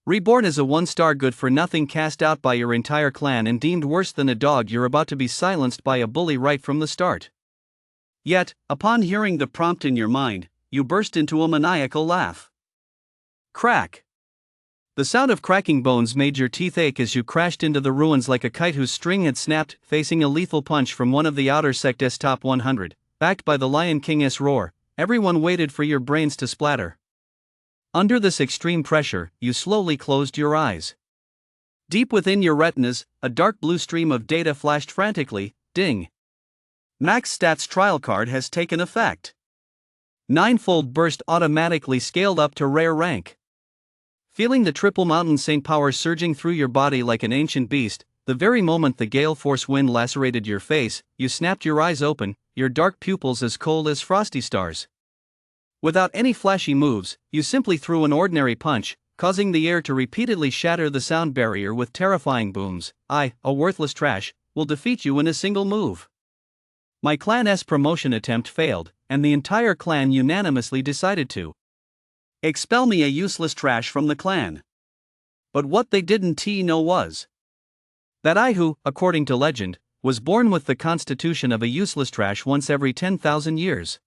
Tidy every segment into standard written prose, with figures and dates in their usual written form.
Reborn as a one-star good-for-nothing cast out by your entire clan and deemed worse than a dog, you're about to be silenced by a bully right from the start. Yet, upon hearing the prompt in your mind, you burst into a maniacal laugh. Crack! The sound of cracking bones made your teeth ache as you crashed into the ruins like a kite whose string had snapped, facing a lethal punch from one of the outer sect's top 100. Backed by the Lion King's roar, everyone waited for your brains to splatter. Under this extreme pressure, you slowly closed your eyes. Deep within your retinas, a dark blue stream of data flashed frantically. Ding! Max Stats trial card has taken effect. Ninefold burst automatically scaled up to rare rank. Feeling the triple mountain saint power surging through your body like an ancient beast, the very moment the gale force wind lacerated your face, you snapped your eyes open, your dark pupils as cold as frosty stars. Without any flashy moves, you simply threw an ordinary punch, causing the air to repeatedly shatter the sound barrier with terrifying booms. I, a worthless trash, will defeat you in a single move. My clan's promotion attempt failed, and the entire clan unanimously decided to expel me, a useless trash, from the clan. But what they didn't know was that I, who, according to legend, was born with the constitution of a useless trash once every 10,000 years,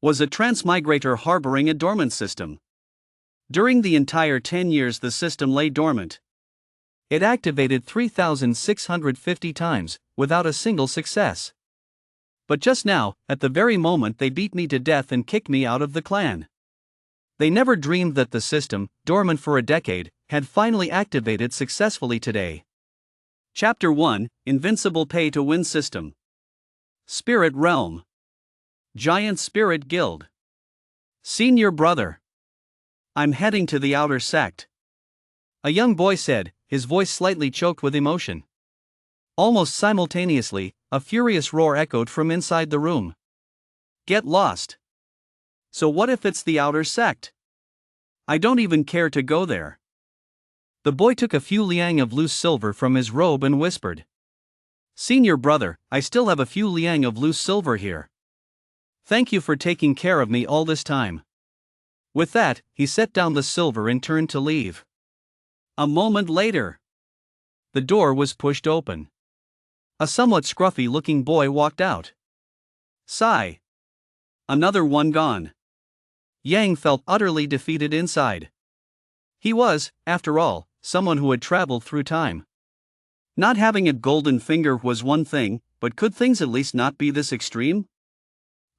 was a transmigrator harboring a dormant system. During the entire 10 years the system lay dormant, it activated 3,650 times, without a single success. But just now, at the very moment they beat me to death and kicked me out of the clan. They never dreamed that the system, dormant for a decade, had finally activated successfully today. Chapter 1, Invincible Pay-to-Win System. Spirit Realm. Giant Spirit Guild. Senior brother. I'm heading to the outer sect. A young boy said, his voice slightly choked with emotion. Almost simultaneously, a furious roar echoed from inside the room. Get lost. So what if it's the outer sect? I don't even care to go there. The boy took a few liang of loose silver from his robe and whispered. Senior brother, I still have a few liang of loose silver here. Thank you for taking care of me all this time. With that, he set down the silver and turned to leave. A moment later, the door was pushed open. A somewhat scruffy-looking boy walked out. Sigh. Another one gone. Yang felt utterly defeated inside. He was, after all, someone who had traveled through time. Not having a golden finger was one thing, but could things at least not be this extreme?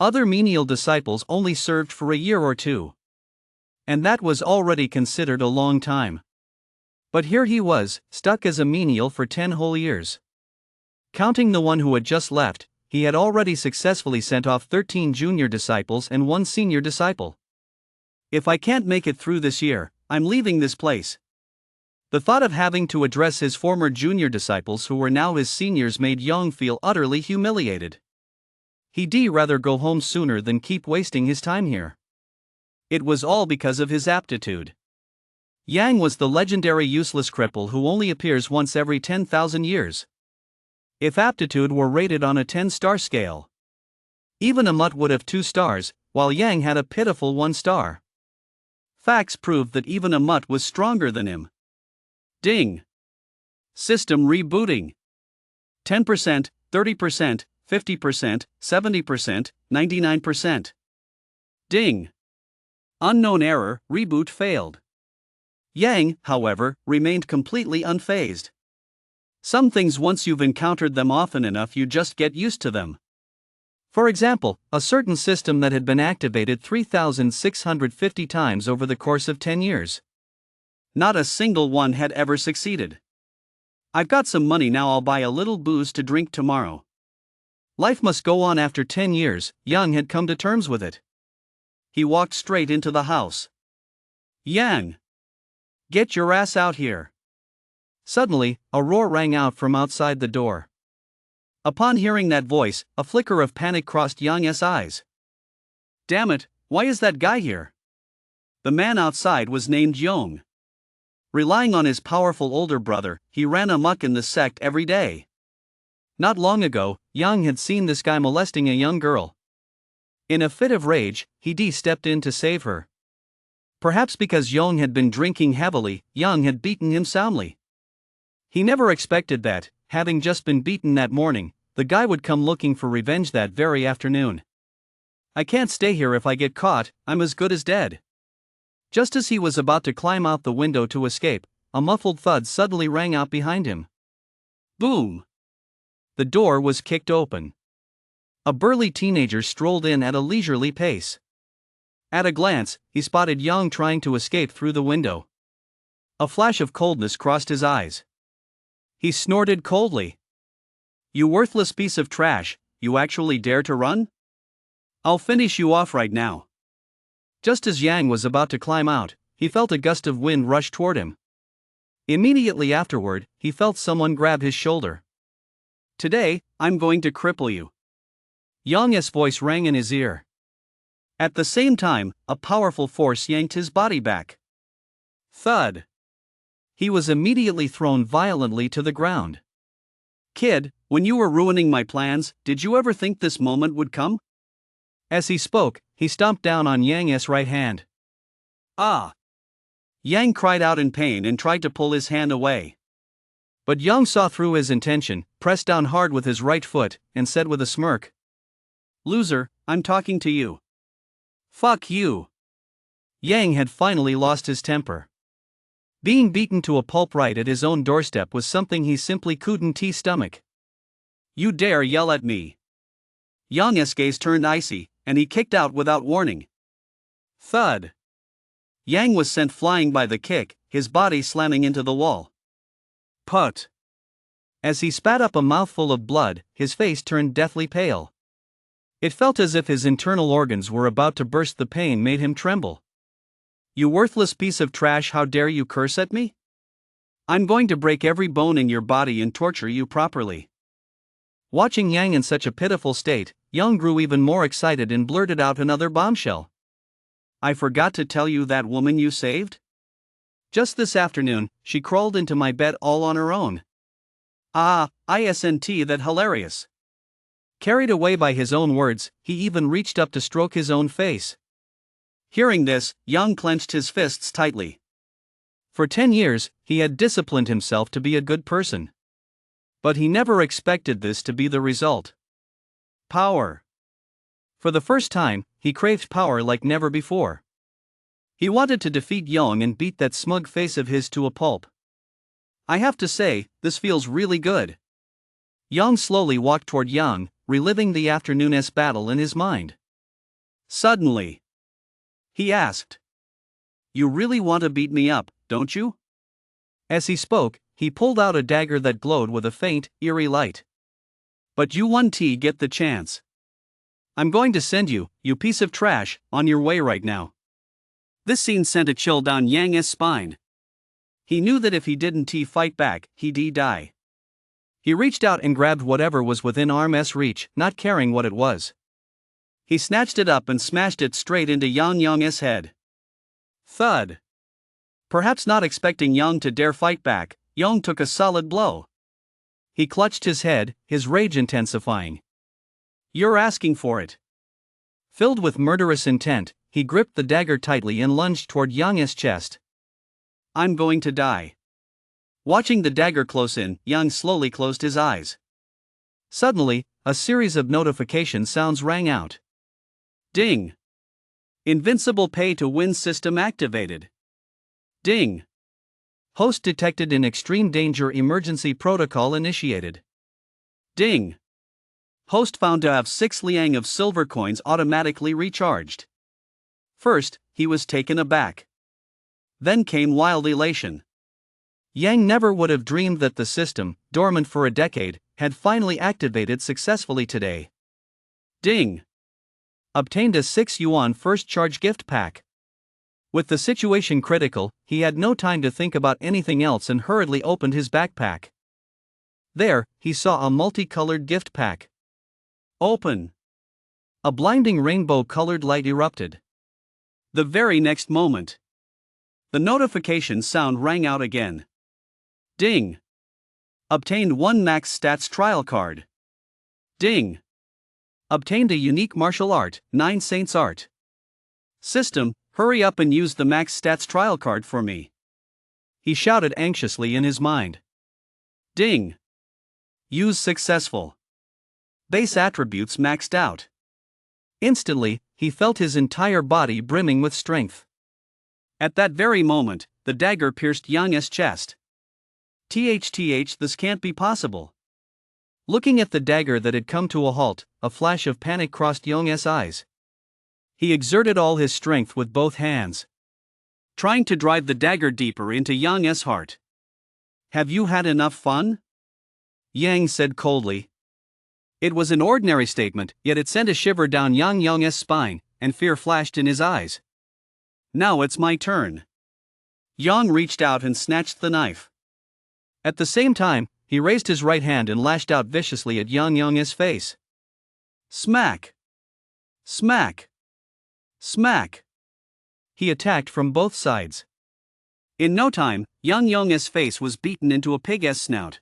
Other menial disciples only served for a year or two. And that was already considered a long time. But here he was, stuck as a menial for 10 whole years. Counting the one who had just left, he had already successfully sent off 13 junior disciples and 1 senior disciple. If I can't make it through this year, I'm leaving this place. The thought of having to address his former junior disciples who were now his seniors made Yang feel utterly humiliated. He'd rather go home sooner than keep wasting his time here. It was all because of his aptitude. Yang was the legendary useless cripple who only appears once every 10,000 years. If aptitude were rated on a 10-star scale, even a mutt would have 2 stars, while Yang had a pitiful 1 star. Facts proved that even a mutt was stronger than him. Ding! System rebooting. 10%, 30%, 50%, 70%, 99%. Ding! Unknown error, reboot failed. Yang, however, remained completely unfazed. Some things, once you've encountered them often enough, you just get used to them. For example, a certain system that had been activated 3,650 times over the course of 10 years. Not a single one had ever succeeded. I've got some money now, I'll buy a little booze to drink tomorrow. Life must go on after 10 years, Yang had come to terms with it. He walked straight into the house. Yang! Get your ass out here! Suddenly, a roar rang out from outside the door. Upon hearing that voice, a flicker of panic crossed Yang's eyes. Damn it, why is that guy here? The man outside was named Yong. Relying on his powerful older brother, he ran amok in the sect every day. Not long ago, Yang had seen this guy molesting a young girl. In a fit of rage, he stepped in to save her. Perhaps because Yang had been drinking heavily, Yang had beaten him soundly. He never expected that, having just been beaten that morning, the guy would come looking for revenge that very afternoon. I can't stay here. If I get caught, I'm as good as dead. Just as he was about to climb out the window to escape, a muffled thud suddenly rang out behind him. Boom! The door was kicked open. A burly teenager strolled in at a leisurely pace. At a glance, he spotted Yang trying to escape through the window. A flash of coldness crossed his eyes. He snorted coldly. "You worthless piece of trash, you actually dare to run? I'll finish you off right now." Just as Yang was about to climb out, he felt a gust of wind rush toward him. Immediately afterward, he felt someone grab his shoulder. "Today, I'm going to cripple you." Yang's voice rang in his ear. At the same time, a powerful force yanked his body back. Thud! He was immediately thrown violently to the ground. "Kid, when you were ruining my plans, did you ever think this moment would come?" As he spoke, he stomped down on Yang's right hand. "Ah!" Yang cried out in pain and tried to pull his hand away. But Yang saw through his intention, pressed down hard with his right foot, and said with a smirk, "Loser, I'm talking to you." "Fuck you." Yang had finally lost his temper. Being beaten to a pulp right at his own doorstep was something he simply couldn't stomach. "You dare yell at me?" Yang's gaze turned icy, and he kicked out without warning. Thud! Yang was sent flying by the kick, his body slamming into the wall. Put! As he spat up a mouthful of blood, his face turned deathly pale. It felt as if his internal organs were about to burst. The pain made him tremble. "You worthless piece of trash, how dare you curse at me? I'm going to break every bone in your body and torture you properly." Watching Yang in such a pitiful state, Yang grew even more excited and blurted out another bombshell. "I forgot to tell you that woman you saved? Just this afternoon, she crawled into my bed all on her own." "Ah, isn't that hilarious?" Carried away by his own words, he even reached up to stroke his own face. Hearing this, Yang clenched his fists tightly. For 10 years, he had disciplined himself to be a good person. But he never expected this to be the result. Power. For the first time, he craved power like never before. He wanted to defeat Yang and beat that smug face of his to a pulp. "I have to say, this feels really good." Yang slowly walked toward Yang, reliving the afternoon's battle in his mind. Suddenly, he asked, "You really want to beat me up, don't you?" As he spoke, he pulled out a dagger that glowed with a faint, eerie light. "But you won't get the chance. I'm going to send you, you piece of trash, on your way right now." This scene sent a chill down Yang's spine. He knew that if he didn't fight back, he'd die. He reached out and grabbed whatever was within arm's reach, not caring what it was. He snatched it up and smashed it straight into Yang's head. Thud! Perhaps not expecting Yang to dare fight back, Yang took a solid blow. He clutched his head, his rage intensifying. "You're asking for it." Filled with murderous intent, he gripped the dagger tightly and lunged toward Yang's chest. "I'm going to die." Watching the dagger close in, Yang slowly closed his eyes. Suddenly, a series of notification sounds rang out. Ding! Invincible pay-to-win system activated. Ding! Host detected in extreme danger, emergency protocol initiated. Ding! Host found to have 6 liang of silver coins automatically recharged. First, he was taken aback. Then came wild elation. Yang never would have dreamed that the system, dormant for a decade, had finally activated successfully today. Ding! Obtained a 6 yuan first charge gift pack. With the situation critical, he had no time to think about anything else and hurriedly opened his backpack. There, he saw a multicolored gift pack. Open! A blinding rainbow-colored light erupted. The very next moment, the notification sound rang out again. Ding! Obtained 1 max stats trial card. Ding! Obtained a unique martial art, 9 Saints art. System, Hurry up and use the max stats trial card for me, he shouted anxiously in his mind. Ding! Use successful. Base attributes maxed out. Instantly, he felt his entire body brimming with strength. At that very moment, the dagger pierced Yang's chest. THTH, this can't be possible. Looking at the dagger that had come to a halt, a flash of panic crossed Yang's eyes. He exerted all his strength with both hands, trying to drive the dagger deeper into Yang's heart. Have you had enough fun? Yang said coldly. It was an ordinary statement, yet it sent a shiver down Yang's spine, and fear flashed in his eyes. Now it's my turn. Yang reached out and snatched the knife. At the same time, he raised his right hand and lashed out viciously at Yang's face. Smack! Smack! Smack! He attacked from both sides. In no time, Yang's face was beaten into a pig's snout.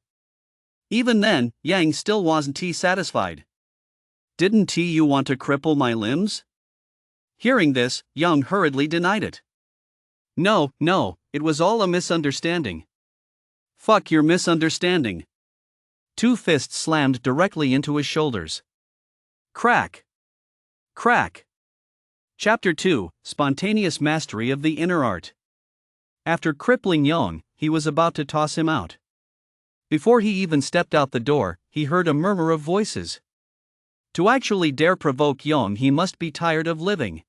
Even then, Yang still wasn't satisfied. Didn't you want to cripple my limbs? Hearing this, Yang hurriedly denied it. No, it was all a misunderstanding. Fuck your misunderstanding. Two fists slammed directly into his shoulders. Crack! Crack! Chapter 2, Spontaneous Mastery of the Inner Art. After crippling Yang, he was about to toss him out. Before he even stepped out the door, he heard a murmur of voices. To actually dare provoke Yang, he must be tired of living.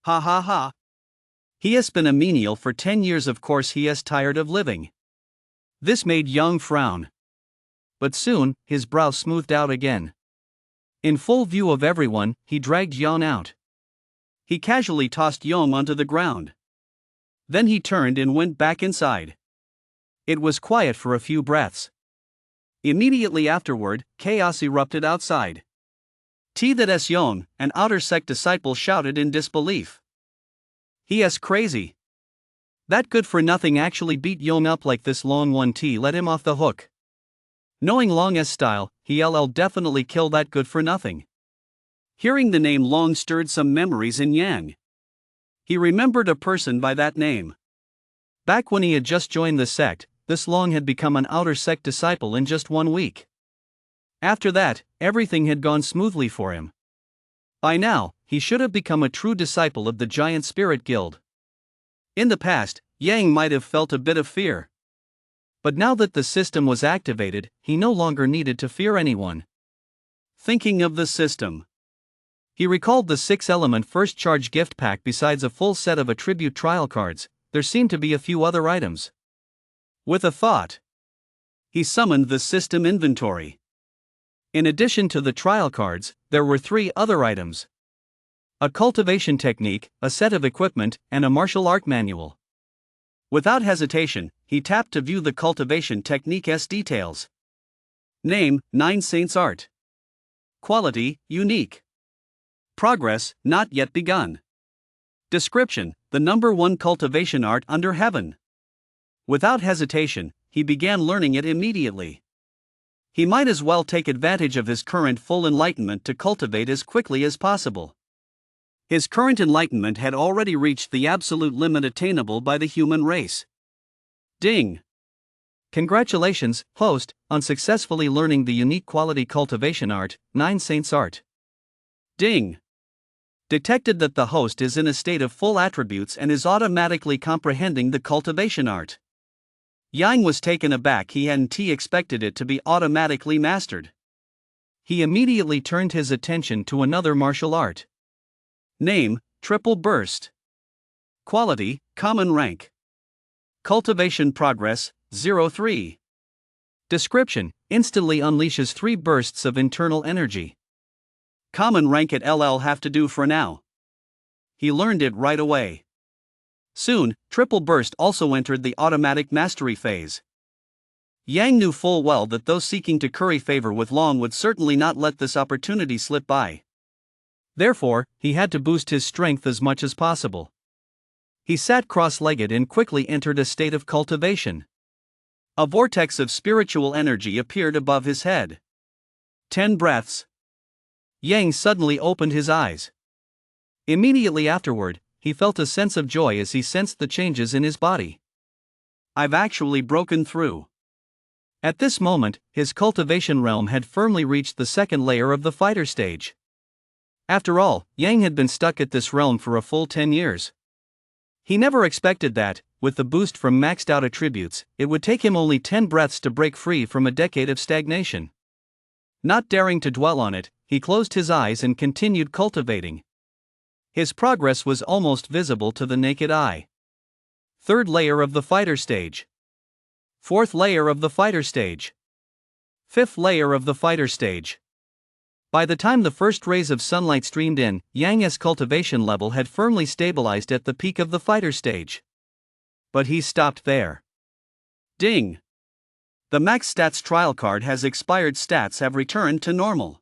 Ha ha ha. He has been a menial for 10 years, of course he is tired of living. This made Yang frown. But soon, his brow smoothed out again. In full view of everyone, he dragged Yang out. He casually tossed Yang onto the ground. Then he turned and went back inside. It was quiet for a few breaths. Immediately afterward, chaos erupted outside. That's Yang, an outer sect disciple, shouted in disbelief. He is crazy. That good-for-nothing actually beat Yang up like this. Long one let him off the hook. Knowing Long's style, he'll definitely kill that good-for-nothing. Hearing the name Long stirred some memories in Yang. He remembered a person by that name. Back when he had just joined the sect, this Long had become an outer sect disciple in just 1 week. After that, everything had gone smoothly for him. By now, he should have become a true disciple of the Giant Spirit Guild. In the past, Yang might have felt a bit of fear. But now that the system was activated, he no longer needed to fear anyone. Thinking of the system, he recalled the 6-element first charge gift pack. Besides a full set of attribute trial cards, there seemed to be a few other items. With a thought, he summoned the system inventory. In addition to the trial cards, there were 3 other items: a cultivation technique, a set of equipment, and a martial art manual. Without hesitation, he tapped to view the cultivation technique's details. Name: 9 Saints Art. Quality: unique. Progress: not yet begun. Description: the number 1 cultivation art under heaven. Without hesitation, he began learning it immediately. He might as well take advantage of his current full enlightenment to cultivate as quickly as possible. His current enlightenment had already reached the absolute limit attainable by the human race. Ding! Congratulations, host, on successfully learning the unique quality cultivation art, 9 Saints Art. Ding! Detected that the host is in a state of full attributes and is automatically comprehending the cultivation art. Yang was taken aback. He hadn't expected it to be automatically mastered. He immediately turned his attention to another martial art. Name: Triple Burst. Quality: common rank. Cultivation progress: 03. Description: instantly unleashes 3 bursts of internal energy. Common rank at LL have to do for now. He learned it right away. Soon, Triple Burst also entered the automatic mastery phase. Yang knew full well that those seeking to curry favor with Long would certainly not let this opportunity slip by. Therefore, he had to boost his strength as much as possible. He sat cross-legged and quickly entered a state of cultivation. A vortex of spiritual energy appeared above his head. 10 breaths. Yang suddenly opened his eyes. Immediately afterward, he felt a sense of joy as he sensed the changes in his body. I've actually broken through. At this moment, his cultivation realm had firmly reached the second layer of the fighter stage. After all, Yang had been stuck at this realm for a full 10 years. He never expected that, with the boost from maxed out attributes, it would take him only 10 breaths to break free from a decade of stagnation. Not daring to dwell on it, he closed his eyes and continued cultivating. His progress was almost visible to the naked eye. Third layer of the fighter stage. Fourth layer of the fighter stage. Fifth layer of the fighter stage. By the time the first rays of sunlight streamed in, Yang's cultivation level had firmly stabilized at the peak of the fighter stage. But he stopped there. Ding! The max stats trial card has expired. Stats have returned to normal.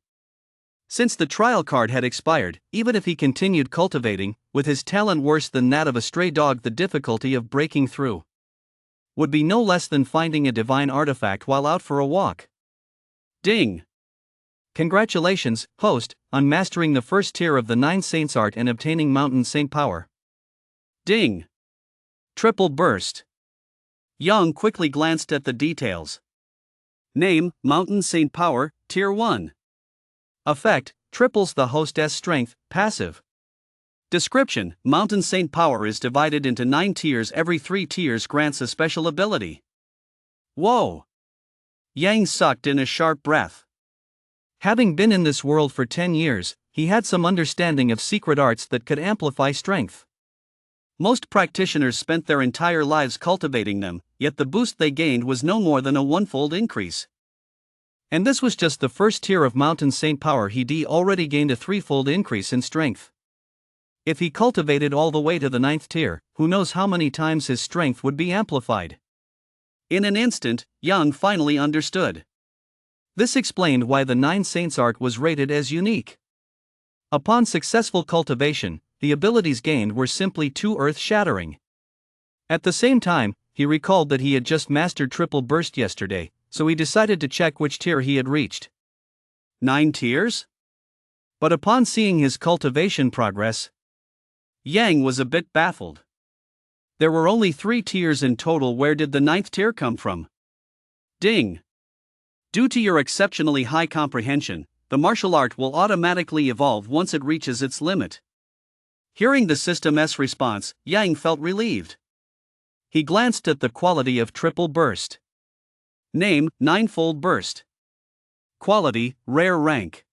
Since the trial card had expired, even if he continued cultivating, with his talent worse than that of a stray dog, the difficulty of breaking through would be no less than finding a divine artifact while out for a walk. Ding! Congratulations, host, on mastering the first tier of the 9 Saints art and obtaining Mountain Saint power. Ding! Triple burst. Yang quickly glanced at the details. Name, Mountain Saint power, Tier 1. Effect, triples the hostess strength, passive. Description, Mountain Saint power is divided into 9 tiers. Every 3 tiers grants a special ability. Whoa! Yang sucked in a sharp breath. Having been in this world for 10 years, he had some understanding of secret arts that could amplify strength. Most practitioners spent their entire lives cultivating them, yet the boost they gained was no more than a 1-fold increase. And this was just the first tier of Mountain Saint power. He'd already gained a 3-fold increase in strength. If he cultivated all the way to the 9th tier, who knows how many times his strength would be amplified. In an instant, Yang finally understood. This explained why the 9 Saints art was rated as unique. Upon successful cultivation, the abilities gained were simply too earth-shattering. At the same time, he recalled that he had just mastered triple burst yesterday, so he decided to check which tier he had reached. 9 tiers? But upon seeing his cultivation progress, Yang was a bit baffled. There were only 3 tiers in total. Where did the 9th tier come from? Ding! Due to your exceptionally high comprehension, the martial art will automatically evolve once it reaches its limit. Hearing the system's response, Yang felt relieved. He glanced at the quality of triple burst. Name, 9-fold burst. Quality, rare rank.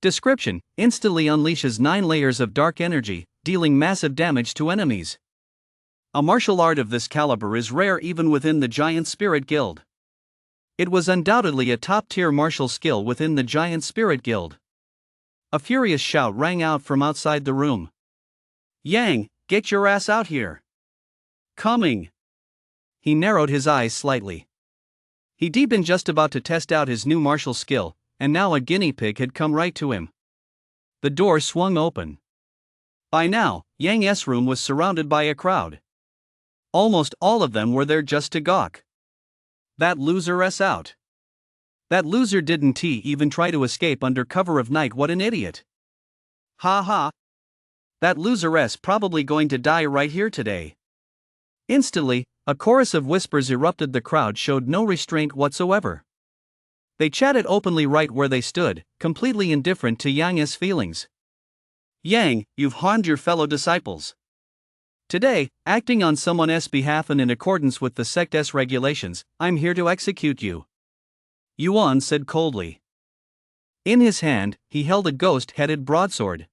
Description, instantly unleashes 9 layers of dark energy, dealing massive damage to enemies. A martial art of this caliber is rare even within the Giant Spirit Guild. It was undoubtedly a top-tier martial skill within the Giant Spirit Guild. A furious shout rang out from outside the room. Yang, get your ass out here! Coming! He narrowed his eyes slightly. He'd been just about to test out his new martial skill, and now a guinea pig had come right to him. The door swung open. By now, Yang's room was surrounded by a crowd. Almost all of them were there just to gawk. That loser's out. That loser didn't even try to escape under cover of night. What an idiot. Ha ha. That loser's probably going to die right here today. Instantly, a chorus of whispers erupted. The crowd showed no restraint whatsoever. They chatted openly right where they stood, completely indifferent to Yang's feelings. Yang, you've harmed your fellow disciples. Today, acting on someone's behalf and in accordance with the sect's regulations, I'm here to execute you. Yuan said coldly. In his hand, he held a ghost-headed broadsword.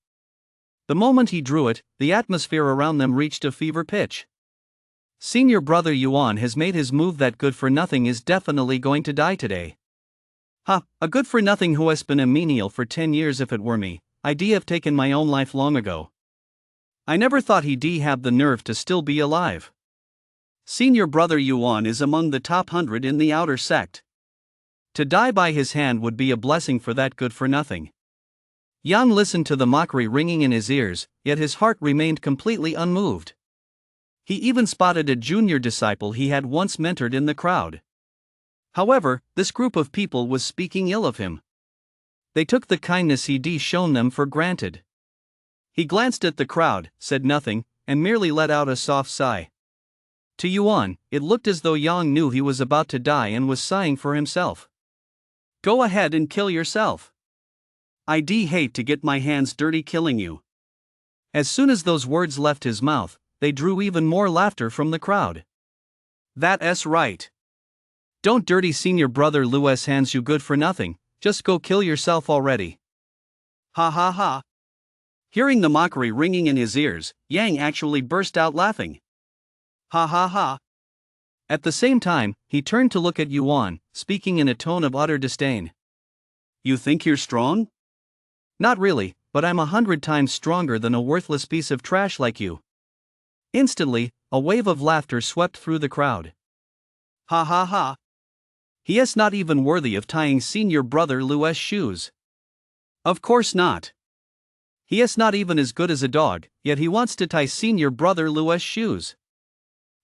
The moment he drew it, the atmosphere around them reached a fever pitch. Senior brother Yuan has made his move. That good-for-nothing is definitely going to die today. Ha, a good-for-nothing who has been a menial for 10 years. If it were me, I'd have taken my own life long ago. I never thought he'd have the nerve to still be alive. Senior brother Yuan is among the top 100 in the outer sect. To die by his hand would be a blessing for that good-for-nothing. Yang listened to the mockery ringing in his ears, yet his heart remained completely unmoved. He even spotted a junior disciple he had once mentored in the crowd. However, this group of people was speaking ill of him. They took the kindness he'd shown them for granted. He glanced at the crowd, said nothing, and merely let out a soft sigh. To Yuan, it looked as though Yang knew he was about to die and was sighing for himself. Go ahead and kill yourself. I'd hate to get my hands dirty killing you. As soon as those words left his mouth, they drew even more laughter from the crowd. That's right. Don't dirty senior brother Lu's hands, you good for nothing, just go kill yourself already. Ha ha ha. Hearing the mockery ringing in his ears, Yang actually burst out laughing. Ha ha ha. At the same time, he turned to look at Yuan, speaking in a tone of utter disdain. You think you're strong? Not really, but I'm 100 times stronger than a worthless piece of trash like you. Instantly, a wave of laughter swept through the crowd. Ha ha ha. He is not even worthy of tying senior brother Lu's shoes. Of course not. He is not even as good as a dog, yet he wants to tie senior brother Lu's shoes.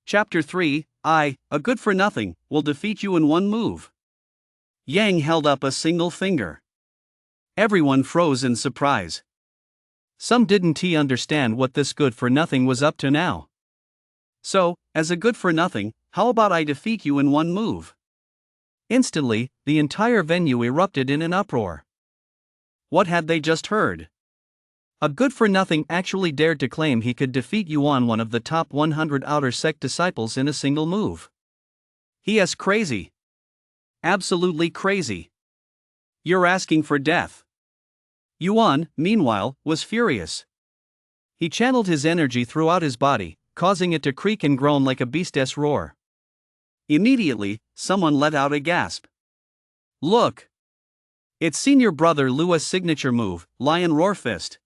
Chapter 3, a good for nothing, will defeat you in one move. Yang held up a single finger. Everyone froze in surprise. Some didn't understand what this good for nothing was up to now. So, as a good for nothing, how about I defeat you in one move? Instantly, the entire venue erupted in an uproar. What had they just heard? A good-for-nothing actually dared to claim he could defeat Yuan, one of the top 100 outer sect disciples, in a single move. He is crazy. Absolutely crazy. You're asking for death. Yuan, meanwhile, was furious. He channeled his energy throughout his body, causing it to creak and groan like a beast's roar. Immediately, someone let out a gasp. Look! It's senior brother Lu's signature move, Lion Roar Fist.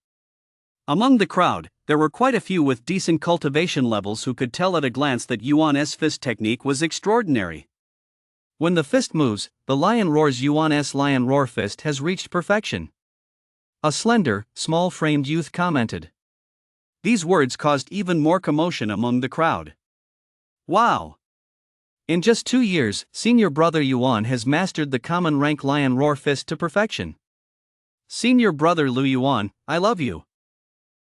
Among the crowd, there were quite a few with decent cultivation levels who could tell at a glance that Yuan's fist technique was extraordinary. When the fist moves, the lion roars. Yuan's Lion Roar Fist has reached perfection. A slender, small-framed youth commented. These words caused even more commotion among the crowd. Wow! In just 2 years, senior brother Yuan has mastered the common rank Lion Roar Fist to perfection. Senior brother Lu Yuan, I love you.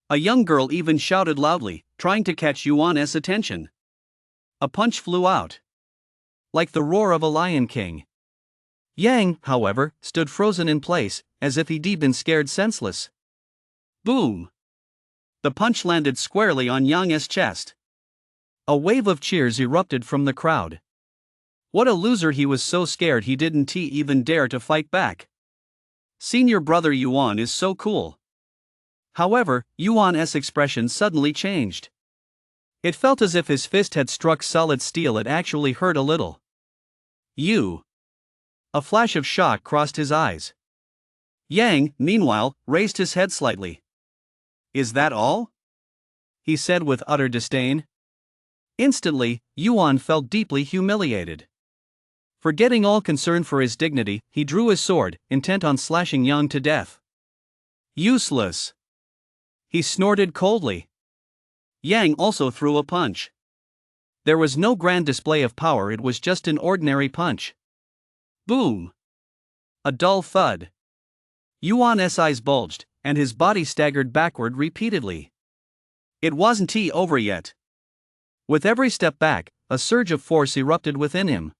A young girl even shouted loudly, trying to catch Yuan's attention. A punch flew out. Like the roar of a lion king. Yang, however, stood frozen in place, as if he'd been scared senseless. Boom! The punch landed squarely on Yang's chest. A wave of cheers erupted from the crowd. What a loser, he was so scared he didn't even dare to fight back. Senior brother Yuan is so cool. However, Yuan's expression suddenly changed. It felt as if his fist had struck solid steel. It actually hurt a little. You. A flash of shock crossed his eyes. Yang, meanwhile, raised his head slightly. Is that all? He said with utter disdain. Instantly, Yuan felt deeply humiliated. Forgetting all concern for his dignity, he drew his sword, intent on slashing Yang to death. Useless! He snorted coldly. Yang also threw a punch. There was no grand display of power, it was just an ordinary punch. Boom! A dull thud. Yuan's eyes bulged, and his body staggered backward repeatedly. It wasn't over yet. With every step back, a surge of force erupted within him.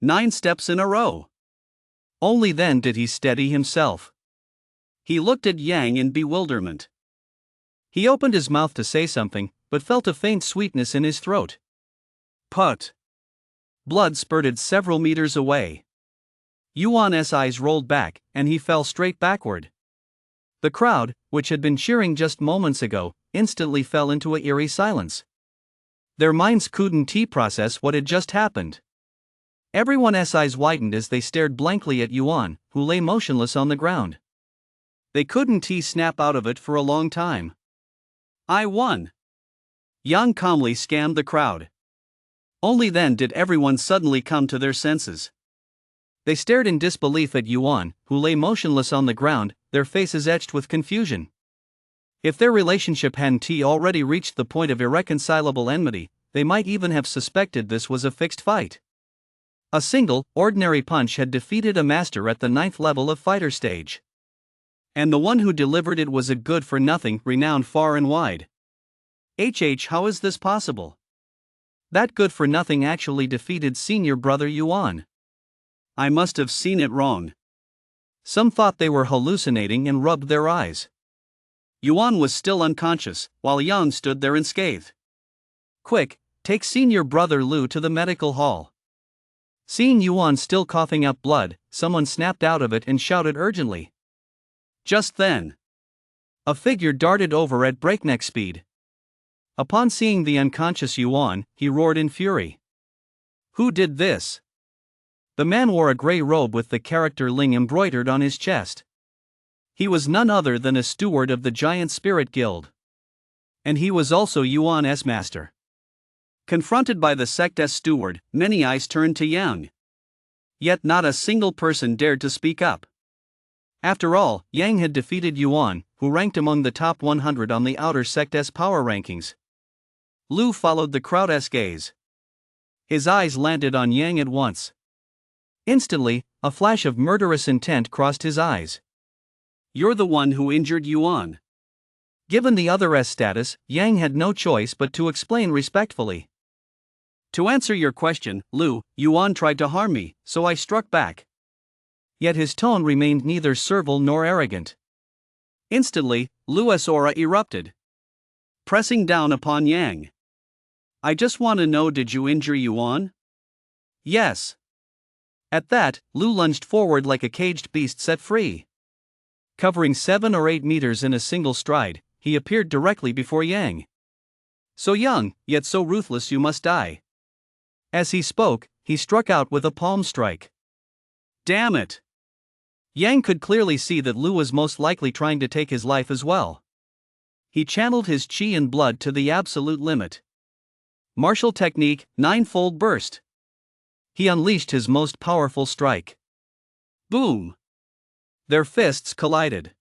9 steps in a row. Only then did he steady himself. He looked at Yang in bewilderment. He opened his mouth to say something, but felt a faint sweetness in his throat. Put! Blood spurted several meters away. Yuan's eyes rolled back, and he fell straight backward. The crowd, which had been cheering just moments ago, instantly fell into an eerie silence. Their minds couldn't process what had just happened. Everyone's eyes widened as they stared blankly at Yuan, who lay motionless on the ground. They couldn't snap out of it for a long time. I won. Yang calmly scanned the crowd. Only then did everyone suddenly come to their senses. They stared in disbelief at Yuan, who lay motionless on the ground, their faces etched with confusion. If their relationship hadn't already reached the point of irreconcilable enmity, they might even have suspected this was a fixed fight. A single, ordinary punch had defeated a master at the 9th level of fighter stage. And the one who delivered it was a good-for-nothing, renowned far and wide. How is this possible? That good-for-nothing actually defeated senior brother Yuan. I must have seen it wrong. Some thought they were hallucinating and rubbed their eyes. Yuan was still unconscious, while Yang stood there unscathed. Quick, take senior brother Lu to the medical hall. Seeing Yuan still coughing up blood, someone snapped out of it and shouted urgently. Just then, a figure darted over at breakneck speed. Upon seeing the unconscious Yuan, he roared in fury. Who did this? The man wore a gray robe with the character Ling embroidered on his chest. He was none other than a steward of the Giant Spirit Guild. And he was also Yuan's master. Confronted by the sect's steward, many eyes turned to Yang. Yet not a single person dared to speak up. After all, Yang had defeated Yuan, who ranked among the top 100 on the outer sect's power rankings. Lu followed the crowd's gaze. His eyes landed on Yang at once. Instantly, a flash of murderous intent crossed his eyes. You're the one who injured Yuan. Given the other's status, Yang had no choice but to explain respectfully. To answer your question, Lu, Yuan tried to harm me, so I struck back. Yet his tone remained neither servile nor arrogant. Instantly, Lu's aura erupted, pressing down upon Yang. I just want to know, did you injure Yuan? Yes. At that, Lu lunged forward like a caged beast set free. Covering 7 or 8 meters in a single stride, he appeared directly before Yang. So young, yet so ruthless, you must die. As he spoke, he struck out with a palm strike. Damn it! Yang could clearly see that Lu was most likely trying to take his life as well. He channeled his chi and blood to the absolute limit. Martial technique, 9-fold burst. He unleashed his most powerful strike. Boom! Their fists collided.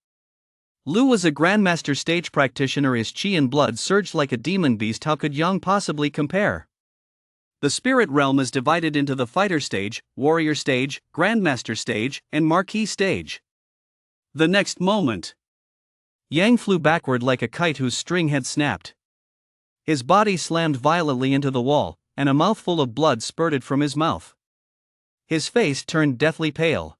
Lu was a grandmaster stage practitioner. His chi and blood surged like a demon beast. How could Yang possibly compare? The spirit realm is divided into the fighter stage, warrior stage, grandmaster stage, and marquee stage. The next moment, Yang flew backward like a kite whose string had snapped. His body slammed violently into the wall, and a mouthful of blood spurted from his mouth. His face turned deathly pale.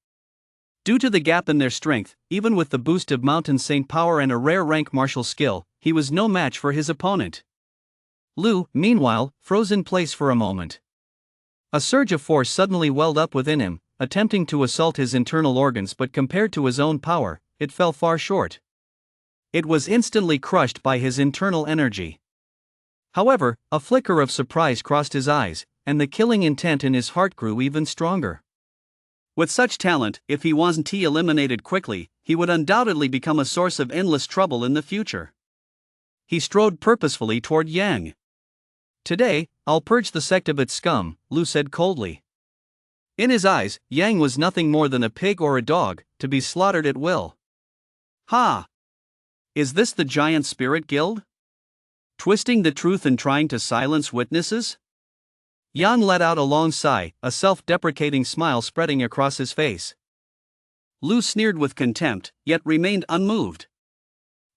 Due to the gap in their strength, even with the boost of Mountain Saint power and a rare rank martial skill, he was no match for his opponent. Lu, meanwhile, froze in place for a moment. A surge of force suddenly welled up within him, attempting to assault his internal organs, but compared to his own power, it fell far short. It was instantly crushed by his internal energy. However, a flicker of surprise crossed his eyes, and the killing intent in his heart grew even stronger. With such talent, if he wasn't eliminated quickly, he would undoubtedly become a source of endless trouble in the future. He strode purposefully toward Yang. Today, I'll purge the sect of its scum, Lu said coldly. In his eyes, Yang was nothing more than a pig or a dog, to be slaughtered at will. Ha! Is this the Giant Spirit Guild? Twisting the truth and trying to silence witnesses? Yang let out a long sigh, a self-deprecating smile spreading across his face. Lu sneered with contempt, yet remained unmoved.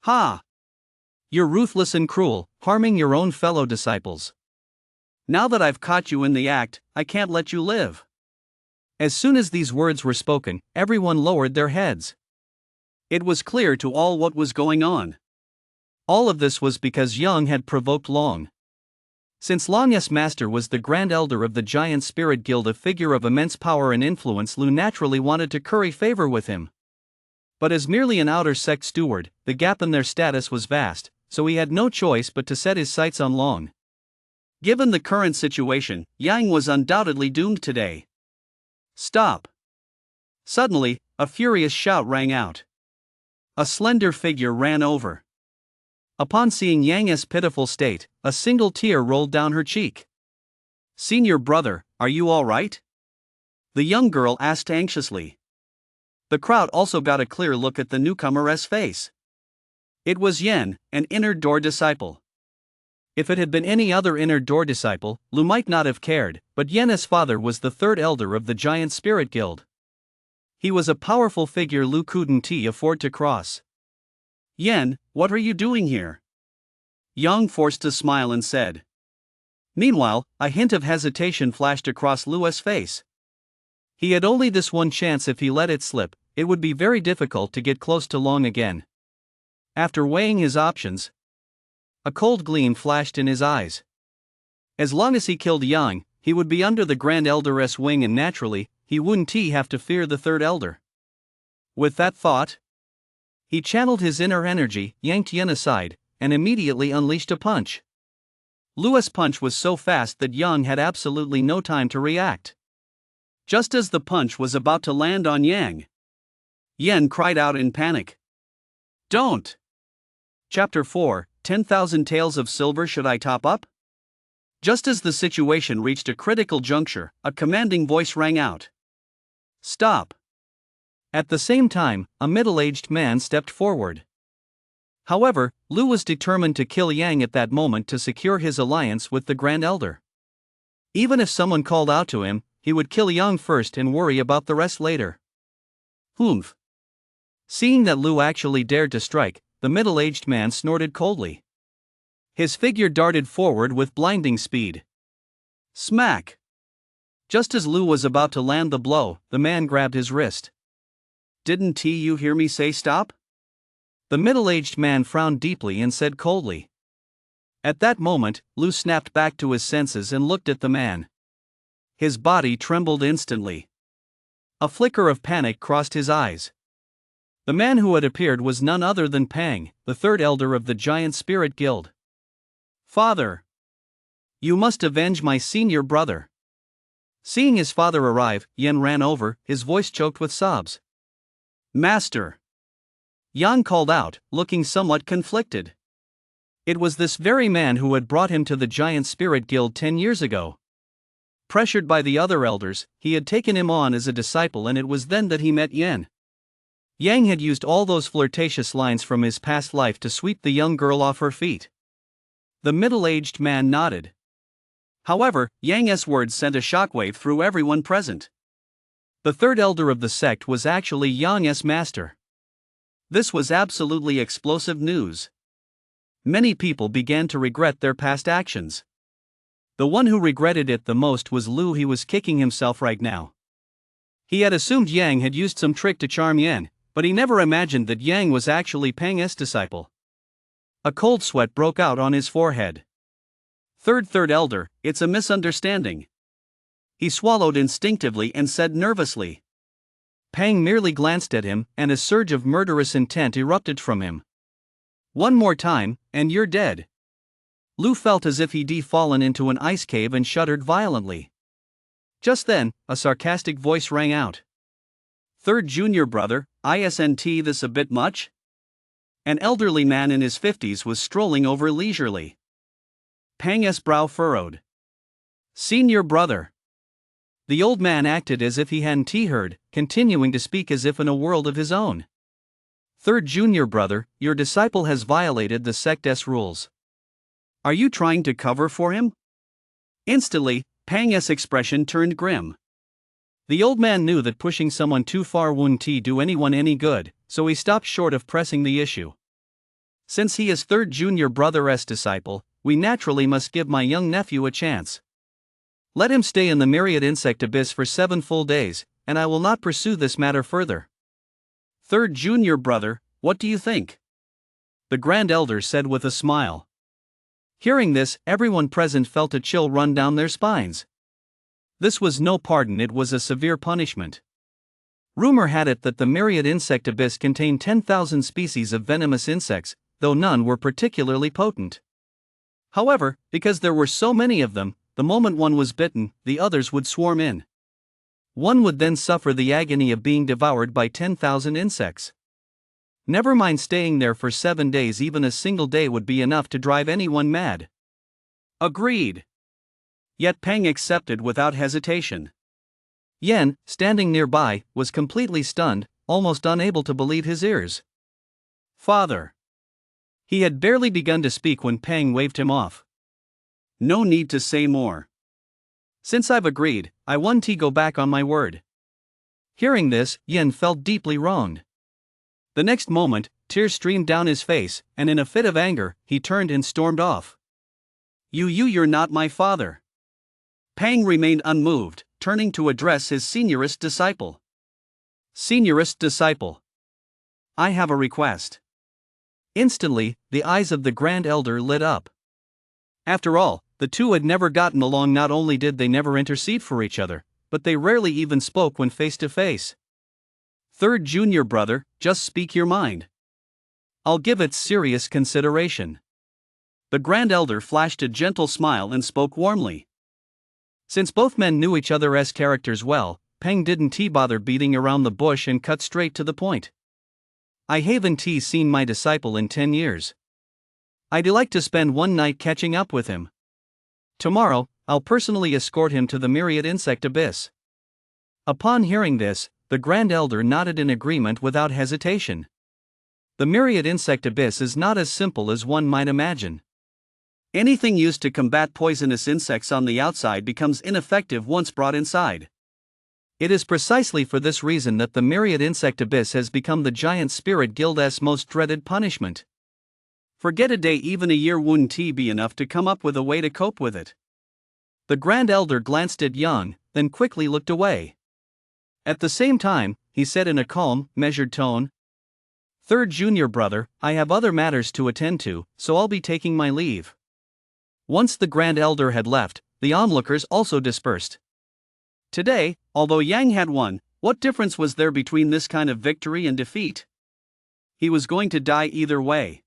Ha! You're ruthless and cruel, harming your own fellow disciples. Now that I've caught you in the act, I can't let you live. As soon as these words were spoken, everyone lowered their heads. It was clear to all what was going on. All of this was because Yang had provoked Long. Since Long's master was the Grand Elder of the Giant Spirit Guild, a figure of immense power and influence, Lu naturally wanted to curry favor with him. But as merely an outer sect steward, the gap in their status was vast, so he had no choice but to set his sights on Long. Given the current situation, Yang was undoubtedly doomed today. Stop! Suddenly, a furious shout rang out. A slender figure ran over. Upon seeing Yang's pitiful state, a single tear rolled down her cheek. Senior brother, are you all right? The young girl asked anxiously. The crowd also got a clear look at the newcomer's face. It was Yen, an inner door disciple. If it had been any other inner door disciple, Lu might not have cared, but Yen's father was the third elder of the Giant Spirit Guild. He was a powerful figure Lu couldn't afford to cross. Yan, what are you doing here? Yang forced a smile and said. Meanwhile, a hint of hesitation flashed across Lu's face. He had only this one chance. If he let it slip, it would be very difficult to get close to Long again. After weighing his options, a cold gleam flashed in his eyes. As long as he killed Yang, he would be under the Grand Elder's wing, and naturally, he wouldn't have to fear the Third Elder. With that thought, he channeled his inner energy, yanked Yan aside, and immediately unleashed a punch. Lu's punch was so fast that Yang had absolutely no time to react. Just as the punch was about to land on Yang, Yan cried out in panic. Don't! Chapter 4, 10,000 Tales of Silver. Should I top up? Just as the situation reached a critical juncture, a commanding voice rang out. Stop! At the same time, a middle-aged man stepped forward. However, Lu was determined to kill Yang at that moment to secure his alliance with the Grand Elder. Even if someone called out to him, he would kill Yang first and worry about the rest later. Humph! Seeing that Lu actually dared to strike, the middle-aged man snorted coldly. His figure darted forward with blinding speed. Smack! Just as Lu was about to land the blow, the man grabbed his wrist. Didn't you hear me say stop? The middle-aged man frowned deeply and said coldly. At that moment, Lu snapped back to his senses and looked at the man. His body trembled instantly. A flicker of panic crossed his eyes. The man who had appeared was none other than Pang, the Third Elder of the Giant Spirit Guild. Father! You must avenge my senior brother. Seeing his father arrive, Yan ran over, his voice choked with sobs. Master! Yang called out, looking somewhat conflicted. It was this very man who had brought him to the Giant Spirit Guild 10 years ago. Pressured by the other elders, he had taken him on as a disciple, and it was then that he met Yan. Yang had used all those flirtatious lines from his past life to sweep the young girl off her feet. The middle-aged man nodded. However, Yang's words sent a shockwave through everyone present. The Third Elder of the sect was actually Yang's master. This was absolutely explosive news. Many people began to regret their past actions. The one who regretted it the most was Lu. He was kicking himself right now. He had assumed Yang had used some trick to charm Yan, but he never imagined that Yang was actually Pang's disciple. A cold sweat broke out on his forehead. Third Elder, it's a misunderstanding. He swallowed instinctively and said nervously. Pang merely glanced at him, and a surge of murderous intent erupted from him. One more time, and you're dead. Lu felt as if he'd fallen into an ice cave and shuddered violently. Just then, a sarcastic voice rang out. Third junior brother, isn't this a bit much? An elderly man in his 50s was strolling over leisurely. Pang's brow furrowed. Senior brother. The old man acted as if he hadn't heard, continuing to speak as if in a world of his own. Third junior brother, your disciple has violated the sect's rules. Are you trying to cover for him? Instantly, Pang's expression turned grim. The old man knew that pushing someone too far wouldn't do anyone any good, so he stopped short of pressing the issue. Since he is third junior brother's disciple, we naturally must give my young nephew a chance. Let him stay in the myriad insect abyss for 7 full days, and I will not pursue this matter further. Third junior brother, what do you think? The Grand Elder said with a smile. Hearing this, everyone present felt a chill run down their spines. This was no pardon, it was a severe punishment. Rumor had it that the myriad insect abyss contained 10,000 species of venomous insects, though none were particularly potent. However, because there were so many of them, the moment one was bitten, the others would swarm in. One would then suffer the agony of being devoured by 10,000 insects. Never mind staying there for 7 days, even a single day would be enough to drive anyone mad. Agreed. Yet Pang accepted without hesitation. Yan, standing nearby, was completely stunned, almost unable to believe his ears. Father. He had barely begun to speak when Pang waved him off. No need to say more. Since I've agreed, I won't go back on my word. Hearing this, Yin felt deeply wronged. The next moment, tears streamed down his face, and in a fit of anger, he turned and stormed off. You're not my father. Pang remained unmoved, turning to address his seniorist disciple. Seniorist disciple. I have a request. Instantly, the eyes of the Grand Elder lit up. After all, the two had never gotten along. Not only did they never intercede for each other, but they rarely even spoke when face to face. Third junior brother, just speak your mind. I'll give it serious consideration. The Grand Elder flashed a gentle smile and spoke warmly. Since both men knew each other as characters well, Peng didn't bother beating around the bush and cut straight to the point. I haven't seen my disciple in 10 years. I'd like to spend one night catching up with him. Tomorrow, I'll personally escort him to the myriad insect abyss. Upon hearing this, the Grand Elder nodded in agreement without hesitation. The myriad insect abyss is not as simple as one might imagine. Anything used to combat poisonous insects on the outside becomes ineffective once brought inside. It is precisely for this reason that the myriad insect abyss has become the giant spirit guild's most dreaded punishment. Forget a day, even a year wouldn't be enough to come up with a way to cope with it. The Grand Elder glanced at Young, then quickly looked away. At the same time, he said in a calm, measured tone, Third junior brother, I have other matters to attend to, so I'll be taking my leave. Once the Grand Elder had left, the onlookers also dispersed. Today, although Yang had won, what difference was there between this kind of victory and defeat? He was going to die either way.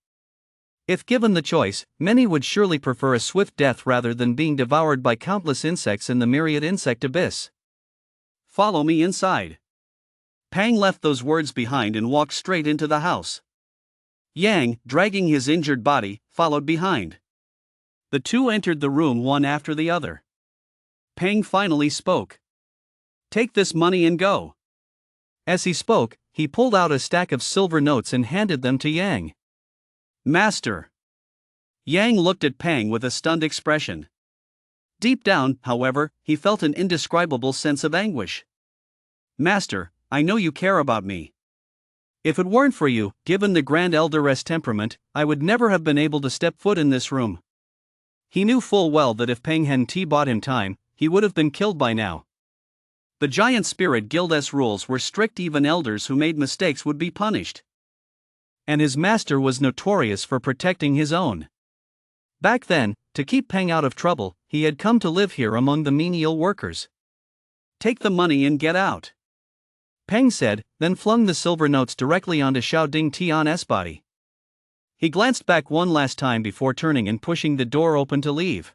If given the choice, many would surely prefer a swift death rather than being devoured by countless insects in the myriad insect abyss. Follow me inside. Pang left those words behind and walked straight into the house. Yang, dragging his injured body, followed behind. The two entered the room one after the other. Pang finally spoke. Take this money and go. As he spoke, he pulled out a stack of silver notes and handed them to Yang. Master. Yang looked at Pang with a stunned expression. Deep down, however, he felt an indescribable sense of anguish. Master, I know you care about me. If it weren't for you, given the Grand Elder's temperament, I would never have been able to step foot in this room. He knew full well that if Peng hadn't bought him time, he would have been killed by now. The Giant Spirit Guild's rules were strict. Even elders who made mistakes would be punished. And his master was notorious for protecting his own. Back then, to keep Peng out of trouble, he had come to live here among the menial workers. Take the money and get out. Peng said, then flung the silver notes directly onto Xiao Ding Tian's body. He glanced back one last time before turning and pushing the door open to leave.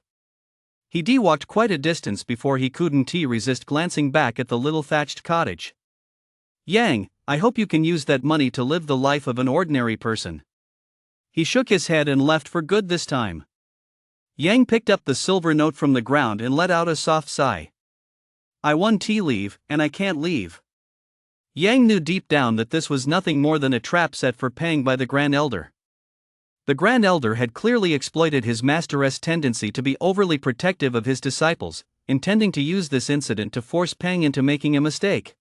He walked quite a distance before he couldn't resist glancing back at the little thatched cottage. Yang, I hope you can use that money to live the life of an ordinary person. He shook his head and left for good this time. Yang picked up the silver note from the ground and let out a soft sigh. I won leave, and I can't leave. Yang knew deep down that this was nothing more than a trap set for Peng by the Grand Elder. The Grand Elder had clearly exploited his master's tendency to be overly protective of his disciples, intending to use this incident to force Peng into making a mistake.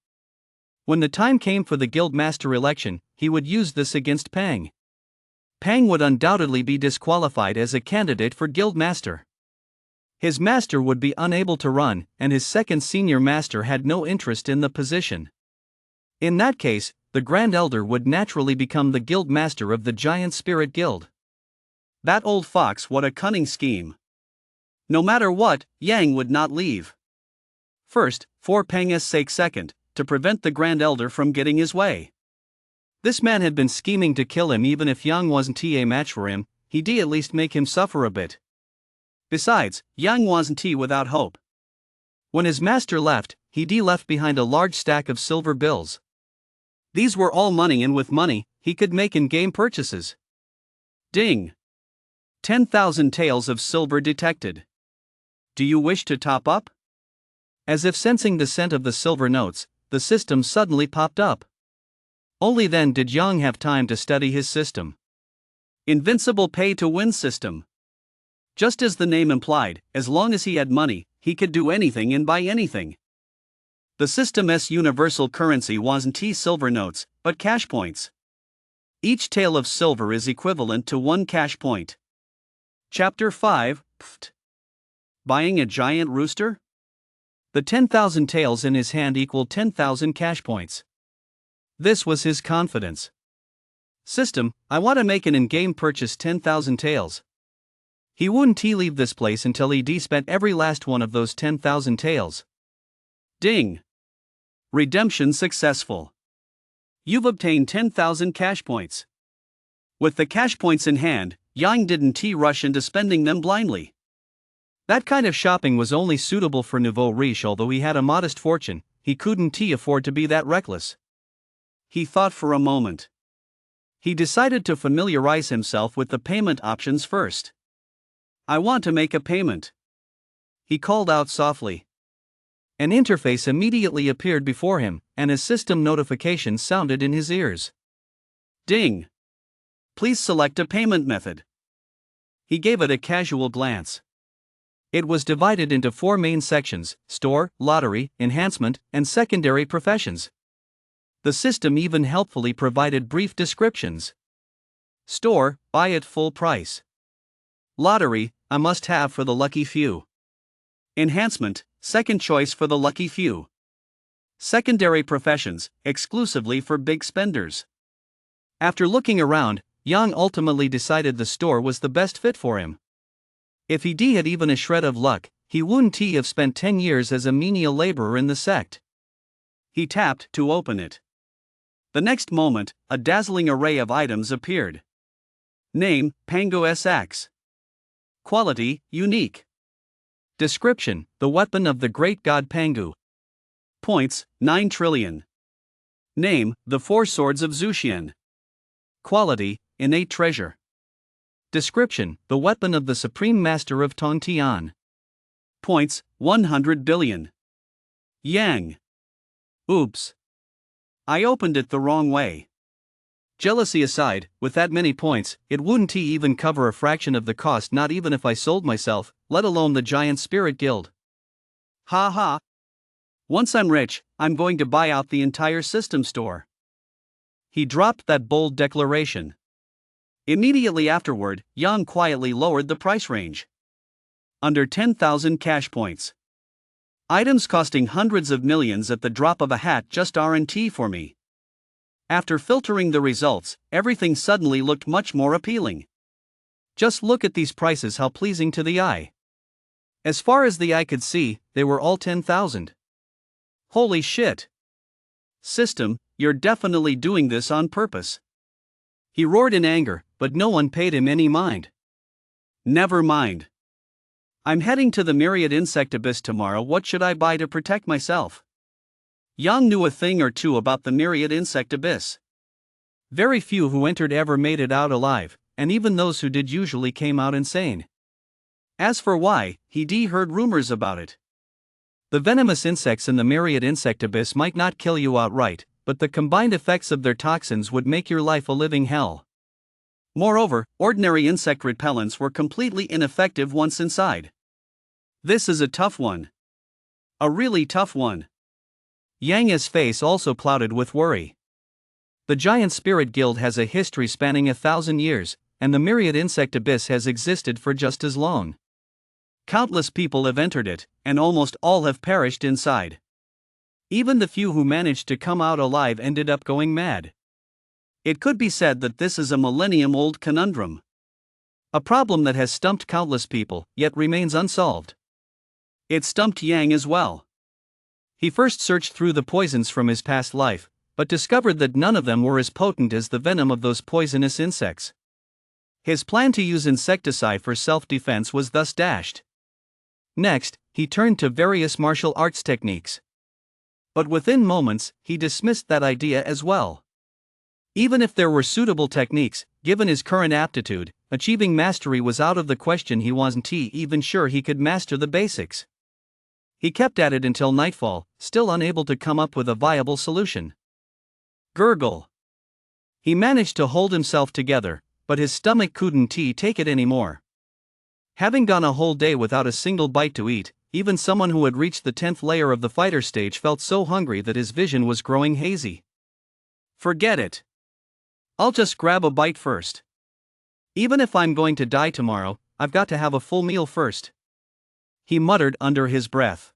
When the time came for the guild master election, he would use this against Peng. Peng would undoubtedly be disqualified as a candidate for guild master. His master would be unable to run, and his second senior master had no interest in the position. In that case, the Grand Elder would naturally become the guild master of the Giant Spirit Guild. That old fox, what a cunning scheme. No matter what, Yang would not leave. First, for Peng's sake; second, to prevent the Grand Elder from getting his way. This man had been scheming to kill him. Even if Yang wasn't a match for him, he'd at least make him suffer a bit. Besides, Yang wasn't without hope. When his master left, he left behind a large stack of silver bills. These were all money, and with money, he could make in-game purchases. Ding! 10,000 taels of silver detected. Do you wish to top up? As if sensing the scent of the silver notes, the system suddenly popped up. Only then did Yang have time to study his system. Invincible pay-to-win system. Just as the name implied, as long as he had money, he could do anything and buy anything. The system's universal currency wasn't silver notes, but cash points. Each tael of silver is equivalent to 1 cash point. Chapter 5. Pft. Buying a giant rooster? The 10,000 taels in his hand equaled 10,000 cash points. This was his confidence. System, I want to make an in-game purchase 10,000 taels. He wouldn't leave this place until he'd spent every last one of those 10,000 taels. Ding! Redemption successful. You've obtained 10,000 cash points. With the cash points in hand, Yang didn't rush into spending them blindly. That kind of shopping was only suitable for nouveau riche. Although he had a modest fortune, he couldn't afford to be that reckless. He thought for a moment. He decided to familiarize himself with the payment options first. I want to make a payment. He called out softly. An interface immediately appeared before him, and a system notification sounded in his ears. Ding! Please select a payment method. He gave it a casual glance. It was divided into 4 main sections: store, lottery, enhancement, and secondary professions. The system even helpfully provided brief descriptions. Store, buy at full price. Lottery, a must-have for the lucky few. Enhancement, second choice for the lucky few. Secondary professions, exclusively for big spenders. After looking around, Yang ultimately decided the store was the best fit for him. If he had even a shred of luck, he wouldn't have spent 10 years as a menial laborer in the sect. He tapped to open it. The next moment, a dazzling array of items appeared. Name, Pango SX. Quality, unique. Description, the weapon of the great god Pangu. Points, 9 trillion. Name, the 4 swords of Zuxian. Quality, innate treasure. Description, the weapon of the supreme master of Tongtian. Points, 100 billion. Yang. Oops. I opened it the wrong way. Jealousy aside, with that many points, it wouldn't even cover a fraction of the cost, not even if I sold myself, let alone the giant spirit guild. Ha ha. Once I'm rich, I'm going to buy out the entire system store. He dropped that bold declaration. Immediately afterward, Yang quietly lowered the price range. Under 10,000 cash points. Items costing hundreds of millions at the drop of a hat just aren't for me. After filtering the results, everything suddenly looked much more appealing. Just look at these prices, how pleasing to the eye. As far as the eye could see, they were all 10,000. Holy shit. System, you're definitely doing this on purpose. He roared in anger, but no one paid him any mind. Never mind. I'm heading to the myriad insect abyss tomorrow. What should I buy to protect myself? Yang knew a thing or two about the myriad insect abyss. Very few who entered ever made it out alive, and even those who did usually came out insane. As for why, he heard rumors about it. The venomous insects in the myriad insect abyss might not kill you outright, but the combined effects of their toxins would make your life a living hell. Moreover, ordinary insect repellents were completely ineffective once inside. This is a tough one. A really tough one. Yang's face also clouded with worry. The Giant Spirit Guild has a history spanning 1,000 years, and the myriad insect abyss has existed for just as long. Countless people have entered it, and almost all have perished inside. Even the few who managed to come out alive ended up going mad. It could be said that this is a millennium-old conundrum. A problem that has stumped countless people, yet remains unsolved. It stumped Yang as well. He first searched through the poisons from his past life, but discovered that none of them were as potent as the venom of those poisonous insects. His plan to use insecticide for self-defense was thus dashed. Next, he turned to various martial arts techniques. But within moments, he dismissed that idea as well. Even if there were suitable techniques, given his current aptitude, achieving mastery was out of the question. He wasn't even sure he could master the basics. He kept at it until nightfall, still unable to come up with a viable solution. Gurgle. He managed to hold himself together, but his stomach couldn't take it anymore. Having gone a whole day without a single bite to eat, even someone who had reached the 10th layer of the fighter stage felt so hungry that his vision was growing hazy. Forget it. I'll just grab a bite first. Even if I'm going to die tomorrow, I've got to have a full meal first. He muttered under his breath.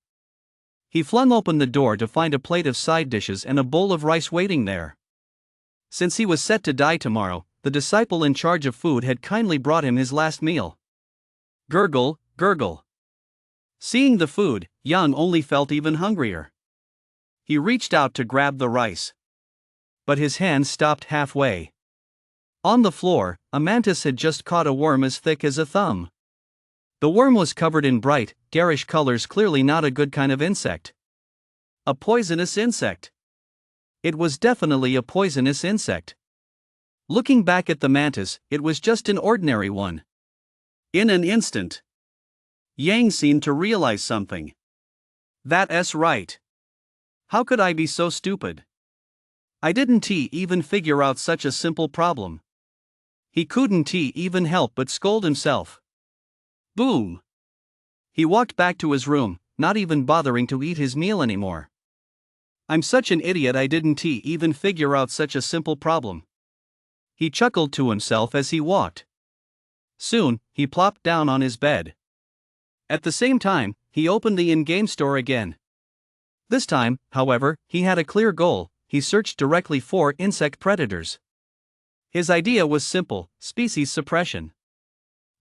He flung open the door to find a plate of side dishes and a bowl of rice waiting there. Since he was set to die tomorrow, the disciple in charge of food had kindly brought him his last meal. Gurgle, gurgle. Seeing the food, Yang only felt even hungrier. He reached out to grab the rice. But his hand stopped halfway. On the floor, a mantis had just caught a worm as thick as a thumb. The worm was covered in bright, garish colors, clearly not a good kind of insect. A poisonous insect. It was definitely a poisonous insect. Looking back at the mantis, it was just an ordinary one. In an instant, Yang seemed to realize something. That's right. How could I be so stupid? I didn't even figure out such a simple problem. He couldn't even help but scold himself. Boom! He walked back to his room, not even bothering to eat his meal anymore. I'm such an idiot, I didn't even figure out such a simple problem. He chuckled to himself as he walked. Soon, he plopped down on his bed. At the same time, he opened the in-game store again. This time, however, he had a clear goal. He searched directly for insect predators. His idea was simple: species suppression.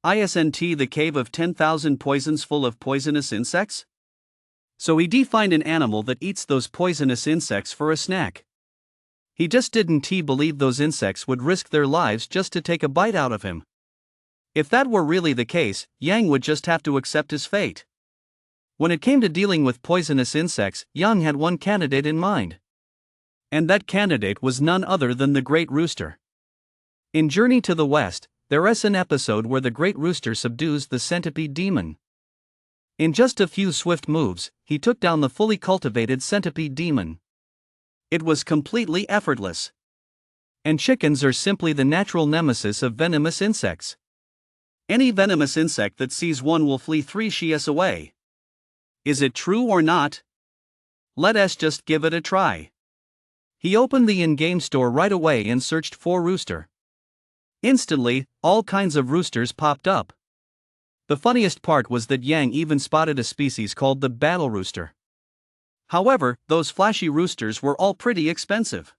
Isn't the cave of 10,000 poisons full of poisonous insects? So he defined an animal that eats those poisonous insects for a snack. He just didn't believe those insects would risk their lives just to take a bite out of him. If that were really the case, Yang would just have to accept his fate. When it came to dealing with poisonous insects, Yang had one candidate in mind. And that candidate was none other than the Great Rooster. In Journey to the West, there is an episode where the Great Rooster subdues the centipede demon. In just a few swift moves, he took down the fully cultivated centipede demon. It was completely effortless. And chickens are simply the natural nemesis of venomous insects. Any venomous insect that sees one will flee 3 shias away. Is it true or not? Let us just give it a try. He opened the in-game store right away and searched for rooster. Instantly, all kinds of roosters popped up. The funniest part was that Yang even spotted a species called the battle rooster. However, those flashy roosters were all pretty expensive.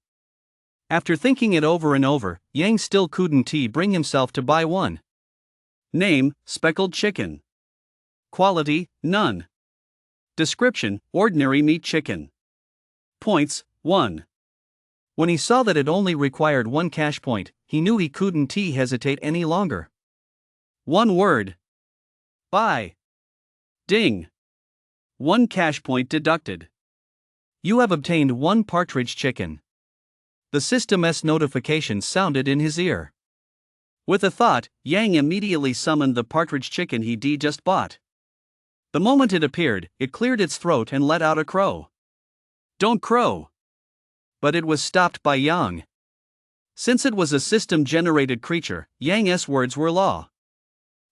After thinking it over and over, Yang still couldn't bring himself to buy one. Name: speckled chicken. Quality: none. Description: ordinary meat chicken. Points: 1. When he saw that it only required 1 cash point, he knew he couldn't hesitate any longer. 1 word. Buy. Ding. 1 cash point deducted. You have obtained 1 partridge chicken. The system's notification sounded in his ear. With a thought, Yang immediately summoned the partridge chicken he just bought. The moment it appeared, it cleared its throat and let out a crow. Don't crow. But it was stopped by Yang. Since it was a system-generated creature, Yang's words were law.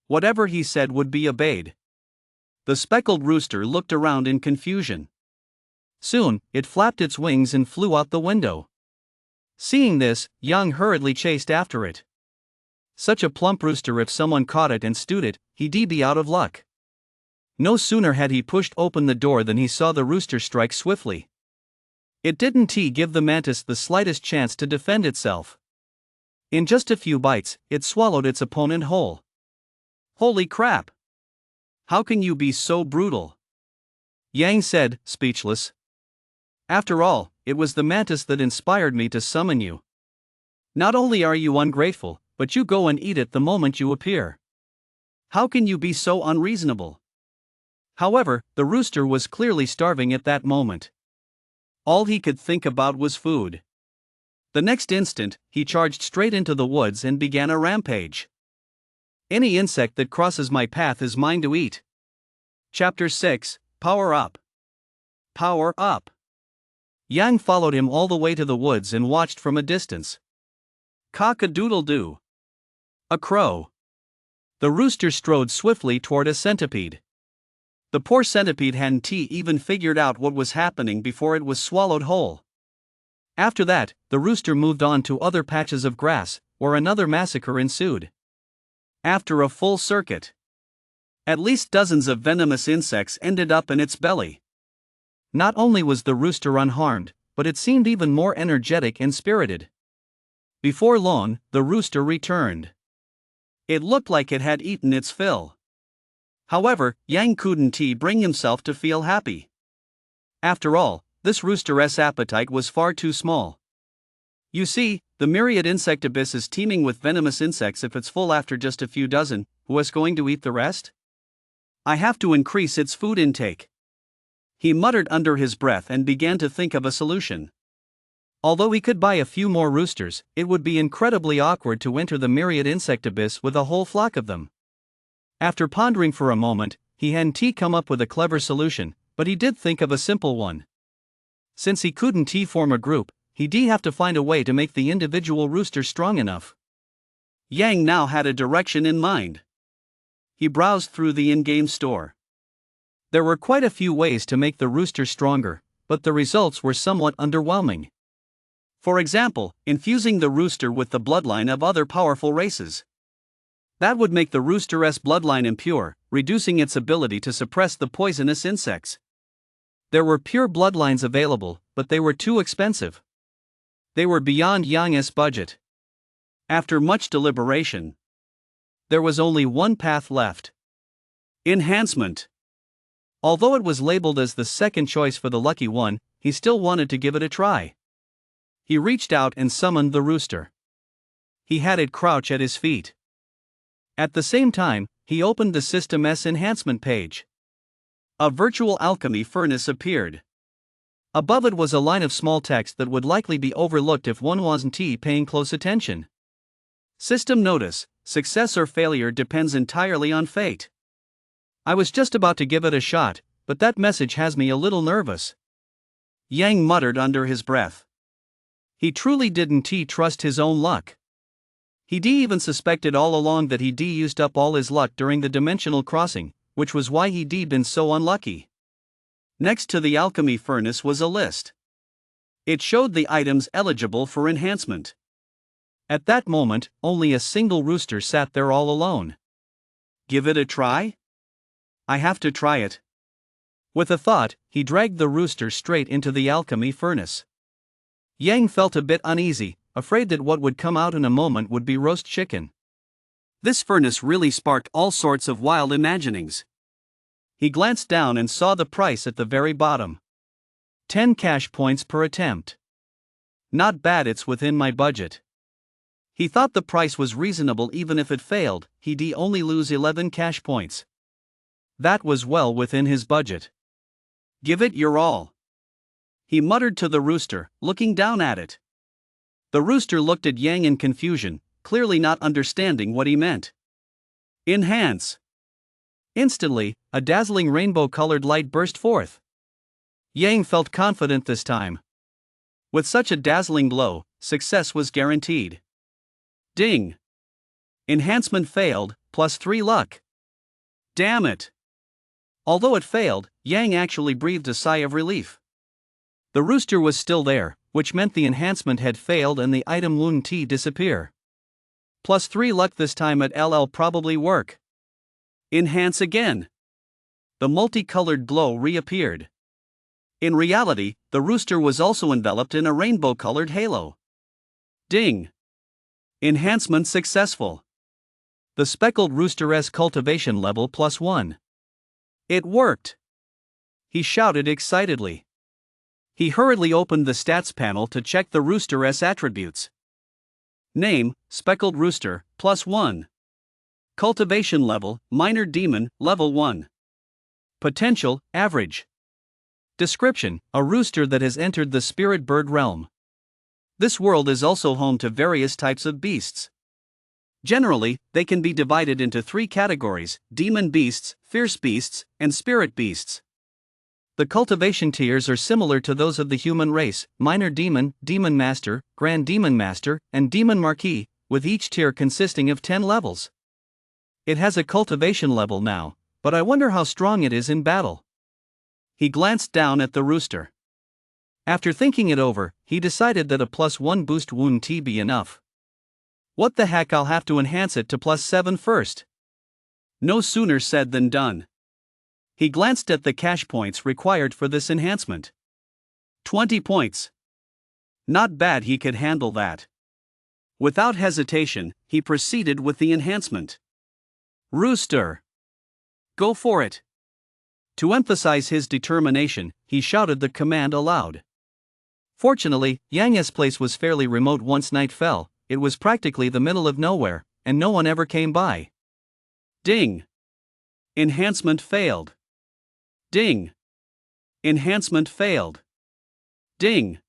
Whatever he said would be obeyed. The speckled rooster looked around in confusion. Soon, it flapped its wings and flew out the window. Seeing this, Yang hurriedly chased after it. Such a plump rooster, if someone caught it and stewed it, he'd be out of luck. No sooner had he pushed open the door than he saw the rooster strike swiftly. It didn't give the mantis the slightest chance to defend itself. In just a few bites, it swallowed its opponent whole. Holy crap! How can you be so brutal? Yang said, speechless. After all, it was the mantis that inspired me to summon you. Not only are you ungrateful, but you go and eat it the moment you appear. How can you be so unreasonable? However, the rooster was clearly starving at that moment. All he could think about was food. The next instant, he charged straight into the woods and began a rampage. Any insect that crosses my path is mine to eat. Chapter 6, Power Up. Power Up. Yang followed him all the way to the woods and watched from a distance. Cock-a-doodle-doo. A crow. The rooster strode swiftly toward a centipede. The poor centipede hadn't even figured out what was happening before it was swallowed whole. After that, the rooster moved on to other patches of grass, where another massacre ensued. After a full circuit, at least dozens of venomous insects ended up in its belly. Not only was the rooster unharmed, but it seemed even more energetic and spirited. Before long, the rooster returned. It looked like it had eaten its fill. However, Yang couldn't bring himself to feel happy. After all, this rooster's appetite was far too small. You see, the myriad insect abyss is teeming with venomous insects. If it's full after just a few dozen, who's going to eat the rest? I have to increase its food intake. He muttered under his breath and began to think of a solution. Although he could buy a few more roosters, it would be incredibly awkward to enter the myriad insect abyss with a whole flock of them. After pondering for a moment, he hadn't come up with a clever solution, but he did think of a simple one. Since he couldn't form a group, he'd have to find a way to make the individual rooster strong enough. Yang now had a direction in mind. He browsed through the in-game store. There were quite a few ways to make the rooster stronger, but the results were somewhat underwhelming. For example, infusing the rooster with the bloodline of other powerful races. That would make the rooster's bloodline impure, reducing its ability to suppress the poisonous insects. There were pure bloodlines available, but they were too expensive. They were beyond Yang's budget. After much deliberation, there was only one path left. Enhancement. Although it was labeled as the second choice for the lucky one, he still wanted to give it a try. He reached out and summoned the rooster. He had it crouch at his feet. At the same time, he opened the system's enhancement page. A virtual alchemy furnace appeared. Above it was a line of small text that would likely be overlooked if one wasn't paying close attention. System notice: success or failure depends entirely on fate. I was just about to give it a shot, but that message has me a little nervous. Yang muttered under his breath. He truly didn't trust his own luck. He'd even suspected all along that he'd used up all his luck during the dimensional crossing, which was why he'd been so unlucky. Next to the alchemy furnace was a list. It showed the items eligible for enhancement. At that moment, only a single rooster sat there all alone. Give it a try? I have to try it. With a thought, he dragged the rooster straight into the alchemy furnace. Yang felt a bit uneasy, afraid that what would come out in a moment would be roast chicken. This furnace really sparked all sorts of wild imaginings. He glanced down and saw the price at the very bottom. 10 cash points per attempt. Not bad, it's within my budget. He thought the price was reasonable. Even if it failed, he'd only lose 11 cash points. That was well within his budget. Give it your all, he muttered to the rooster, looking down at it. The rooster looked at Yang in confusion, clearly not understanding what he meant. Enhance. Instantly, a dazzling rainbow-colored light burst forth. Yang felt confident this time. With such a dazzling glow, success was guaranteed. Ding! Enhancement failed, +3 luck. Damn it! Although it failed, Yang actually breathed a sigh of relief. The rooster was still there, which meant the enhancement had failed and the item wouldn't disappear. +3 luck this time at LL probably work. Enhance again. The multicolored glow reappeared. In reality, the rooster was also enveloped in a rainbow-colored halo. Ding! Enhancement successful. The speckled rooster's cultivation level +1. It worked! He shouted excitedly. He hurriedly opened the stats panel to check the rooster's attributes. Name: Speckled Rooster, +1. Cultivation level: Minor Demon, level 1. Potential: Average. Description: a rooster that has entered the spirit bird realm. This world is also home to various types of beasts. Generally, they can be divided into 3 categories: demon beasts, fierce beasts, and spirit beasts. The cultivation tiers are similar to those of the human race: Minor Demon, Demon Master, Grand Demon Master, and Demon Marquis, with each tier consisting of 10 levels. It has a cultivation level now, But I wonder how strong it is in battle. He glanced down at the rooster. After thinking it over, he decided that a +1 boost wouldn't be enough. What the heck, I'll have to enhance it to +7 first. No sooner said than done. He glanced at the cash points required for this enhancement. 20 points. Not bad, he could handle that. Without hesitation, he proceeded with the enhancement. Rooster! Go for it! To emphasize his determination, he shouted the command aloud. Fortunately, Yang's place was fairly remote. Once night fell, it was practically the middle of nowhere, and no one ever came by. Ding! Enhancement failed. Ding! Enhancement failed. Ding!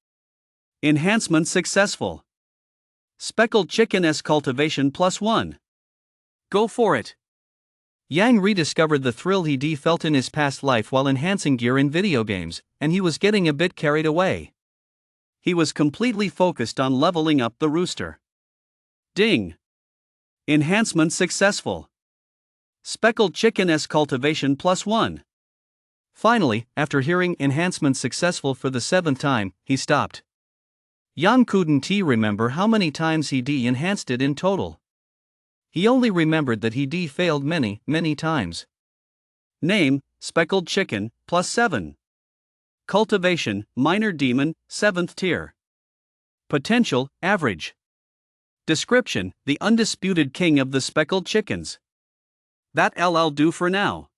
Enhancement successful. Speckled Chicken's cultivation +1. Go for it! Yang rediscovered the thrill he felt in his past life while enhancing gear in video games, and he was getting a bit carried away. He was completely focused on leveling up the rooster. Ding! Enhancement successful. Speckled Chicken's cultivation +1. Finally, after hearing enhancement successful for the 7th time, he stopped. Yang couldn't remember how many times he enhanced it in total. He only remembered that he failed many times. Name, Speckled Chicken, +7. Cultivation, Minor Demon, 7th tier. Potential, Average. Description, the undisputed king of the speckled chickens. That'll do for now.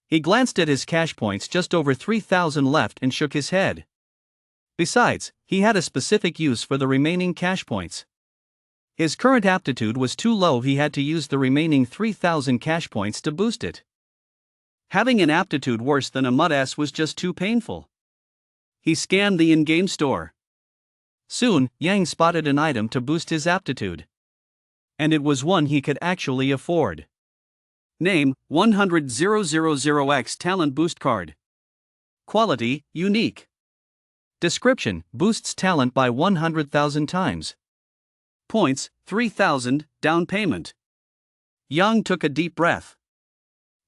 He glanced at his cash points, just over 3,000 left, and shook his head. Besides, he had a specific use for the remaining cash points. His current aptitude was too low, he had to use the remaining 3,000 cash points to boost it. Having an aptitude worse than a mud-ass was just too painful. He scanned the in-game store. Soon, Yang spotted an item to boost his aptitude. And it was one he could actually afford. Name, 100,000X Talent Boost Card. Quality, Unique. Description, boosts talent by 100,000 times. Points, 3,000, down payment. Yang took a deep breath.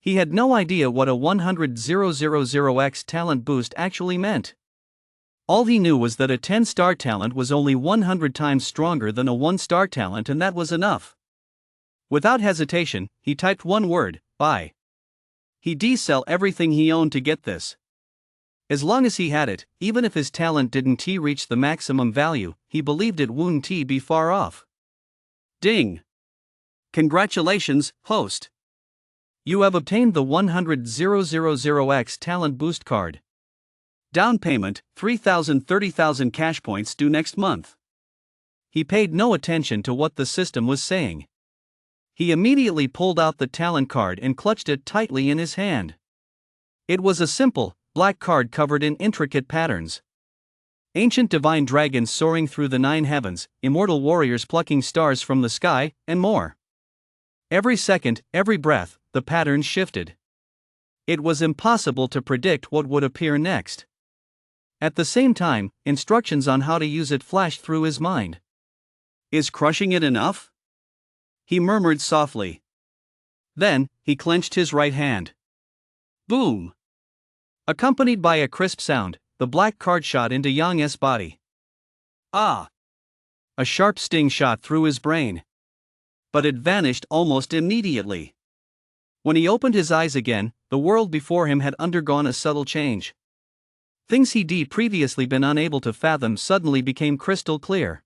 He had no idea what a 100,000X talent boost actually meant. All he knew was that a 10-star talent was only 100 times stronger than a 1-star talent, and that was enough. Without hesitation, he typed one word, buy. He'd sell everything he owned to get this. As long as he had it, even if his talent didn't reach the maximum value, he believed it wouldn't be far off. Ding! Congratulations, host! You have obtained the 100,000X Talent Boost Card. Down payment, 30,000 cash points due next month. He paid no attention to what the system was saying. He immediately pulled out the talent card and clutched it tightly in his hand. It was a simple, black card covered in intricate patterns. Ancient divine dragons soaring through the 9 heavens, immortal warriors plucking stars from the sky, and more. Every second, every breath, the patterns shifted. It was impossible to predict what would appear next. At the same time, instructions on how to use it flashed through his mind. Is crushing it enough? He murmured softly. Then, he clenched his right hand. Boom! Accompanied by a crisp sound, the black card shot into Yang's body. Ah! A sharp sting shot through his brain. But it vanished almost immediately. When he opened his eyes again, the world before him had undergone a subtle change. Things he'd previously been unable to fathom suddenly became crystal clear.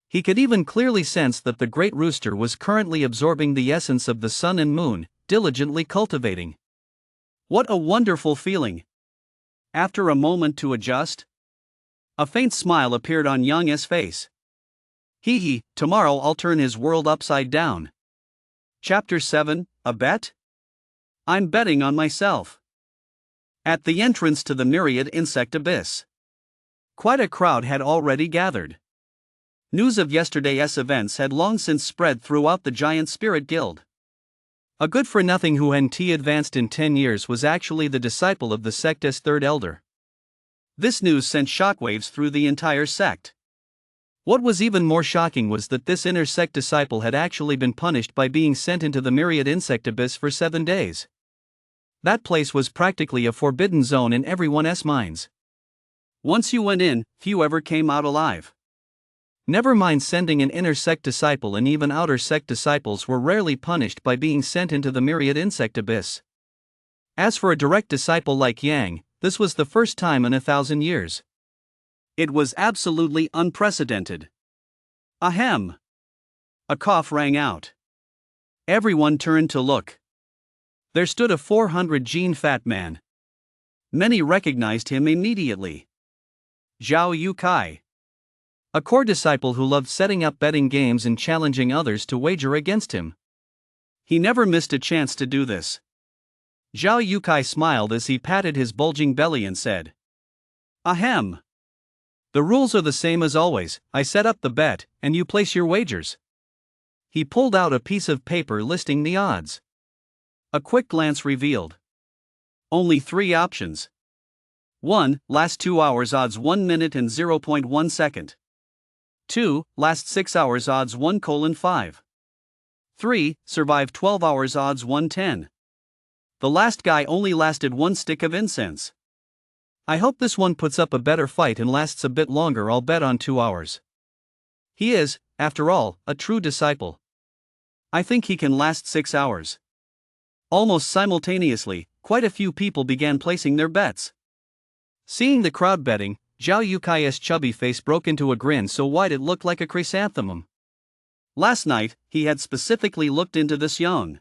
He could even clearly sense that the great rooster was currently absorbing the essence of the sun and moon, diligently cultivating. What a wonderful feeling! After a moment to adjust, a faint smile appeared on Yang's face. Hee, tomorrow I'll turn his world upside down. Chapter 7, a bet? I'm betting on myself. At the entrance to the myriad insect abyss, quite a crowd had already gathered. News of yesterday's events had long since spread throughout the giant spirit guild. A good-for-nothing who hadn't advanced in 10 years was actually the disciple of the sect's third elder. This news sent shockwaves through the entire sect. What was even more shocking was that this inner sect disciple had actually been punished by being sent into the myriad insect abyss for 7 days. That place was practically a forbidden zone in everyone's minds. Once you went in, few ever came out alive. Never mind sending an inner sect disciple, and even outer sect disciples were rarely punished by being sent into the myriad insect abyss. As for a direct disciple like Yang, this was the first time in 1,000 years. It was absolutely unprecedented. Ahem! A cough rang out. Everyone turned to look. There stood a 400-gene fat man. Many recognized him immediately. Zhao Yukai. A core disciple who loved setting up betting games and challenging others to wager against him. He never missed a chance to do this. Zhao Yukai smiled as he patted his bulging belly and said, "Ahem. The rules are the same as always. I set up the bet, and you place your wagers." He pulled out a piece of paper listing the odds. A quick glance revealed only 3 options. 1. Last 2 hours, odds 1 minute and 0.1 second. 2. Last 6 hours, odds 1:5. 3. Survive 12 hours, odds 110. The last guy only lasted 1 stick of incense. I hope this one puts up a better fight and lasts a bit longer. I'll bet on 2 hours. He is, after all, a true disciple. I think he can last 6 hours. Almost simultaneously, quite a few people began placing their bets. Seeing the crowd betting, Zhao Yukai's chubby face broke into a grin so wide it looked like a chrysanthemum. Last night, he had specifically looked into this Yang.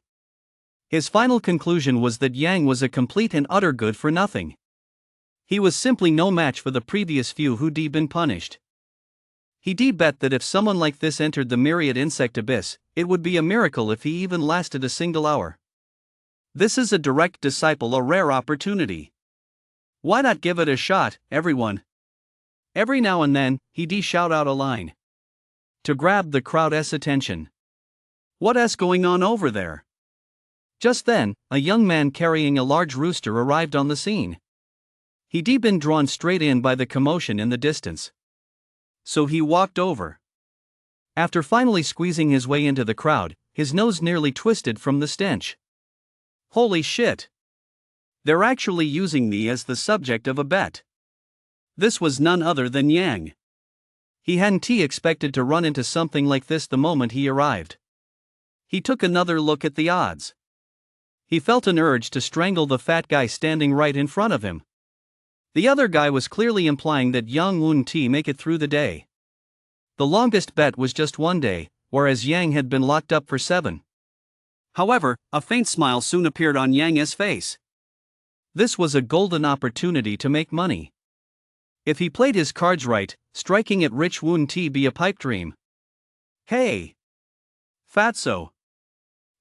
His final conclusion was that Yang was a complete and utter good for nothing. He was simply no match for the previous few who'd been punished. He'd bet that if someone like this entered the myriad insect abyss, it would be a miracle if he even lasted a single hour. This is a direct disciple, a rare opportunity. Why not give it a shot, everyone? Every now and then, he'd shout out a line to grab the crowd's attention. What's going on over there? Just then, a young man carrying a large rooster arrived on the scene. He'd been drawn straight in by the commotion in the distance. So he walked over. After finally squeezing his way into the crowd, his nose nearly twisted from the stench. Holy shit! They're actually using me as the subject of a bet. This was none other than Yang. He hadn't expected to run into something like this the moment he arrived. He took another look at the odds. He felt an urge to strangle the fat guy standing right in front of him. The other guy was clearly implying that Yang wouldn't make it through the day. The longest bet was just 1 day, whereas Yang had been locked up for 7. However, a faint smile soon appeared on Yang's face. This was a golden opportunity to make money. If he played his cards right, striking it rich wouldn't be a pipe dream. Hey! Fatso!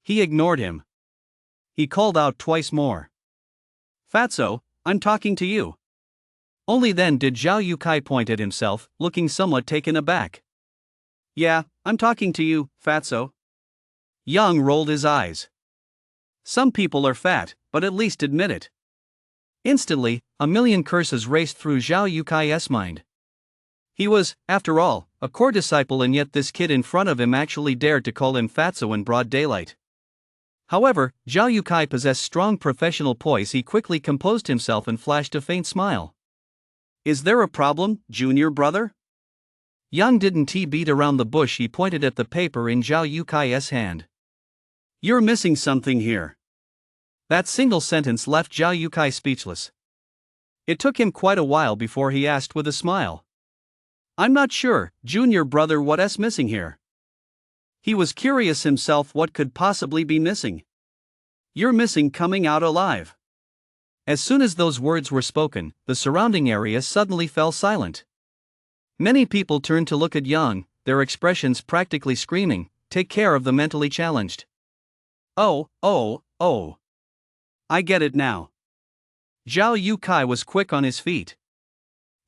He ignored him. He called out twice more. Fatso, I'm talking to you. Only then did Zhao Yukai point at himself, looking somewhat taken aback. Yeah, I'm talking to you, Fatso. Yang rolled his eyes. Some people are fat, but at least admit it. Instantly, a million curses raced through Zhao Yukai's mind. He was, after all, a core disciple, and yet this kid in front of him actually dared to call him Fatso in broad daylight. However, Zhao Yukai possessed strong professional poise. He quickly composed himself and flashed a faint smile. Is there a problem, junior brother? Yang didn't beat around the bush. He pointed at the paper in Zhao Yukai's hand. You're missing something here. That single sentence left Zhao Yukai speechless. It took him quite a while before he asked with a smile. I'm not sure, junior brother, what's missing here. He was curious himself what could possibly be missing. You're missing coming out alive. As soon as those words were spoken, the surrounding area suddenly fell silent. Many people turned to look at Yang, their expressions practically screaming, "Take care of the mentally challenged." Oh. I get it now. Zhao Yukai was quick on his feet.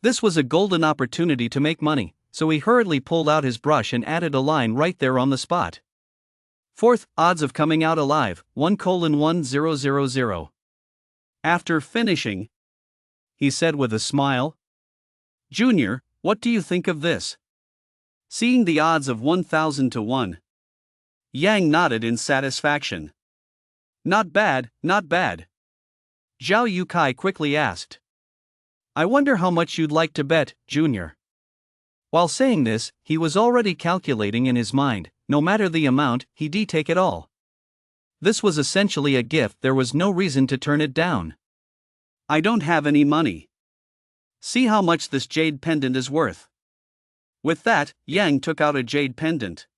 This was a golden opportunity to make money, so he hurriedly pulled out his brush and added a line right there on the spot. Fourth, odds of coming out alive, 1:1000. After finishing, he said with a smile, Junior, what do you think of this? Seeing the odds of 1,000 to 1. Yang nodded in satisfaction. Not bad, not bad. Zhao Yukai quickly asked. I wonder how much you'd like to bet, Junior. While saying this, he was already calculating in his mind, no matter the amount, he'd take it all. This was essentially a gift, there was no reason to turn it down. I don't have any money. See how much this jade pendant is worth. With that, Yang took out a jade pendant.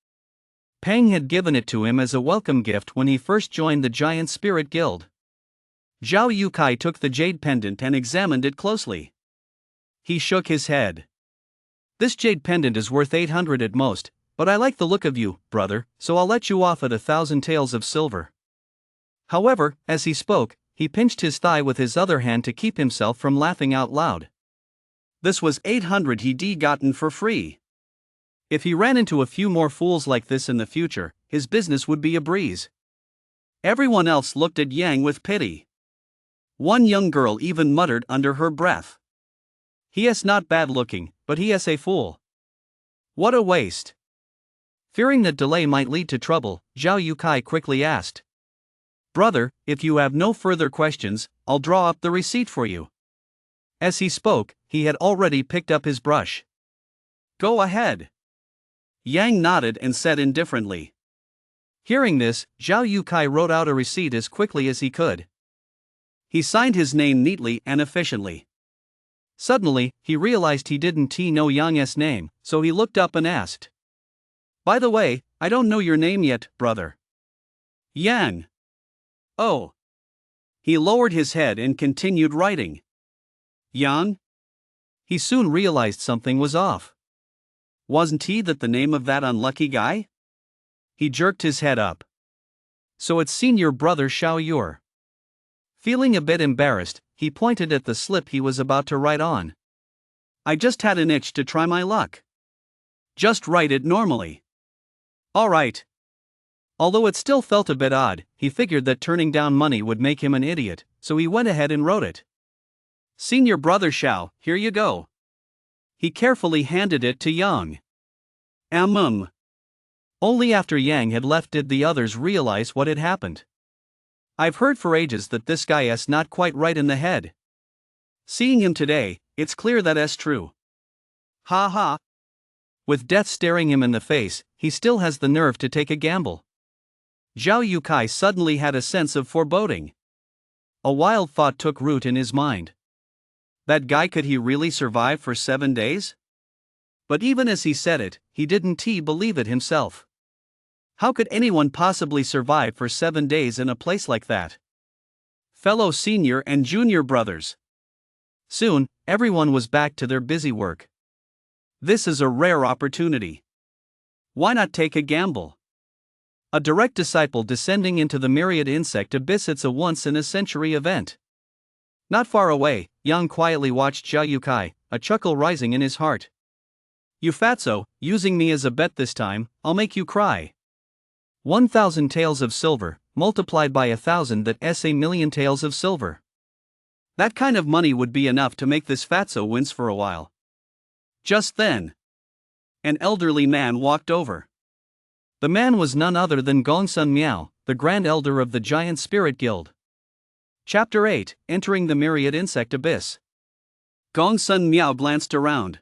Peng had given it to him as a welcome gift when he first joined the Giant Spirit Guild. Zhao Yukai took the jade pendant and examined it closely. He shook his head. This jade pendant is worth 800 at most, but I like the look of you, brother, so I'll let you off at 1,000 taels of silver. However, as he spoke, he pinched his thigh with his other hand to keep himself from laughing out loud. This was 800 he'd gotten for free. If he ran into a few more fools like this in the future, his business would be a breeze. Everyone else looked at Yang with pity. One young girl even muttered under her breath. He is not bad looking, but he is a fool. What a waste. Fearing that delay might lead to trouble, Zhao Yukai quickly asked. Brother, if you have no further questions, I'll draw up the receipt for you. As he spoke, he had already picked up his brush. Go ahead. Yang nodded and said indifferently. Hearing this, Zhao Yukai wrote out a receipt as quickly as he could. He signed his name neatly and efficiently. Suddenly, he realized he didn't know Yang's name, so he looked up and asked. By the way, I don't know your name yet, brother. Yang. Oh. He lowered his head and continued writing. Yang? He soon realized something was off. Wasn't he that the name of that unlucky guy? He jerked his head up. So it's senior brother Xiao Yur. Feeling a bit embarrassed, he pointed at the slip he was about to write on. I just had an itch to try my luck. Just write it normally. All right. Although it still felt a bit odd, he figured that turning down money would make him an idiot, so he went ahead and wrote it. Senior brother Xiao, here you go. He carefully handed it to Yang. Only after Yang had left did the others realize what had happened. I've heard for ages that this guy is not quite right in the head. Seeing him today, it's clear that is true. Ha ha. With death staring him in the face, he still has the nerve to take a gamble. Zhao Yukai suddenly had a sense of foreboding. A wild thought took root in his mind. That guy, could he really survive for 7 days? But even as he said it, he didn't believe it himself. How could anyone possibly survive for 7 days in a place like that? Fellow senior and junior brothers. Soon, everyone was back to their busy work. This is a rare opportunity. Why not take a gamble? A direct disciple descending into the myriad insect abyss, it's a once-in-a-century event. Not far away, Yang quietly watched Zhao Yukai, a chuckle rising in his heart. You fatso, using me as a bet this time, I'll make you cry. 1,000 taels of silver, multiplied by 1,000, that's 1,000,000 taels of silver. That kind of money would be enough to make this fatso wince for a while. Just then, an elderly man walked over. The man was none other than Gongsun Miao, the Grand Elder of the Giant Spirit Guild. Chapter 8, Entering the Myriad Insect Abyss. Gongsun Miao glanced around.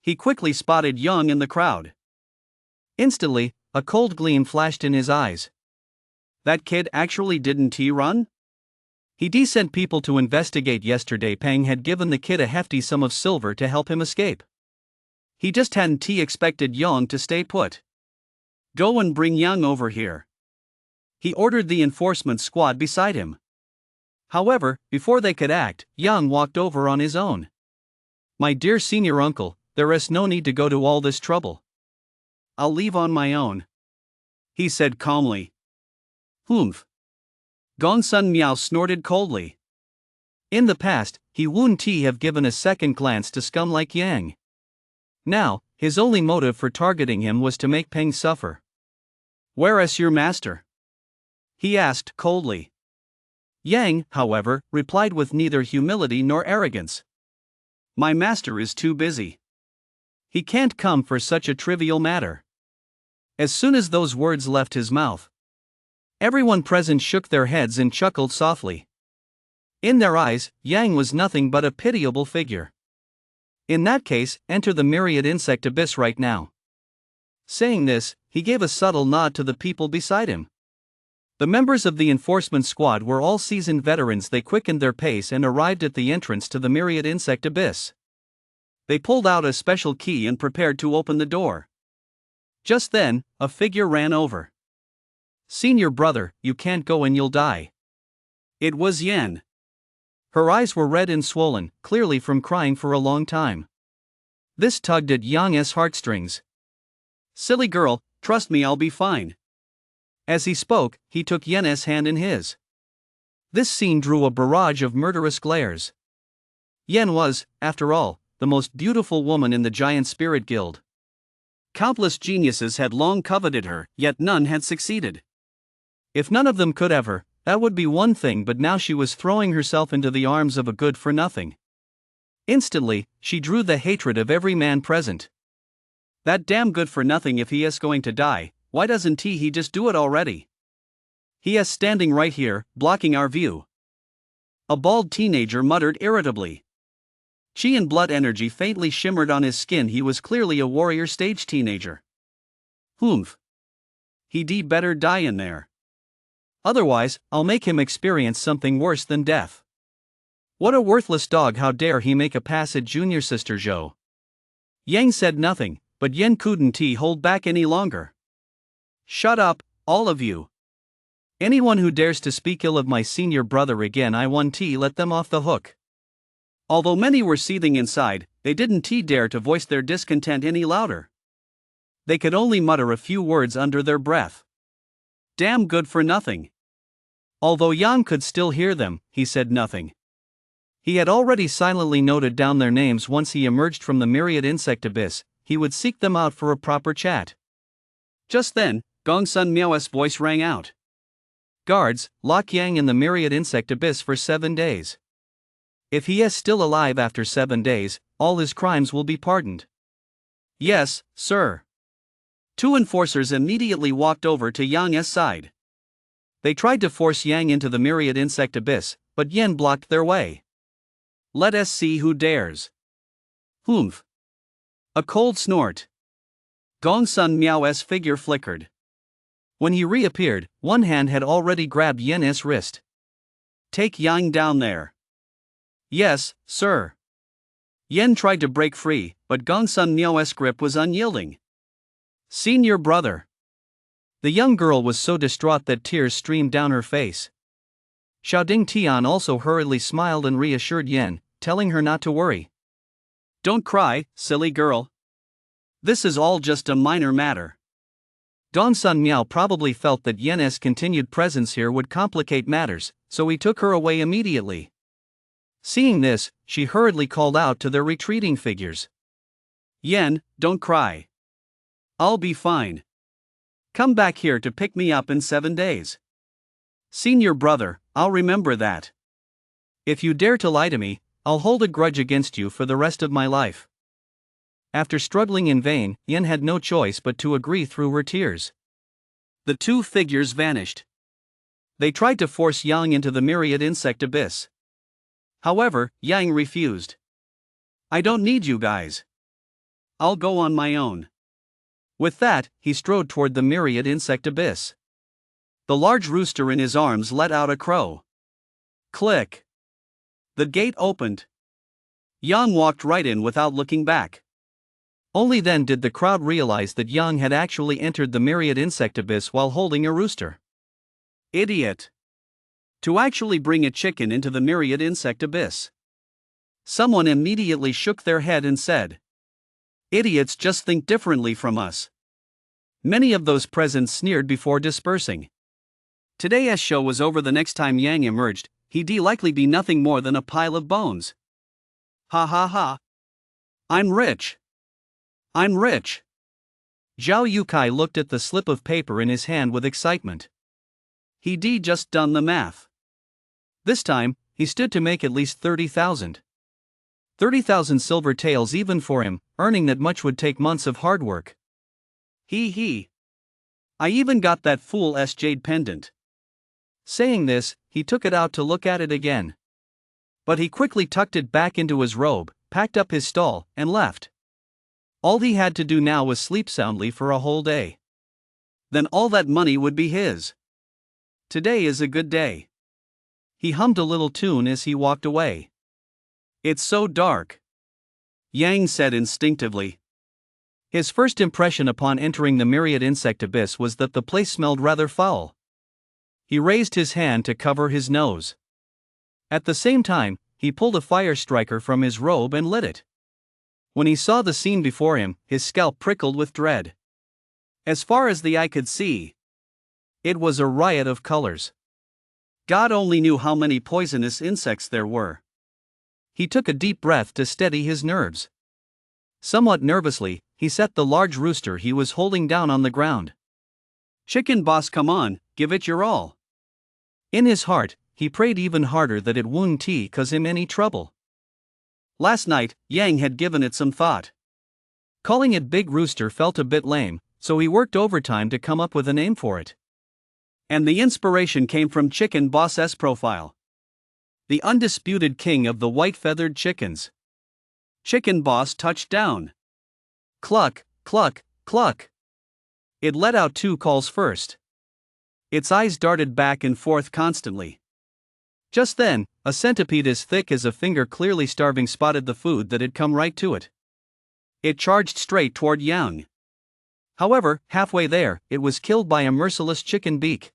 He quickly spotted Yang in the crowd. Instantly, a cold gleam flashed in his eyes. That kid actually didn't run? He sent people to investigate yesterday. Peng had given the kid a hefty sum of silver to help him escape. He just hadn't expected Yang to stay put. Go and bring Yang over here. He ordered the enforcement squad beside him. However, before they could act, Yang walked over on his own. My dear senior uncle, there is no need to go to all this trouble. I'll leave on my own, he said calmly. Humph. Gongsun Miao snorted coldly. In the past, he wouldn't have given a second glance to scum like Yang. Now, his only motive for targeting him was to make Peng suffer. Where is your master? He asked coldly. Yang, however, replied with neither humility nor arrogance. My master is too busy. He can't come for such a trivial matter. As soon as those words left his mouth, everyone present shook their heads and chuckled softly. In their eyes, Yang was nothing but a pitiable figure. In that case, enter the myriad insect abyss right now. Saying this, he gave a subtle nod to the people beside him. The members of the enforcement squad were all seasoned veterans. They quickened their pace and arrived at the entrance to the myriad insect abyss. They pulled out a special key and prepared to open the door. Just then, a figure ran over. "Senior brother, you can't go and you'll die." It was Yen. Her eyes were red and swollen, clearly from crying for a long time. This tugged at Yang's heartstrings. "Silly girl, trust me, I'll be fine." As he spoke, he took Yen's hand in his. This scene drew a barrage of murderous glares. Yen was, after all, the most beautiful woman in the Giant Spirit Guild. Countless geniuses had long coveted her, yet none had succeeded. If none of them could ever, that would be one thing, but now she was throwing herself into the arms of a good-for-nothing. Instantly, she drew the hatred of every man present. That damn good-for-nothing, if he is going to die, why doesn't he just do it already? He is standing right here, blocking our view. A bald teenager muttered irritably. Chi and blood energy faintly shimmered on his skin. He was clearly a warrior stage teenager. Humph. He'd better die in there. Otherwise, I'll make him experience something worse than death. What a worthless dog, how dare he make a pass at junior sister Zhou. Yang said nothing, but Yen couldn't hold back any longer. Shut up, all of you. Anyone who dares to speak ill of my senior brother again, I won't let them off the hook. Although many were seething inside, they didn't dare to voice their discontent any louder. They could only mutter a few words under their breath. Damn good for nothing. Although Yang could still hear them, he said nothing. He had already silently noted down their names. Once he emerged from the myriad insect abyss, he would seek them out for a proper chat. Just then, Gong Sun Miao's voice rang out. Guards, lock Yang in the myriad insect abyss for 7 days. If he is still alive after 7 days, all his crimes will be pardoned. Yes, sir. 2 enforcers immediately walked over to Yang's side. They tried to force Yang into the myriad insect abyss, but Yen blocked their way. Let us see who dares. Humph. A cold snort. Gong Sun Miao's figure flickered. When he reappeared, one hand had already grabbed Yen's wrist. Take Yang down there. Yes, sir. Yen tried to break free, but Gong Sun Miao's grip was unyielding. Senior brother. The young girl was so distraught that tears streamed down her face. Xiaoding Tian also hurriedly smiled and reassured Yen, telling her not to worry. Don't cry, silly girl. This is all just a minor matter. Gong Sun Miao probably felt that Yen's continued presence here would complicate matters, so he took her away immediately. Seeing this, she hurriedly called out to their retreating figures. Yen, don't cry. I'll be fine. Come back here to pick me up in 7 days. Senior brother, I'll remember that. If you dare to lie to me, I'll hold a grudge against you for the rest of my life. After struggling in vain, Yen had no choice but to agree through her tears. The 2 figures vanished. They tried to force Yang into the myriad insect abyss. However, Yang refused. I don't need you guys. I'll go on my own. With that, he strode toward the myriad insect abyss. The large rooster in his arms let out a crow. Click. The gate opened. Yang walked right in without looking back. Only then did the crowd realize that Yang had actually entered the myriad insect abyss while holding a rooster. Idiot. To actually bring a chicken into the myriad insect abyss. Someone immediately shook their head and said, idiots just think differently from us. Many of those present sneered before dispersing. Today's show was over. The next time Yang emerged, he'd likely be nothing more than a pile of bones. Ha ha ha. I'm rich. I'm rich. Zhao Yukai looked at the slip of paper in his hand with excitement. He'd just done the math. This time, he stood to make at least 30,000. 30,000 silver taels even for him, earning that much would take months of hard work. He. I even got that fool's jade pendant. Saying this, he took it out to look at it again. But he quickly tucked it back into his robe, packed up his stall, and left. All he had to do now was sleep soundly for a whole day. Then all that money would be his. Today is a good day. He hummed a little tune as he walked away. It's so dark, Yang said instinctively. His first impression upon entering the myriad insect abyss was that the place smelled rather foul. He raised his hand to cover his nose. At the same time, he pulled a fire striker from his robe and lit it. When he saw the scene before him, his scalp prickled with dread. As far as the eye could see, it was a riot of colors. God only knew how many poisonous insects there were. He took a deep breath to steady his nerves. Somewhat nervously, he set the large rooster he was holding down on the ground. Chicken boss, come on, give it your all. In his heart, he prayed even harder that it wouldn't cause him any trouble. Last night, Yang had given it some thought. Calling it Big Rooster felt a bit lame, so he worked overtime to come up with a name for it. And the inspiration came from Chicken Boss's profile. The undisputed king of the white-feathered chickens. Chicken Boss touched down. Cluck, cluck, cluck. It let out 2 calls first. Its eyes darted back and forth constantly. Just then, a centipede as thick as a finger, clearly starving, spotted the food that had come right to it. It charged straight toward Yang. However, halfway there, it was killed by a merciless chicken beak.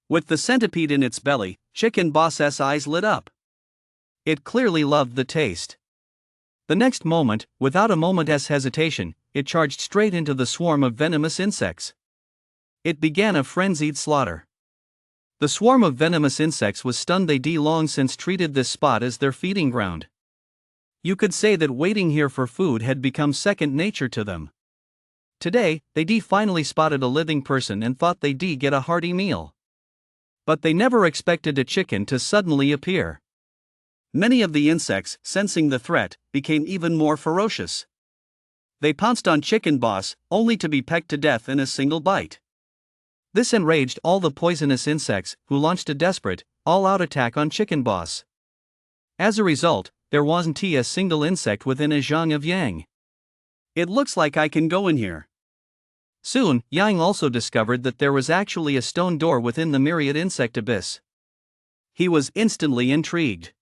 With the centipede in its belly, Chicken Boss's eyes lit up. It clearly loved the taste. The next moment, without a moment's hesitation, it charged straight into the swarm of venomous insects. It began a frenzied slaughter. The swarm of venomous insects was stunned. They'd long since treated this spot as their feeding ground. You could say that waiting here for food had become second nature to them. Today, they'd finally spotted a living person and thought they'd get a hearty meal. But they never expected a chicken to suddenly appear. Many of the insects, sensing the threat, became even more ferocious. They pounced on Chicken Boss, only to be pecked to death in a single bite. This enraged all the poisonous insects, who launched a desperate, all-out attack on Chicken Boss. As a result, there wasn't a single insect within a zhang of Yang. It looks like I can go in here. Soon, Yang also discovered that there was actually a stone door within the myriad insect abyss. He was instantly intrigued.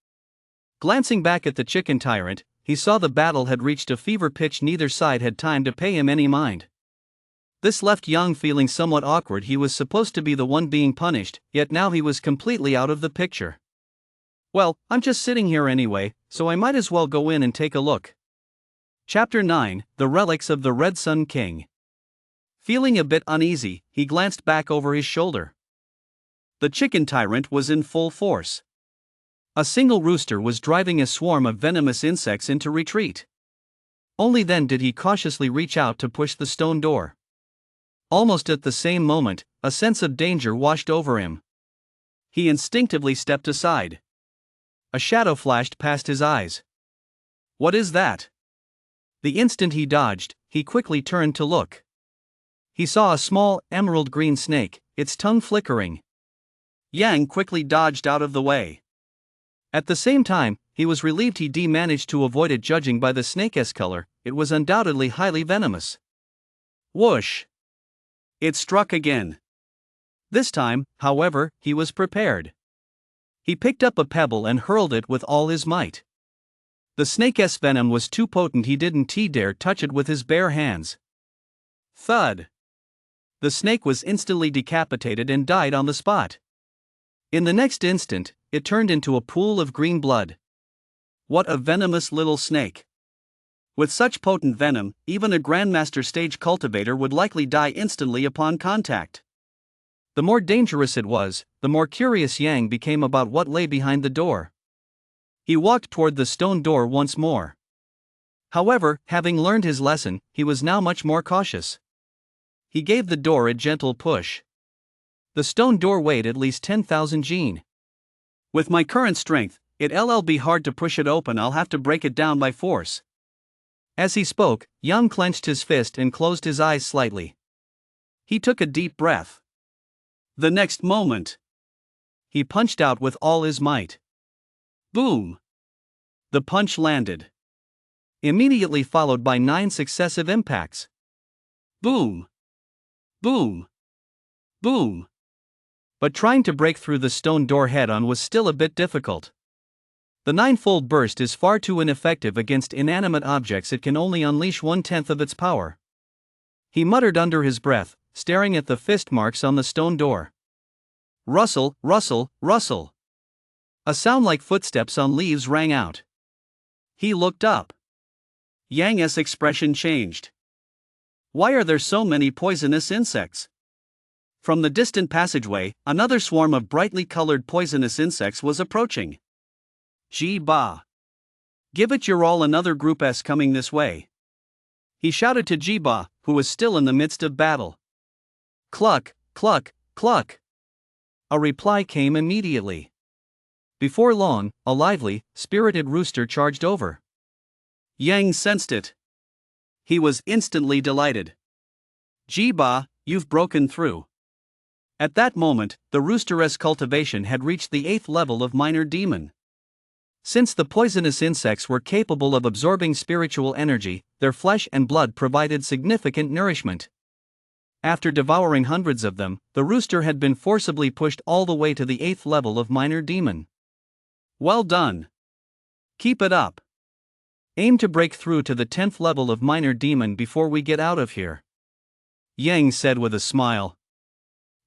Glancing back at the chicken tyrant, he saw the battle had reached a fever pitch. Neither side had time to pay him any mind. This left Yang feeling somewhat awkward. He was supposed to be the one being punished, yet now he was completely out of the picture. Well, I'm just sitting here anyway, so I might as well go in and take a look. Chapter 9, The Relics of the Red Sun King. Feeling a bit uneasy, he glanced back over his shoulder. The chicken tyrant was in full force. A single rooster was driving a swarm of venomous insects into retreat. Only then did he cautiously reach out to push the stone door. Almost at the same moment, a sense of danger washed over him. He instinctively stepped aside. A shadow flashed past his eyes. What is that? The instant he dodged, he quickly turned to look. He saw a small, emerald-green snake, its tongue flickering. Yang quickly dodged out of the way. At the same time, he was relieved he'd managed to avoid it. Judging by the snake's color, it was undoubtedly highly venomous. Whoosh! It struck again. This time, however, he was prepared. He picked up a pebble and hurled it with all his might. The snake's venom was too potent. He didn't dare touch it with his bare hands. Thud! The snake was instantly decapitated and died on the spot. In the next instant, it turned into a pool of green blood. What a venomous little snake! With such potent venom, even a Grandmaster stage cultivator would likely die instantly upon contact. The more dangerous it was, the more curious Yang became about what lay behind the door. He walked toward the stone door once more. However, having learned his lesson, he was now much more cautious. He gave the door a gentle push. The stone door weighed at least 10,000 Gene. With my current strength, it'll be hard to push it open. I'll have to break it down by force. As he spoke, Yang clenched his fist and closed his eyes slightly. He took a deep breath. The next moment, he punched out with all his might. Boom! The punch landed, immediately followed by 9 successive impacts. Boom! Boom! Boom! But trying to break through the stone door head-on was still a bit difficult. The 9-fold burst is far too ineffective against inanimate objects. It can only unleash 1/10 of its power. He muttered under his breath, staring at the fist marks on the stone door. Rustle, rustle, rustle. A sound like footsteps on leaves rang out. He looked up. Yang's expression changed. Why are there so many poisonous insects? From the distant passageway, another swarm of brightly colored poisonous insects was approaching. Ji Ba. Give it your all, another group S coming this way. He shouted to Ji Ba, who was still in the midst of battle. Cluck, cluck, cluck. A reply came immediately. Before long, a lively, spirited rooster charged over. Yang sensed it. He was instantly delighted. Ji Ba, you've broken through. At that moment, the rooster's cultivation had reached the 8th level of minor demon. Since the poisonous insects were capable of absorbing spiritual energy, their flesh and blood provided significant nourishment. After devouring hundreds of them, the rooster had been forcibly pushed all the way to the 8th level of minor demon. Well done. Keep it up. Aim to break through to the 10th level of minor demon before we get out of here. Yang said with a smile.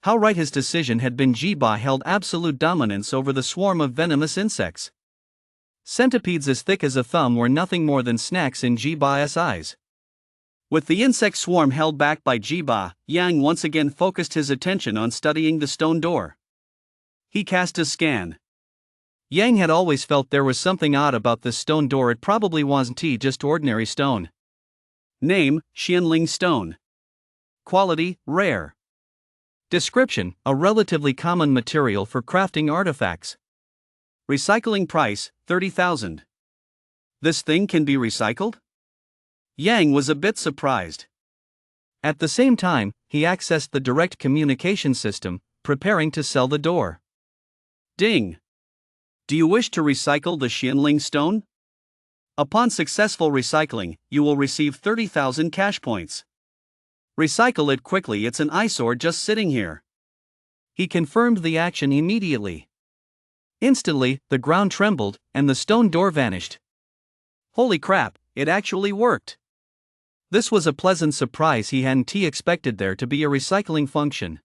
How right his decision had been. Ji Ba held absolute dominance over the swarm of venomous insects. Centipedes as thick as a thumb were nothing more than snacks in Ji Ba's eyes. With the insect swarm held back by Ji Ba, Yang once again focused his attention on studying the stone door. He cast a scan. Yang had always felt there was something odd about this stone door. It probably wasn't just ordinary stone. Name, Xianling stone. Quality, rare. Description, a relatively common material for crafting artifacts. Recycling price, 30,000. This thing can be recycled? Yang was a bit surprised. At the same time, he accessed the direct communication system, preparing to sell the door. Ding! Do you wish to recycle the Xianling stone? Upon successful recycling, you will receive 30,000 cash points. Recycle it quickly, it's an eyesore just sitting here. He confirmed the action immediately. Instantly, the ground trembled, and the stone door vanished. Holy crap, it actually worked. This was a pleasant surprise. He hadn't expected there to be a recycling function.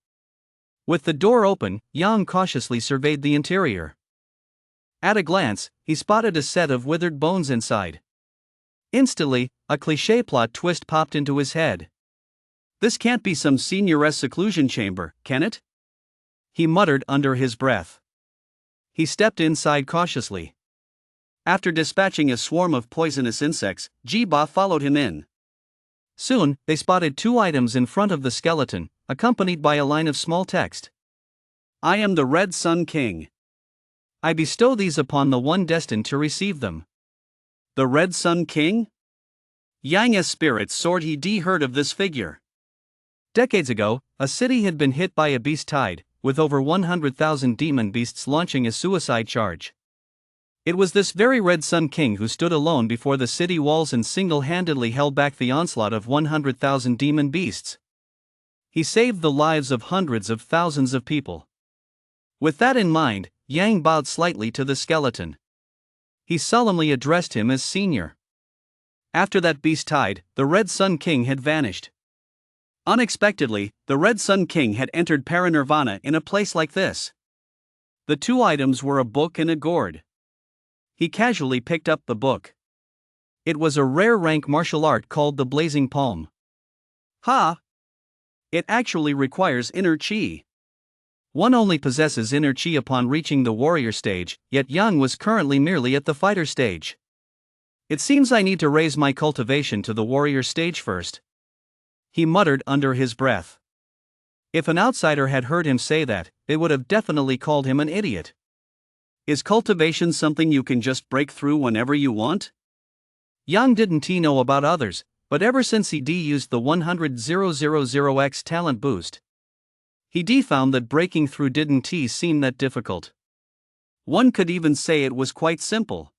With the door open, Yang cautiously surveyed the interior. At a glance, he spotted a set of withered bones inside. Instantly, a cliché plot twist popped into his head. This can't be some señor's seclusion chamber, can it? He muttered under his breath. He stepped inside cautiously. After dispatching a swarm of poisonous insects, Ji Ba followed him in. Soon, they spotted 2 items in front of the skeleton, accompanied by a line of small text. I am the Red Sun King. I bestow these upon the one destined to receive them. The Red Sun King? Yang's spirits soared. He'd heard of this figure. Decades ago, a city had been hit by a beast tide, with over 100,000 demon beasts launching a suicide charge. It was this very Red Sun King who stood alone before the city walls and single-handedly held back the onslaught of 100,000 demon beasts. He saved the lives of hundreds of thousands of people. With that in mind, Yang bowed slightly to the skeleton. He solemnly addressed him as senior. After that beast tide, the Red Sun King had vanished. Unexpectedly, the Red Sun King had entered paranirvana in a place like this. The 2 items were a book and a gourd. He casually picked up the book. It was a rare rank martial art called the Blazing Palm. Ha! It actually requires inner chi. One only possesses inner chi upon reaching the warrior stage, yet Yang was currently merely at the fighter stage. It seems I need to raise my cultivation to the warrior stage first. He muttered under his breath. If an outsider had heard him say that, they would have definitely called him an idiot. Is cultivation something you can just break through whenever you want? Yang didn't know about others, but ever since he used the 100,000x talent boost, he found that breaking through didn't seem that difficult. One could even say it was quite simple.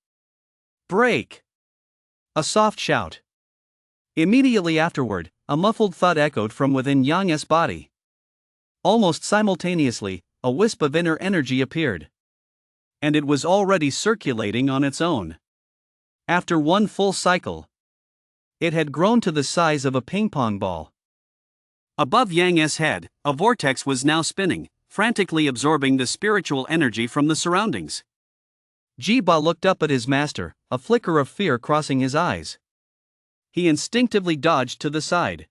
Break! A soft shout. Immediately afterward, a muffled thud echoed from within Yang's body. Almost simultaneously, a wisp of inner energy appeared. And it was already circulating on its own. After one full cycle, it had grown to the size of a ping-pong ball. Above Yang's head, a vortex was now spinning, frantically absorbing the spiritual energy from the surroundings. Jiba looked up at his master, a flicker of fear crossing his eyes. He instinctively dodged to the side.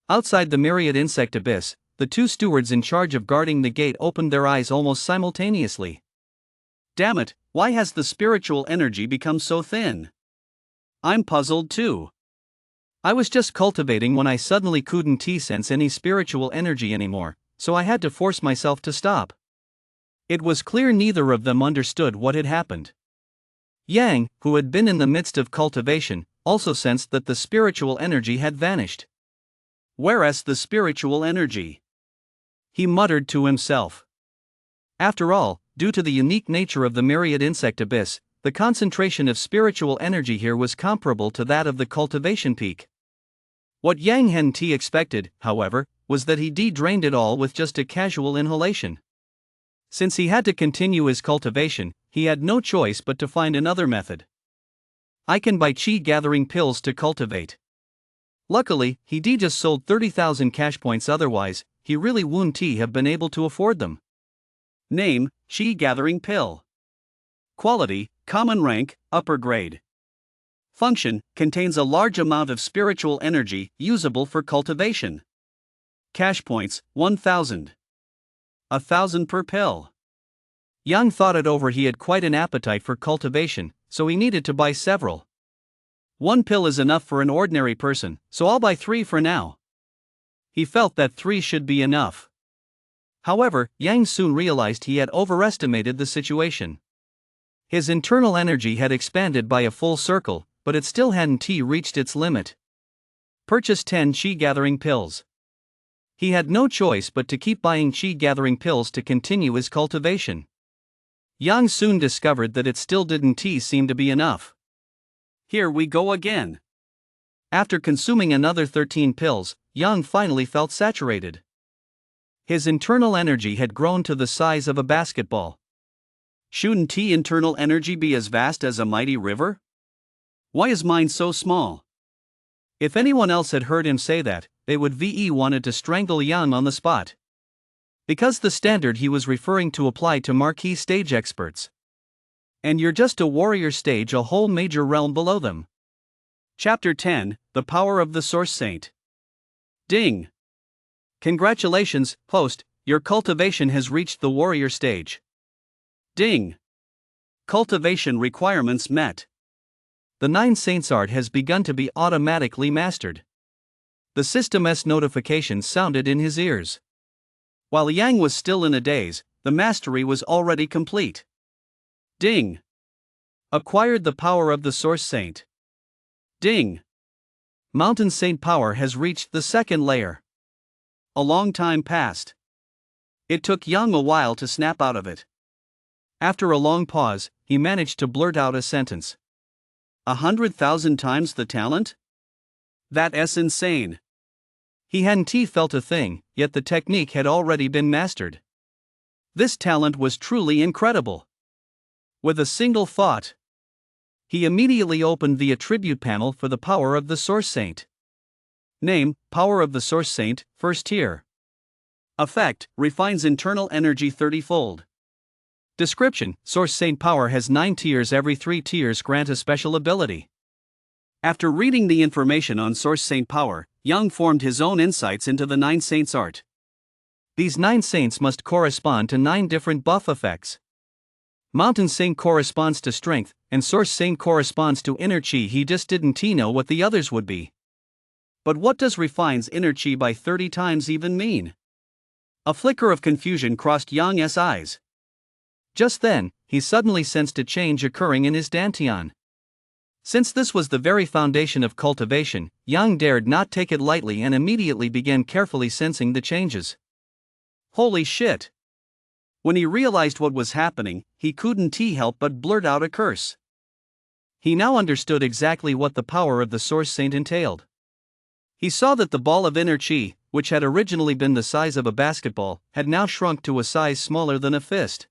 Outside the myriad insect abyss, the two stewards in charge of guarding the gate opened their eyes almost simultaneously. Damn it, why has the spiritual energy become so thin? I'm puzzled too. I was just cultivating when I suddenly couldn't sense any spiritual energy anymore, so I had to force myself to stop. It was clear neither of them understood what had happened. Yang, who had been in the midst of cultivation, also sensed that the spiritual energy had vanished. Whereas the spiritual energy? He muttered to himself. After all, due to the unique nature of the myriad insect abyss, the concentration of spiritual energy here was comparable to that of the cultivation peak. What Yang Henti expected, however, was that he drained it all with just a casual inhalation. Since he had to continue his cultivation, he had no choice but to find another method. I can buy chi gathering pills to cultivate. Luckily, he just sold 30,000 cash points, otherwise, he really wouldn't have been able to afford them. Name, chi gathering pill. Quality, common rank, upper grade. Function, contains a large amount of spiritual energy, usable for cultivation. Cash points, 1,000. 1,000 per pill. Yang thought it over. He had quite an appetite for cultivation, so he needed to buy several. One pill is enough for an ordinary person, so I'll buy 3 for now. He felt that 3 should be enough. However, Yang soon realized he had overestimated the situation. His internal energy had expanded by a full circle, but it still hadn't reached its limit. Purchase 10 chi gathering pills. He had no choice but to keep buying chi gathering pills to continue his cultivation. Yang soon discovered that it still didn't seem to be enough. Here we go again. After consuming another 13 pills, Yang finally felt saturated. His internal energy had grown to the size of a basketball. Shouldn't internal energy be as vast as a mighty river? Why is mine so small? If anyone else had heard him say that, they would wanted to strangle Yang on the spot. Because the standard he was referring to applied to marquee stage experts. And you're just a warrior stage, a whole major realm below them. Chapter 10, The Power of the Source Saint. Ding! Congratulations, host, your cultivation has reached the warrior stage. Ding! Cultivation requirements met. The 9 Saints art has begun to be automatically mastered. The system's notifications sounded in his ears. While Yang was still in a daze, the mastery was already complete. Ding! Acquired the power of the Source Saint. Ding! Mountain Saint power has reached the 2nd layer. A long time passed. It took Yang a while to snap out of it. After a long pause, he managed to blurt out a sentence. 100,000 times the talent? That's insane. He hadn't felt a thing, yet the technique had already been mastered. This talent was truly incredible. With a single thought, he immediately opened the attribute panel for the power of the Source Saint. Name, Power of the Source Saint, 1st tier. Effect, refines internal energy 30-fold. Description, Source Saint power has 9 tiers. Every 3 tiers grant a special ability. After reading the information on Source Saint power, Yang formed his own insights into the 9 Saints art. These 9 Saints must correspond to 9 different buff effects. Mountain Saint corresponds to strength, and Source Saint corresponds to inner chi. He just didn't know what the others would be. But what does refines inner chi by 30 times even mean? A flicker of confusion crossed Yang's eyes. Just then, he suddenly sensed a change occurring in his dantian. Since this was the very foundation of cultivation, Yang dared not take it lightly and immediately began carefully sensing the changes. Holy shit! When he realized what was happening, he couldn't help but blurt out a curse. He now understood exactly what the power of the Source Saint entailed. He saw that the ball of inner chi, which had originally been the size of a basketball, had now shrunk to a size smaller than a fist.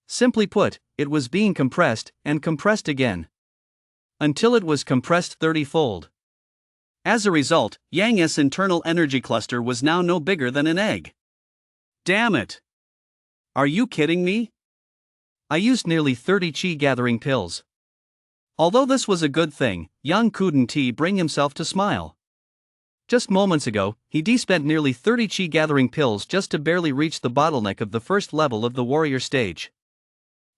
Simply put, it was being compressed and compressed again, until it was compressed 30-fold. As a result, Yang's internal energy cluster was now no bigger than an egg. Damn it! Are you kidding me? I used nearly 30 chi gathering pills. Although this was a good thing, Yang couldn't bring himself to smile. Just moments ago, he spent nearly 30 chi gathering pills just to barely reach the bottleneck of the first level of the warrior stage.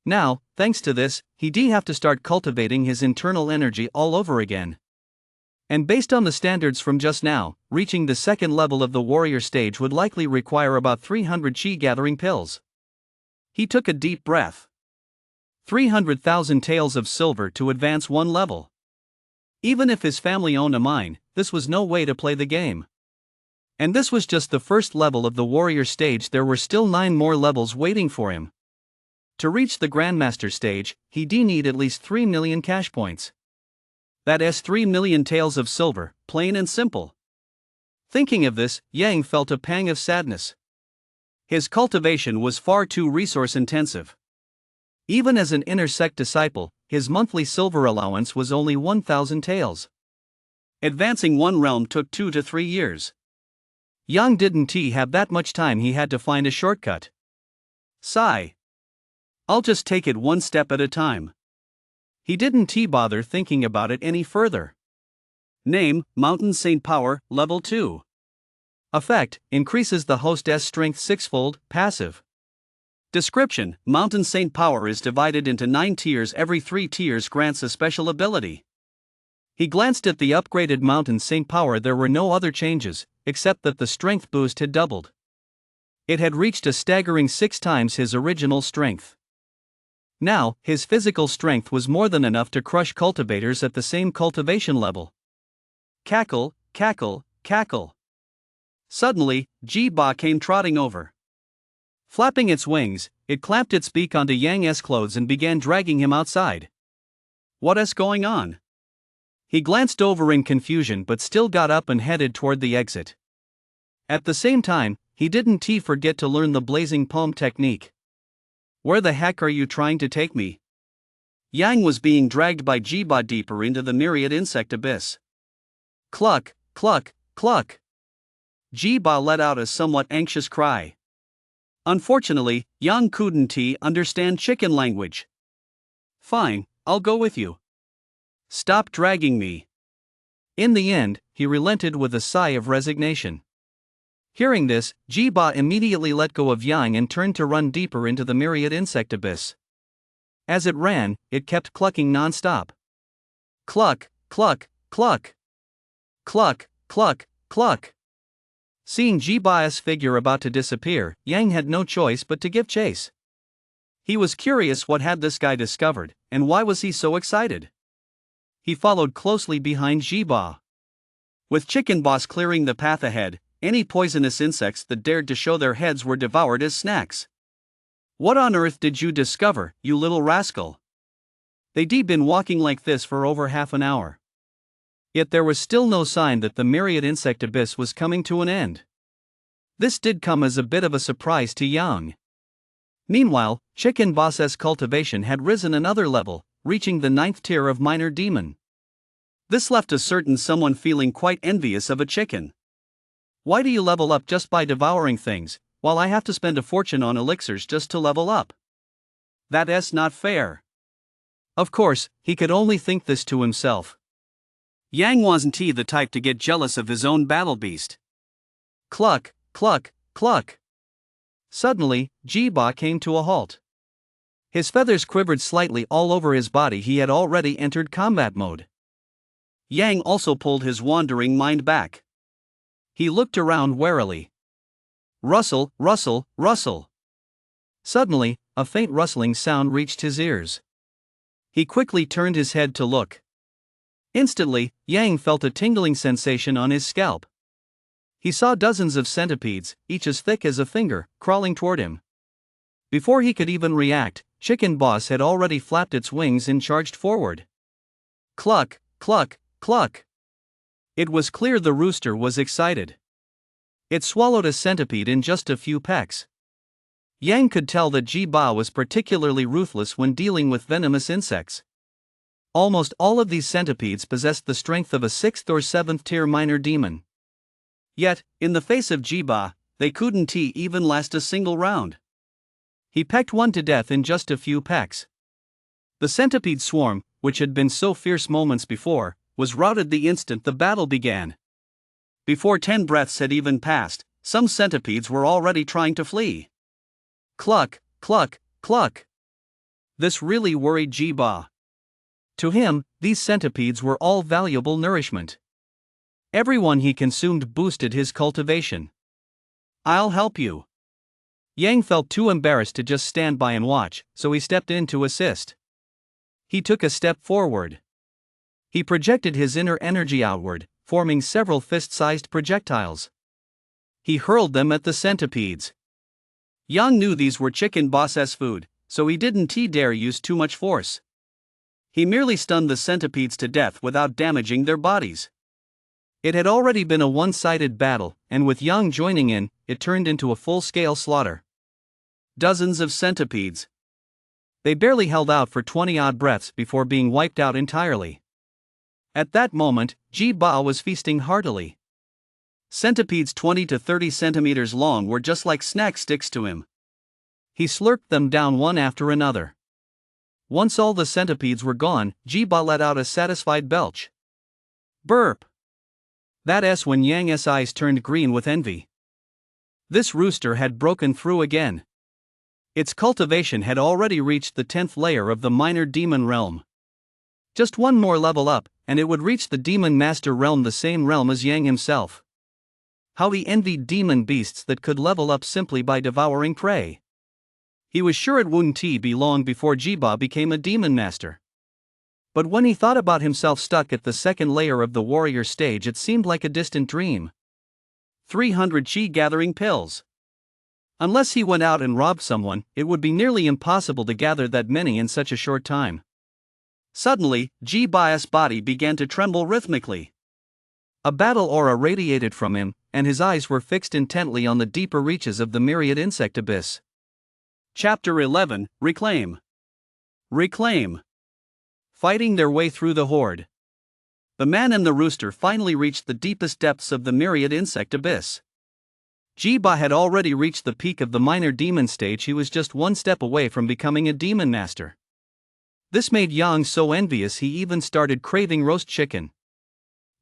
Now, thanks to this, he have to start cultivating his internal energy all over again. And based on the standards from just now, reaching the second level of the warrior stage would likely require about 300 chi gathering pills. He took a deep breath. 300,000 taels of silver to advance one level. Even if his family owned a mine, this was no way to play the game. And this was just the first level of the warrior stage. There were still 9 more levels waiting for him. To reach the Grandmaster stage, he need at least 3 million cash points. That's 3 million taels of silver, plain and simple. Thinking of this, Yang felt a pang of sadness. His cultivation was far too resource-intensive. Even as an inner sect disciple, his monthly silver allowance was only 1,000 taels. Advancing one realm took 2 to 3 years. Yang didn't have that much time. He had to find a shortcut. Sigh. I'll just take it one step at a time. He didn't bother thinking about it any further. Name, Mountain Saint Power, Level 2. Effect, increases the hostess strength 6-fold, passive. Description, Mountain Saint Power is divided into 9 tiers. Every 3 tiers grants a special ability. He glanced at the upgraded Mountain Saint Power. There were no other changes, except that the strength boost had doubled. It had reached a staggering 6 times his original strength. Now, his physical strength was more than enough to crush cultivators at the same cultivation level. Cackle, cackle, cackle. Suddenly, Ji-Ba came trotting over. Flapping its wings, it clamped its beak onto Yang's clothes and began dragging him outside. What's going on? He glanced over in confusion but still got up and headed toward the exit. At the same time, he didn't forget to learn the blazing palm technique. Where the heck are you trying to take me? Yang was being dragged by Ji-Ba deeper into the myriad insect abyss. Cluck, cluck, cluck. Ji-Ba let out a somewhat anxious cry. Unfortunately, Yang couldn't understand chicken language. Fine, I'll go with you. Stop dragging me. In the end, he relented with a sigh of resignation. Hearing this, Ji-Ba immediately let go of Yang and turned to run deeper into the myriad insect abyss. As it ran, it kept clucking non-stop. Cluck, cluck, cluck. Cluck, cluck, cluck. Seeing Ji-Ba's figure about to disappear, Yang had no choice but to give chase. He was curious what had this guy discovered, and why was he so excited. He followed closely behind Ji-Ba. With Chicken Boss clearing the path ahead, any poisonous insects that dared to show their heads were devoured as snacks. What on earth did you discover, you little rascal? They'd been walking like this for over half an hour. Yet there was still no sign that the myriad insect abyss was coming to an end. This did come as a bit of a surprise to Yang. Meanwhile, Chicken Boss's cultivation had risen another level, reaching the 9th tier of minor demon. This left a certain someone feeling quite envious of a chicken. Why do you level up just by devouring things, while I have to spend a fortune on elixirs just to level up? That's not fair. Of course, he could only think this to himself. Yang wasn't the type to get jealous of his own battle beast. Cluck, cluck, cluck. Suddenly, Ji-Ba came to a halt. His feathers quivered slightly all over his body. He had already entered combat mode. Yang also pulled his wandering mind back. He looked around warily. Rustle, rustle, rustle. Suddenly, a faint rustling sound reached his ears. He quickly turned his head to look. Instantly, Yang felt a tingling sensation on his scalp. He saw dozens of centipedes, each as thick as a finger, crawling toward him. Before he could even react, Chicken Boss had already flapped its wings and charged forward. Cluck, cluck, cluck. It was clear the rooster was excited. It swallowed a centipede in just a few pecks. Yang could tell that Ji-ba was particularly ruthless when dealing with venomous insects. Almost all of these centipedes possessed the strength of a 6th or 7th tier minor demon. Yet, in the face of Ji-ba, they couldn't even last a single round. He pecked one to death in just a few pecks. The centipede swarm, which had been so fierce moments before, was routed the instant the battle began. Before 10 breaths had even passed, some centipedes were already trying to flee. Cluck, cluck, cluck. This really worried Ji-ba. To him, these centipedes were all valuable nourishment. Everyone he consumed boosted his cultivation. I'll help you. Yang felt too embarrassed to just stand by and watch, so he stepped in to assist. He took a step forward. He projected his inner energy outward, forming several fist-sized projectiles. He hurled them at the centipedes. Yang knew these were Chicken Boss's food, so he didn't dare use too much force. He merely stunned the centipedes to death without damaging their bodies. It had already been a one-sided battle, and with Yang joining in, it turned into a full-scale slaughter. Dozens of centipedes. They barely held out for 20-odd breaths before being wiped out entirely. At that moment, Ji-ba was feasting heartily. Centipedes 20 to 30 centimeters long were just like snack sticks to him. He slurped them down one after another. Once all the centipedes were gone, Ji-ba let out a satisfied belch. Burp! That's when Yang's eyes turned green with envy. This rooster had broken through again. Its cultivation had already reached the 10th layer of the minor demon realm. Just one more level up, and it would reach the demon master realm, the same realm as Yang himself. How he envied demon beasts that could level up simply by devouring prey. He was sure it wouldn't be long before Ji-ba became a demon master. But when he thought about himself stuck at the 2nd layer of the warrior stage, it seemed like a distant dream. 300 chi gathering pills. Unless he went out and robbed someone, it would be nearly impossible to gather that many in such a short time. Suddenly, Ji-ba's body began to tremble rhythmically. A battle aura radiated from him, and his eyes were fixed intently on the deeper reaches of the myriad insect abyss. Chapter 11, Reclaim. Reclaim. Fighting their way through the horde. The man and the rooster finally reached the deepest depths of the myriad insect abyss. Ji-ba had already reached the peak of the minor demon stage. He was just one step away from becoming a demon master. This made Yang so envious he even started craving roast chicken.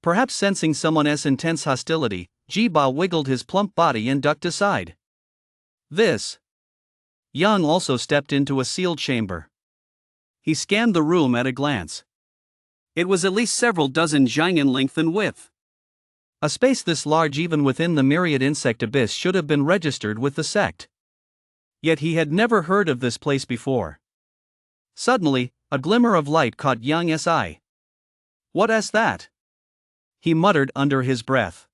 Perhaps sensing someone's intense hostility, Ji-ba wiggled his plump body and ducked aside. Yang also stepped into a sealed chamber. He scanned the room at a glance. It was at least several dozen zhang in length and width. A space this large even within the myriad insect abyss should have been registered with the sect. Yet he had never heard of this place before. Suddenly, a glimmer of light caught Yang's eye. "What's that?" he muttered under his breath.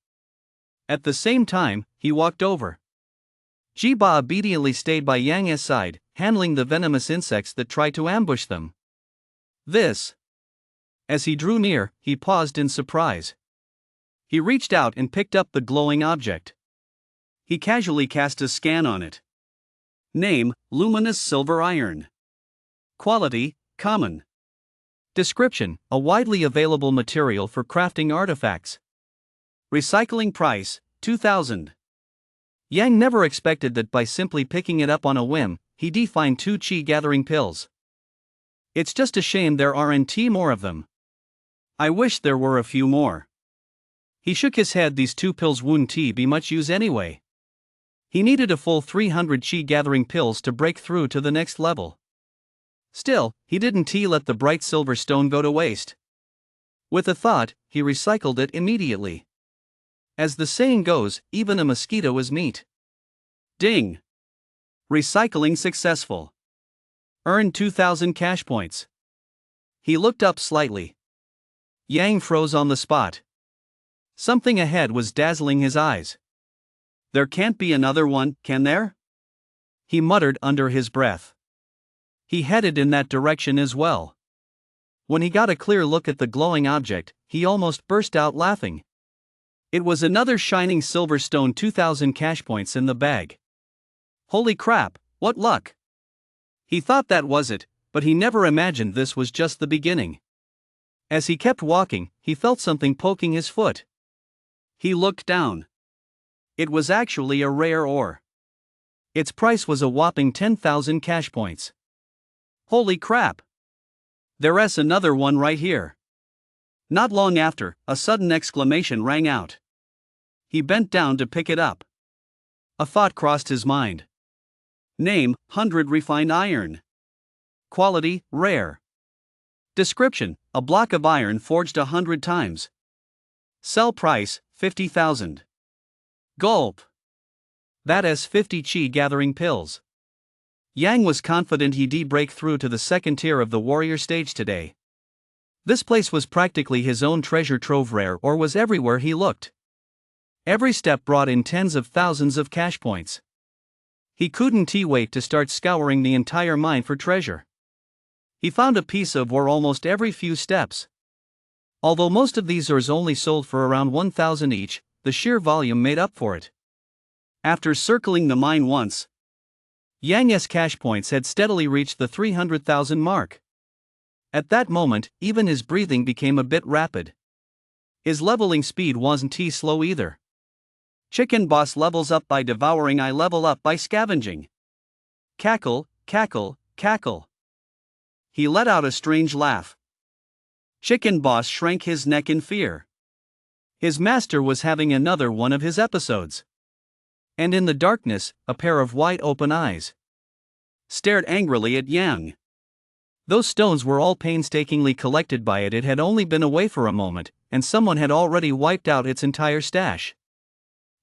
At the same time, he walked over. Ji-ba obediently stayed by Yang's side, handling the venomous insects that tried to ambush them. As he drew near, he paused in surprise. He reached out and picked up the glowing object. He casually cast a scan on it. Name, luminous silver iron. Quality, common. Description, a widely available material for crafting artifacts. Recycling price, 2,000. Yang never expected that by simply picking it up on a whim, he'd find 2 chi gathering pills. It's just a shame there aren't more of them. I wish there were a few more. He shook his head. These 2 pills wouldn't be much use anyway. He needed a full 300 chi gathering pills to break through to the next level. Still, he didn't let the bright silver stone go to waste. With a thought, he recycled it immediately. As the saying goes, even a mosquito is meat. Ding! Recycling successful. Earned 2,000 cash points. He looked up slightly. Yang froze on the spot. Something ahead was dazzling his eyes. There can't be another one, can there? he muttered under his breath. He headed in that direction as well. When he got a clear look at the glowing object, he almost burst out laughing. It was another shining silver stone, 2,000 cash points in the bag. Holy crap, what luck! He thought that was it, but he never imagined this was just the beginning. As he kept walking, he felt something poking his foot. He looked down. It was actually a rare ore. Its price was a whopping 10,000 cash points. Holy crap! There's another one right here. Not long after, a sudden exclamation rang out. He bent down to pick it up. A thought crossed his mind. Name, 100 refined iron. Quality, rare. Description, a block of iron forged 100 times. Sell price, 50,000. Gulp. That is 50 chi gathering pills. Yang was confident he'd break through to the second tier of the warrior stage today. This place was practically his own treasure trove, rare or was everywhere he looked. Every step brought in tens of thousands of cash points. He couldn't wait to start scouring the entire mine for treasure. He found a piece of ore almost every few steps. Although most of these ores only sold for around 1,000 each, the sheer volume made up for it. After circling the mine once, Yang's cash points had steadily reached the 300,000 mark. At that moment, even his breathing became a bit rapid. His leveling speed wasn't slow either. Chicken Boss levels up by devouring, I level up by scavenging. Cackle, cackle, cackle. He let out a strange laugh. Chicken Boss shrank his neck in fear. His master was having another one of his episodes. And in the darkness, a pair of wide-open eyes stared angrily at Yang. Those stones were all painstakingly collected by it. It had only been away for a moment, and someone had already wiped out its entire stash.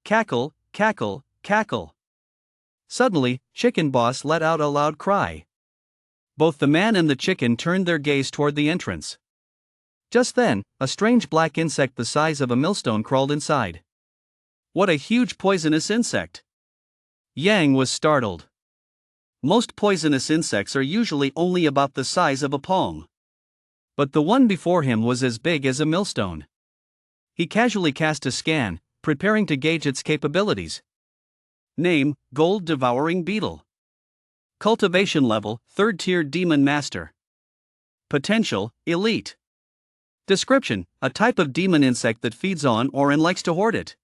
Cackle, cackle, cackle. Suddenly, Chicken Boss let out a loud cry. Both the man and the chicken turned their gaze toward the entrance. Just then, a strange black insect the size of a millstone crawled inside. What a huge poisonous insect! Yang was startled. Most poisonous insects are usually only about the size of a palm. But the one before him was as big as a millstone. He casually cast a scan, preparing to gauge its capabilities. Name, Gold Devouring Beetle. Cultivation level, 3rd tier Demon Master. Potential, Elite. Description, a type of demon insect that feeds on ore and likes to hoard it.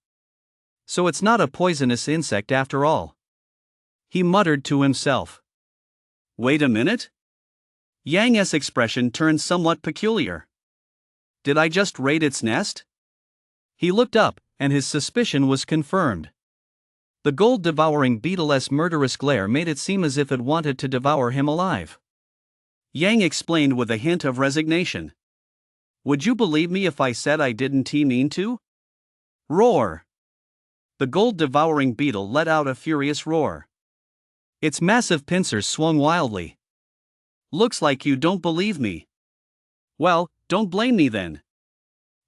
So it's not a poisonous insect after all. He muttered to himself. Wait a minute? Yang's expression turned somewhat peculiar. Did I just raid its nest? He looked up, and his suspicion was confirmed. The gold-devouring beetle's murderous glare made it seem as if it wanted to devour him alive. Yang explained with a hint of resignation. Would you believe me if I said I didn't mean to? Roar! The gold-devouring beetle let out a furious roar. Its massive pincers swung wildly. Looks like you don't believe me. Well, don't blame me then.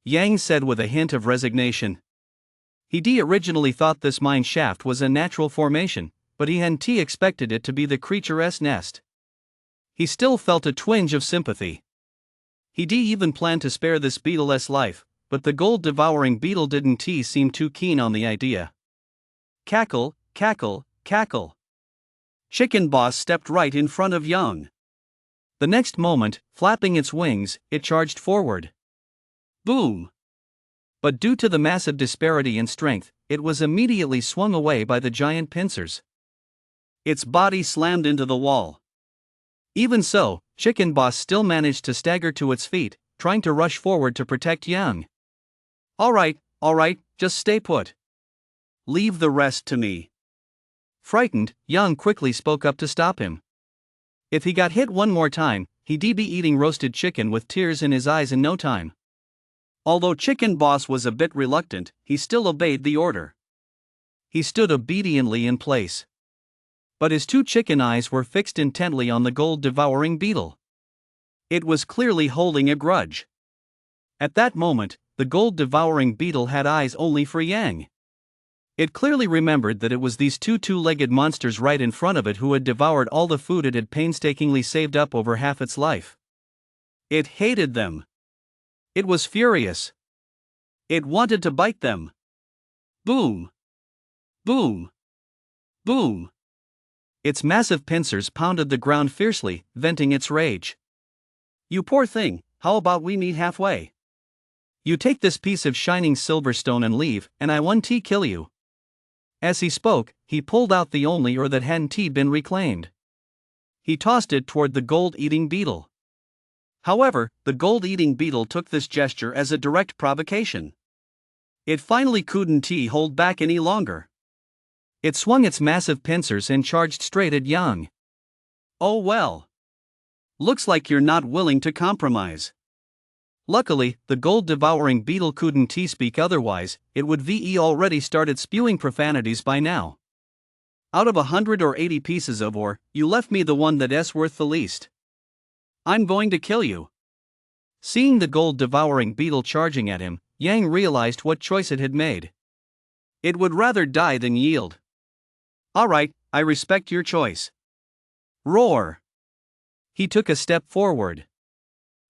Yang said with a hint of resignation. He originally thought this mine shaft was a natural formation, but he hadn't expected it to be the creature's nest. He still felt a twinge of sympathy. He even planned to spare this beetle's life, but the gold-devouring beetle didn't seem too keen on the idea. Cackle, cackle, cackle. Chicken Boss stepped right in front of Yang. The next moment, flapping its wings, it charged forward. Boom! But due to the massive disparity in strength, it was immediately swung away by the giant pincers. Its body slammed into the wall. Even so, Chicken Boss still managed to stagger to its feet, trying to rush forward to protect Yang. All right, just stay put. Leave the rest to me. Frightened, Yang quickly spoke up to stop him. If he got hit one more time, he'd be eating roasted chicken with tears in his eyes in no time. Although Chicken Boss was a bit reluctant, he still obeyed the order. He stood obediently in place. But his two chicken eyes were fixed intently on the gold-devouring beetle. It was clearly holding a grudge. At that moment, the gold-devouring beetle had eyes only for Yang. It clearly remembered that it was these two two-legged monsters right in front of it who had devoured all the food it had painstakingly saved up over half its life. It hated them. It was furious. It wanted to bite them. Boom! Boom! Boom! Its massive pincers pounded the ground fiercely, venting its rage. "You poor thing, how about we meet halfway? You take this piece of shining silver stone and leave, and I won't kill you." As he spoke, he pulled out the only ore that hadn't been reclaimed. He tossed it toward the gold-eating beetle. However, the gold-eating beetle took this gesture as a direct provocation. It finally couldn't hold back any longer. It swung its massive pincers and charged straight at Yang. "Oh well. Looks like you're not willing to compromise." Luckily, the gold-devouring beetle couldn't speak otherwise, it would already started spewing profanities by now. "Out of 180 pieces of ore, you left me the one that's worth the least. I'm going to kill you." Seeing the gold-devouring beetle charging at him, Yang realized what choice it had made. It would rather die than yield. "Alright, I respect your choice." Roar! He took a step forward.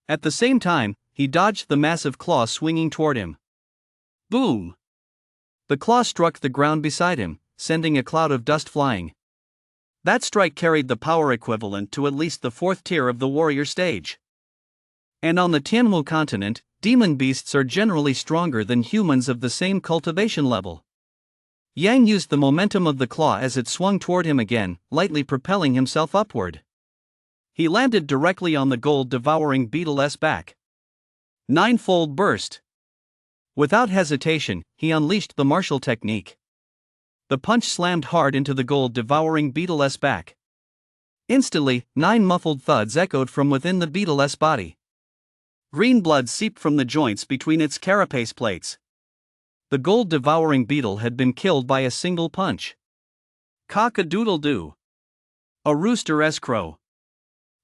At the same time, he dodged the massive claw swinging toward him. Boom! The claw struck the ground beside him, sending a cloud of dust flying. That strike carried the power equivalent to at least the fourth tier of the warrior stage. And on the Tianmu continent, demon beasts are generally stronger than humans of the same cultivation level. Yang used the momentum of the claw as it swung toward him again, lightly propelling himself upward. He landed directly on the gold-devouring beetle's back. Ninefold burst. Without hesitation, he unleashed the martial technique. The punch slammed hard into the gold-devouring beetle's back. Instantly, 9 muffled thuds echoed from within the beetle's body. Green blood seeped from the joints between its carapace plates. The gold-devouring beetle had been killed by a single punch. Cock-a-doodle-doo. A rooster-esque crow.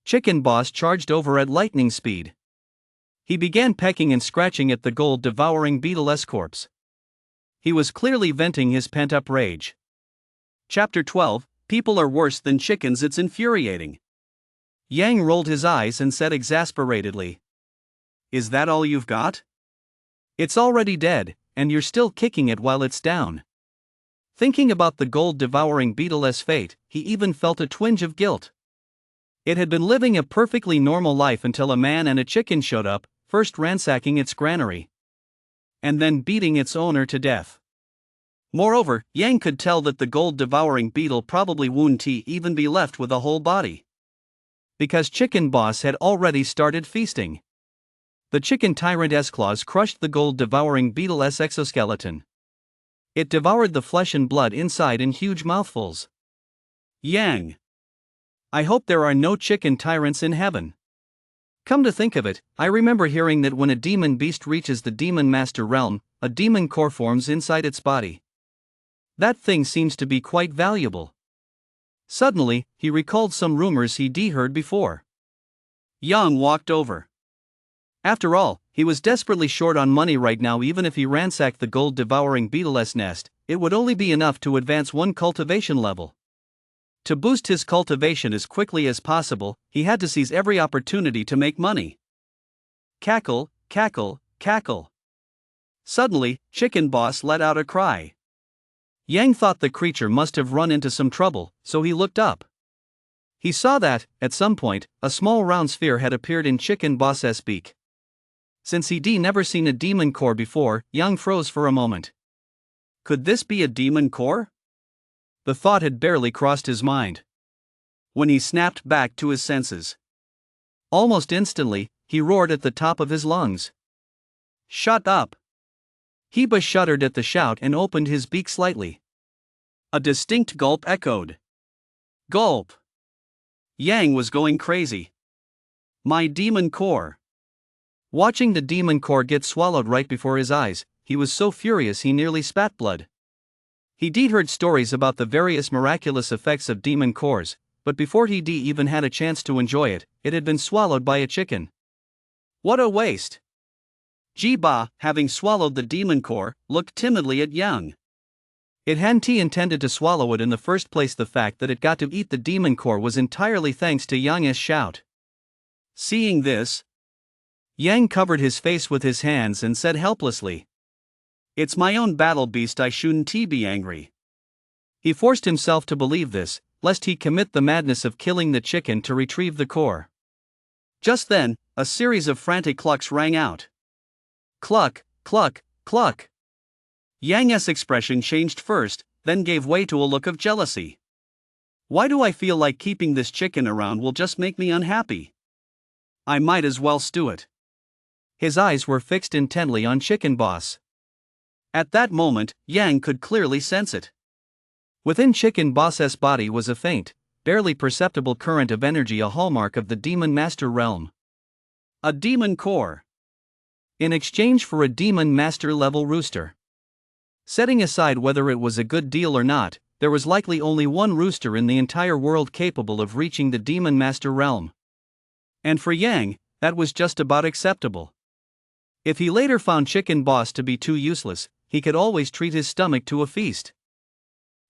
Chicken Boss charged over at lightning speed. He began pecking and scratching at the gold-devouring beetle's corpse. He was clearly venting his pent-up rage. Chapter 12, People are worse than chickens. It's infuriating. Yang rolled his eyes and said exasperatedly, "Is that all you've got? It's already dead, and you're still kicking it while it's down." Thinking about the gold-devouring beetle's fate, he even felt a twinge of guilt. It had been living a perfectly normal life until a man and a chicken showed up, first ransacking its granary, and then beating its owner to death. Moreover, Yang could tell that the gold-devouring beetle probably wouldn't even be left with a whole body, because Chicken Boss had already started feasting. The chicken tyrant's claws crushed the gold-devouring beetle's exoskeleton. It devoured the flesh and blood inside in huge mouthfuls. Yang. I hope there are no chicken tyrants in heaven. Come to think of it, I remember hearing that when a demon beast reaches the demon master realm, a demon core forms inside its body. That thing seems to be quite valuable. Suddenly, he recalled some rumors he'd heard before. Yang walked over. After all, he was desperately short on money right now. Even if he ransacked the gold-devouring beetle's nest, it would only be enough to advance one cultivation level. To boost his cultivation as quickly as possible, he had to seize every opportunity to make money. Cackle, cackle, cackle. Suddenly, Chicken Boss let out a cry. Yang thought the creature must have run into some trouble, so he looked up. He saw that, at some point, a small round sphere had appeared in Chicken Boss's beak. Since he'd never seen a demon core before, Yang froze for a moment. Could this be a demon core? The thought had barely crossed his mind when he snapped back to his senses. Almost instantly, he roared at the top of his lungs. Shut up! Heba shuddered at the shout and opened his beak slightly. A distinct gulp echoed. Gulp! Yang was going crazy. My demon core! Watching the demon core get swallowed right before his eyes, he was so furious he nearly spat blood. He'd heard stories about the various miraculous effects of demon cores, but before he'd even had a chance to enjoy it, it had been swallowed by a chicken. What a waste! Jiba, having swallowed the demon core, looked timidly at Yang. It hadn't intended to swallow it in the first place. The fact that it got to eat the demon core was entirely thanks to Yang's shout. Seeing this, Yang covered his face with his hands and said helplessly, "It's my own battle beast, I shouldn't be angry." He forced himself to believe this, lest he commit the madness of killing the chicken to retrieve the core. Just then, a series of frantic clucks rang out. Cluck, cluck, cluck. Yang's expression changed first, then gave way to a look of jealousy. Why do I feel like keeping this chicken around will just make me unhappy? I might as well stew it. His eyes were fixed intently on Chicken Boss. At that moment, Yang could clearly sense it. Within Chicken Boss's body was a faint, barely perceptible current of energy, a hallmark of the Demon Master realm. A demon core. In exchange for a Demon Master level rooster. Setting aside whether it was a good deal or not, there was likely only one rooster in the entire world capable of reaching the Demon Master realm. And for Yang, that was just about acceptable. If he later found Chicken Boss to be too useless, he could always treat his stomach to a feast.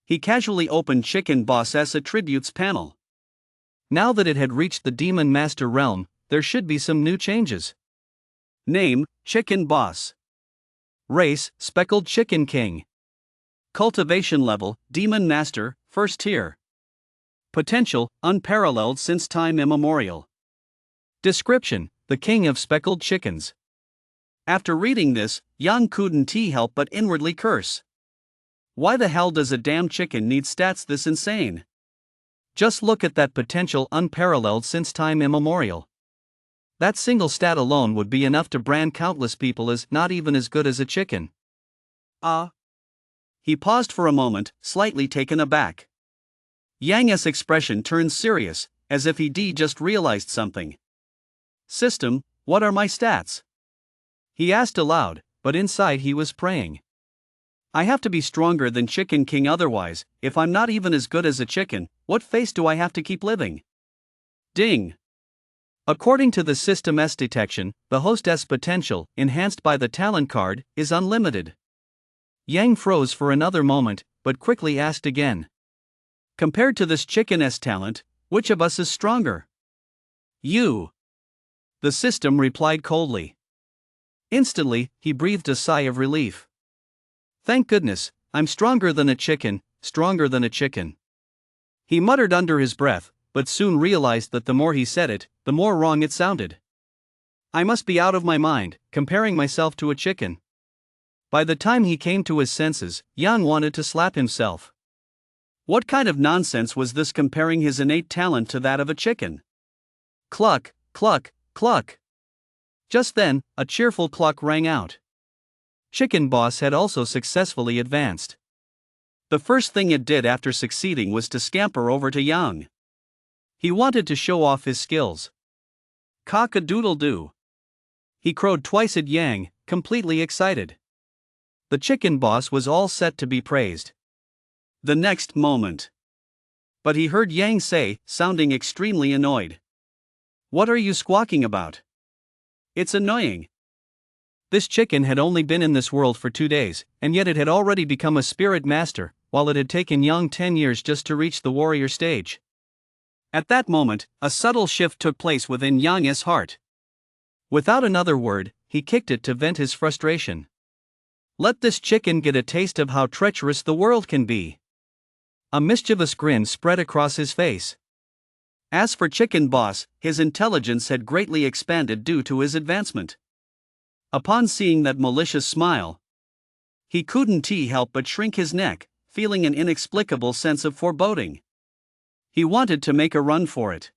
He casually opened Chicken Boss's attributes panel. Now that it had reached the Demon Master realm, there should be some new changes. Name, Chicken Boss. Race, Speckled Chicken King. Cultivation level, Demon Master, 1st tier. Potential, unparalleled since time immemorial. Description, the King of Speckled Chickens. After reading this, Yang couldn't help but inwardly curse. Why the hell does a damn chicken need stats this insane? Just look at that potential, unparalleled since time immemorial. That single stat alone would be enough to brand countless people as not even as good as a chicken. He paused for a moment, slightly taken aback. Yang's expression turned serious, as if he just realized something. System, what are my stats? He asked aloud, but inside he was praying. I have to be stronger than Chicken King, otherwise, if I'm not even as good as a chicken, what face do I have to keep living? Ding! According to the system's detection, the hostess potential, enhanced by the talent card, is unlimited. Yang froze for another moment, but quickly asked again. Compared to this chicken's talent, which of us is stronger? You. The system replied coldly. Instantly, he breathed a sigh of relief. Thank goodness, I'm stronger than a chicken, stronger than a chicken. He muttered under his breath, but soon realized that the more he said it, the more wrong it sounded. I must be out of my mind, comparing myself to a chicken. By the time he came to his senses, Yang wanted to slap himself. What kind of nonsense was this, comparing his innate talent to that of a chicken? Cluck, cluck, cluck. Just then, a cheerful cluck rang out. Chicken Boss had also successfully advanced. The first thing it did after succeeding was to scamper over to Yang. He wanted to show off his skills. Cock-a-doodle-doo. He crowed twice at Yang, completely excited. The Chicken Boss was all set to be praised. The next moment. But he heard Yang say, sounding extremely annoyed. What are you squawking about? It's annoying. This chicken had only been in this world for 2 days, and yet it had already become a spirit master, while it had taken Yang 10 years just to reach the warrior stage. At that moment, a subtle shift took place within Yang's heart. Without another word, he kicked it to vent his frustration. Let this chicken get a taste of how treacherous the world can be. A mischievous grin spread across his face. As for Chicken Boss, his intelligence had greatly expanded due to his advancement. Upon seeing that malicious smile, he couldn't help but shrink his neck, feeling an inexplicable sense of foreboding. He wanted to make a run for it.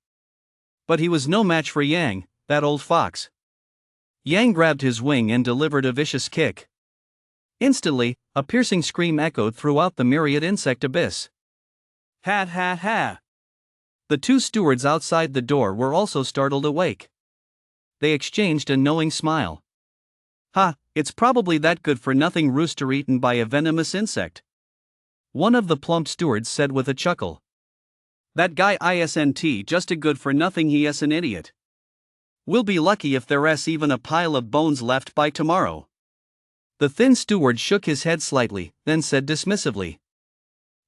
But he was no match for Yang, that old fox. Yang grabbed his wing and delivered a vicious kick. Instantly, a piercing scream echoed throughout the myriad insect abyss. Ha ha ha! The 2 stewards outside the door were also startled awake. They exchanged a knowing smile. Ha, it's probably that good-for-nothing rooster eaten by a venomous insect. One of the plump stewards said with a chuckle. That guy isn't just a good-for-nothing, he's an idiot. We'll be lucky if there's even a pile of bones left by tomorrow. The thin steward shook his head slightly, then said dismissively,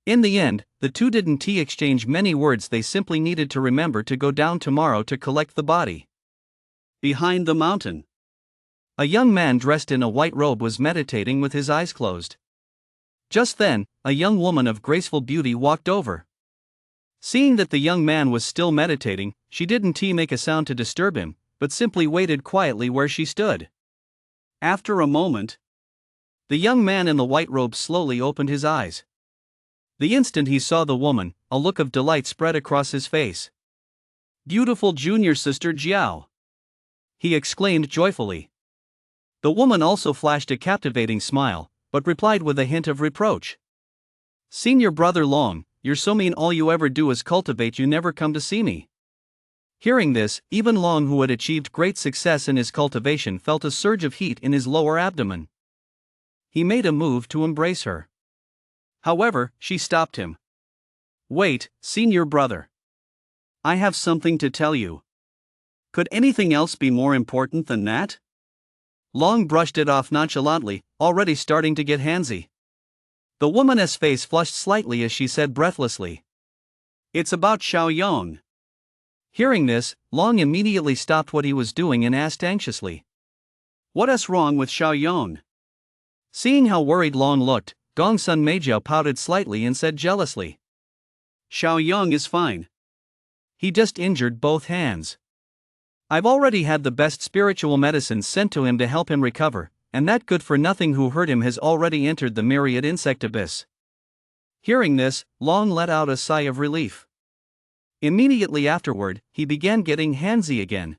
In the end, the two didn't exchange many words, they simply needed to remember to go down tomorrow to collect the body. Behind the mountain, a young man dressed in a white robe was meditating with his eyes closed. Just then, a young woman of graceful beauty walked over. Seeing that the young man was still meditating, she didn't make a sound to disturb him, but simply waited quietly where she stood. After a moment, the young man in the white robe slowly opened his eyes. The instant he saw the woman, a look of delight spread across his face. "Beautiful junior sister Jiao!" he exclaimed joyfully. The woman also flashed a captivating smile, but replied with a hint of reproach. "Senior brother Long, you're so mean, all you ever do is cultivate, you never come to see me." Hearing this, even Long, who had achieved great success in his cultivation, felt a surge of heat in his lower abdomen. He made a move to embrace her. However, she stopped him. "Wait, senior brother. I have something to tell you. Could anything else be more important than that?" Long brushed it off nonchalantly, already starting to get handsy. The woman's face flushed slightly as she said breathlessly, "It's about Xiaoyong." Hearing this, Long immediately stopped what he was doing and asked anxiously, "What's wrong with Xiaoyong?" Seeing how worried Long looked, Gongsun Meijiao pouted slightly and said jealously, "Xiaoyong is fine. He just injured both hands. I've already had the best spiritual medicine sent to him to help him recover, and that good-for-nothing who hurt him has already entered the myriad insect abyss." Hearing this, Long let out a sigh of relief. Immediately afterward, he began getting handsy again.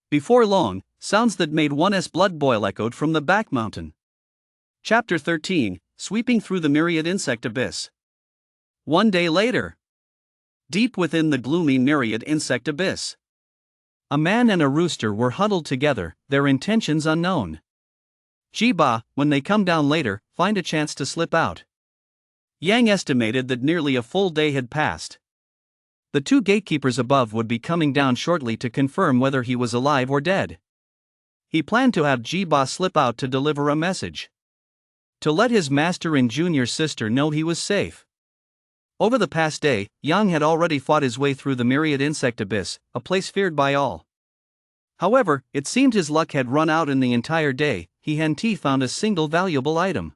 Before long, sounds that made one's blood boil echoed from the back mountain. Chapter 13, Sweeping Through the Myriad Insect Abyss. One day later, deep within the gloomy myriad insect abyss, a man and a rooster were huddled together, their intentions unknown. Jiba, when they come down later, find a chance to slip out. Yang estimated that nearly a full day had passed. The two gatekeepers above would be coming down shortly to confirm whether he was alive or dead. He planned to have Jiba slip out to deliver a message, to let his master and junior sister know he was safe. Over the past day, Yang had already fought his way through the myriad insect abyss, a place feared by all. However, it seemed his luck had run out in the entire day. He hadn't found a single valuable item.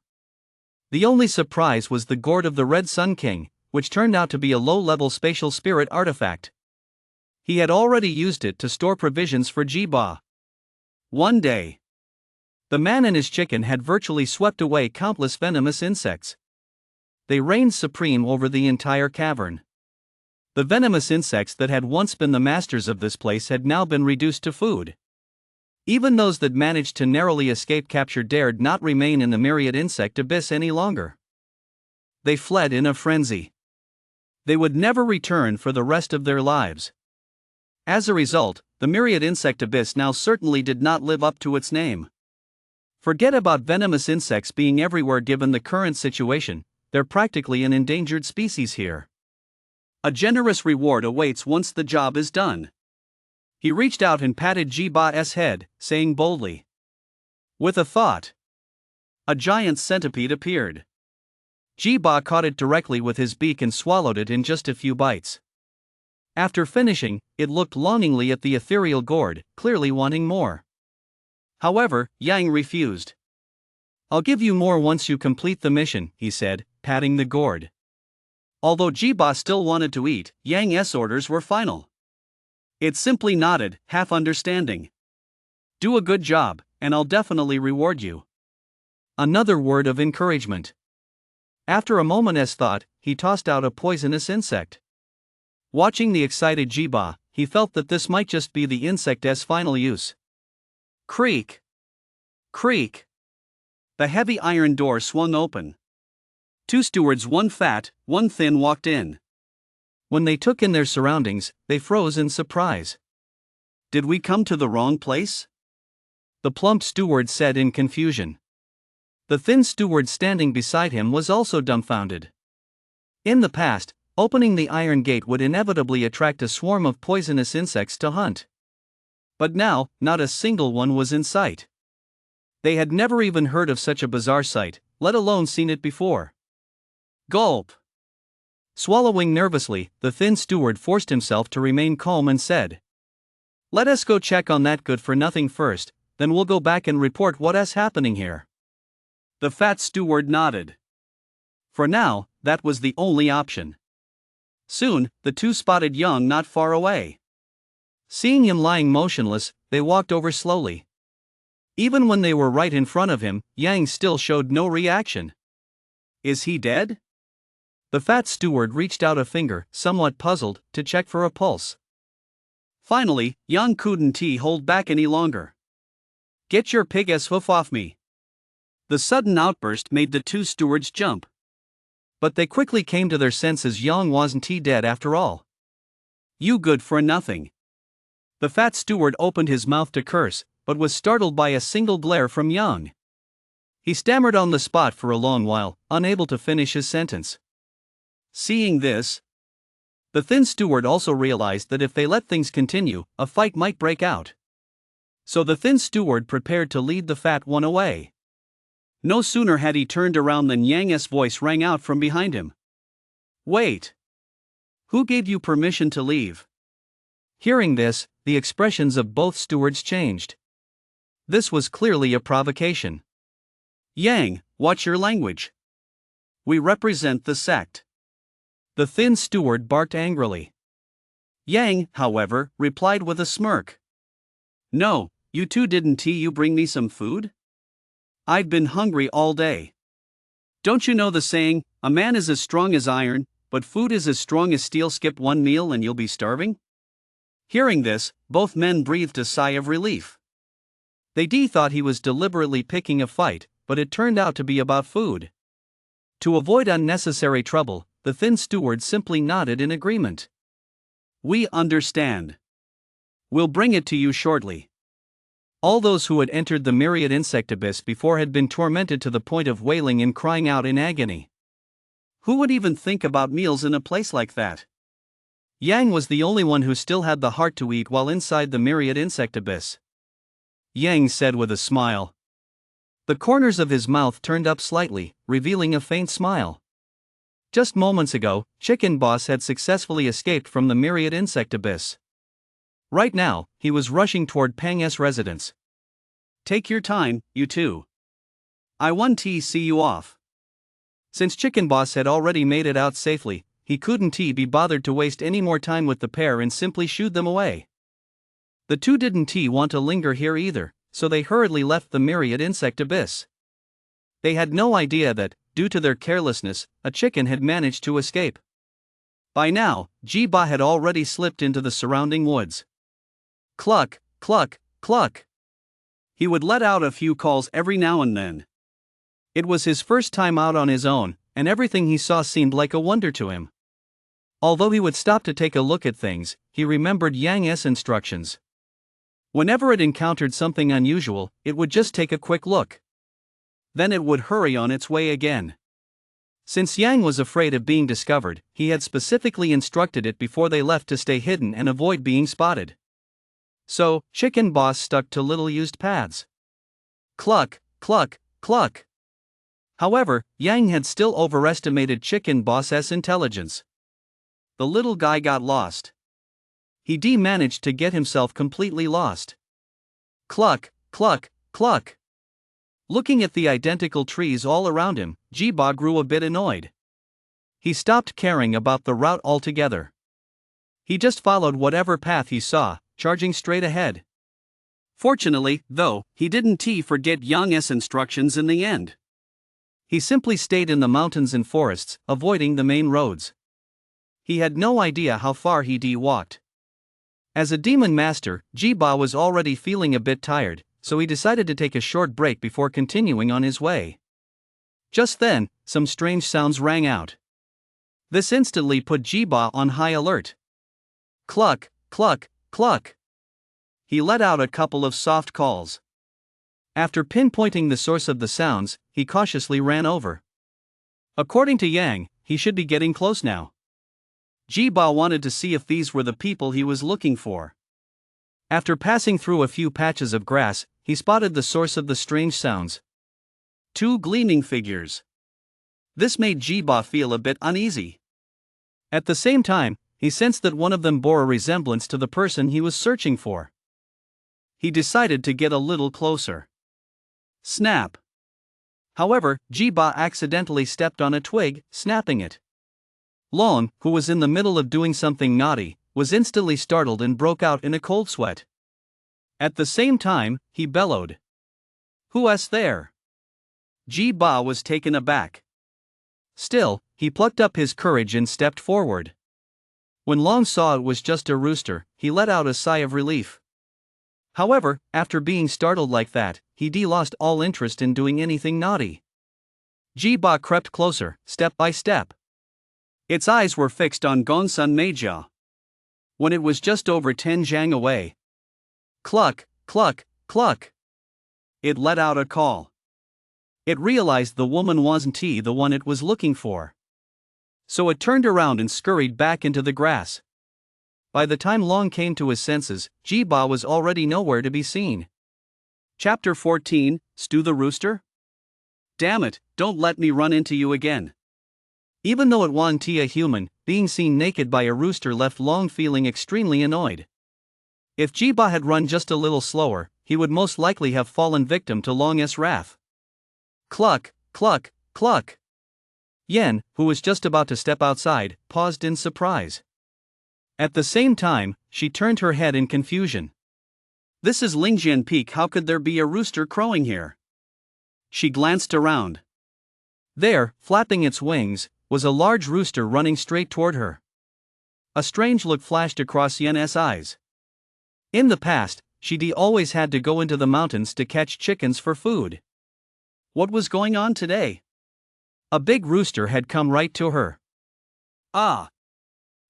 The only surprise was the gourd of the Red Sun King, which turned out to be a low-level spatial spirit artifact. He had already used it to store provisions for Jiba. One day, the man and his chicken had virtually swept away countless venomous insects. They reigned supreme over the entire cavern. The venomous insects that had once been the masters of this place had now been reduced to food. Even those that managed to narrowly escape capture dared not remain in the myriad insect abyss any longer. They fled in a frenzy. They would never return for the rest of their lives. As a result, the myriad insect abyss now certainly did not live up to its name. Forget about venomous insects being everywhere given the current situation, they're practically an endangered species here. A generous reward awaits once the job is done. He reached out and patted Jiba's head, saying boldly. With a thought, a giant centipede appeared. Jiba caught it directly with his beak and swallowed it in just a few bites. After finishing, it looked longingly at the ethereal gourd, clearly wanting more. However, Yang refused. "I'll give you more once you complete the mission," he said, patting the gourd. Although Jiba still wanted to eat, Yang's orders were final. It simply nodded, half understanding. "Do a good job, and I'll definitely reward you." Another word of encouragement. After a moment's thought, he tossed out a poisonous insect. Watching the excited Jiba, he felt that this might just be the insect's final use. Creak! Creak! The heavy iron door swung open. Two stewards, one fat, one thin, walked in. When they took in their surroundings, they froze in surprise. "Did we come to the wrong place?" the plump steward said in confusion. The thin steward standing beside him was also dumbfounded. In the past, opening the iron gate would inevitably attract a swarm of poisonous insects to hunt. But now, not a single one was in sight. They had never even heard of such a bizarre sight, let alone seen it before. Gulp! Swallowing nervously, the thin steward forced himself to remain calm and said, "Let us go check on that good-for-nothing first, then we'll go back and report what's happening here." The fat steward nodded. For now, that was the only option. Soon, the two spotted Yang not far away. Seeing him lying motionless, they walked over slowly. Even when they were right in front of him, Yang still showed no reaction. Is he dead? The fat steward reached out a finger, somewhat puzzled, to check for a pulse. Finally, Yang couldn't hold back any longer. "Get your pig-ass hoof off me." The sudden outburst made the two stewards jump. But they quickly came to their senses. Yang wasn't dead after all. "You good for nothing." The fat steward opened his mouth to curse, but was startled by a single glare from Yang. He stammered on the spot for a long while, unable to finish his sentence. Seeing this, the thin steward also realized that if they let things continue, a fight might break out. So the thin steward prepared to lead the fat one away. No sooner had he turned around than Yang's voice rang out from behind him. "Wait! Who gave you permission to leave?" Hearing this, the expressions of both stewards changed. This was clearly a provocation. "Yang, watch your language. We represent the sect." The thin steward barked angrily. Yang, however, replied with a smirk. "No, you two didn't you bring me some food? I've been hungry all day. Don't you know the saying, a man is as strong as iron, but food is as strong as steel? Skip one meal and you'll be starving?" Hearing this, both men breathed a sigh of relief. They thought he was deliberately picking a fight, but it turned out to be about food. To avoid unnecessary trouble, the thin steward simply nodded in agreement. "We understand. We'll bring it to you shortly." All those who had entered the myriad insect abyss before had been tormented to the point of wailing and crying out in agony. Who would even think about meals in a place like that? Yang was the only one who still had the heart to eat while inside the myriad insect abyss. Yang said with a smile. The corners of his mouth turned up slightly, revealing a faint smile. Just moments ago, Chicken Boss had successfully escaped from the myriad insect abyss. Right now, he was rushing toward Pang's residence. "Take your time, you two. I want to see you off." Since Chicken Boss had already made it out safely, he couldn't be bothered to waste any more time with the pair and simply shooed them away. The two didn't want to linger here either, so they hurriedly left the myriad insect abyss. They had no idea that, due to their carelessness, a chicken had managed to escape. By now, Jiba had already slipped into the surrounding woods. Cluck, cluck, cluck. He would let out a few calls every now and then. It was his first time out on his own, and everything he saw seemed like a wonder to him. Although he would stop to take a look at things, he remembered Yang's instructions. Whenever it encountered something unusual, it would just take a quick look. Then it would hurry on its way again. Since Yang was afraid of being discovered, he had specifically instructed it before they left to stay hidden and avoid being spotted. So, Chicken Boss stuck to little-used paths. Cluck, cluck, cluck. However, Yang had still overestimated Chicken Boss's intelligence. The little guy got lost. He managed to get himself completely lost. Cluck, cluck, cluck. Looking at the identical trees all around him, Jiba grew a bit annoyed. He stopped caring about the route altogether. He just followed whatever path he saw, charging straight ahead. Fortunately, though, he didn't forget Yang's instructions in the end. He simply stayed in the mountains and forests, avoiding the main roads. He had no idea how far he walked. As a demon master, Jiba was already feeling a bit tired, so he decided to take a short break before continuing on his way. Just then, some strange sounds rang out. This instantly put Jiba on high alert. Cluck, cluck, cluck. He let out a couple of soft calls. After pinpointing the source of the sounds, he cautiously ran over. According to Yang, he should be getting close now. Jiba wanted to see if these were the people he was looking for. After passing through a few patches of grass, he spotted the source of the strange sounds. Two gleaming figures. This made Jiba feel a bit uneasy. At the same time, he sensed that one of them bore a resemblance to the person he was searching for. He decided to get a little closer. Snap! However, Ji-ba accidentally stepped on a twig, snapping it. Long, who was in the middle of doing something naughty, was instantly startled and broke out in a cold sweat. At the same time, he bellowed, "Who's there?" Ji-ba was taken aback. Still, he plucked up his courage and stepped forward. When Long saw it was just a rooster, he let out a sigh of relief. However, after being startled like that, he lost all interest in doing anything naughty. Ji-ba crept closer, step by step. Its eyes were fixed on Gongsun Meijia. When it was just over 10 zhang away. Cluck, cluck, cluck. It let out a call. It realized the woman wasn't the one it was looking for. So it turned around and scurried back into the grass. By the time Long came to his senses, Ji-ba was already nowhere to be seen. Chapter 14, Stew the Rooster? Damn it, don't let me run into you again. Even though it wasn't a human, being seen naked by a rooster left Long feeling extremely annoyed. If Ji-ba had run just a little slower, he would most likely have fallen victim to Long's wrath. Cluck, cluck, cluck. Yen, who was just about to step outside, paused in surprise. At the same time, she turned her head in confusion. This is Lingjian Peak, how could there be a rooster crowing here? She glanced around. There, flapping its wings, was a large rooster running straight toward her. A strange look flashed across Yen's eyes. In the past, she'd always had to go into the mountains to catch chickens for food. What was going on today? A big rooster had come right to her. Ah!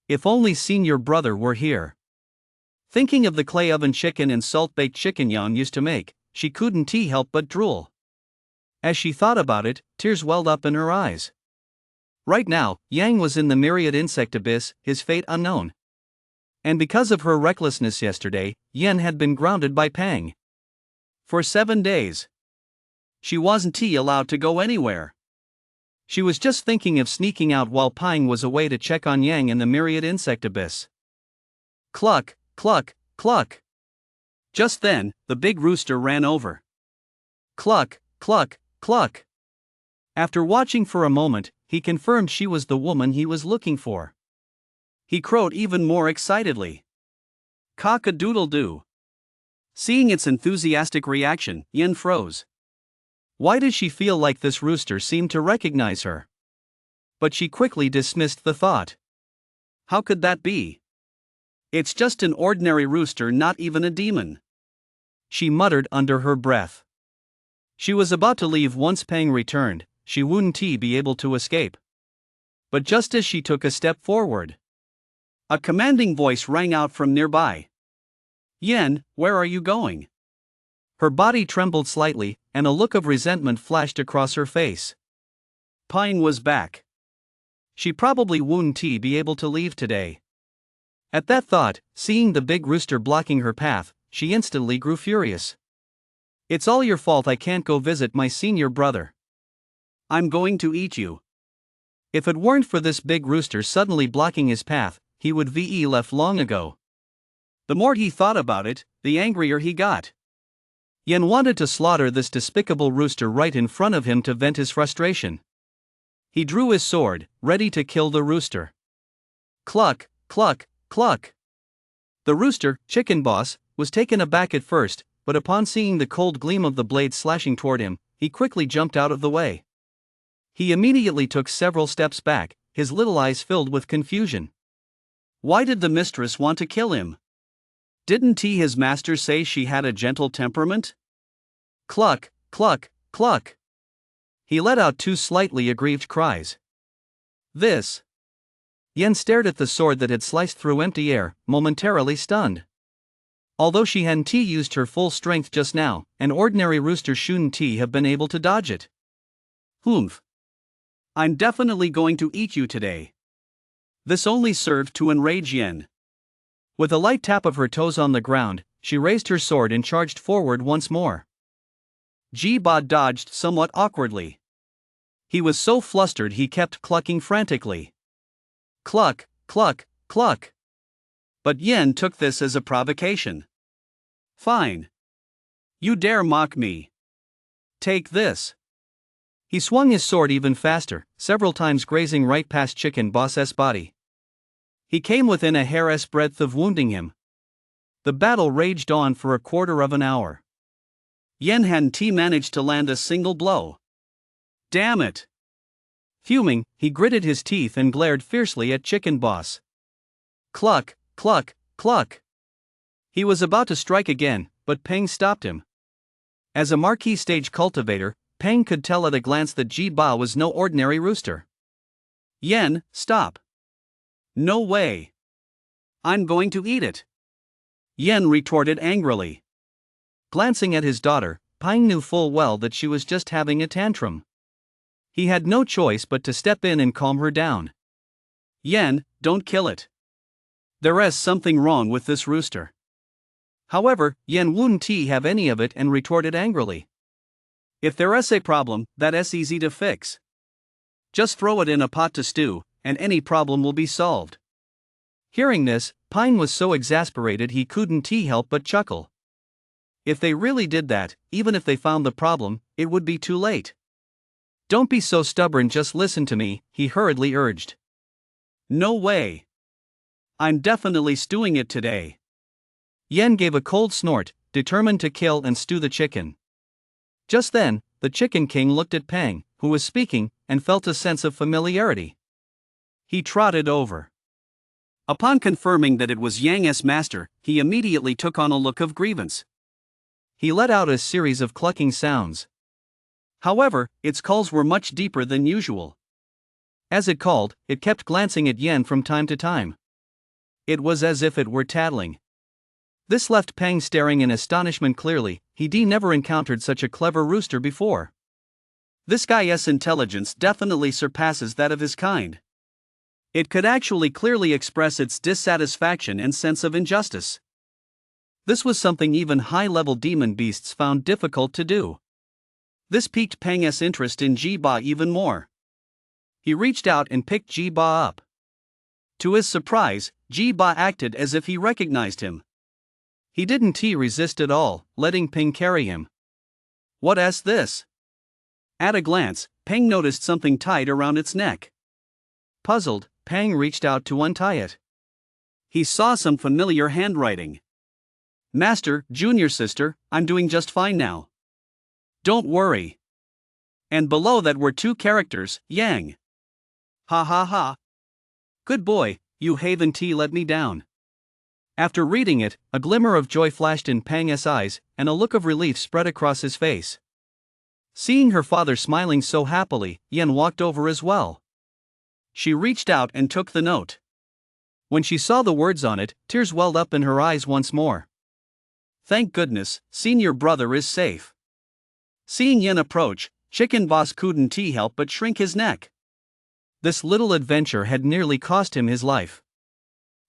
If only Senior Brother were here. Thinking of the clay oven chicken and salt-baked chicken Yang used to make, she couldn't help but drool. As she thought about it, tears welled up in her eyes. Right now, Yang was in the myriad insect abyss, his fate unknown. And because of her recklessness yesterday, Yen had been grounded by Pang. For 7 days. She wasn't allowed to go anywhere. She was just thinking of sneaking out while Pang was away to check on Yang in the myriad insect abyss. Cluck, cluck, cluck. Just then, the big rooster ran over. Cluck, cluck, cluck. After watching for a moment, he confirmed she was the woman he was looking for. He crowed even more excitedly. Cock-a-doodle-doo. Seeing its enthusiastic reaction, Yen froze. Why did she feel like this rooster seemed to recognize her? But she quickly dismissed the thought. How could that be? It's just an ordinary rooster, not even a demon. She muttered under her breath. She was about to leave once Pang returned, she wouldn't be able to escape. But just as she took a step forward, a commanding voice rang out from nearby. Yen, where are you going? Her body trembled slightly, and a look of resentment flashed across her face. Pine was back. She probably wouldn't be able to leave today. At that thought, seeing the big rooster blocking her path, she instantly grew furious. It's all your fault I can't go visit my senior brother. I'm going to eat you. If it weren't for this big rooster suddenly blocking his path, he would be left long ago. The more he thought about it, the angrier he got. Yen wanted to slaughter this despicable rooster right in front of him to vent his frustration. He drew his sword, ready to kill the rooster. Cluck, cluck, cluck. The rooster, Chicken Boss, was taken aback at first, but upon seeing the cold gleam of the blade slashing toward him, he quickly jumped out of the way. He immediately took several steps back, his little eyes filled with confusion. Why did the mistress want to kill him? Didn't his master say she had a gentle temperament? Cluck, cluck, cluck. He let out 2 slightly aggrieved cries. This. Yen stared at the sword that had sliced through empty air, momentarily stunned. Although she hadn't used her full strength just now, an ordinary rooster shouldn't have been able to dodge it. Humph. I'm definitely going to eat you today. This only served to enrage Yen. With a light tap of her toes on the ground, she raised her sword and charged forward once more. Ji-ba dodged somewhat awkwardly. He was so flustered he kept clucking frantically. Cluck, cluck, cluck. But Yen took this as a provocation. Fine. You dare mock me. Take this. He swung his sword even faster, several times grazing right past Chicken Boss's body. He came within a hair's breadth of wounding him. The battle raged on for a quarter of an hour. Yen hadn't managed to land a single blow. Damn it! Fuming, he gritted his teeth and glared fiercely at Chicken Boss. Cluck, cluck, cluck. He was about to strike again, but Peng stopped him. As a marquee stage cultivator, Peng could tell at a glance that Ji Ba was no ordinary rooster. Yen, stop. No way. I'm going to eat it. Yen retorted angrily. Glancing at his daughter, Peng knew full well that she was just having a tantrum. He had no choice but to step in and calm her down. Yen, don't kill it. There is something wrong with this rooster. However, Yen wouldn't have any of it and retorted angrily. If there is a problem, that is easy to fix. Just throw it in a pot to stew, and any problem will be solved. Hearing this, Pine was so exasperated he couldn't help but chuckle. If they really did that, even if they found the problem, it would be too late. Don't be so stubborn, just listen to me, he hurriedly urged. No way. I'm definitely stewing it today. Yen gave a cold snort, determined to kill and stew the chicken. Just then, the Chicken King looked at Peng, who was speaking, and felt a sense of familiarity. He trotted over. Upon confirming that it was Yang's master, he immediately took on a look of grievance. He let out a series of clucking sounds. However, its calls were much deeper than usual. As it called, it kept glancing at Yen from time to time. It was as if it were tattling. This left Peng staring in astonishment. Clearly, he'd never encountered such a clever rooster before. This guy's intelligence definitely surpasses that of his kind. It could actually clearly express its dissatisfaction and sense of injustice. This was something even high-level demon beasts found difficult to do. This piqued Peng's interest in Ji Ba even more. He reached out and picked Ji Ba up. To his surprise, Ji Ba acted as if he recognized him. He didn't resist at all, letting Peng carry him. What is this? At a glance, Peng noticed something tied around its neck. Puzzled, Peng reached out to untie it. He saw some familiar handwriting. Master, Junior Sister, I'm doing just fine now. Don't worry. And below that were two characters, Yang. Ha ha ha. Good boy, you haven't let me down. After reading it, a glimmer of joy flashed in Peng's eyes, and a look of relief spread across his face. Seeing her father smiling so happily, Yen walked over as well. She reached out and took the note. When she saw the words on it, tears welled up in her eyes once more. Thank goodness, senior brother is safe. Seeing Yen approach, Chicken Boss couldn't help but shrink his neck. This little adventure had nearly cost him his life.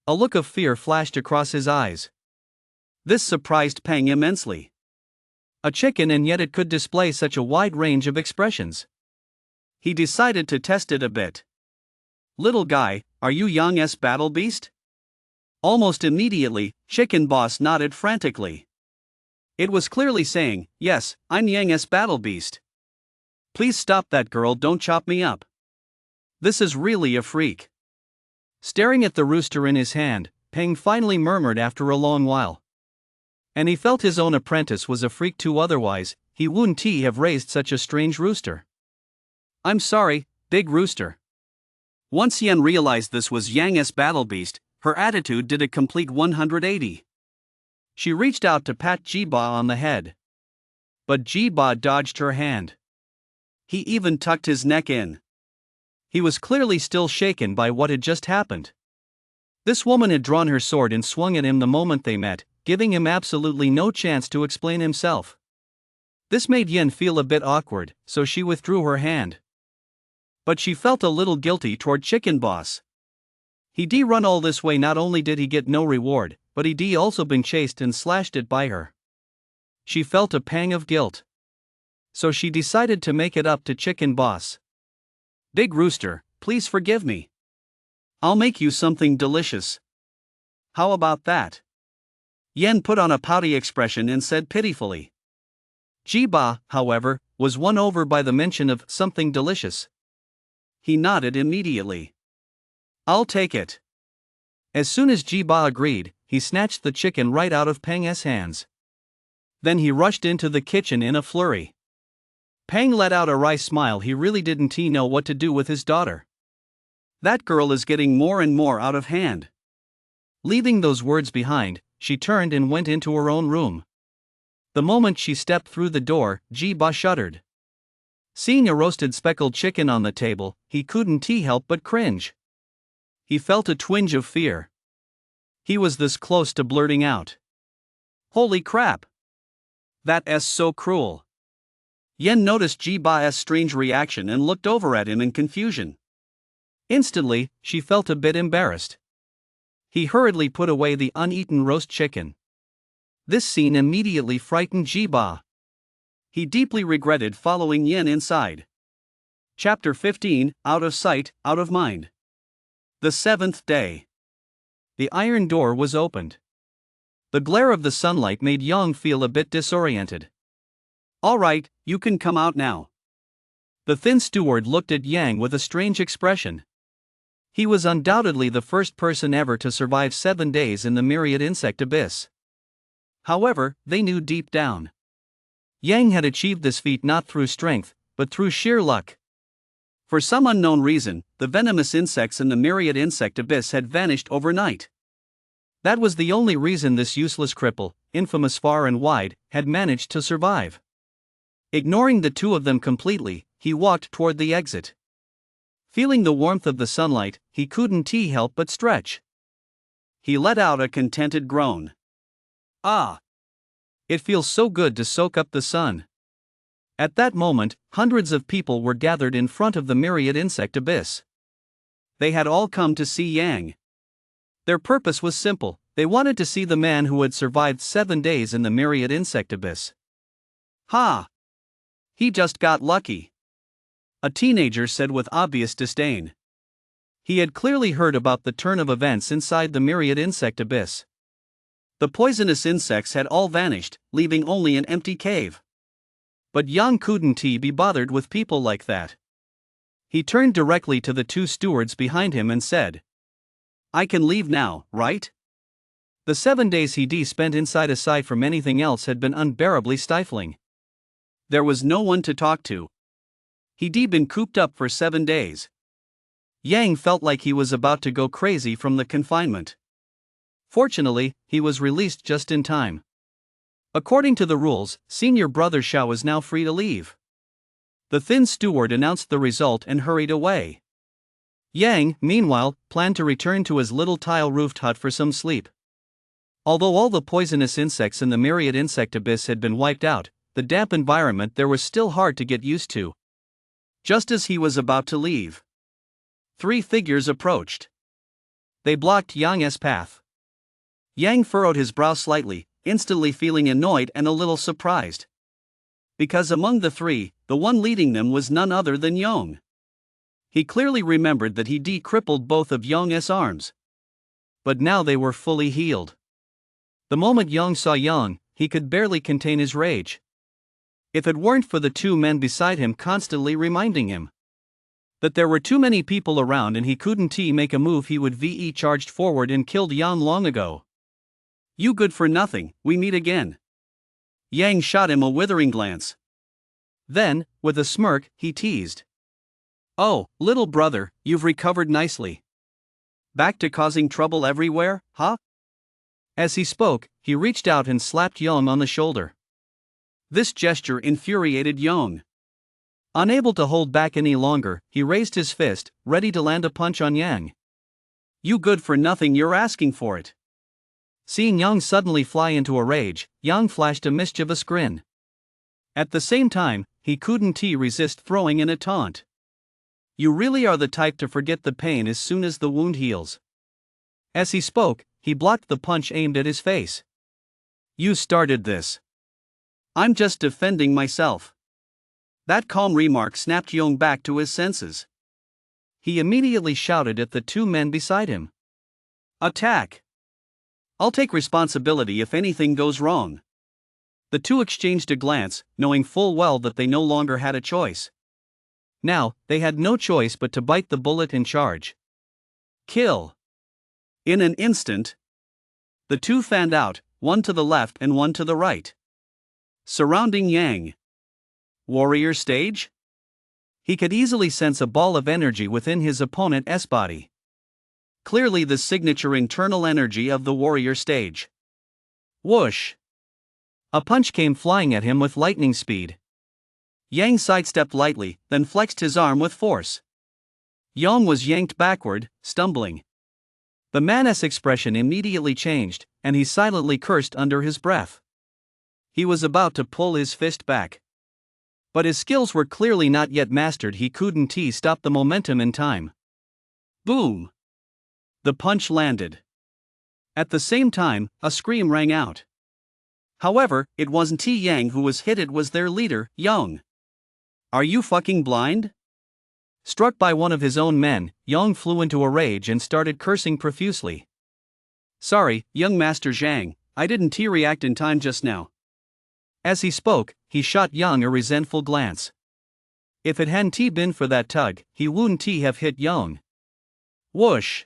A look of fear flashed across his eyes. This surprised Peng immensely. A chicken, and yet it could display such a wide range of expressions. He decided to test it a bit. Little guy, are you Yang's battle beast? Almost immediately, Chicken Boss nodded frantically. It was clearly saying, yes, I'm Yang's battle beast. Please stop that girl, don't chop me up. This is really a freak. Staring at the rooster in his hand, Peng finally murmured after a long while. And he felt his own apprentice was a freak too, otherwise, he wouldn't have raised such a strange rooster. I'm sorry, big rooster. Once Yen realized this was Yang's battle beast, her attitude did a complete 180. She reached out to pat Ji Ba on the head. But Ji Ba dodged her hand. He even tucked his neck in. He was clearly still shaken by what had just happened. This woman had drawn her sword and swung at him the moment they met, giving him absolutely no chance to explain himself. This made Yen feel a bit awkward, so she withdrew her hand. But she felt a little guilty toward Chicken Boss. He'd run all this way, not only did he get no reward, but he'd also been chased and slashed at by her. She felt a pang of guilt. So she decided to make it up to Chicken Boss. Big Rooster, please forgive me. I'll make you something delicious. How about that? Yen put on a pouty expression and said pitifully. Ji-ba, however, was won over by the mention of something delicious. He nodded immediately. I'll take it. As soon as Ji-ba agreed, he snatched the chicken right out of Peng's hands. Then he rushed into the kitchen in a flurry. Peng let out a wry smile. He really didn't know what to do with his daughter. That girl is getting more and more out of hand. Leaving those words behind, she turned and went into her own room. The moment she stepped through the door, Ji-ba shuddered. Seeing a roasted speckled chicken on the table, he couldn't help but cringe. He felt a twinge of fear. He was this close to blurting out, "Holy crap! That's so cruel." Yen noticed Ji-ba's strange reaction and looked over at him in confusion. Instantly, she felt a bit embarrassed. He hurriedly put away the uneaten roast chicken. This scene immediately frightened Ji-ba. He deeply regretted following Yen inside. Chapter 15, Out of Sight, Out of Mind. The seventh day. The iron door was opened. The glare of the sunlight made Yang feel a bit disoriented. "All right, you can come out now." The thin steward looked at Yang with a strange expression. He was undoubtedly the first person ever to survive 7 days in the myriad insect abyss. However, they knew deep down, Yang had achieved this feat not through strength, but through sheer luck. For some unknown reason, the venomous insects in the myriad insect abyss had vanished overnight. That was the only reason this useless cripple, infamous far and wide, had managed to survive. Ignoring the two of them completely, he walked toward the exit. Feeling the warmth of the sunlight, he couldn't help but stretch. He let out a contented groan. Ah! It feels so good to soak up the sun. At that moment, hundreds of people were gathered in front of the myriad insect abyss. They had all come to see Yang. Their purpose was simple: they wanted to see the man who had survived 7 days in the myriad insect abyss. Ha! He just got lucky, a teenager said with obvious disdain. He had clearly heard about the turn of events inside the myriad insect abyss. The poisonous insects had all vanished, leaving only an empty cave. But Yang couldn't be bothered with people like that. He turned directly to the two stewards behind him and said, "I can leave now, right?" The 7 days he spent inside aside from anything else had been unbearably stifling. There was no one to talk to. He'd been cooped up for 7 days. Yang felt like he was about to go crazy from the confinement. Fortunately, he was released just in time. According to the rules, senior brother Xiao was now free to leave. The thin steward announced the result and hurried away. Yang, meanwhile, planned to return to his little tile-roofed hut for some sleep. Although all the poisonous insects in the myriad insect abyss had been wiped out, the damp environment there was still hard to get used to. Just as he was about to leave, 3 figures approached. They blocked Yang's path. Yang furrowed his brow slightly, instantly feeling annoyed and a little surprised. Because among the 3, the one leading them was none other than Yong. He clearly remembered that he'd crippled both of Yong's arms. But now they were fully healed. The moment Yong saw Yong, he could barely contain his rage. If it weren't for the 2 men beside him constantly reminding him that there were too many people around and he couldn't make a move, he would charged forward and killed Yang long ago. "You good for nothing, we meet again." Yang shot him a withering glance. Then, with a smirk, he teased, "Oh, little brother, you've recovered nicely. Back to causing trouble everywhere, huh?" As he spoke, he reached out and slapped Yang on the shoulder. This gesture infuriated Yang. Unable to hold back any longer, he raised his fist, ready to land a punch on Yang. "You good for nothing, you're asking for it." Seeing Yang suddenly fly into a rage, Yang flashed a mischievous grin. At the same time, he couldn't resist throwing in a taunt. "You really are the type to forget the pain as soon as the wound heals." As he spoke, he blocked the punch aimed at his face. "You started this." "I'm just defending myself." That calm remark snapped Yong back to his senses. He immediately shouted at the two men beside him. Attack! I'll take responsibility if anything goes wrong. The two exchanged a glance, knowing full well that they no longer had a choice. Now, they had no choice but to bite the bullet and charge. Kill! In an instant, the two fanned out, one to the left and one to the right, surrounding Yang. Warrior stage? He could easily sense a ball of energy within his opponent's body. Clearly the signature internal energy of the warrior stage. Whoosh! A punch came flying at him with lightning speed. Yang sidestepped lightly, then flexed his arm with force. Yang was yanked backward, stumbling. The man's expression immediately changed, and he silently cursed under his breath. He was about to pull his fist back. But his skills were clearly not yet mastered. He couldn't stop the momentum in time. Boom! The punch landed. At the same time, a scream rang out. However, it wasn't Yang who was hit, it was their leader, Yang. Are you fucking blind? Struck by one of his own men, Yang flew into a rage and started cursing profusely. Sorry, young Master Zhang, I didn't react in time just now. As he spoke, he shot Yang a resentful glance. If it hadn't been for that tug, he wouldn't have hit Yang. Whoosh!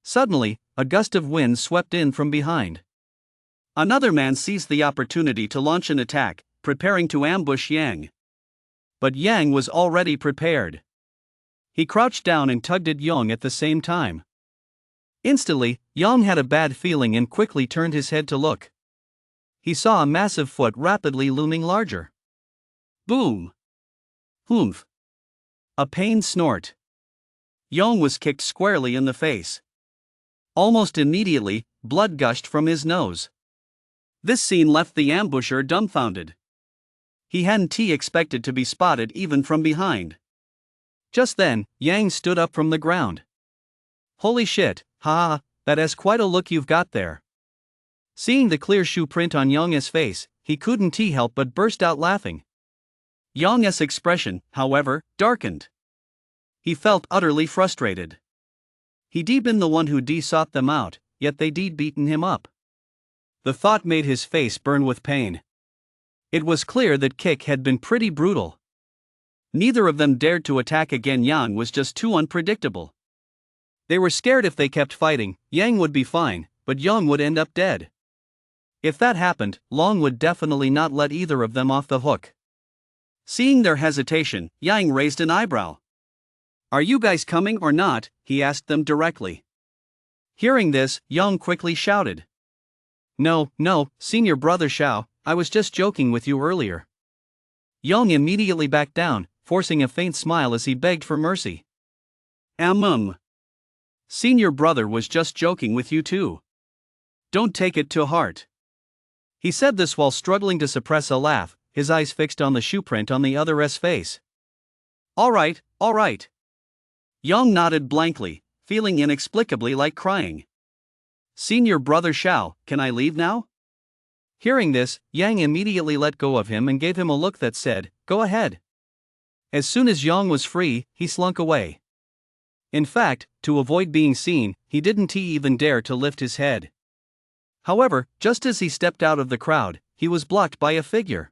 Suddenly, a gust of wind swept in from behind. Another man seized the opportunity to launch an attack, preparing to ambush Yang. But Yang was already prepared. He crouched down and tugged at Yang at the same time. Instantly, Yang had a bad feeling and quickly turned his head to look. He saw a massive foot rapidly looming larger. Boom! Humph! A pained snort. Yang was kicked squarely in the face. Almost immediately, blood gushed from his nose. This scene left the ambusher dumbfounded. He hadn't expected to be spotted even from behind. Just then, Yang stood up from the ground. Holy shit, haha, that has quite a look you've got there. Seeing the clear shoe print on Yang's face, he couldn't help but burst out laughing. Yang's expression, however, darkened. He felt utterly frustrated. He'd been the one who sought them out, yet they'd beaten him up. The thought made his face burn with pain. It was clear that kick had been pretty brutal. Neither of them dared to attack again. Yang was just too unpredictable. They were scared if they kept fighting, Yang would be fine, but Yang would end up dead. If that happened, Long would definitely not let either of them off the hook. Seeing their hesitation, Yang raised an eyebrow. Are you guys coming or not? He asked them directly. Hearing this, Yang quickly shouted. No, Senior Brother Xiao, I was just joking with you earlier. Yang immediately backed down, forcing a faint smile as he begged for mercy. Senior Brother was just joking with you too. Don't take it to heart. He said this while struggling to suppress a laugh, his eyes fixed on the shoe print on the other's face. All right. Yang nodded blankly, feeling inexplicably like crying. Senior Brother Xiao, can I leave now? Hearing this, Yang immediately let go of him and gave him a look that said, go ahead. As soon as Yang was free, he slunk away. In fact, to avoid being seen, he didn't even dare to lift his head. However, just as he stepped out of the crowd, he was blocked by a figure.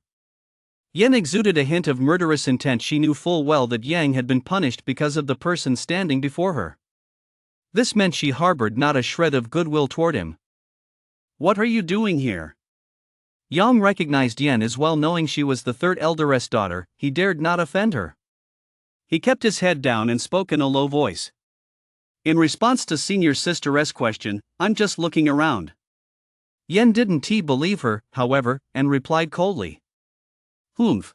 Yen exuded a hint of murderous intent. She knew full well that Yang had been punished because of the person standing before her. This meant she harbored not a shred of goodwill toward him. What are you doing here? Yang recognized Yen as well, knowing she was the third elderess daughter. He dared not offend her. He kept his head down and spoke in a low voice. In response to senior sister's question, I'm just looking around. Yen didn't believe her, however, and replied coldly. Humph.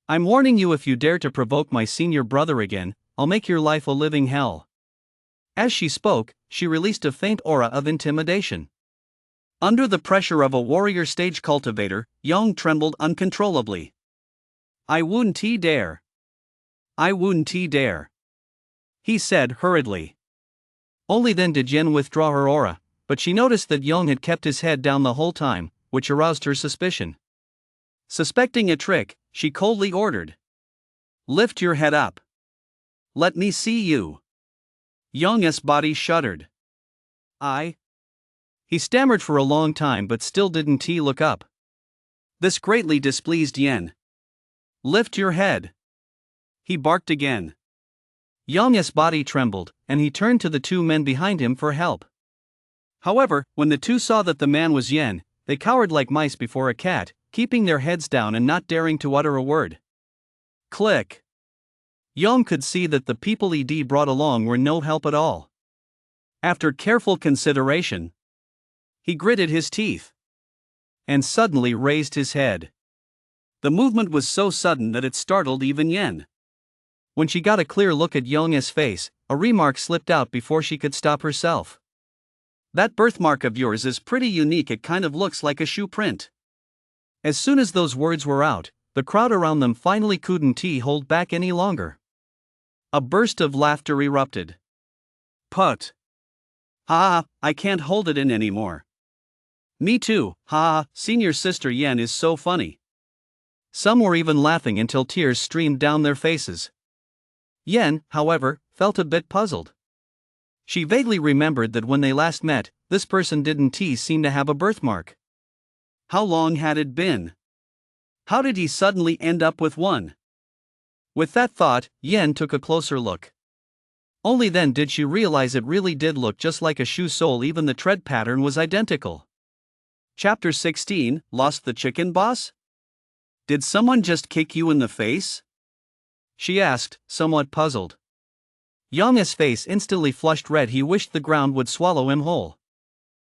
I'm warning you, if you dare to provoke my senior brother again, I'll make your life a living hell. As she spoke, she released a faint aura of intimidation. Under the pressure of a warrior stage cultivator, Yang trembled uncontrollably. I wouldn't dare. He said hurriedly. Only then did Yen withdraw her aura, but she noticed that Yang had kept his head down the whole time, which aroused her suspicion. Suspecting a trick, she coldly ordered. Lift your head up. Let me see you. Young's body shuddered. I. He stammered for a long time but still didn't he look up. This greatly displeased Yen. Lift your head. He barked again. Young's body trembled, and he turned to the two men behind him for help. However, when the two saw that the man was Yen, they cowered like mice before a cat, keeping their heads down and not daring to utter a word. Click. Young could see that the people he'd brought along were no help at all. After careful consideration, he gritted his teeth and suddenly raised his head. The movement was so sudden that it startled even Yen. When she got a clear look at Young's face, a remark slipped out before she could stop herself. That birthmark of yours is pretty unique, it kind of looks like a shoe print. As soon as those words were out, the crowd around them finally couldn't hold back any longer. A burst of laughter erupted. Put. Ha, I can't hold it in anymore. Me too, ha, senior sister Yen is so funny. Some were even laughing until tears streamed down their faces. Yen, however, felt a bit puzzled. She vaguely remembered that when they last met, this person didn't seem to have a birthmark. How long had it been? How did he suddenly end up with one? With that thought, Yen took a closer look. Only then did she realize it really did look just like a shoe sole, even the tread pattern was identical. Chapter 16, Lost the Chicken Boss? Did someone just kick you in the face? She asked, somewhat puzzled. Young's face instantly flushed red. He wished the ground would swallow him whole.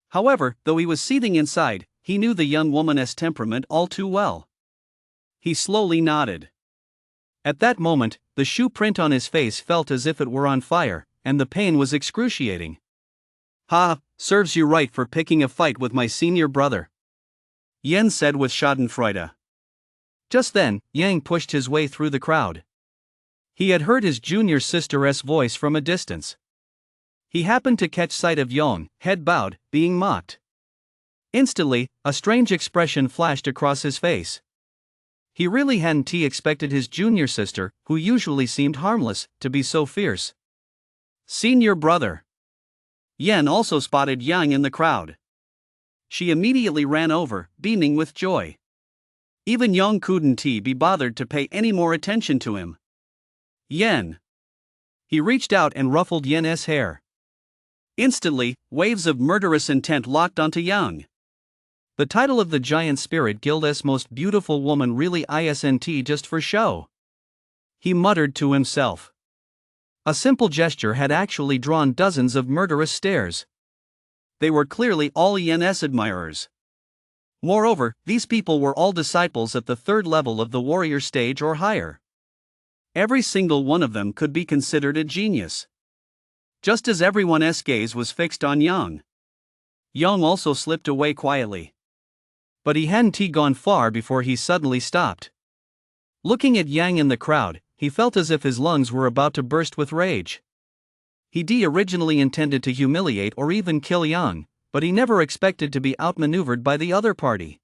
However, though he was seething inside, he knew the young woman's temperament all too well. He slowly nodded. At that moment, the shoe print on his face felt as if it were on fire, and the pain was excruciating. Ha, serves you right for picking a fight with my senior brother, Yen said with schadenfreude. Just then, Yang pushed his way through the crowd. He had heard his junior sister's voice from a distance. He happened to catch sight of Yang, head bowed, being mocked. Instantly, a strange expression flashed across his face. He really hadn't expected his junior sister, who usually seemed harmless, to be so fierce. Senior brother. Yen also spotted Yang in the crowd. She immediately ran over, beaming with joy. Even Yang couldn't be bothered to pay any more attention to him. Yen. He reached out and ruffled Yen's hair. Instantly, waves of murderous intent locked onto Yang. The title of the Giant Spirit Guild's most beautiful woman really isn't just for show. He muttered to himself. A simple gesture had actually drawn dozens of murderous stares. They were clearly all Yen's admirers. Moreover, these people were all disciples at the third level of the warrior stage or higher. Every single one of them could be considered a genius. Just as everyone's gaze was fixed on Yang. Yang also slipped away quietly. But he hadn't gone far before he suddenly stopped. Looking at Yang in the crowd, he felt as if his lungs were about to burst with rage. He originally intended to humiliate or even kill Yang, but he never expected to be outmaneuvered by the other party.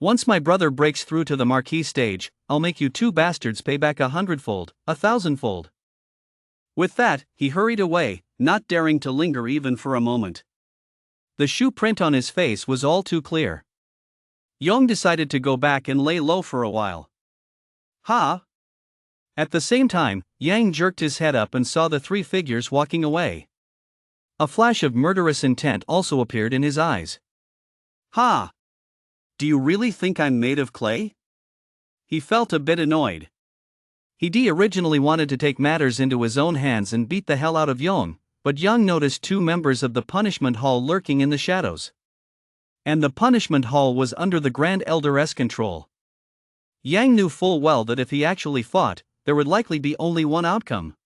Once my brother breaks through to the marquee stage, I'll make you two bastards pay back 100-fold, 1,000-fold. With that, he hurried away, not daring to linger even for a moment. The shoe print on his face was all too clear. Yang decided to go back and lay low for a while. Ha! At the same time, Yang jerked his head up and saw the three figures walking away. A flash of murderous intent also appeared in his eyes. Ha! Do you really think I'm made of clay? He felt a bit annoyed. He originally wanted to take matters into his own hands and beat the hell out of Yang, but Yang noticed two members of the punishment hall lurking in the shadows. And the punishment hall was under the Grand Elder's control. Yang knew full well that if he actually fought, there would likely be only one outcome.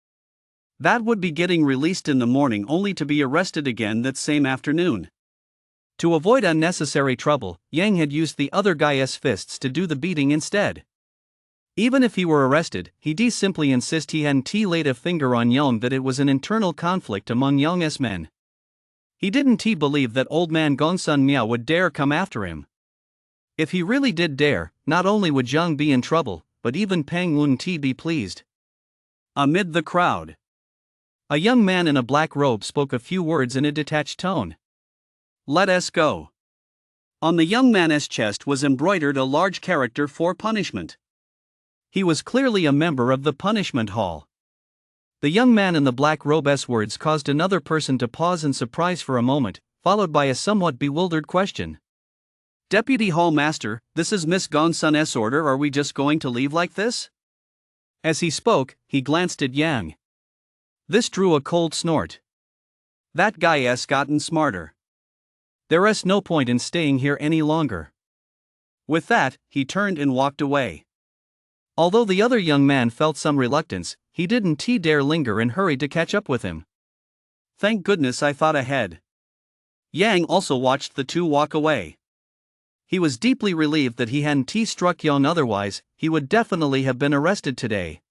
That would be getting released in the morning only to be arrested again that same afternoon. To avoid unnecessary trouble, Yang had used the other guy's fists to do the beating instead. Even if he were arrested, he'd simply insist he hadn't laid a finger on Yang, that it was an internal conflict among Yang's men. He didn't believe that old man Gongsun Miao would dare come after him. If he really did dare, not only would Yang be in trouble, but even Peng wouldn't be pleased. Amid the crowd, a young man in a black robe spoke a few words in a detached tone. Let us go. On the young man's chest was embroidered a large character for punishment. He was clearly a member of the punishment hall. The young man in the black robe's words caused another person to pause in surprise for a moment, followed by a somewhat bewildered question. Deputy Hall Master, this is Miss Gongsun's order. Are we just going to leave like this? As he spoke, he glanced at Yang. This drew a cold snort. That guy's gotten smarter. There's no point in staying here any longer. With that, he turned and walked away. Although the other young man felt some reluctance, he didn't dare linger and hurried to catch up with him. Thank goodness I thought ahead. Yang also watched the two walk away. He was deeply relieved that he hadn't struck Yang, otherwise, he would definitely have been arrested today.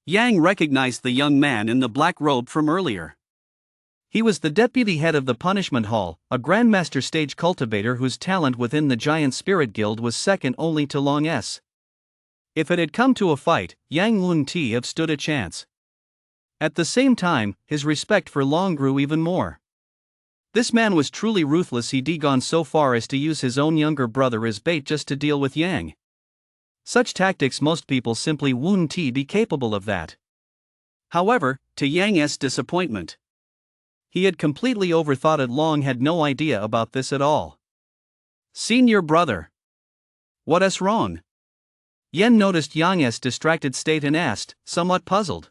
Yang recognized the young man in the black robe from earlier. He was the deputy head of the punishment hall, a grandmaster stage cultivator whose talent within the Giant Spirit Guild was second only to Long S. If it had come to a fight, Yang wouldn't have stood a chance. At the same time, his respect for Long grew even more. This man was truly ruthless. He'd gone so far as to use his own younger brother as bait just to deal with Yang. Such tactics most people simply wouldn't be capable of that. However, to Yang's disappointment, he had completely overthought it. Long had no idea about this at all. Senior brother. What's wrong? Yen noticed Yang's distracted state and asked, somewhat puzzled.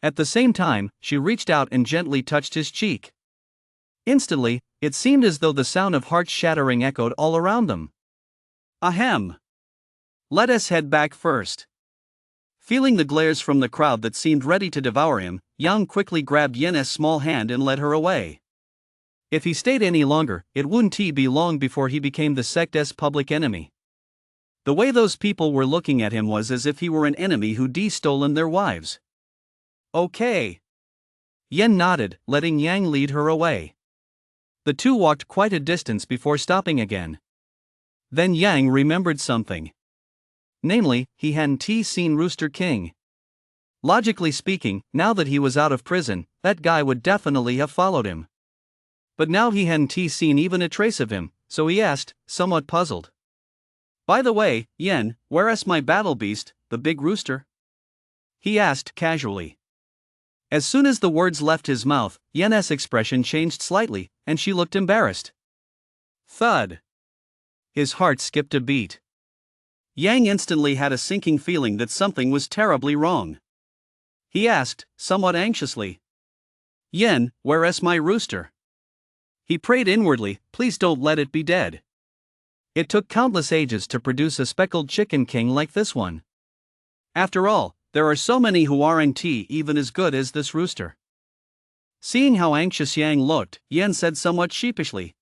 At the same time, she reached out and gently touched his cheek. Instantly, it seemed as though the sound of hearts shattering echoed all around them. Ahem. Let us head back first. Feeling the glares from the crowd that seemed ready to devour him, Yang quickly grabbed Yen's small hand and led her away. If he stayed any longer, it wouldn't be long before he became the sect's public enemy. The way those people were looking at him was as if he were an enemy who'd stolen their wives. Okay. Yen nodded, letting Yang lead her away. The two walked quite a distance before stopping again. Then Yang remembered something. Namely, he hadn't seen Rooster King. Logically speaking, now that he was out of prison, that guy would definitely have followed him. But now he hadn't seen even a trace of him, so he asked, somewhat puzzled. By the way, Yen, where's my battle beast, the big rooster? He asked casually. As soon as the words left his mouth, Yen's expression changed slightly, and she looked embarrassed. Thud. His heart skipped a beat. Yang instantly had a sinking feeling that something was terribly wrong. He asked, somewhat anxiously. Yen, where's my rooster? He prayed inwardly, please don't let it be dead. It took countless ages to produce a speckled chicken king like this one. After all, there are so many who aren't even as good as this rooster. Seeing how anxious Yang looked, Yen said somewhat sheepishly.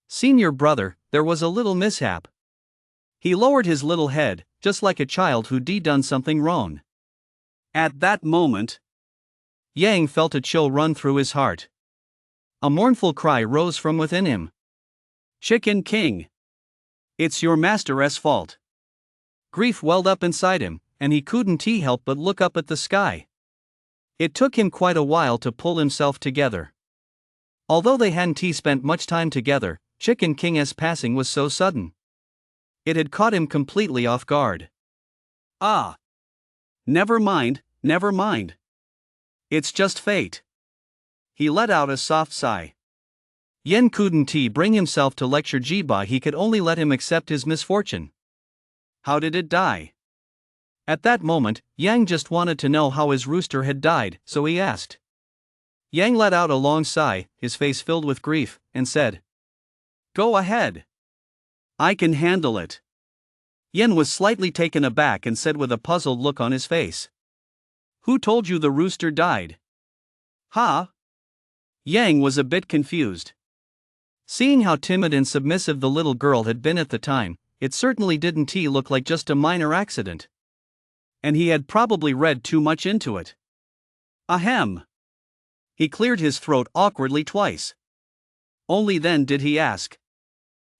Senior brother, there was a little mishap. He lowered his little head, just like a child who'd done something wrong. At that moment, Yang felt a chill run through his heart. A mournful cry rose from within him. Chicken King! It's your master's fault. Grief welled up inside him, and he couldn't help but look up at the sky. It took him quite a while to pull himself together. Although they hadn't spent much time together, Chicken King's passing was so sudden. It had caught him completely off guard. Ah! Never mind, never mind. It's just fate. He let out a soft sigh. Yen couldn't bring himself to lecture Jiba. He could only let him accept his misfortune. How did it die? At that moment, Yang just wanted to know how his rooster had died, so he asked. Yang let out a long sigh, his face filled with grief, and said, Go ahead. I can handle it. Yen was slightly taken aback and said with a puzzled look on his face. Who told you the rooster died? Huh? Yang was a bit confused. Seeing how timid and submissive the little girl had been at the time, it certainly didn't look like just a minor accident. And he had probably read too much into it. Ahem. He cleared his throat awkwardly twice. Only then did he ask.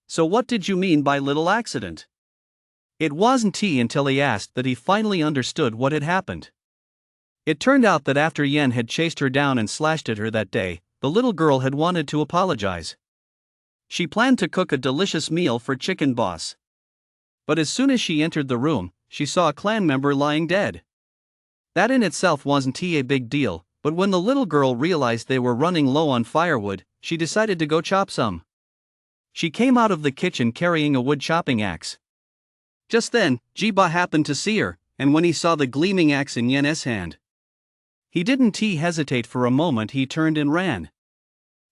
So what did you mean by little accident? It wasn't until he asked that he finally understood what had happened. It turned out that after Yen had chased her down and slashed at her that day, the little girl had wanted to apologize. She planned to cook a delicious meal for Chicken Boss. But as soon as she entered the room, she saw a clan member lying dead. That in itself wasn't a big deal, but when the little girl realized they were running low on firewood, she decided to go chop some. She came out of the kitchen carrying a wood chopping axe. Just then, Jiba happened to see her, and when he saw the gleaming axe in Yen's hand, he didn't hesitate for a moment. He turned and ran.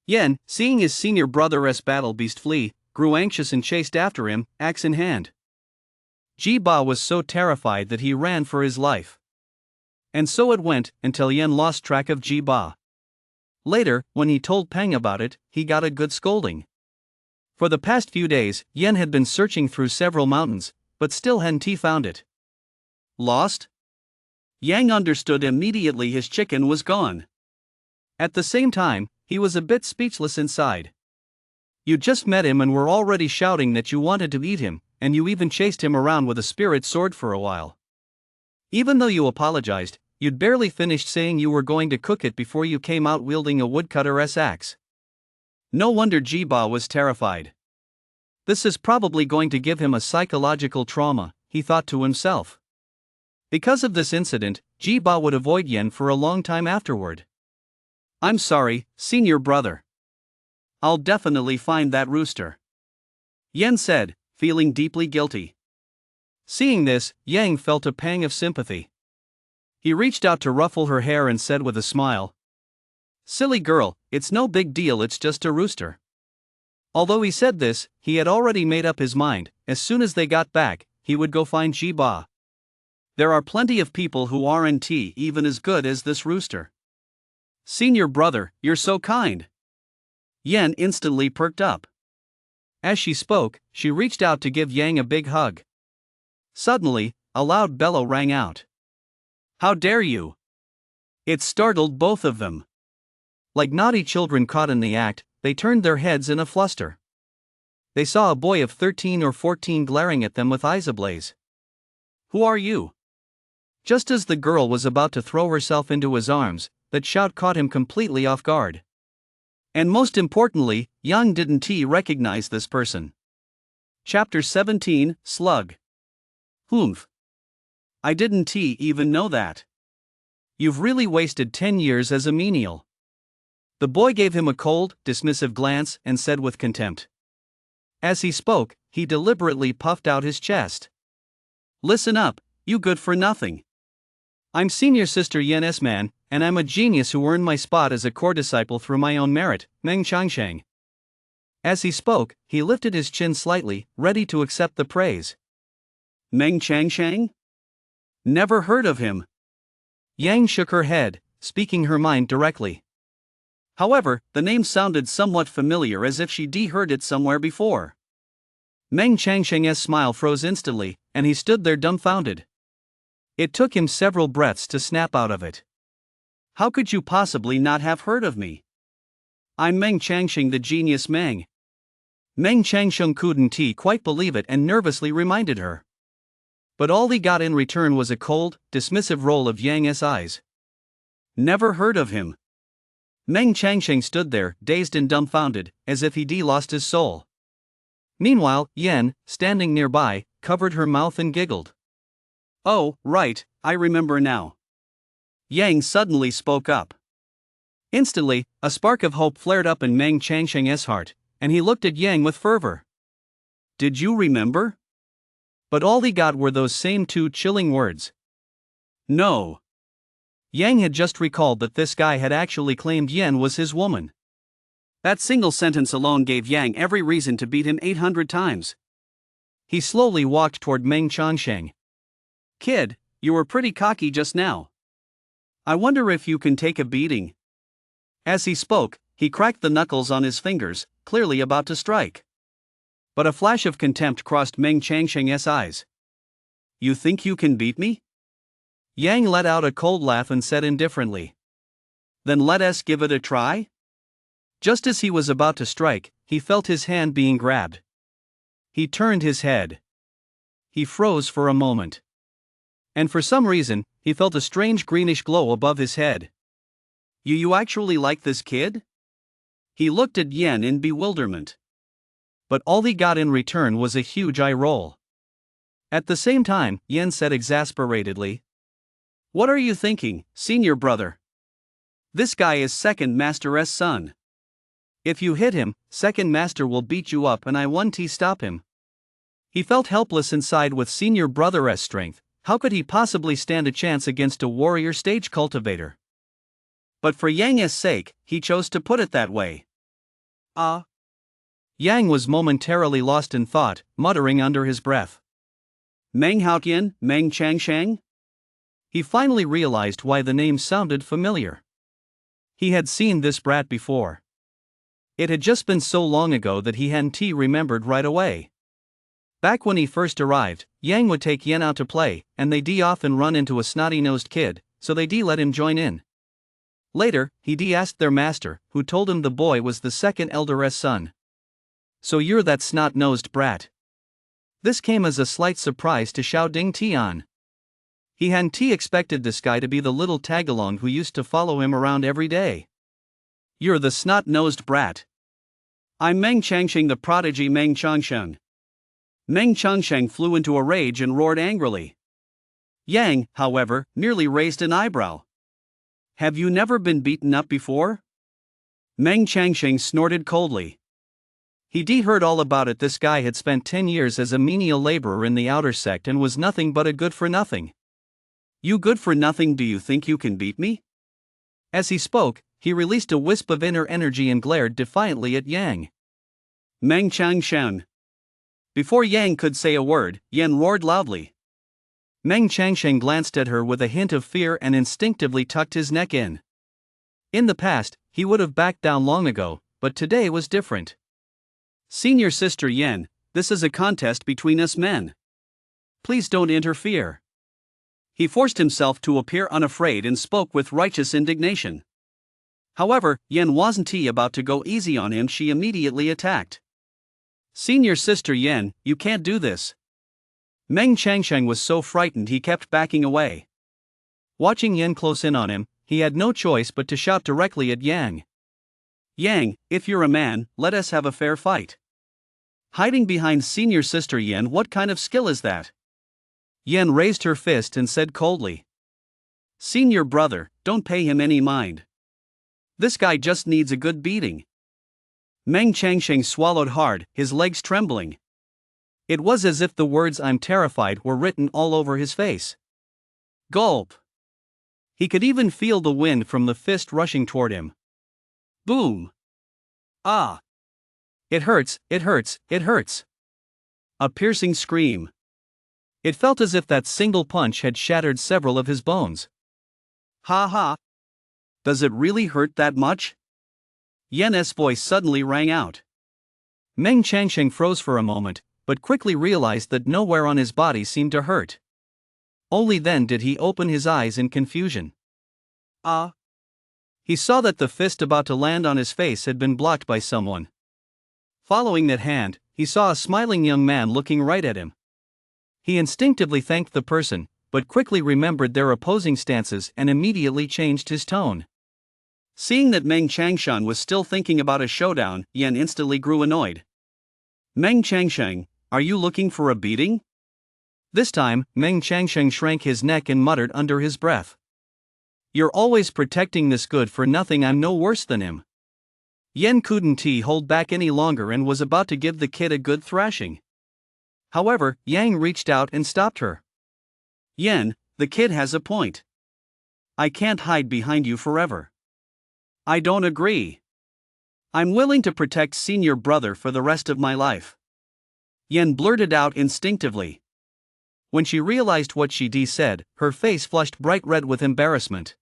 Yen, seeing his senior brother's battle beast flee, grew anxious and chased after him, axe in hand. Jiba was so terrified that he ran for his life. And so it went, until Yen lost track of Jiba. Later, when he told Peng about it, he got a good scolding. For the past few days, Yen had been searching through several mountains, but still hadn't found it. Lost? Yang understood immediately. His chicken was gone. At the same time, he was a bit speechless inside. You just met him and were already shouting that you wanted to eat him, and you even chased him around with a spirit sword for a while. Even though you apologized, you'd barely finished saying you were going to cook it before you came out wielding a woodcutter's axe. No wonder Jiba was terrified. This is probably going to give him a psychological trauma, he thought to himself. Because of this incident, Jiba would avoid Yen for a long time afterward. I'm sorry, senior brother. I'll definitely find that rooster, Yen said, feeling deeply guilty. Seeing this, Yang felt a pang of sympathy. He reached out to ruffle her hair and said with a smile, "Silly girl, it's no big deal, it's just a rooster." Although he said this, he had already made up his mind. As soon as they got back, he would go find Jiba. There are plenty of people who aren't even as good as this rooster. Senior brother, you're so kind. Yen instantly perked up. As she spoke, she reached out to give Yang a big hug. Suddenly, a loud bellow rang out. How dare you! It startled both of them. Like naughty children caught in the act, they turned their heads in a fluster. They saw a boy of 13 or 14 glaring at them with eyes ablaze. Who are you? Just as the girl was about to throw herself into his arms, that shout caught him completely off guard. And most importantly, Yang didn't recognize this person. Chapter 17, Slug. Humph. I didn't even know that. You've really wasted 10 years as a menial. The boy gave him a cold, dismissive glance and said with contempt. As he spoke, he deliberately puffed out his chest. Listen up, you good for nothing. I'm senior sister Yen S. Man, and I'm a genius who earned my spot as a core disciple through my own merit, Meng Changsheng. As he spoke, he lifted his chin slightly, ready to accept the praise. Meng Changsheng? Never heard of him. Yang shook her head, speaking her mind directly. However, the name sounded somewhat familiar, as if she'd heard it somewhere before. Meng Changsheng's smile froze instantly, and he stood there dumbfounded. It took him several breaths to snap out of it. How could you possibly not have heard of me? I'm Meng Changsheng, the genius Meng. Meng Changsheng couldn't quite believe it and nervously reminded her. But all he got in return was a cold, dismissive roll of Yang's eyes. Never heard of him. Meng Changsheng stood there, dazed and dumbfounded, as if he'd lost his soul. Meanwhile, Yen, standing nearby, covered her mouth and giggled. Oh, right, I remember now. Yang suddenly spoke up. Instantly, a spark of hope flared up in Meng Changsheng's heart, and he looked at Yang with fervor. Did you remember? But all he got were those same two chilling words. No. Yang had just recalled that this guy had actually claimed Yen was his woman. That single sentence alone gave Yang every reason to beat him 800 times. He slowly walked toward Meng Changsheng. Kid, you were pretty cocky just now. I wonder if you can take a beating. As he spoke, he cracked the knuckles on his fingers, clearly about to strike. But a flash of contempt crossed Meng Changsheng's eyes. You think you can beat me? Yang let out a cold laugh and said indifferently. Then let us give it a try? Just as he was about to strike, he felt his hand being grabbed. He turned his head. He froze for a moment. And for some reason, He felt a strange greenish glow above his head. You actually like this kid? He looked at Yen in bewilderment. But all he got in return was a huge eye roll. At the same time, Yen said exasperatedly, "What are you thinking, senior brother? This guy is second master's son. If you hit him, second master will beat you up and I won't stop him." He felt helpless inside with senior brother's strength. How could he possibly stand a chance against a warrior stage cultivator? But for Yang's sake, he chose to put it that way. Yang was momentarily lost in thought, muttering under his breath, "Meng Haotian, Meng Changsheng?" He finally realized why the name sounded familiar. He had seen this brat before. It had just been so long ago that he hadn't remembered right away. Back when he first arrived, Yang would take Yen out to play, and they'd often run into a snotty-nosed kid, so they'd let him join in. Later, he'd asked their master, who told him the boy was the second elder's son. "So you're that snot-nosed brat?" This came as a slight surprise to Xiao Ding Tian. He hadn't expected this guy to be the little tagalong who used to follow him around every day. "You're the snot-nosed brat. I'm Meng Changsheng, the prodigy Meng Changsheng." Meng Changsheng flew into a rage and roared angrily. Yang, however, merely raised an eyebrow. "Have you never been beaten up before?" Meng Changsheng snorted coldly. He'd heard all about it. This guy had spent 10 years as a menial laborer in the outer sect and was nothing but a good-for-nothing. "You good-for-nothing, do you think you can beat me?" As he spoke, he released a wisp of inner energy and glared defiantly at Yang. "Meng Changsheng." Before Yang could say a word, Yen roared loudly. Meng Changsheng glanced at her with a hint of fear and instinctively tucked his neck in. In the past, he would have backed down long ago, but today was different. "Senior sister Yen, this is a contest between us men. Please don't interfere." He forced himself to appear unafraid and spoke with righteous indignation. However, Yen wasn't about to go easy on him. She immediately attacked. "Senior sister Yen, you can't do this." Meng Changsheng was so frightened he kept backing away. Watching Yen close in on him, he had no choice but to shout directly at Yang. "Yang, if you're a man, let us have a fair fight. Hiding behind senior sister Yen, what kind of skill is that?" Yen raised her fist and said coldly, "Senior brother, don't pay him any mind. This guy just needs a good beating." Meng Changsheng swallowed hard, his legs trembling. It was as if the words "I'm terrified" were written all over his face. Gulp. He could even feel the wind from the fist rushing toward him. Boom. Ah. "It hurts, it hurts, it hurts." A piercing scream. It felt as if that single punch had shattered several of his bones. "Ha ha. Does it really hurt that much?" Yen's voice suddenly rang out. Meng Changsheng froze for a moment, but quickly realized that nowhere on his body seemed to hurt. Only then did he open his eyes in confusion. He saw that the fist about to land on his face had been blocked by someone. Following that hand, he saw a smiling young man looking right at him. He instinctively thanked the person, but quickly remembered their opposing stances and immediately changed his tone. Seeing that Meng Changsheng was still thinking about a showdown, Yen instantly grew annoyed. "Meng Changsheng, are you looking for a beating?" This time, Meng Changsheng shrank his neck and muttered under his breath. "You're always protecting this good-for-nothing. I'm no worse than him." Yen couldn't hold back any longer and was about to give the kid a good thrashing. However, Yang reached out and stopped her. "Yen, the kid has a point. I can't hide behind you forever." "I don't agree. I'm willing to protect senior brother for the rest of my life." Yen blurted out instinctively. When she realized what she'd said, her face flushed bright red with embarrassment.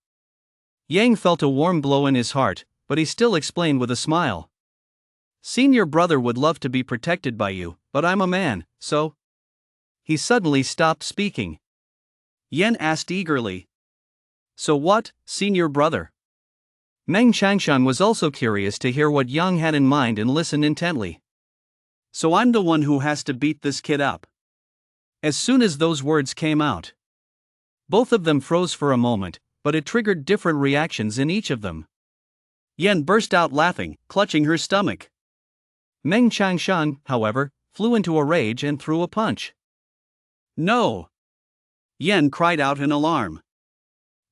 Yang felt a warm glow in his heart, but he still explained with a smile. "Senior brother would love to be protected by you, but I'm a man, so..." He suddenly stopped speaking. Yen asked eagerly, "So what, senior brother?" Meng Changsheng was also curious to hear what Yang had in mind and listened intently. "So I'm the one who has to beat this kid up." As soon as those words came out, Both of them froze for a moment, but it triggered different reactions in each of them. Yan burst out laughing, clutching her stomach. Meng Changshan, however, flew into a rage and threw a punch. No! Yan cried out in alarm.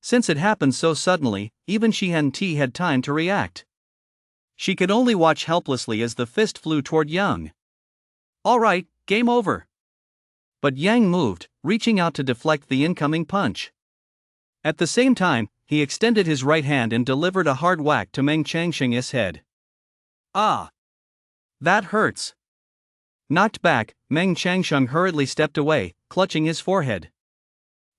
Since it happened so suddenly, even Shi Han-ti had time to react. She could only watch helplessly as the fist flew toward Yang. Alright, game over. But Yang moved, reaching out to deflect the incoming punch. At the same time, he extended his right hand and delivered a hard whack to Meng Changsheng's head. Ah! That hurts. Knocked back, Meng Changsheng hurriedly stepped away, clutching his forehead.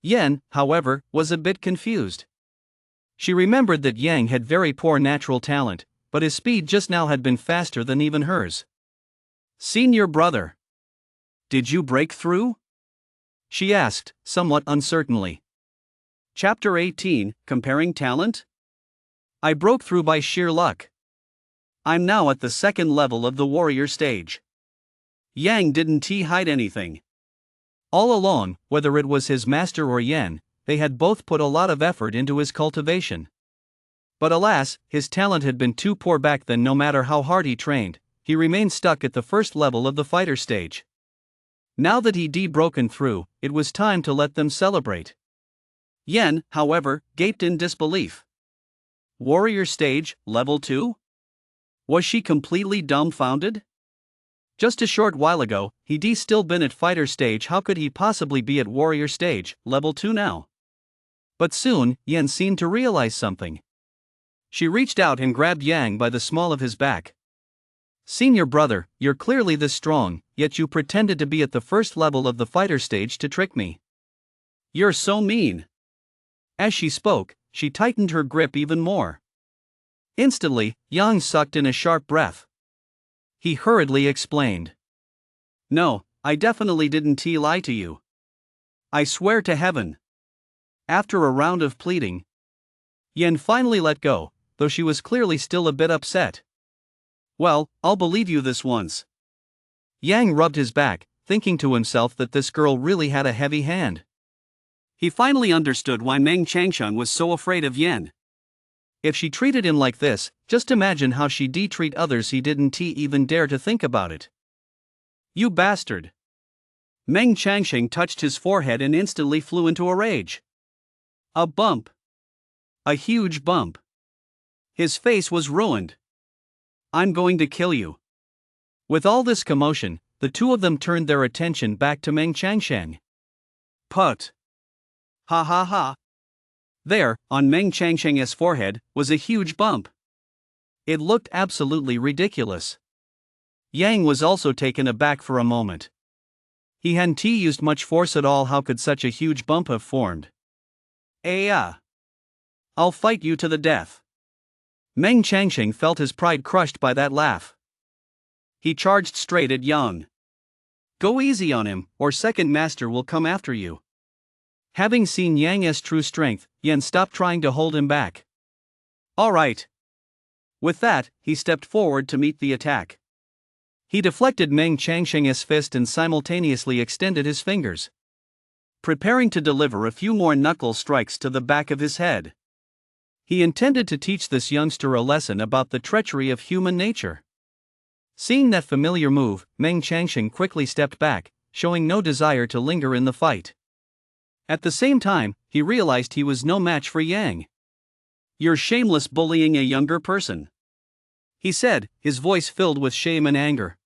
Yan, however, was a bit confused. She remembered that Yang had very poor natural talent, but his speed just now had been faster than even hers. Senior brother. Did you break through? She asked, somewhat uncertainly. Chapter 18, Comparing Talent? I broke through by sheer luck. I'm now at the second level of the warrior stage. Yang didn't hide anything. All along, whether it was his master or Yan, they had both put a lot of effort into his cultivation. But alas, his talent had been too poor back then. No matter how hard he trained, he remained stuck at the first level of the fighter stage. Now that he'd broken through, it was time to let them celebrate. Yan, however, gaped in disbelief. Warrior stage, level 2? Was she completely dumbfounded? Just a short while ago, he'd still been at fighter stage. How could he possibly be at warrior stage, level 2 now? But soon, Yan seemed to realize something. She reached out and grabbed Yang by the small of his back. Senior brother, you're clearly this strong, yet you pretended to be at the first level of the fighter stage to trick me. You're so mean. As she spoke, she tightened her grip even more. Instantly, Yang sucked in a sharp breath. He hurriedly explained. No, I definitely didn't lie to you. I swear to heaven. After a round of pleading, Yan finally let go, though she was clearly still a bit upset. Well, I'll believe you this once. Yang rubbed his back, thinking to himself that this girl really had a heavy hand. He finally understood why Meng Changsheng was so afraid of Yan. If she treated him like this, just imagine how she'd treat others. He didn't even dare to think about it. You bastard! Meng Changsheng touched his forehead and instantly flew into a rage. A bump. A huge bump. His face was ruined. I'm going to kill you. With all this commotion, the two of them turned their attention back to Meng Changsheng. Put. Ha ha ha. There, on Meng Changsheng's forehead, was a huge bump. It looked absolutely ridiculous. Yang was also taken aback for a moment. He hadn't used much force at all. How could such a huge bump have formed? I'll fight you to the death. Meng Changsheng felt his pride crushed by that laugh. He charged straight at Yang. Go easy on him, or second master will come after you. Having seen Yang's true strength, Yan stopped trying to hold him back. All right. With that, he stepped forward to meet the attack. He deflected Meng Changsheng's fist and simultaneously extended his fingers, preparing to deliver a few more knuckle strikes to the back of his head. He intended to teach this youngster a lesson about the treachery of human nature. Seeing that familiar move, Meng Changsheng quickly stepped back, showing no desire to linger in the fight. At the same time, he realized he was no match for Yang. You're shameless bullying a younger person, he said, his voice filled with shame and anger.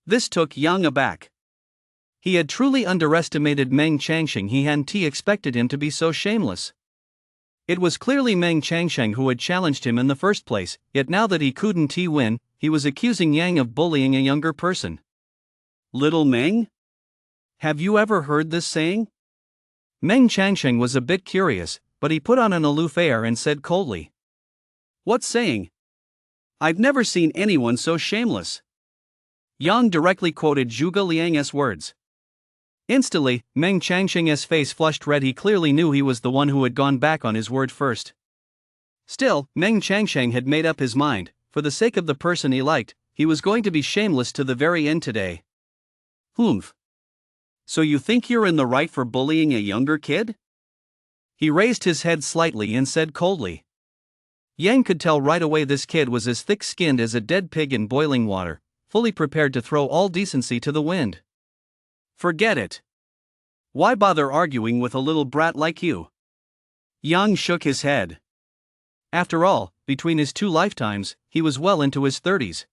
This took Yang aback. He had truly underestimated Meng Changsheng. He hadn't expected him to be so shameless. It was clearly Meng Changsheng who had challenged him in the first place, yet now that he couldn't win, he was accusing Yang of bullying a younger person. Little Meng? Have you ever heard this saying? Meng Changsheng was a bit curious, but he put on an aloof air and said coldly. What saying? I've never seen anyone so shameless. Yang directly quoted Zhuge Liang's words. Instantly, Meng Changsheng's face flushed red. He clearly knew he was the one who had gone back on his word first. Still, Meng Changsheng had made up his mind. For the sake of the person he liked, he was going to be shameless to the very end today. Humph. So you think you're in the right for bullying a younger kid? He raised his head slightly and said coldly. Yang could tell right away this kid was as thick-skinned as a dead pig in boiling water, fully prepared to throw all decency to the wind. Forget it. Why bother arguing with a little brat like you? Yang shook his head. After all, between his 2 lifetimes, he was well into his 30s.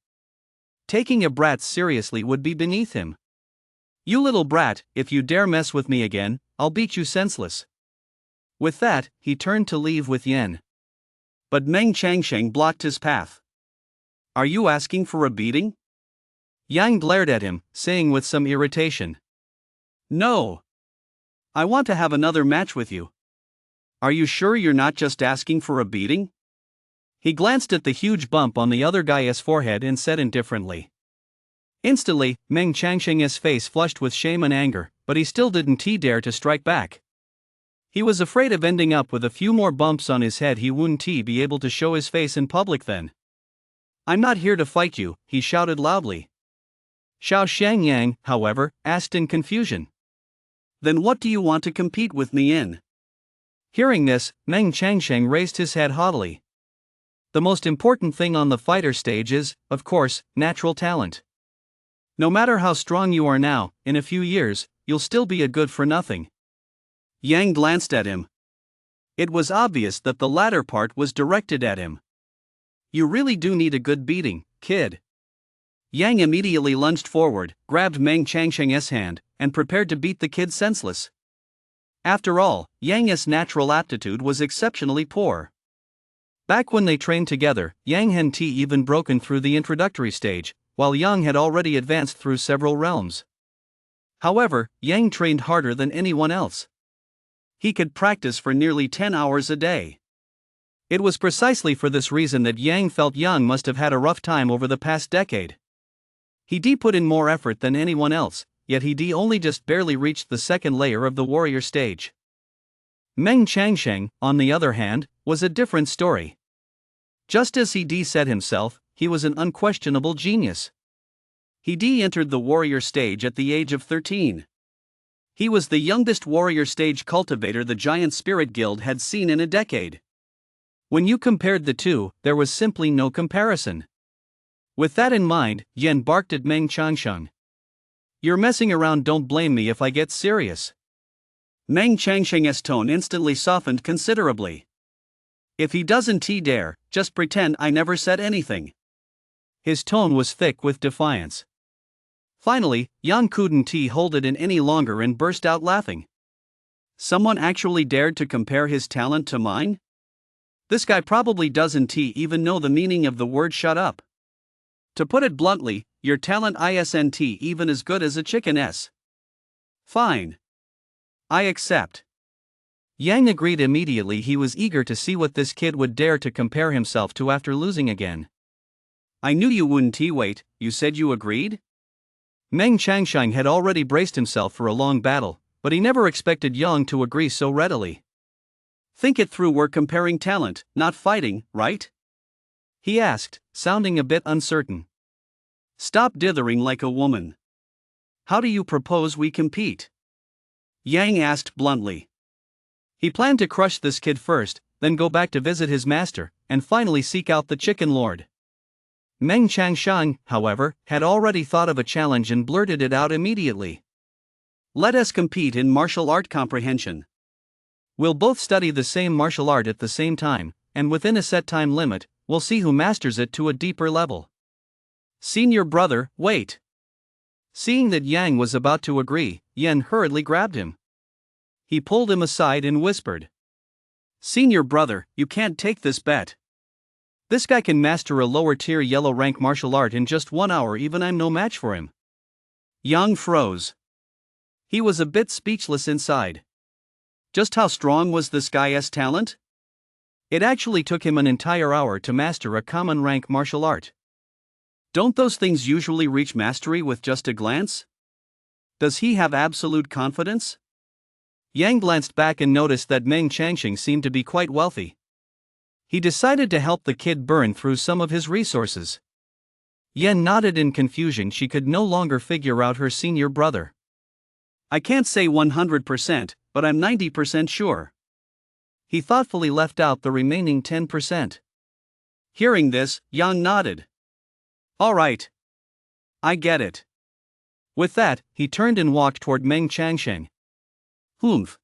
Taking a brat seriously would be beneath him. You little brat, if you dare mess with me again, I'll beat you senseless. With that, he turned to leave with Yen. But Meng Changsheng blocked his path. Are you asking for a beating? Yang glared at him, saying with some irritation. No. I want to have another match with you. Are you sure you're not just asking for a beating? He glanced at the huge bump on the other guy's forehead and said indifferently. Instantly, Meng Changsheng's face flushed with shame and anger, but he still didn't dare to strike back. He was afraid of ending up with a few more bumps on his head. He wouldn't be able to show his face in public then. I'm not here to fight you, he shouted loudly. Xiao Shangyang, however, asked in confusion. Then what do you want to compete with me in? Hearing this, Meng Changsheng raised his head haughtily. The most important thing on the fighter stage is, of course, natural talent. No matter how strong you are now, in a few years, you'll still be a good for nothing. Yang glanced at him. It was obvious that the latter part was directed at him. You really do need a good beating, kid. Yang immediately lunged forward, grabbed Meng Changsheng's hand, and prepared to beat the kid senseless. After all, Yang's natural aptitude was exceptionally poor. Back when they trained together, Yang hadn't even broken through the introductory stage, while Yang had already advanced through several realms. However, Yang trained harder than anyone else. He could practice for nearly 10 hours a day. It was precisely for this reason that Yang felt Yang must have had a rough time over the past decade. He put in more effort than anyone else, yet he only just barely reached the second layer of the warrior stage. Meng Changsheng, on the other hand, was a different story. Just as he said himself, he was an unquestionable genius. He entered the warrior stage at the age of 13. He was the youngest warrior stage cultivator the Giant Spirit Guild had seen in a decade. When you compared the two, there was simply no comparison. With that in mind, Yen barked at Meng Changsheng. You're messing around, don't blame me if I get serious. Meng Changsheng's tone instantly softened considerably. If he doesn't dare, just pretend I never said anything. His tone was thick with defiance. Finally, Yang couldn't hold it in any longer and burst out laughing. Someone actually dared to compare his talent to mine? This guy probably doesn't even know the meaning of the word shut up. To put it bluntly, your talent isn't even as good as a chicken's. Fine. I accept. Yang agreed immediately. He was eager to see what this kid would dare to compare himself to after losing again. I knew you wouldn't wait, you said you agreed? Meng Changsheng had already braced himself for a long battle, but he never expected Yang to agree so readily. Think it through, we're comparing talent, not fighting, right? He asked, sounding a bit uncertain. Stop dithering like a woman. How do you propose we compete? Yang asked bluntly. He planned to crush this kid first, then go back to visit his master, and finally seek out the Chicken Lord. Meng Changsheng, however, had already thought of a challenge and blurted it out immediately. Let us compete in martial art comprehension. We'll both study the same martial art at the same time, and within a set time limit, we'll see who masters it to a deeper level. Senior brother, wait. Seeing that Yang was about to agree, Yen hurriedly grabbed him. He pulled him aside and whispered. Senior brother, you can't take this bet. This guy can master a lower tier yellow rank martial art in just 1 hour, even I'm no match for him. Yang froze. He was a bit speechless inside. Just how strong was this guy's talent? It actually took him an entire hour to master a common rank martial art. Don't those things usually reach mastery with just a glance? Does he have absolute confidence? Yang glanced back and noticed that Meng Changsheng seemed to be quite wealthy. He decided to help the kid burn through some of his resources. Yen nodded in confusion. She could no longer figure out her senior brother. I can't say 100%, but I'm 90% sure. He thoughtfully left out the remaining 10%. Hearing this, Yang nodded. All right. I get it. With that, he turned and walked toward Meng Changsheng. Humph.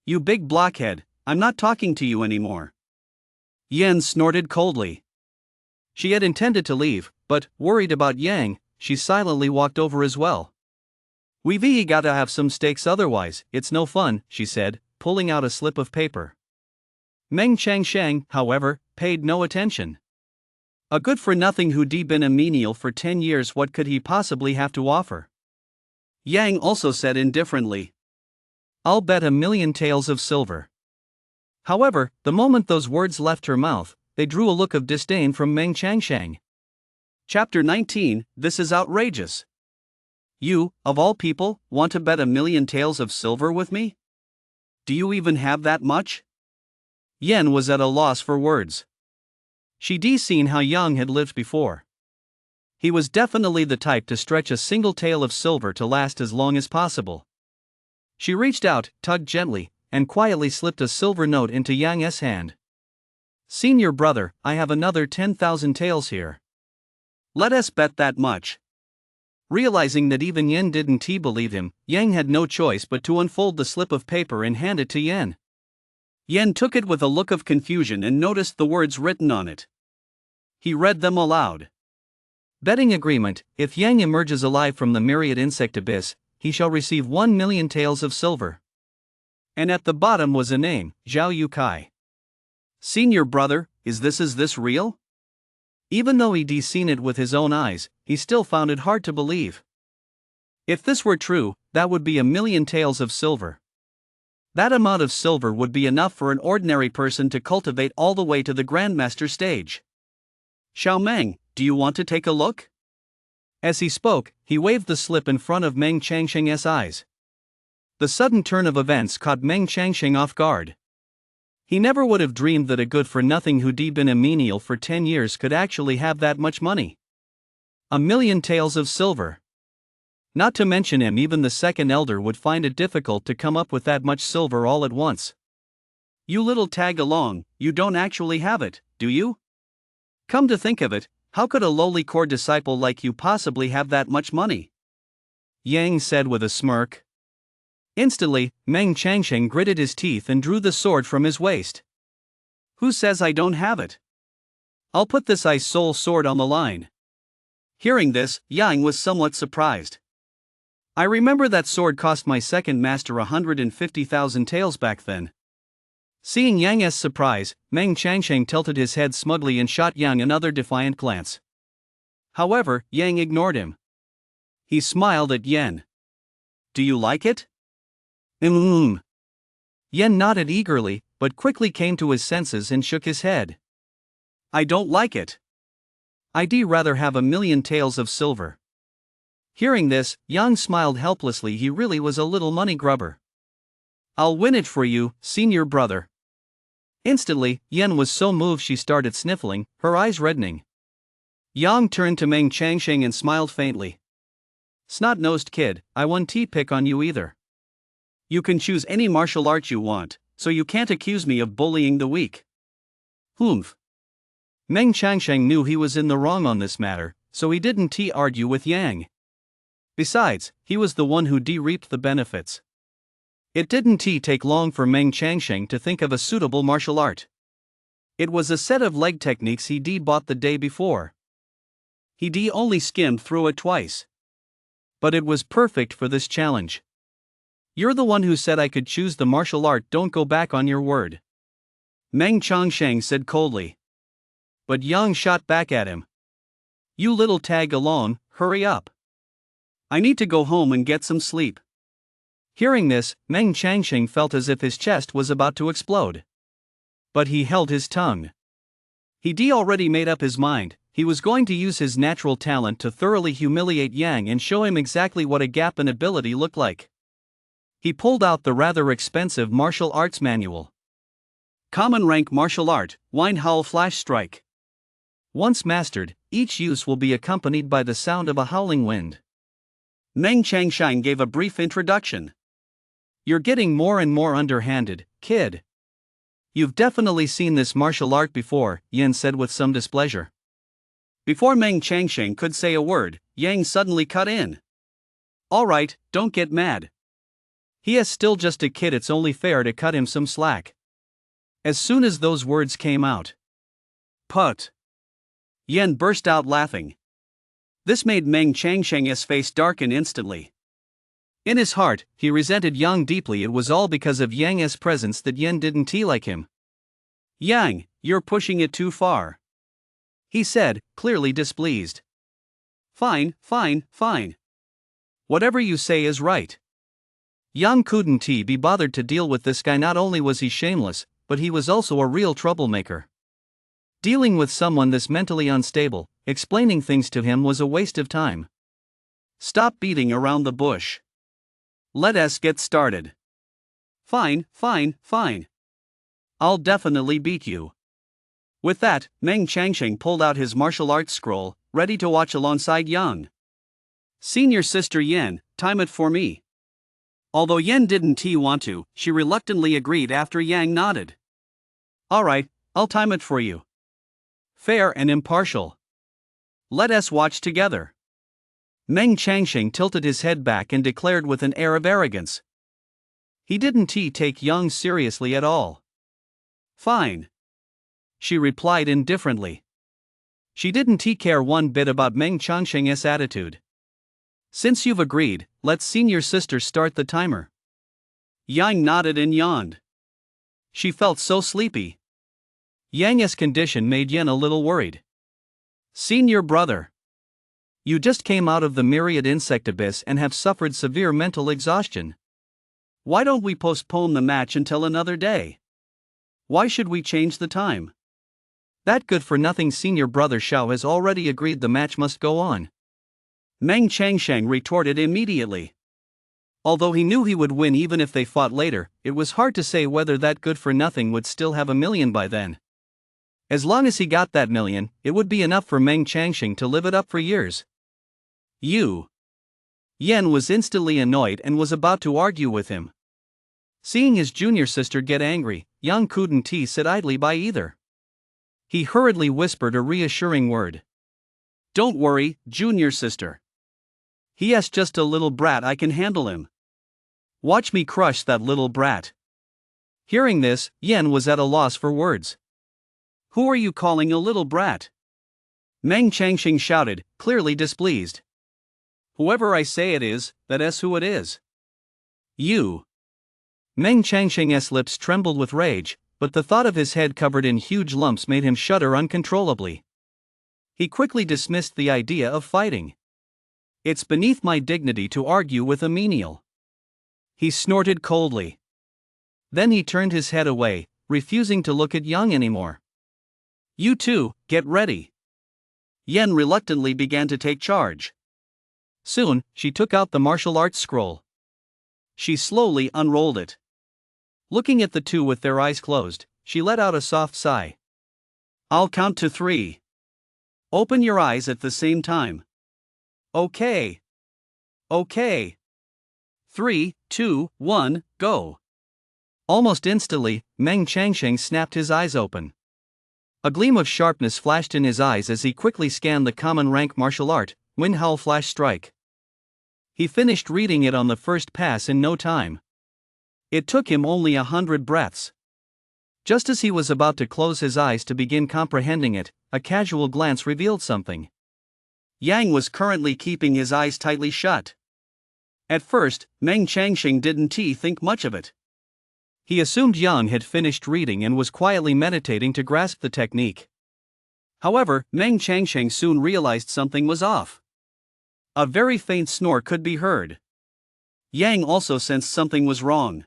You big blockhead, I'm not talking to you anymore. Yan snorted coldly. She had intended to leave, but, worried about Yang, she silently walked over as well. We've gotta have some stakes otherwise, it's no fun, she said, pulling out a slip of paper. Meng Changsheng, however, paid no attention. A good-for-nothing who'd been a menial for 10 years, what could he possibly have to offer? Yang also said indifferently, I'll bet 1,000,000 taels of silver. However, the moment those words left her mouth, they drew a look of disdain from Meng Changsheng. Chapter 19, This is outrageous. You, of all people, want to bet 1,000,000 taels of silver with me? Do you even have that much? Yen was at a loss for words. She'd seen how Yang had lived before. He was definitely the type to stretch a single tael of silver to last as long as possible. She reached out, tugged gently, and quietly slipped a silver note into Yang's hand. Senior brother, I have another 10,000 taels here. Let us bet that much. Realizing that even Yen didn't believe him, Yang had no choice but to unfold the slip of paper and hand it to Yen. Yen took it with a look of confusion and noticed the words written on it. He read them aloud. Betting agreement, if Yang emerges alive from the myriad insect abyss, he shall receive 1,000,000 taels of silver. And at the bottom was a name, Zhao Yukai. Senior brother, is this real? Even though he'd seen it with his own eyes, he still found it hard to believe. If this were true, that would be 1,000,000 taels of silver. That amount of silver would be enough for an ordinary person to cultivate all the way to the Grandmaster stage. Xiao Meng, do you want to take a look? As he spoke, he waved the slip in front of Meng Changsheng's eyes. The sudden turn of events caught Meng Changsheng off guard. He never would have dreamed that a good-for-nothing who'd been a menial for 10 years could actually have that much money. 1,000,000 taels of silver. Not to mention him, even the second elder would find it difficult to come up with that much silver all at once. You little tag-along, you don't actually have it, do you? Come to think of it, how could a lowly core disciple like you possibly have that much money? Yang said with a smirk. Instantly, Meng Changsheng gritted his teeth and drew the sword from his waist. Who says I don't have it? I'll put this ice soul sword on the line. Hearing this, Yang was somewhat surprised. I remember that sword cost my second master 150,000 taels back then. Seeing Yang's surprise, Meng Changsheng tilted his head smugly and shot Yang another defiant glance. However, Yang ignored him. He smiled at Yen. Do you like it? Yen nodded eagerly, but quickly came to his senses and shook his head. I don't like it. I'd rather have 1,000,000 taels of silver. Hearing this, Yang smiled helplessly. He really was a little money grubber. I'll win it for you, senior brother. Instantly, Yen was so moved she started sniffling, her eyes reddening. Yang turned to Meng Changsheng and smiled faintly. Snot-nosed kid, I won't pick on you either. You can choose any martial art you want, so you can't accuse me of bullying the weak. Humph. Meng Changsheng knew he was in the wrong on this matter, so he didn't argue with Yang. Besides, he was the one who reaped the benefits. It didn't take long for Meng Changsheng to think of a suitable martial art. It was a set of leg techniques he'd bought the day before. He'd only skimmed through it twice. But it was perfect for this challenge. You're the one who said I could choose the martial art, don't go back on your word. Meng Changsheng said coldly. But Yang shot back at him. You little tag-along, hurry up. I need to go home and get some sleep. Hearing this, Meng Changsheng felt as if his chest was about to explode. But he held his tongue. He'd already made up his mind. He was going to use his natural talent to thoroughly humiliate Yang and show him exactly what a gap in ability looked like. He pulled out the rather expensive martial arts manual. Common rank martial art, Wind Howl Flash Strike. Once mastered, each use will be accompanied by the sound of a howling wind. Meng Changsheng gave a brief introduction. You're getting more and more underhanded, kid. You've definitely seen this martial art before, Yan said with some displeasure. Before Meng Changsheng could say a word, Yang suddenly cut in. Alright, don't get mad. He is still just a kid, it's only fair to cut him some slack. As soon as those words came out, Put! Yan burst out laughing. This made Meng Changsheng's face darken instantly. In his heart, he resented Yang deeply. It was all because of Yang's presence that Yan didn't like him. Yang, you're pushing it too far, he said, clearly displeased. Fine. Whatever you say is right. Yang couldn't be bothered to deal with this guy. Not only was he shameless, but he was also a real troublemaker. Dealing with someone this mentally unstable, explaining things to him was a waste of time. Stop beating around the bush. Let us get started. Fine. I'll definitely beat you. With that, Meng Changsheng pulled out his martial arts scroll, ready to watch alongside Yang. Senior sister Yan, time it for me. Although Yan didn't want to, she reluctantly agreed after Yang nodded. Alright, I'll time it for you. Fair and impartial. Let us watch together. Meng Changsheng tilted his head back and declared with an air of arrogance. He didn't take Yang seriously at all. Fine, she replied indifferently. She didn't care one bit about Meng Changsheng's attitude. Since you've agreed, let's senior sister start the timer. Yang nodded and yawned. She felt so sleepy. Yang's condition made Yan a little worried. Senior brother, you just came out of the myriad insect abyss and have suffered severe mental exhaustion. Why don't we postpone the match until another day? Why should we change the time? That good-for-nothing senior brother Xiao has already agreed the match must go on. Meng Changsheng retorted immediately. Although he knew he would win even if they fought later, it was hard to say whether that good-for-nothing would still have 1,000,000 by then. As long as he got that 1,000,000, it would be enough for Meng Changsheng to live it up for years. You. Yan was instantly annoyed and was about to argue with him. Seeing his junior sister get angry, Yang couldn't sit idly by either. He hurriedly whispered a reassuring word. Don't worry, junior sister. He is just a little brat, I can handle him. Watch me crush that little brat. Hearing this, Yan was at a loss for words. Who are you calling a little brat? Meng Changsheng shouted, clearly displeased. Whoever I say it is, that is who it is. You. Meng Changsheng's lips trembled with rage, but the thought of his head covered in huge lumps made him shudder uncontrollably. He quickly dismissed the idea of fighting. It's beneath my dignity to argue with a menial. He snorted coldly. Then he turned his head away, refusing to look at Yang anymore. You two, get ready. Yan reluctantly began to take charge. Soon, she took out the martial arts scroll. She slowly unrolled it. Looking at the two with their eyes closed, she let out a soft sigh. I'll count to 3. Open your eyes at the same time. Okay. 3, 2, 1, go. Almost instantly, Meng Changsheng snapped his eyes open. A gleam of sharpness flashed in his eyes as he quickly scanned the common rank martial art, Wind Howl Flash Strike. He finished reading it on the first pass in no time. It took him only 100 breaths. Just as he was about to close his eyes to begin comprehending it, a casual glance revealed something. Yang was currently keeping his eyes tightly shut. At first, Meng Changsheng didn't think much of it. He assumed Yang had finished reading and was quietly meditating to grasp the technique. However, Meng Changsheng soon realized something was off. A very faint snore could be heard. Yang also sensed something was wrong.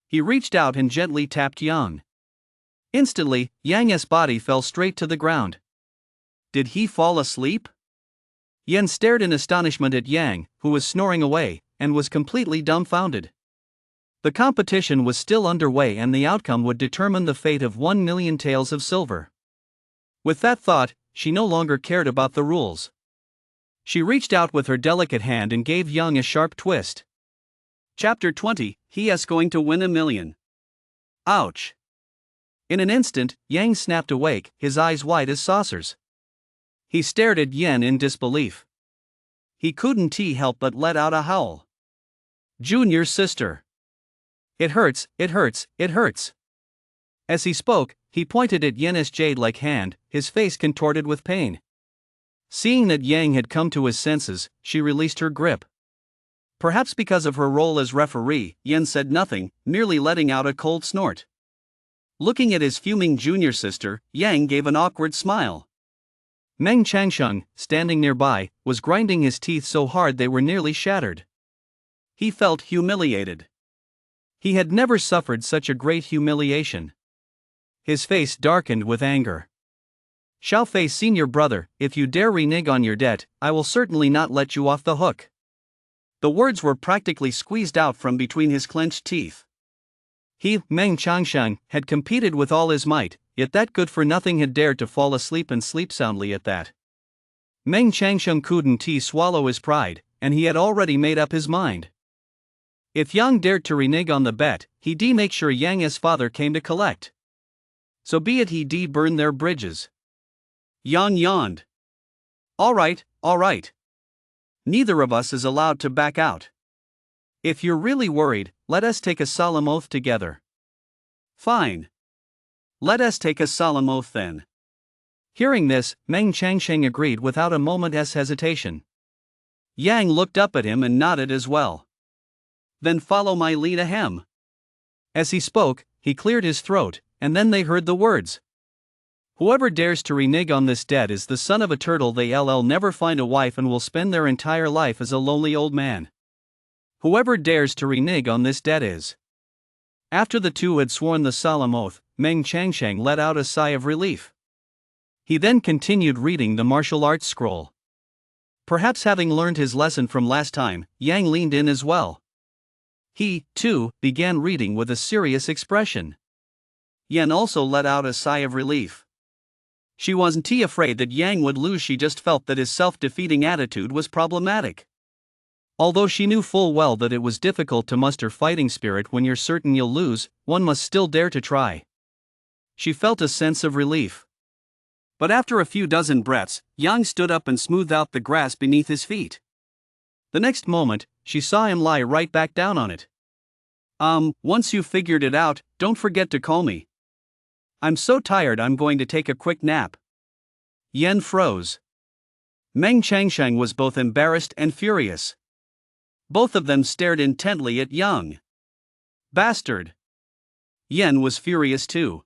He reached out and gently tapped Yang. Instantly, Yang's body fell straight to the ground. Did he fall asleep? Yan stared in astonishment at Yang, who was snoring away, and was completely dumbfounded. The competition was still underway and the outcome would determine the fate of 1,000,000 taels of silver. With that thought, she no longer cared about the rules. She reached out with her delicate hand and gave Yang a sharp twist. Chapter 20, He is going to win 1,000,000. Ouch. In an instant, Yang snapped awake, his eyes wide as saucers. He stared at Yen in disbelief. He couldn't help but let out a howl. Junior sister. It hurts, it hurts, it hurts. As he spoke, he pointed at Yen's jade-like hand, his face contorted with pain. Seeing that Yang had come to his senses, she released her grip. Perhaps because of her role as referee, Yen said nothing, merely letting out a cold snort. Looking at his fuming junior sister, Yang gave an awkward smile. Meng Changsheng, standing nearby, was grinding his teeth so hard they were nearly shattered. He felt humiliated. He had never suffered such a great humiliation. His face darkened with anger. Xiao Fei, senior brother, if you dare renege on your debt, I will certainly not let you off the hook. The words were practically squeezed out from between his clenched teeth. He, Meng Changsheng, had competed with all his might, yet that good-for-nothing had dared to fall asleep and sleep soundly at that. Meng Changsheng couldn't swallow his pride, and he had already made up his mind. If Yang dared to renege on the bet, he'd make sure Yang's father came to collect. So be it, he'd burn their bridges. Yang yawned. All right. Neither of us is allowed to back out. If you're really worried, let us take a solemn oath together. Fine. Let us take a solemn oath then. Hearing this, Meng Changsheng agreed without a moment's hesitation. Yang looked up at him and nodded as well. Then follow my lead ahem. As he spoke, he cleared his throat, and then they heard the words. Whoever dares to renege on this debt is the son of a turtle. They'll never find a wife and will spend their entire life as a lonely old man. Whoever dares to renege on this debt is. After the two had sworn the solemn oath, Meng Changsheng let out a sigh of relief. He then continued reading the martial arts scroll. Perhaps having learned his lesson from last time, Yang leaned in as well. He, too, began reading with a serious expression. Yen also let out a sigh of relief. She wasn't afraid that Yang would lose, she just felt that his self-defeating attitude was problematic. Although she knew full well that it was difficult to muster fighting spirit when you're certain you'll lose, one must still dare to try. She felt a sense of relief. But after a few dozen breaths, Yang stood up and smoothed out the grass beneath his feet. The next moment, she saw him lie right back down on it. Once you've figured it out, don't forget to call me. I'm so tired I'm going to take a quick nap. Yen froze. Meng Changsheng was both embarrassed and furious. Both of them stared intently at Yang. Bastard! Yen was furious too.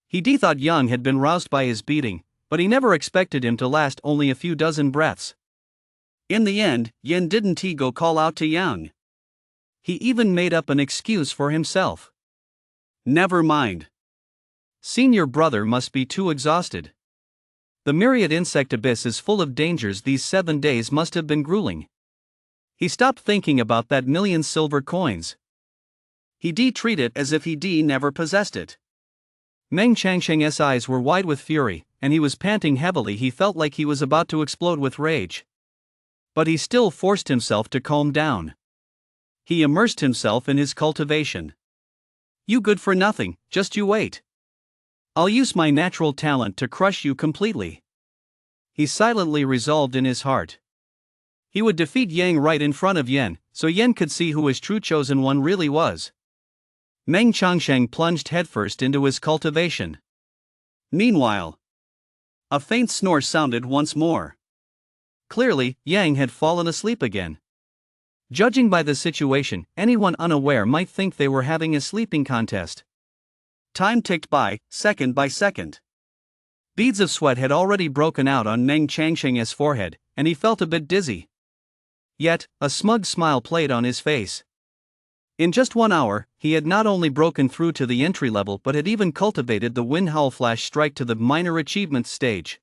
He thought Yang had been roused by his beating, but he never expected him to last only a few dozen breaths. In the end, Yen didn't go call out to Yang. He even made up an excuse for himself. Never mind. Senior brother must be too exhausted. The myriad insect abyss is full of dangers. These 7 days must have been grueling. He stopped thinking about that million silver coins. He treat it as if he never possessed it. Meng Changsheng's eyes were wide with fury, and he was panting heavily. He felt like he was about to explode with rage. But he still forced himself to calm down. He immersed himself in his cultivation. You good for nothing, just you wait. I'll use my natural talent to crush you completely. He silently resolved in his heart. He would defeat Yang right in front of Yen, so Yen could see who his true chosen one really was. Meng Changsheng plunged headfirst into his cultivation. Meanwhile, a faint snore sounded once more. Clearly, Yang had fallen asleep again. Judging by the situation, anyone unaware might think they were having a sleeping contest. Time ticked by, second by second. Beads of sweat had already broken out on Meng Changsheng's forehead, and he felt a bit dizzy. Yet, a smug smile played on his face. In just 1 hour, he had not only broken through to the entry level but had even cultivated the Wind Howl Flash Strike to the minor achievements stage.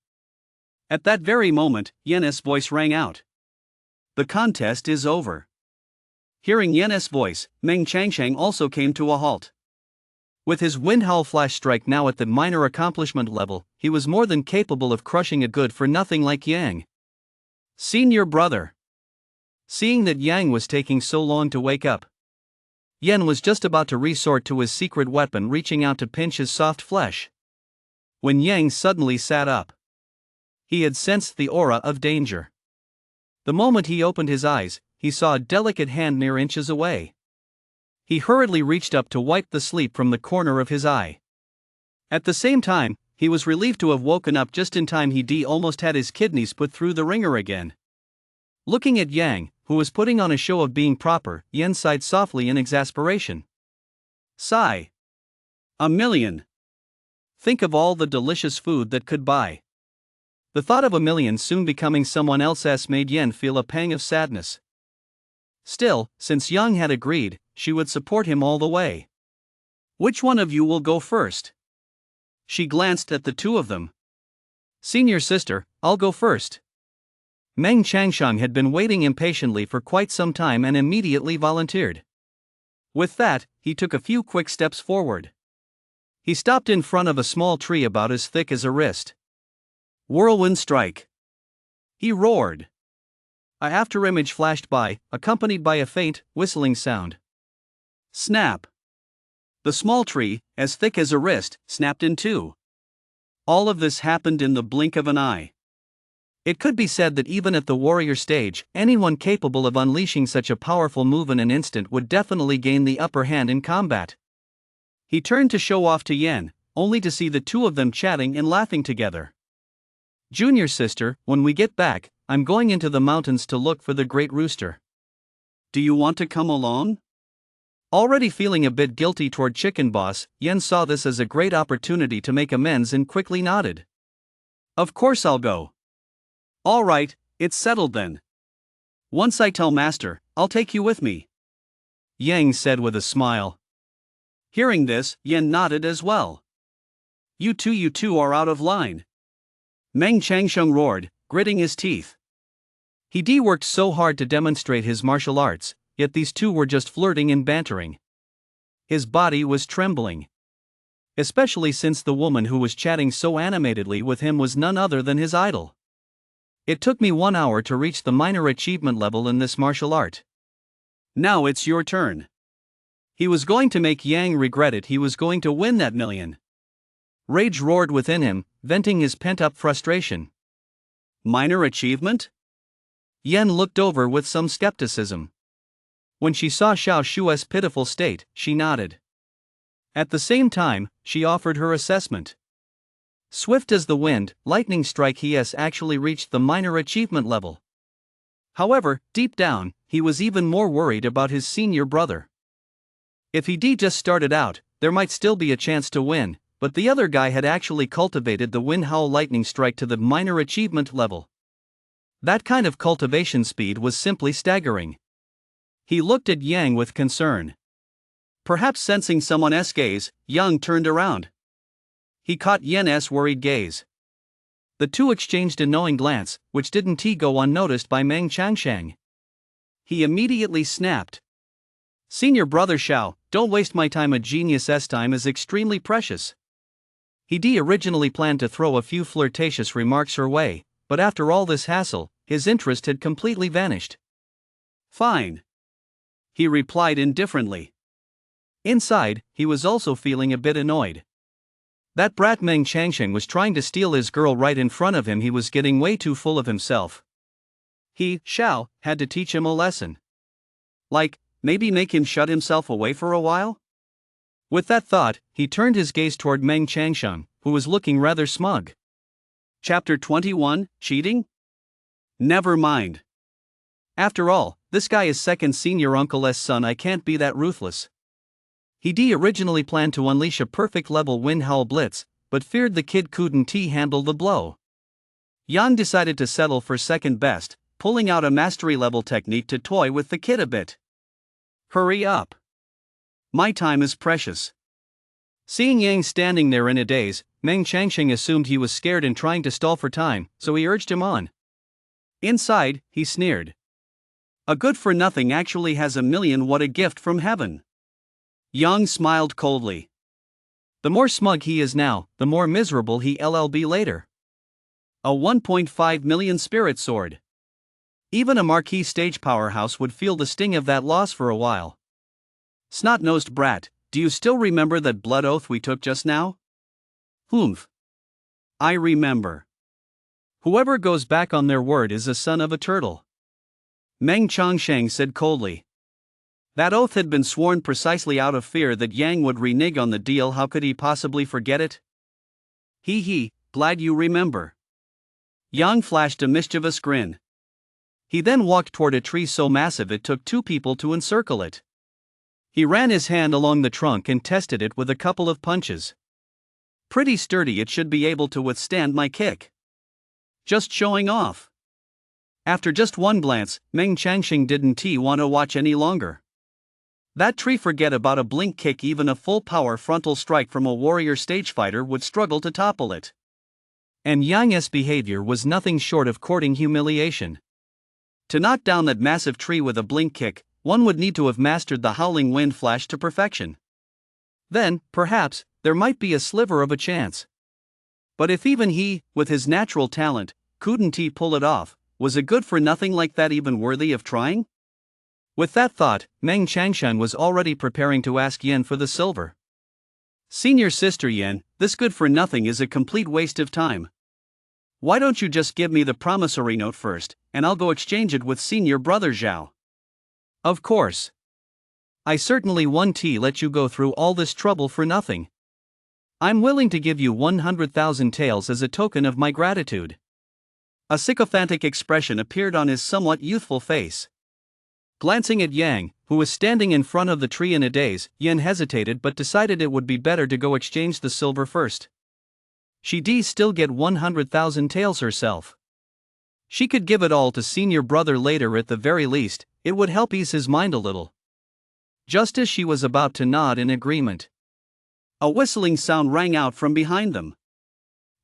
At that very moment, Yen's voice rang out. The contest is over. Hearing Yen's voice, Meng Changsheng also came to a halt. With his Wind Howl Flash Strike now at the minor accomplishment level, he was more than capable of crushing a good-for-nothing like Yang. Senior brother. Seeing that Yang was taking so long to wake up, Yen was just about to resort to his secret weapon, reaching out to pinch his soft flesh, when Yang suddenly sat up. He had sensed the aura of danger. The moment he opened his eyes, he saw a delicate hand mere inches away. He hurriedly reached up to wipe the sleep from the corner of his eye. At the same time, he was relieved to have woken up just in time. He almost had his kidneys put through the ringer again. Looking at Yang, who was putting on a show of being proper, Yen sighed softly in exasperation. Sigh. 1,000,000. Think of all the delicious food that could buy. The thought of 1,000,000 soon becoming someone else's made Yen feel a pang of sadness. Still, since Yang had agreed, she would support him all the way. Which one of you will go first? She glanced at the two of them. Senior sister, I'll go first. Meng Changsheng had been waiting impatiently for quite some time and immediately volunteered. With that, he took a few quick steps forward. He stopped in front of a small tree about as thick as a wrist. Whirlwind strike! He roared. A afterimage flashed by, accompanied by a faint, whistling sound. Snap! The small tree, as thick as a wrist, snapped in two. All of this happened in the blink of an eye. It could be said that even at the warrior stage, anyone capable of unleashing such a powerful move in an instant would definitely gain the upper hand in combat. He turned to show off to Yen, only to see the two of them chatting and laughing together. Junior sister, when we get back, I'm going into the mountains to look for the great rooster. Do you want to come along? Already feeling a bit guilty toward Chicken Boss, Yen saw this as a great opportunity to make amends and quickly nodded. Of course I'll go. All right, it's settled then. Once I tell Master, I'll take you with me, Yang said with a smile. Hearing this, Yen nodded as well. You two are out of line, Meng Changsheng roared, gritting his teeth. He worked so hard to demonstrate his martial arts, yet these two were just flirting and bantering. His body was trembling. Especially since the woman who was chatting so animatedly with him was none other than his idol. It took me 1 hour to reach the minor achievement level in this martial art. Now it's your turn. He was going to make Yang regret it. He was going to win that 1,000,000. Rage roared within him, venting his pent-up frustration. Minor achievement? Yen looked over with some skepticism. When she saw Xiao Shue's pitiful state, she nodded. At the same time, she offered her assessment. Swift as the wind, lightning strike, he has actually reached the minor achievement level. However, deep down, he was even more worried about his senior brother. If he just started out, there might still be a chance to win, but the other guy had actually cultivated the Wind Howl lightning strike to the minor achievement level. That kind of cultivation speed was simply staggering. He looked at Yang with concern. Perhaps sensing someone's gaze, Yang turned around. He caught Yen's worried gaze. The two exchanged a knowing glance, which didn't go unnoticed by Meng Changsheng. He immediately snapped. Senior brother Xiao, don't waste my time. A genius's time is extremely precious. He originally planned to throw a few flirtatious remarks her way, but after all this hassle, his interest had completely vanished. Fine, he replied indifferently. Inside, he was also feeling a bit annoyed. That brat Meng Changsheng was trying to steal his girl right in front of him. He was getting way too full of himself. Xiao, had to teach him a lesson. Like, maybe make him shut himself away for a while? With that thought, he turned his gaze toward Meng Changsheng, who was looking rather smug. Chapter 21, Cheating? Never mind. After all, this guy is second senior uncle's son. I can't be that ruthless. He originally planned to unleash a perfect level Wind Howl blitz, but feared the kid couldn't handle the blow. Yang decided to settle for second best, pulling out a mastery level technique to toy with the kid a bit. Hurry up. My time is precious. Seeing Yang standing there in a daze, Meng Changsheng assumed he was scared and trying to stall for time, so he urged him on. Inside, he sneered. A good-for-nothing actually has 1,000,000. What a gift from heaven. Yang smiled coldly. The more smug he is now, the more miserable he'll be later. A 1.5 million spirit sword. Even a marquee stage powerhouse would feel the sting of that loss for a while. Snot-nosed brat, do you still remember that blood oath we took just now? Humph. I remember. Whoever goes back on their word is a son of a turtle. Meng Chongsheng said coldly. That oath had been sworn precisely out of fear that Yang would renege on the deal. How could he possibly forget it? He, glad you remember. Yang flashed a mischievous grin. He then walked toward a tree so massive it took 2 people to encircle it. He ran his hand along the trunk and tested it with a couple of punches. Pretty sturdy, it should be able to withstand my kick. Just showing off. After just one glance, Meng Changxing didn't want to watch any longer. That tree, forget about a blink kick, even a full power frontal strike from a warrior stage fighter would struggle to topple it. And Yang's behavior was nothing short of courting humiliation. To knock down that massive tree with a blink kick, one would need to have mastered the howling wind flash to perfection. Then, perhaps, there might be a sliver of a chance. But if even he, with his natural talent, couldn't pull it off, was a good-for-nothing like that even worthy of trying? With that thought, Meng Changshan was already preparing to ask Yen for the silver. Senior sister Yen, this good-for-nothing is a complete waste of time. Why don't you just give me the promissory note first, and I'll go exchange it with senior brother Zhao? Of course. I certainly won't let you go through all this trouble for nothing. I'm willing to give you 100,000 taels as a token of my gratitude. A sycophantic expression appeared on his somewhat youthful face. Glancing at Yang, who was standing in front of the tree in a daze, Yen hesitated but decided it would be better to go exchange the silver first. She'd still get 100,000 taels herself. She could give it all to senior brother later at the very least, it would help ease his mind a little. Just as she was about to nod in agreement, a whistling sound rang out from behind them.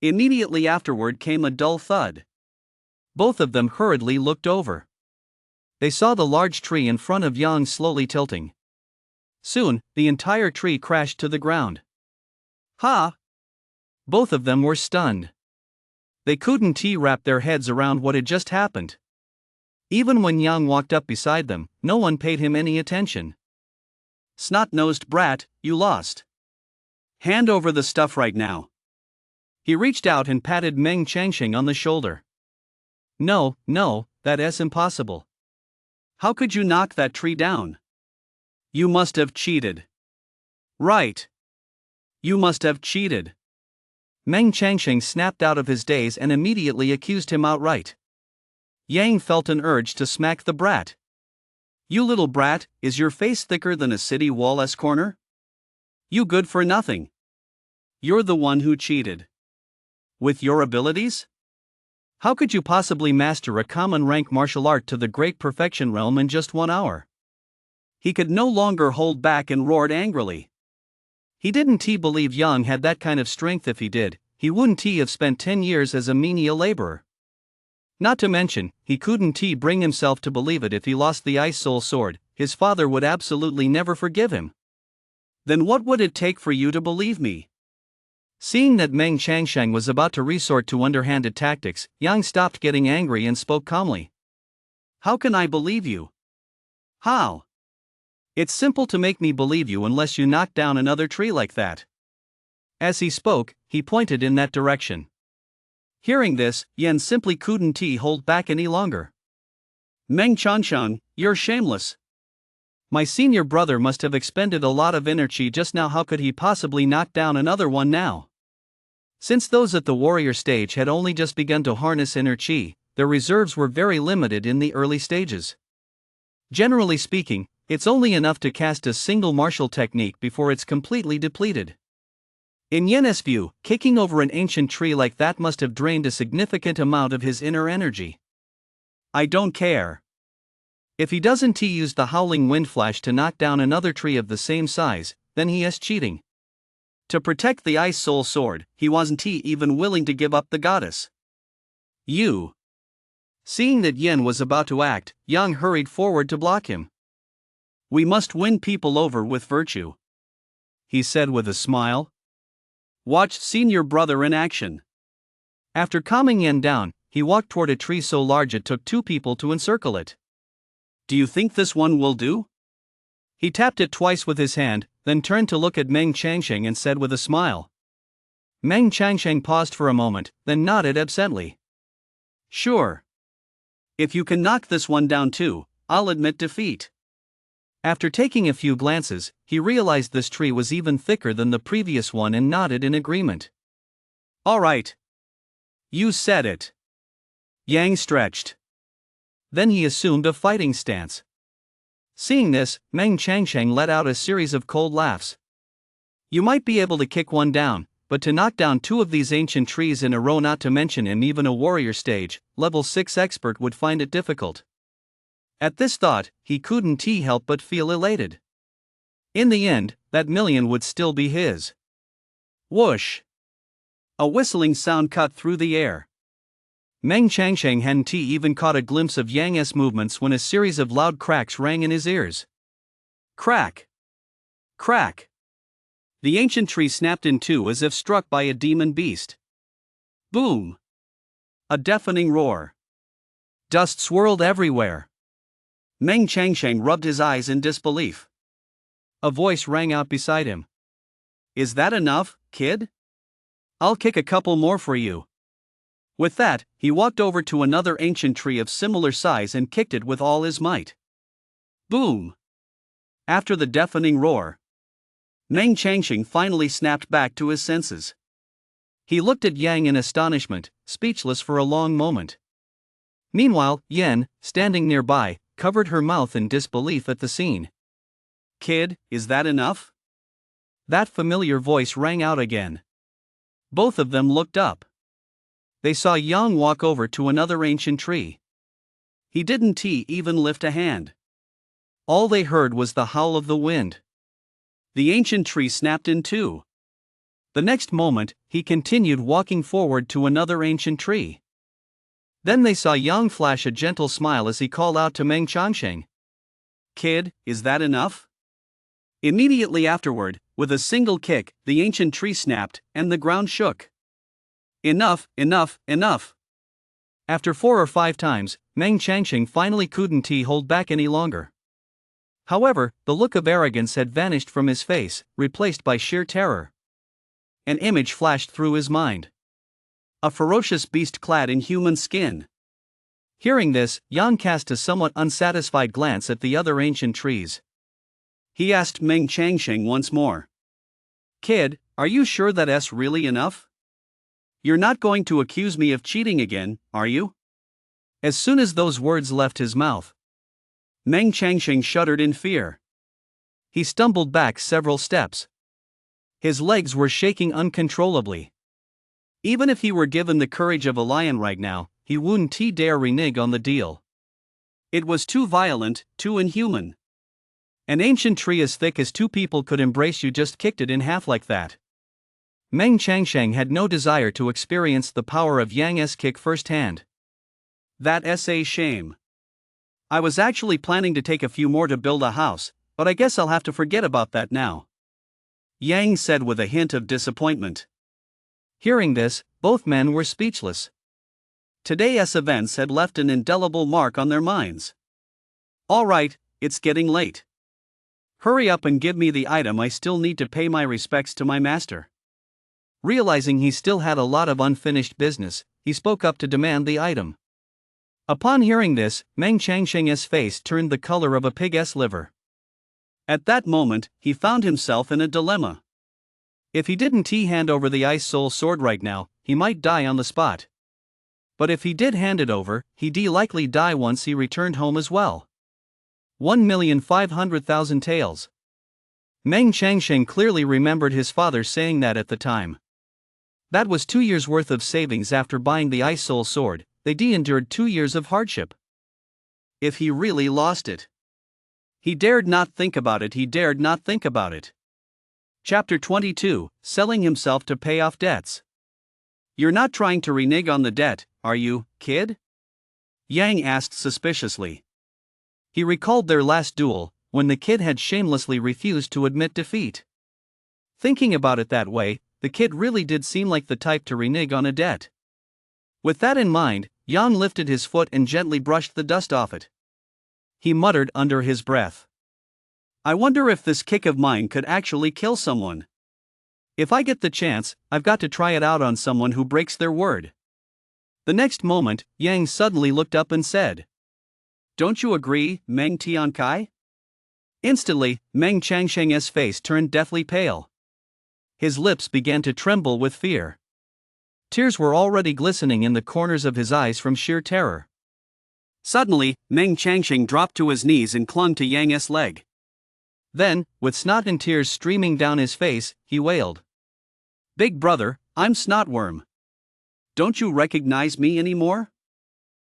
Immediately afterward came a dull thud. Both of them hurriedly looked over. They saw the large tree in front of Yang slowly tilting. Soon, the entire tree crashed to the ground. Ha! Both of them were stunned. They couldn't wrap their heads around what had just happened. Even when Yang walked up beside them, no one paid him any attention. Snot-nosed brat, you lost. Hand over the stuff right now. He reached out and patted Meng Changxing on the shoulder. No, that's impossible. How could you knock that tree down? You must have cheated. Right. You must have cheated. Meng Changxing snapped out of his daze and immediately accused him outright. Yang felt an urge to smack the brat. You little brat, is your face thicker than a city wall's corner? You good for nothing. You're the one who cheated. With your abilities? How could you possibly master a common rank martial art to the great perfection realm in just 1 hour? He could no longer hold back and roared angrily. He didn't believe Yang had that kind of strength. If he did, he wouldn't have spent 10 years as a menial laborer. Not to mention, he couldn't bring himself to believe it. If he lost the Ice Soul Sword, his father would absolutely never forgive him. Then what would it take for you to believe me? Seeing that Meng Changshang was about to resort to underhanded tactics, Yang stopped getting angry and spoke calmly. How can I believe you? How? It's simple to make me believe you unless you knock down another tree like that. As he spoke, he pointed in that direction. Hearing this, Yen simply couldn't hold back any longer. Meng Chanshan, you're shameless. My senior brother must have expended a lot of energy just now. How could he possibly knock down another one now? Since those at the warrior stage had only just begun to harness inner chi, their reserves were very limited in the early stages. Generally speaking, it's only enough to cast a single martial technique before it's completely depleted. In Yen's view, kicking over an ancient tree like that must have drained a significant amount of his inner energy. I don't care. If he doesn't use the howling wind flash to knock down another tree of the same size, then he is cheating. To protect the Ice Soul Sword, he wasn't even willing to give up the goddess. You. Seeing that Yen was about to act, Yang hurried forward to block him. We must win people over with virtue, he said with a smile. Watch senior brother in action. After calming Yen down, he walked toward a tree so large it took 2 people to encircle it. Do you think this one will do? He tapped it twice with his hand, then turned to look at Meng Changsheng and said with a smile. Meng Changsheng paused for a moment, then nodded absently. Sure. If you can knock this one down too, I'll admit defeat. After taking a few glances, he realized this tree was even thicker than the previous one and nodded in agreement. All right. You said it. Yang stretched. Then he assumed a fighting stance. Seeing this, Meng Changsheng let out a series of cold laughs. You might be able to kick one down, but to knock down two of these ancient trees in a row, not to mention him even a warrior stage, level 6 expert, would find it difficult. At this thought, he couldn't help but feel elated. In the end, that million would still be his. Whoosh! A whistling sound cut through the air. Meng Changsheng hadn't even caught a glimpse of Yang's movements when a series of loud cracks rang in his ears. Crack! Crack! The ancient tree snapped in two as if struck by a demon beast. Boom! A deafening roar. Dust swirled everywhere. Meng Changsheng rubbed his eyes in disbelief. A voice rang out beside him. Is that enough, kid? I'll kick a couple more for you. With that, he walked over to another ancient tree of similar size and kicked it with all his might. Boom! After the deafening roar, Meng Changsheng finally snapped back to his senses. He looked at Yang in astonishment, speechless for a long moment. Meanwhile, Yen, standing nearby, covered her mouth in disbelief at the scene. Kid, is that enough? That familiar voice rang out again. Both of them looked up. They saw Yang walk over to another ancient tree. He didn't even lift a hand. All they heard was the howl of the wind. The ancient tree snapped in two. The next moment, he continued walking forward to another ancient tree. Then they saw Yang flash a gentle smile as he called out to Meng Changsheng. Kid, is that enough? Immediately afterward, with a single kick, the ancient tree snapped, and the ground shook. Enough, enough, enough! After 4 or 5 times, Meng Changsheng finally couldn't hold back any longer. However, the look of arrogance had vanished from his face, replaced by sheer terror. An image flashed through his mind. A ferocious beast clad in human skin. Hearing this, Yang cast a somewhat unsatisfied glance at the other ancient trees. He asked Meng Changsheng once more. Kid, are you sure that's really enough? You're not going to accuse me of cheating again, are you? As soon as those words left his mouth, Meng Changsheng shuddered in fear. He stumbled back several steps. His legs were shaking uncontrollably. Even if he were given the courage of a lion right now, he wouldn't dare renege on the deal. It was too violent, too inhuman. An ancient tree as thick as 2 people could embrace you just kicked it in half like that. Meng Changsheng had no desire to experience the power of Yang's kick firsthand. That's a shame. I was actually planning to take a few more to build a house, but I guess I'll have to forget about that now. Yang said with a hint of disappointment. Hearing this, both men were speechless. Today's events had left an indelible mark on their minds. All right, it's getting late. Hurry up and give me the item. I still need to pay my respects to my master. Realizing he still had a lot of unfinished business, he spoke up to demand the item. Upon hearing this, Meng Changsheng's face turned the color of a pig's liver. At that moment, he found himself in a dilemma. If he didn't hand over the Ice Soul Sword right now, he might die on the spot. But if he did hand it over, he'd likely die once he returned home as well. 1,500,000 taels. Meng Changsheng clearly remembered his father saying that at the time. That was 2 years' worth of savings after buying the Ice Soul Sword. They'd endured 2 years of hardship. If he really lost it. He dared not think about it. He dared not think about it. Chapter 22, Selling Himself to Pay Off Debts. You're not trying to renege on the debt, are you, kid? Yang asked suspiciously. He recalled their last duel, when the kid had shamelessly refused to admit defeat. Thinking about it that way, the kid really did seem like the type to renege on a debt. With that in mind, Yang lifted his foot and gently brushed the dust off it. He muttered under his breath. I wonder if this kick of mine could actually kill someone. If I get the chance, I've got to try it out on someone who breaks their word. The next moment, Yang suddenly looked up and said, "Don't you agree, Meng Tiankai?" Instantly, Meng Changsheng's face turned deathly pale. His lips began to tremble with fear. Tears were already glistening in the corners of his eyes from sheer terror. Suddenly, Meng Changsheng dropped to his knees and clung to Yang's leg. Then, with snot and tears streaming down his face, he wailed, "Big brother, I'm Snotworm. Don't you recognize me anymore?"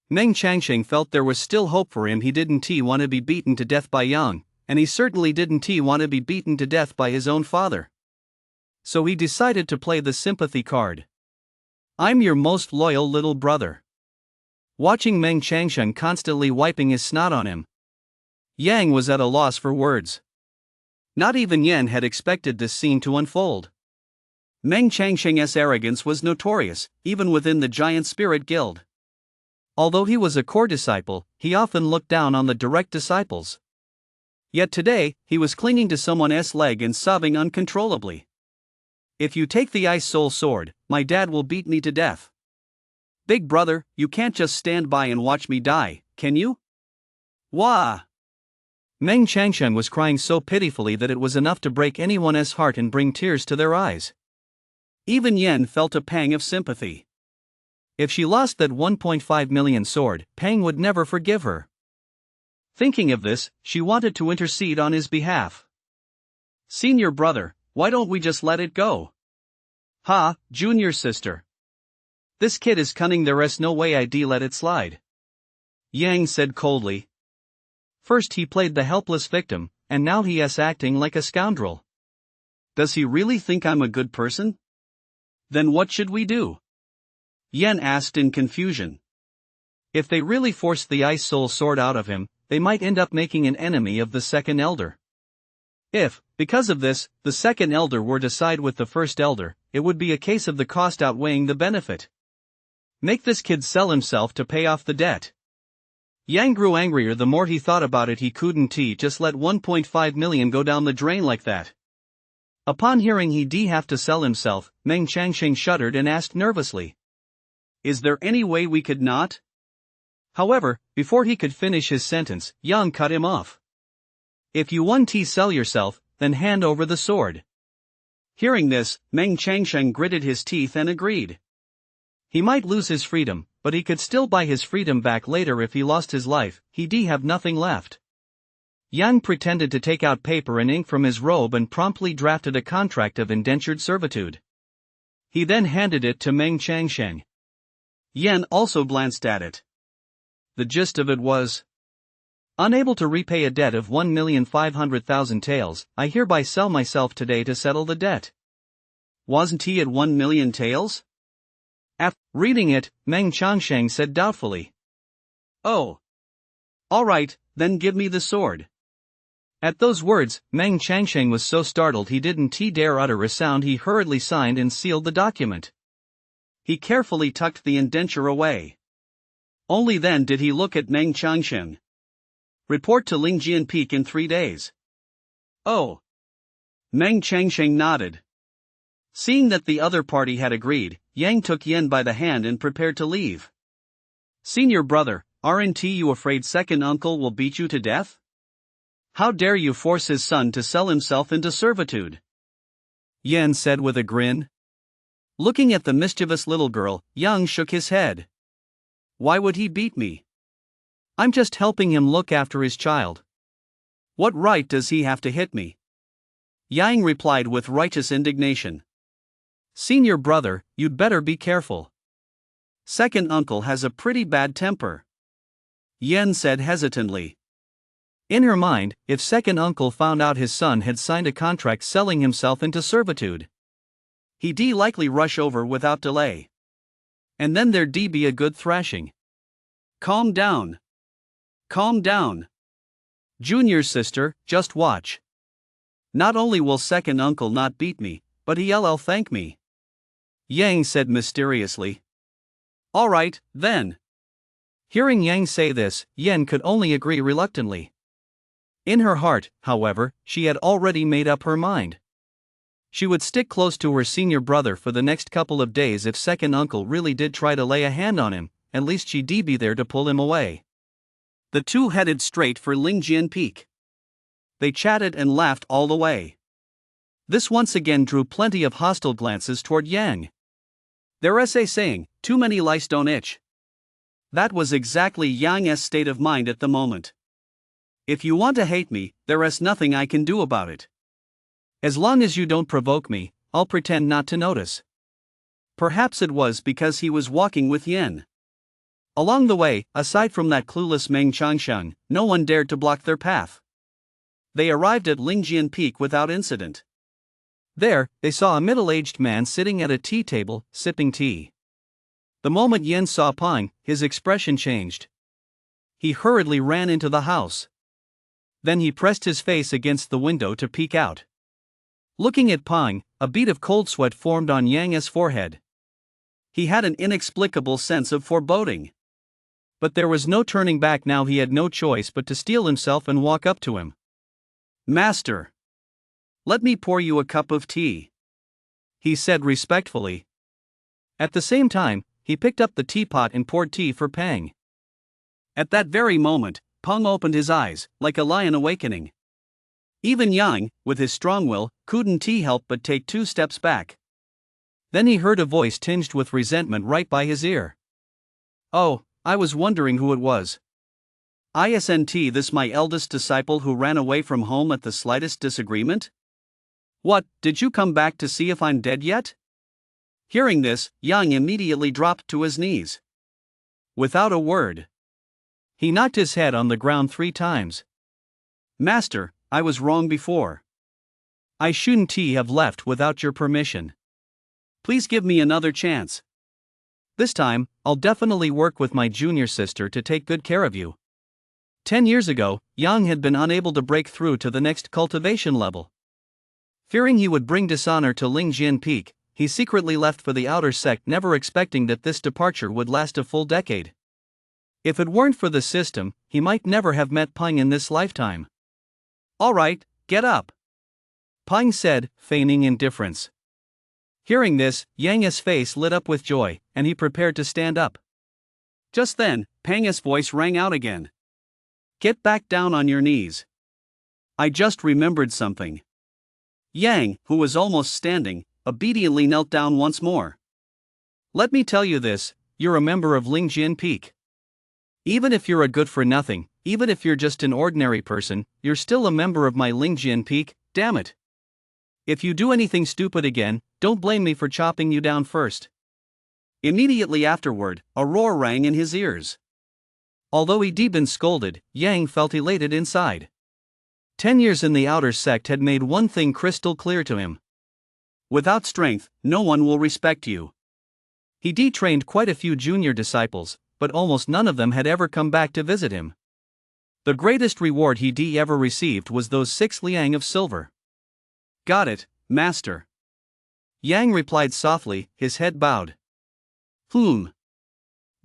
Meng Changsheng felt there was still hope for him. He didn't want to be beaten to death by Yang, and he certainly didn't want to be beaten to death by his own father. So he decided to play the sympathy card. "I'm your most loyal little brother." Watching Meng Changsheng constantly wiping his snot on him, Yang was at a loss for words. Not even Yen had expected this scene to unfold. Meng Changsheng's arrogance was notorious, even within the Giant Spirit Guild. Although he was a core disciple, he often looked down on the direct disciples. Yet today, he was clinging to someone's leg and sobbing uncontrollably. "If you take the Ice Soul Sword, my dad will beat me to death. Big brother, you can't just stand by and watch me die, can you?" Wah! Meng Changsheng was crying so pitifully that it was enough to break anyone's heart and bring tears to their eyes. Even Yen felt a pang of sympathy. If she lost that 1.5 million sword, Pang would never forgive her. Thinking of this, she wanted to intercede on his behalf. "Senior brother, why don't we just let it go?" "Ha, junior sister. This kid is cunning, there's no way I'd let it slide," Yang said coldly. First he played the helpless victim, and now he is acting like a scoundrel. Does he really think I'm a good person? Then what should we do? Yen asked in confusion. If they really forced the Ice Soul Sword out of him, they might end up making an enemy of the second elder. If, because of this, the second elder were to side with the first elder, it would be a case of the cost outweighing the benefit. Make this kid sell himself to pay off the debt. Yang grew angrier the more he thought about it. He couldn't just let 1.5 million go down the drain like that. Upon hearing he'd have to sell himself, Meng Changsheng shuddered and asked nervously, "Is there any way we could not?" However, before he could finish his sentence, Yang cut him off. "If you want to sell yourself, then hand over the sword." Hearing this, Meng Changsheng gritted his teeth and agreed. He might lose his freedom, but he could still buy his freedom back later. If he lost his life, he'd have nothing left. Yang pretended to take out paper and ink from his robe and promptly drafted a contract of indentured servitude. He then handed it to Meng Changsheng. Yen also glanced at it. The gist of it was, "Unable to repay a debt of 1,500,000 taels, I hereby sell myself today to settle the debt." Wasn't he at 1 million taels? After reading it, Meng Changsheng said doubtfully, "Oh. Alright, then give me the sword." At those words, Meng Changsheng was so startled he didn't dare utter a sound. He hurriedly signed and sealed the document. He carefully tucked the indenture away. Only then did he look at Meng Changsheng. "Report to Lingjian Peak in 3 days. "Oh." Meng Changsheng nodded. Seeing that the other party had agreed, Yang took Yen by the hand and prepared to leave. "Senior brother, aren't you afraid second uncle will beat you to death? How dare you force his son to sell himself into servitude?" Yen said with a grin. Looking at the mischievous little girl, Yang shook his head. "Why would he beat me? I'm just helping him look after his child. What right does he have to hit me?" Yang replied with righteous indignation. "Senior brother, you'd better be careful. Second uncle has a pretty bad temper," Yen said hesitantly. In her mind, if second uncle found out his son had signed a contract selling himself into servitude, he'd likely rush over without delay. And then there'd be a good thrashing. "Calm down. Calm down. Junior sister, just watch. Not only will second uncle not beat me, but he'll thank me," Yang said mysteriously. "Alright, then." Hearing Yang say this, Yen could only agree reluctantly. In her heart, however, she had already made up her mind. She would stick close to her senior brother for the next couple of days. If second uncle really did try to lay a hand on him, at least she'd be there to pull him away. The two headed straight for Lingjian Peak. They chatted and laughed all the way. This once again drew plenty of hostile glances toward Yang. Their essay saying, "Too many lice don't itch." That was exactly Yang's state of mind at the moment. If you want to hate me, there's nothing I can do about it. As long as you don't provoke me, I'll pretend not to notice. Perhaps it was because he was walking with Yen. Along the way, aside from that clueless Meng Changsheng, no one dared to block their path. They arrived at Lingjian Peak without incident. There, they saw a middle-aged man sitting at a tea table, sipping tea. The moment Yen saw Peng, his expression changed. He hurriedly ran into the house. Then he pressed his face against the window to peek out. Looking at Peng, a bead of cold sweat formed on Yang's forehead. He had an inexplicable sense of foreboding. But there was no turning back now. He had no choice but to steel himself and walk up to him. "Master, let me pour you a cup of tea," he said respectfully. At the same time, he picked up the teapot and poured tea for Peng. At that very moment, Peng opened his eyes, like a lion awakening. Even Yang, with his strong will, couldn't help but take 2 steps back. Then he heard a voice tinged with resentment right by his ear. "Oh, I was wondering who it was. Isn't this my eldest disciple who ran away from home at the slightest disagreement? What, did you come back to see if I'm dead yet?" Hearing this, Yang immediately dropped to his knees. Without a word, he knocked his head on the ground 3 times. "Master, I was wrong before. I shouldn't have left without your permission. Please give me another chance. This time, I'll definitely work with my junior sister to take good care of you." 10 years ago, Yang had been unable to break through to the next cultivation level. Fearing he would bring dishonor to Lingjian Peak, he secretly left for the outer sect, never expecting that this departure would last a full decade. If it weren't for the system, he might never have met Peng in this lifetime. "All right, get up," Peng said, feigning indifference. Hearing this, Yang's face lit up with joy, and he prepared to stand up. Just then, Peng's voice rang out again. "Get back down on your knees. I just remembered something." Yang, who was almost standing, obediently knelt down once more. "Let me tell you this, you're a member of Lingjian Peak. Even if you're a good-for-nothing, even if you're just an ordinary person, you're still a member of my Lingjian Peak, damn it. If you do anything stupid again, don't blame me for chopping you down first." Immediately afterward, a roar rang in his ears. Although he'd been scolded, Yang felt elated inside. 10 years in the outer sect had made one thing crystal clear to him. Without strength, no one will respect you. He detrained quite a few junior disciples, but almost none of them had ever come back to visit him. The greatest reward he ever received was those 6 liang of silver. "Got it, master," Yang replied softly, his head bowed.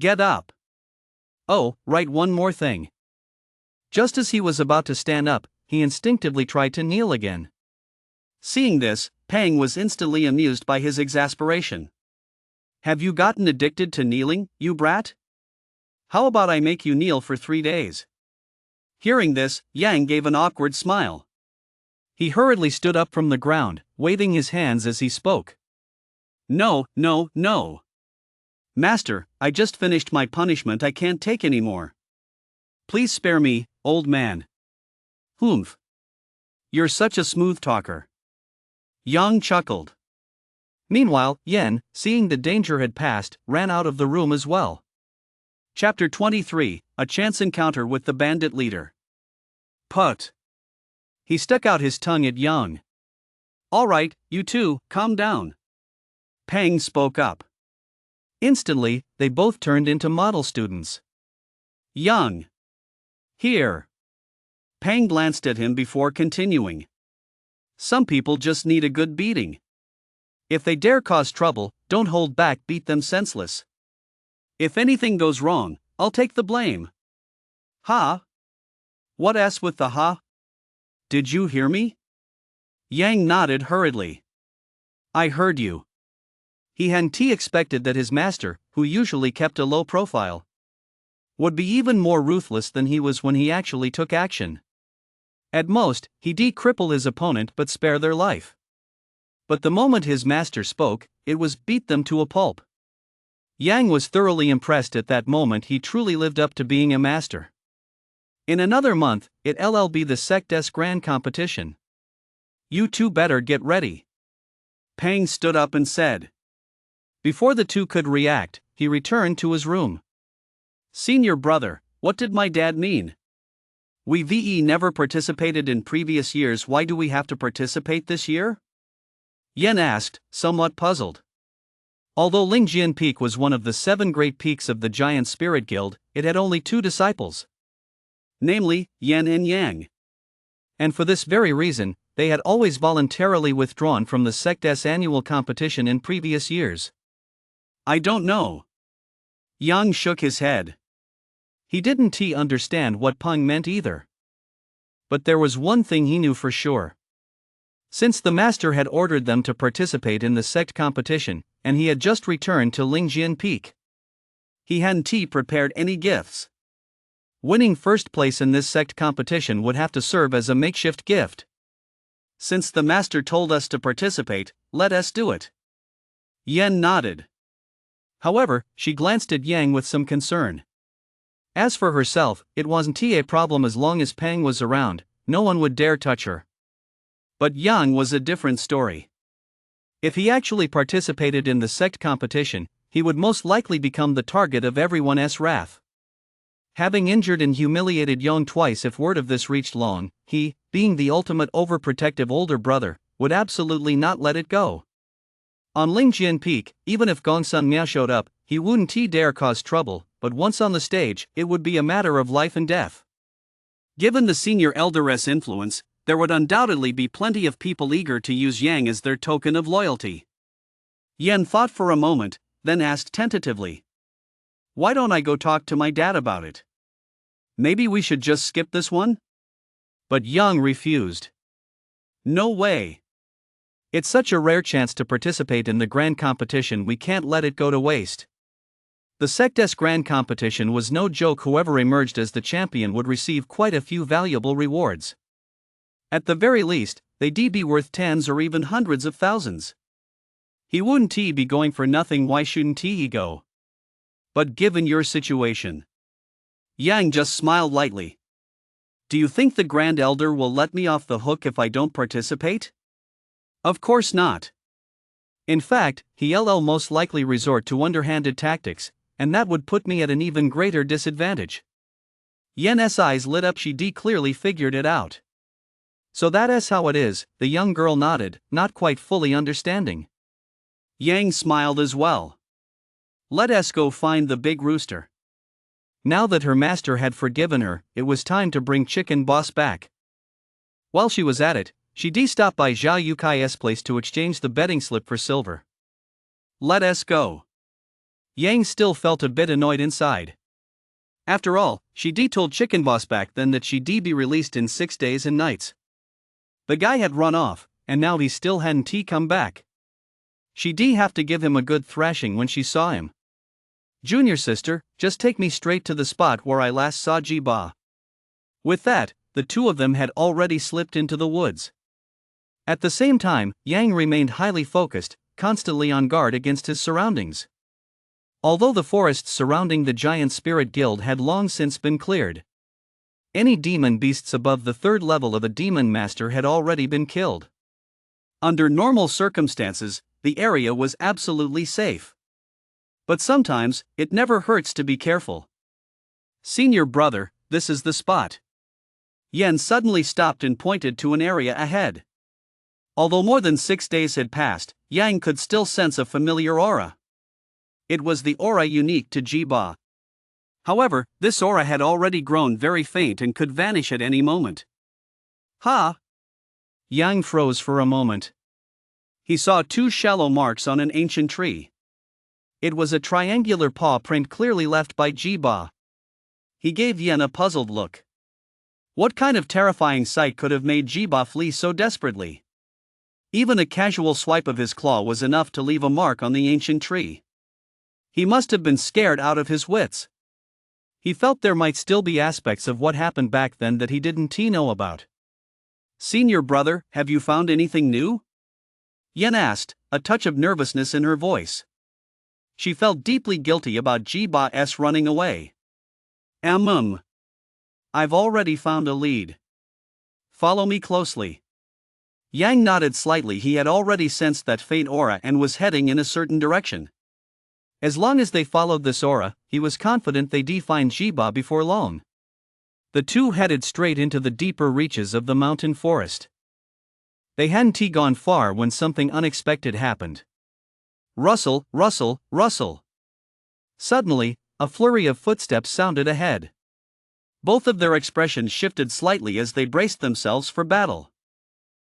Get up. Oh, right, one more thing." Just as he was about to stand up, he instinctively tried to kneel again. Seeing this, Peng was instantly amused by his exasperation. "Have you gotten addicted to kneeling, you brat? How about I make you kneel for 3 days? Hearing this, Yang gave an awkward smile. He hurriedly stood up from the ground, waving his hands as he spoke. No, Master, I just finished my punishment. I can't take any more. Please spare me, old man." "Humph. You're such a smooth talker." Yang chuckled. Meanwhile, Yen, seeing the danger had passed, ran out of the room as well. Chapter 23, A Chance Encounter with the Bandit Leader. Put. He stuck out his tongue at Yang. "All right, you two, calm down." Peng spoke up. Instantly, they both turned into model students. "Yang. Here." Peng glanced at him before continuing. "Some people just need a good beating. If they dare cause trouble, don't hold back, beat them senseless. If anything goes wrong, I'll take the blame." "Ha? What ass with the ha?" Did you hear me? Yang nodded hurriedly. I heard you. He hadn't expected that his master, who usually kept a low profile, would be even more ruthless than he was when he actually took action. At most, he'd cripple his opponent but spare their life. But the moment his master spoke, it was beat them to a pulp. Yang was thoroughly impressed at that moment. He truly lived up to being a master. In another month, it'll be the Sectes Grand Competition. You two better get ready. Pang stood up and said. Before the two could react, he returned to his room. Senior brother, what did my dad mean? We never participated in previous years. Why do we have to participate this year? Yen asked, somewhat puzzled. Although Lingjian Peak was one of the 7 great peaks of the Giant Spirit Guild, it had only 2 disciples. Namely, Yen and Yang. And for this very reason, they had always voluntarily withdrawn from the Sectes annual competition in previous years. I don't know. Yang shook his head. He didn't understand what Peng meant either. But there was one thing he knew for sure. Since the master had ordered them to participate in the sect competition, and he had just returned to Lingjian Peak, he hadn't prepared any gifts. Winning first place in this sect competition would have to serve as a makeshift gift. Since the master told us to participate, let us do it. Yen nodded. However, she glanced at Yang with some concern. As for herself, it wasn't a problem as long as Pang was around. No one would dare touch her. But Yang was a different story. If he actually participated in the sect competition, he would most likely become the target of everyone's wrath. Having injured and humiliated Yang twice, if word of this reached Long, he, being the ultimate overprotective older brother, would absolutely not let it go. On Lingjian Peak, even if Gongsun Miao showed up, he wouldn't dare cause trouble, but once on the stage, it would be a matter of life and death. Given the senior elderess' influence, there would undoubtedly be plenty of people eager to use Yang as their token of loyalty. Yen thought for a moment, then asked tentatively. Why don't I go talk to my dad about it? Maybe we should just skip this one? But Yang refused. No way. It's such a rare chance to participate in the grand competition, we can't let it go to waste. The Sectes Grand Competition was no joke. Whoever emerged as the champion would receive quite a few valuable rewards. At the very least, they'd be worth tens or even hundreds of thousands. He wouldn't be going for nothing. Why shouldn't he go? But given your situation. Yang just smiled lightly. Do you think the Grand Elder will let me off the hook if I don't participate? Of course not. In fact, he'll most likely resort to underhanded tactics, and that would put me at an even greater disadvantage. Yen's eyes lit up. She clearly figured it out. So that's how it is, the young girl nodded, not quite fully understanding. Yang smiled as well. Let us go find the big rooster. Now that her master had forgiven her, it was time to bring Chicken Boss back. While she was at it, she stopped by Zhao Yukai's place to exchange the betting slip for silver. Let us go. Yang still felt a bit annoyed inside. After all, she told Chicken Boss back then that she'd be released in 6 days and nights. The guy had run off, and now he still hadn't come back. She'd have to give him a good thrashing when she saw him. Junior sister, just take me straight to the spot where I last saw Jiba. With that, the two of them had already slipped into the woods. At the same time, Yang remained highly focused, constantly on guard against his surroundings. Although the forests surrounding the Giant Spirit Guild had long since been cleared, any demon beasts above the 3rd level of a demon master had already been killed. Under normal circumstances, the area was absolutely safe. But sometimes, it never hurts to be careful. Senior brother, this is the spot. Yen suddenly stopped and pointed to an area ahead. Although more than 6 days had passed, Yang could still sense a familiar aura. It was the aura unique to Jiba. However, this aura had already grown very faint and could vanish at any moment. Ha! Yang froze for a moment. He saw 2 shallow marks on an ancient tree. It was a triangular paw print clearly left by Jiba. He gave Yen a puzzled look. What kind of terrifying sight could have made Jiba flee so desperately? Even a casual swipe of his claw was enough to leave a mark on the ancient tree. He must have been scared out of his wits. He felt there might still be aspects of what happened back then that he didn't know about. "Senior brother, have you found anything new?" Yen asked, a touch of nervousness in her voice. She felt deeply guilty about Jiba's running away. I've already found a lead. Follow me closely." Yang nodded slightly. He had already sensed that faint aura and was heading in a certain direction. As long as they followed this aura, he was confident they'd find Jiba before long. The two headed straight into the deeper reaches of the mountain forest. They hadn't gone far when something unexpected happened. Rustle, rustle, rustle. Suddenly, a flurry of footsteps sounded ahead. Both of their expressions shifted slightly as they braced themselves for battle.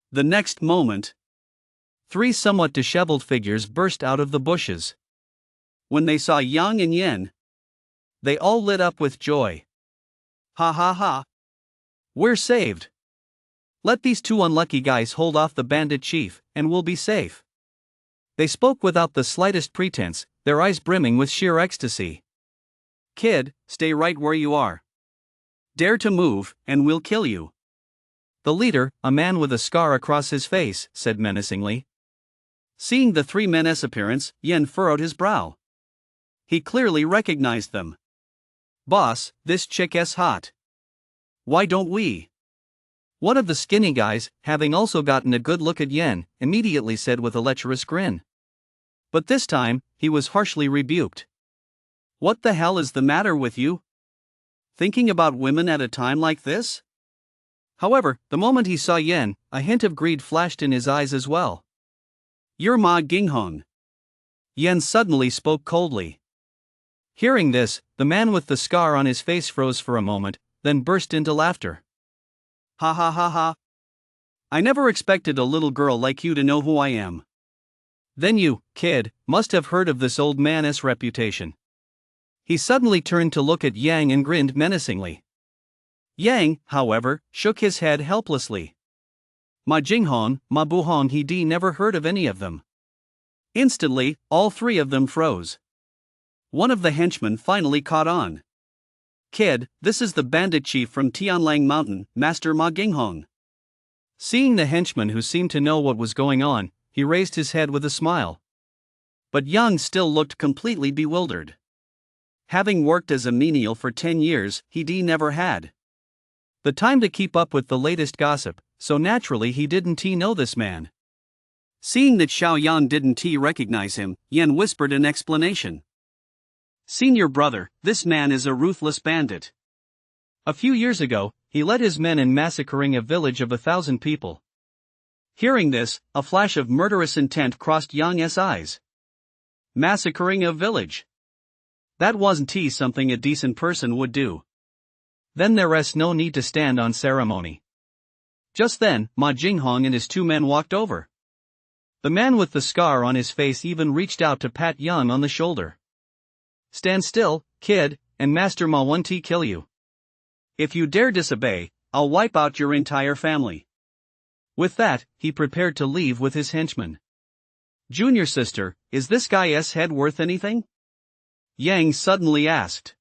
The next moment, three somewhat disheveled figures burst out of the bushes. When they saw Yang and Yen, they all lit up with joy. "Ha ha ha! We're saved! Let these two unlucky guys hold off the bandit chief, and we'll be safe." They spoke without the slightest pretense, their eyes brimming with sheer ecstasy. "Kid, stay right where you are. Dare to move, and we'll kill you." The leader, a man with a scar across his face, said menacingly. Seeing the three men's appearance, Yen furrowed his brow. He clearly recognized them. "Boss, this chick's hot. Why don't we?" One of the skinny guys, having also gotten a good look at Yen, immediately said with a lecherous grin. But this time, he was harshly rebuked. "What the hell is the matter with you? Thinking about women at a time like this?" However, the moment he saw Yen, a hint of greed flashed in his eyes as well. "You're Ma Ginghong." Yen suddenly spoke coldly. Hearing this, the man with the scar on his face froze for a moment, then burst into laughter. "Ha ha ha ha! I never expected a little girl like you to know who I am. Then you, kid, must have heard of this old man's reputation." He suddenly turned to look at Yang and grinned menacingly. Yang, however, shook his head helplessly. "Ma Jinghong, Ma Buhong, he'd never heard of any of them." Instantly, all three of them froze. One of the henchmen finally caught on. "Kid, this is the bandit chief from Tianlang Mountain, Master Ma Ginghong." Seeing the henchman who seemed to know what was going on, he raised his head with a smile. But Yang still looked completely bewildered. Having worked as a menial for 10 years, he'd never had the time to keep up with the latest gossip, so naturally he didn't know this man. Seeing that Xiao Yan didn't recognize him, Yen whispered an explanation. "Senior brother, this man is a ruthless bandit. A few years ago, he led his men in massacring a village of 1,000 people." Hearing this, a flash of murderous intent crossed Yang's eyes. Massacring a village? That wasn't something a decent person would do. Then there's no need to stand on ceremony. Just then, Ma Jinghong and his two men walked over. The man with the scar on his face even reached out to pat Yang on the shoulder. "Stand still, kid, and Master Ma won't kill you. If you dare disobey, I'll wipe out your entire family." With that, he prepared to leave with his henchmen. "Junior sister, is this guy's head worth anything?" Yang suddenly asked.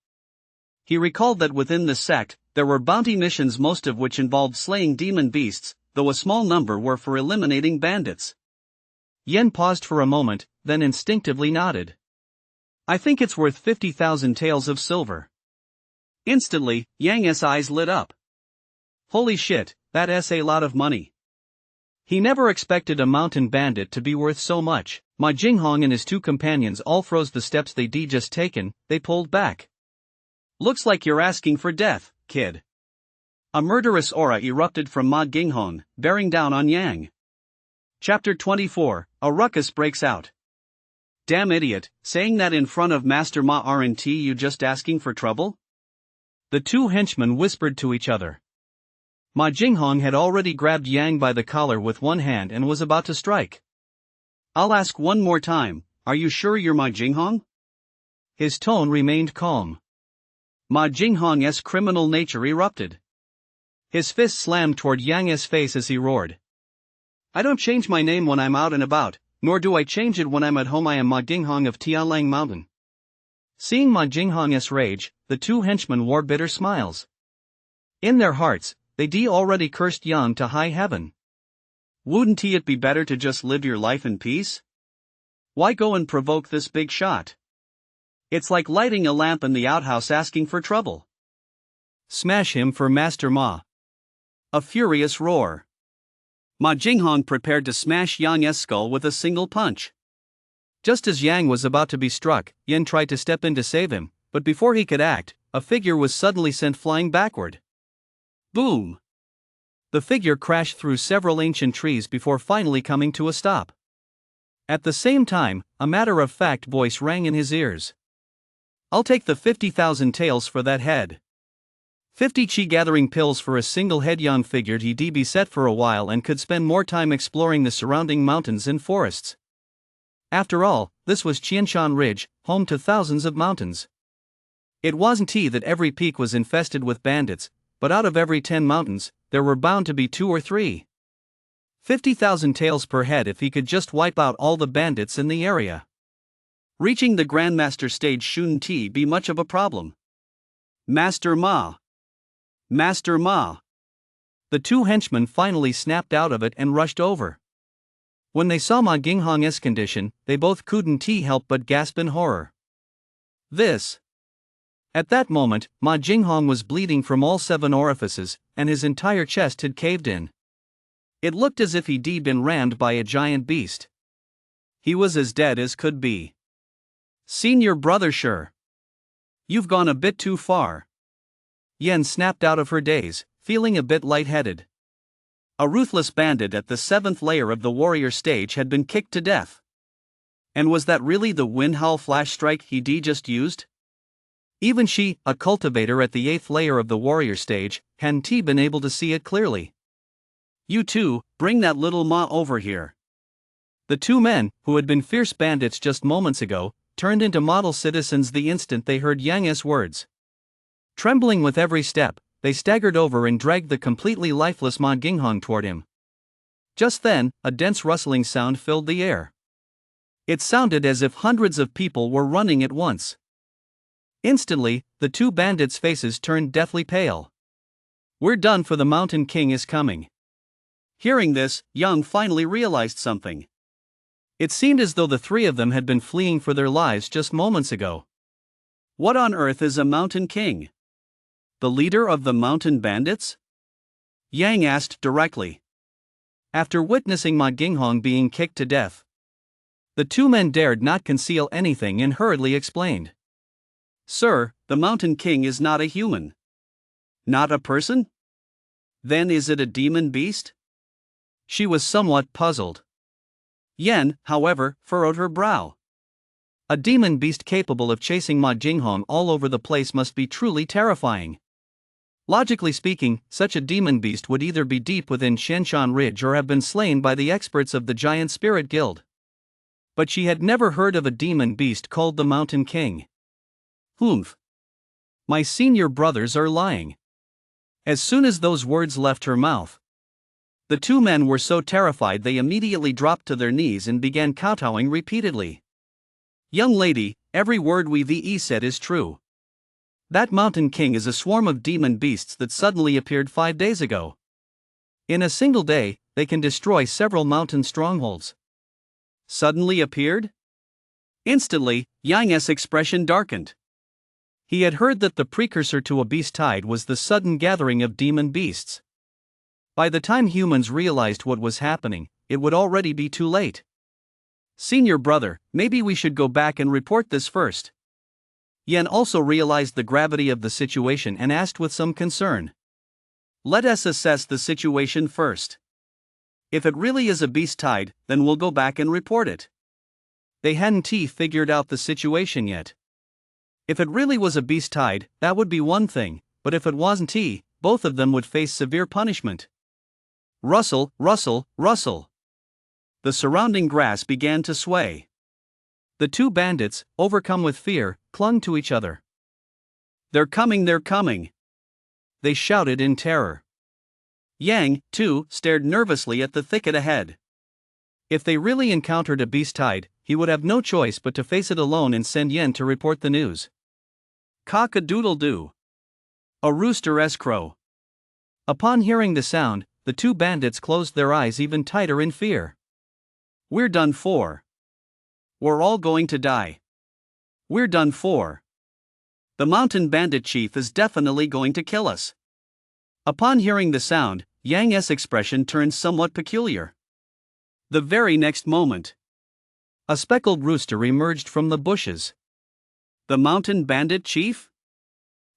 He recalled that within the sect, there were bounty missions, most of which involved slaying demon beasts, though a small number were for eliminating bandits. Yen paused for a moment, then instinctively nodded. "I think it's worth 50,000 taels of silver." Instantly, Yang's eyes lit up. Holy shit, that's a lot of money. He never expected a mountain bandit to be worth so much. Ma Jinghong and his two companions all froze. The steps they'd just taken, they pulled back. "Looks like you're asking for death, kid." A murderous aura erupted from Ma Ginghong, bearing down on Yang. Chapter 24, a ruckus breaks out. "Damn idiot, saying that in front of Master Ma, aren't you just asking for trouble?" The two henchmen whispered to each other. Ma Jinghong had already grabbed Yang by the collar with one hand and was about to strike. "I'll ask one more time, are you sure you're Ma Jinghong?" His tone remained calm. Ma Jinghong's criminal nature erupted. His fist slammed toward Yang's face as he roared. I don't change my name when I'm out and about, nor do I change it when I'm at home. I am Ma Jinghong of Tialang Mountain. Seeing Ma Jinghong's rage, the two henchmen wore bitter smiles. In their hearts, they already cursed Yang to high heaven. Wouldn't it be better to just live your life in peace? Why go and provoke this big shot? It's like lighting a lamp in the outhouse asking for trouble. Smash him for Master Ma. A furious roar. Ma Jinghong prepared to smash Yang's skull with a single punch. Just as Yang was about to be struck, Yen tried to step in to save him, but before he could act, a figure was suddenly sent flying backward. Boom! The figure crashed through several ancient trees before finally coming to a stop. At the same time, a matter-of-fact voice rang in his ears. I'll take the 50,000 taels for that head. 50 chi-gathering pills for a single head. Yang figured he'd be set for a while and could spend more time exploring the surrounding mountains and forests. After all, this was Qianshan Ridge, home to thousands of mountains. It wasn't that every peak was infested with bandits, but out of every 10 mountains, there were bound to be 2 or 3. 50,000 taels per head if he could just wipe out all the bandits in the area. Reaching the Grandmaster stage shouldn't be much of a problem. Master Ma! Master Ma! The two henchmen finally snapped out of it and rushed over. When they saw Ma Jinghong's condition, they both couldn't help but gasp in horror. This. At that moment, Ma Jinghong was bleeding from all 7 orifices, and his entire chest had caved in. It looked as if he'd been rammed by a giant beast. He was as dead as could be. Senior brother, sure. You've gone a bit too far. Yen snapped out of her daze, feeling a bit lightheaded. A ruthless bandit at the 7th layer of the warrior stage had been kicked to death. And was that really the wind howl flash strike he'd just used? Even she, a cultivator at the 8th layer of the warrior stage, hadn't been able to see it clearly. You two, bring that little Ma over here. The two men, who had been fierce bandits just moments ago, turned into model citizens the instant they heard Yang's words. Trembling with every step, they staggered over and dragged the completely lifeless Ma Jinghong toward him. Just then, a dense rustling sound filled the air. It sounded as if hundreds of people were running at once. Instantly, the two bandits' faces turned deathly pale. We're done for. The Mountain King is coming. Hearing this, Yang finally realized something. It seemed as though the 3 of them had been fleeing for their lives just moments ago. What on earth is a Mountain King? The leader of the mountain bandits? Yang asked directly. After witnessing Ma Jinghong being kicked to death, the 2 men dared not conceal anything and hurriedly explained. Sir, the Mountain King is not a human. Not a person? Then is it a demon beast? She was somewhat puzzled. Yen, however, furrowed her brow. A demon beast capable of chasing Ma Jinghong all over the place must be truly terrifying. Logically speaking, such a demon beast would either be deep within Qianshan Ridge or have been slain by the experts of the Giant Spirit Guild. But she had never heard of a demon beast called the Mountain King. Humph. My senior brothers are lying. As soon as those words left her mouth, the 2 men were so terrified they immediately dropped to their knees and began kowtowing repeatedly. Young lady, every word we've said is true. That Mountain King is a swarm of demon beasts that suddenly appeared 5 days ago. In a single day, they can destroy several mountain strongholds. Suddenly appeared? Instantly, Yang's expression darkened. He had heard that the precursor to a beast tide was the sudden gathering of demon beasts. By the time humans realized what was happening, it would already be too late. Senior brother, maybe we should go back and report this first. Yen also realized the gravity of the situation and asked with some concern. Let us assess the situation first. If it really is a beast tide, then we'll go back and report it. They hadn't figured out the situation yet. If it really was a beast tide, that would be one thing, but if it wasn't, both of them would face severe punishment. Rustle, rustle, rustle. The surrounding grass began to sway. The 2 bandits, overcome with fear, clung to each other. They're coming, they're coming. They shouted in terror. Yang, too, stared nervously at the thicket ahead. If they really encountered a beast tide, he would have no choice but to face it alone and send Yen to report the news. Cock-a-doodle-doo. A rooster-esque crow. Upon hearing the sound, the two bandits closed their eyes even tighter in fear. We're done for. We're all going to die. We're done for. The mountain bandit chief is definitely going to kill us. Upon hearing the sound, Yang's expression turned somewhat peculiar. The very next moment, a speckled rooster emerged from the bushes. The mountain bandit chief?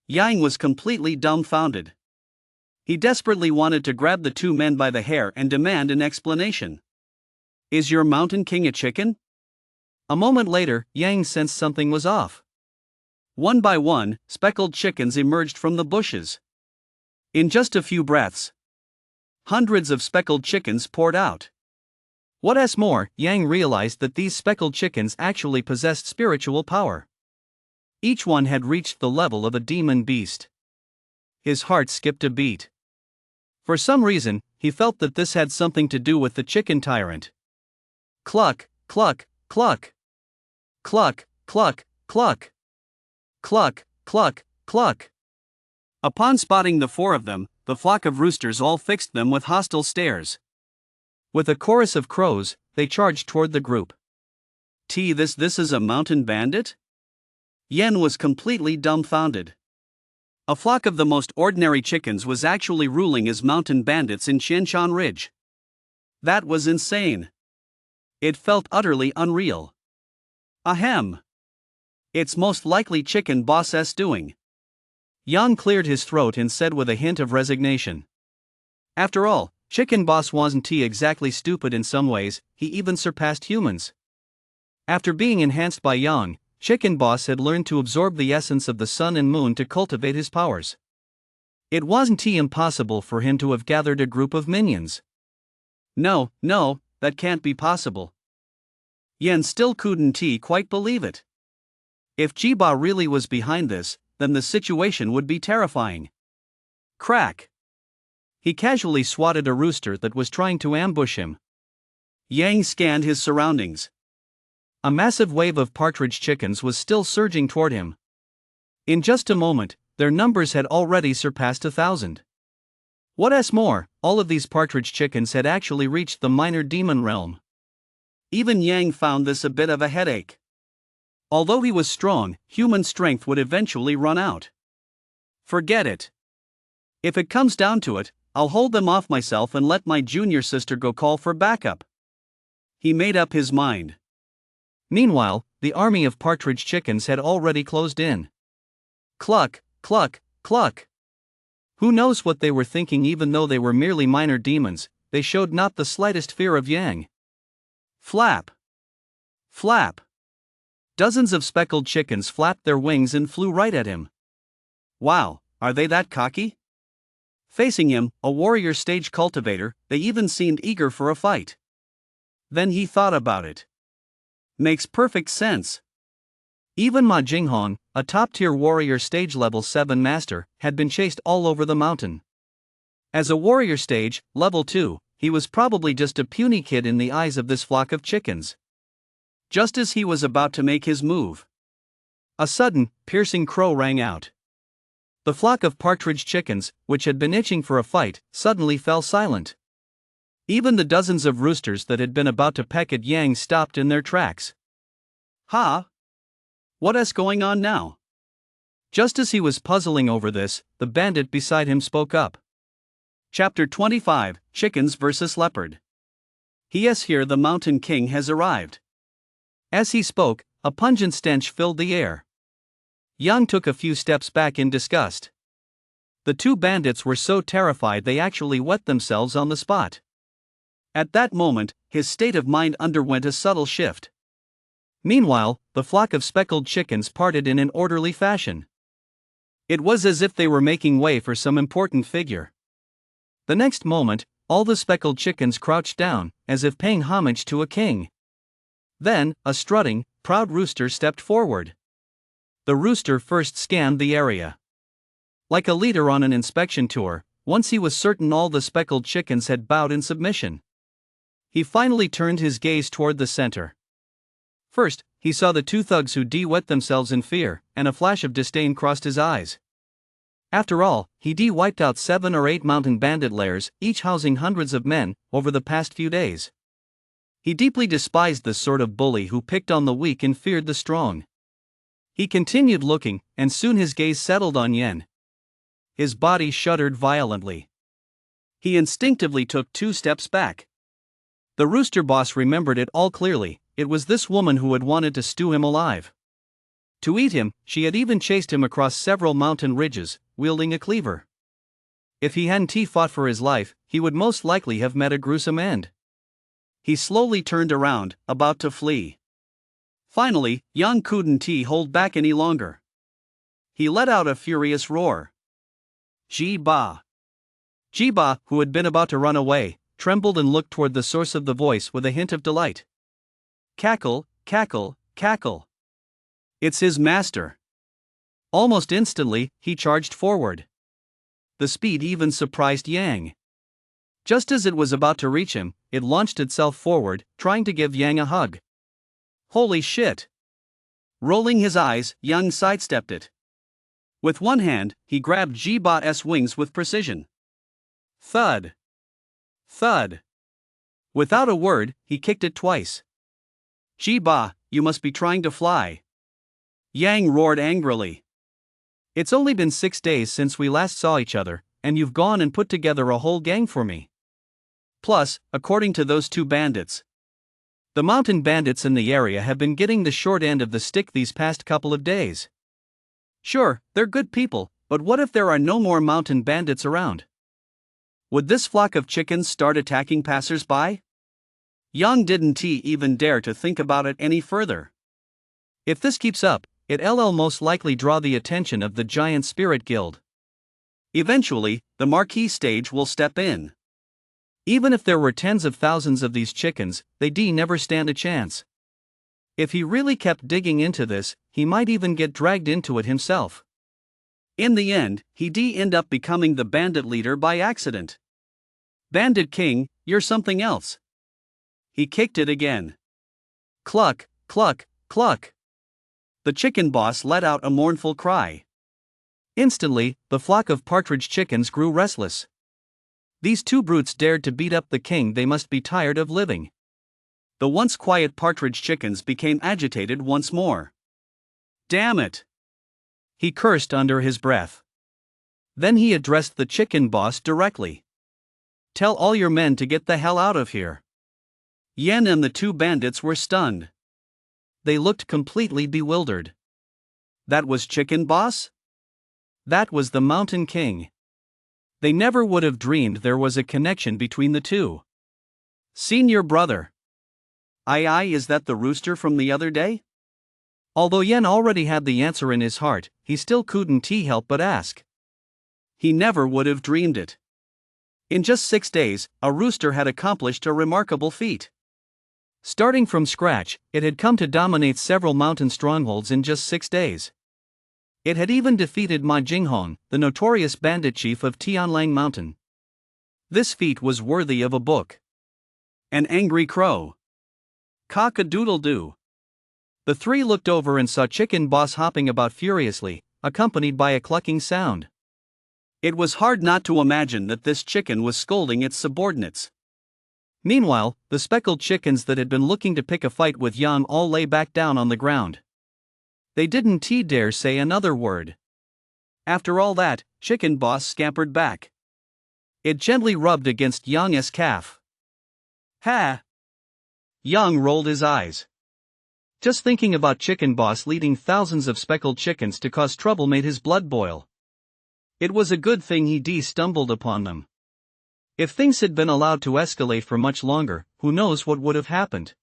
Yang was completely dumbfounded. He desperately wanted to grab the two men by the hair and demand an explanation. Is your mountain king a chicken? A moment later, Yang sensed something was off. One by one, speckled chickens emerged from the bushes. In just a few breaths, hundreds of speckled chickens poured out. What's more, Yang realized that these speckled chickens actually possessed spiritual power. Each one had reached the level of a demon beast. His heart skipped a beat. For some reason, he felt that this had something to do with the chicken tyrant. Cluck, cluck, cluck. Cluck, cluck, cluck. Cluck, cluck, cluck. Upon spotting the four of them, the flock of roosters all fixed them with hostile stares. With a chorus of crows, they charged toward the group. This is a mountain bandit? Yen was completely dumbfounded. A flock of the most ordinary chickens was actually ruling as mountain bandits in Qianshan Ridge. That was insane. It felt utterly unreal. Ahem. It's most likely Chicken Boss's doing. Yang cleared his throat and said with a hint of resignation. After all, Chicken Boss wasn't exactly stupid in some ways, he even surpassed humans. After being enhanced by Yang, Chicken Boss had learned to absorb the essence of the sun and moon to cultivate his powers. It wasn't impossible for him to have gathered a group of minions. No, that can't be possible. Yen still couldn't quite believe it. If Jiba really was behind this, then the situation would be terrifying. Crack! He casually swatted a rooster that was trying to ambush him. Yang scanned his surroundings. A massive wave of partridge chickens was still surging toward him. In just a moment, their numbers had already surpassed 1,000. What's more, all of these partridge chickens had actually reached the minor demon realm. Even Yang found this a bit of a headache. Although he was strong, human strength would eventually run out. Forget it. If it comes down to it, I'll hold them off myself and let my junior sister go call for backup. He made up his mind. Meanwhile, the army of partridge chickens had already closed in. Cluck, cluck, cluck. Who knows what they were thinking? Even though they were merely minor demons, they showed not the slightest fear of Yang. Flap. Flap. Dozens of speckled chickens flapped their wings and flew right at him. Wow, are they that cocky? Facing him, a warrior stage cultivator, they even seemed eager for a fight. Then he thought about it. Makes perfect sense. Even Ma Jinghong, a top-tier warrior stage level 7 master, had been chased all over the mountain. As a warrior stage, level 2, he was probably just a puny kid in the eyes of this flock of chickens. Just as he was about to make his move, a sudden, piercing crow rang out. The flock of partridge chickens, which had been itching for a fight, suddenly fell silent. Even the dozens of roosters that had been about to peck at Yang stopped in their tracks. Ha! What's going on now? Just as he was puzzling over this, the bandit beside him spoke up. Chapter 25, Chickens vs. Leopard. Yes, here the Mountain King has arrived. As he spoke, a pungent stench filled the air. Yang took a few steps back in disgust. The two bandits were so terrified they actually wet themselves on the spot. At that moment, his state of mind underwent a subtle shift. Meanwhile, the flock of speckled chickens parted in an orderly fashion. It was as if they were making way for some important figure. The next moment, all the speckled chickens crouched down, as if paying homage to a king. Then, a strutting, proud rooster stepped forward. The rooster first scanned the area. Like a leader on an inspection tour, Once he was certain all the speckled chickens had bowed in submission. He finally turned his gaze toward the center. First, he saw the two thugs who wet themselves in fear, and a flash of disdain crossed his eyes. After all, he wiped out 7 or 8 mountain bandit lairs, each housing hundreds of men, over the past few days. He deeply despised the sort of bully who picked on the weak and feared the strong. He continued looking, and soon his gaze settled on Yen. His body shuddered violently. He instinctively took 2 steps back. The rooster boss remembered it all clearly. It was this woman who had wanted to stew him alive. To eat him, she had even chased him across several mountain ridges, wielding a cleaver. If he hadn't fought for his life, he would most likely have met a gruesome end. He slowly turned around, about to flee. Finally, Yang couldn't hold back any longer. He let out a furious roar. Ji-ba! Ji-ba, who had been about to run away, trembled and looked toward the source of the voice with a hint of delight. Cackle, cackle, cackle. It's his master. Almost instantly, he charged forward. The speed even surprised Yang. Just as it was about to reach him, it launched itself forward, trying to give Yang a hug. Holy shit! Rolling his eyes, Yang sidestepped it. With one hand, he grabbed Ji-ba's wings with precision. Thud! Thud! Without a word, he kicked it twice. Ji-ba, you must be trying to fly. Yang roared angrily. It's only been 6 days since we last saw each other, and you've gone and put together a whole gang for me. Plus, according to those 2 bandits, the mountain bandits in the area have been getting the short end of the stick these past couple of days. Sure, they're good people, but what if there are no more mountain bandits around? Would this flock of chickens start attacking passers-by? Yang didn't even dare to think about it any further. If this keeps up, it'll most likely draw the attention of the giant spirit guild. Eventually, the marquee stage will step in. Even if there were tens of thousands of these chickens, they'd never stand a chance. If he really kept digging into this, he might even get dragged into it himself. In the end, he'd end up becoming the bandit leader by accident. Bandit King, you're something else. He kicked it again. Cluck, cluck, cluck. The chicken boss let out a mournful cry. Instantly, the flock of partridge chickens grew restless. These 2 brutes dared to beat up the king. They must be tired of living. The once quiet partridge chickens became agitated once more. Damn it! He cursed under his breath. Then he addressed the chicken boss directly. Tell all your men to get the hell out of here. Yen and the 2 bandits were stunned. They looked completely bewildered. That was Chicken Boss? That was the Mountain King. They never would have dreamed there was a connection between the 2. Senior brother. Aye, is that the rooster from the other day? Although Yen already had the answer in his heart, he still couldn't help but ask. He never would have dreamed it. In just 6 days, a rooster had accomplished a remarkable feat. Starting from scratch, it had come to dominate several mountain strongholds in just 6 days. It had even defeated Ma Jinghong, the notorious bandit chief of Tianlang Mountain. This feat was worthy of a book. An angry crow. Cock-a-doodle-doo. The 3 looked over and saw Chicken Boss hopping about furiously, accompanied by a clucking sound. It was hard not to imagine that this chicken was scolding its subordinates. Meanwhile, the speckled chickens that had been looking to pick a fight with Yang all lay back down on the ground. They didn't dare say another word. After all that, Chicken Boss scampered back. It gently rubbed against Yang's calf. Ha! Yang rolled his eyes. Just thinking about Chicken Boss leading thousands of speckled chickens to cause trouble made his blood boil. It was a good thing he stumbled upon them. If things had been allowed to escalate for much longer, who knows what would have happened.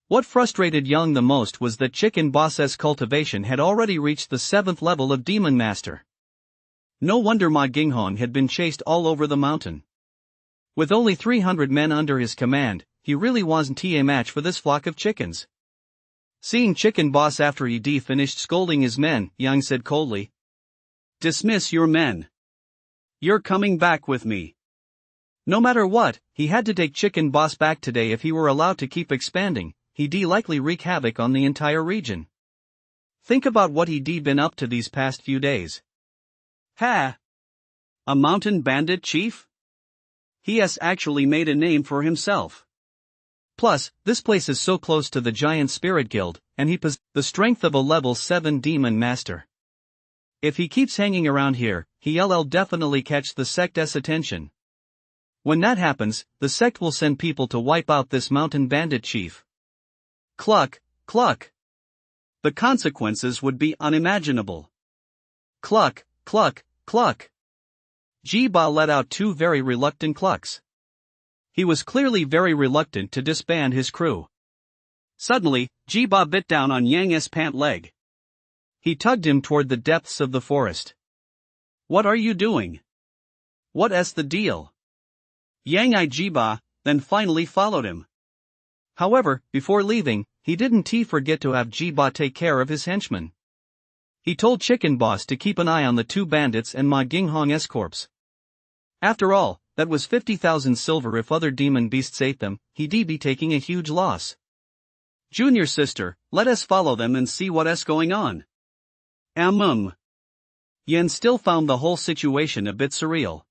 What frustrated Yang the most was that Chicken Boss's cultivation had already reached the 7th level of Demon Master. No wonder Ma Jinghong had been chased all over the mountain. With only 300 men under his command, he really wasn't a match for this flock of chickens. Seeing Chicken Boss after he finished scolding his men, Yang said coldly, "Dismiss your men. You're coming back with me. No matter what, he had to take Chicken Boss back today if he were allowed to keep expanding. He'd likely wreak havoc on the entire region. Think about what he'd been up to these past few days. Ha! A mountain bandit chief? He has actually made a name for himself. Plus, this place is so close to the giant spirit guild, and he possesses the strength of a level 7 demon master. If he keeps hanging around here, he'll definitely catch the sect's attention. When that happens, the sect will send people to wipe out this mountain bandit chief. Cluck, cluck. The consequences would be unimaginable. Cluck, cluck, cluck. Jiba let out 2 very reluctant clucks. He was clearly very reluctant to disband his crew. Suddenly, Jiba bit down on Yang's pant leg. He tugged him toward the depths of the forest. What are you doing? What's the deal? Yang eyed Jiba, then finally followed him. However, before leaving, he didn't forget to have Jiba take care of his henchmen. He told Chicken Boss to keep an eye on the 2 bandits and Ma Ginghong's corpse. After all, that was 50,000 silver. If other demon beasts ate them, he'd be taking a huge loss. Junior sister, let us follow them and see what's going on. Yen still found the whole situation a bit surreal.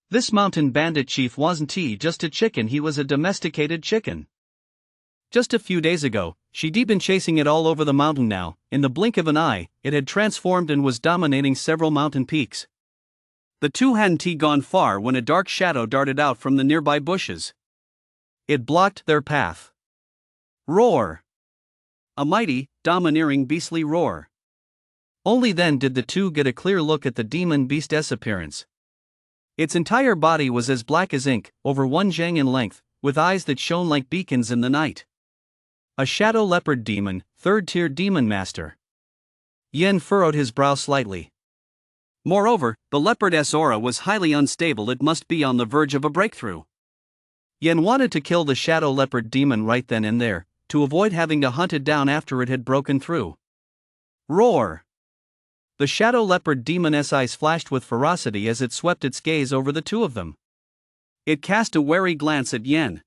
This mountain bandit chief wasn't just a chicken, he was a domesticated chicken. Just a few days ago, she'd been chasing it all over the mountain. Now, in the blink of an eye, it had transformed and was dominating several mountain peaks. The 2 hadn't gone far when a dark shadow darted out from the nearby bushes. It blocked their path. Roar! A mighty, domineering beastly roar. Only then did the 2 get a clear look at the demon beast's appearance. Its entire body was as black as ink, over 1 zhang in length, with eyes that shone like beacons in the night. A shadow leopard demon, 3rd-tier demon master. Yen furrowed his brow slightly. Moreover, the leopard's aura was highly unstable. It must be on the verge of a breakthrough. Yen wanted to kill the shadow leopard demon right then and there, to avoid having to hunt it down after it had broken through. Roar! The shadow leopard demon's eyes flashed with ferocity as it swept its gaze over the 2 of them. It cast a wary glance at Yen.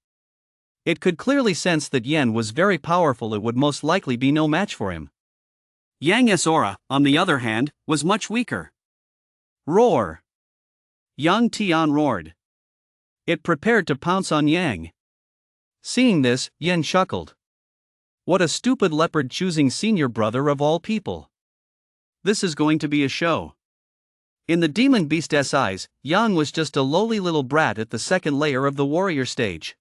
It could clearly sense that Yen was very powerful. It would most likely be no match for him. Yang's aura, on the other hand, was much weaker. Roar! Yang Tian roared. It prepared to pounce on Yang. Seeing this, Yen chuckled. What a stupid leopard, choosing senior brother of all people. This is going to be a show. In the demon beast's eyes, Yang was just a lowly little brat at the 2nd layer of the warrior stage.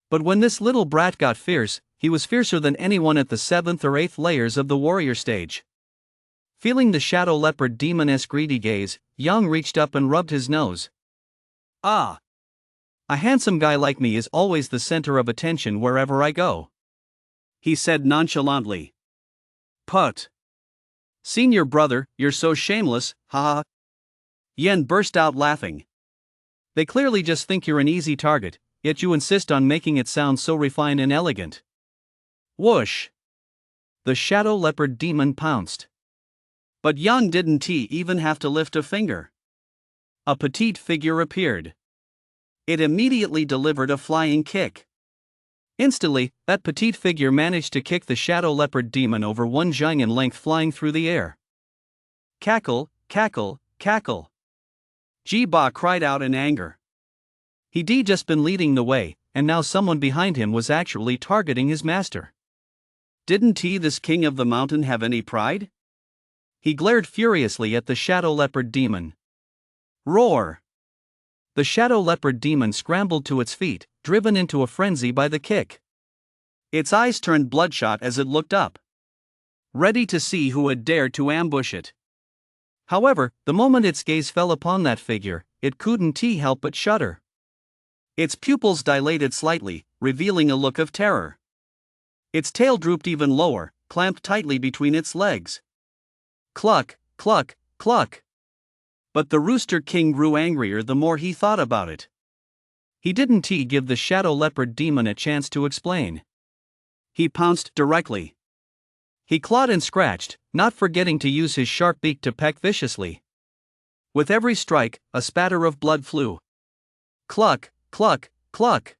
But when this little brat got fierce, he was fiercer than anyone at the 7th or 8th layers of the warrior stage. Feeling the shadow leopard demon's greedy gaze, Yang reached up and rubbed his nose. Ah! A handsome guy like me is always the center of attention wherever I go, he said nonchalantly. Put! Senior brother, you're so shameless, haha. Yen burst out laughing. They clearly just think you're an easy target, yet you insist on making it sound so refined and elegant. Whoosh! The shadow leopard demon pounced. But Yang didn't even have to lift a finger. A petite figure appeared. It immediately delivered a flying kick. Instantly, that petite figure managed to kick the shadow leopard demon over 1 zhang in length, flying through the air. Cackle, cackle, cackle. Jiba cried out in anger. He'd just been leading the way, and now someone behind him was actually targeting his master. Didn't this king of the mountain have any pride? He glared furiously at the shadow leopard demon. Roar! The shadow leopard demon scrambled to its feet, driven into a frenzy by the kick. Its eyes turned bloodshot as it looked up, ready to see who had dared to ambush it. However, the moment its gaze fell upon that figure, it couldn't help but shudder. Its pupils dilated slightly, revealing a look of terror. Its tail drooped even lower, clamped tightly between its legs. Cluck, cluck, cluck. But the Rooster King grew angrier the more he thought about it. He didn't give the shadow leopard demon a chance to explain. He pounced directly. He clawed and scratched, not forgetting to use his sharp beak to peck viciously. With every strike, a spatter of blood flew. Cluck, cluck, cluck!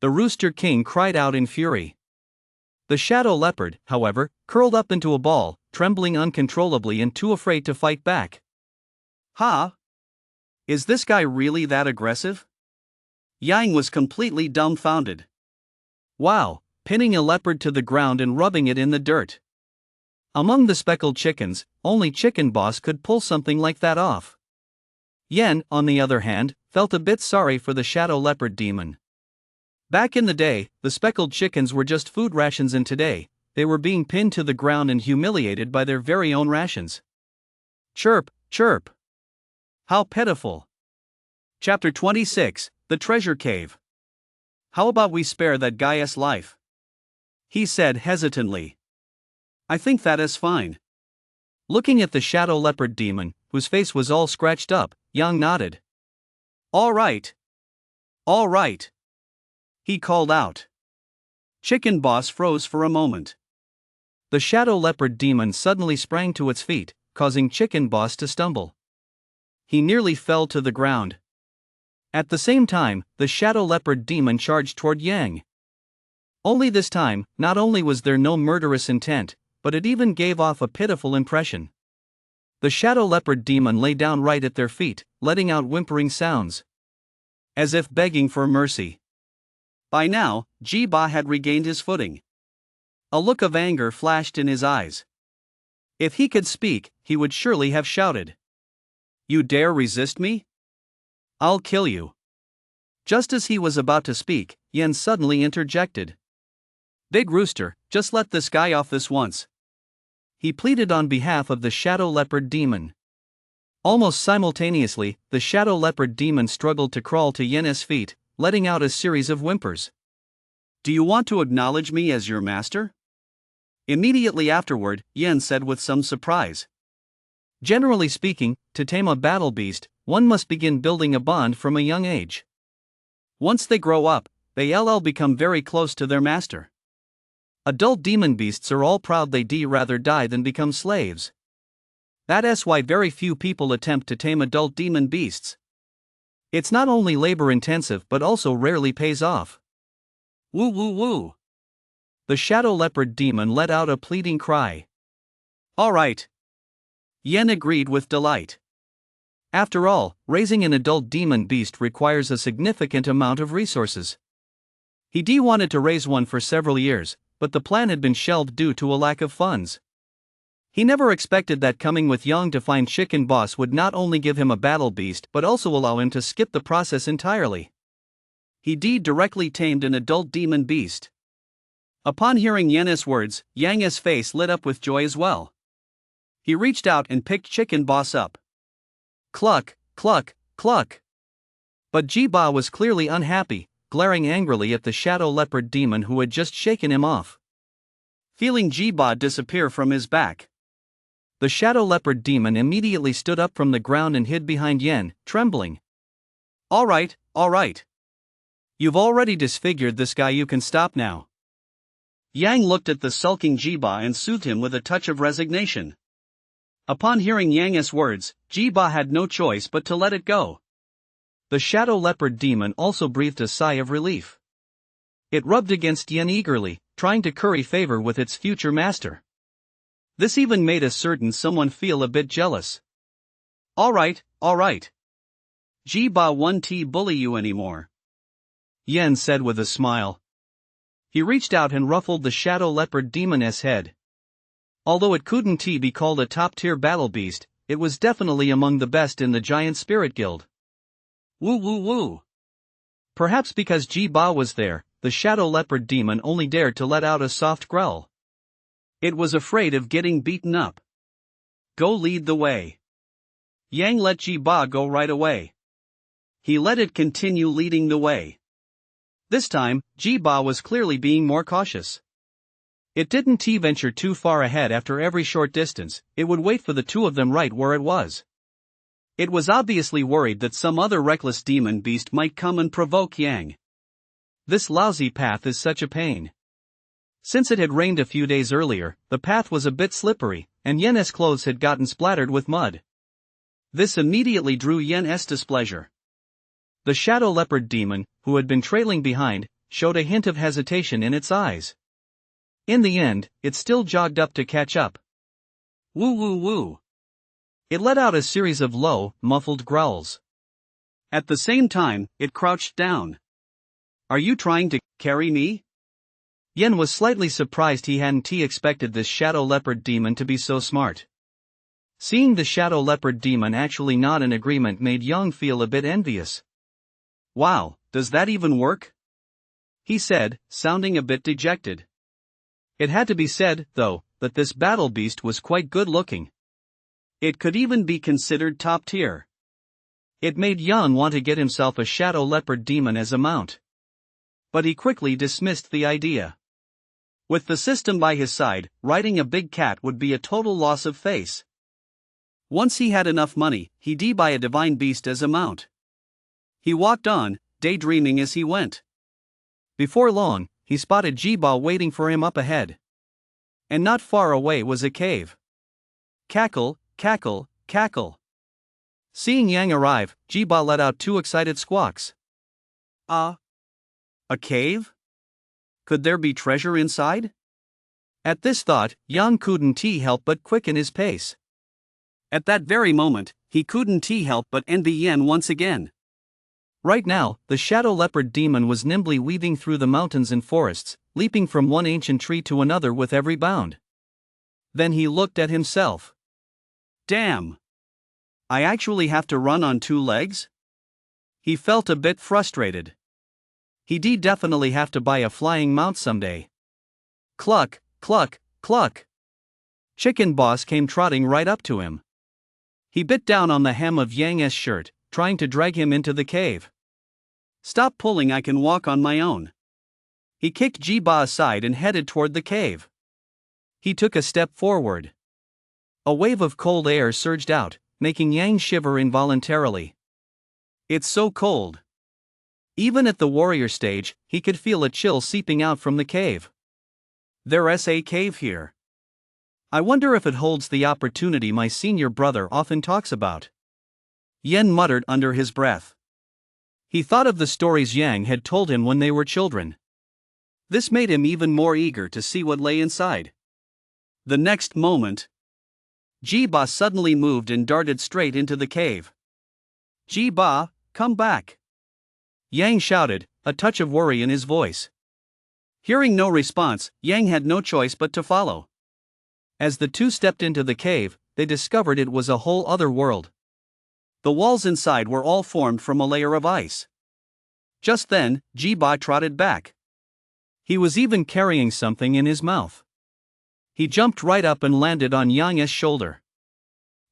The Rooster King cried out in fury. The shadow leopard, however, curled up into a ball, trembling uncontrollably and too afraid to fight back. Huh? Is this guy really that aggressive? Yang was completely dumbfounded. Wow, pinning a leopard to the ground and rubbing it in the dirt. Among the speckled chickens, only Chicken Boss could pull something like that off. Yen, on the other hand, felt a bit sorry for the shadow leopard demon. Back in the day, the speckled chickens were just food rations, and today, they were being pinned to the ground and humiliated by their very own rations. Chirp, chirp. How pitiful. Chapter 26, The Treasure Cave. How about we spare that guy's life? He said hesitantly. I think that is fine. Looking at the shadow leopard demon, whose face was all scratched up, Yang nodded. All right. All right. He called out. Chicken Boss froze for a moment. The shadow leopard demon suddenly sprang to its feet, causing Chicken Boss to stumble. He nearly fell to the ground. At the same time, the shadow leopard demon charged toward Yang. Only this time, not only was there no murderous intent, but it even gave off a pitiful impression. The shadow leopard demon lay down right at their feet, letting out whimpering sounds, as if begging for mercy. By now, Jiba had regained his footing. A look of anger flashed in his eyes. If he could speak, he would surely have shouted. You dare resist me? I'll kill you. Just as he was about to speak, Yen suddenly interjected. Big Rooster, just let this guy off this once. He pleaded on behalf of the shadow leopard demon. Almost simultaneously, the shadow leopard demon struggled to crawl to Yen's feet, letting out a series of whimpers. Do you want to acknowledge me as your master? Immediately afterward, Yen said with some surprise. Generally speaking, to tame a battle beast, one must begin building a bond from a young age. Once they grow up, they'll become very close to their master. Adult demon beasts are all proud they'd rather die than become slaves. That's why very few people attempt to tame adult demon beasts. It's not only labor intensive but also rarely pays off. Woo woo woo. The shadow leopard demon let out a pleading cry. All right. Yen agreed with delight. After all, raising an adult demon beast requires a significant amount of resources. He wanted to raise one for several years, but the plan had been shelved due to a lack of funds. He never expected that coming with Yang to find Chicken Boss would not only give him a battle beast but also allow him to skip the process entirely. He directly tamed an adult demon beast. Upon hearing Yen's words, Yang's face lit up with joy as well. He reached out and picked Chicken Boss up. Cluck, cluck, cluck. But Jiba was clearly unhappy, glaring angrily at the shadow leopard demon who had just shaken him off. Feeling Jiba disappear from his back, the shadow leopard demon immediately stood up from the ground and hid behind Yen, trembling. All right, all right. You've already disfigured this guy, you can stop now. Yang looked at the sulking Jiba and soothed him with a touch of resignation. Upon hearing Yang's words, Jiba had no choice but to let it go. The shadow leopard demon also breathed a sigh of relief. It rubbed against Yen eagerly, trying to curry favor with its future master. This even made a certain someone feel a bit jealous. All right, all right. Jiba won't bully you anymore, Yen said with a smile. He reached out and ruffled the shadow leopard demon's head. Although it couldn't be called a top-tier battle beast, it was definitely among the best in the Giant Spirit Guild. Woo woo woo. Perhaps because Jiba was there, the shadow leopard demon only dared to let out a soft growl. It was afraid of getting beaten up. Go lead the way. Yang let Jiba go right away. He let it continue leading the way. This time, Jiba was clearly being more cautious. It didn't venture too far ahead. After every short distance, it would wait for the two of them right where it was. It was obviously worried that some other reckless demon beast might come and provoke Yang. This lousy path is such a pain. Since it had rained a few days earlier, the path was a bit slippery, and Yen's clothes had gotten splattered with mud. This immediately drew Yen's displeasure. The shadow leopard demon, who had been trailing behind, showed a hint of hesitation in its eyes. In the end, it still jogged up to catch up. Woo woo woo. It let out a series of low, muffled growls. At the same time, it crouched down. Are you trying to carry me? Yen was slightly surprised he hadn't expected this shadow leopard demon to be so smart. Seeing the shadow leopard demon actually nod in agreement made Yang feel a bit envious. Wow, does that even work? He said, sounding a bit dejected. It had to be said, though, that this battle beast was quite good looking. It could even be considered top tier. It made Yang want to get himself a shadow leopard demon as a mount. But he quickly dismissed the idea. With the system by his side, riding a big cat would be a total loss of face. Once he had enough money, he'd buy a divine beast as a mount. He walked on, daydreaming as he went. Before long, he spotted Jiba waiting for him up ahead. And not far away was a cave. Cackle, cackle, cackle. Seeing Yang arrive, Jiba let out 2 excited squawks. A cave? Could there be treasure inside? At this thought, Yang couldn't help but quicken his pace. At that very moment, he couldn't help but envy Yen once again. Right now, the shadow leopard demon was nimbly weaving through the mountains and forests, leaping from one ancient tree to another with every bound. Then he looked at himself. Damn! I actually have to run on 2 legs? He felt a bit frustrated. He'd definitely have to buy a flying mount someday. Cluck, cluck, cluck. Chicken Boss came trotting right up to him. He bit down on the hem of Yang's shirt, trying to drag him into the cave. Stop pulling, I can walk on my own. He kicked Jiba aside and headed toward the cave. He took a step forward. A wave of cold air surged out, making Yang shiver involuntarily. It's so cold. Even at the warrior stage, he could feel a chill seeping out from the cave. There's a cave here. I wonder if it holds the opportunity my senior brother often talks about. Yen muttered under his breath. He thought of the stories Yang had told him when they were children. This made him even more eager to see what lay inside. The next moment, Jiba suddenly moved and darted straight into the cave. Jiba, come back! Yang shouted, a touch of worry in his voice. Hearing no response, Yang had no choice but to follow. As the two stepped into the cave, they discovered it was a whole other world. The walls inside were all formed from a layer of ice. Just then, Jiba trotted back. He was even carrying something in his mouth. He jumped right up and landed on Yang's shoulder.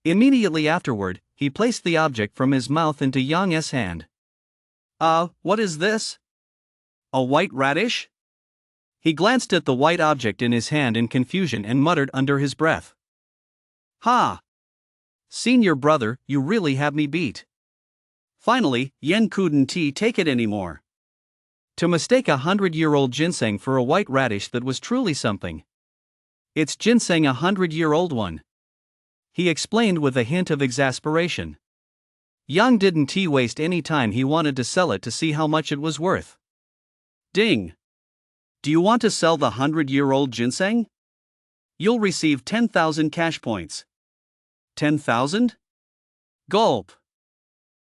Immediately afterward, he placed the object from his mouth into Yang's hand. What is this? A white radish? He glanced at the white object in his hand in confusion and muttered under his breath. Ha! Senior brother, you really have me beat. Finally, Yen couldn't take it anymore. To mistake 100-year-old ginseng for a white radish, that was truly something. It's ginseng, 100-year-old one. He explained with a hint of exasperation. Yang didn't waste any time, he wanted to sell it to see how much it was worth. Ding! Do you want to sell the 100-year-old ginseng? You'll receive 10,000 cash points. 10,000? Gulp!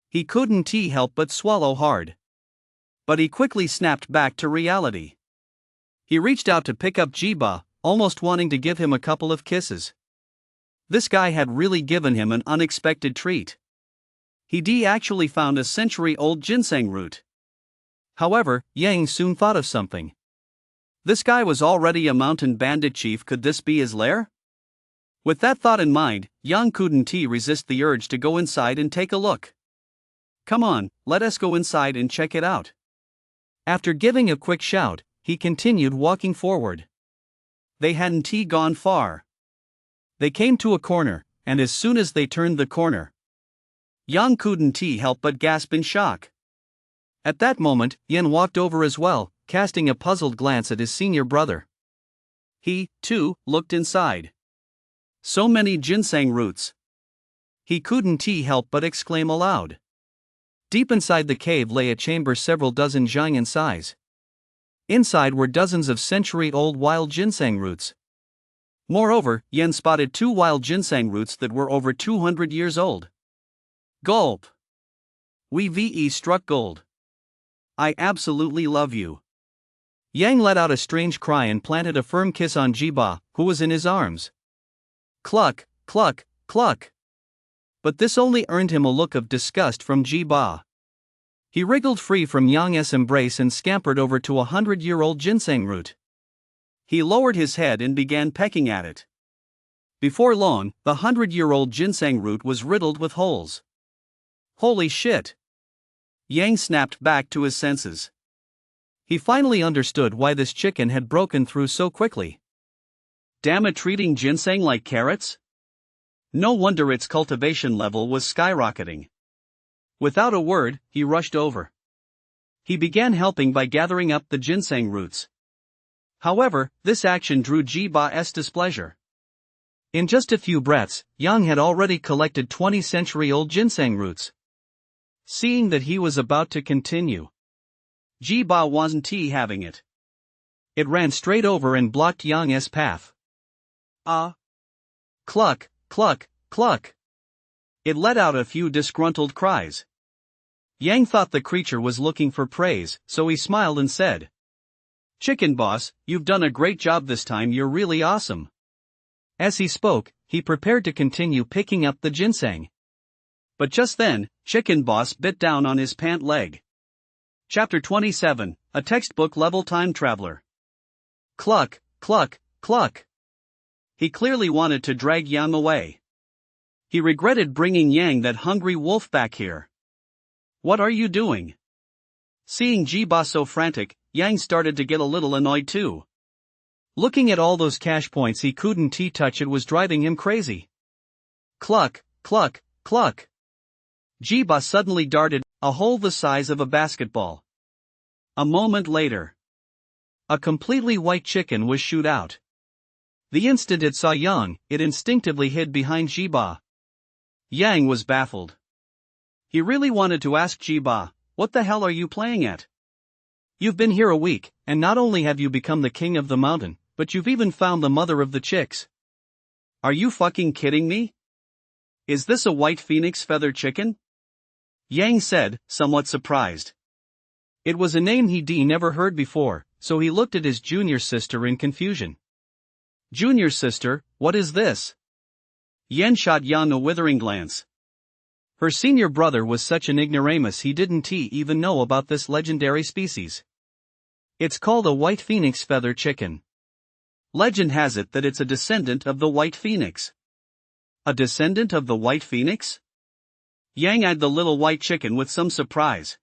He couldn't help but swallow hard. But he quickly snapped back to reality. He reached out to pick up Jiba, almost wanting to give him a couple of kisses. This guy had really given him an unexpected treat. He'd actually found a century-old ginseng root. However, Yang soon thought of something. This guy was already a mountain bandit chief, could this be his lair? With that thought in mind, Yang couldn't resist the urge to go inside and take a look. Come on, let us go inside and check it out. After giving a quick shout, he continued walking forward. They hadn't gone far. They came to a corner, and as soon as they turned the corner, Yang couldn't help but gasp in shock. At that moment, Yen walked over as well, casting a puzzled glance at his senior brother. He, too, looked inside. So many ginseng roots. He couldn't help but exclaim aloud. Deep inside the cave lay a chamber several dozen zhang in size. Inside were dozens of century-old wild ginseng roots. Moreover, Yan spotted 2 wild ginseng roots that were over 200 years old. Gulp! We struck gold. I absolutely love you. Yang let out a strange cry and planted a firm kiss on Jiba, who was in his arms. Cluck, cluck, cluck. But this only earned him a look of disgust from Jiba. He wriggled free from Yang's embrace and scampered over to a 100-year-old ginseng root. He lowered his head and began pecking at it. Before long, the 100-year-old ginseng root was riddled with holes. Holy shit! Yang snapped back to his senses. He finally understood why this chicken had broken through so quickly. Damn it, treating ginseng like carrots? No wonder its cultivation level was skyrocketing. Without a word, he rushed over. He began helping by gathering up the ginseng roots. However, this action drew Jiba's displeasure. In just a few breaths, Yang had already collected 20-century-old ginseng roots. Seeing that he was about to continue, Jiba wasn't having it. It ran straight over and blocked Yang's path. Cluck, cluck, cluck. It let out a few disgruntled cries. Yang thought the creature was looking for praise, so he smiled and said, "Chicken boss, you've done a great job this time, you're really awesome." As he spoke, he prepared to continue picking up the ginseng. But just then, Chicken Boss bit down on his pant leg. Chapter 27, a textbook-level time traveler. Cluck, cluck, cluck. He clearly wanted to drag Yang away. He regretted bringing Yang, that hungry wolf, back here. What are you doing? Seeing Jiba so frantic, Yang started to get a little annoyed too. Looking at all those cash points he couldn't touch, it was driving him crazy. Cluck, cluck, cluck. Jiba suddenly darted a hole the size of a basketball. A moment later, a completely white chicken was shoot out. The instant it saw Yang, it instinctively hid behind Jiba. Yang was baffled. He really wanted to ask Jiba, "What the hell are you playing at? You've been here a week, and not only have you become the king of the mountain, but you've even found the mother of the chicks. Are you fucking kidding me? Is this a white phoenix feather chicken?" Yang said, somewhat surprised. It was a name he'd never heard before, so he looked at his junior sister in confusion. "Junior sister, what is this?" Yan shot Yang a withering glance. Her senior brother was such an ignoramus he didn't even know about this legendary species. It's called a white phoenix feather chicken. Legend has it that it's a descendant of the white phoenix. A descendant of the white phoenix? Yang eyed the little white chicken with some surprise.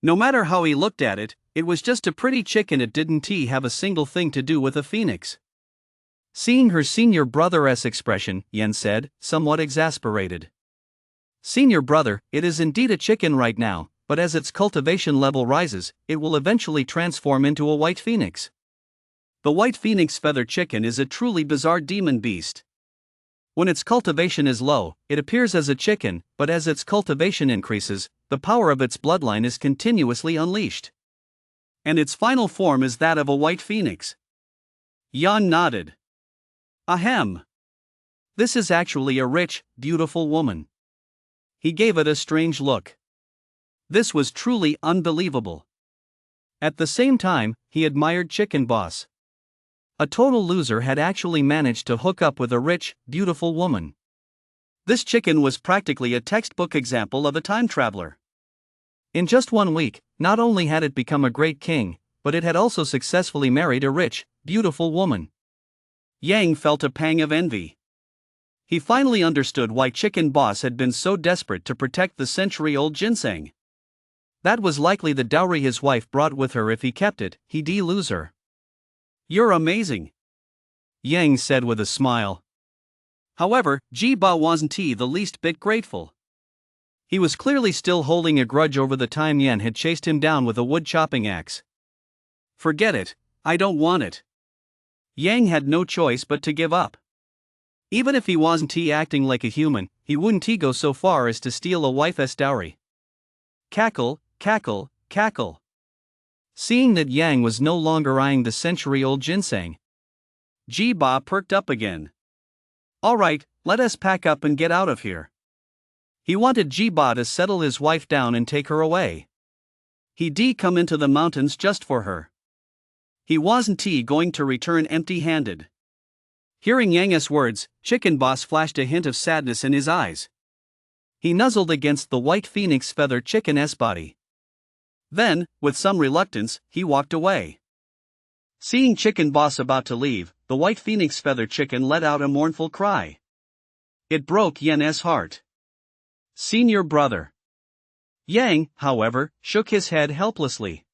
No matter how he looked at it, it was just a pretty chicken. It didn't have a single thing to do with a phoenix. Seeing her senior brother's expression, Yan said, somewhat exasperated. "Senior brother, it is indeed a chicken right now, but as its cultivation level rises, it will eventually transform into a white phoenix. The white phoenix feather chicken is a truly bizarre demon beast. When its cultivation is low, it appears as a chicken, but as its cultivation increases, the power of its bloodline is continuously unleashed. And its final form is that of a white phoenix." Yan nodded. "Ahem. This is actually a rich, beautiful woman." He gave it a strange look. This was truly unbelievable. At the same time, he admired Chicken Boss. A total loser had actually managed to hook up with a rich, beautiful woman. This chicken was practically a textbook example of a time traveler. In just 1 week, not only had it become a great king, but it had also successfully married a rich, beautiful woman. Yang felt a pang of envy. He finally understood why Chicken Boss had been so desperate to protect the century-old ginseng. That was likely the dowry his wife brought with her. If he kept it, he'd lose her. "You're amazing," Yang said with a smile. However, Jiba wasn't the least bit grateful. He was clearly still holding a grudge over the time Yan had chased him down with a wood-chopping axe. "Forget it, I don't want it." Yang had no choice but to give up. Even if he wasn't acting like a human, he wouldn't go so far as to steal a wife's dowry. Cackle, cackle, cackle. Seeing that Yang was no longer eyeing the century-old ginseng, Ji-ba perked up again. Alright, let us pack up and get out of here. He wanted Ji-ba to settle his wife down and take her away. He'd come into the mountains just for her. He wasn't going to return empty-handed. Hearing Yang's words, Chicken Boss flashed a hint of sadness in his eyes. He nuzzled against the white phoenix feather chicken's body. Then, with some reluctance, he walked away. Seeing Chicken Boss about to leave, the white phoenix feather chicken let out a mournful cry. It broke Yen's heart. Senior brother. Yang, however, shook his head helplessly.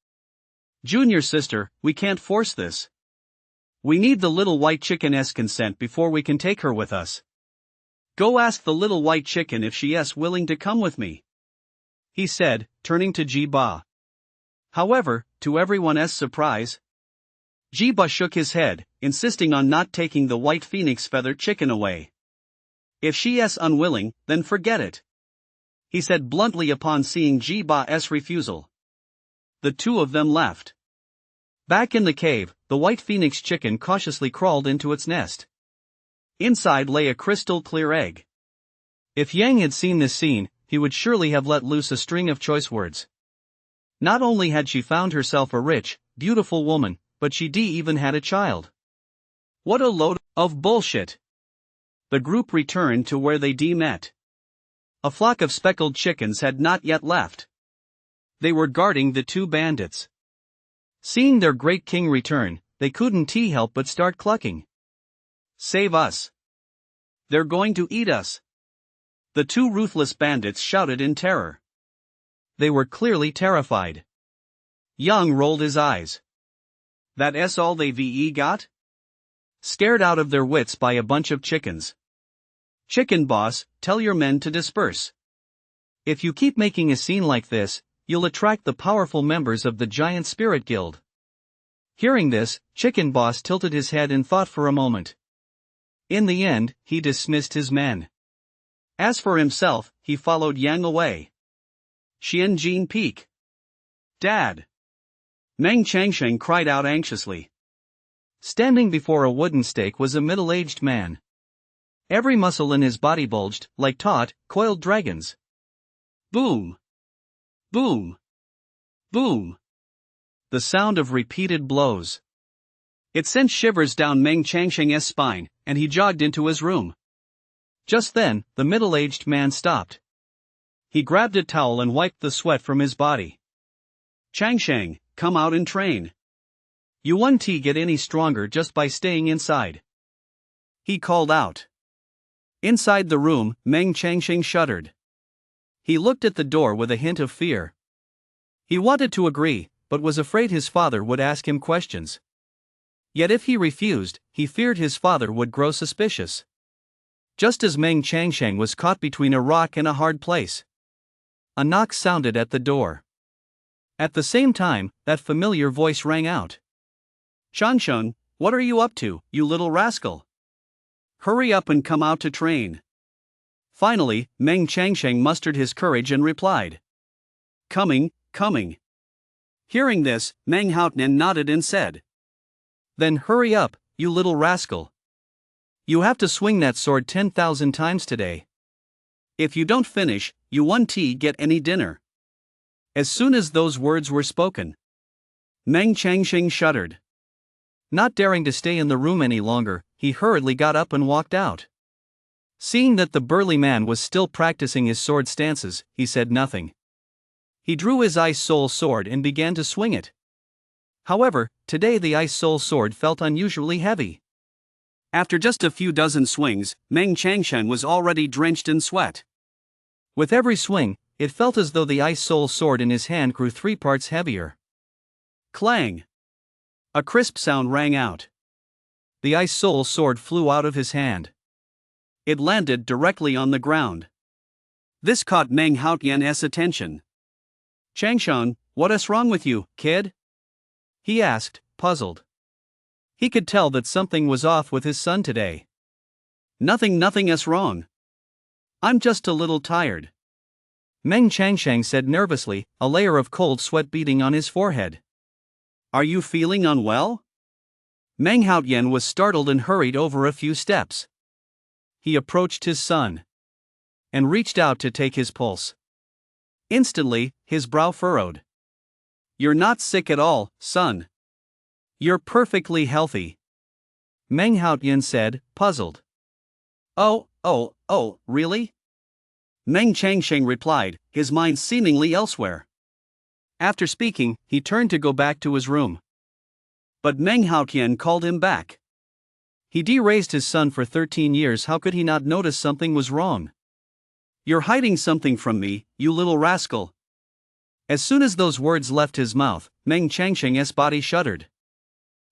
Junior sister, we can't force this. We need the little white chicken's consent before we can take her with us. Go ask the little white chicken if she's willing to come with me, he said, turning to Ji-ba. However, to everyone's surprise, Ji-ba shook his head, insisting on not taking the white phoenix feather chicken away. If she's unwilling, then forget it, he said bluntly upon seeing Ji-ba's refusal. The two of them left. Back in the cave, the white phoenix chicken cautiously crawled into its nest. Inside lay a crystal-clear egg. If Yang had seen this scene, he would surely have let loose a string of choice words. Not only had she found herself a rich, beautiful woman, but she even had a child. What a load of bullshit! The group returned to where they met. A flock of speckled chickens had not yet left. They were guarding the two bandits. Seeing their great king return, they couldn't help but start clucking. Save us! They're going to eat us! The two ruthless bandits shouted in terror. They were clearly terrified. Young rolled his eyes. That's all they've got? Scared out of their wits by a bunch of chickens. Chicken Boss, tell your men to disperse. If you keep making a scene like this, you'll attract the powerful members of the Giant Spirit Guild. Hearing this, Chicken Boss tilted his head in thought for a moment. In the end, he dismissed his men. As for himself, he followed Yang away. Xianjin Peak. Dad! Meng Changsheng cried out anxiously. Standing before a wooden stake was a middle-aged man. Every muscle in his body bulged, like taut, coiled dragons. Boom! Boom! Boom! The sound of repeated blows. It sent shivers down Meng Changsheng's spine, and he jogged into his room. Just then, the middle-aged man stopped. He grabbed a towel and wiped the sweat from his body. Changsheng, come out and train. You won't get any stronger just by staying inside, he called out. Inside the room, Meng Changsheng shuddered. He looked at the door with a hint of fear. He wanted to agree, but was afraid his father would ask him questions. Yet if he refused, he feared his father would grow suspicious. Just as Meng Changsheng was caught between a rock and a hard place, a knock sounded at the door. At the same time, that familiar voice rang out. Changsheng, what are you up to, you little rascal? Hurry up and come out to train. Finally, Meng Changsheng mustered his courage and replied. Coming, coming. Hearing this, Meng Haotian nodded and said. Then hurry up, you little rascal. You have to swing that sword 10,000 times today. If you don't finish, you won't get any dinner. As soon as those words were spoken, Meng Changsheng shuddered. Not daring to stay in the room any longer, he hurriedly got up and walked out. Seeing that the burly man was still practicing his sword stances, he said nothing. He drew his Ice Soul sword and began to swing it. However, today the Ice Soul sword felt unusually heavy. After just a few dozen swings, Meng Changsheng was already drenched in sweat. With every swing, it felt as though the Ice Soul sword in his hand grew 3 parts heavier. Clang! A crisp sound rang out. The Ice Soul sword flew out of his hand. It landed directly on the ground. This caught Meng Haotian's attention. Changsheng, what's wrong with you, kid? He asked, puzzled. He could tell that something was off with his son today. Nothing is wrong. I'm just a little tired. Meng Changsheng said nervously, a layer of cold sweat beading on his forehead. Are you feeling unwell? Meng Haotian was startled and hurried over a few steps. He approached his son and reached out to take his pulse. Instantly, his brow furrowed. You're not sick at all, son. You're perfectly healthy. Meng Haotian said, puzzled. Oh, really? Meng Changsheng replied, his mind seemingly elsewhere. After speaking, he turned to go back to his room. But Meng Haotian called him back. He raised his son for 13 years, how could he not notice something was wrong? You're hiding something from me, you little rascal. As soon as those words left his mouth, Meng Changsheng's body shuddered.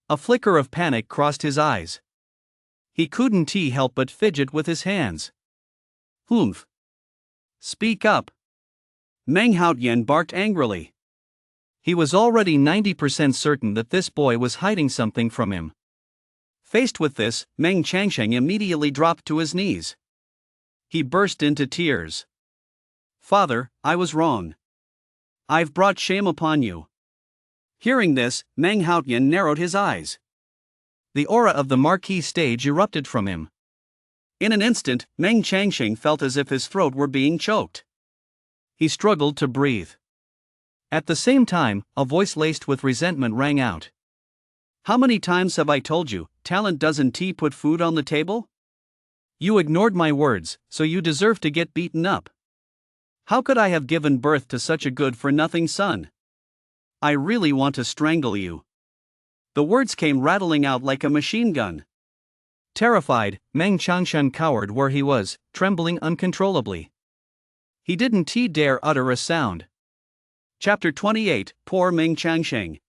A flicker of panic crossed his eyes. He couldn't help but fidget with his hands. Humph! Speak up! Meng Haotian barked angrily. He was already 90% certain that this boy was hiding something from him. Faced with this, Meng Changsheng immediately dropped to his knees. He burst into tears. Father, I was wrong. I've brought shame upon you. Hearing this, Meng Haotian narrowed his eyes. The aura of the marquee stage erupted from him. In an instant, Meng Changsheng felt as if his throat were being choked. He struggled to breathe. At the same time, a voice laced with resentment rang out. How many times have I told you, talent doesn't put food on the table? You ignored my words, so you deserve to get beaten up. How could I have given birth to such a good-for-nothing son? I really want to strangle you. The words came rattling out like a machine gun. Terrified, Meng Changsheng cowered where he was, trembling uncontrollably. He didn't dare utter a sound. Chapter 28, Poor Meng Changsheng.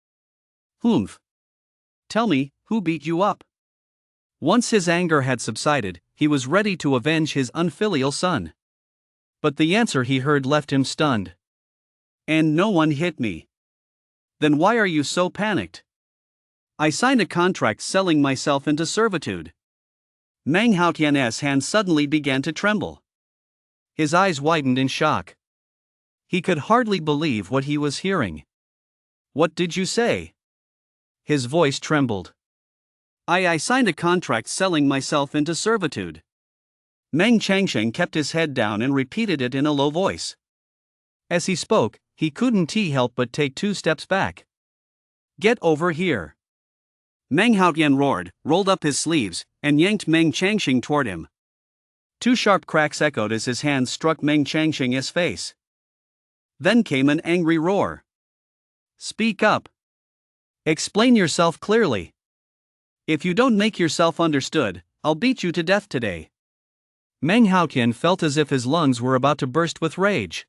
Humph. Tell me, who beat you up? Once his anger had subsided, he was ready to avenge his unfilial son. But the answer he heard left him stunned. And no one hit me. Then why are you so panicked? I signed a contract selling myself into servitude. Meng Haotian's hand suddenly began to tremble. His eyes widened in shock. He could hardly believe what he was hearing. What did you say? His voice trembled. I signed a contract selling myself into servitude. Meng Changsheng kept his head down and repeated it in a low voice. As he spoke, he couldn't help but take 2 steps back. Get over here. Meng Haotian roared, rolled up his sleeves, and yanked Meng Changsheng toward him. 2 sharp cracks echoed as his hands struck Meng Changsheng's face. Then came an angry roar. Speak up. Explain yourself clearly. If you don't make yourself understood, I'll beat you to death today. Meng Haotian felt as if his lungs were about to burst with rage.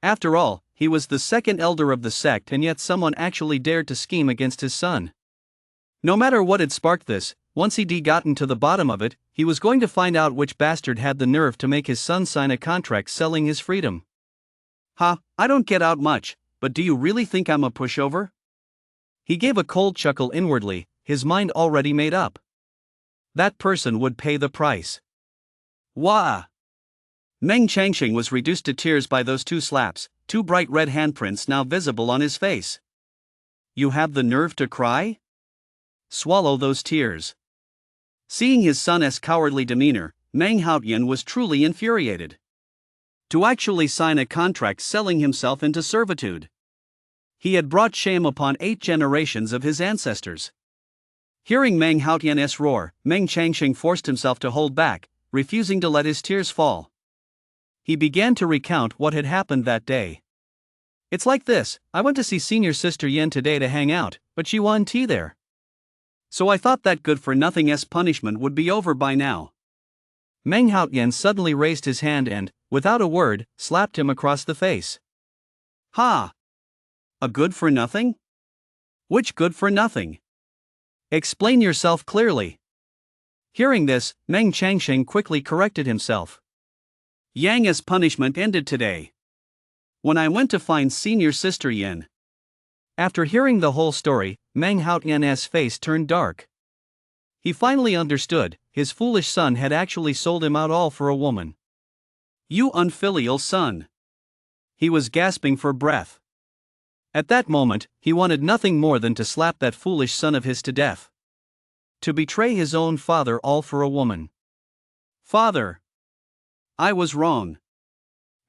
After all, he was the second elder of the sect, and yet someone actually dared to scheme against his son. No matter what had sparked this, once he'd gotten to the bottom of it, he was going to find out which bastard had the nerve to make his son sign a contract selling his freedom. I don't get out much, but do you really think I'm a pushover? He gave a cold chuckle inwardly, his mind already made up. That person would pay the price. Wah! Meng Changsheng was reduced to tears by those 2 slaps, 2 bright red handprints now visible on his face. You have the nerve to cry? Swallow those tears. Seeing his son's cowardly demeanor, Meng Haotian was truly infuriated. To actually sign a contract selling himself into servitude. He had brought shame upon 8 generations of his ancestors. Hearing Meng Haotian's roar, Meng Changsheng forced himself to hold back, refusing to let his tears fall. He began to recount what had happened that day. It's like this, I went to see senior sister Yen today to hang out, but she wasn't there. So I thought that good-for-nothing's punishment would be over by now. Meng Haotian suddenly raised his hand and, without a word, slapped him across the face. Ha! A good-for-nothing? Which good-for-nothing? Explain yourself clearly. Hearing this, Meng Changsheng quickly corrected himself. Yang's punishment ended today. When I went to find senior sister Yen. After hearing the whole story, Meng Haotian's face turned dark. He finally understood, his foolish son had actually sold him out all for a woman. You unfilial son! He was gasping for breath. At that moment, he wanted nothing more than to slap that foolish son of his to death. To betray his own father all for a woman. Father! I was wrong.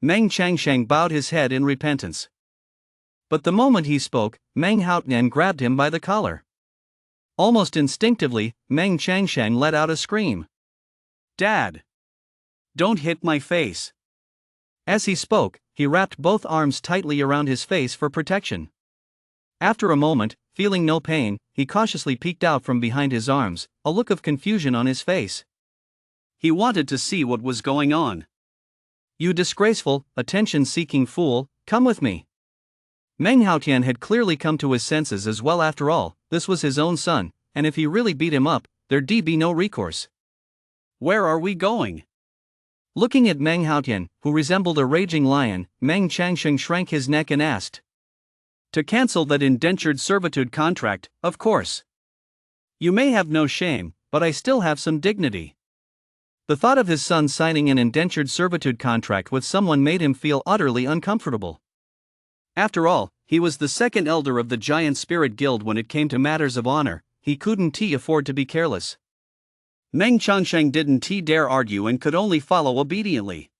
Meng Changsheng bowed his head in repentance. But the moment he spoke, Meng Haotian grabbed him by the collar. Almost instinctively, Meng Changsheng let out a scream. Dad! Don't hit my face! As he spoke, he wrapped both arms tightly around his face for protection. After a moment, feeling no pain, he cautiously peeked out from behind his arms, a look of confusion on his face. He wanted to see what was going on. You disgraceful, attention-seeking fool, come with me. Meng Haotian had clearly come to his senses as well. After all, this was his own son, and if he really beat him up, there'd be no recourse. Where are we going? Looking at Meng Haotian, who resembled a raging lion, Meng Changsheng shrank his neck and asked. To cancel that indentured servitude contract, of course. You may have no shame, but I still have some dignity. The thought of his son signing an indentured servitude contract with someone made him feel utterly uncomfortable. After all, he was the second elder of the Giant Spirit Guild. When it came to matters of honor, he couldn't afford to be careless. Meng Changsheng didn't dare argue and could only follow obediently.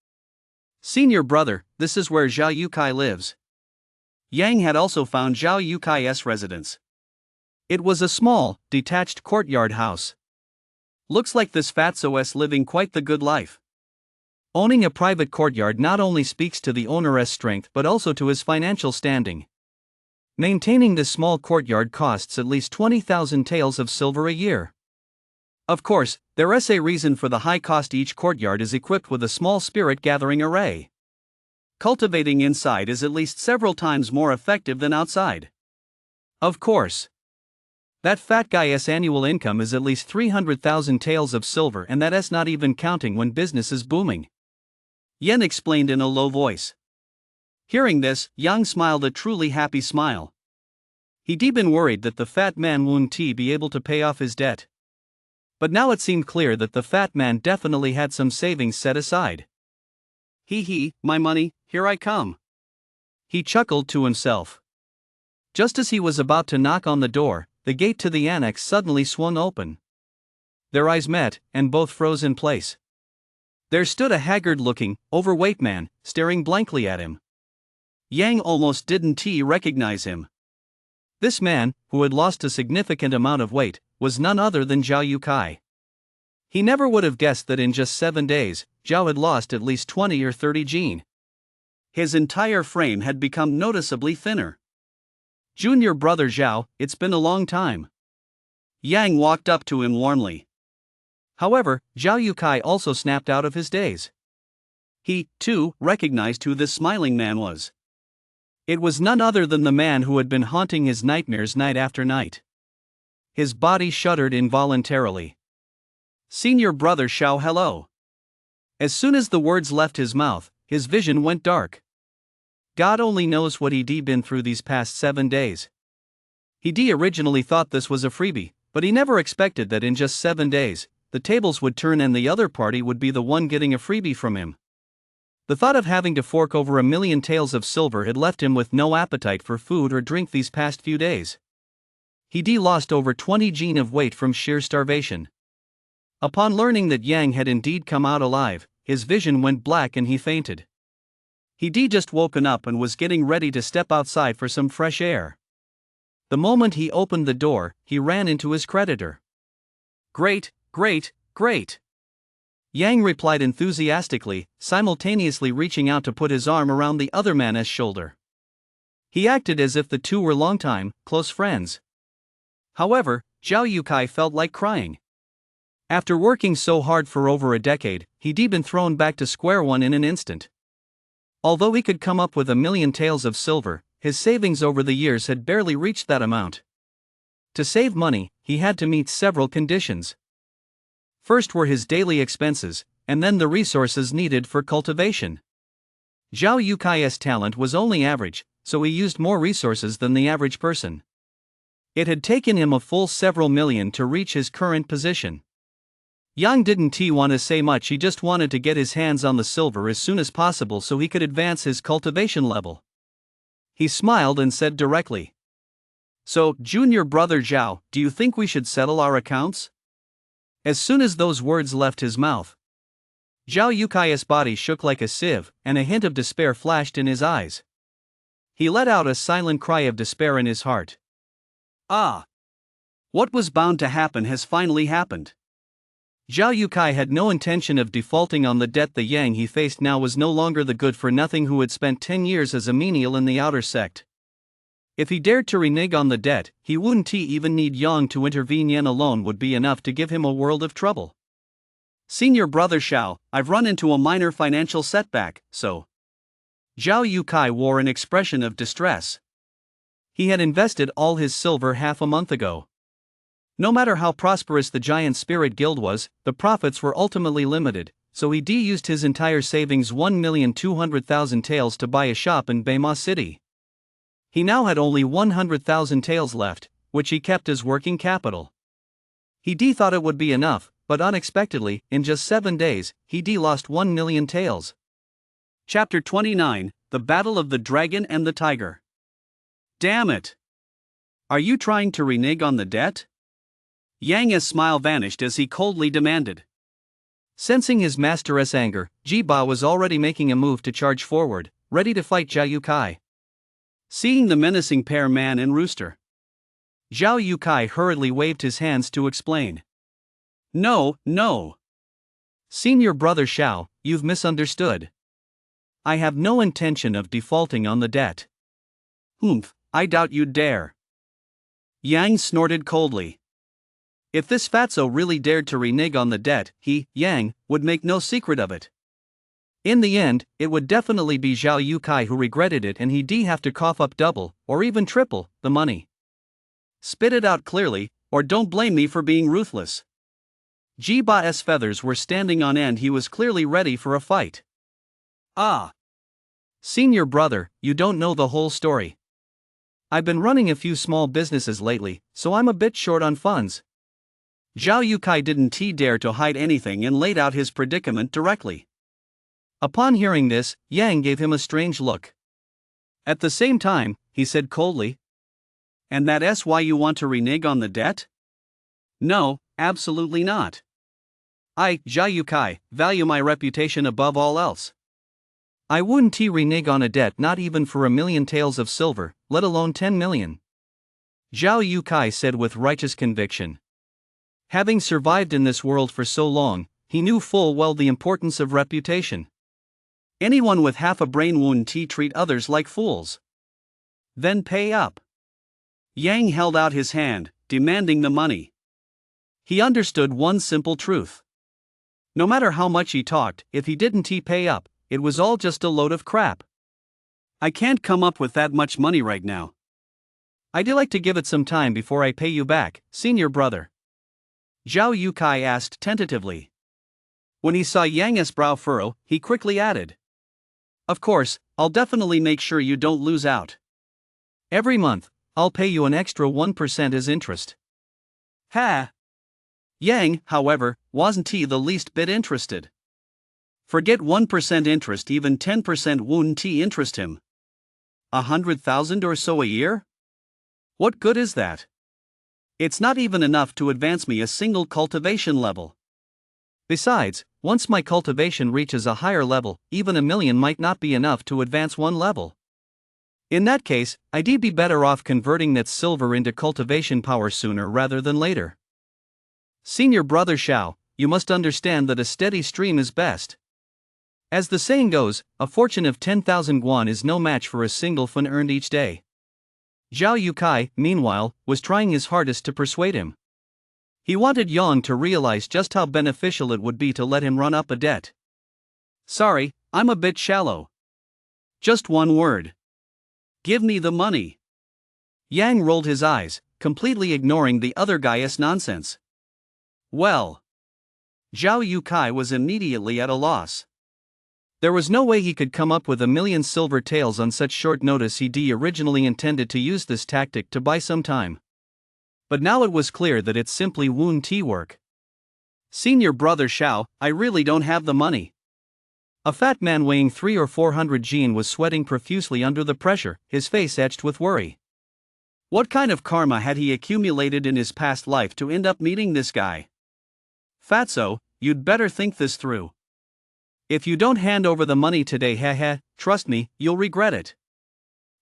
Senior brother, this is where Zhao Yukai lives. Yang had also found Zhao Yukai's residence. It was a small, detached courtyard house. Looks like this fatso's living quite the good life. Owning a private courtyard not only speaks to the owner's strength but also to his financial standing. Maintaining this small courtyard costs at least 20,000 taels of silver a year. Of course, there's a reason for the high cost. Each courtyard is equipped with a small spirit gathering array. Cultivating inside is at least several times more effective than outside. Of course. That fat guy's annual income is at least 300,000 taels of silver, and that's not even counting when business is booming. Yen explained in a low voice. Hearing this, Yang smiled a truly happy smile. He'd been worried that the fat man wouldn't be able to pay off his debt. But now it seemed clear that the fat man definitely had some savings set aside. Hee, my money, here I come. He chuckled to himself. Just as he was about to knock on the door, the gate to the annex suddenly swung open. Their eyes met, and both froze in place. There stood a haggard-looking, overweight man, staring blankly at him. Yang almost didn't recognize him. This man, who had lost a significant amount of weight, was none other than Zhao Yukai. He never would have guessed that in just 7 days, Zhao had lost at least 20 or 30 gene. His entire frame had become noticeably thinner. Junior brother Zhao, it's been a long time. Yang walked up to him warmly. However, Zhao Yukai also snapped out of his daze. He, too, recognized who this smiling man was. It was none other than the man who had been haunting his nightmares night after night. His body shuddered involuntarily. Senior brother Xiao, hello. As soon as the words left his mouth, his vision went dark. God only knows what he'd been through these past 7 days. He'd originally thought this was a freebie, but he never expected that in just 7 days, the tables would turn and the other party would be the one getting a freebie from him. The thought of having to fork over 1 million taels of silver had left him with no appetite for food or drink these past few days. He'd lost over 20 gene of weight from sheer starvation. Upon learning that Yang had indeed come out alive, his vision went black and he fainted. He'd just woken up and was getting ready to step outside for some fresh air. The moment he opened the door, he ran into his creditor. Great, great, great! Yang replied enthusiastically, simultaneously reaching out to put his arm around the other man's shoulder. He acted as if the two were longtime, close friends. However, Zhao Yukai felt like crying. After working so hard for over a decade, he'd been thrown back to square one in an instant. Although he could come up with 1 million taels of silver, his savings over the years had barely reached that amount. To save money, he had to meet several conditions. First were his daily expenses, and then the resources needed for cultivation. Zhao Yukai's talent was only average, so he used more resources than the average person. It had taken him a full several million to reach his current position. Yang didn't want to say much, he just wanted to get his hands on the silver as soon as possible so he could advance his cultivation level. He smiled and said directly, "So, junior brother Zhao, do you think we should settle our accounts?" As soon as those words left his mouth, Zhao Yukai's body shook like a sieve, and a hint of despair flashed in his eyes. He let out a silent cry of despair in his heart. Ah! What was bound to happen has finally happened. Zhao Yukai had no intention of defaulting on the debt. The Yang he faced now was no longer the good-for-nothing who had spent 10 years as a menial in the outer sect. If he dared to renege on the debt, he wouldn't even need Yang to intervene. Yen alone would be enough to give him a world of trouble. "Senior brother Xiao, I've run into a minor financial setback, so..." Zhao Yukai wore an expression of distress. He had invested all his silver half a month ago. No matter how prosperous the Giant Spirit Guild was, the profits were ultimately limited, so he used his entire savings 1,200,000 taels to buy a shop in Beima City. He now had only 100,000 taels left, which he kept as working capital. He thought it would be enough, but unexpectedly, in just 7 days, he lost 1 million taels. Chapter 29, The Battle of the Dragon and the Tiger. Damn it! Are you trying to renege on the debt? Yang's smile vanished as he coldly demanded. Sensing his master's anger, Jiba was already making a move to charge forward, ready to fight Zhao Yukai. Seeing the menacing pair man and rooster, Zhao Yukai hurriedly waved his hands to explain. No. Senior brother Xiao, you've misunderstood. I have no intention of defaulting on the debt. Humph, I doubt you'd dare. Yang snorted coldly. If this fatso really dared to renege on the debt, he, Yang, would make no secret of it. In the end, it would definitely be Zhao Yukai who regretted it, and he'd have to cough up double, or even triple, the money. Spit it out clearly, or don't blame me for being ruthless. Jiba's feathers were standing on end. He was clearly ready for a fight. Ah! Senior brother, you don't know the whole story. I've been running a few small businesses lately, so I'm a bit short on funds. Zhao Yukai didn't dare to hide anything and laid out his predicament directly. Upon hearing this, Yang gave him a strange look. At the same time, he said coldly, "And that's why you want to renege on the debt?" "No, absolutely not. I, Zhao Yukai, value my reputation above all else. I wouldn't renege on a debt not even for 1,000,000 taels of silver, let alone 10 million. Zhao Yukai said with righteous conviction. Having survived in this world for so long, he knew full well the importance of reputation. Anyone with half a brain wouldn't treat others like fools. Then pay up. Yang held out his hand, demanding the money. He understood one simple truth. No matter how much he talked, if he didn't pay up, it was all just a load of crap. I can't come up with that much money right now. I'd like to give it some time before I pay you back, senior brother. Zhao Yukai asked tentatively. When he saw Yang's brow furrow, he quickly added. Of course, I'll definitely make sure you don't lose out. Every month, I'll pay you an extra 1% as interest. Ha! Yang, however, wasn't the least bit interested. Forget 1% interest, even 10% wouldn't interest him. 100,000 or so a year? What good is that? It's not even enough to advance me a single cultivation level. Besides, once my cultivation reaches a higher level, even 1,000,000 might not be enough to advance one level. In that case, I'd be better off converting that silver into cultivation power sooner rather than later. Senior brother Xiao, you must understand that a steady stream is best. As the saying goes, a fortune of 10,000 guan is no match for a single fun earned each day. Zhao Yukai, meanwhile, was trying his hardest to persuade him. He wanted Yang to realize just how beneficial it would be to let him run up a debt. Sorry, I'm a bit shallow. Just one word. Give me the money. Yang rolled his eyes, completely ignoring the other guy's nonsense. Well. Zhao Yukai was immediately at a loss. There was no way he could come up with 1,000,000 silver taels on such short notice. He originally intended to use this tactic to buy some time. But now it was clear that it's simply wound tea work. Senior brother Xiao, I really don't have the money. A fat man weighing 3 or 400 Jin was sweating profusely under the pressure, his face etched with worry. What kind of karma had he accumulated in his past life to end up meeting this guy? Fatso, you'd better think this through. If you don't hand over the money today, heh, trust me, you'll regret it.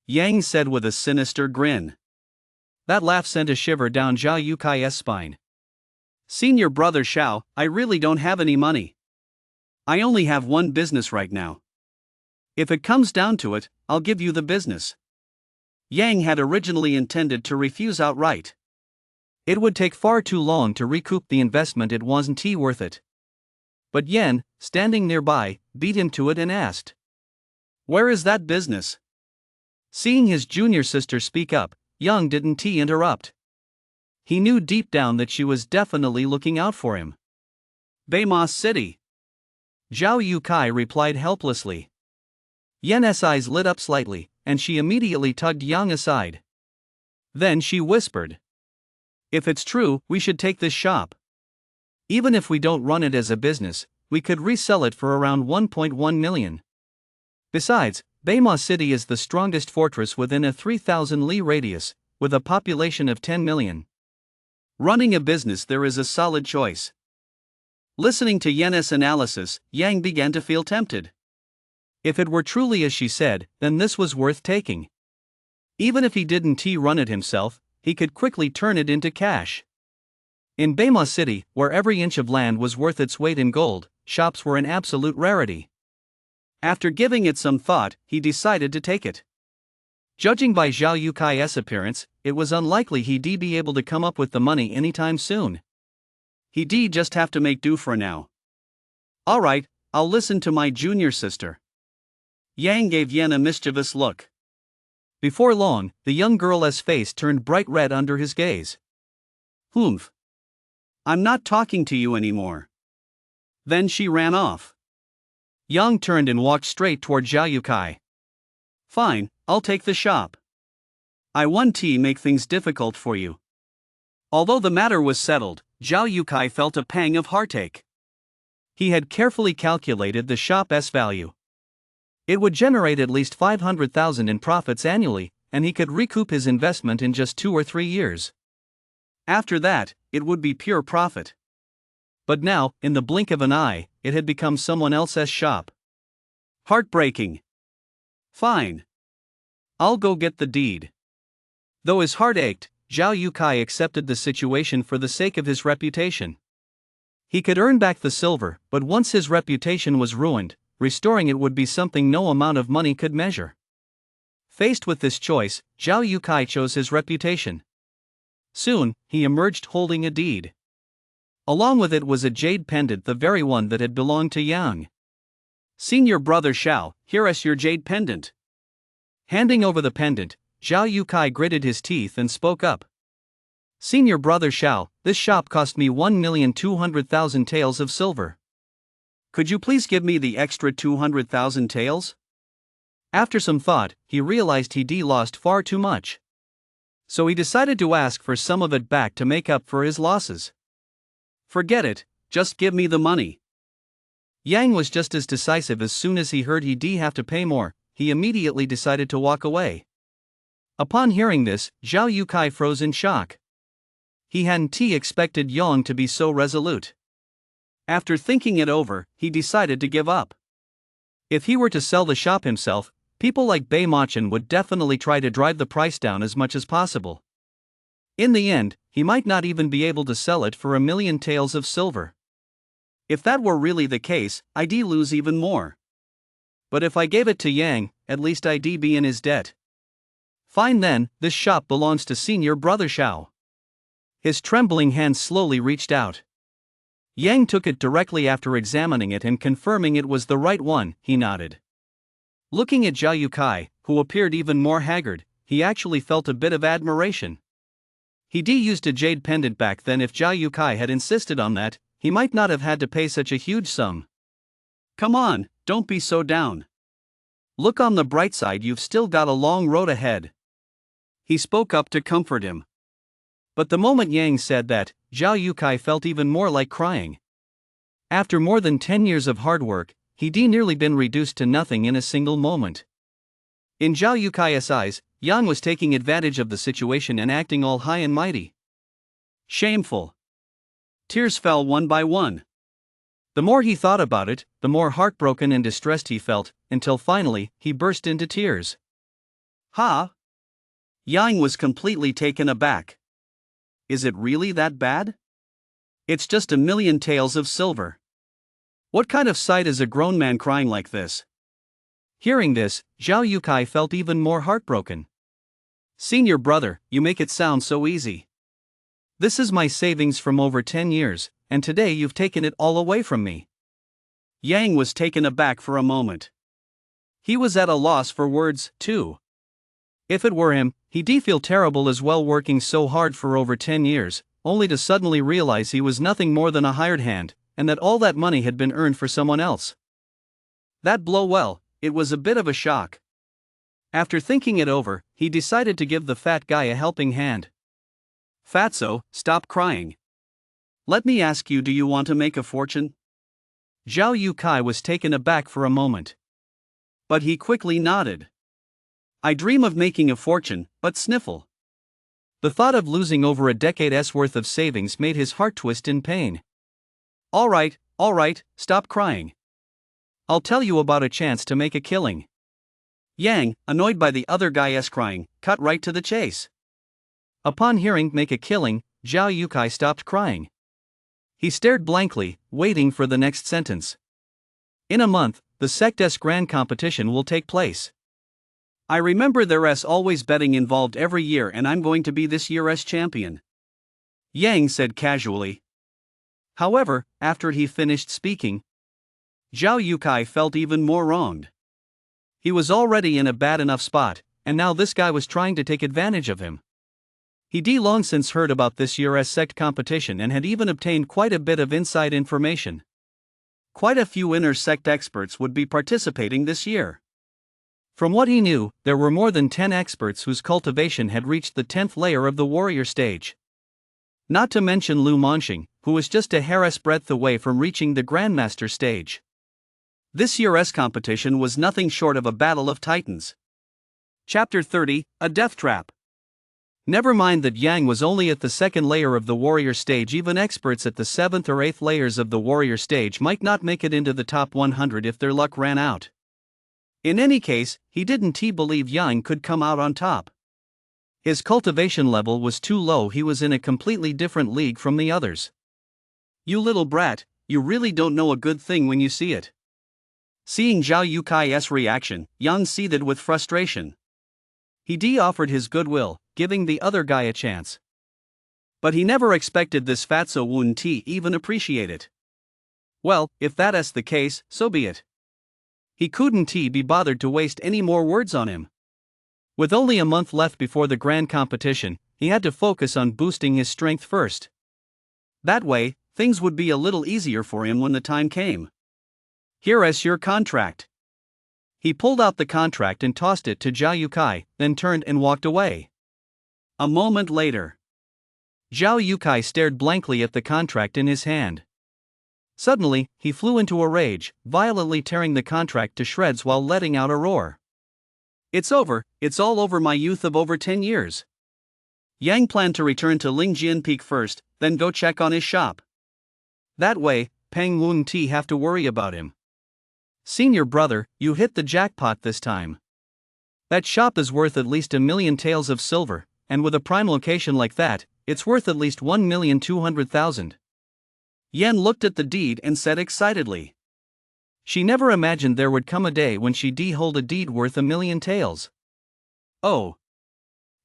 Yang said with a sinister grin. That laugh sent a shiver down Zhao Yukai's spine. Senior brother Xiao, I really don't have any money. I only have one business right now. If it comes down to it, I'll give you the business. Yang had originally intended to refuse outright. It would take far too long to recoup the investment, it wasn't worth it. But Yan, standing nearby, beat him to it and asked, "Where is that business?" Seeing his junior sister speak up, Yang didn't interrupt. He knew deep down that she was definitely looking out for him. Beima City. Zhao Yukai replied helplessly. Yen's eyes lit up slightly, and she immediately tugged Yang aside. Then she whispered, "If it's true, we should take this shop. Even if we don't run it as a business, we could resell it for around 1.1 million. Besides, Beima City is the strongest fortress within a 3,000 li radius, with a population of 10 million. Running a business there is a solid choice." Listening to Yen's analysis, Yang began to feel tempted. If it were truly as she said, then this was worth taking. Even if he didn't run it himself, he could quickly turn it into cash. In Beima City, where every inch of land was worth its weight in gold, shops were an absolute rarity. After giving it some thought, he decided to take it. Judging by Zhao Yukai's appearance, it was unlikely he'd be able to come up with the money anytime soon. He'd just have to make do for now. Alright, I'll listen to my junior sister. Yang gave Yen a mischievous look. Before long, the young girl's face turned bright red under his gaze. "Humph. I'm not talking to you anymore." Then she ran off. Yang turned and walked straight toward Zhao Yukai. "Fine, I'll take the shop. I won't make things difficult for you." Although the matter was settled, Zhao Yukai felt a pang of heartache. He had carefully calculated the shop's value. It would generate at least 500,000 in profits annually, and he could recoup his investment in just 2 or 3 years. After that, it would be pure profit. But now, in the blink of an eye, it had become someone else's shop. Heartbreaking. Fine. I'll go get the deed. Though his heart ached, Zhao Yukai accepted the situation for the sake of his reputation. He could earn back the silver, but once his reputation was ruined, restoring it would be something no amount of money could measure. Faced with this choice, Zhao Yukai chose his reputation. Soon, he emerged holding a deed. Along with it was a jade pendant, the very one that had belonged to Yang. "Senior brother Xiao, here is your jade pendant." Handing over the pendant, Zhao Yukai gritted his teeth and spoke up. "Senior brother Xiao, this shop cost me 1,200,000 taels of silver. Could you please give me the extra 200,000 taels?" After some thought, he realized he'd lost far too much. So he decided to ask for some of it back to make up for his losses. "Forget it, just give me the money." Yang was just as decisive. As soon as he heard he'd have to pay more, he immediately decided to walk away. Upon hearing this, Zhao Yukai froze in shock. He hadn't expected Yang to be so resolute. After thinking it over, he decided to give up. If he were to sell the shop himself, people like Bei Machen would definitely try to drive the price down as much as possible. In the end, he might not even be able to sell it for 1,000,000 taels of silver. If that were really the case, I'd lose even more. But if I gave it to Yang, at least I'd be in his debt. Fine then, this shop belongs to senior brother Xiao. His trembling hand slowly reached out. Yang took it directly after examining it and confirming it was the right one. He nodded. Looking at Zhao Yukai, who appeared even more haggard, he actually felt a bit of admiration. He'd used a jade pendant back then. If Zhao Yukai had insisted on that, he might not have had to pay such a huge sum. "Come on, don't be so down. Look on the bright side, you've still got a long road ahead." He spoke up to comfort him. But the moment Yang said that, Zhao Yukai felt even more like crying. After more than 10 years of hard work, he'd nearly been reduced to nothing in a single moment. In Zhao Yukai's eyes, Yang was taking advantage of the situation and acting all high and mighty. Shameful. Tears fell one by one. The more he thought about it, the more heartbroken and distressed he felt, until finally, he burst into tears. Ha! Yang was completely taken aback. Is it really that bad? It's just 1,000,000 taels of silver. What kind of sight is a grown man crying like this? Hearing this, Zhao Yukai felt even more heartbroken. Senior brother, you make it sound so easy. This is my savings from over 10 years, and today you've taken it all away from me. Yang was taken aback for a moment. He was at a loss for words, too. If it were him, he'd feel terrible as well, working so hard for over 10 years, only to suddenly realize he was nothing more than a hired hand, and that all that money had been earned for someone else. That blow, it was a bit of a shock. After thinking it over, he decided to give the fat guy a helping hand. Fatso, stop crying. Let me ask you, do you want to make a fortune? Zhao Yukai was taken aback for a moment. But he quickly nodded. I dream of making a fortune, but sniffle. The thought of losing over a decade's worth of savings made his heart twist in pain. All right, stop crying. I'll tell you about a chance to make a killing. Yang, annoyed by the other guy's crying, cut right to the chase. Upon hearing make a killing, Zhao Yukai stopped crying. He stared blankly, waiting for the next sentence. In a month, the sect's grand competition will take place. I remember there's always betting involved every year, and I'm going to be this year's champion. Yang said casually. However, after he finished speaking, Zhao Yukai felt even more wronged. He was already in a bad enough spot, and now this guy was trying to take advantage of him. He'd long since heard about this year's sect competition and had even obtained quite a bit of inside information. Quite a few inner sect experts would be participating this year. From what he knew, there were more than 10 experts whose cultivation had reached the 10th layer of the warrior stage. Not to mention Lu Monxing, who was just a hair's breadth away from reaching the Grandmaster stage. This year's competition was nothing short of a battle of titans. Chapter 30, A Death Trap. Never mind that Yang was only at the 2nd layer of the warrior stage. Even experts at the 7th or 8th layers of the warrior stage might not make it into the top 100 if their luck ran out. In any case, he didn't believe Yang could come out on top. His cultivation level was too low. He was in a completely different league from the others. You little brat, you really don't know a good thing when you see it. Seeing Zhao Yukai's reaction, Yang seethed with frustration. He offered his goodwill, giving the other guy a chance. But he never expected this fatso wouldn't even appreciate it. Well, if that's the case, so be it. He couldn't be bothered to waste any more words on him. With only a month left before the grand competition, he had to focus on boosting his strength first. That way, things would be a little easier for him when the time came. Here is your contract. He pulled out the contract and tossed it to Zhao Yukai, then turned and walked away. A moment later, Zhao Yukai stared blankly at the contract in his hand. Suddenly, he flew into a rage, violently tearing the contract to shreds while letting out a roar. It's over, it's all over. My youth of over 10 years. Yang planned to return to Lingjian Peak first, then go check on his shop. That way, Peng wouldn't have to worry about him. Senior brother, you hit the jackpot this time. That shop is worth at least 1,000,000 taels of silver, and with a prime location like that, it's worth at least 1,200,000. Yan looked at the deed and said excitedly. She never imagined there would come a day when she'd hold a deed worth 1,000,000 taels. Oh.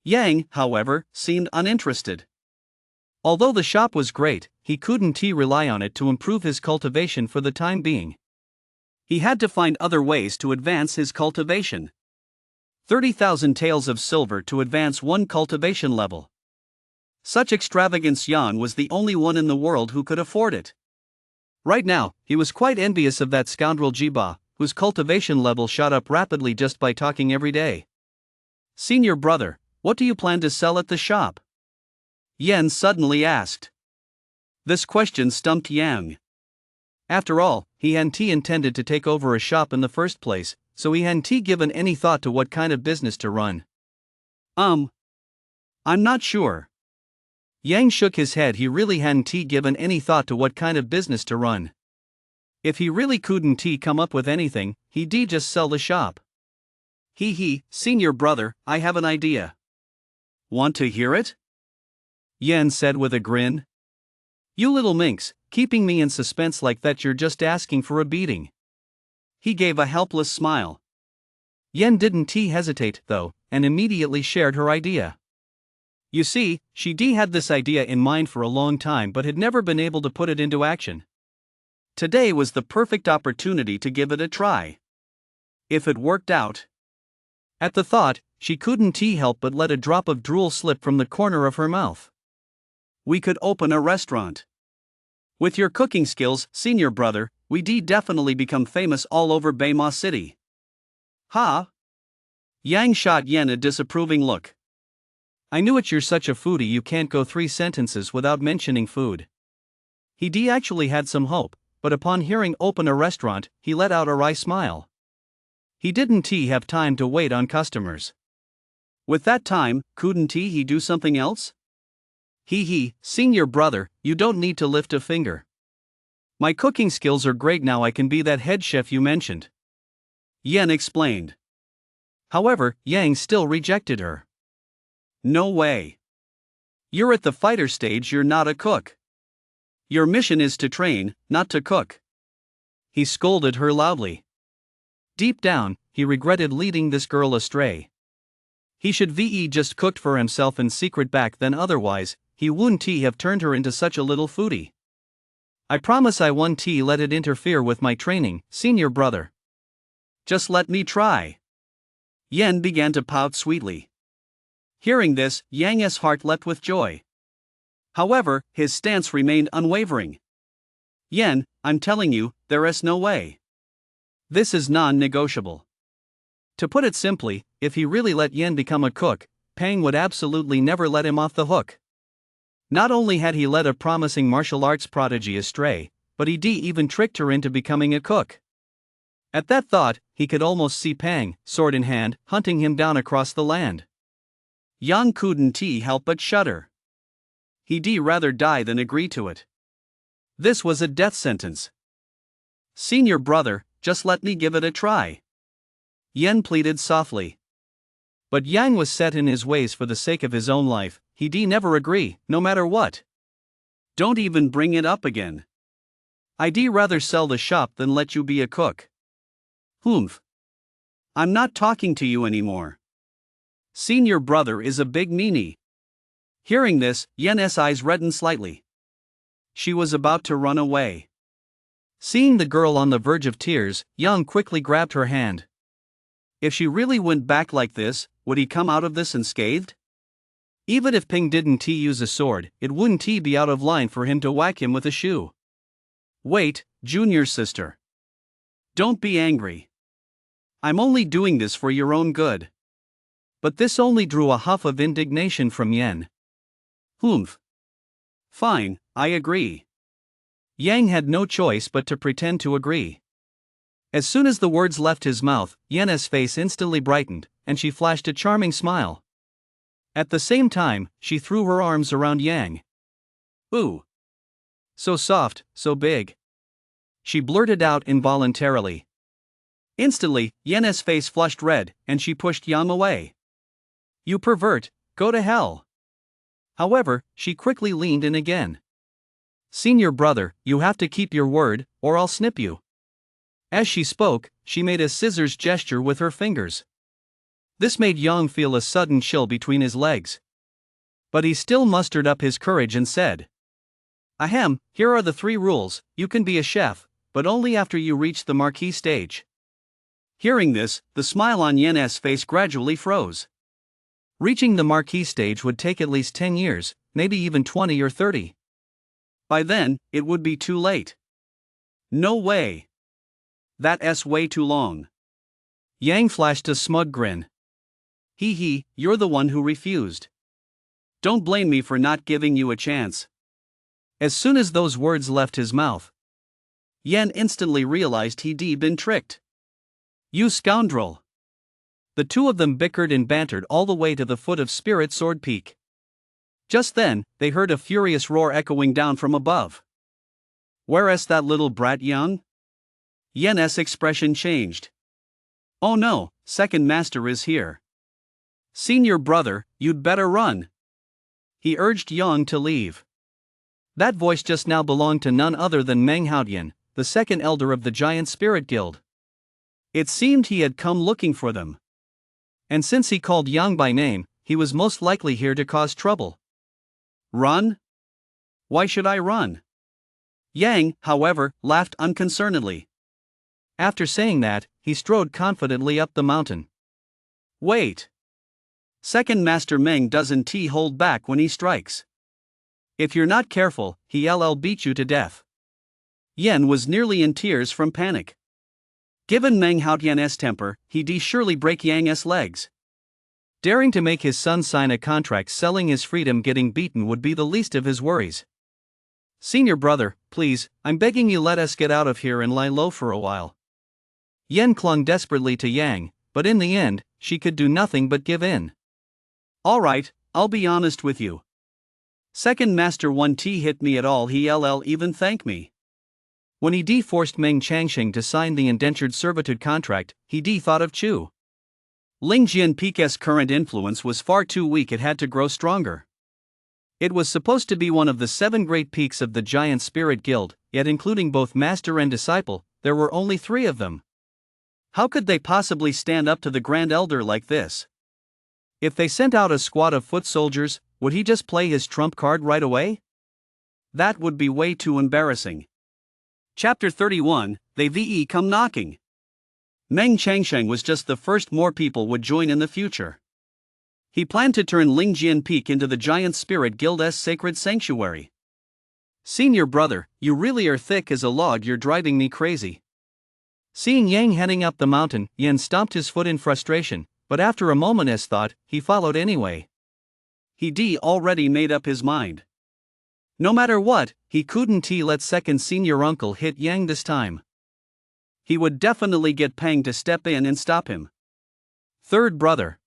Yang, however, seemed uninterested. Although the shop was great, he couldn't rely on it to improve his cultivation for the time being. He had to find other ways to advance his cultivation. 30,000 taels of silver to advance one cultivation level. Such extravagance. Yan was the only one in the world who could afford it. Right now, he was quite envious of that scoundrel Jiba, whose cultivation level shot up rapidly just by talking every day. Senior brother, what do you plan to sell at the shop? Yan suddenly asked. This question stumped Yang. After all, he hadn't intended to take over a shop in the first place, so he hadn't given any thought to what kind of business to run. I'm not sure. Yang shook his head. He really hadn't given any thought to what kind of business to run. If he really couldn't come up with anything, he'd just sell the shop. Senior brother, I have an idea. Want to hear it? Yan said with a grin. You little minx, keeping me in suspense like that, you're just asking for a beating. He gave a helpless smile. Yen didn't hesitate, though, and immediately shared her idea. You see, she had this idea in mind for a long time but had never been able to put it into action. Today was the perfect opportunity to give it a try. If it worked out. At the thought, she couldn't help but let a drop of drool slip from the corner of her mouth. We could open a restaurant. With your cooking skills, senior brother, we definitely become famous all over Baima City. Ha! Yang shot Yen a disapproving look. I knew it, you're such a foodie you can't go 3 sentences without mentioning food. He actually had some hope, but upon hearing open a restaurant, he let out a wry smile. He didn't have time to wait on customers. With that time, couldn't he do something else? Senior brother, you don't need to lift a finger. My cooking skills are great now, I can be that head chef you mentioned. Yen explained. However, Yang still rejected her. No way. You're at the fighter stage, you're not a cook. Your mission is to train, not to cook. He scolded her loudly. Deep down, he regretted leading this girl astray. He should just cooked for himself in secret back then, otherwise, he wouldn't have turned her into such a little foodie. I promise I won't let it interfere with my training, senior brother. Just let me try. Yen began to pout sweetly. Hearing this, Yang's heart leapt with joy. However, his stance remained unwavering. Yen, I'm telling you, there is no way. This is non-negotiable. To put it simply, if he really let Yen become a cook, Pang would absolutely never let him off the hook. Not only had he led a promising martial arts prodigy astray, but he even tricked her into becoming a cook. At that thought, he could almost see Pang, sword in hand, hunting him down across the land. Yang couldn't help but shudder. He'd rather die than agree to it. This was a death sentence. Senior brother, just let me give it a try. Yen pleaded softly. But Yang was set in his ways for the sake of his own life. He'd never agree, no matter what. Don't even bring it up again. I'd rather sell the shop than let you be a cook. Humph. I'm not talking to you anymore. Senior brother is a big meanie. Hearing this, Yen's eyes reddened slightly. She was about to run away. Seeing the girl on the verge of tears, Yang quickly grabbed her hand. If she really went back like this, would he come out of this unscathed? Even if Ping didn't use a sword, it wouldn't be out of line for him to whack him with a shoe. Wait, junior sister. Don't be angry. I'm only doing this for your own good. But this only drew a huff of indignation from Yen. Humph. Fine, I agree. Yang had no choice but to pretend to agree. As soon as the words left his mouth, Yen's face instantly brightened, and she flashed a charming smile. At the same time, she threw her arms around Yang. Ooh. So soft, so big. She blurted out involuntarily. Instantly, Yen's face flushed red, and she pushed Yang away. You pervert, go to hell. However, she quickly leaned in again. Senior brother, you have to keep your word, or I'll snip you. As she spoke, she made a scissors gesture with her fingers. This made Yang feel a sudden chill between his legs. But he still mustered up his courage and said, Ahem, here are the 3 rules. You can be a chef, but only after you reach the marquee stage. Hearing this, the smile on Yen's face gradually froze. Reaching the marquee stage would take at least 10 years, maybe even 20 or 30. By then, it would be too late. No way. That's way too long. Yang flashed a smug grin. You're the one who refused. Don't blame me for not giving you a chance. As soon as those words left his mouth, Yan instantly realized he'd been tricked. You scoundrel! The two of them bickered and bantered all the way to the foot of Spirit Sword Peak. Just then, they heard a furious roar echoing down from above. Where's that little brat Yang? Yan's expression changed. Oh no, second master is here. Senior brother, you'd better run. He urged Yang to leave. That voice just now belonged to none other than Meng Haotian, the second elder of the Giant Spirit Guild. It seemed he had come looking for them. And since he called Yang by name, he was most likely here to cause trouble. Run? Why should I run? Yang, however, laughed unconcernedly. After saying that, he strode confidently up the mountain. Wait. Second Master Meng doesn't hold back when he strikes. If you're not careful, he'll beat you to death. Yan was nearly in tears from panic. Given Meng Haotian's temper, he'd surely break Yang's legs. Daring to make his son sign a contract selling his freedom getting beaten would be the least of his worries. Senior brother, please, I'm begging you let us get out of here and lie low for a while. Yan clung desperately to Yang, but in the end, she could do nothing but give in. Alright, I'll be honest with you. Second Master 1T hit me at all he'll even thank me. When he forced Meng Changsheng to sign the indentured servitude contract, he thought of Chu. Lingjian Peak's current influence was far too weak, it had to grow stronger. It was supposed to be one of the 7 great peaks of the Giant Spirit Guild, yet including both master and disciple, there were only 3 of them. How could they possibly stand up to the Grand Elder like this? If they sent out a squad of foot soldiers, would he just play his trump card right away? That would be way too embarrassing. Chapter 31, They come knocking. Meng Changsheng was just the first more people would join in the future. He planned to turn Lingjian Peak into the Giant Spirit Guild's sacred sanctuary. Senior brother, you really are thick as a log, you're driving me crazy. Seeing Yang heading up the mountain, Yan stomped his foot in frustration, but after a moment's thought, he followed anyway. He'd already made up his mind. No matter what, he couldn't let second senior uncle hit Yang this time. He would definitely get Pang to step in and stop him. Third brother.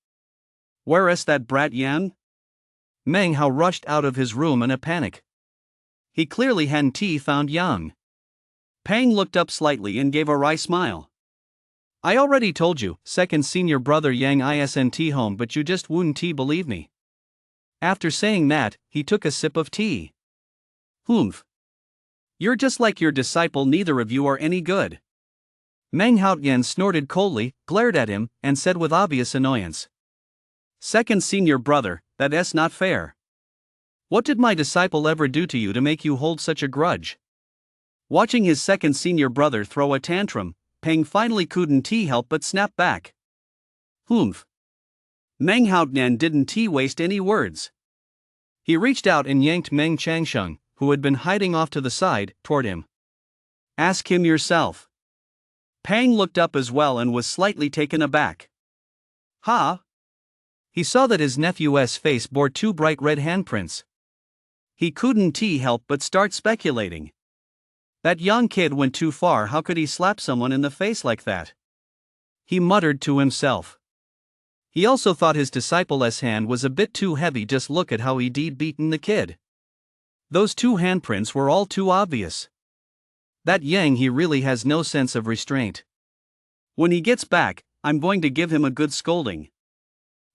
Where's that brat Yan? Meng Hao rushed out of his room in a panic. He clearly hadn't found Yang. Pang looked up slightly and gave a wry smile. I already told you, second senior brother Yang isn't home, but you just wouldn't believe me. After saying that, he took a sip of tea. Humph. You're just like your disciple, neither of you are any good. Meng Haotian snorted coldly, glared at him, and said with obvious annoyance. Second senior brother, that's not fair. What did my disciple ever do to you to make you hold such a grudge? Watching his second senior brother throw a tantrum, Peng finally couldn't help but snap back. Humph. Meng Haotian didn't waste any words. He reached out and yanked Meng Changsheng, who had been hiding off to the side, toward him. Ask him yourself. Pang looked up as well and was slightly taken aback. Ha! He saw that his nephew's face bore 2 bright red handprints. He couldn't help but start speculating. That young kid went too far, how could he slap someone in the face like that? He muttered to himself. He also thought his disciple's hand was a bit too heavy, just look at how he'd beaten the kid. Those 2 handprints were all too obvious. That Yang, he really has no sense of restraint. When he gets back, I'm going to give him a good scolding.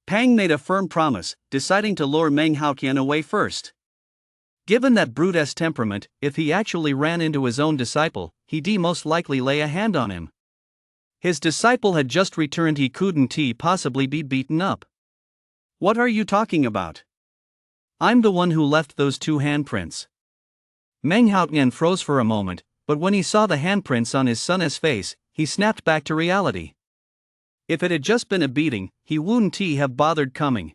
Pang made a firm promise, deciding to lure Meng Haotian away first. Given that brute's temperament, if he actually ran into his own disciple, he'd most likely lay a hand on him. His disciple had just returned, he couldn't possibly be beaten up. What are you talking about? I'm the one who left those 2 handprints. Meng Haotian froze for a moment, but when he saw the handprints on his son's face, he snapped back to reality. If it had just been a beating, he wouldn't have bothered coming.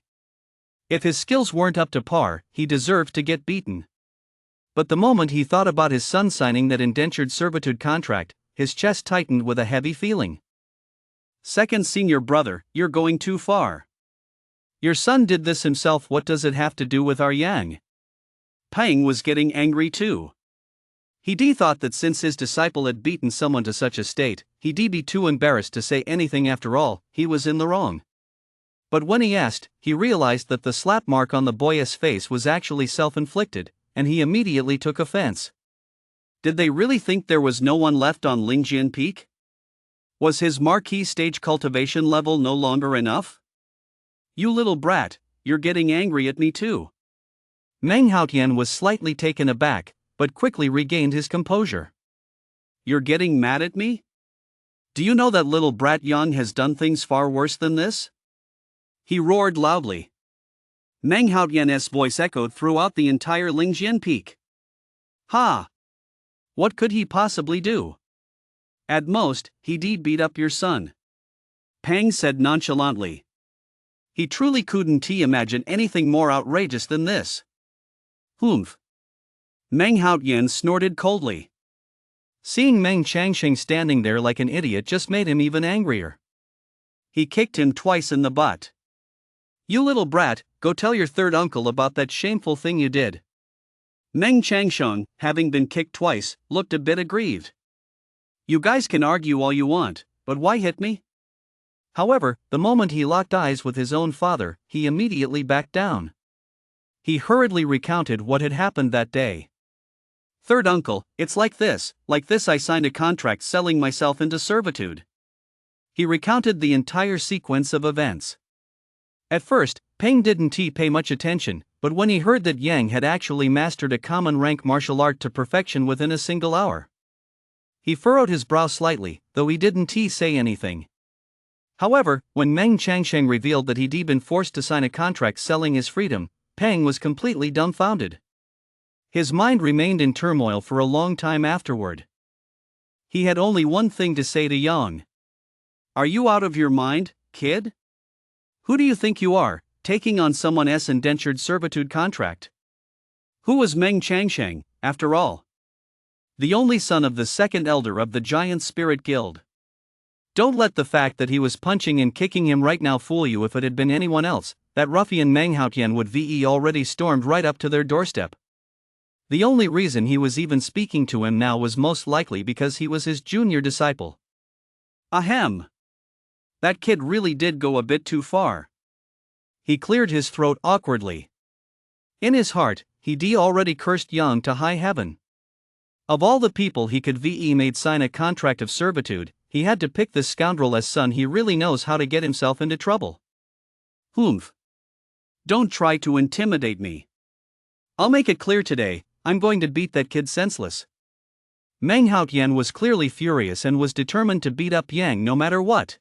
If his skills weren't up to par, he deserved to get beaten. But the moment he thought about his son signing that indentured servitude contract, his chest tightened with a heavy feeling. Second senior brother, you're going too far. Your son did this himself, what does it have to do with our Yang? Peng was getting angry too. He thought that since his disciple had beaten someone to such a state, he'd be too embarrassed to say anything. After all, he was in the wrong. But when he asked, he realized that the slap mark on the boy's face was actually self-inflicted, and he immediately took offense. Did they really think there was no one left on Lingjian Peak? Was his marquee stage cultivation level no longer enough? You little brat, you're getting angry at me too. Meng Haotian was slightly taken aback, but quickly regained his composure. You're getting mad at me? Do you know that little brat Yang has done things far worse than this? He roared loudly. Meng Haotian's voice echoed throughout the entire Lingjian Peak. Ha! What could he possibly do? At most, he'd beat up your son. Peng said nonchalantly. He truly couldn't imagine anything more outrageous than this. Humph. Meng Haotian snorted coldly. Seeing Meng Changsheng standing there like an idiot just made him even angrier. He kicked him twice in the butt. You little brat, go tell your third uncle about that shameful thing you did. Meng Changsheng, having been kicked twice, looked a bit aggrieved. You guys can argue all you want, but why hit me? However, the moment he locked eyes with his own father, he immediately backed down. He hurriedly recounted what had happened that day. Third uncle, it's like this I signed a contract selling myself into servitude. He recounted the entire sequence of events. At first, Peng didn't pay much attention, but when he heard that Yang had actually mastered a common rank martial art to perfection within a single hour, he furrowed his brow slightly, though he didn't say anything. However, when Meng Changsheng revealed that he'd been forced to sign a contract selling his freedom, Peng was completely dumbfounded. His mind remained in turmoil for a long time afterward. He had only one thing to say to Yang. Are you out of your mind, kid? Who do you think you are, taking on someone else's indentured servitude contract? Who was Meng Changsheng, after all? The only son of the second elder of the Giant Spirit Guild. Don't let the fact that he was punching and kicking him right now fool you. If it had been anyone else, that ruffian Meng Haotian would already stormed right up to their doorstep. The only reason he was even speaking to him now was most likely because he was his junior disciple. Ahem. That kid really did go a bit too far. He cleared his throat awkwardly. In his heart, he'd already cursed Yang to high heaven. Of all the people he could made sign a contract of servitude, he had to pick this scoundrel as son. He really knows how to get himself into trouble. Humph. Don't try to intimidate me. I'll make it clear today, I'm going to beat that kid senseless. Meng Haotian was clearly furious and was determined to beat up Yang no matter what.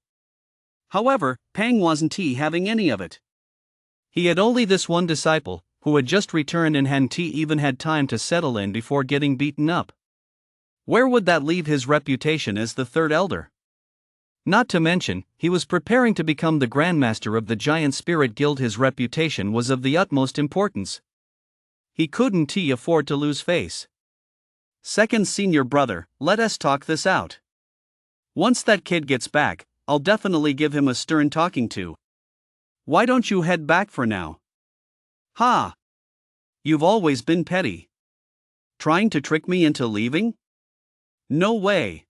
However, Peng wasn't having any of it. He had only this one disciple, who had just returned and hadn't even had time to settle in before getting beaten up. Where would that leave his reputation as the third elder? Not to mention, he was preparing to become the Grandmaster of the Giant Spirit Guild. His reputation was of the utmost importance. He couldn't afford to lose face. Second senior brother, let us talk this out. Once that kid gets back, I'll definitely give him a stern talking to. Why don't you head back for now? Ha! You've always been petty. Trying to trick me into leaving? No way.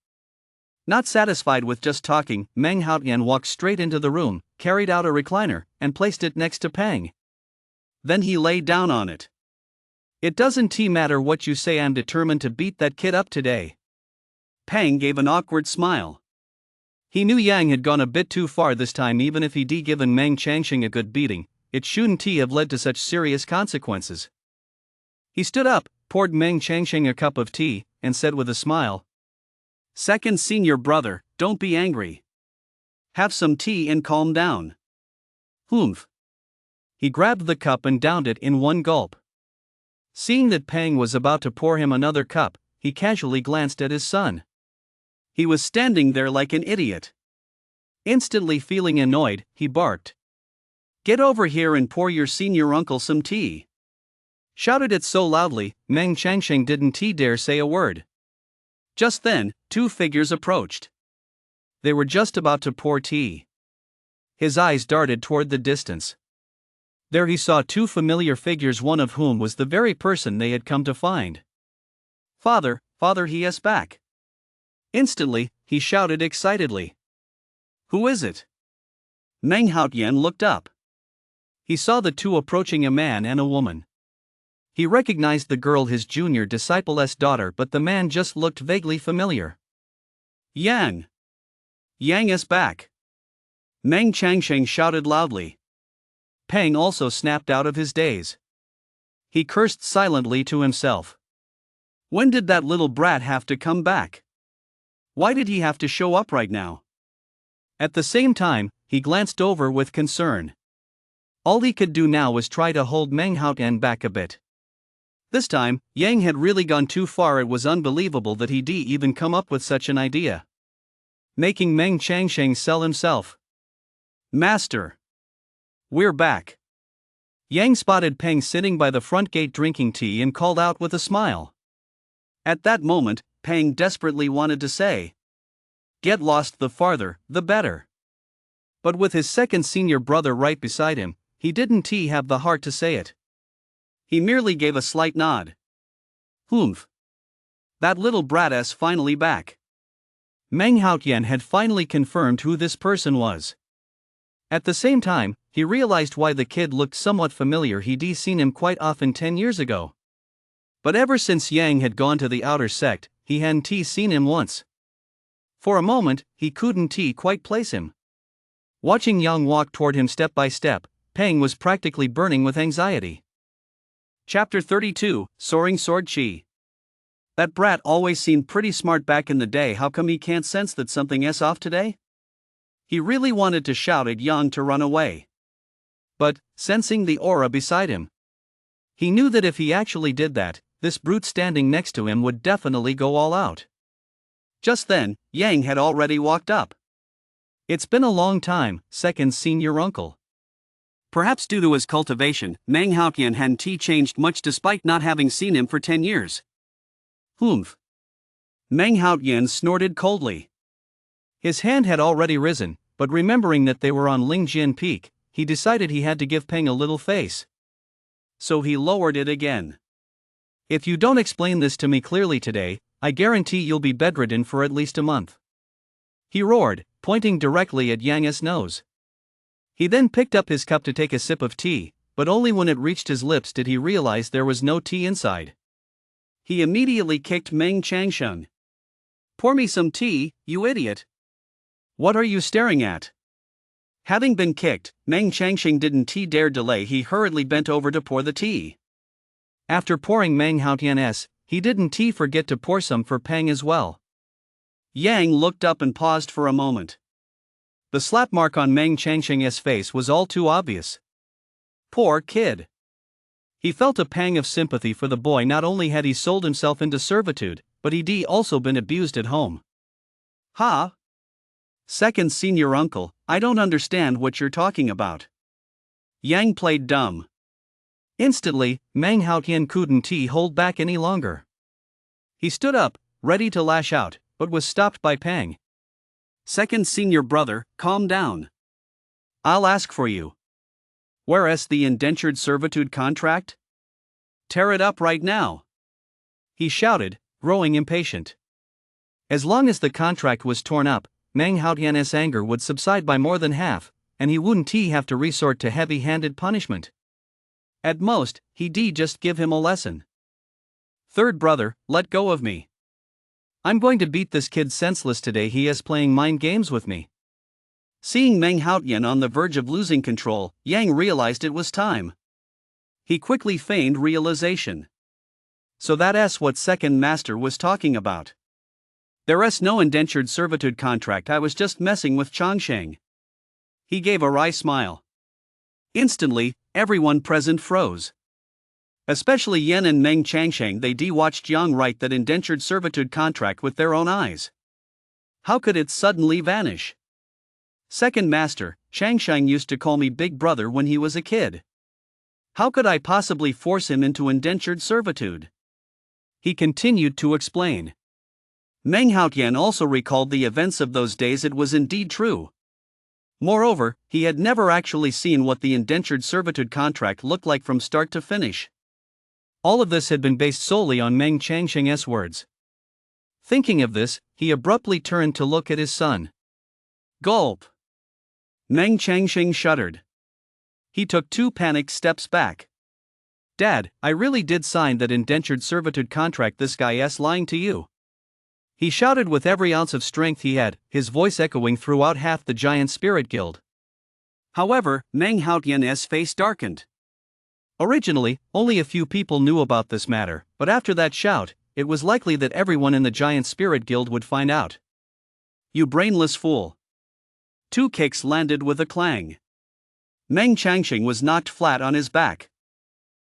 Not satisfied with just talking, Meng Haotian walked straight into the room, carried out a recliner, and placed it next to Peng. Then he lay down on it. It doesn't matter what you say, I'm determined to beat that kid up today. Peng gave an awkward smile. He knew Yang had gone a bit too far this time. Even if he'd given Meng Changsheng a good beating, it shouldn't have led to such serious consequences. He stood up, poured Meng Changsheng a cup of tea, and said with a smile, Second senior brother, don't be angry. Have some tea and calm down. Humph. He grabbed the cup and downed it in one gulp. Seeing that Peng was about to pour him another cup, he casually glanced at his son. He was standing there like an idiot. Instantly feeling annoyed, he barked. Get over here and pour your senior uncle some tea. Shouted it so loudly, Meng Changsheng didn't dare say a word. Just then, two figures approached. They were just about to pour tea. His eyes darted toward the distance. There he saw two familiar figures, one of whom was the very person they had come to find. "Father, father, he is back!" Instantly, he shouted excitedly. "Who is it?" Meng Haotian looked up. He saw the two approaching, a man and a woman. He recognized the girl, his junior disciple's daughter, but the man just looked vaguely familiar. "Yang! Yang is back!" Meng Changsheng shouted loudly. Peng also snapped out of his daze. He cursed silently to himself. When did that little brat have to come back? Why did he have to show up right now? At the same time, he glanced over with concern. All he could do now was try to hold Meng Haotian back a bit. This time, Yang had really gone too far. It was unbelievable that he'd even come up with such an idea. Making Meng Changsheng sell himself. "Master! We're back!" Yang spotted Peng sitting by the front gate drinking tea and called out with a smile. At that moment, Peng desperately wanted to say, "Get lost, the farther, the better." But with his second senior brother right beside him, he didn't have the heart to say it. He merely gave a slight nod. "Humph. That little brat-ass finally back." Meng Haotian had finally confirmed who this person was. At the same time, he realized why the kid looked somewhat familiar. He'd seen him quite often 10 years ago. But ever since Yang had gone to the outer sect, he hadn't seen him once. For a moment, he couldn't quite place him. Watching Yang walk toward him step by step, Peng was practically burning with anxiety. Chapter 32, Soaring Sword Chi. That brat always seemed pretty smart back in the day. How come he can't sense that something's off today? He really wanted to shout at Yang to run away. But, sensing the aura beside him, he knew that if he actually did that, this brute standing next to him would definitely go all out. Just then, Yang had already walked up. "It's been a long time, second senior uncle." Perhaps due to his cultivation, Meng Haotian hadn't changed much despite not having seen him for 10 years. "Humph." Meng Haotian snorted coldly. His hand had already risen, but remembering that they were on Lingjin Peak, he decided he had to give Peng a little face. So he lowered it again. "If you don't explain this to me clearly today, I guarantee you'll be bedridden for at least a month," he roared, pointing directly at Yang's nose. He then picked up his cup to take a sip of tea, but only when it reached his lips did he realize there was no tea inside. He immediately kicked Meng Changsheng. "Pour me some tea, you idiot! What are you staring at?" Having been kicked, Meng Changsheng didn't dare delay. He hurriedly bent over to pour the tea. After pouring Meng Haotian's, he didn't forget to pour some for Peng as well. Yang looked up and paused for a moment. The slap mark on Meng Changsheng's face was all too obvious. Poor kid. He felt a pang of sympathy for the boy. Not only had he sold himself into servitude, but he'd also been abused at home. "Ha? Second senior uncle, I don't understand what you're talking about." Yang played dumb. Instantly, Meng Haotian couldn't hold back any longer. He stood up, ready to lash out, but was stopped by Peng. "Second senior brother, calm down. I'll ask for you. Where's the indentured servitude contract? Tear it up right now," he shouted, growing impatient. As long as the contract was torn up, Meng Haotian's anger would subside by more than half, and he wouldn't have to resort to heavy-handed punishment. At most, he'd just give him a lesson. "Third brother, let go of me. I'm going to beat this kid senseless today. He is playing mind games with me." Seeing Meng Haotian on the verge of losing control, Yang realized it was time. He quickly feigned realization. So that's what second master was talking about. "There's no indentured servitude contract. I was just messing with Changsheng." He gave a wry smile. Instantly, everyone present froze. Especially Yen and Meng Changsheng. They watched Yang write that indentured servitude contract with their own eyes. How could it suddenly vanish? "Second master, Changsheng used to call me big brother when he was a kid. How could I possibly force him into indentured servitude?" He continued to explain. Meng Haotian also recalled the events of those days. It was indeed true. Moreover, he had never actually seen what the indentured servitude contract looked like from start to finish. All of this had been based solely on Meng Changsheng's words. Thinking of this, he abruptly turned to look at his son. Gulp! Meng Changsheng shuddered. He took 2 panicked steps back. Dad, I really did sign that indentured servitude contract. This guy's lying to you. He shouted with every ounce of strength he had, his voice echoing throughout half the giant spirit guild. However, Meng Haotian's face darkened. Originally, only a few people knew about this matter, but after that shout, it was likely that everyone in the giant spirit guild would find out. You brainless fool. 2 kicks landed with a clang. Meng Changsheng was knocked flat on his back.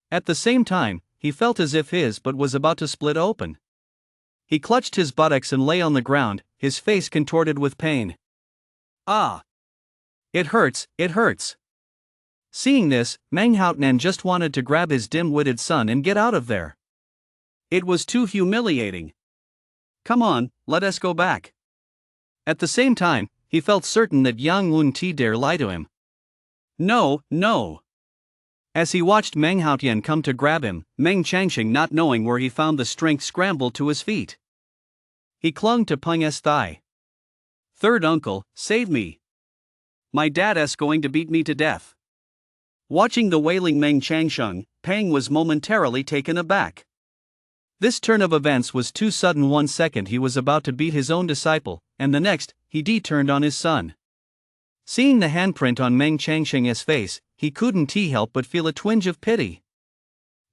At the same time, he felt as if his butt was about to split open. He clutched his buttocks and lay on the ground, his face contorted with pain. Ah! It hurts, it hurts. Seeing this, Meng Haotian just wanted to grab his dim-witted son and get out of there. It was too humiliating. Come on, let us go back. At the same time, he felt certain that Yang Wen-ti dare lie to him. No, no. As he watched Meng Haotian come to grab him, Meng Changsheng, not knowing where he found the strength, scrambled to his feet. He clung to Peng's thigh. Third uncle, save me. My dad's going to beat me to death. Watching the wailing Meng Changsheng, Peng was momentarily taken aback. This turn of events was too sudden. 1 second he was about to beat his own disciple, and the next, he turned on his son. Seeing the handprint on Meng Changsheng's face, he couldn't help but feel a twinge of pity.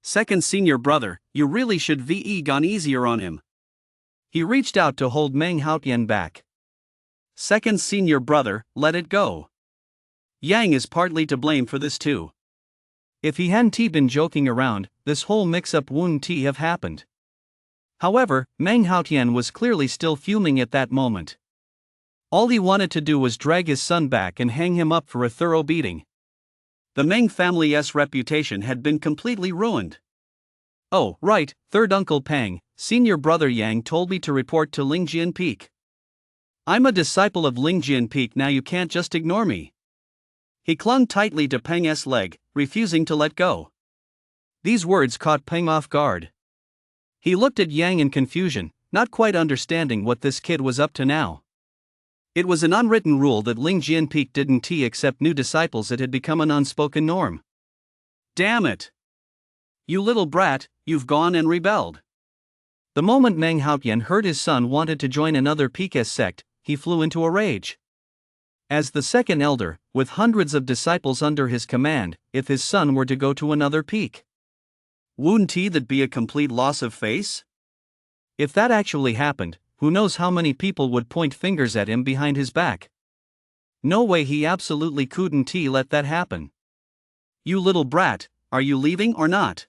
Second senior brother, you really should have gone easier on him. He reached out to hold Meng Haotian back. Second senior brother, let it go. Yang is partly to blame for this too. If he hadn't been joking around, this whole mix-up wouldn't have happened. However, Meng Haotian was clearly still fuming at that moment. All he wanted to do was drag his son back and hang him up for a thorough beating. The Meng family's reputation had been completely ruined. Oh, right, third uncle Peng, senior brother Yang told me to report to Lingjian Peak. I'm a disciple of Lingjian Peak now, you can't just ignore me. He clung tightly to Peng's leg, refusing to let go. These words caught Peng off guard. He looked at Yang in confusion, not quite understanding what this kid was up to now. It was an unwritten rule that Lingjian Peak didn't accept new disciples. It had become an unspoken norm. Damn it! You little brat, you've gone and rebelled. The moment Meng Haotian heard his son wanted to join another Peak's sect, he flew into a rage. As the second elder, with hundreds of disciples under his command, if his son were to go to another peak, wouldn't that be a complete loss of face? If that actually happened, who knows how many people would point fingers at him behind his back. No way, he absolutely couldn't let that happen. You little brat, are you leaving or not?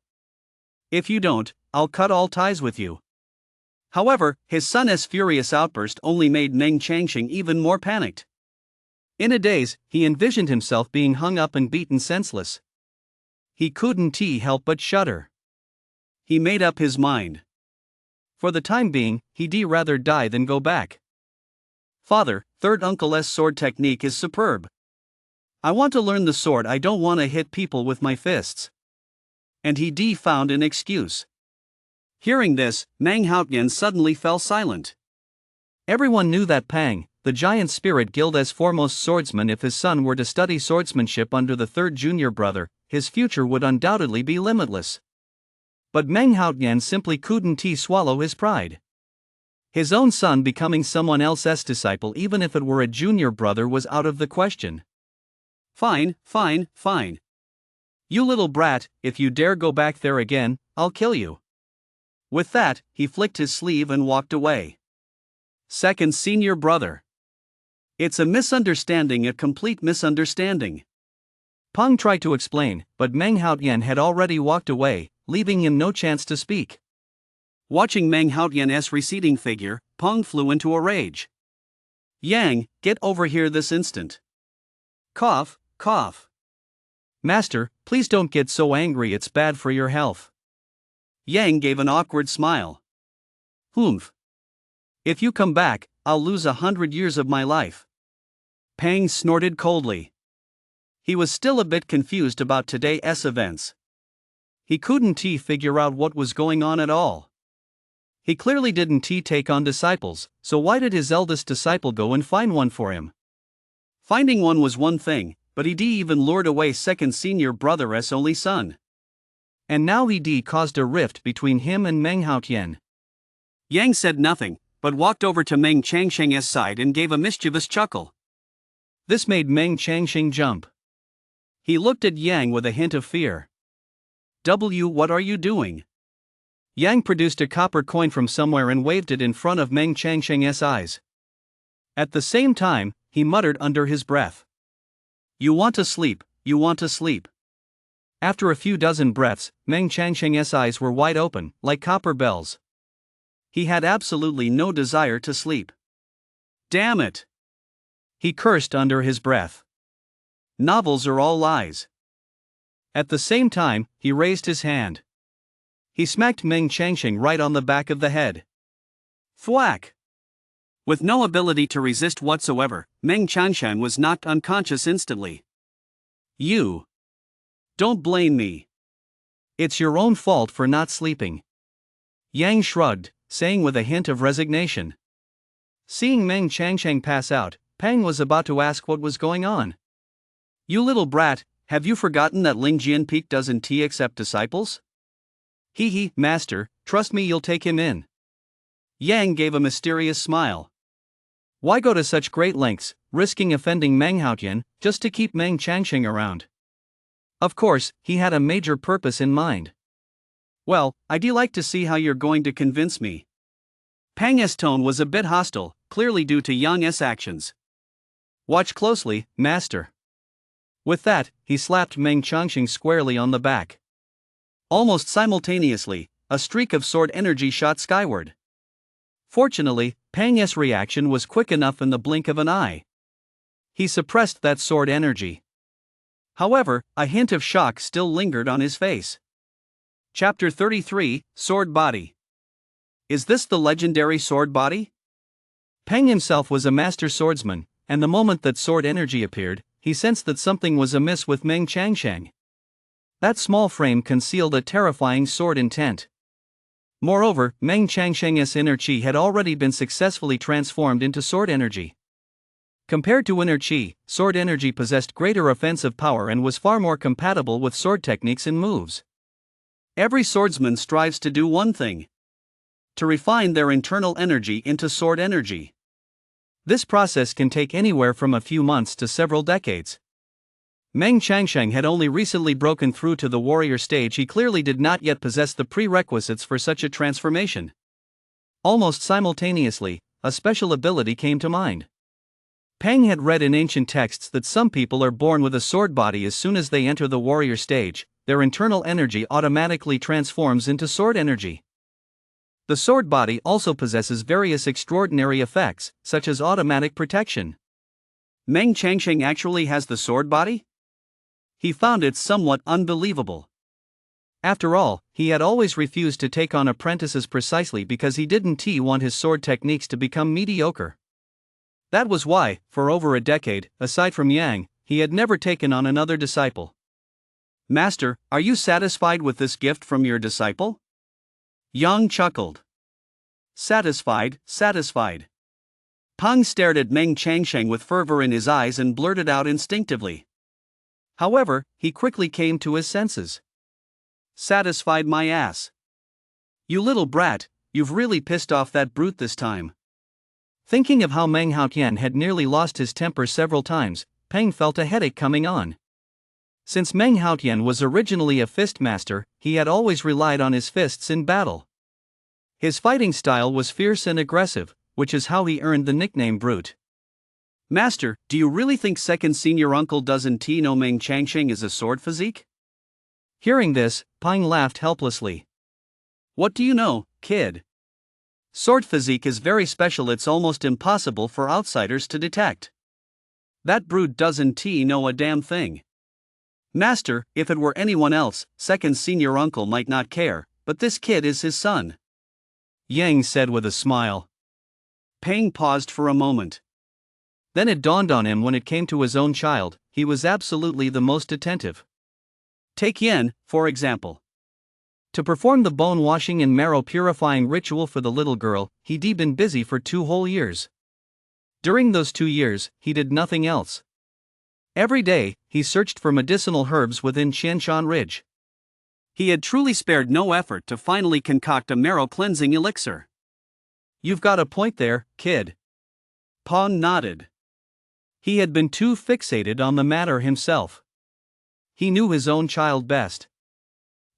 If you don't, I'll cut all ties with you. However, his son's furious outburst only made Meng Changsheng even more panicked. In a daze, he envisioned himself being hung up and beaten senseless. He couldn't help but shudder. He made up his mind. For the time being, he'd rather die than go back. Father, third uncle's sword technique is superb. I want to learn the sword, I don't want to hit people with my fists. And he found an excuse. Hearing this, Meng Haotian suddenly fell silent. Everyone knew that Peng, the giant spirit guild's foremost swordsman, if his son were to study swordsmanship under the third junior brother, his future would undoubtedly be limitless. But Meng Haotian simply couldn't swallow his pride. His own son becoming someone else's disciple, even if it were a junior brother, was out of the question. Fine, fine, fine. You little brat, if you dare go back there again, I'll kill you. With that, he flicked his sleeve and walked away. Second senior brother. It's a misunderstanding, a complete misunderstanding. Peng tried to explain, but Meng Haotian had already walked away, leaving him no chance to speak. Watching Meng Haotian's receding figure, Peng flew into a rage. Yang, get over here this instant. Cough, cough. Master, please don't get so angry, it's bad for your health. Yang gave an awkward smile. Humph. If you come back, I'll lose 100 years of my life. Pang snorted coldly. He was still a bit confused about today's events. He couldn't figure out what was going on at all. He clearly didn't take on disciples, so why did his eldest disciple go and find one for him? Finding one was one thing, but he even lured away second senior brother's only son. And now he caused a rift between him and Meng Haotian. Yang said nothing, but walked over to Meng Changsheng's side and gave a mischievous chuckle. This made Meng Changsheng jump. He looked at Yang with a hint of fear. What are you doing? Yang produced a copper coin from somewhere and waved it in front of Meng Changsheng's eyes. At the same time, he muttered under his breath. You want to sleep, you want to sleep. After a few dozen breaths, Meng Changsheng's eyes were wide open, like copper bells. He had absolutely no desire to sleep. Damn it! He cursed under his breath. Novels are all lies. At the same time, he raised his hand. He smacked Meng Changsheng right on the back of the head. Thwack! With no ability to resist whatsoever, Meng Changsheng was knocked unconscious instantly. You! Don't blame me. It's your own fault for not sleeping. Yang shrugged, saying with a hint of resignation. Seeing Meng Changsheng pass out, Pang was about to ask what was going on. You little brat, have you forgotten that Lingjian Peak doesn't accept disciples? Hee, master, trust me, you'll take him in. Yang gave a mysterious smile. Why go to such great lengths, risking offending Meng Haotian, just to keep Meng Changsheng around? Of course, he had a major purpose in mind. Well, I'd like to see how you're going to convince me. Pang's tone was a bit hostile, clearly due to Yang's actions. Watch closely, master. With that, he slapped Meng Changsheng squarely on the back. Almost simultaneously, a streak of sword energy shot skyward. Fortunately, Pang's reaction was quick enough in the blink of an eye. He suppressed that sword energy. However, a hint of shock still lingered on his face. Chapter 33, Sword Body. Is this the legendary sword body? Pang himself was a master swordsman, and the moment that sword energy appeared, he sensed that something was amiss with Meng Changsheng. That small frame concealed a terrifying sword intent. Moreover, Meng Changsheng's inner chi had already been successfully transformed into sword energy. Compared to inner chi, sword energy possessed greater offensive power and was far more compatible with sword techniques and moves. Every swordsman strives to do one thing: to refine their internal energy into sword energy. This process can take anywhere from a few months to several decades. Meng Changsheng had only recently broken through to the warrior stage. He clearly did not yet possess the prerequisites for such a transformation. Almost simultaneously, a special ability came to mind. Pang had read in ancient texts that some people are born with a sword body. As soon as they enter the warrior stage, their internal energy automatically transforms into sword energy. The sword body also possesses various extraordinary effects, such as automatic protection. Meng Changsheng actually has the sword body? He found it somewhat unbelievable. After all, he had always refused to take on apprentices precisely because he didn't want his sword techniques to become mediocre. That was why, for over a decade, aside from Yang, he had never taken on another disciple. Master, are you satisfied with this gift from your disciple? Yang chuckled. Satisfied, satisfied. Pang stared at Meng Changsheng with fervor in his eyes and blurted out instinctively. However, he quickly came to his senses. Satisfied my ass. You little brat, you've really pissed off that brute this time. Thinking of how Meng Haotian had nearly lost his temper several times, Pang felt a headache coming on. Since Meng Haotian was originally a fist master, he had always relied on his fists in battle. His fighting style was fierce and aggressive, which is how he earned the nickname Brute. Master, do you really think second senior uncle doesn't know Meng Changsheng is a sword physique? Hearing this, Pang laughed helplessly. What do you know, kid? Sword physique is very special. It's almost impossible for outsiders to detect. That brute doesn't know a damn thing. Master, if it were anyone else, second senior uncle might not care, but this kid is his son. Yang said with a smile. Pang paused for a moment. Then it dawned on him when it came to his own child, he was absolutely the most attentive. Take Yen, for example. To perform the bone-washing and marrow-purifying ritual for the little girl, he'd been busy for 2 whole years. During those 2 years, he did nothing else. Every day, he searched for medicinal herbs within Qianshan Ridge. He had truly spared no effort to finally concoct a marrow-cleansing elixir. You've got a point there, kid. Pong nodded. He had been too fixated on the matter himself. He knew his own child best.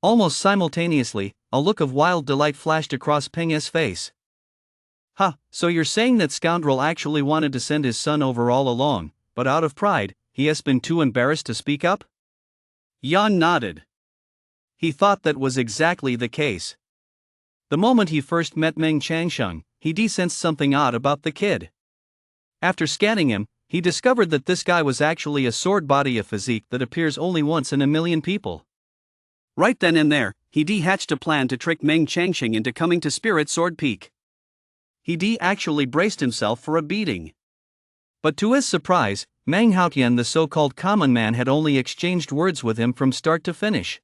Almost simultaneously, a look of wild delight flashed across Peng's face. "Ha, so you're saying that scoundrel actually wanted to send his son over all along, but out of pride, he has been too embarrassed to speak up?" Yan nodded. He thought that was exactly the case. The moment he first met Meng Changsheng, he sensed something odd about the kid. After scanning him, he discovered that this guy was actually a sword body of physique that appears only once in a million people. Right then and there, he hatched a plan to trick Meng Changsheng into coming to Spirit Sword Peak. He actually braced himself for a beating. But to his surprise, Meng Haotian, the so-called common man, had only exchanged words with him from start to finish.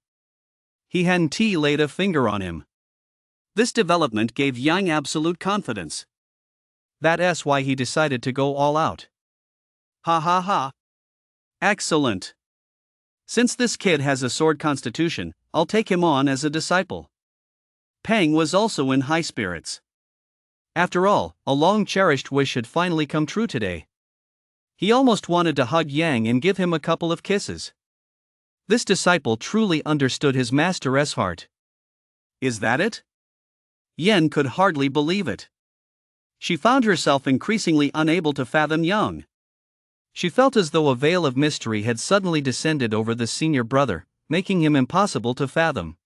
He hadn't laid a finger on him. This development gave Yang absolute confidence. That's why he decided to go all out. Ha ha ha. Excellent. Since this kid has a sword constitution, I'll take him on as a disciple. Peng was also in high spirits. After all, a long-cherished wish had finally come true today. He almost wanted to hug Yang and give him a couple of kisses. This disciple truly understood his master's heart. Is that it? Yen could hardly believe it. She found herself increasingly unable to fathom Yang. She felt as though a veil of mystery had suddenly descended over the senior brother, making him impossible to fathom.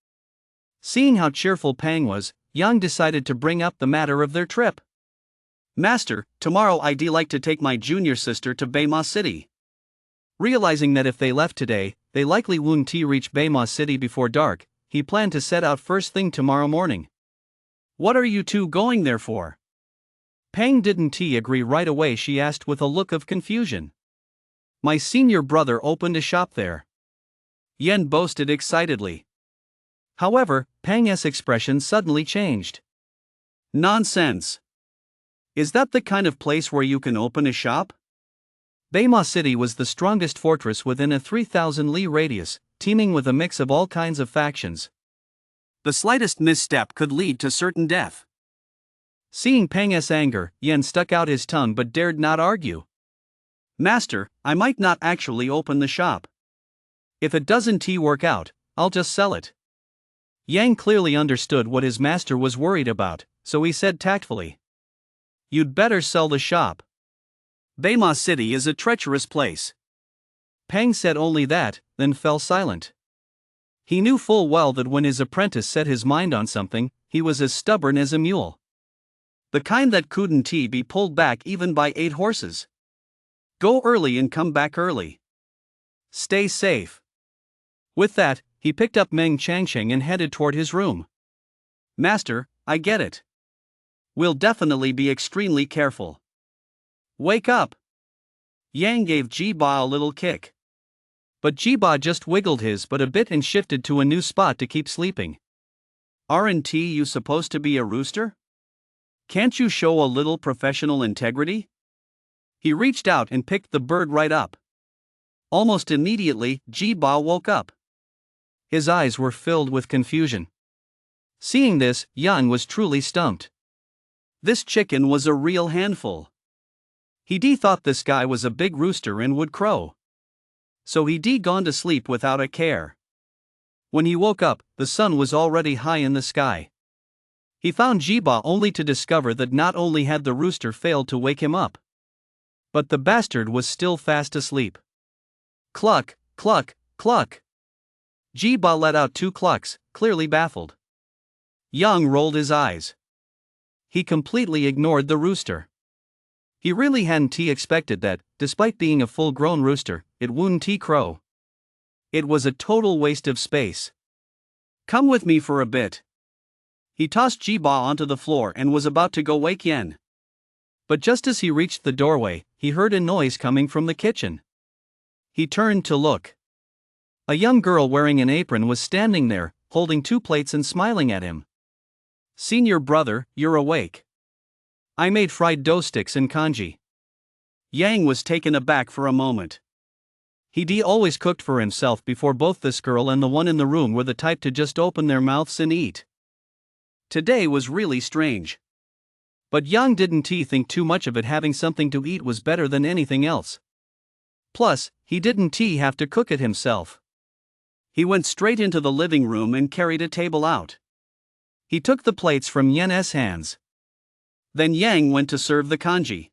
Seeing how cheerful Peng was, Yang decided to bring up the matter of their trip. "Master, tomorrow I'd like to take my junior sister to Beima City." Realizing that if they left today, they likely wouldn't reach Beima City before dark, he planned to set out first thing tomorrow morning. "What are you two going there for?" Peng didn't agree right away. She asked with a look of confusion. "My senior brother opened a shop there," Yen boasted excitedly. However, Peng's expression suddenly changed. "Nonsense! Is that the kind of place where you can open a shop?" Beima City was the strongest fortress within a 3,000 li radius, teeming with a mix of all kinds of factions. The slightest misstep could lead to certain death. Seeing Peng's anger, Yen stuck out his tongue but dared not argue. "Master, I might not actually open the shop. If it doesn't work out, I'll just sell it." Yang clearly understood what his master was worried about, so he said tactfully, "You'd better sell the shop. Beima City is a treacherous place." Peng said only that, then fell silent. He knew full well that when his apprentice set his mind on something, he was as stubborn as a mule. The kind that couldn't be pulled back even by 8 horses. Go early and come back early. Stay safe. With that, he picked up Meng Changsheng and headed toward his room. "Master, I get it. We'll definitely be extremely careful. Wake up." Yang gave Jiba a little kick. But Jiba just wiggled his butt a bit and shifted to a new spot to keep sleeping. "Aren't you supposed to be a rooster? Can't you show a little professional integrity?" He reached out and picked the bird right up. Almost immediately, Jiba woke up. His eyes were filled with confusion. Seeing this, Yang was truly stumped. This chicken was a real handful. He thought this guy was a big rooster and would crow. So he gone to sleep without a care. When he woke up, the sun was already high in the sky. He found Jiba only to discover that not only had the rooster failed to wake him up, but the bastard was still fast asleep. Cluck, cluck, cluck. Jiba let out 2 clucks, clearly baffled. Yang rolled his eyes. He completely ignored the rooster. He really hadn't expected that, despite being a full-grown rooster, it wouldn't crow. It was a total waste of space. "Come with me for a bit." He tossed Jiba onto the floor and was about to go wake Yen. But just as he reached the doorway, he heard a noise coming from the kitchen. He turned to look. A young girl wearing an apron was standing there, holding 2 plates and smiling at him. "Senior brother, you're awake. I made fried dough sticks and congee." Yang was taken aback for a moment. He'd always cooked for himself before both this girl and the one in the room were the type to just open their mouths and eat. Today was really strange. But Yang didn't think too much of it. Having something to eat was better than anything else. Plus, he didn't have to cook it himself. He went straight into the living room and carried a table out. He took the plates from Yen's hands. Then Yang went to serve the congee.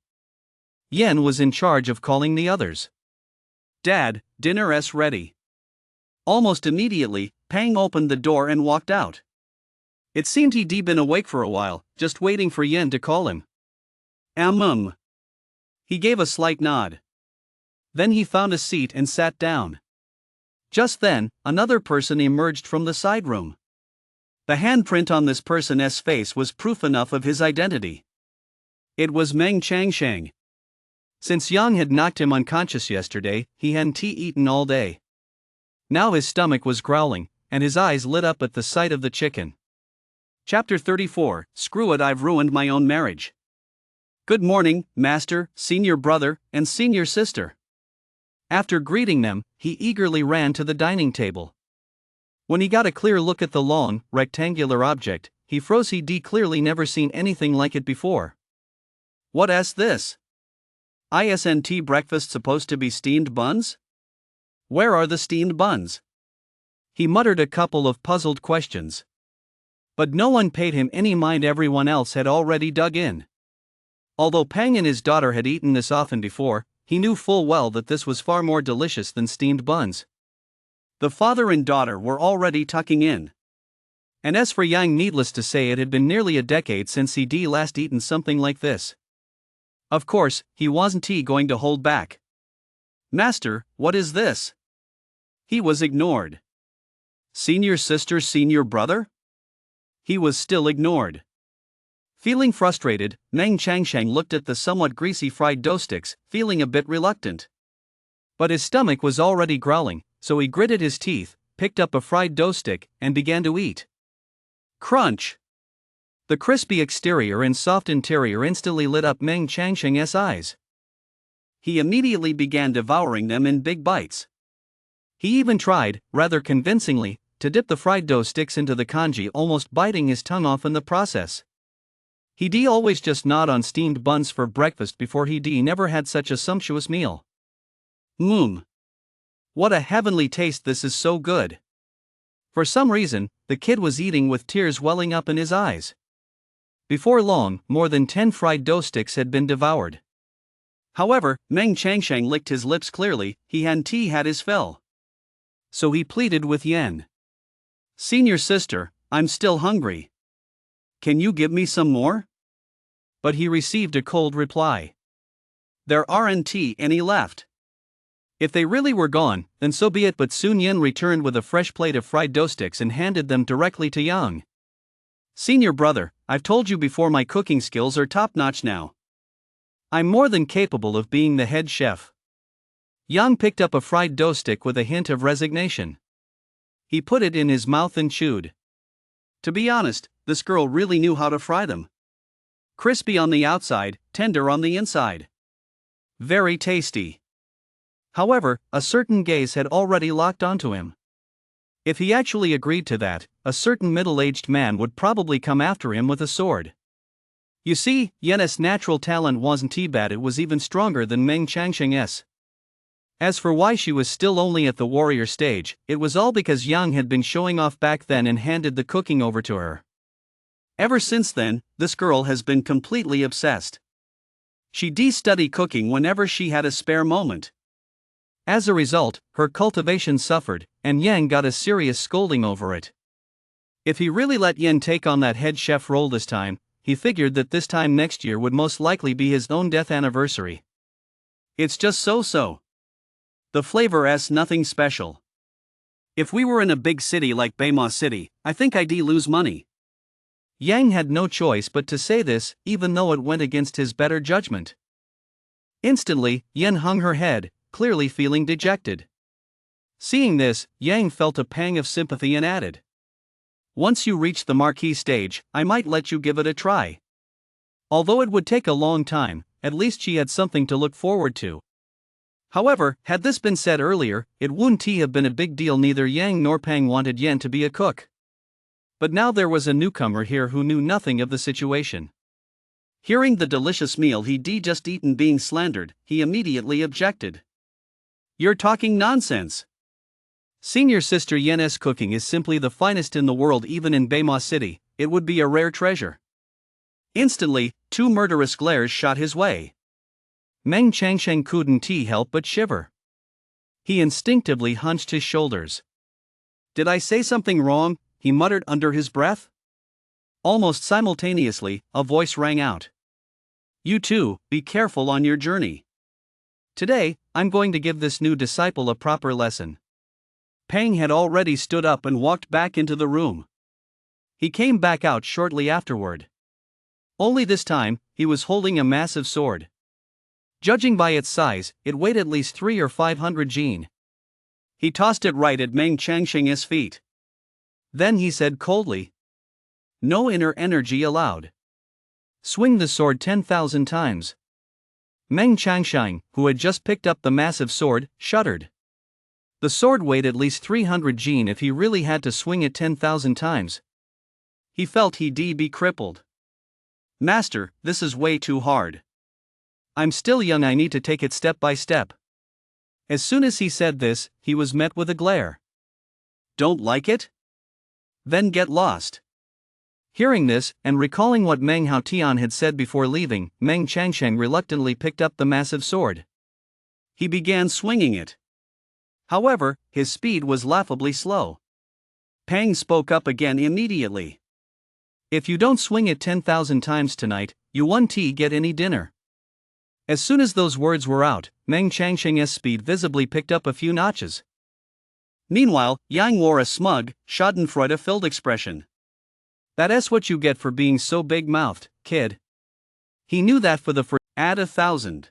Yen was in charge of calling the others. "Dad, dinner's ready." Almost immediately, Pang opened the door and walked out. It seemed he'd been awake for a while, just waiting for Yen to call him. He gave a slight nod. Then he found a seat and sat down. Just then, another person emerged from the side room. The handprint on this person's face was proof enough of his identity. It was Meng Changsheng. Since Yang had knocked him unconscious yesterday, he hadn't eaten all day. Now his stomach was growling, and his eyes lit up at the sight of the chicken. Chapter 34, Screw it, I've ruined my own marriage. "Good morning, master, senior brother, and senior sister." After greeting them, he eagerly ran to the dining table. When he got a clear look at the long, rectangular object, he froze. He'd clearly never seen anything like it before. "What's this? Isn't breakfast supposed to be steamed buns? Where are the steamed buns?" He muttered a couple of puzzled questions. But no one paid him any mind. Everyone else had already dug in. Although Pang and his daughter had eaten this often before, he knew full well that this was far more delicious than steamed buns. The father and daughter were already tucking in. And as for Yang, needless to say, it had been nearly a decade since he'd last eaten something like this. Of course, he wasn't going to hold back. "Master, what is this?" He was ignored. "Senior sister, senior brother?" He was still ignored. Feeling frustrated, Meng Changsheng looked at the somewhat greasy fried dough sticks, feeling a bit reluctant. But his stomach was already growling, so he gritted his teeth, picked up a fried dough stick, and began to eat. Crunch! The crispy exterior and soft interior instantly lit up Meng Changsheng's eyes. He immediately began devouring them in big bites. He even tried, rather convincingly, to dip the fried dough sticks into the congee, almost biting his tongue off in the process. He'd always just gnawed on steamed buns for breakfast before. He'd never had such a sumptuous meal. What a heavenly taste, this is so good. For some reason, the kid was eating with tears welling up in his eyes. Before long, more than 10 fried dough sticks had been devoured. However, Meng Changsheng licked his lips clearly. He hadn't had his fill. So he pleaded with Yen. "Senior sister, I'm still hungry. Can you give me some more?" But he received a cold reply. "There aren't any left." If they really were gone, then so be it. But soon Yen returned with a fresh plate of fried dough sticks and handed them directly to Yang. "Senior brother, I've told you before, my cooking skills are top-notch now. I'm more than capable of being the head chef." Yang picked up a fried dough stick with a hint of resignation. He put it in his mouth and chewed. To be honest, this girl really knew how to fry them. Crispy on the outside, tender on the inside. Very tasty. However, a certain gaze had already locked onto him. If he actually agreed to that, a certain middle-aged man would probably come after him with a sword. You see, Yen's natural talent wasn't bad, it was even stronger than Meng Changsheng's. As for why she was still only at the warrior stage, it was all because Yang had been showing off back then and handed the cooking over to her. Ever since then, this girl has been completely obsessed. She'd study cooking whenever she had a spare moment. As a result, her cultivation suffered, and Yang got a serious scolding over it. If he really let Yen take on that head chef role this time, he figured that this time next year would most likely be his own death anniversary. It's just so. The flavor's nothing special. If we were in a big city like Baima City, I think I'd lose money. Yang had no choice but to say this, even though it went against his better judgment. Instantly, Yan hung her head, clearly feeling dejected. Seeing this, Yang felt a pang of sympathy and added, "Once you reach the marquee stage, I might let you give it a try." Although it would take a long time, at least she had something to look forward to. However, had this been said earlier, it wouldn't have been a big deal. Neither Yang nor Pang wanted Yan to be a cook. But now there was a newcomer here who knew nothing of the situation. Hearing the delicious meal he'd just eaten being slandered, he immediately objected. "You're talking nonsense. Senior Sister Yen's cooking is simply the finest in the world. Even in Baima City, it would be a rare treasure." Instantly, two murderous glares shot his way. Meng Changsheng couldn't help but shiver. He instinctively hunched his shoulders. "Did I say something wrong?" he muttered under his breath. Almost simultaneously, a voice rang out. "You too, be careful on your journey. Today, I'm going to give this new disciple a proper lesson." Pang had already stood up and walked back into the room. He came back out shortly afterward. Only this time, he was holding a massive sword. Judging by its size, it weighed at least 300 or 500 jin. He tossed it right at Meng Changsheng's feet. Then he said coldly, "No inner energy allowed. Swing the sword 10,000 times." Meng Changsheng, who had just picked up the massive sword, shuddered. The sword weighed at least 300 jin if he really had to swing it 10,000 times. He felt he'd be crippled. "Master, this is way too hard. I'm still young, I need to take it step by step." As soon as he said this, he was met with a glare. "Don't like it? Then get lost." Hearing this, and recalling what Meng Haotian had said before leaving, Meng Changsheng reluctantly picked up the massive sword. He began swinging it. However, his speed was laughably slow. Pang spoke up again immediately. "If you don't swing it 10,000 times tonight, you won't get any dinner." As soon as those words were out, Meng Changsheng's speed visibly picked up a few notches. Meanwhile, Yang wore a smug, schadenfreude-filled expression. "That's what you get for being so big-mouthed, kid." He knew that for the first. "Add 1,000.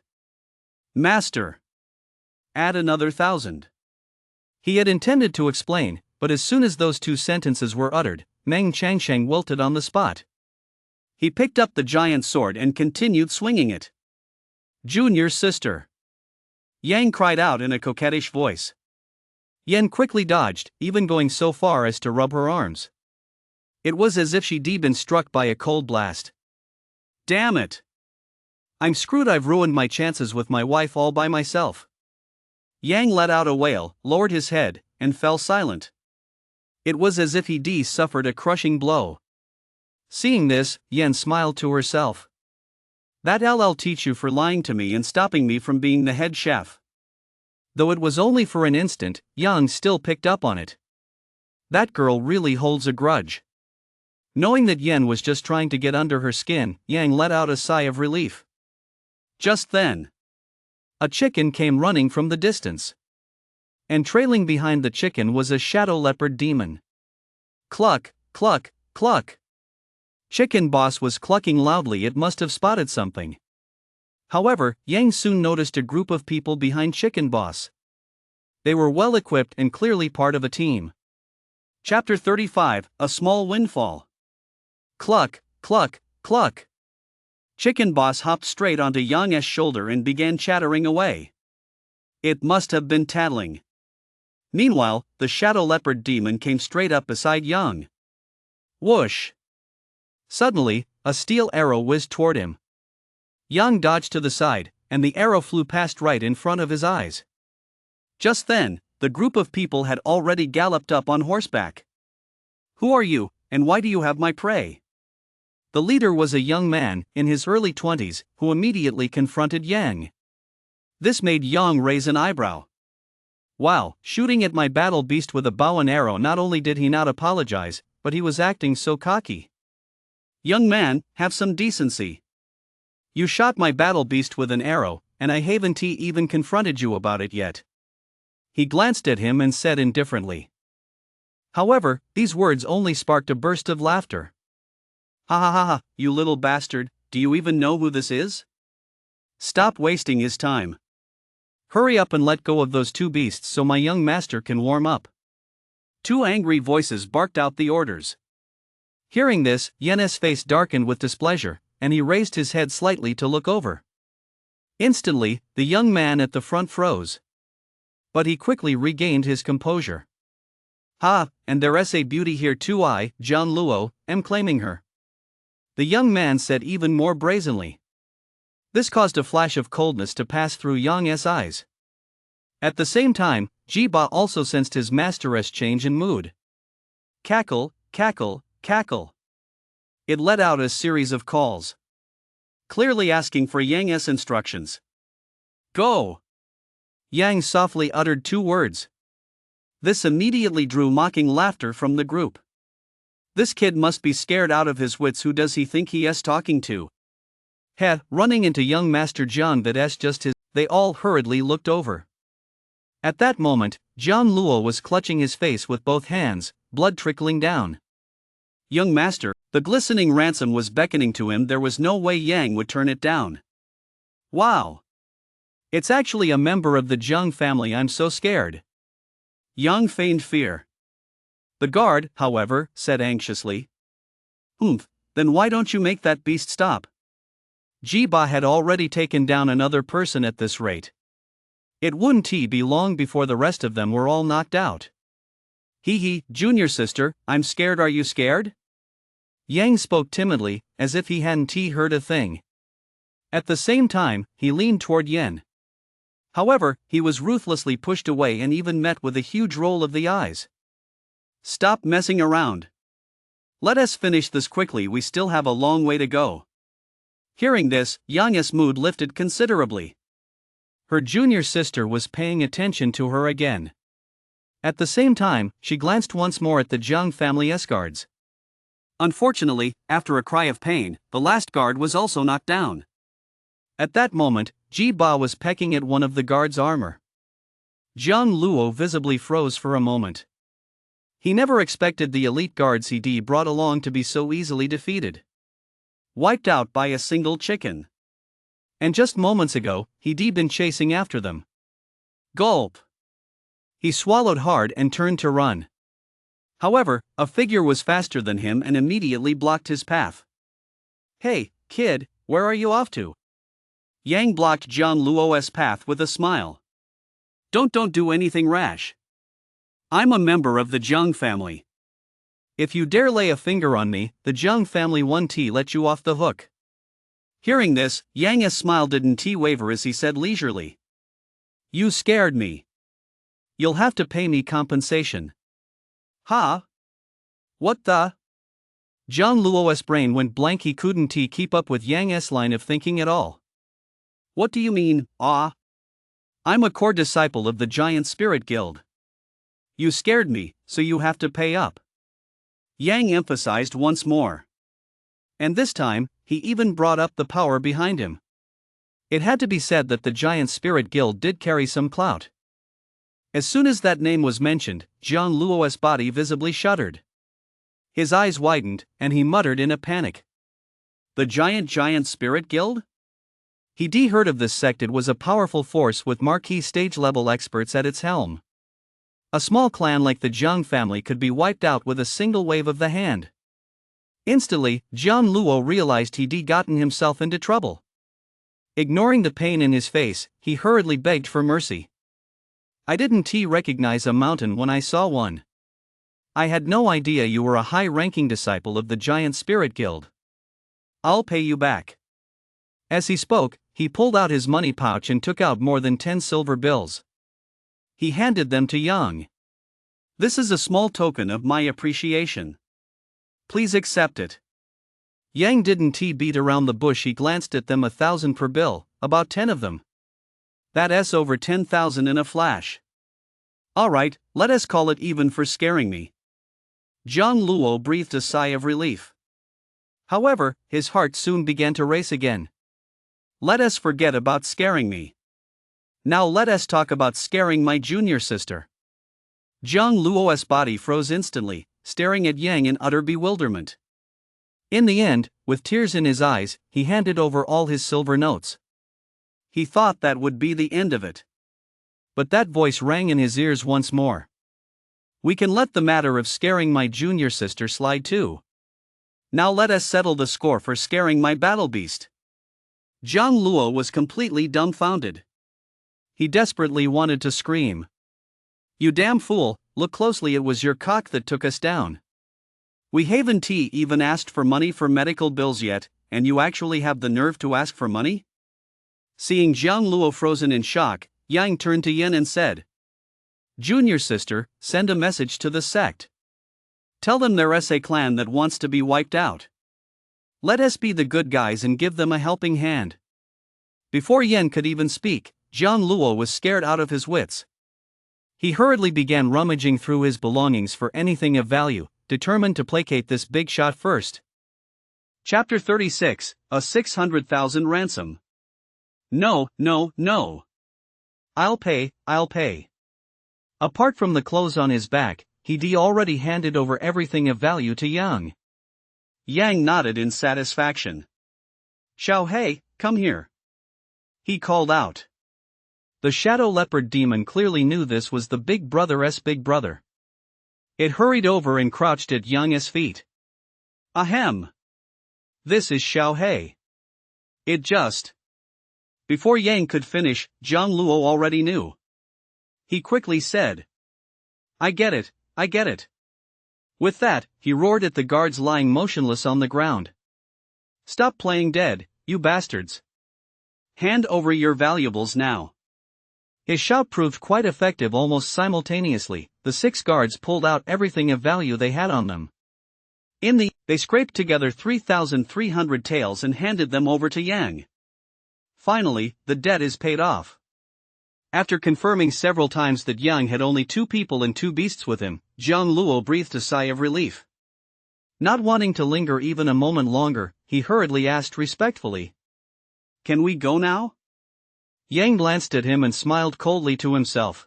Master. Add another 1,000. He had intended to explain, but as soon as those two sentences were uttered, Meng Changsheng wilted on the spot. He picked up the giant sword and continued swinging it. "Junior sister!" Yang cried out in a coquettish voice. Yen quickly dodged, even going so far as to rub her arms. It was as if she'd been struck by a cold blast. "Damn it! I'm screwed, I've ruined my chances with my wife all by myself." Yang let out a wail, lowered his head, and fell silent. It was as if he'd suffered a crushing blow. Seeing this, Yen smiled to herself. "That'll teach you for lying to me and stopping me from being the head chef." Though it was only for an instant, Yang still picked up on it. That girl really holds a grudge. Knowing that Yen was just trying to get under her skin, Yang let out a sigh of relief. Just then, a chicken came running from the distance. And trailing behind the chicken was a shadow leopard demon. Cluck, cluck, cluck. Chicken Boss was clucking loudly, it must have spotted something. However, Yang soon noticed a group of people behind Chicken Boss. They were well equipped and clearly part of a team. Chapter 35, A Small Windfall. Cluck, cluck, cluck. Chicken Boss hopped straight onto Yang's shoulder and began chattering away. It must have been tattling. Meanwhile, the shadow leopard demon came straight up beside Yang. Whoosh! Suddenly, a steel arrow whizzed toward him. Yang dodged to the side, and the arrow flew past right in front of his eyes. Just then, the group of people had already galloped up on horseback. "Who are you, and why do you have my prey?" The leader was a young man, in his early 20s, who immediately confronted Yang. This made Yang raise an eyebrow. Wow, shooting at my battle beast with a bow and arrow! Not only did he not apologize, but he was acting so cocky. "Young man, have some decency. You shot my battle beast with an arrow, and I haven't even confronted you about it yet." He glanced at him and said indifferently. However, these words only sparked a burst of laughter. "Ha ha ha ha, you little bastard, do you even know who this is?" Stop wasting his time. Hurry up and let go of those two beasts so my young master can warm up. Two angry voices barked out the orders. Hearing this, Yen's face darkened with displeasure, and he raised his head slightly to look over. Instantly, the young man at the front froze. But he quickly regained his composure. Ha, and there's a beauty here too, I, John Luo, am claiming her. The young man said even more brazenly. This caused a flash of coldness to pass through Yang's eyes. At the same time, Jiba also sensed his master's change in mood. Cackle, cackle, cackle. It let out a series of calls, clearly asking for Yang's instructions. Go! Yang softly uttered two words. This immediately drew mocking laughter from the group. This kid must be scared out of his wits. Who does he think he is talking to? Running into young Master John, that's just his. They all hurriedly looked over. At that moment, John Luo was clutching his face with both hands, blood trickling down. Young master, the glistening ransom was beckoning to him. There was no way Yang would turn it down. Wow! It's actually a member of the Zhang family. I'm so scared. Yang feigned fear. The guard, however, said anxiously. Then why don't you make that beast stop? Jiba had already taken down another person at this rate. It wouldn't be long before the rest of them were all knocked out. Junior sister, I'm scared. Are you scared? Yang spoke timidly, as if he hadn't heard a thing. At the same time, he leaned toward Yen. However, he was ruthlessly pushed away and even met with a huge roll of the eyes. Stop messing around. Let us finish this quickly. We still have a long way to go. Hearing this, Yang's mood lifted considerably. Her junior sister was paying attention to her again. At the same time, she glanced once more at the Zhang family's guards. Unfortunately, after a cry of pain, the last guard was also knocked down. At that moment, Jiba was pecking at one of the guard's armor. Zhang Luo visibly froze for a moment. He never expected the elite guards he brought along to be so easily defeated. Wiped out by a single chicken. And just moments ago, he'd been chasing after them. Gulp! He swallowed hard and turned to run. However, a figure was faster than him and immediately blocked his path. Hey, kid, where are you off to? Yang blocked John Luo's path with a smile. Don't do anything rash. I'm a member of the Zhang family. If you dare lay a finger on me, the Zhang family won't let you off the hook. Hearing this, Yang's smile didn't waver as he said leisurely. You scared me. You'll have to pay me compensation. Ha? What the? John Luo's brain went blank. He couldn't keep up with Yang's line of thinking at all. What do you mean, ah? I'm a core disciple of the Giant Spirit Guild. You scared me, so you have to pay up. Yang emphasized once more. And this time, he even brought up the power behind him. It had to be said that the Giant Spirit Guild did carry some clout. As soon as that name was mentioned, Zhang Luo's body visibly shuddered. His eyes widened, and he muttered in a panic. The Giant Spirit Guild? He'd heard of this sect. It was a powerful force with marquee stage-level experts at its helm. A small clan like the Zhang family could be wiped out with a single wave of the hand. Instantly, Zhang Luo realized he'd gotten himself into trouble. Ignoring the pain in his face, he hurriedly begged for mercy. I didn't recognize a mountain when I saw one. I had no idea you were a high-ranking disciple of the Giant Spirit Guild. I'll pay you back. As he spoke, he pulled out his money pouch and took out more than 10 silver bills. He handed them to Yang. This is a small token of my appreciation. Please accept it. Yang didn't beat around the bush. He glanced at them. 1,000 per bill, about 10 of them. That's over 10,000 in a flash. Alright, let us call it even for scaring me. Zhang Luo breathed a sigh of relief. However, his heart soon began to race again. Let us forget about scaring me. Now let us talk about scaring my junior sister. Zhang Luo's body froze instantly, staring at Yang in utter bewilderment. In the end, with tears in his eyes, he handed over all his silver notes. He thought that would be the end of it. But that voice rang in his ears once more. We can let the matter of scaring my junior sister slide too. Now let us settle the score for scaring my battle beast. Zhang Luo was completely dumbfounded. He desperately wanted to scream. You damn fool, look closely, it was your cock that took us down. We haven't even asked for money for medical bills yet, and you actually have the nerve to ask for money? Seeing Zhang Luo frozen in shock, Yang turned to Yin and said, Junior sister, send a message to the sect. Tell them there's a clan that wants to be wiped out. Let us be the good guys and give them a helping hand. Before Yin could even speak, Zhang Luo was scared out of his wits. He hurriedly began rummaging through his belongings for anything of value, determined to placate this big shot first. Chapter 36, a 600,000 ransom. No. I'll pay. Apart from the clothes on his back, he already handed over everything of value to Yang. Yang nodded in satisfaction. Xiaohei, come here. He called out. The shadow leopard demon clearly knew this was the big brother's big brother. It hurried over and crouched at Yang's feet. Ahem. This is Xiaohei. It just. Before Yang could finish, Zhang Luo already knew. He quickly said. I get it. With that, he roared at the guards lying motionless on the ground. Stop playing dead, you bastards. Hand over your valuables now. His shout proved quite effective. Almost simultaneously, the 6 guards pulled out everything of value they had on them. They scraped together 3,300 taels and handed them over to Yang. Finally, the debt is paid off. After confirming several times that Yang had only 2 people and 2 beasts with him, Zhang Luo breathed a sigh of relief. Not wanting to linger even a moment longer, he hurriedly asked respectfully. Can we go now? Yang glanced at him and smiled coldly to himself.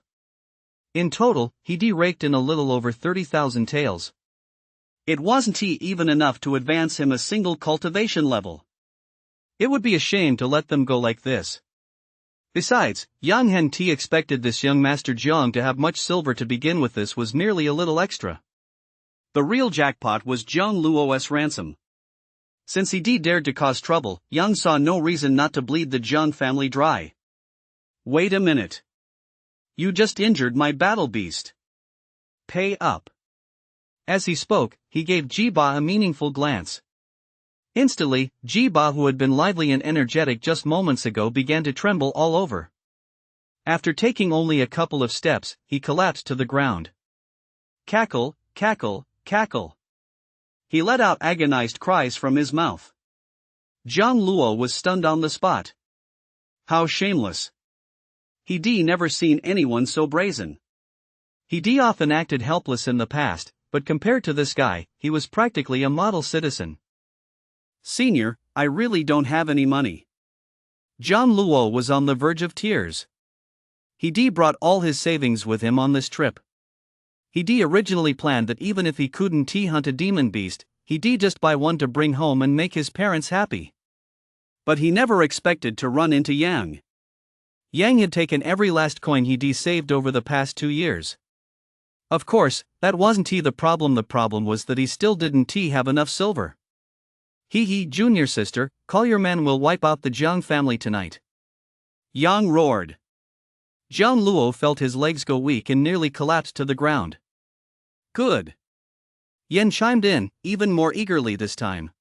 In total, he raked in a little over 30,000 taels. It wasn't even enough to advance him a single cultivation level. It would be a shame to let them go like this. Besides, Yang Hen expected this young Master Jiang to have much silver to begin with. This was merely a little extra. The real jackpot was Zhang Luo's ransom. Since he dared to cause trouble, Yang saw no reason not to bleed the Jiang family dry. Wait a minute. You just injured my battle beast. Pay up. As he spoke, he gave Jiba a meaningful glance. Instantly, Jiba, who had been lively and energetic just moments ago, began to tremble all over. After taking only a couple of steps, he collapsed to the ground. Cackle. He let out agonized cries from his mouth. Zhang Luo was stunned on the spot. How shameless. He never seen anyone so brazen. He often acted helpless in the past, but compared to this guy, he was practically a model citizen. Senior, I really don't have any money. Zhang Luo was on the verge of tears. He brought all his savings with him on this trip. He originally planned that even if he couldn't hunt a demon beast, he'd just buy one to bring home and make his parents happy. But he never expected to run into Yang. Yang had taken every last coin he saved over the past 2 years. Of course, that wasn't the problem. The problem was that he still didn't have enough silver. Junior sister, call your men, we'll wipe out the Jiang family tonight. Yang roared. Zhang Luo felt his legs go weak and nearly collapsed to the ground. Good. Yen chimed in, even more eagerly this time.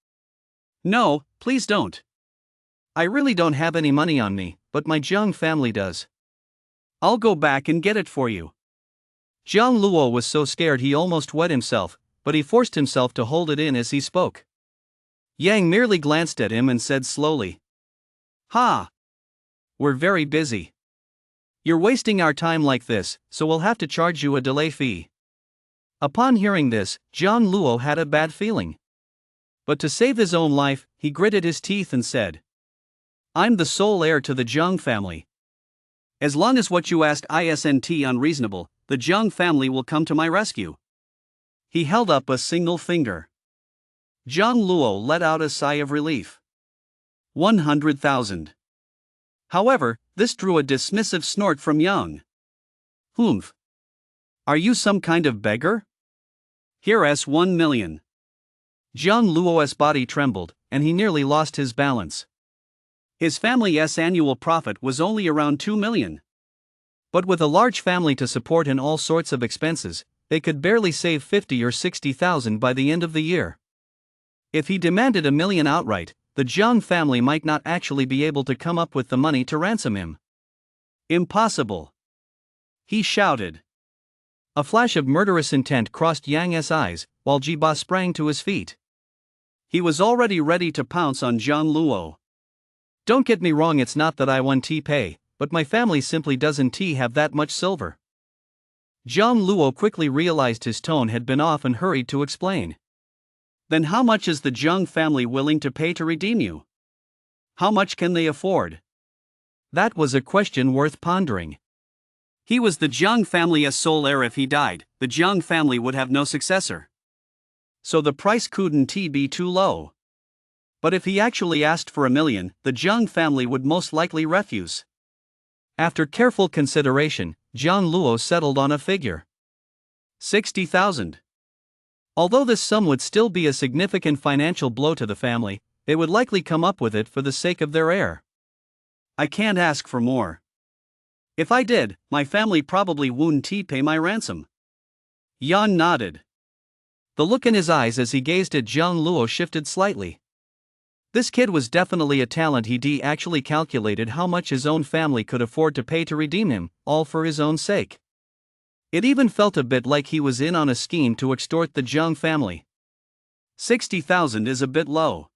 No, please don't. I really don't have any money on me, but my Jiang family does. I'll go back and get it for you. Zhang Luo was so scared he almost wet himself, but he forced himself to hold it in as he spoke. Yang merely glanced at him and said slowly. Ha! We're very busy. You're wasting our time like this, so we'll have to charge you a delay fee. Upon hearing this, Zhang Luo had a bad feeling. But to save his own life, he gritted his teeth and said, I'm the sole heir to the Jiang family. As long as what you ask isn't unreasonable, the Jiang family will come to my rescue. He held up a single finger. Zhang Luo let out a sigh of relief. 100,000. However, this drew a dismissive snort from Yang. "Humph. Are you some kind of beggar? Here's 1 million. Jiang Luo's body trembled, and he nearly lost his balance. His family's annual profit was only around 2 million. But with a large family to support and all sorts of expenses, they could barely save 50 or 60,000 by the end of the year. If he demanded 1 million outright, the Jiang family might not actually be able to come up with the money to ransom him. Impossible! He shouted. A flash of murderous intent crossed Yang's eyes, while Jiba sprang to his feet. He was already ready to pounce on Jiang Luo. "Don't get me wrong, it's not that I want to pay, but my family simply doesn't have that much silver." Jiang Luo quickly realized his tone had been off and hurried to explain. "Then how much is the Jiang family willing to pay to redeem you? How much can they afford?" That was a question worth pondering. He was the Jiang family's sole heir. If he died, the Jiang family would have no successor. So the price couldn't be too low. But if he actually asked for 1 million, the Jiang family would most likely refuse. After careful consideration, Jiang Luo settled on a figure. 60,000. Although this sum would still be a significant financial blow to the family, they would likely come up with it for the sake of their heir. "I can't ask for more. If I did, my family probably wouldn't pay my ransom." Yan nodded. The look in his eyes as he gazed at Jiang Luo shifted slightly. This kid was definitely a talent. He actually calculated how much his own family could afford to pay to redeem him, all for his own sake. It even felt a bit like he was in on a scheme to extort the Jiang family. 60,000 is a bit low.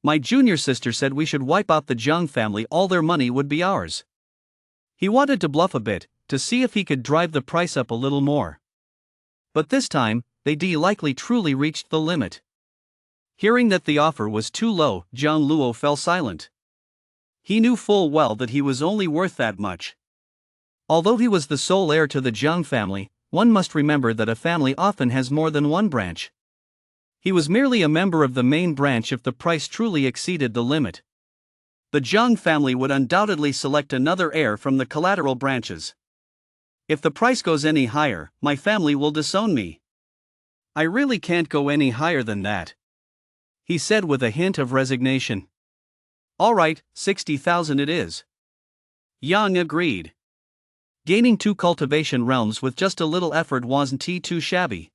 My junior sister said we should wipe out the Jiang family, all their money would be ours. He wanted to bluff a bit, to see if he could drive the price up a little more. But this time, they likely truly reached the limit. Hearing that the offer was too low, Jiang Luo fell silent. He knew full well that he was only worth that much. Although he was the sole heir to the Jiang family, one must remember that a family often has more than one branch. He was merely a member of the main branch if the price truly exceeded the limit. The Jiang family would undoubtedly select another heir from the collateral branches. "If the price goes any higher, my family will disown me. I really can't go any higher than that," he said with a hint of resignation. "All right, 60,000 it is." Yang agreed. Gaining 2 cultivation realms with just a little effort wasn't too shabby.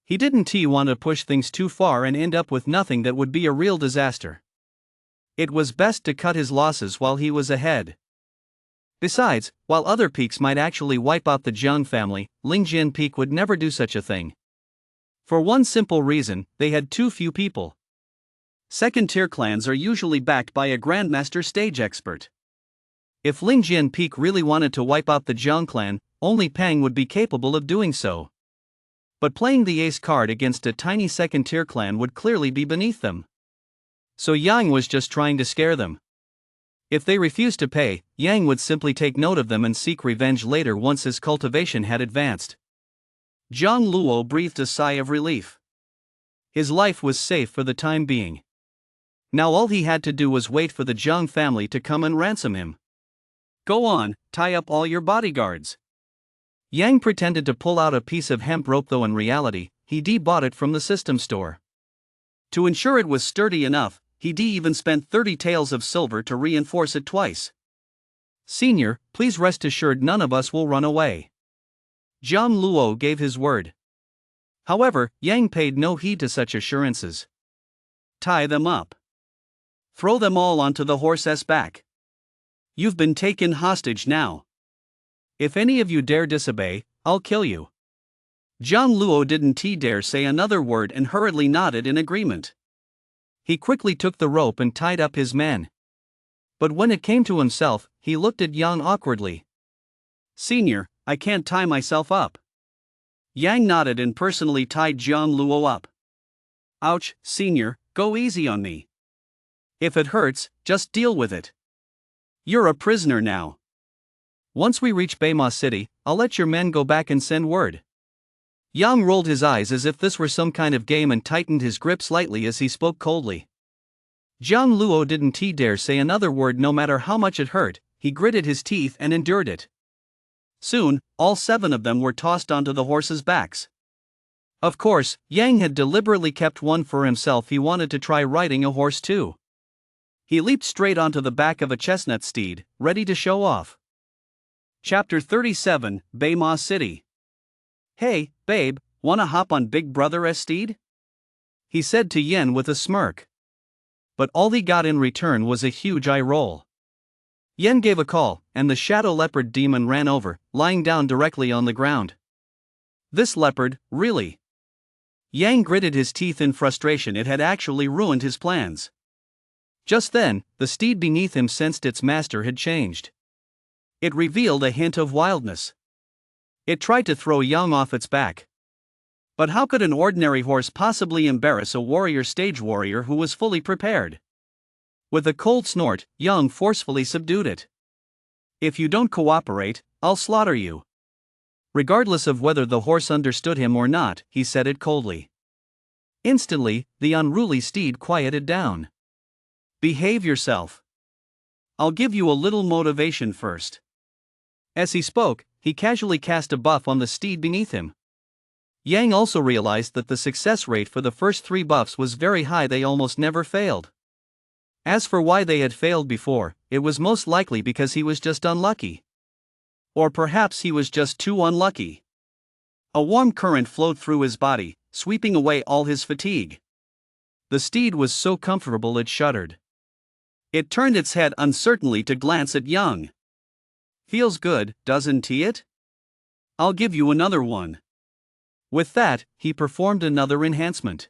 He didn't want to push things too far and end up with nothing that would be a real disaster. It was best to cut his losses while he was ahead. Besides, while other peaks might actually wipe out the Jiang family, Lingjian Peak would never do such a thing. For one simple reason, they had too few people. Second-tier clans are usually backed by a grandmaster stage expert. If Lingjian Peak really wanted to wipe out the Jiang clan, only Pang would be capable of doing so. But playing the ace card against a tiny second-tier clan would clearly be beneath them. So Yang was just trying to scare them. If they refused to pay, Yang would simply take note of them and seek revenge later once his cultivation had advanced. Jiang Luo breathed a sigh of relief. His life was safe for the time being. Now all he had to do was wait for the Jiang family to come and ransom him. "Go on, tie up all your bodyguards." Yang pretended to pull out a piece of hemp rope, though in reality, he bought it from the system store. To ensure it was sturdy enough, he even spent 30 taels of silver to reinforce it twice. "Senior, please rest assured none of us will run away." Jiang Luo gave his word. However, Yang paid no heed to such assurances. "Tie them up. Throw them all onto the horse's back. You've been taken hostage now. If any of you dare disobey, I'll kill you." Jiang Luo didn't dare say another word and hurriedly nodded in agreement. He quickly took the rope and tied up his men. But when it came to himself, he looked at Yang awkwardly. "Senior, I can't tie myself up." Yang nodded and personally tied Jiang Luo up. "Ouch, senior, go easy on me. If it hurts, just deal with it. You're a prisoner now. Once we reach Beima City, I'll let your men go back and send word." Yang rolled his eyes as if this were some kind of game and tightened his grip slightly as he spoke coldly. Jiang Luo didn't dare say another word no matter how much it hurt. He gritted his teeth and endured it. Soon, all 7 of them were tossed onto the horses' backs. Of course, Yang had deliberately kept one for himself. He wanted to try riding a horse too. He leaped straight onto the back of a chestnut steed, ready to show off. Chapter 37, Beima City. "Hey, babe, wanna hop on Big Brother's steed?" he said to Yen with a smirk. But all he got in return was a huge eye roll. Yen gave a call, and the shadow leopard demon ran over, lying down directly on the ground. This leopard, really? Yang gritted his teeth in frustration. It had actually ruined his plans. Just then, the steed beneath him sensed its master had changed. It revealed a hint of wildness. It tried to throw Yang off its back. But how could an ordinary horse possibly embarrass a stage warrior who was fully prepared? With a cold snort, Yang forcefully subdued it. "If you don't cooperate, I'll slaughter you." Regardless of whether the horse understood him or not, he said it coldly. Instantly, the unruly steed quieted down. "Behave yourself. I'll give you a little motivation first." As he spoke, he casually cast a buff on the steed beneath him. Yang also realized that the success rate for the first 3 buffs was very high. They almost never failed. As for why they had failed before, it was most likely because he was just unlucky. Or perhaps he was just too unlucky. A warm current flowed through his body, sweeping away all his fatigue. The steed was so comfortable it shuddered. It turned its head uncertainly to glance at Yang. "Feels good, doesn't it? I'll give you another one." With that, he performed another enhancement.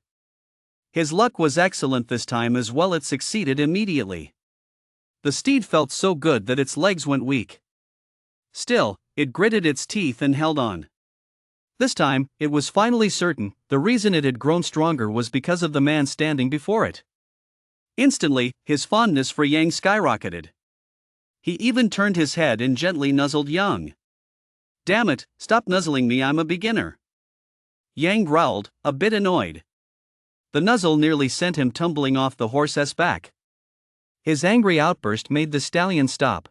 His luck was excellent this time as well. It succeeded immediately. The steed felt so good that its legs went weak. Still, it gritted its teeth and held on. This time, it was finally certain. The reason it had grown stronger was because of the man standing before it. Instantly, his fondness for Yang skyrocketed. He even turned his head and gently nuzzled Yang. "Damn it, stop nuzzling me, I'm a beginner." Yang growled, a bit annoyed. The nuzzle nearly sent him tumbling off the horse's back. His angry outburst made the stallion stop.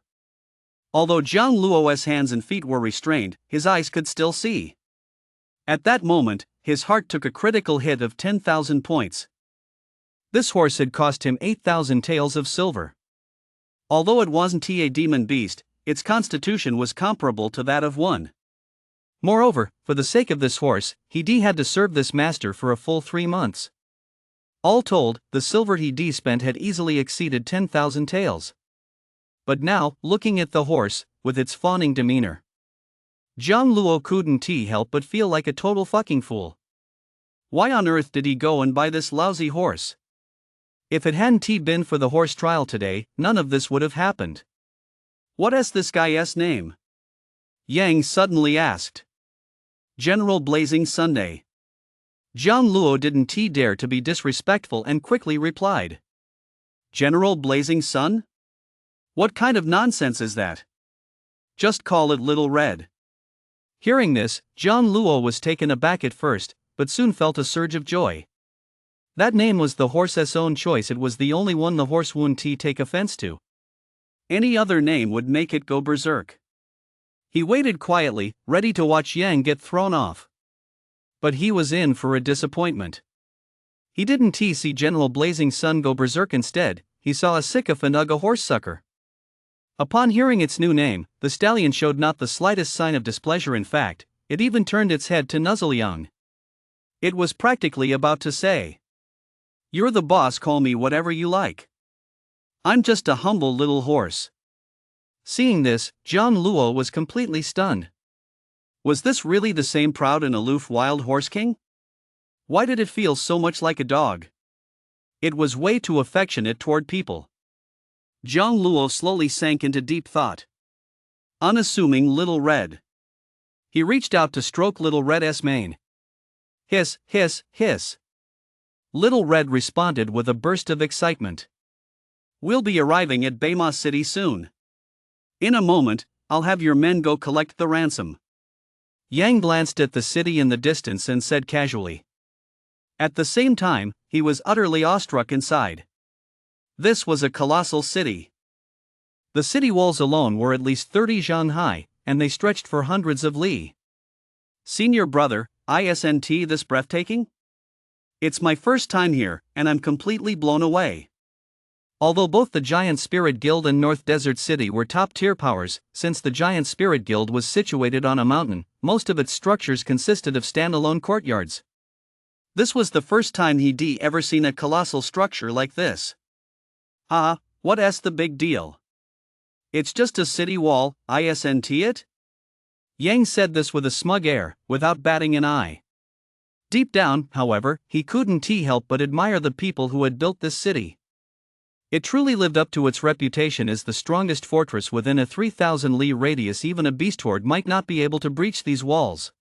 Although Jiang Luo's hands and feet were restrained, his eyes could still see. At that moment, his heart took a critical hit of 10,000 points. This horse had cost him 8,000 taels of silver. Although it wasn't a demon beast, its constitution was comparable to that of one. Moreover, for the sake of this horse, he had to serve this master for a full 3 months. All told, the silver he spent had easily exceeded 10,000 taels. But now, looking at the horse, with its fawning demeanor, Jiang Luo couldn't help but feel like a total fucking fool. Why on earth did he go and buy this lousy horse? If it hadn't been for the horse trial today, none of this would have happened. "What is this guy's name?" Yang suddenly asked. "General Blazing Sunday." Jiang Luo didn't dare to be disrespectful and quickly replied. "General Blazing Sun? What kind of nonsense is that? Just call it Little Red." Hearing this, Jiang Luo was taken aback at first, but soon felt a surge of joy. That name was the horse's own choice. It was the only one the horse wouldn't take offense to. Any other name would make it go berserk. He waited quietly, ready to watch Yang get thrown off. But he was in for a disappointment. He didn't see General Blazing Sun go berserk. Instead, he saw a sycophant a horsesucker. Upon hearing its new name, the stallion showed not the slightest sign of displeasure. In fact, it even turned its head to nuzzle Yang. It was practically about to say, "You're the boss, call me whatever you like. I'm just a humble little horse." Seeing this, Jiang Luo was completely stunned. Was this really the same proud and aloof wild horse king? Why did it feel so much like a dog? It was way too affectionate toward people. Jiang Luo slowly sank into deep thought. Unassuming Little Red. He reached out to stroke Little Red's mane. Hiss, hiss, hiss. Little Red responded with a burst of excitement. "We'll be arriving at Beima City soon. In a moment, I'll have your men go collect the ransom." Yang glanced at the city in the distance and said casually. At the same time, he was utterly awestruck inside. This was a colossal city. The city walls alone were at least 30 zhan high, and they stretched for hundreds of li. Senior brother, isn't this breathtaking? It's my first time here, and I'm completely blown away. Although both the Giant Spirit Guild and North Desert City were top-tier powers, since the Giant Spirit Guild was situated on a mountain, most of its structures consisted of standalone courtyards. This was the first time he'd ever seen a colossal structure like this. What's the big deal? It's just a city wall, isn't it? Yang said this with a smug air, without batting an eye. Deep down, however, he couldn't help but admire the people who had built this city. It truly lived up to its reputation as the strongest fortress within a 3,000 li radius. Even a beast horde might not be able to breach these walls.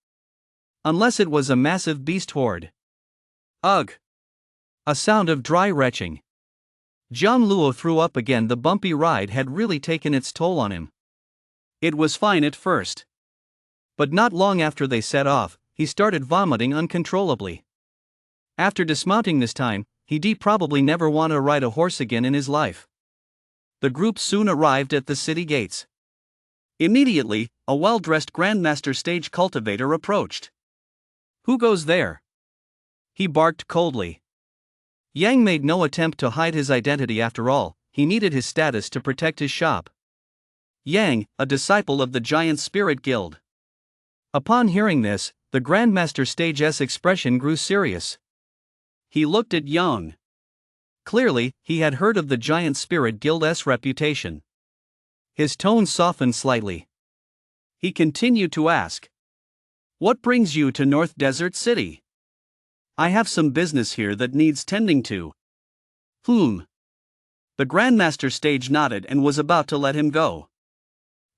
Unless it was a massive beast horde. Ugh! A sound of dry retching. Zhang Luo threw up again. The bumpy ride had really taken its toll on him. It was fine at first. But not long after they set off, he started vomiting uncontrollably. After dismounting this time, he'd probably never want to ride a horse again in his life. The group soon arrived at the city gates. Immediately, a well-dressed Grandmaster stage cultivator approached. "Who goes there?" he barked coldly. Yang made no attempt to hide his identity. After all, he needed his status to protect his shop. Yang, a disciple of the Giant Spirit Guild. Upon hearing this, the Grandmaster stage's expression grew serious. He looked at Yang. Clearly, he had heard of the Giant Spirit Guild's reputation. His tone softened slightly. He continued to ask, "What brings you to North Desert City?" "I have some business here that needs tending to." The Grandmaster stage nodded and was about to let him go.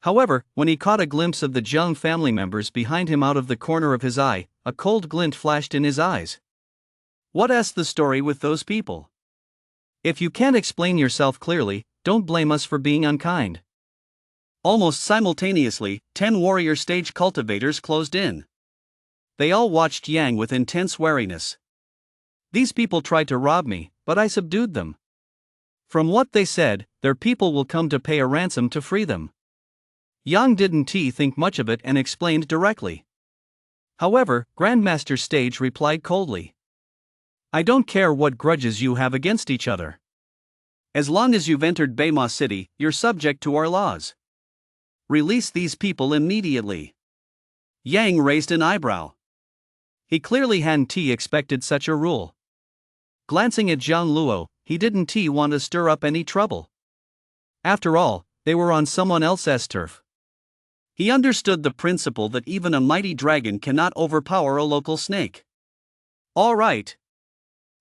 However, when he caught a glimpse of the Zhang family members behind him out of the corner of his eye, a cold glint flashed in his eyes. "What's the story with those people? If you can't explain yourself clearly, don't blame us for being unkind." Almost simultaneously, 10 warrior stage cultivators closed in. They all watched Yang with intense wariness. "These people tried to rob me, but I subdued them. From what they said, their people will come to pay a ransom to free them." Yang didn't think much of it and explained directly. However, Grandmaster Stage replied coldly, "I don't care what grudges you have against each other. As long as you've entered Beima City, you're subject to our laws. Release these people immediately." Yang raised an eyebrow. He clearly hadn't expected such a rule. Glancing at Zhang Luo, he didn't want to stir up any trouble. After all, they were on someone else's turf. He understood the principle that even a mighty dragon cannot overpower a local snake. "All right."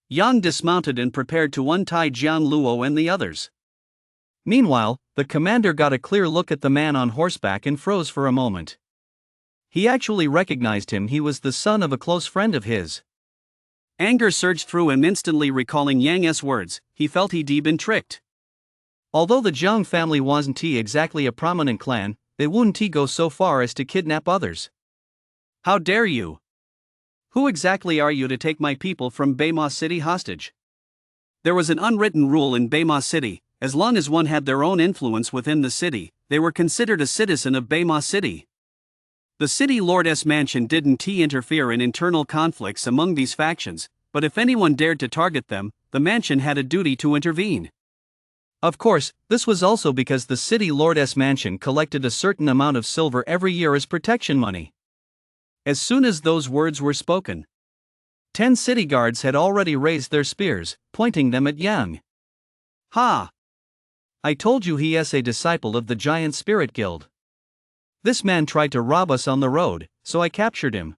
Yang dismounted and prepared to untie Zhang Luo and the others. Meanwhile, the commander got a clear look at the man on horseback and froze for a moment. He actually recognized him. He was the son of a close friend of his. Anger surged through him instantly. Recalling Yang's words, he felt he'd been tricked. Although the Zhang family wasn't exactly a prominent clan, they wouldn't go so far as to kidnap others. "How dare you? Who exactly are you to take my people from Beima City hostage?" There was an unwritten rule in Beima City: as long as one had their own influence within the city, they were considered a citizen of Beima City. The city lord's mansion didn't interfere in internal conflicts among these factions, but if anyone dared to target them, the mansion had a duty to intervene. Of course, this was also because the city lord's mansion collected a certain amount of silver every year as protection money. As soon as those words were spoken, 10 city guards had already raised their spears, pointing them at Yang. "Ha! I told you he is a disciple of the Giant Spirit Guild. This man tried to rob us on the road, so I captured him,"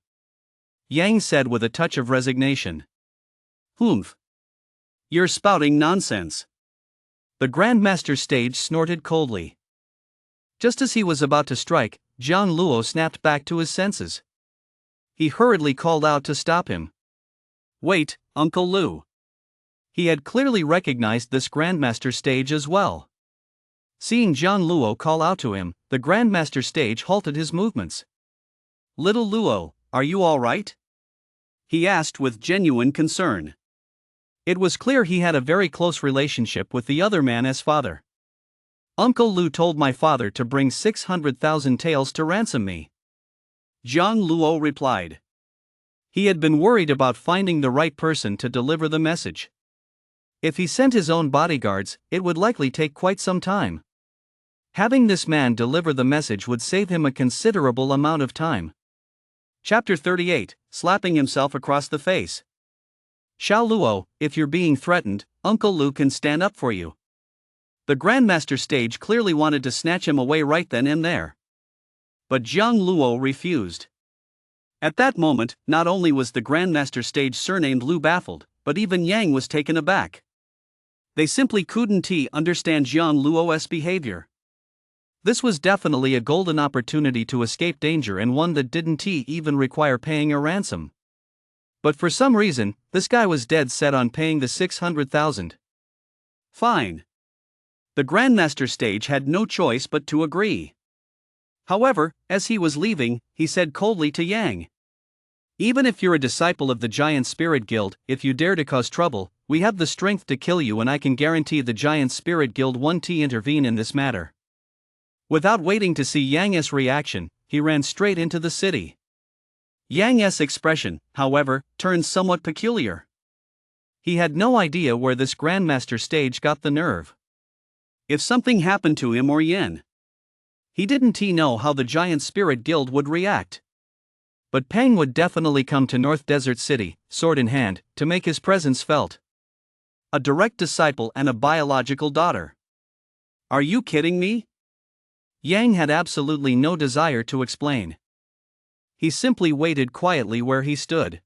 Yang said with a touch of resignation. You're spouting nonsense." The Grandmaster stage snorted coldly. Just as he was about to strike, Zhang Luo snapped back to his senses. He hurriedly called out to stop him. "Wait, Uncle Lu." He had clearly recognized this Grandmaster stage as well. Seeing Zhang Luo call out to him, the Grandmaster stage halted his movements. "Little Luo, are you all right?" he asked with genuine concern. It was clear he had a very close relationship with the other man as father. Uncle Lu told my father to bring 600,000 taels to ransom me. Zhang Luo replied. He had been worried about finding the right person to deliver the message. If he sent his own bodyguards, it would likely take quite some time. Having this man deliver the message would save him a considerable amount of time. Chapter 38, Slapping Himself Across the Face. Xiao Luo, if you're being threatened, Uncle Lu can stand up for you. The Grandmaster stage clearly wanted to snatch him away right then and there. But Zhang Luo refused. At that moment, not only was the Grandmaster stage surnamed Lu baffled, but even Yang was taken aback. They simply couldn't understand Zhang Luo's behavior. This was definitely a golden opportunity to escape danger and one that didn't even require paying a ransom. But for some reason, this guy was dead set on paying the 600,000. Fine. The Grandmaster stage had no choice but to agree. However, as he was leaving, he said coldly to Yang. Even if you're a disciple of the Giant Spirit Guild, if you dare to cause trouble, we have the strength to kill you, and I can guarantee the Giant Spirit Guild won't intervene in this matter. Without waiting to see Yang's reaction, he ran straight into the city. Yang's expression, however, turned somewhat peculiar. He had no idea where this Grandmaster stage got the nerve. If something happened to him or Yen, he didn't know how the Giant Spirit Guild would react. But Peng would definitely come to North Desert City, sword in hand, to make his presence felt. A direct disciple and a biological daughter. Are you kidding me? Yang had absolutely no desire to explain. He simply waited quietly where he stood.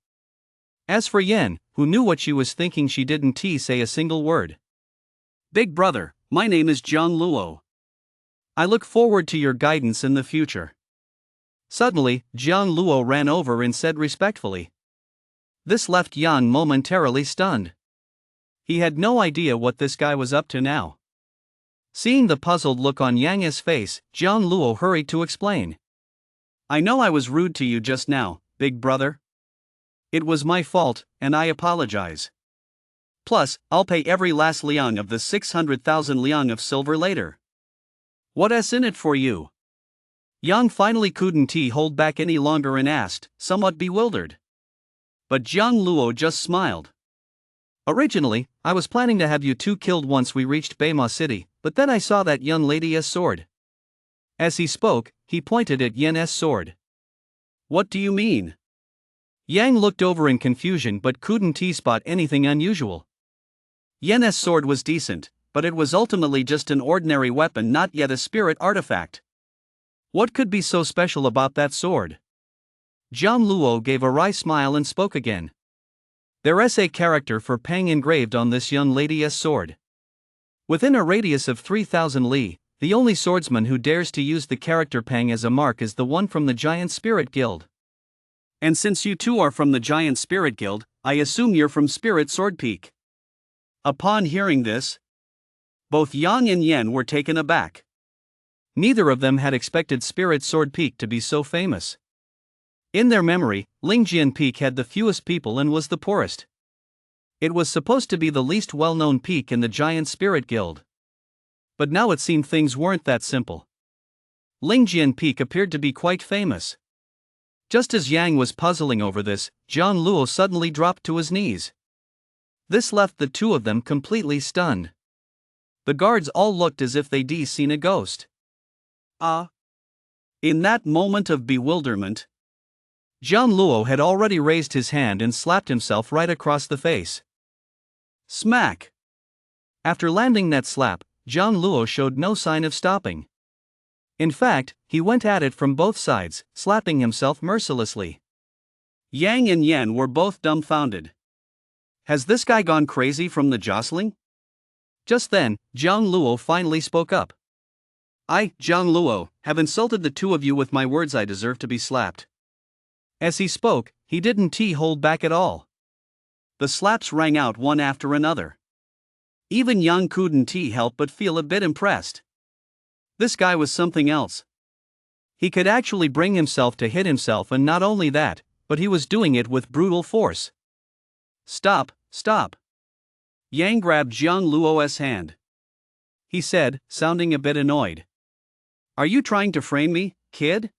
As for Yen, who knew what she was thinking, she didn't say a single word. Big brother, my name is Zhang Luo. I look forward to your guidance in the future. Suddenly, Zhang Luo ran over and said respectfully. This left Yang momentarily stunned. He had no idea what this guy was up to now. Seeing the puzzled look on Yang's face, Zhang Luo hurried to explain. I know I was rude to you just now, big brother. It was my fault, and I apologize. Plus, I'll pay every last liang of the 600,000 liang of silver later. What's in it for you? Yang finally couldn't hold back any longer and asked, somewhat bewildered. But Zhang Luo just smiled. Originally, I was planning to have you two killed once we reached Beima City, but then I saw that young lady's sword. As he spoke, he pointed at Yen's sword. What do you mean? Yang looked over in confusion but couldn't spot anything unusual. Yen's sword was decent, but it was ultimately just an ordinary weapon, not yet a spirit artifact. What could be so special about that sword? Zhang Luo gave a wry smile and spoke again. There's a character for Peng engraved on this young lady's sword. Within a radius of 3,000 li, the only swordsman who dares to use the character Peng as a mark is the one from the Giant Spirit Guild. And since you two are from the Giant Spirit Guild, I assume you're from Spirit Sword Peak. Upon hearing this, both Yang and Yen were taken aback. Neither of them had expected Spirit Sword Peak to be so famous. In their memory, Lingjian Peak had the fewest people and was the poorest. It was supposed to be the least well-known peak in the Giant Spirit Guild. But now it seemed things weren't that simple. Lingjian Peak appeared to be quite famous. Just as Yang was puzzling over this, Zhang Luo suddenly dropped to his knees. This left the two of them completely stunned. The guards all looked as if they'd seen a ghost. In that moment of bewilderment, Zhang Luo had already raised his hand and slapped himself right across the face. Smack! After landing that slap, Zhang Luo showed no sign of stopping. In fact, he went at it from both sides, slapping himself mercilessly. Yang and Yen were both dumbfounded. Has this guy gone crazy from the jostling? Just then, Zhang Luo finally spoke up. I, Zhang Luo, have insulted the two of you with my words. I deserve to be slapped. As he spoke, he didn't hold back at all. The slaps rang out one after another. Even Yang couldn't help but feel a bit impressed. This guy was something else. He could actually bring himself to hit himself, and not only that, but he was doing it with brutal force. Stop, stop. Yang grabbed Jiang Luo's hand. He said, sounding a bit annoyed. Are you trying to frame me, kid?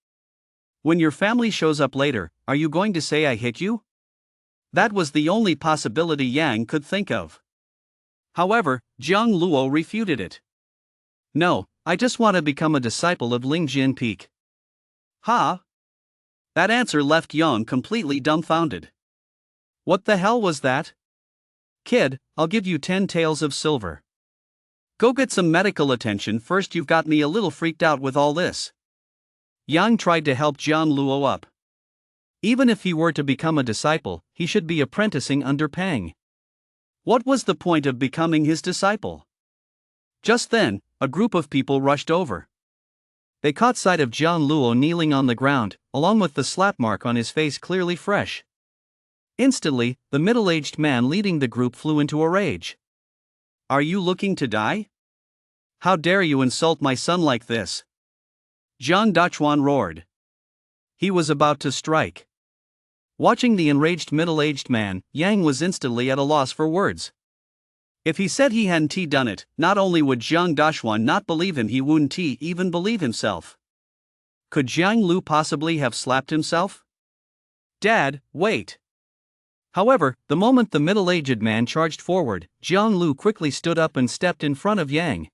When your family shows up later, are you going to say I hit you? That was the only possibility Yang could think of. However, Jiang Luo refuted it. No, I just want to become a disciple of Ling Jinpeak. Ha? That answer left Yang completely dumbfounded. What the hell was that? Kid, I'll give you 10 taels of silver. Go get some medical attention first, you've got me a little freaked out with all this. Yang tried to help Jiang Luo up. Even if he were to become a disciple, he should be apprenticing under Pang. What was the point of becoming his disciple? Just then, a group of people rushed over. They caught sight of Jiang Luo kneeling on the ground, along with the slap mark on his face clearly fresh. Instantly, the middle-aged man leading the group flew into a rage. Are you looking to die? How dare you insult my son like this? Zhang Dachuan roared. He was about to strike. Watching the enraged middle-aged man, Yang was instantly at a loss for words. If he said he hadn't done it, not only would Zhang Dachuan not believe him, he wouldn't even believe himself. Could Jiang Lu possibly have slapped himself? Dad, wait. However, the moment the middle-aged man charged forward, Jiang Lu quickly stood up and stepped in front of Yang.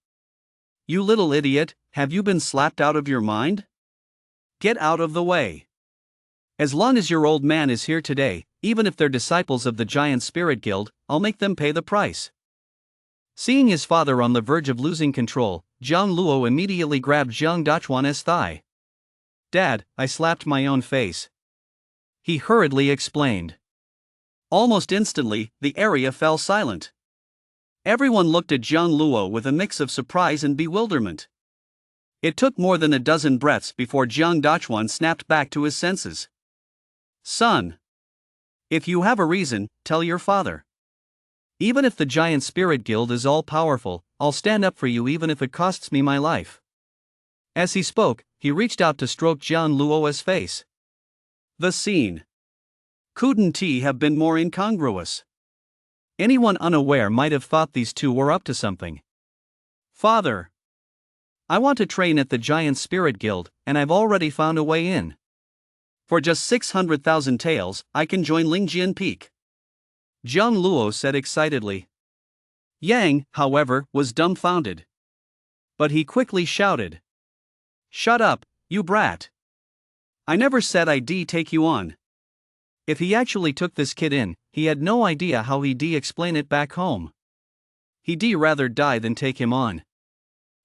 You little idiot, have you been slapped out of your mind? Get out of the way. As long as your old man is here today, even if they're disciples of the Giant Spirit Guild, I'll make them pay the price. Seeing his father on the verge of losing control, Jiang Luo immediately grabbed Zhang Dachuan's thigh. Dad, I slapped my own face. He hurriedly explained. Almost instantly, the area fell silent. Everyone looked at Jiang Luo with a mix of surprise and bewilderment. It took more than a dozen breaths before Zhang Dachuan snapped back to his senses. Son. If you have a reason, tell your father. Even if the Giant Spirit Guild is all-powerful, I'll stand up for you even if it costs me my life. As he spoke, he reached out to stroke Jiang Luo's face. The scene couldn't have been more incongruous. Anyone unaware might have thought these two were up to something. Father. I want to train at the Giant Spirit Guild, and I've already found a way in. For just 600,000 taels, I can join Ling Jinpeak. Jiang Luo said excitedly. Yang, however, was dumbfounded. But he quickly shouted. Shut up, you brat. I never said I'd take you on. If he actually took this kid in, he had no idea how he'd explain it back home. He'd rather die than take him on.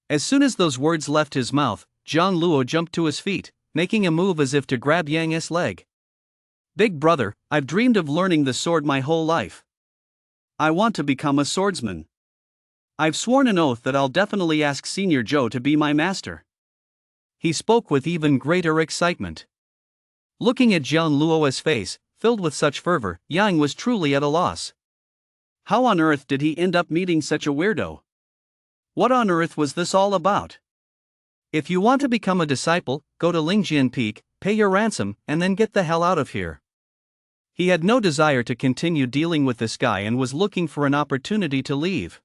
As soon as those words left his mouth, Jiang Luo jumped to his feet, making a move as if to grab Yang's leg. Big brother, I've dreamed of learning the sword my whole life. I want to become a swordsman. I've sworn an oath that I'll definitely ask Senior Joe to be my master. He spoke with even greater excitement. Looking at Jiang Luo's face, filled with such fervor, Yang was truly at a loss. How on earth did he end up meeting such a weirdo? What on earth was this all about? If you want to become a disciple, go to Ling Jinpeak, pay your ransom, and then get the hell out of here. He had no desire to continue dealing with this guy and was looking for an opportunity to leave.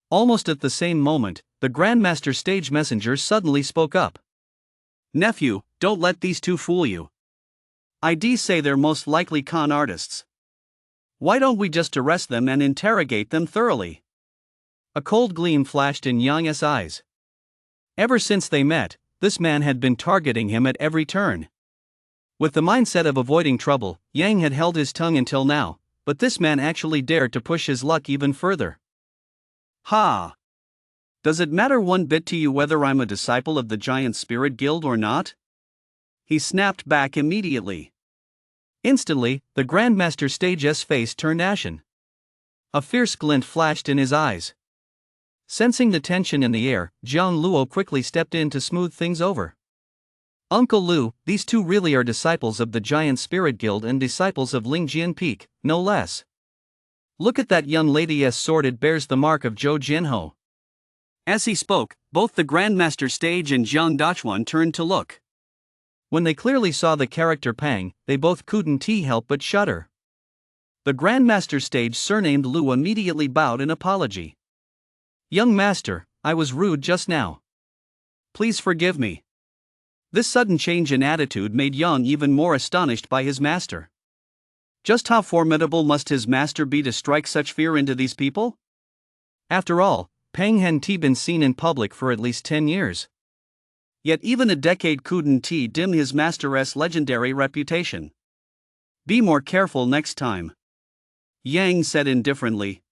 Almost at the same moment, the Grandmaster Stage Messenger suddenly spoke up. Nephew, don't let these two fool you. I'd say they're most likely con artists. Why don't we just arrest them and interrogate them thoroughly? A cold gleam flashed in Yang's eyes. Ever since they met, this man had been targeting him at every turn. With the mindset of avoiding trouble, Yang had held his tongue until now, but this man actually dared to push his luck even further. Ha! Does it matter one bit to you whether I'm a disciple of the Giant Spirit Guild or not? He snapped back immediately. Instantly, the Grandmaster Stage's face turned ashen. A fierce glint flashed in his eyes. Sensing the tension in the air, Jiang Luo quickly stepped in to smooth things over. Uncle Lu, these two really are disciples of the Giant Spirit Guild and disciples of Ling Jinpeak, no less. Look at that young lady's sword, it bears the mark of Zhou Jinho. As he spoke, both the Grandmaster Stage and Zhang Dachuan turned to look. When they clearly saw the character Pang, they both couldn't help but shudder. The Grandmaster stage surnamed Lu immediately bowed in apology. Young master, I was rude just now. Please forgive me. This sudden change in attitude made Yang even more astonished by his master. Just how formidable must his master be to strike such fear into these people? After all, Peng hadn't been seen in public for at least 10 years. Yet even a decade couldn't dim his master's legendary reputation. Be more careful next time. Yang said indifferently.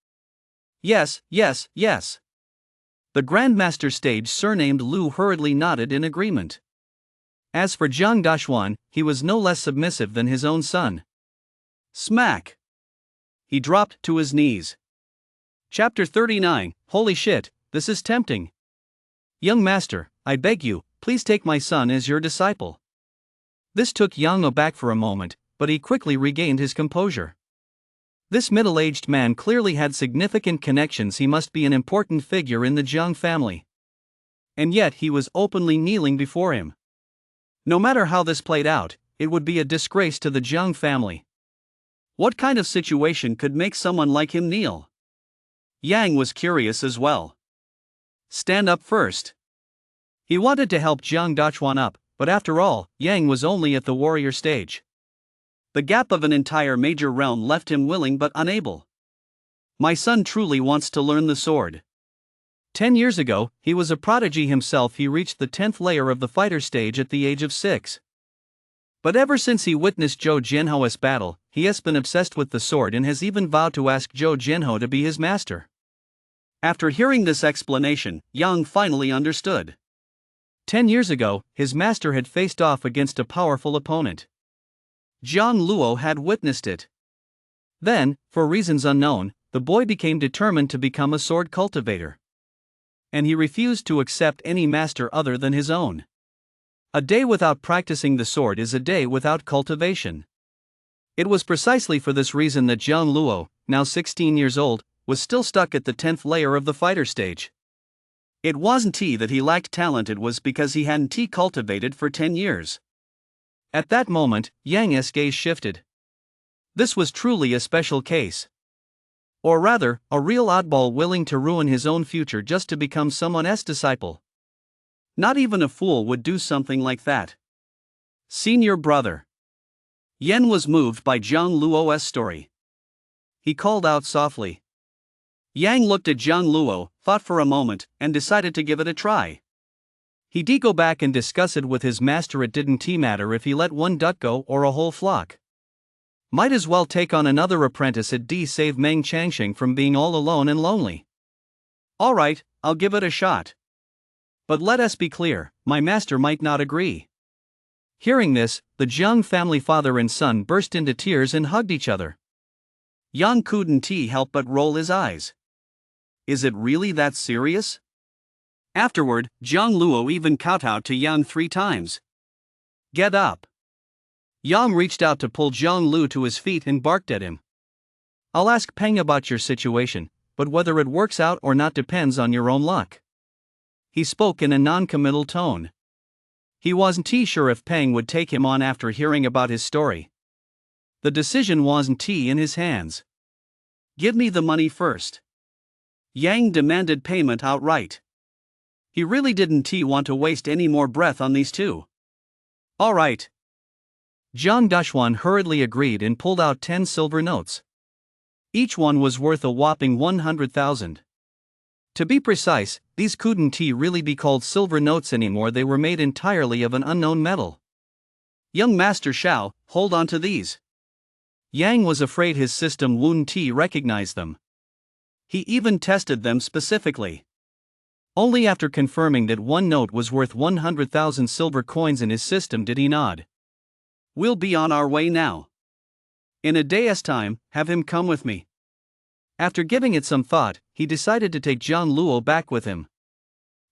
Yes, yes, yes. The Grandmaster stage surnamed Lu hurriedly nodded in agreement. As for Jiang Dashuan, he was no less submissive than his own son. Smack! He dropped to his knees. Chapter 39, Holy shit, this is tempting. Young master, I beg you, please take my son as your disciple. This took Yang aback for a moment, but he quickly regained his composure. This middle-aged man clearly had significant connections. He must be an important figure in the Jiang family. And yet he was openly kneeling before him. No matter how this played out, it would be a disgrace to the Jiang family. What kind of situation could make someone like him kneel? Yang was curious as well. Stand up first. He wanted to help Jiang Dashuan up, but after all, Yang was only at the warrior stage. The gap of an entire major realm left him willing but unable. My son truly wants to learn the sword. 10 years ago, he was a prodigy himself. He reached the 10th layer of the fighter stage at the age of 6. But ever since he witnessed Zhou Jianho's battle, he has been obsessed with the sword and has even vowed to ask Zhou Jianho to be his master. After hearing this explanation, Yang finally understood. 10 years ago, his master had faced off against a powerful opponent. Zhang Luo had witnessed it. Then, for reasons unknown, the boy became determined to become a sword cultivator. And he refused to accept any master other than his own. A day without practicing the sword is a day without cultivation. It was precisely for this reason that Zhang Luo, now 16 years old, was still stuck at the 10th layer of the fighter stage. It wasn't that he lacked talent, it was because he hadn't cultivated for 10 years. At that moment, Yang's gaze shifted. This was truly a special case. Or rather, a real oddball willing to ruin his own future just to become someone's disciple. Not even a fool would do something like that. Senior brother. Yan was moved by Zhang Luo's story. He called out softly. Yang looked at Zhang Luo, thought for a moment, and decided to give it a try. He'd go back and discuss it with his master. It didn't matter if he let one duck go or a whole flock. Might as well take on another apprentice at save Meng Changxing from being all alone and lonely. Alright, I'll give it a shot. But let us be clear, my master might not agree. Hearing this, the Jiang family father and son burst into tears and hugged each other. Yang couldn't help but roll his eyes. Is it really that serious? Afterward, Zhang Luo even kowtowed to Yang 3 times. Get up. Yang reached out to pull Zhang Lu to his feet and barked at him. I'll ask Peng about your situation, but whether it works out or not depends on your own luck. He spoke in a non-committal tone. He wasn't sure if Peng would take him on after hearing about his story. The decision wasn't in his hands. Give me the money first. Yang demanded payment outright. He really didn't want to waste any more breath on these two. All right. Jiang Dashuan hurriedly agreed and pulled out 10 silver notes. Each one was worth a whopping 100,000. To be precise, these couldn't really be called silver notes anymore. They were made entirely of an unknown metal. Young Master Shao, hold on to these. Yang was afraid his system wouldn't recognize them. He even tested them specifically. Only after confirming that one note was worth 100,000 silver coins in his system did he nod. We'll be on our way now. In a day's time, have him come with me. After giving it some thought, he decided to take Zhang Luo back with him.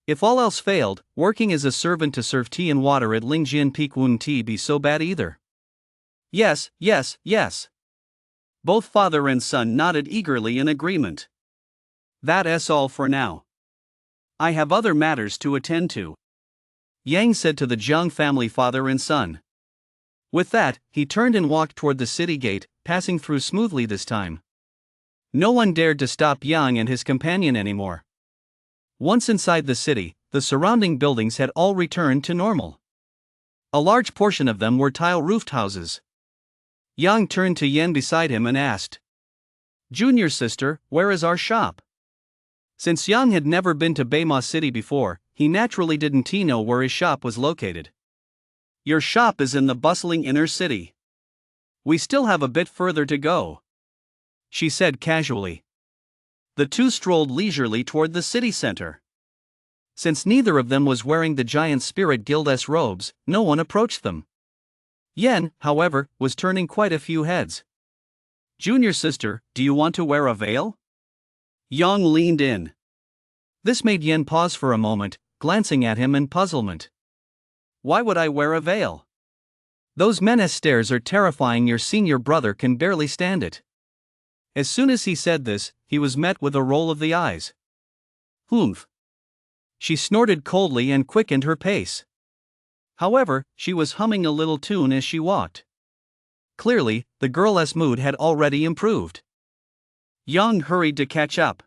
If all else failed, working as a servant to serve tea and water at Lingjian Peak wouldn't be so bad either. Yes, yes, yes. Both father and son nodded eagerly in agreement. That's all for now. I have other matters to attend to. Yang said to the Jiang family father and son. With that, he turned and walked toward the city gate, passing through smoothly this time. No one dared to stop Yang and his companion anymore. Once inside the city, the surrounding buildings had all returned to normal. A large portion of them were tile-roofed houses. Yang turned to Yen beside him and asked, "Junior sister, where is our shop?" Since Yang had never been to Beima City before, he naturally didn't know where his shop was located. "Your shop is in the bustling inner city. We still have a bit further to go," she said casually. The two strolled leisurely toward the city center. Since neither of them was wearing the giant spirit guild's robes, no one approached them. Yen, however, was turning quite a few heads. "Junior sister, do you want to wear a veil?" Yang leaned in. This made Yen pause for a moment, glancing at him in puzzlement. "Why would I wear a veil? Those men's stares are terrifying. Your senior brother can barely stand it." As soon as he said this, he was met with a roll of the eyes. "Humph." She snorted coldly and quickened her pace. However, she was humming a little tune as she walked. Clearly, the girl's mood had already improved. Yang hurried to catch up.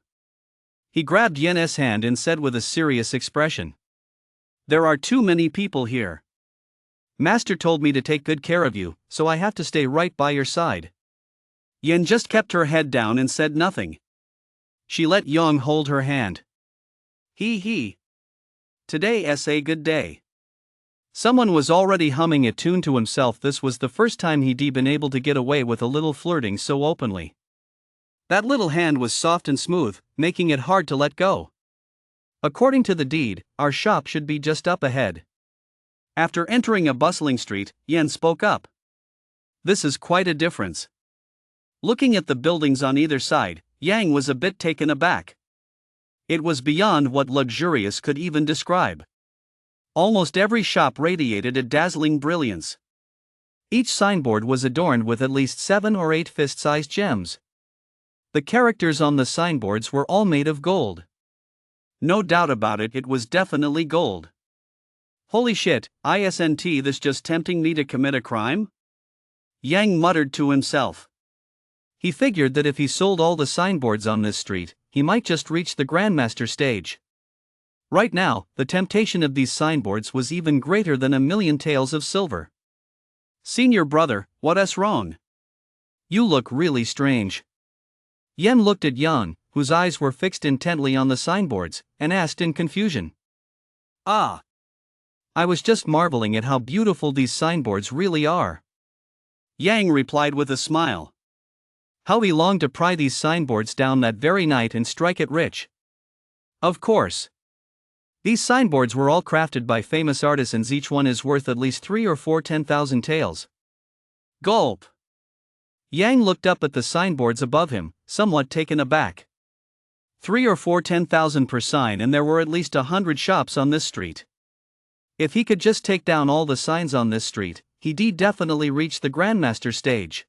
He grabbed Yen's hand and said with a serious expression, "There are too many people here. Master told me to take good care of you, so I have to stay right by your side." Yen just kept her head down and said nothing. She let Yang hold her hand. He. Today's a good day." Someone was already humming a tune to himself. This was the first time he'd been able to get away with a little flirting so openly. That little hand was soft and smooth, making it hard to let go. "According to the deed, our shop should be just up ahead." After entering a bustling street, Yen spoke up. "This is quite a difference." Looking at the buildings on either side, Yang was a bit taken aback. It was beyond what luxurious could even describe. Almost every shop radiated a dazzling brilliance. Each signboard was adorned with at least 7 or 8 fist-sized gems. The characters on the signboards were all made of gold. No doubt about it, it was definitely gold. "Holy shit, isn't this just tempting me to commit a crime?" Yang muttered to himself. He figured that if he sold all the signboards on this street, he might just reach the Grandmaster stage. Right now, the temptation of these signboards was even greater than 1,000,000 taels of silver. "Senior brother, what's wrong? You look really strange." Yen looked at Yang, whose eyes were fixed intently on the signboards, and asked in confusion. "Ah. I was just marveling at how beautiful these signboards really are." Yang replied with a smile. How he longed to pry these signboards down that very night and strike it rich. Of course. These signboards were all crafted by famous artisans. Each one is worth at least 3 or 4 10,000 taels. Gulp. Yang looked up at the signboards above him, somewhat taken aback. 3 or 4 10,000 per sign, and there were at least 100 shops on this street. If he could just take down all the signs on this street, he'd definitely reach the Grandmaster stage.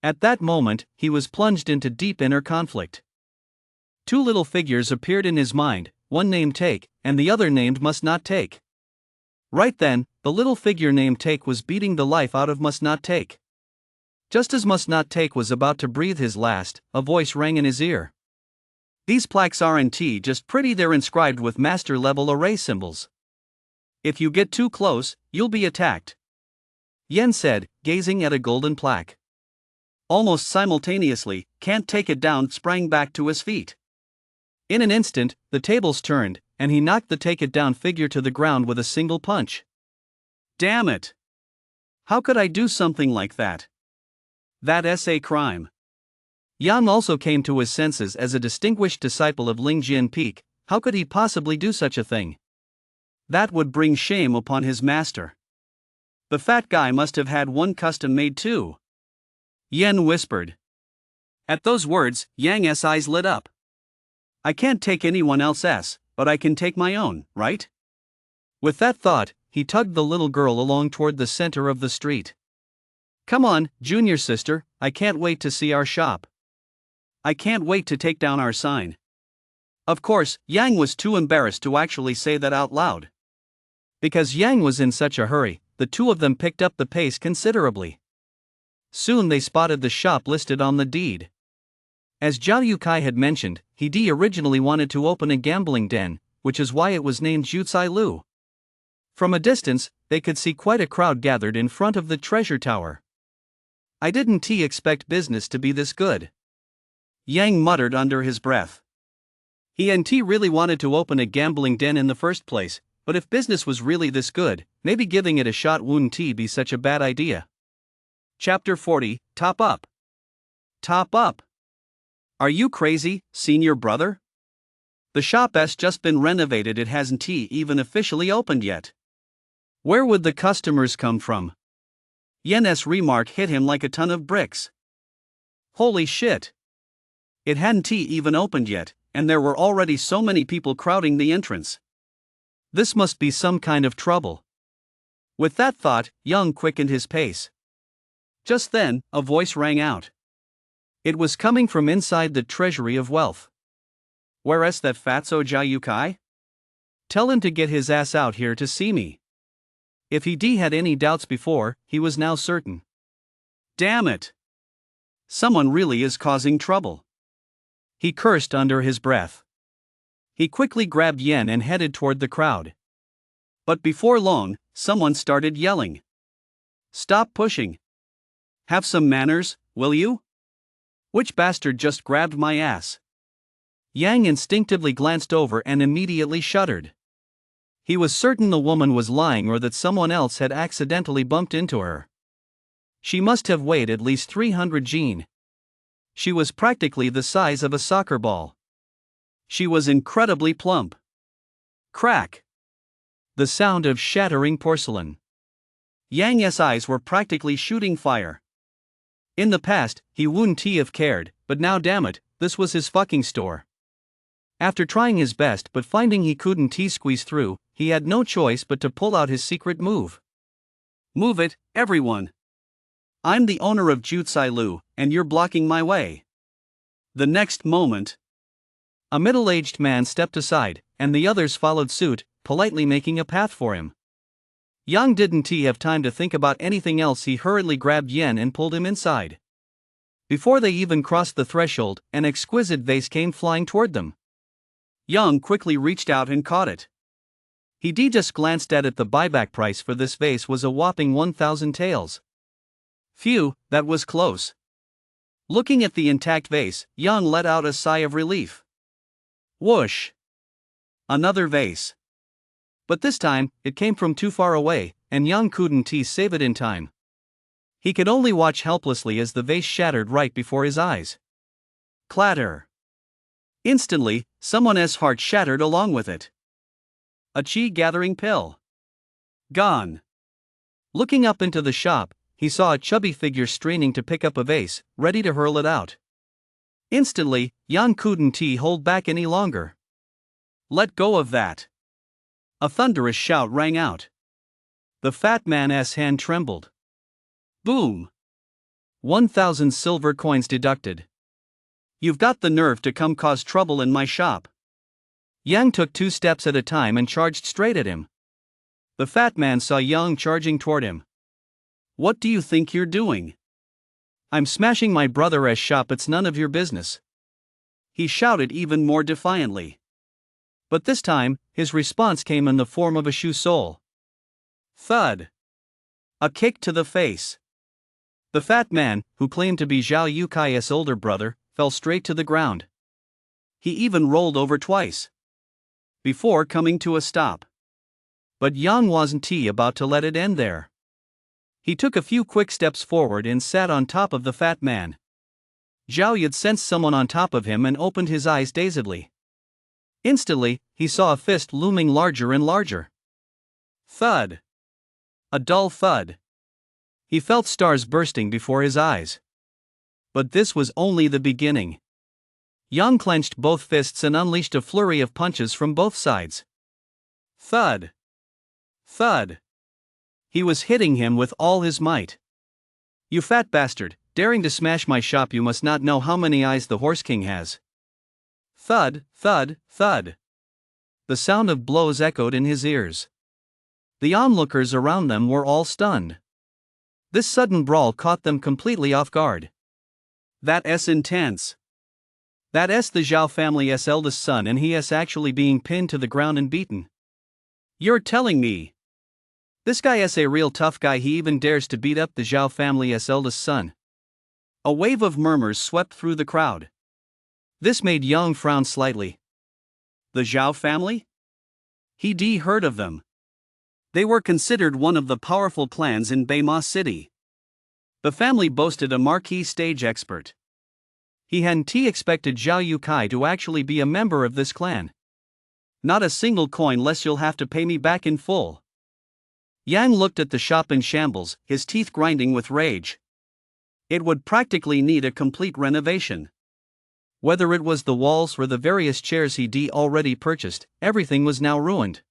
At that moment, he was plunged into deep inner conflict. 2 little figures appeared in his mind, one named Take, and the other named Must Not Take. Right then, the little figure named Take was beating the life out of Must Not Take. Just as Must Not Take was about to breathe his last, a voice rang in his ear. "These plaques aren't just pretty, they're inscribed with master-level array symbols. If you get too close, you'll be attacked," Yen said, gazing at a golden plaque. Almost simultaneously, Can't Take It Down sprang back to his feet. In an instant, the tables turned, and he knocked the Take It Down figure to the ground with a single punch. "Damn it! How could I do something like that? That's a crime." Yang also came to his senses. As a distinguished disciple of Ling Jin Peak, how could he possibly do such a thing? That would bring shame upon his master. The fat guy must have had one custom made too. Yen whispered. At those words, Yang's eyes lit up. "I can't take anyone else's, but I can take my own, right?" With that thought, he tugged the little girl along toward the center of the street. "Come on, junior sister, I can't wait to see our shop. I can't wait to take down our sign." Of course, Yang was too embarrassed to actually say that out loud. Because Yang was in such a hurry, the two of them picked up the pace considerably. Soon they spotted the shop listed on the deed. As Zhao Yukai had mentioned, he originally wanted to open a gambling den, which is why it was named Zhucai Lu. From a distance, they could see quite a crowd gathered in front of the treasure tower. I didn't expect business to be this good. Yang muttered under his breath. He really wanted to open a gambling den in the first place, but if business was really this good, maybe giving it a shot wouldn't be such a bad idea. Chapter 40, Top Up. Top Up. Are you crazy, senior brother? The shop has just been renovated, it hasn't even officially opened yet. Where would the customers come from? Yen's remark hit him like a ton of bricks. Holy shit. It hadn't even opened yet, and there were already so many people crowding the entrance. This must be some kind of trouble. With that thought, Yang quickened his pace. Just then, a voice rang out. It was coming from inside the Treasury of Wealth. Where's that fatso Zhao Yukai? Tell him to get his ass out here to see me. If he had any doubts before, he was now certain. Damn it! Someone really is causing trouble. He cursed under his breath. He quickly grabbed Yen and headed toward the crowd. But before long, someone started yelling. Stop pushing. Have some manners, will you? Which bastard just grabbed my ass? Yang instinctively glanced over and immediately shuddered. He was certain the woman was lying or that someone else had accidentally bumped into her. She must have weighed at least 300 jin. She was practically the size of a soccer ball. She was incredibly plump. Crack! The sound of shattering porcelain. Yang's eyes were practically shooting fire. In the past, he wouldn't have cared, but now damn it, this was his fucking store. After trying his best but finding he couldn't squeeze through, he had no choice but to pull out his secret move. Move it, everyone! I'm the owner of Zhucai Lu, and you're blocking my way. The next moment, a middle-aged man stepped aside, and the others followed suit, politely making a path for him. Yang didn't have time to think about anything else. He hurriedly grabbed Yen and pulled him inside. Before they even crossed the threshold, an exquisite vase came flying toward them. Yang quickly reached out and caught it. He just glanced at it. The buyback price for this vase was a whopping 1,000 taels. Phew, that was close. Looking at the intact vase, Yang let out a sigh of relief. Whoosh! Another vase. But this time, it came from too far away, and Yang couldn't save it in time. He could only watch helplessly as the vase shattered right before his eyes. Clatter! Instantly, someone's heart shattered along with it. A chi-gathering pill. Gone. Looking up into the shop, he saw a chubby figure straining to pick up a vase, ready to hurl it out. Instantly, Yang couldn't hold back any longer. Let go of that! A thunderous shout rang out. The fat man's hand trembled. Boom! 1,000 silver coins deducted. You've got the nerve to come cause trouble in my shop. Yang took 2 steps at a time and charged straight at him. The fat man saw Yang charging toward him. What do you think you're doing? I'm smashing my brother's shop, it's none of your business. He shouted even more defiantly. But this time, his response came in the form of a shoe sole. Thud! A kick to the face. The fat man, who claimed to be Zhao Yukai's older brother, fell straight to the ground. He even rolled over twice before coming to a stop. But Yang wasn't about to let it end there. He took a few quick steps forward and sat on top of the fat man. Zhao Yud sensed someone on top of him and opened his eyes dazedly. Instantly, he saw a fist looming larger and larger. Thud! A dull thud. He felt stars bursting before his eyes. But this was only the beginning. Yang clenched both fists and unleashed a flurry of punches from both sides. Thud! Thud! He was hitting him with all his might. You fat bastard, daring to smash my shop, you must not know how many eyes the Horse King has. Thud, thud, thud. The sound of blows echoed in his ears. The onlookers around them were all stunned. This sudden brawl caught them completely off guard. That's intense. That's the Zhao family's eldest son, and he is actually being pinned to the ground and beaten. You're telling me this guy is a real tough guy? He even dares to beat up the Zhao family's eldest son. A wave of murmurs swept through the crowd. This made Yang frown slightly. The Zhao family? He'd heard of them. They were considered one of the powerful clans in Beima City. The family boasted a marquee stage expert. He hadn't expected Zhao Yukai to actually be a member of this clan. Not a single coin less, you'll have to pay me back in full. Yang looked at the shop in shambles, his teeth grinding with rage. It would practically need a complete renovation. Whether it was the walls or the various chairs he'd already purchased, everything was now ruined.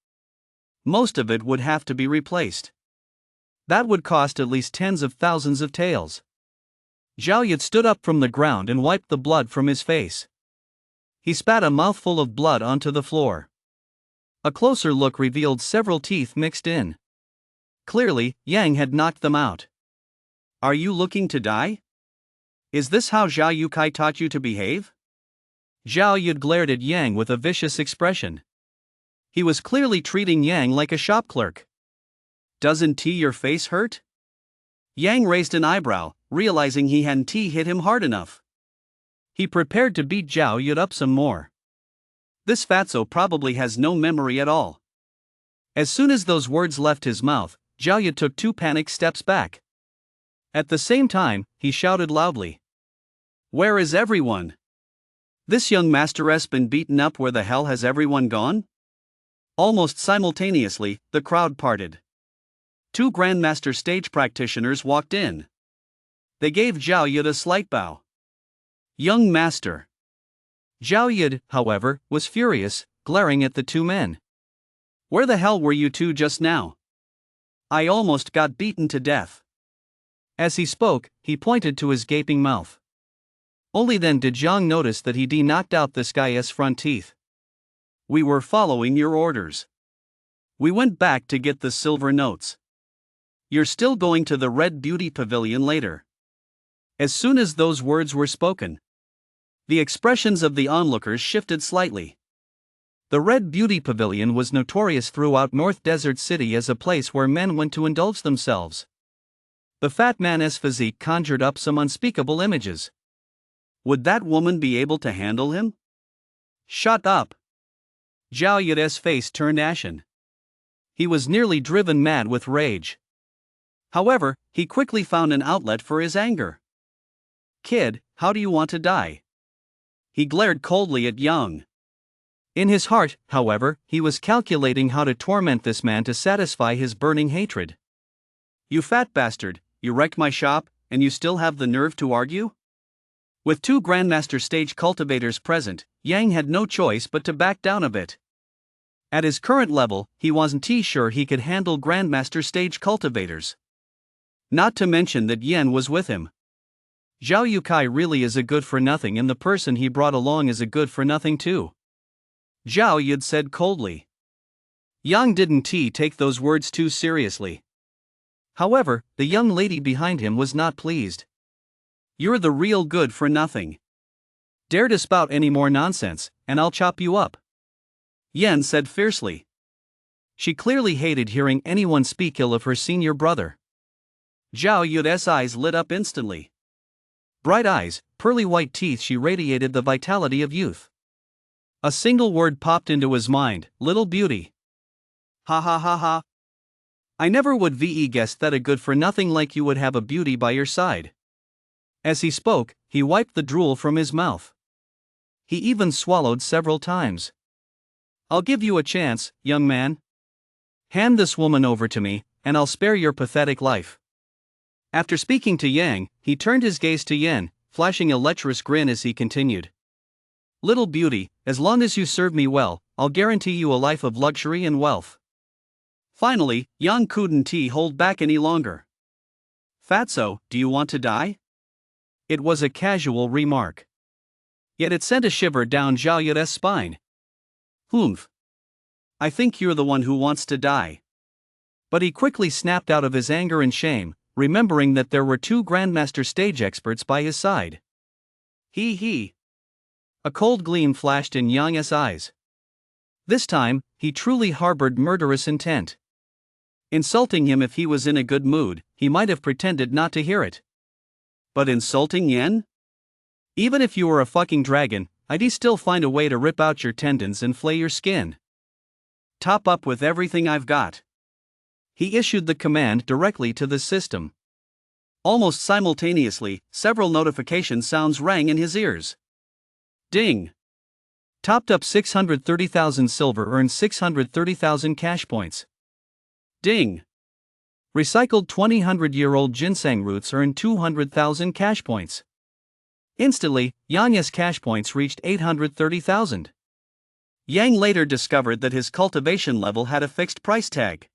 Most of it would have to be replaced. That would cost at least tens of thousands of taels. Zhao Yud stood up from the ground and wiped the blood from his face. He spat a mouthful of blood onto the floor. A closer look revealed several teeth mixed in. Clearly, Yang had knocked them out. Are you looking to die? Is this how Zhao Yukai taught you to behave? Zhao Yud glared at Yang with a vicious expression. He was clearly treating Yang like a shop clerk. Doesn't your face hurt? Yang raised an eyebrow, realizing he hadn't hit him hard enough. He prepared to beat Zhao Yud up some more. This fatso probably has no memory at all. As soon as those words left his mouth, Zhao Yud took 2 panicked steps back. At the same time, he shouted loudly. Where is everyone? This young master has been beaten up. Where the hell has everyone gone? Almost simultaneously, the crowd parted. 2 Grandmaster stage practitioners walked in. They gave Zhao Yud a slight bow. Young master. Zhao Yud, however, was furious, glaring at the 2 men. Where the hell were you 2 just now? I almost got beaten to death. As he spoke, he pointed to his gaping mouth. Only then did Zhang notice that he'd knocked out this guy's front teeth. We were following your orders. We went back to get the silver notes. You're still going to the Red Beauty Pavilion later. As soon as those words were spoken, the expressions of the onlookers shifted slightly. The Red Beauty Pavilion was notorious throughout North Desert City as a place where men went to indulge themselves. The fat man's physique conjured up some unspeakable images. Would that woman be able to handle him? Shut up! Zhao Yud's face turned ashen. He was nearly driven mad with rage. However, he quickly found an outlet for his anger. Kid, how do you want to die? He glared coldly at Yang. In his heart, however, he was calculating how to torment this man to satisfy his burning hatred. You fat bastard, you wrecked my shop, and you still have the nerve to argue? With 2 Grandmaster stage cultivators present, Yang had no choice but to back down a bit. At his current level, he wasn't sure he could handle Grandmaster stage cultivators. Not to mention that Yen was with him. Zhao Yukai really is a good-for-nothing, and the person he brought along is a good-for-nothing too. Zhao Yud said coldly. Yang didn't take those words too seriously. However, the young lady behind him was not pleased. You're the real good-for-nothing. Dare to spout any more nonsense, and I'll chop you up. Yen said fiercely. She clearly hated hearing anyone speak ill of her senior brother. Zhao Yud's eyes lit up instantly. Bright eyes, pearly white teeth, she radiated the vitality of youth. A single word popped into his mind, little beauty. Ha ha ha ha. I never would guess that a good-for-nothing like you would have a beauty by your side. As he spoke, he wiped the drool from his mouth. He even swallowed several times. I'll give you a chance, young man. Hand this woman over to me, and I'll spare your pathetic life. After speaking to Yang, he turned his gaze to Yen, flashing a lecherous grin as he continued. Little beauty, as long as you serve me well, I'll guarantee you a life of luxury and wealth. Finally, Yang couldn't hold back any longer. Fatso, do you want to die? It was a casual remark. Yet it sent a shiver down Zhao Yud's spine. Humph. I think you're the one who wants to die. But he quickly snapped out of his anger and shame, remembering that there were two Grandmaster stage experts by his side. He. A cold gleam flashed in Yang's eyes. This time, he truly harbored murderous intent. Insulting him if he was in a good mood, he might have pretended not to hear it. But insulting Yen? Even if you were a fucking dragon, I'd still find a way to rip out your tendons and flay your skin. Top up with everything I've got. He issued the command directly to the system. Almost simultaneously, several notification sounds rang in his ears. Ding! Topped up 630,000 silver earned 630,000 cash points. Ding! Recycled 200-year-old ginseng roots earned 200,000 cash points. Instantly, Yang's cash points reached 830,000. Yang later discovered that his cultivation level had a fixed price tag.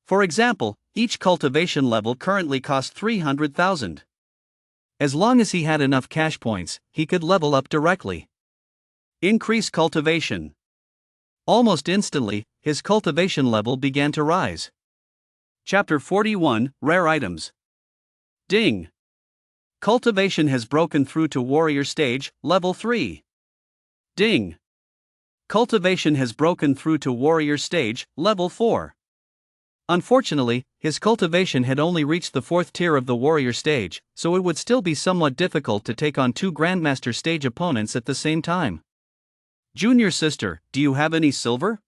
For example, each cultivation level currently cost 300,000. As long as he had enough cash points, he could level up directly. Increase cultivation. Almost instantly, his cultivation level began to rise. Chapter 41, Rare Items. Ding! Cultivation has broken through to Warrior Stage, Level 3. Ding! Cultivation has broken through to Warrior Stage, Level 4. Unfortunately, his cultivation had only reached the 4th tier of the Warrior Stage, so it would still be somewhat difficult to take on two Grandmaster Stage opponents at the same time. Junior sister, do you have any silver?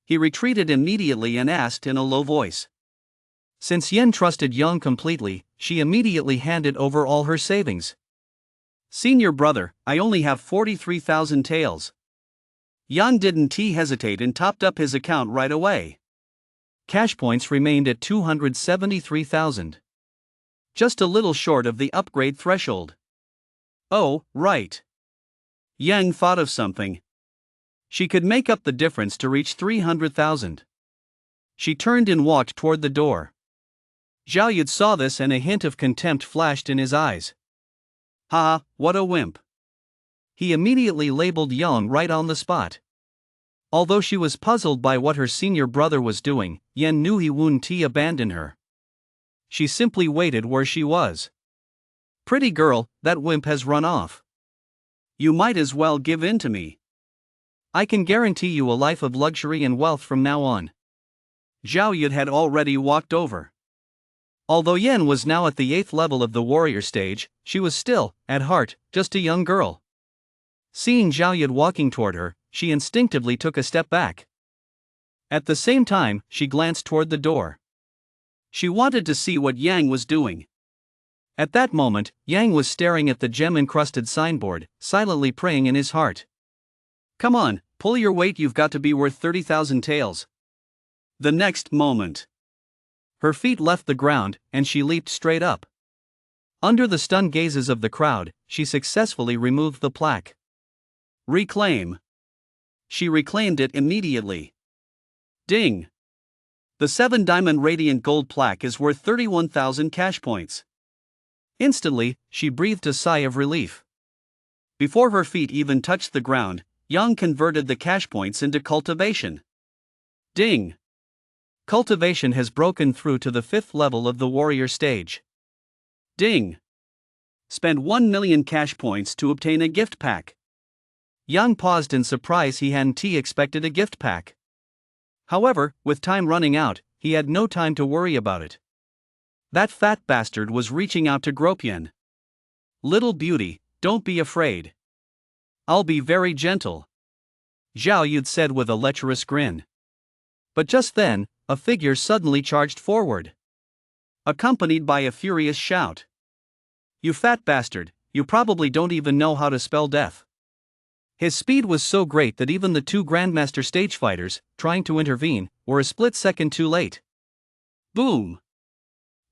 He retreated immediately and asked in a low voice. Since Yen trusted Yang completely, she immediately handed over all her savings. Senior brother, I only have 43,000 taels. Yang didn't hesitate and topped up his account right away. Cash points remained at 273,000. Just a little short of the upgrade threshold. Oh, right. Yang thought of something. She could make up the difference to reach 300,000. She turned and walked toward the door. Zhao Yud saw this and a hint of contempt flashed in his eyes. Ha, what a wimp. He immediately labeled Yang right on the spot. Although she was puzzled by what her senior brother was doing, Yen knew he wouldn't abandon her. She simply waited where she was. Pretty girl, that wimp has run off. You might as well give in to me. I can guarantee you a life of luxury and wealth from now on. Zhao Yud had already walked over. Although Yen was now at the 8th level of the warrior stage, she was still, at heart, just a young girl. Seeing Zhao Yud walking toward her, she instinctively took a step back. At the same time, she glanced toward the door. She wanted to see what Yang was doing. At that moment, Yang was staring at the gem-encrusted signboard, silently praying in his heart. Come on, pull your weight, you've got to be worth 30,000 taels. The next moment, her feet left the ground, and she leaped straight up. Under the stunned gazes of the crowd, she successfully removed the plaque. Reclaim. She reclaimed it immediately. Ding! The 7-diamond radiant gold plaque is worth 31,000 cash points. Instantly, she breathed a sigh of relief. Before her feet even touched the ground, Yang converted the cash points into cultivation. Ding! Cultivation has broken through to the 5th level of the warrior stage. Ding! Spend 1 million cash points to obtain a gift pack. Yang paused in surprise, he hadn't expected a gift pack. However, with time running out, he had no time to worry about it. That fat bastard was reaching out to Gropyan. Little beauty, don't be afraid. I'll be very gentle. Zhao Yud said with a lecherous grin. But just then, a figure suddenly charged forward, accompanied by a furious shout. You fat bastard, you probably don't even know how to spell death. His speed was so great that even the two Grandmaster stage fighters, trying to intervene, were a split second too late. Boom!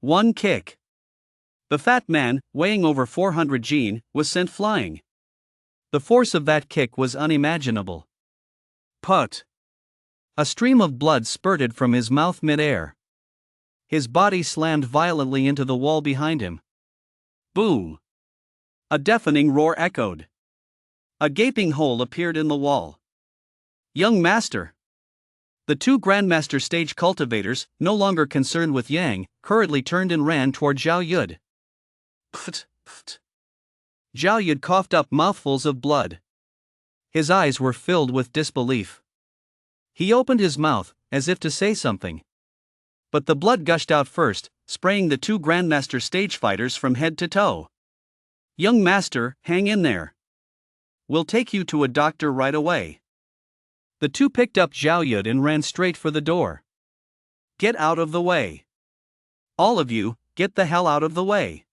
One kick. The fat man, weighing over 400 jin, was sent flying. The force of that kick was unimaginable. Put! A stream of blood spurted from his mouth mid-air. His body slammed violently into the wall behind him. Boom! A deafening roar echoed. A gaping hole appeared in the wall. Young master! The two Grandmaster stage cultivators, no longer concerned with Yang, hurriedly turned and ran toward Zhao Yud. Pft, pft. Zhao Yud coughed up mouthfuls of blood. His eyes were filled with disbelief. He opened his mouth, as if to say something. But the blood gushed out first, spraying the two Grandmaster stage fighters from head to toe. "Young master, hang in there. We'll take you to a doctor right away." The two picked up Zhao Yud and ran straight for the door. "Get out of the way. All of you, get the hell out of the way."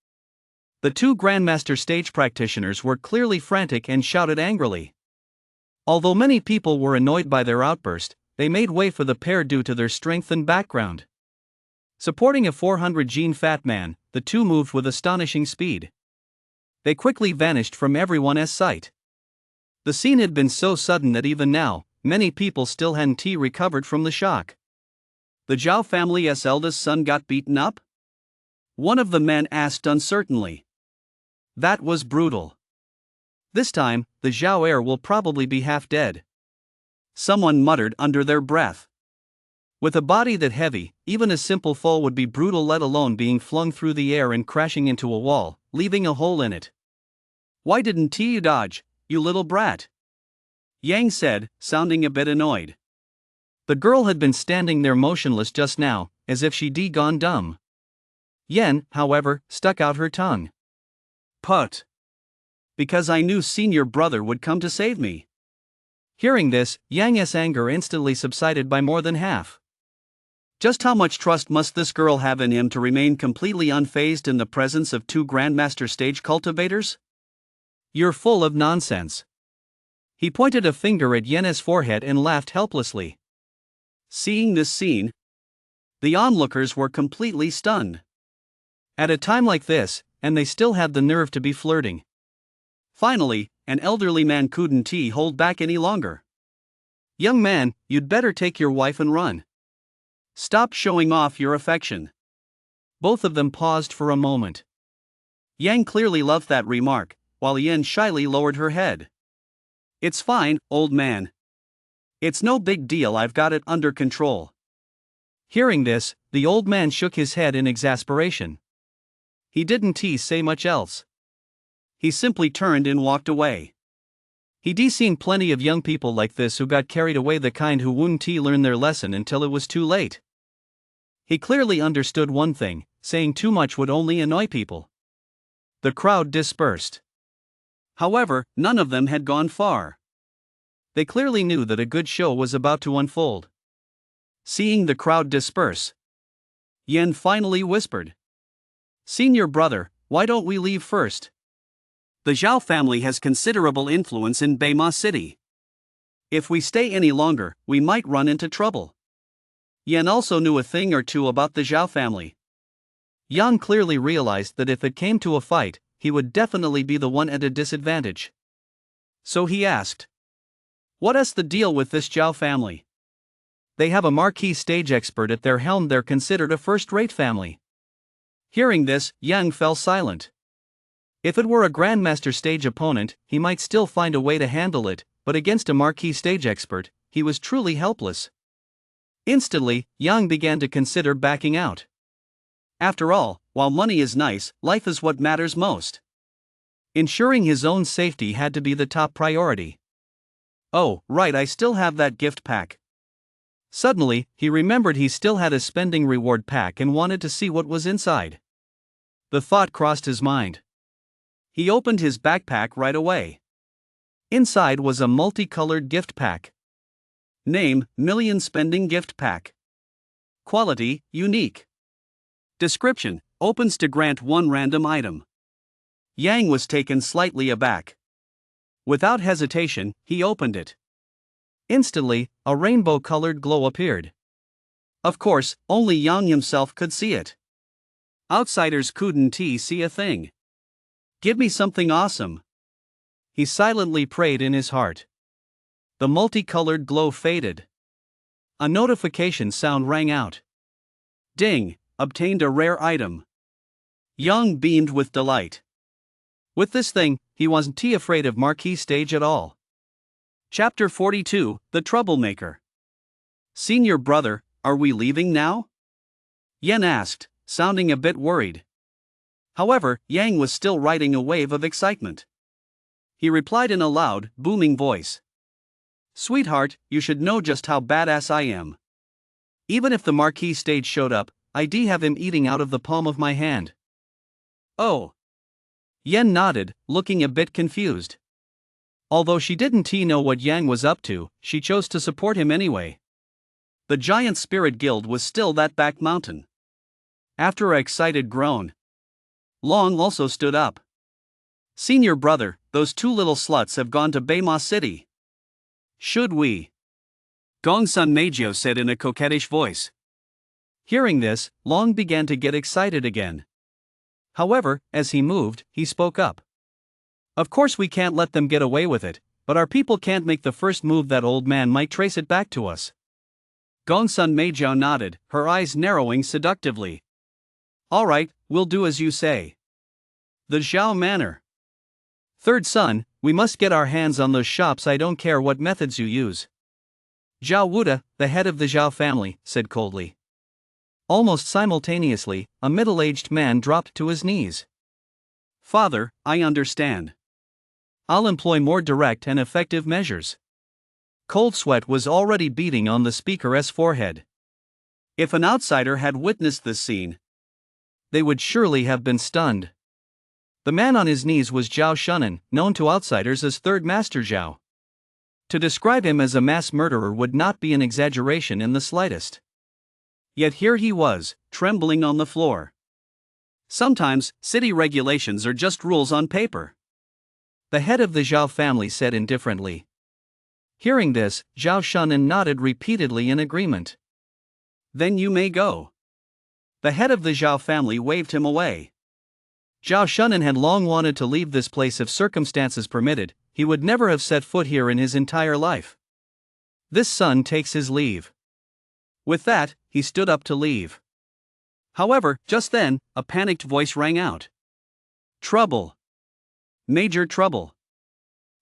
The two Grandmaster stage practitioners were clearly frantic and shouted angrily. Although many people were annoyed by their outburst, they made way for the pair due to their strength and background. Supporting a 400-gene fat man, the two moved with astonishing speed. They quickly vanished from everyone's sight. The scene had been so sudden that even now, many people still hadn't recovered from the shock. "The Zhao family's eldest son got beaten up?" one of the men asked uncertainly. "That was brutal. This time, the Zhao heir will probably be half dead," someone muttered under their breath. With a body that heavy, even a simple fall would be brutal, let alone being flung through the air and crashing into a wall, leaving a hole in it. "Why didn't you dodge, you little brat?" Yang said, sounding a bit annoyed. The girl had been standing there motionless just now, as if she'd gone dumb. Yen, however, stuck out her tongue. "Put. Because I knew senior brother would come to save me." Hearing this, Yang's anger instantly subsided by more than half. Just how much trust must this girl have in him to remain completely unfazed in the presence of two Grandmaster stage cultivators? "You're full of nonsense." He pointed a finger at Yen's forehead and laughed helplessly. Seeing this scene, the onlookers were completely stunned. At a time like this, and they still had the nerve to be flirting. Finally, an elderly man couldn't hold back any longer. "Young man, you'd better take your wife and run. Stop showing off your affection." Both of them paused for a moment. Yang clearly loved that remark, while Yen shyly lowered her head. "It's fine, old man. It's no big deal, I've got it under control." Hearing this, the old man shook his head in exasperation. He didn't say much else. He simply turned and walked away. He'd seen plenty of young people like this who got carried away, the kind who wouldn't learn their lesson until it was too late. He clearly understood one thing: saying too much would only annoy people. The crowd dispersed. However, none of them had gone far. They clearly knew that a good show was about to unfold. Seeing the crowd disperse, Yen finally whispered, "Senior brother, why don't we leave first? The Zhao family has considerable influence in Beima City. If we stay any longer, we might run into trouble." Yen also knew a thing or two about the Zhao family. Yang clearly realized that if it came to a fight, he would definitely be the one at a disadvantage. So he asked, "What's the deal with this Zhao family? They have a marquee stage expert at their helm. They're considered a first-rate family." Hearing this, Yang fell silent. If it were a Grandmaster stage opponent, he might still find a way to handle it, but against a marquee stage expert, he was truly helpless. Instantly, Yang began to consider backing out. After all, while money is nice, life is what matters most. Ensuring his own safety had to be the top priority. "Oh, right, I still have that gift pack." Suddenly, he remembered he still had a spending reward pack and wanted to see what was inside. The thought crossed his mind. He opened his backpack right away. Inside was a multicolored gift pack. Name: Million Spending Gift Pack. Quality: Unique. Description: opens to grant one random item. Yang was taken slightly aback. Without hesitation, he opened it. Instantly, a rainbow-colored glow appeared. Of course, only Yang himself could see it. Outsiders couldn't see a thing. "Give me something awesome," he silently prayed in his heart. The multicolored glow faded. A notification sound rang out. Ding! Obtained a rare item. Yang beamed with delight. With this thing, he wasn't afraid of marquee stage at all. Chapter 42, The Troublemaker. Senior brother, are we leaving now? Yan asked, sounding a bit worried. However, Yang was still riding a wave of excitement. He replied in a loud, booming voice. Sweetheart, you should know just how badass I am. Even if the marquee stage showed up, I'd have him eating out of the palm of my hand. Oh. Yen nodded, looking a bit confused. Although she didn't know what Yang was up to, she chose to support him anyway. The giant spirit guild was still that back mountain. After an excited groan, Long also stood up. Senior brother, those two little sluts have gone to Baima City. Should we? Gongsun Meijio said in a coquettish voice. Hearing this, Long began to get excited again. However, as he moved, he spoke up. Of course we can't let them get away with it, but our people can't make the first move. That old man might trace it back to us. Gongsun Meijio nodded, her eyes narrowing seductively. Alright, we'll do as you say. The Zhao Manor. Third son, we must get our hands on those shops. I don't care what methods you use. Zhao Wuda, the head of the Zhao family, said coldly. Almost simultaneously, a middle-aged man dropped to his knees. Father, I understand. I'll employ more direct and effective measures. Cold sweat was already beading on the speaker's forehead. If an outsider had witnessed this scene, they would surely have been stunned. The man on his knees was Zhao Shunan, known to outsiders as Third Master Zhao. To describe him as a mass murderer would not be an exaggeration in the slightest. Yet here he was, trembling on the floor. Sometimes, city regulations are just rules on paper. The head of the Zhao family said indifferently. Hearing this, Zhao Shunan nodded repeatedly in agreement. Then you may go. The head of the Zhao family waved him away. Zhao Shunan had long wanted to leave this place if circumstances permitted. He would never have set foot here in his entire life. This son takes his leave. With that, he stood up to leave. However, just then, a panicked voice rang out. Trouble. Major trouble.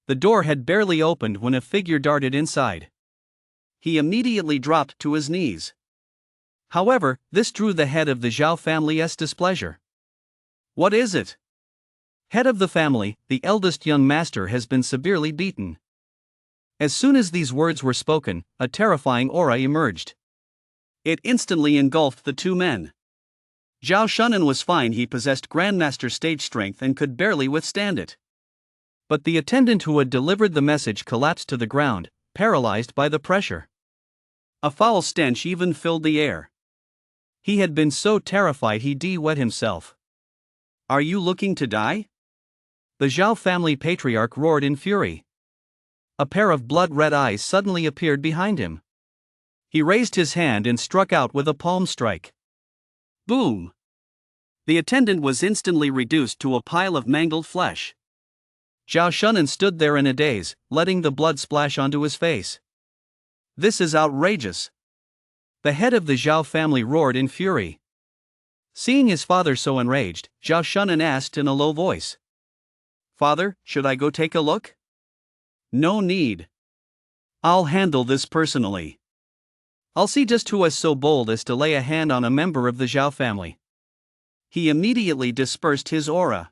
The door had barely opened when a figure darted inside. He immediately dropped to his knees. However, this drew the head of the Zhao family's displeasure. What is it? Head of the family, the eldest young master has been severely beaten. As soon as these words were spoken, a terrifying aura emerged. It instantly engulfed the two men. Zhao Shunan was fine. He possessed Grandmaster stage strength and could barely withstand it. But the attendant who had delivered the message collapsed to the ground, paralyzed by the pressure. A foul stench even filled the air. He had been so terrified he wet himself. Are you looking to die? The Zhao family patriarch roared in fury. A pair of blood-red eyes suddenly appeared behind him. He raised his hand and struck out with a palm strike. Boom! The attendant was instantly reduced to a pile of mangled flesh. Zhao Shunan stood there in a daze, letting the blood splash onto his face. This is outrageous! The head of the Zhao family roared in fury. Seeing his father so enraged, Zhao Shunan asked in a low voice. Father, should I go take a look? No need. I'll handle this personally. I'll see just who is so bold as to lay a hand on a member of the Zhao family. He immediately dispersed his aura.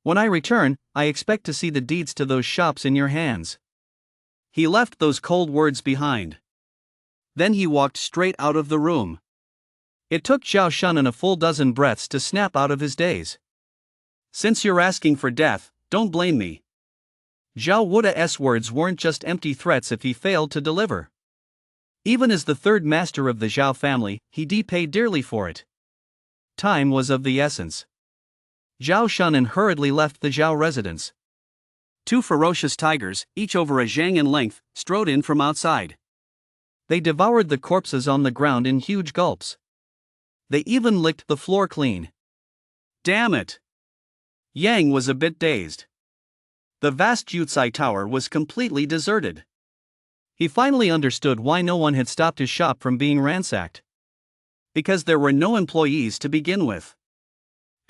When I return, I expect to see the deeds to those shops in your hands. He left those cold words behind. Then he walked straight out of the room. It took Zhao Shunan a full dozen breaths to snap out of his daze. Since you're asking for death, don't blame me. Zhao Wuda's words weren't just empty threats if he failed to deliver. Even as the third master of the Zhao family, he paid dearly for it. Time was of the essence. Zhao Shunan hurriedly left the Zhao residence. Two ferocious tigers, each over a zhang in length, strode in from outside. They devoured the corpses on the ground in huge gulps. They even licked the floor clean. Damn it! Yang was a bit dazed. The vast Yucai Tower was completely deserted. He finally understood why no one had stopped his shop from being ransacked. Because there were no employees to begin with.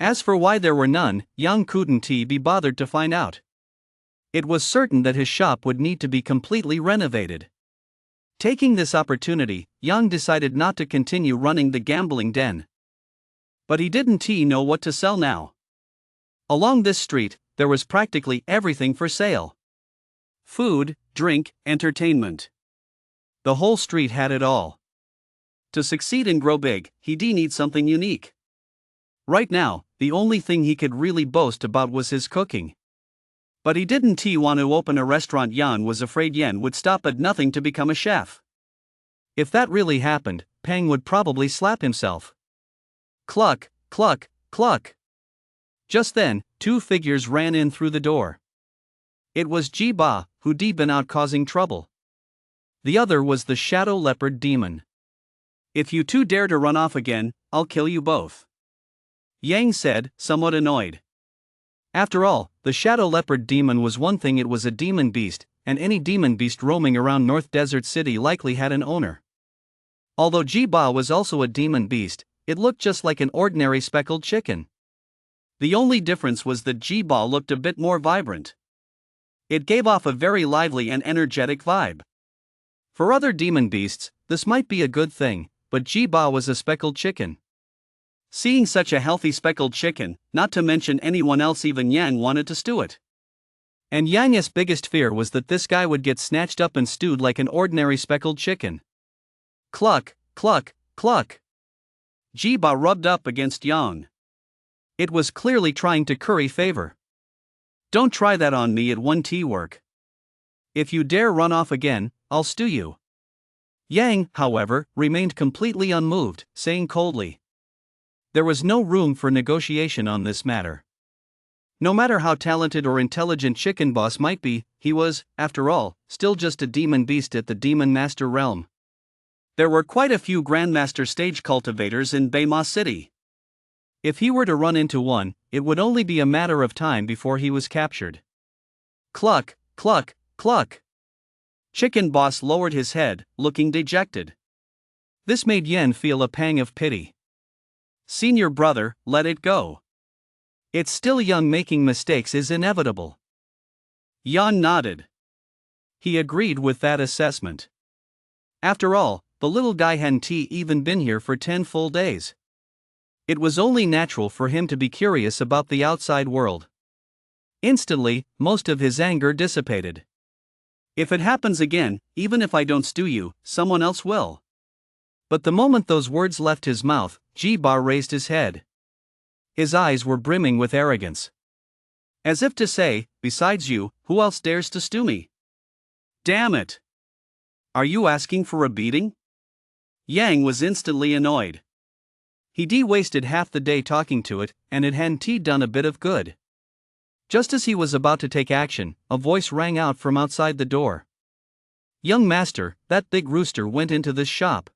As for why there were none, Yang couldn't be bothered to find out. It was certain that his shop would need to be completely renovated. Taking this opportunity, Yang decided not to continue running the gambling den. But he didn't know what to sell now. Along this street, there was practically everything for sale. Food, drink, entertainment. The whole street had it all. To succeed and grow big, he needs something unique. Right now, the only thing he could really boast about was his cooking. But he didn't want to open a restaurant. Yan was afraid Yen would stop at nothing to become a chef. If that really happened, Peng would probably slap himself. Cluck, cluck, cluck. Just then, two figures ran in through the door. It was Ji Ba, who'd been out causing trouble. The other was the shadow leopard demon. If you two dare to run off again, I'll kill you both, Yang said, somewhat annoyed. After all, the shadow leopard demon was one thing, it was a demon beast, and any demon beast roaming around North Desert City likely had an owner. Although Ji Ba was also a demon beast, it looked just like an ordinary speckled chicken. The only difference was that Ji Ba looked a bit more vibrant. It gave off a very lively and energetic vibe. For other demon beasts, this might be a good thing, but Ji Ba was a speckled chicken. Seeing such a healthy speckled chicken, not to mention anyone else, even Yang wanted to stew it. And Yang's biggest fear was that this guy would get snatched up and stewed like an ordinary speckled chicken. Cluck, cluck, cluck. Ji Ba rubbed up against Yang. It was clearly trying to curry favor. Don't try that on me, it won't work. If you dare run off again, I'll stew you. Yang, however, remained completely unmoved, saying coldly. There was no room for negotiation on this matter. No matter how talented or intelligent Chicken Boss might be, he was, after all, still just a demon beast at the Demon Master realm. There were quite a few Grandmaster stage cultivators in Baima City. If he were to run into one, it would only be a matter of time before he was captured. Cluck, cluck, cluck. Chicken Boss lowered his head, looking dejected. This made Yen feel a pang of pity. Senior brother, let it go. It's still young, making mistakes is inevitable. Yan nodded. He agreed with that assessment. After all, the little guy hadn't even been here for 10 full days. It was only natural for him to be curious about the outside world. Instantly, most of his anger dissipated. If it happens again, even if I don't stew you, someone else will. But the moment those words left his mouth, Ji Ba raised his head. His eyes were brimming with arrogance. As if to say, besides you, who else dares to stew me? Damn it! Are you asking for a beating? Yang was instantly annoyed. He'd wasted half the day talking to it, and it hadn't done a bit of good. Just as he was about to take action, a voice rang out from outside the door. Young master, that big rooster went into this shop.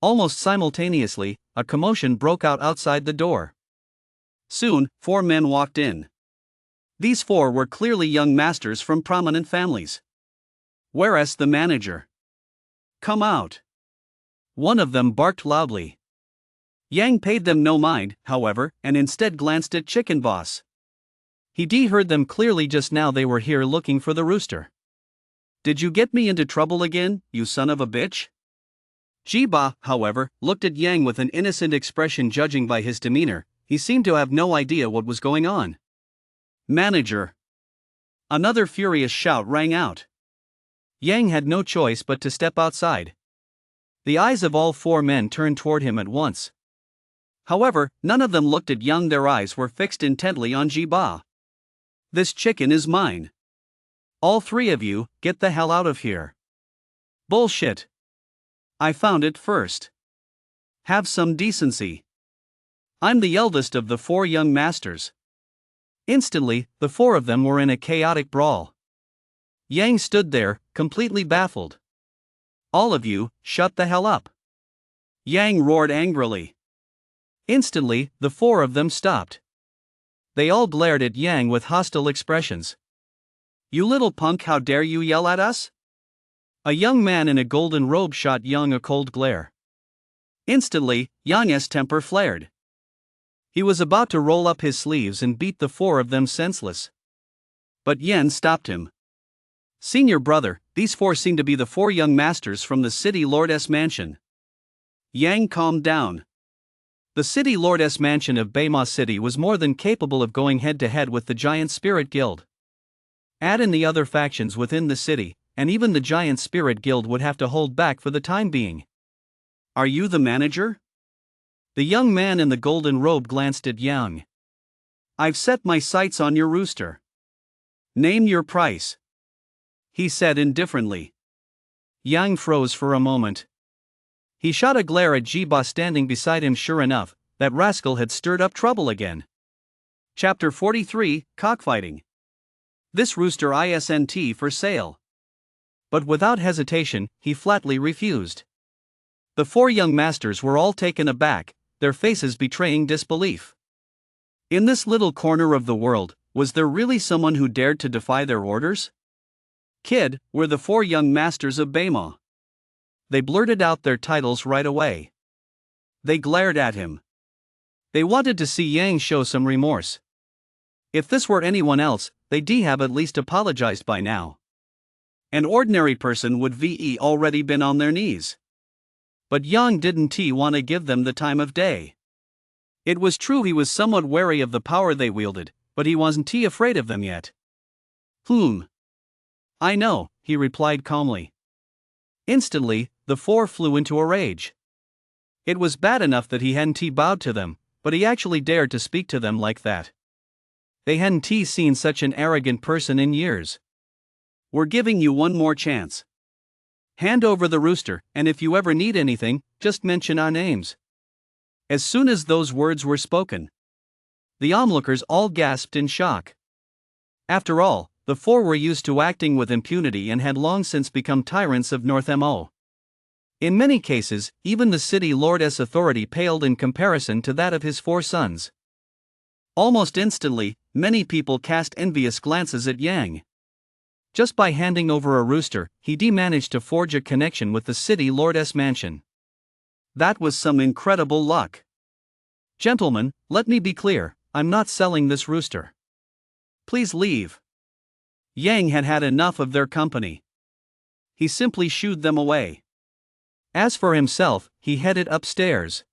Almost simultaneously, a commotion broke out outside the door. Soon, 4 men walked in. These 4 were clearly young masters from prominent families. Whereas the manager. Come out. One of them barked loudly. Yang paid them no mind, however, and instead glanced at Chicken Boss. He'd heard them clearly just now. They were here looking for the rooster. Did you get me into trouble again, you son of a bitch? Ji Ba, however, looked at Yang with an innocent expression. Judging by his demeanor, he seemed to have no idea what was going on. Manager! Another furious shout rang out. Yang had no choice but to step outside. The eyes of all 4 men turned toward him at once. However, none of them looked at Yang. Their eyes were fixed intently on Ji Ba. This chicken is mine. All 3 of you, get the hell out of here. Bullshit. I found it first. Have some decency. I'm the eldest of the 4 young masters. Instantly, the 4 of them were in a chaotic brawl. Yang stood there, completely baffled. All of you, shut the hell up. Yang roared angrily. Instantly, the 4 of them stopped. They all glared at Yang with hostile expressions. You little punk, how dare you yell at us? A young man in a golden robe shot Yang a cold glare. Instantly, Yang's temper flared. He was about to roll up his sleeves and beat the 4 of them senseless. But Yen stopped him. Senior brother, these four seem to be the four young masters from the city lord's mansion. Yang calmed down. The city lord's mansion of Baima City was more than capable of going head-to-head with the Giant Spirit Guild. Add in the other factions within the city, and even the Giant Spirit Guild would have to hold back for the time being. Are you the manager? The young man in the golden robe glanced at Yang. I've set my sights on your rooster. Name your price, he said indifferently. Yang froze for a moment. He shot a glare at Jiba standing beside him. Sure enough, that rascal had stirred up trouble again. Chapter 43, Cockfighting. This rooster isn't for sale. But without hesitation, he flatly refused. The four young masters were all taken aback, their faces betraying disbelief. In this little corner of the world, was there really someone who dared to defy their orders? Kid, were the four young masters of Baima. They blurted out their titles right away. They glared at him. They wanted to see Yang show some remorse. If this were anyone else, they'd have at least apologized by now. An ordinary person would already been on their knees. But Yang didn't want to give them the time of day. It was true he was somewhat wary of the power they wielded, but he wasn't afraid of them yet. I know, he replied calmly. Instantly, the four flew into a rage. It was bad enough that he hadn't bowed to them, but he actually dared to speak to them like that. They hadn't seen such an arrogant person in years. We're giving you one more chance. Hand over the rooster, and if you ever need anything, just mention our names. As soon as those words were spoken, the onlookers all gasped in shock. After all, the four were used to acting with impunity and had long since become tyrants of North Mo. In many cases, even the city lord's authority paled in comparison to that of his four sons. Almost instantly, many people cast envious glances at Yang. Just by handing over a rooster, he managed to forge a connection with the city lord's mansion. That was some incredible luck. Gentlemen, let me be clear, I'm not selling this rooster. Please leave. Yang had had enough of their company. He simply shooed them away. As for himself, he headed upstairs.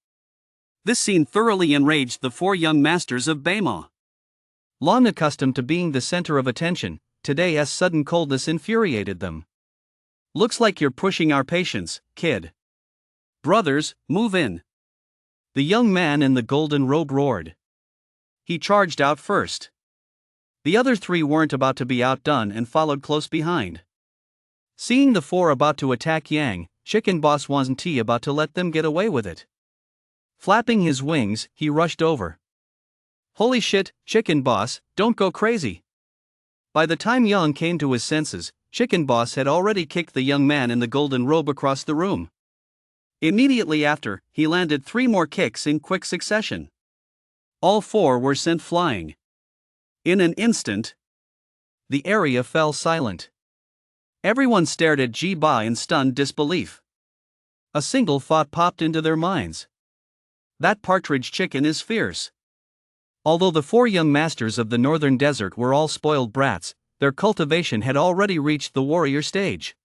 This scene thoroughly enraged the four young masters of Baima. Long accustomed to being the center of attention, today's sudden coldness infuriated them. Looks like you're pushing our patience, kid. Brothers, move in. The young man in the golden robe roared. He charged out first. The other three weren't about to be outdone and followed close behind. Seeing the four about to attack Yang, Chicken Boss wasn't about to let them get away with it. Flapping his wings, he rushed over. Holy shit, Chicken Boss, don't go crazy. By the time Yang came to his senses, Chicken Boss had already kicked the young man in the golden robe across the room. Immediately after, he landed 3 more kicks in quick succession. All 4 were sent flying. In an instant, the area fell silent. Everyone stared at Ji-Ba in stunned disbelief. A single thought popped into their minds. That partridge chicken is fierce. Although the 4 young masters of the northern desert were all spoiled brats, their cultivation had already reached the warrior stage.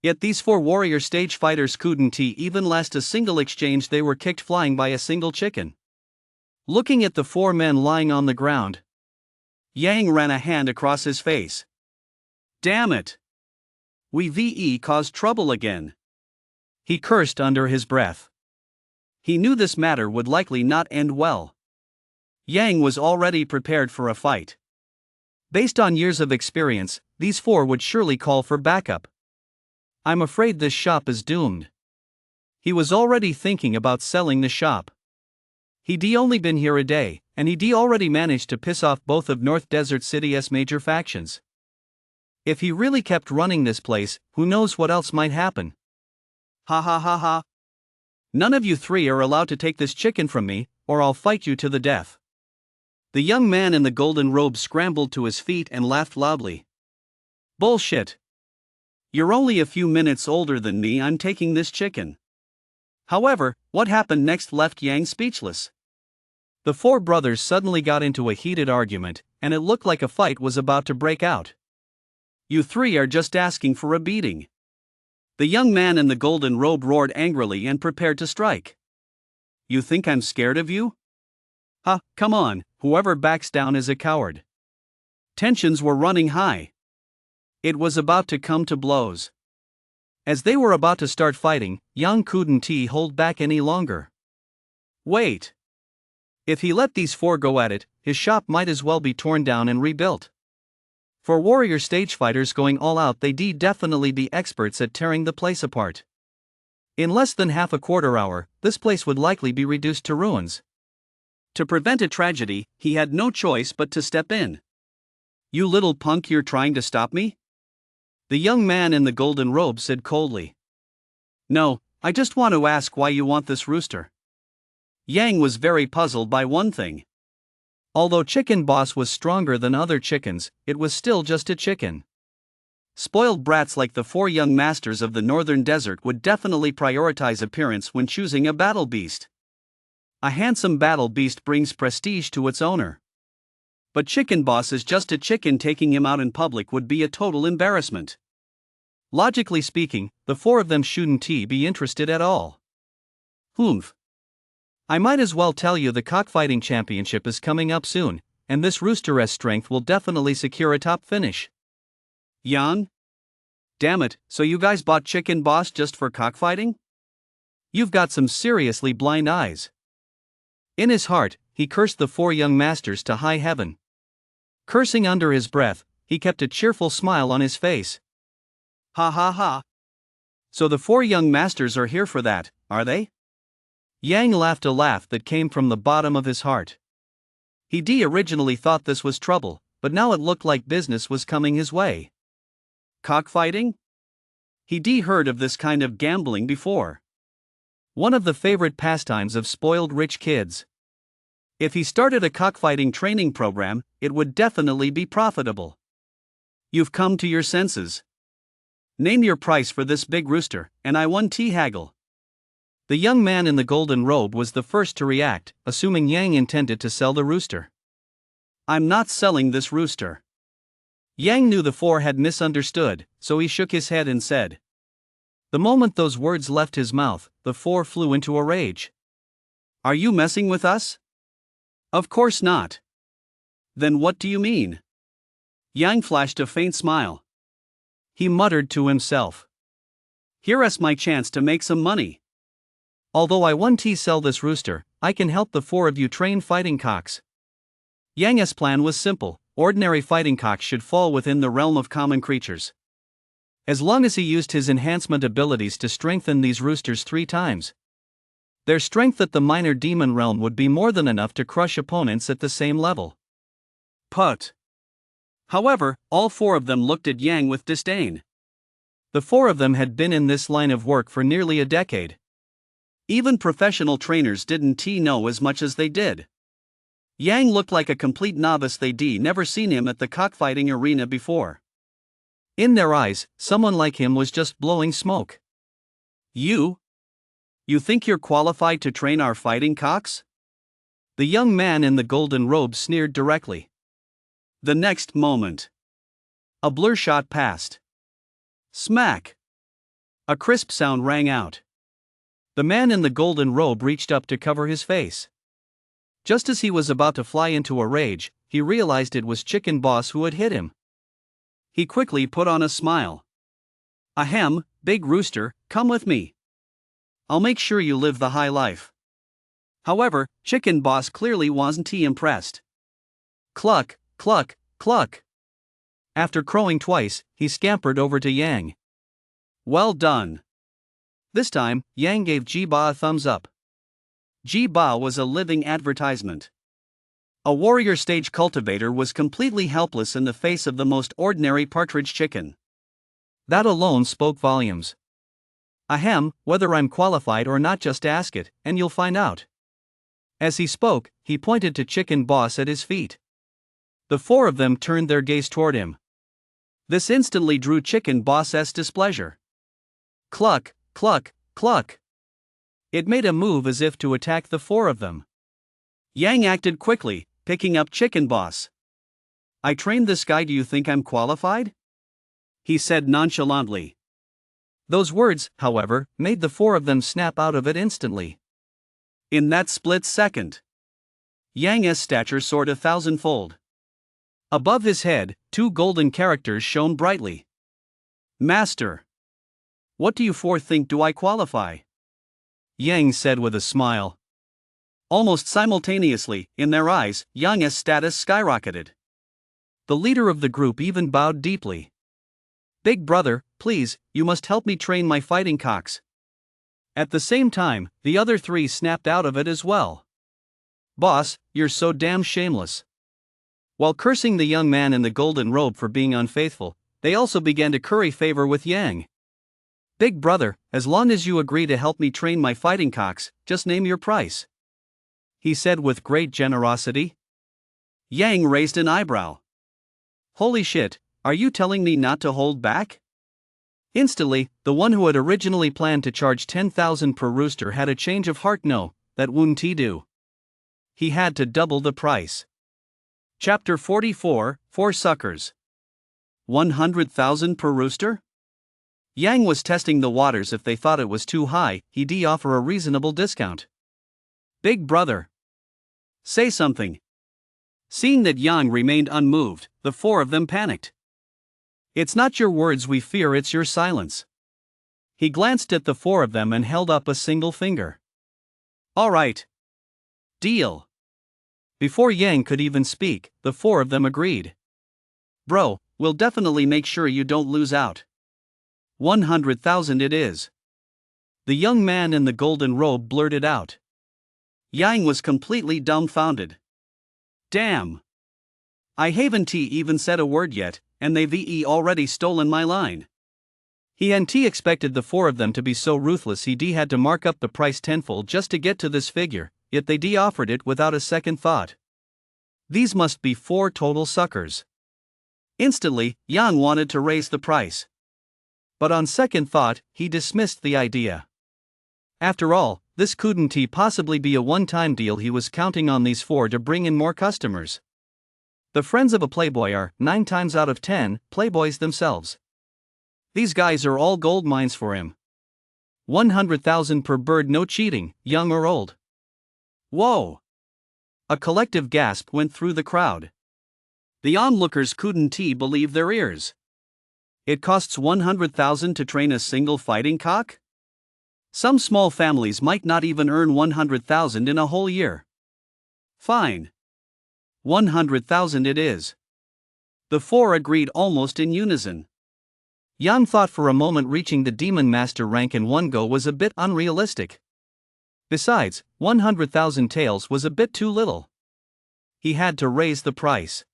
Yet these 4 warrior stage fighters couldn't even last a single exchange. They were kicked flying by a single chicken. Looking at the 4 men lying on the ground, Yang ran a hand across his face. Damn it! We caused trouble again. He cursed under his breath. He knew this matter would likely not end well. Yang was already prepared for a fight. Based on years of experience, these 4 would surely call for backup. I'm afraid this shop is doomed. He was already thinking about selling the shop. He'd only been here a day, and he'd already managed to piss off both of North Desert City's major factions. If he really kept running this place, who knows what else might happen. Ha ha ha ha. None of you 3 are allowed to take this chicken from me, or I'll fight you to the death. The young man in the golden robe scrambled to his feet and laughed loudly. Bullshit. You're only a few minutes older than me. I'm taking this chicken. However, what happened next left Yang speechless. The 4 brothers suddenly got into a heated argument, and it looked like a fight was about to break out. You three are just asking for a beating. The young man in the golden robe roared angrily and prepared to strike. You think I'm scared of you? Ha, come on, whoever backs down is a coward. Tensions were running high. It was about to come to blows. As they were about to start fighting, Yang couldn't hold back any longer. Wait. If he let these four go at it, his shop might as well be torn down and rebuilt. For warrior stage fighters going all out, they'd definitely be experts at tearing the place apart. In less than half a quarter hour, this place would likely be reduced to ruins. To prevent a tragedy, he had no choice but to step in. You little punk, you're trying to stop me? The young man in the golden robe said coldly. No, I just want to ask why you want this rooster. Yang was very puzzled by one thing. Although Chicken Boss was stronger than other chickens, it was still just a chicken. Spoiled brats like the four young masters of the northern desert would definitely prioritize appearance when choosing a battle beast. A handsome battle beast brings prestige to its owner. But Chicken Boss is just a chicken. Taking him out in public would be a total embarrassment. Logically speaking, the four of them shouldn't be interested at all. Humph. I might as well tell you the cockfighting championship is coming up soon, and this rooster's strength will definitely secure a top finish. Yang? Damn it, so you guys bought Chicken Boss just for cockfighting? You've got some seriously blind eyes. In his heart, he cursed the four young masters to high heaven. Cursing under his breath, he kept a cheerful smile on his face. Ha ha ha. So the four young masters are here for that, are they? Yang laughed a laugh that came from the bottom of his heart. He originally thought this was trouble, but now it looked like business was coming his way. Cockfighting? He heard of this kind of gambling before. One of the favorite pastimes of spoiled rich kids. If he started a cockfighting training program, it would definitely be profitable. You've come to your senses. Name your price for this big rooster, and I won't haggle. The young man in the golden robe was the first to react, assuming Yang intended to sell the rooster. I'm not selling this rooster. Yang knew the four had misunderstood, so he shook his head and said. The moment those words left his mouth, the four flew into a rage. Are you messing with us? Of course not. Then what do you mean? Yang flashed a faint smile. He muttered to himself. Here's my chance to make some money. Although I won't sell this rooster, I can help the four of you train fighting cocks. Yang's plan was simple. Ordinary fighting cocks should fall within the realm of common creatures. As long as he used his enhancement abilities to strengthen these roosters 3 times. Their strength at the minor demon realm would be more than enough to crush opponents at the same level. Put. However, all 4 of them looked at Yang with disdain. The 4 of them had been in this line of work for nearly a decade. Even professional trainers didn't know as much as they did. Yang looked like a complete novice. They'd never seen him at the cockfighting arena before. In their eyes, someone like him was just blowing smoke. You think you're qualified to train our fighting cocks? The young man in the golden robe sneered directly. The next moment, a blur shot past. Smack! A crisp sound rang out. The man in the golden robe reached up to cover his face. Just as he was about to fly into a rage, he realized it was Chicken Boss who had hit him. He quickly put on a smile. Ahem, big rooster, come with me. I'll make sure you live the high life. However, Chicken Boss clearly wasn't impressed. Cluck, cluck, cluck. After crowing twice, he scampered over to Yang. Well done. This time, Yang gave Ji-Ba a thumbs up. Ji-Ba was a living advertisement. A warrior stage cultivator was completely helpless in the face of the most ordinary partridge chicken. That alone spoke volumes. Ahem, whether I'm qualified or not, just ask it, and you'll find out. As he spoke, he pointed to Chicken Boss at his feet. The 4 of them turned their gaze toward him. This instantly drew Chicken Boss's displeasure. Cluck, cluck, cluck. It made a move as if to attack the 4 of them. Yang acted quickly, picking up Chicken Boss. I trained this guy. Do you think I'm qualified? he said nonchalantly. Those words, however, made the four of them snap out of it instantly. In that split second, Yang's stature soared 1,000-fold. Above his head, two golden characters shone brightly. Master. What do you four think, do I qualify? Yang said with a smile. Almost simultaneously, in their eyes, Yang's status skyrocketed. The leader of the group even bowed deeply. Big brother, please, you must help me train my fighting cocks. At the same time, the other three snapped out of it as well. Boss, you're so damn shameless. While cursing the young man in the golden robe for being unfaithful, they also began to curry favor with Yang. Big brother, as long as you agree to help me train my fighting cocks, just name your price, he said with great generosity. Yang raised an eyebrow. Holy shit, are you telling me not to hold back? Instantly, the one who had originally planned to charge 10,000 per rooster had a change of heart. No, that wouldn't he do. He had to double the price. Chapter 44, Four Suckers. 100,000 per rooster? Yang was testing the waters. If they thought it was too high, he'd offer a reasonable discount. Big brother, say something. Seeing that Yang remained unmoved, the four of them panicked. It's not your words we fear, it's your silence. He glanced at the four of them and held up a single finger. All right. Deal. Before Yang could even speak, the four of them agreed. Bro, we'll definitely make sure you don't lose out. 100,000 it is. The young man in the golden robe blurted out. Yang was completely dumbfounded. Damn. I haven't even said a word yet, and they've already stolen my line. He expected the four of them to be so ruthless he'd had to mark up the price tenfold just to get to this figure, yet they offered it without a second thought. These must be four total suckers. Instantly, Yang wanted to raise the price. But on second thought, he dismissed the idea. After all, this couldn't possibly be a one-time deal. He was counting on these four to bring in more customers. The friends of a playboy are, 9 times out of 10, playboys themselves. These guys are all gold mines for him. 100,000 per bird, no cheating, young or old. Whoa! A collective gasp went through the crowd. The onlookers couldn't believe their ears. It costs 100,000 to train a single fighting cock? Some small families might not even earn 100,000 in a whole year. Fine. 100,000 it is. The four agreed almost in unison. Yang thought for a moment reaching the Demon Master rank in one go was a bit unrealistic. Besides, 100,000 taels was a bit too little. He had to raise the price.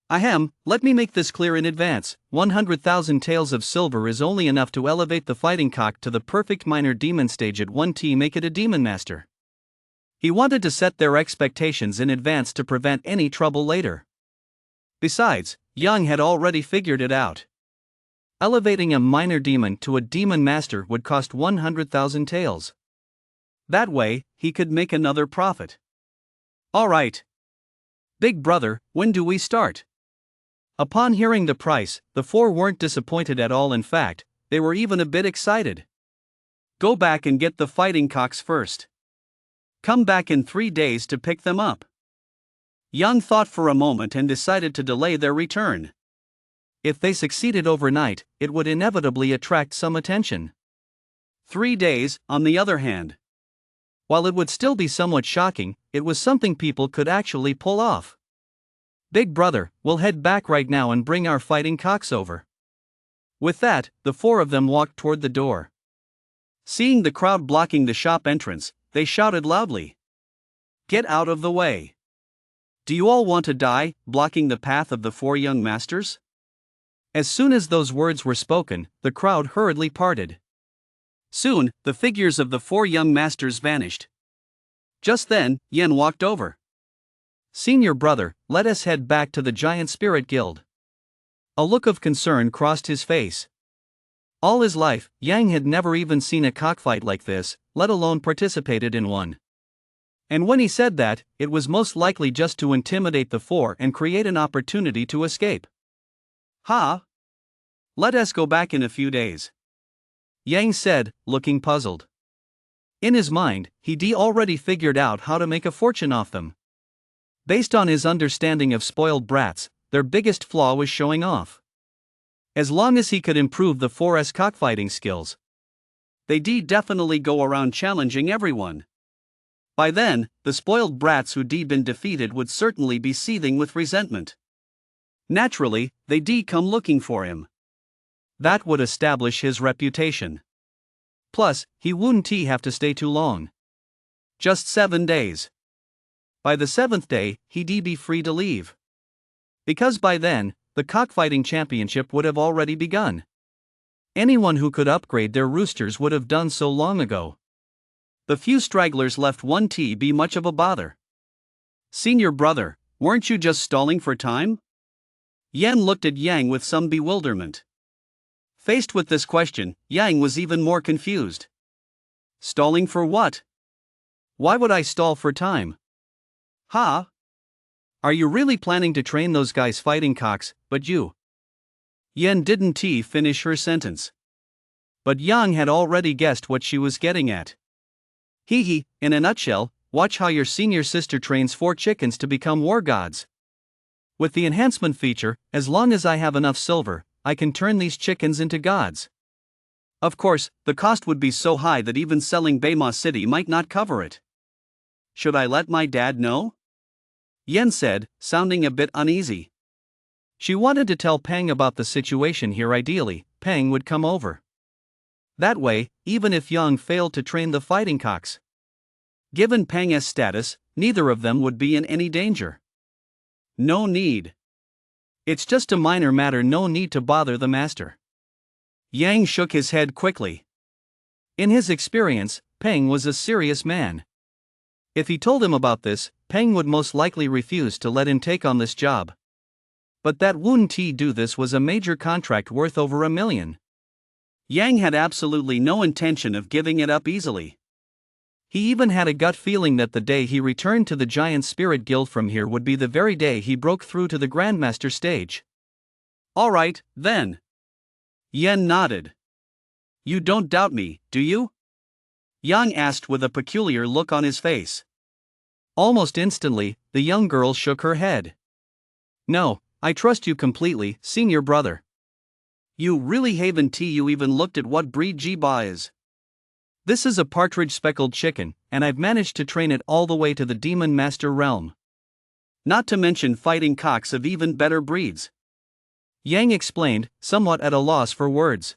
Ahem, let me make this clear in advance, 100,000 taels of silver is only enough to elevate the fighting cock to the perfect minor demon stage at 1T, make it a Demon Master. He wanted to set their expectations in advance to prevent any trouble later. Besides, Yang had already figured it out. Elevating a minor demon to a Demon Master would cost 100,000 taels. That way, he could make another profit. Alright. Big brother, when do we start? Upon hearing the price, the four weren't disappointed at all. In fact, they were even a bit excited. Go back and get the fighting cocks first. Come back in 3 days to pick them up. Yang thought for a moment and decided to delay their return. If they succeeded overnight, it would inevitably attract some attention. 3 days, on the other hand. While it would still be somewhat shocking, it was something people could actually pull off. Big brother, we'll head back right now and bring our fighting cocks over. With that, the four of them walked toward the door. Seeing the crowd blocking the shop entrance, they shouted loudly. Get out of the way. Do you all want to die, blocking the path of the four young masters? As soon as those words were spoken, the crowd hurriedly parted. Soon, the figures of the four young masters vanished. Just then, Yen walked over. Senior brother, let us head back to the Giant Spirit Guild. A look of concern crossed his face. All his life, Yang had never even seen a cockfight like this, let alone participated in one. And when he said that, it was most likely just to intimidate the four and create an opportunity to escape. Ha! Let us go back in a few days, Yang said, looking puzzled. In his mind, he'd already figured out how to make a fortune off them. Based on his understanding of spoiled brats, their biggest flaw was showing off. As long as he could improve the 4's cockfighting skills, they'd definitely go around challenging everyone. By then, the spoiled brats who'd been defeated would certainly be seething with resentment. Naturally, they'd come looking for him. That would establish his reputation. Plus, he wouldn't have to stay too long. Just 7 days. By the 7th day, he'd be free to leave. Because by then, the cockfighting championship would have already begun. Anyone who could upgrade their roosters would have done so long ago. The few stragglers left wouldn't be much of a bother. Senior brother, weren't you just stalling for time? Yen looked at Yang with some bewilderment. Faced with this question, Yang was even more confused. Stalling for what? Why would I stall for time? Huh? Are you really planning to train those guys fighting cocks, but you? Yen didn't finish her sentence. But Yang had already guessed what she was getting at. In a nutshell, watch how your senior sister trains 4 chickens to become war gods. With the enhancement feature, as long as I have enough silver, I can turn these chickens into gods. Of course, the cost would be so high that even selling Baima City might not cover it. Should I let my dad know? Yen said, sounding a bit uneasy. She wanted to tell Peng about the situation here. Ideally, Peng would come over. That way, even if Yang failed to train the fighting cocks, given Peng's status, neither of them would be in any danger. No need. It's just a minor matter, no need to bother the master. Yang shook his head quickly. In his experience, Peng was a serious man. If he told him about this, Peng would most likely refuse to let him take on this job. But that wouldn't do. This was a major contract worth over $1 million. Yang had absolutely no intention of giving it up easily. He even had a gut feeling that the day he returned to the Giant Spirit Guild from here would be the very day he broke through to the Grandmaster stage. All right, then. Yen nodded. You don't doubt me, do you? Yang asked with a peculiar look on his face. Almost instantly, the young girl shook her head. No, I trust you completely, senior brother. You really haven't you even looked at what breed Jiba is? This is a partridge speckled chicken, and I've managed to train it all the way to the Demon Master realm. Not to mention fighting cocks of even better breeds. Yang explained, somewhat at a loss for words.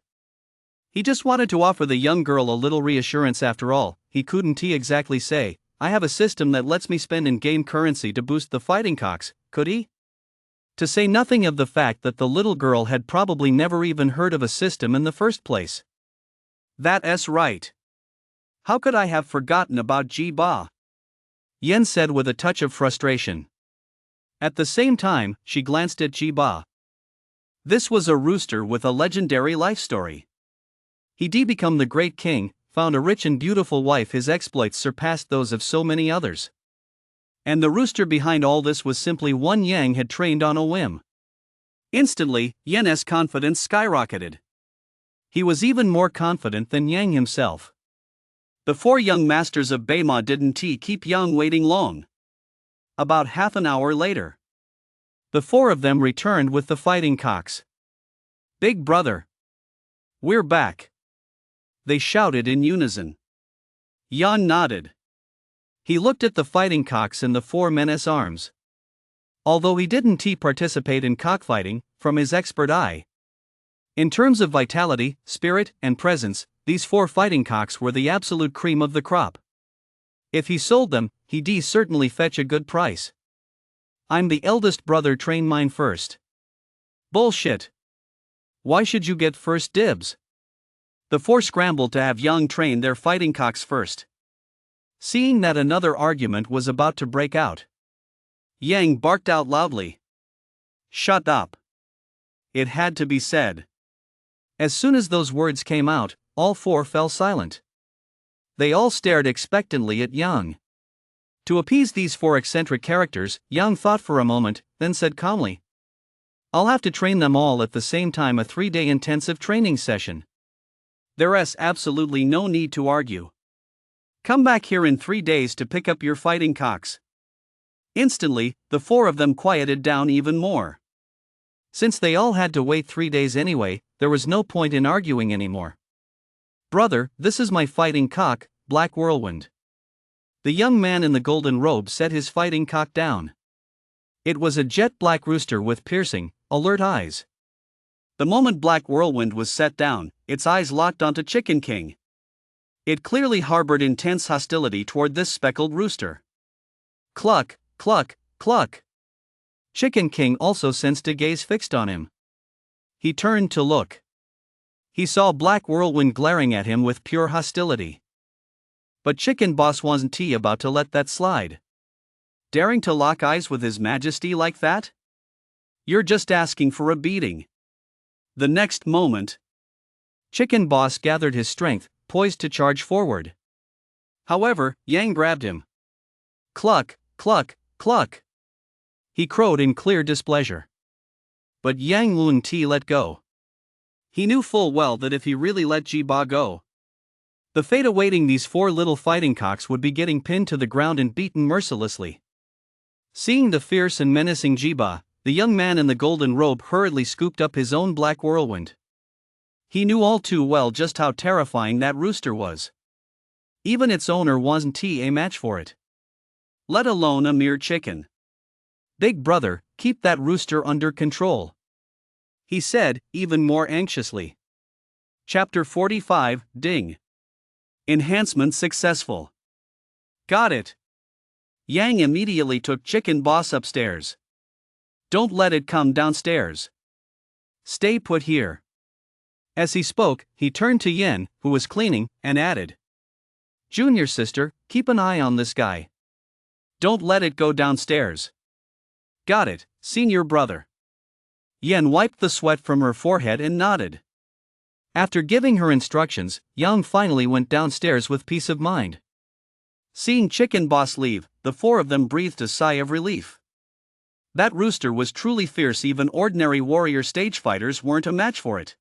He just wanted to offer the young girl a little reassurance. After all, he couldn't exactly say, I have a system that lets me spend in-game currency to boost the fighting cocks, could he? To say nothing of the fact that the little girl had probably never even heard of a system in the first place. That's right. How could I have forgotten about Jiba? Yen said with a touch of frustration. At the same time, she glanced at Jiba. This was a rooster with a legendary life story. He'd become the great king, found a rich and beautiful wife. His exploits surpassed those of so many others. And the rooster behind all this was simply one Yang had trained on a whim. Instantly, Yen's confidence skyrocketed. He was even more confident than Yang himself. The 4 young masters of Baima didn't keep Yang waiting long. About half an hour later, the 4 of them returned with the fighting cocks. Big brother, we're back, they shouted in unison. Yan nodded. He looked at the fighting cocks in the 4 men's arms. Although he didn't participate in cockfighting, from his expert eye, in terms of vitality, spirit, and presence, these 4 fighting cocks were the absolute cream of the crop. If he sold them, he'd certainly fetch a good price. I'm the eldest brother, train mine first. Bullshit. Why should you get first dibs? The 4 scrambled to have Yang train their fighting cocks first. Seeing that another argument was about to break out, Yang barked out loudly. Shut up. It had to be said. As soon as those words came out, all 4 fell silent. They all stared expectantly at Yang. To appease these 4 eccentric characters, Yang thought for a moment, then said calmly, I'll have to train them all at the same time, a 3-day intensive training session. There's absolutely no need to argue. Come back here in 3 days to pick up your fighting cocks. Instantly, the 4 of them quieted down even more. Since they all had to wait 3 days anyway, there was no point in arguing anymore. Brother, this is my fighting cock, Black Whirlwind. The young man in the golden robe set his fighting cock down. It was a jet black rooster with piercing, alert eyes. The moment Black Whirlwind was set down, its eyes locked onto Chicken King. It clearly harbored intense hostility toward this speckled rooster. Cluck, cluck, cluck. Chicken King also sensed a gaze fixed on him. He turned to look. He saw Black Whirlwind glaring at him with pure hostility. But Chicken Boss wasn't about to let that slide. Daring to lock eyes with His Majesty like that? You're just asking for a beating. The next moment, Chicken Boss gathered his strength, poised to charge forward. However, Yang grabbed him. Cluck, cluck, cluck. He crowed in clear displeasure. But Yang Lun-Ti let go. He knew full well that if he really let Ji-Ba go, the fate awaiting these 4 little fighting cocks would be getting pinned to the ground and beaten mercilessly. Seeing the fierce and menacing Ji-Ba, the young man in the golden robe hurriedly scooped up his own Black Whirlwind. He knew all too well just how terrifying that rooster was. Even its owner wasn't a match for it, let alone a mere chicken. Big brother, keep that rooster under control, he said, even more anxiously. Chapter 45, Ding. Enhancement successful. Got it. Yang immediately took Chicken Boss upstairs. Don't let it come downstairs. Stay put here. As he spoke, he turned to Yen, who was cleaning, and added, Junior sister, keep an eye on this guy. Don't let it go downstairs. Got it, senior brother. Yen wiped the sweat from her forehead and nodded. After giving her instructions, Yang finally went downstairs with peace of mind. Seeing Chicken Boss leave, the 4 of them breathed a sigh of relief. That rooster was truly fierce, even ordinary warrior stage fighters weren't a match for it.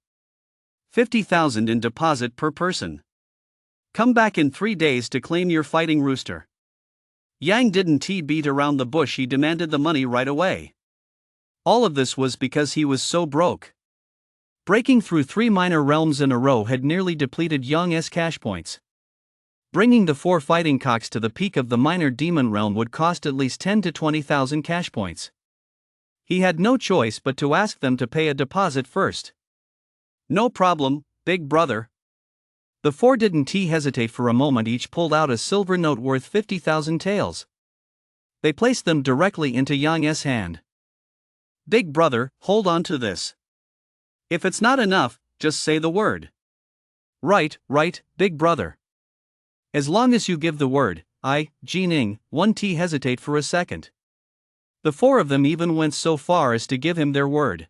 50,000 in deposit per person. Come back in 3 days to claim your fighting rooster. Yang didn't beat around the bush, he demanded the money right away. All of this was because he was so broke. Breaking through 3 minor realms in a row had nearly depleted Yang's cash points. Bringing the 4 fighting cocks to the peak of the minor demon realm would cost at least 10 to 20,000 cash points. He had no choice but to ask them to pay a deposit first. No problem, big brother. The 4 didn't hesitate for a moment. Each pulled out a silver note worth 50,000 taels. They placed them directly into Yang's hand. Big brother, hold on to this. If it's not enough, just say the word. Right, big brother. As long as you give the word, Jining, won't hesitate for a second. The 4 of them even went so far as to give him their word.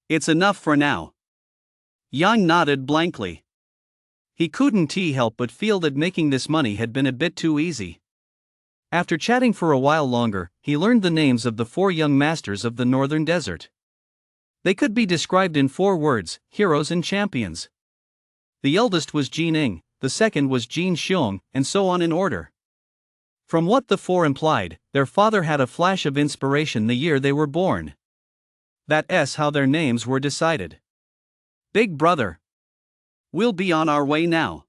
It's enough for now. Yang nodded blankly. He couldn't help but feel that making this money had been a bit too easy. After chatting for a while longer, he learned the names of the 4 young masters of the Northern Desert. They could be described in 4 words: heroes and champions. The eldest was Jining, the second was Jin Xiong, and so on in order. From what the 4 implied, their father had a flash of inspiration the year they were born. That's how their names were decided. Big brother. We'll be on our way now.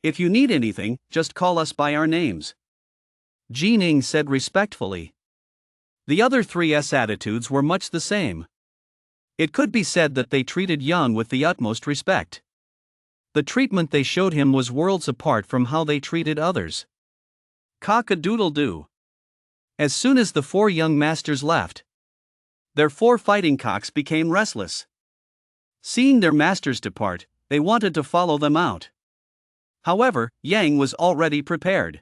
If you need anything, just call us by our names, Jining said respectfully. The other 3's attitudes were much the same. It could be said that they treated Yang with the utmost respect. The treatment they showed him was worlds apart from how they treated others. Cock-a-doodle-doo. As soon as the 4 young masters left, their 4 fighting cocks became restless. Seeing their masters depart, they wanted to follow them out. However, Yang was already prepared.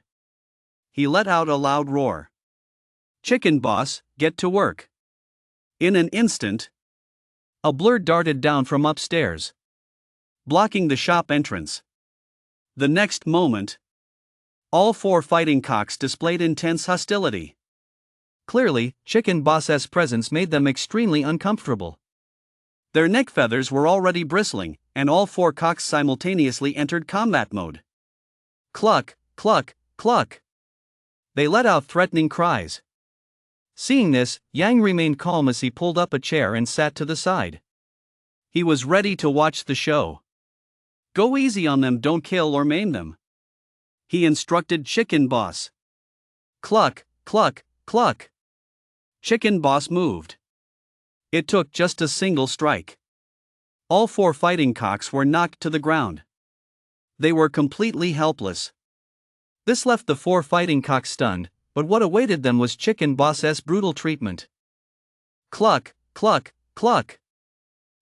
He let out a loud roar. Chicken Boss, get to work. In an instant, a blur darted down from upstairs, blocking the shop entrance. The next moment, all 4 fighting cocks displayed intense hostility. Clearly, Chicken Boss's presence made them extremely uncomfortable. Their neck feathers were already bristling, and all four cocks simultaneously entered combat mode. Cluck, cluck, cluck. They let out threatening cries. Seeing this, Yang remained calm as he pulled up a chair and sat to the side. He was ready to watch the show. Go easy on them, don't kill or maim them, he instructed Chicken Boss. Cluck, cluck, cluck. Chicken Boss moved. It took just a single strike. All four fighting cocks were knocked to the ground. They were completely helpless. This left the four fighting cocks stunned, but what awaited them was Chicken Boss's brutal treatment. Cluck, cluck, cluck.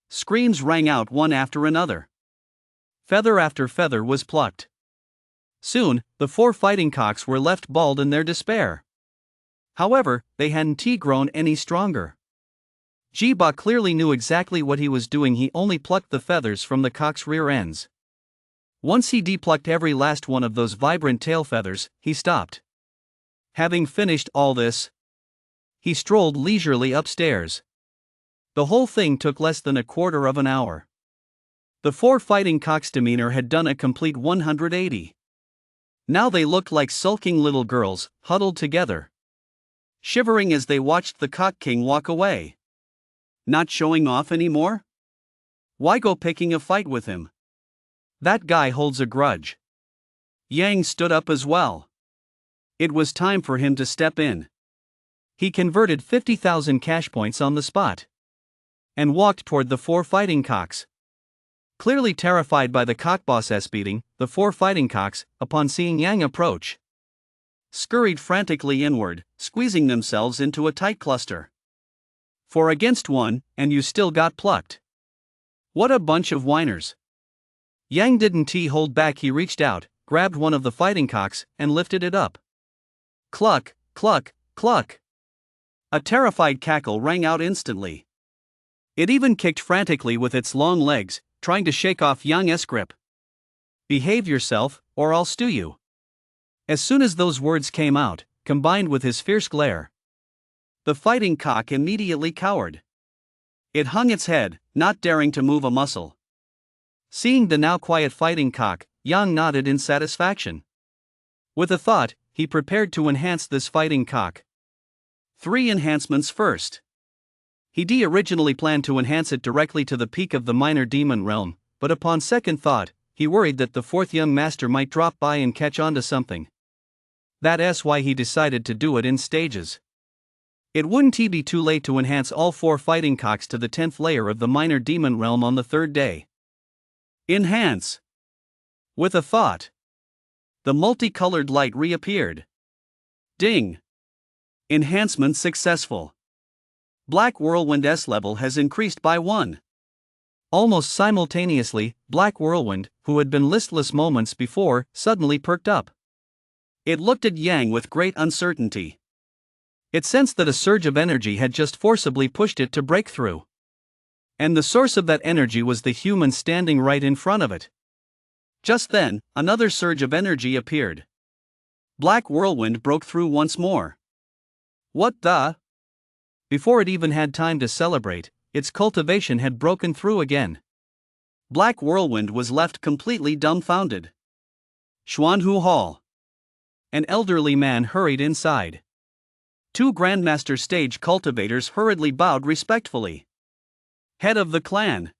Screams rang out one after another. Feather after feather was plucked. Soon, the four fighting cocks were left bald in their despair. However, they hadn't grown any stronger. Jiba clearly knew exactly what he was doing. He only plucked the feathers from the cocks' rear ends. Once he depulked every last one of those vibrant tail feathers, he stopped. Having finished all this, he strolled leisurely upstairs. The whole thing took less than a quarter of an hour. The four fighting cocks' demeanor had done a complete 180. Now they looked like sulking little girls, huddled together, shivering as they watched the Cock King walk away. Not showing off anymore? Why go picking a fight with him? That guy holds a grudge. Yang stood up as well. It was time for him to step in. He converted 50,000 cash points on the spot and walked toward the four fighting cocks. Clearly terrified by the cock boss's beating, the four fighting cocks, upon seeing Yang approach, scurried frantically inward, squeezing themselves into a tight cluster. 4 against 1, and you still got plucked. What a bunch of whiners. Yang didn't hold back. He reached out, grabbed one of the fighting cocks, and lifted it up. Cluck, cluck, cluck. A terrified cackle rang out instantly. It even kicked frantically with its long legs, trying to shake off Yang's grip. Behave yourself, or I'll stew you. As soon as those words came out, combined with his fierce glare, the fighting cock immediately cowered. It hung its head, not daring to move a muscle. Seeing the now quiet fighting cock, Yang nodded in satisfaction. With a thought, he prepared to enhance this fighting cock. 3 enhancements first. He originally planned to enhance it directly to the peak of the minor demon realm, but upon second thought, he worried that the fourth young master might drop by and catch on to something. That's why he decided to do it in stages. It wouldn't be too late to enhance all 4 fighting cocks to the 10th layer of the minor demon realm on the 3rd day. Enhance. With a thought, the multicolored light reappeared. Ding! Enhancement successful. Black Whirlwind S level has increased by 1. Almost simultaneously, Black Whirlwind, who had been listless moments before, suddenly perked up. It looked at Yang with great uncertainty. It sensed that a surge of energy had just forcibly pushed it to break through. And the source of that energy was the human standing right in front of it. Just then, another surge of energy appeared. Black Whirlwind broke through once more. What the? Before it even had time to celebrate, its cultivation had broken through again. Black Whirlwind was left completely dumbfounded. Xuanhu Hall. An elderly man hurried inside. 2 Grandmaster stage cultivators hurriedly bowed respectfully. Head of the clan.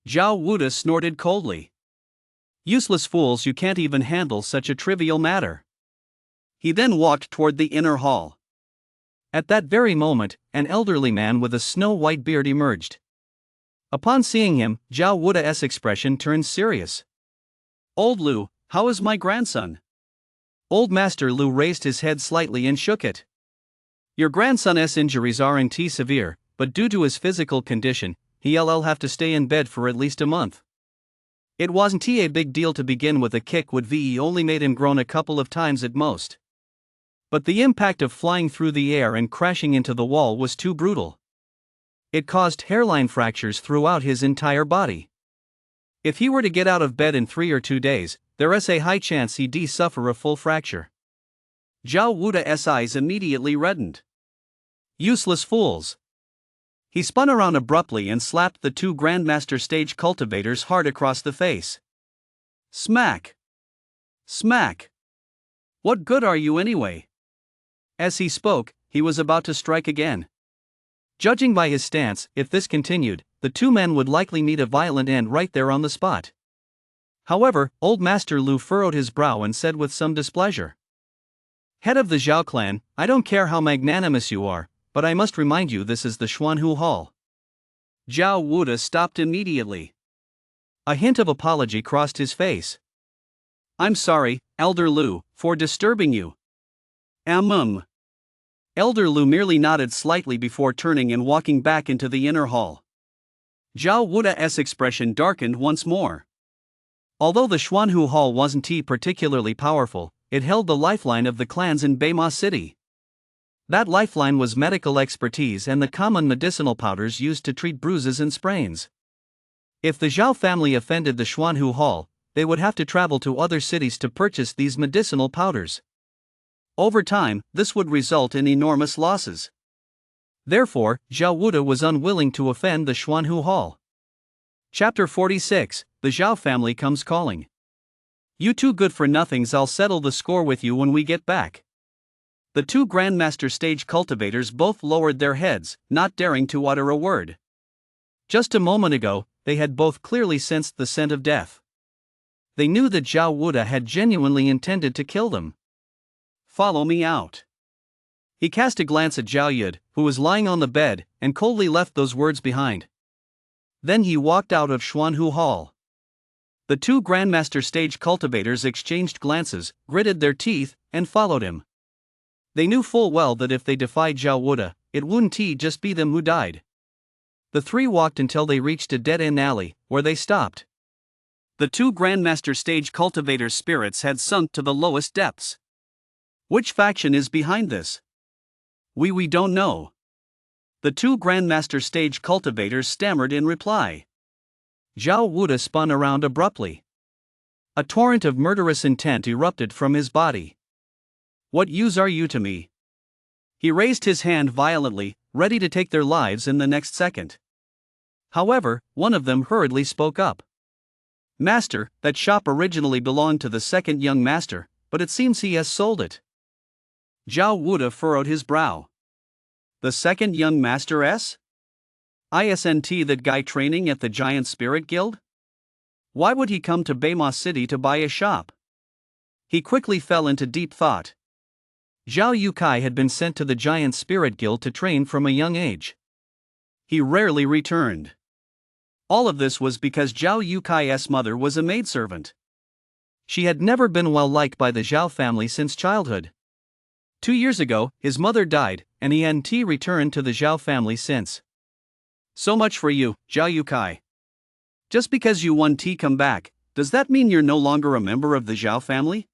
Zhao Wuda snorted coldly. Useless fools, you can't even handle such a trivial matter. He then walked toward the inner hall. At that very moment, an elderly man with a snow-white beard emerged. Upon seeing him, Zhao Wuda's expression turned serious. Old Lu, how is my grandson? Old Master Lu raised his head slightly and shook it. Your grandson's injuries aren't severe, but due to his physical condition, he'll have to stay in bed for at least a month. It wasn't a big deal to begin with. A kick would only made him groan a couple of times at most. But the impact of flying through the air and crashing into the wall was too brutal. It caused hairline fractures throughout his entire body. If he were to get out of bed in 3 or 2 days, there's a high chance he'd suffer a full fracture. Zhao Wuda's eyes immediately reddened. Useless fools. He spun around abruptly and slapped the two Grandmaster stage cultivators hard across the face. Smack! Smack! What good are you anyway? As he spoke, he was about to strike again. Judging by his stance, if this continued, the two men would likely meet a violent end right there on the spot. However, old Master Lu furrowed his brow and said with some displeasure. Head of the Zhao clan, I don't care how magnanimous you are, but I must remind you this is the Xuanhu Hall. Zhao Wuda stopped immediately. A hint of apology crossed his face. I'm sorry, Elder Lu, for disturbing you. Elder Lu merely nodded slightly before turning and walking back into the inner hall. Zhao Wuda's expression darkened once more. Although the Xuanhu Hall wasn't particularly powerful, it held the lifeline of the clans in Beima City. That lifeline was medical expertise and the common medicinal powders used to treat bruises and sprains. If the Zhao family offended the Xuanhu Hall, they would have to travel to other cities to purchase these medicinal powders. Over time, this would result in enormous losses. Therefore, Zhao Wuda was unwilling to offend the Xuanhu Hall. Chapter 46, The Zhao Family Comes Calling. You two good-for-nothings, I'll settle the score with you when we get back. The two Grandmaster stage cultivators both lowered their heads, not daring to utter a word. Just a moment ago, they had both clearly sensed the scent of death. They knew that Zhao Wuda had genuinely intended to kill them. Follow me out. He cast a glance at Zhao Yud, who was lying on the bed, and coldly left those words behind. Then he walked out of Xuanhu Hall. The two Grandmaster stage cultivators exchanged glances, gritted their teeth, and followed him. They knew full well that if they defied Zhao Wuda, it wouldn't just be them who died. The three walked until they reached a dead-end alley, where they stopped. The two Grandmaster stage cultivators' spirits had sunk to the lowest depths. Which faction is behind this? We don't know. The two Grandmaster stage cultivators stammered in reply. Zhao Wuda spun around abruptly. A torrent of murderous intent erupted from his body. What use are you to me? He raised his hand violently, ready to take their lives in the next second. However, one of them hurriedly spoke up. Master, that shop originally belonged to the second young master, but it seems he has sold it. Zhao Wuda furrowed his brow. The second young master S? Isn't that guy training at the Giant Spirit Guild? Why would he come to Beima City to buy a shop? He quickly fell into deep thought. Zhao Yukai had been sent to the Giant Spirit Guild to train from a young age. He rarely returned. All of this was because Zhao Yukai's mother was a maidservant. She had never been well liked by the Zhao family since childhood. 2 years ago, his mother died, and he hadn't returned to the Zhao family since. So much for you, Zhao Yukai. Just because you won come back, does that mean you're no longer a member of the Zhao family?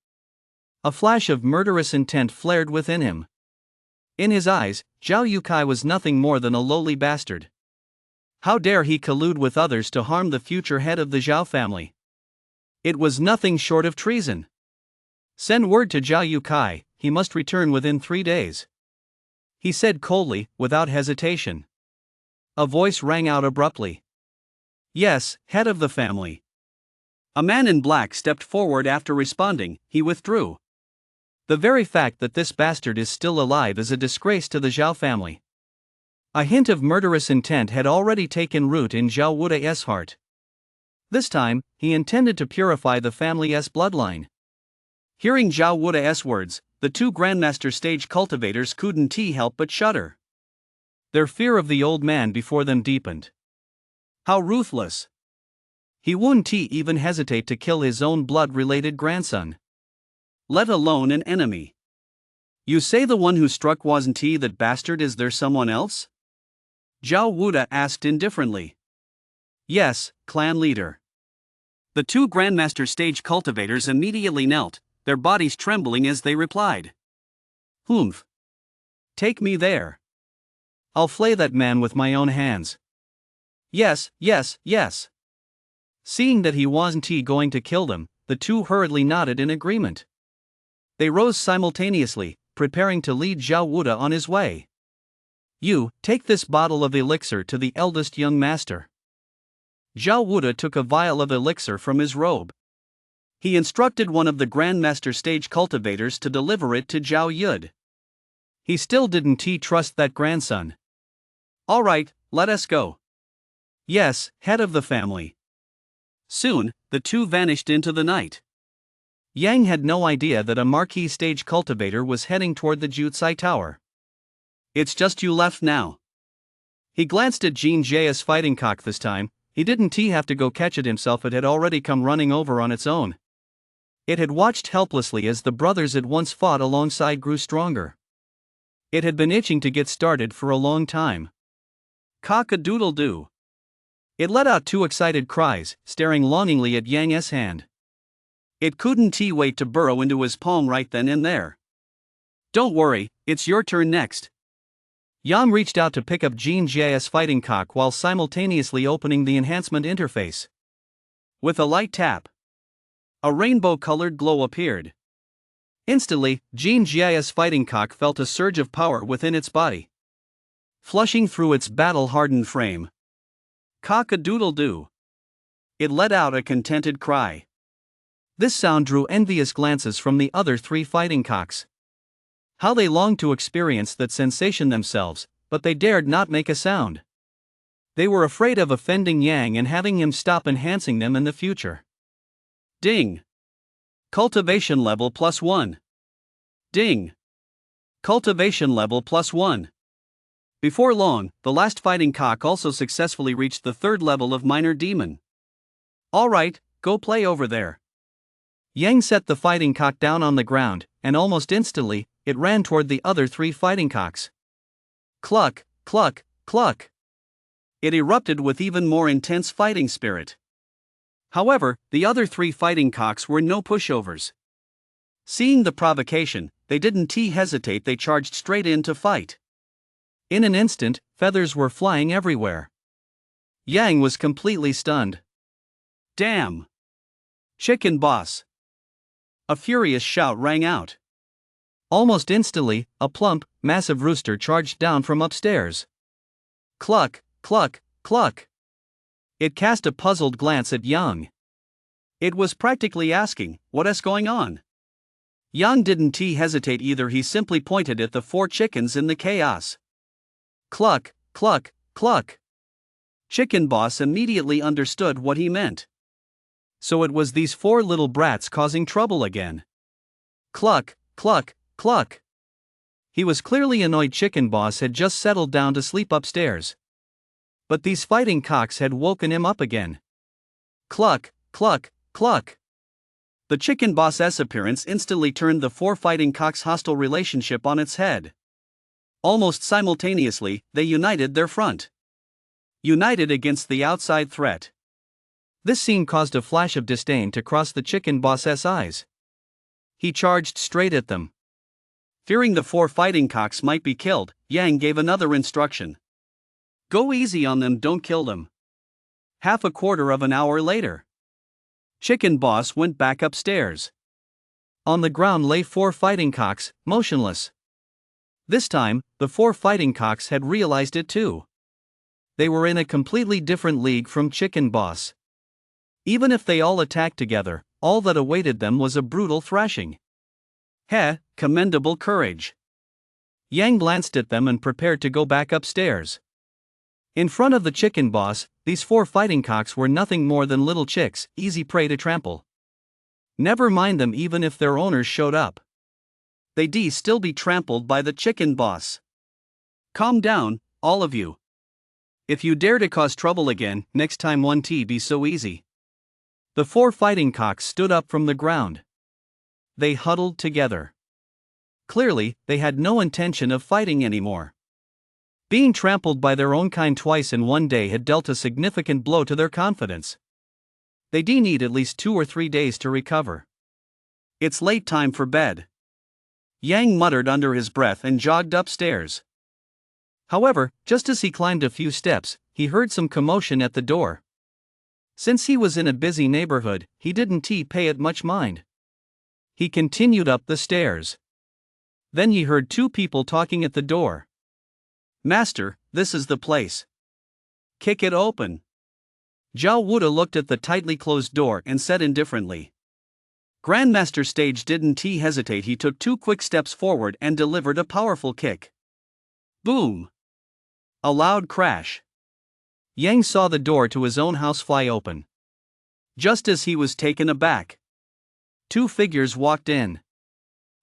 A flash of murderous intent flared within him. In his eyes, Zhao Yukai was nothing more than a lowly bastard. How dare he collude with others to harm the future head of the Zhao family? It was nothing short of treason. Send word to Zhao Yukai, he must return within 3 days. He said coldly, without hesitation. A voice rang out abruptly. Yes, head of the family. A man in black stepped forward after responding. He withdrew. The very fact that this bastard is still alive is a disgrace to the Zhao family. A hint of murderous intent had already taken root in Zhao Wuda's heart. This time, he intended to purify the family's bloodline. Hearing Zhao Wuda's words, the two Grandmaster stage cultivators couldn't help but shudder. Their fear of the old man before them deepened. How ruthless! He wouldn't even hesitate to kill his own blood-related grandson. Let alone an enemy. You say the one who struck wasn't that bastard? Is there someone else? Zhao Wuda asked indifferently. Yes, clan leader. The two Grandmaster stage cultivators immediately knelt, their bodies trembling as they replied. Humph. Take me there. I'll flay that man with my own hands. Yes. Seeing that he wasn't going to kill them, the two hurriedly nodded in agreement. They rose simultaneously, preparing to lead Zhao Wuda on his way. You, take this bottle of elixir to the eldest young master. Zhao Wuda took a vial of elixir from his robe. He instructed one of the Grandmaster stage cultivators to deliver it to Zhao Yud. He still didn't trust that grandson. All right, let us go. Yes, head of the family. Soon, the two vanished into the night. Yang had no idea that a marquee stage cultivator was heading toward the Jutsai Tower. It's just you left now. He glanced at Jean Jae's fighting cock this time. He didn't have to go catch it himself, it had already come running over on its own. It had watched helplessly as the brothers it once fought alongside grew stronger. It had been itching to get started for a long time. Cock-a-doodle-doo. It let out two excited cries, staring longingly at Yang's hand. It couldn't wait to burrow into his palm right then and there. Don't worry, it's your turn next. Yang reached out to pick up Jean Jae's fighting cock while simultaneously opening the enhancement interface. With a light tap, a rainbow-colored glow appeared. Instantly, Jean Jae's fighting cock felt a surge of power within its body, flushing through its battle-hardened frame. Cock-a-doodle-doo. It let out a contented cry. This sound drew envious glances from the other three fighting cocks. How they longed to experience that sensation themselves, but they dared not make a sound. They were afraid of offending Yang and having him stop enhancing them in the future. Ding! Cultivation level +1. Ding! Cultivation level +1. Before long, the last fighting cock also successfully reached the 3rd level of minor demon. Alright, go play over there. Yang set the fighting cock down on the ground, and almost instantly, it ran toward the other 3 fighting cocks. Cluck, cluck, cluck. It erupted with even more intense fighting spirit. However, the other 3 fighting cocks were no pushovers. Seeing the provocation, they didn't hesitate, they charged straight in to fight. In an instant, feathers were flying everywhere. Yang was completely stunned. Damn! Chicken boss! A furious shout rang out. Almost instantly, a plump, massive rooster charged down from upstairs. Cluck, cluck, cluck. It cast a puzzled glance at Yang. It was practically asking, "What's going on?" Yang didn't hesitate either, he simply pointed at the 4 chickens in the chaos. Cluck, cluck, cluck. Chicken boss immediately understood what he meant. So it was these 4 little brats causing trouble again. Cluck, cluck, cluck. He was clearly annoyed. Chicken boss had just settled down to sleep upstairs. But these fighting cocks had woken him up again. Cluck, cluck, cluck. The chicken boss's appearance instantly turned the 4 fighting cocks' hostile relationship on its head. Almost simultaneously, they united their front. United against the outside threat. This scene caused a flash of disdain to cross the chicken boss's eyes. He charged straight at them. Fearing the 4 fighting cocks might be killed, Yang gave another instruction. Go easy on them, don't kill them. Half a quarter of an hour later, Chicken Boss went back upstairs. On the ground lay 4 fighting cocks, motionless. This time, the 4 fighting cocks had realized it too. They were in a completely different league from Chicken Boss. Even if they all attacked together, all that awaited them was a brutal thrashing. Commendable courage. Yang glanced at them and prepared to go back upstairs. In front of the Chicken Boss, these 4 fighting cocks were nothing more than little chicks, easy prey to trample. Never mind them even if their owners showed up. They'd still be trampled by the Chicken Boss. Calm down, all of you. If you dare to cause trouble again, next time won't be so easy. The 4 fighting cocks stood up from the ground. They huddled together. Clearly, they had no intention of fighting anymore. Being trampled by their own kind twice in one day had dealt a significant blow to their confidence. They'd need at least 2 or 3 days to recover. It's late time for bed. Yang muttered under his breath and jogged upstairs. However, just as he climbed a few steps, he heard some commotion at the door. Since he was in a busy neighborhood, he didn't pay it much mind. He continued up the stairs. Then he heard 2 people talking at the door. Master, this is the place. Kick it open. Zhao Wuda looked at the tightly closed door and said indifferently. Grandmaster Stage didn't hesitate. He took 2 quick steps forward and delivered a powerful kick. Boom! A loud crash. Yang saw the door to his own house fly open. Just as he was taken aback, 2 figures walked in.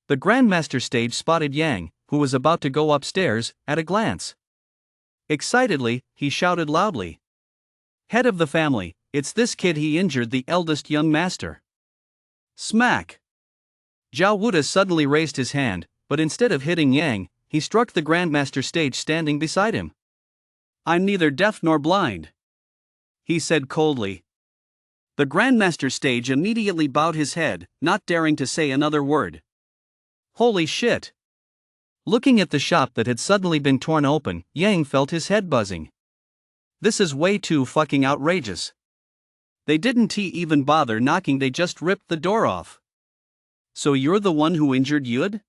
The Grandmaster Stage spotted Yang, who was about to go upstairs, at a glance. Excitedly, he shouted loudly. Head of the family, it's this kid. He injured the eldest young master. Smack! Zhao Wuda suddenly raised his hand, but instead of hitting Yang, he struck the Grandmaster Stage standing beside him. I'm neither deaf nor blind, he said coldly. The Grandmaster Stage immediately bowed his head, not daring to say another word. Holy shit! Looking at the shop that had suddenly been torn open, Yang felt his head buzzing. This is way too fucking outrageous. They didn't even bother knocking, they just ripped the door off. So you're the one who injured Yud?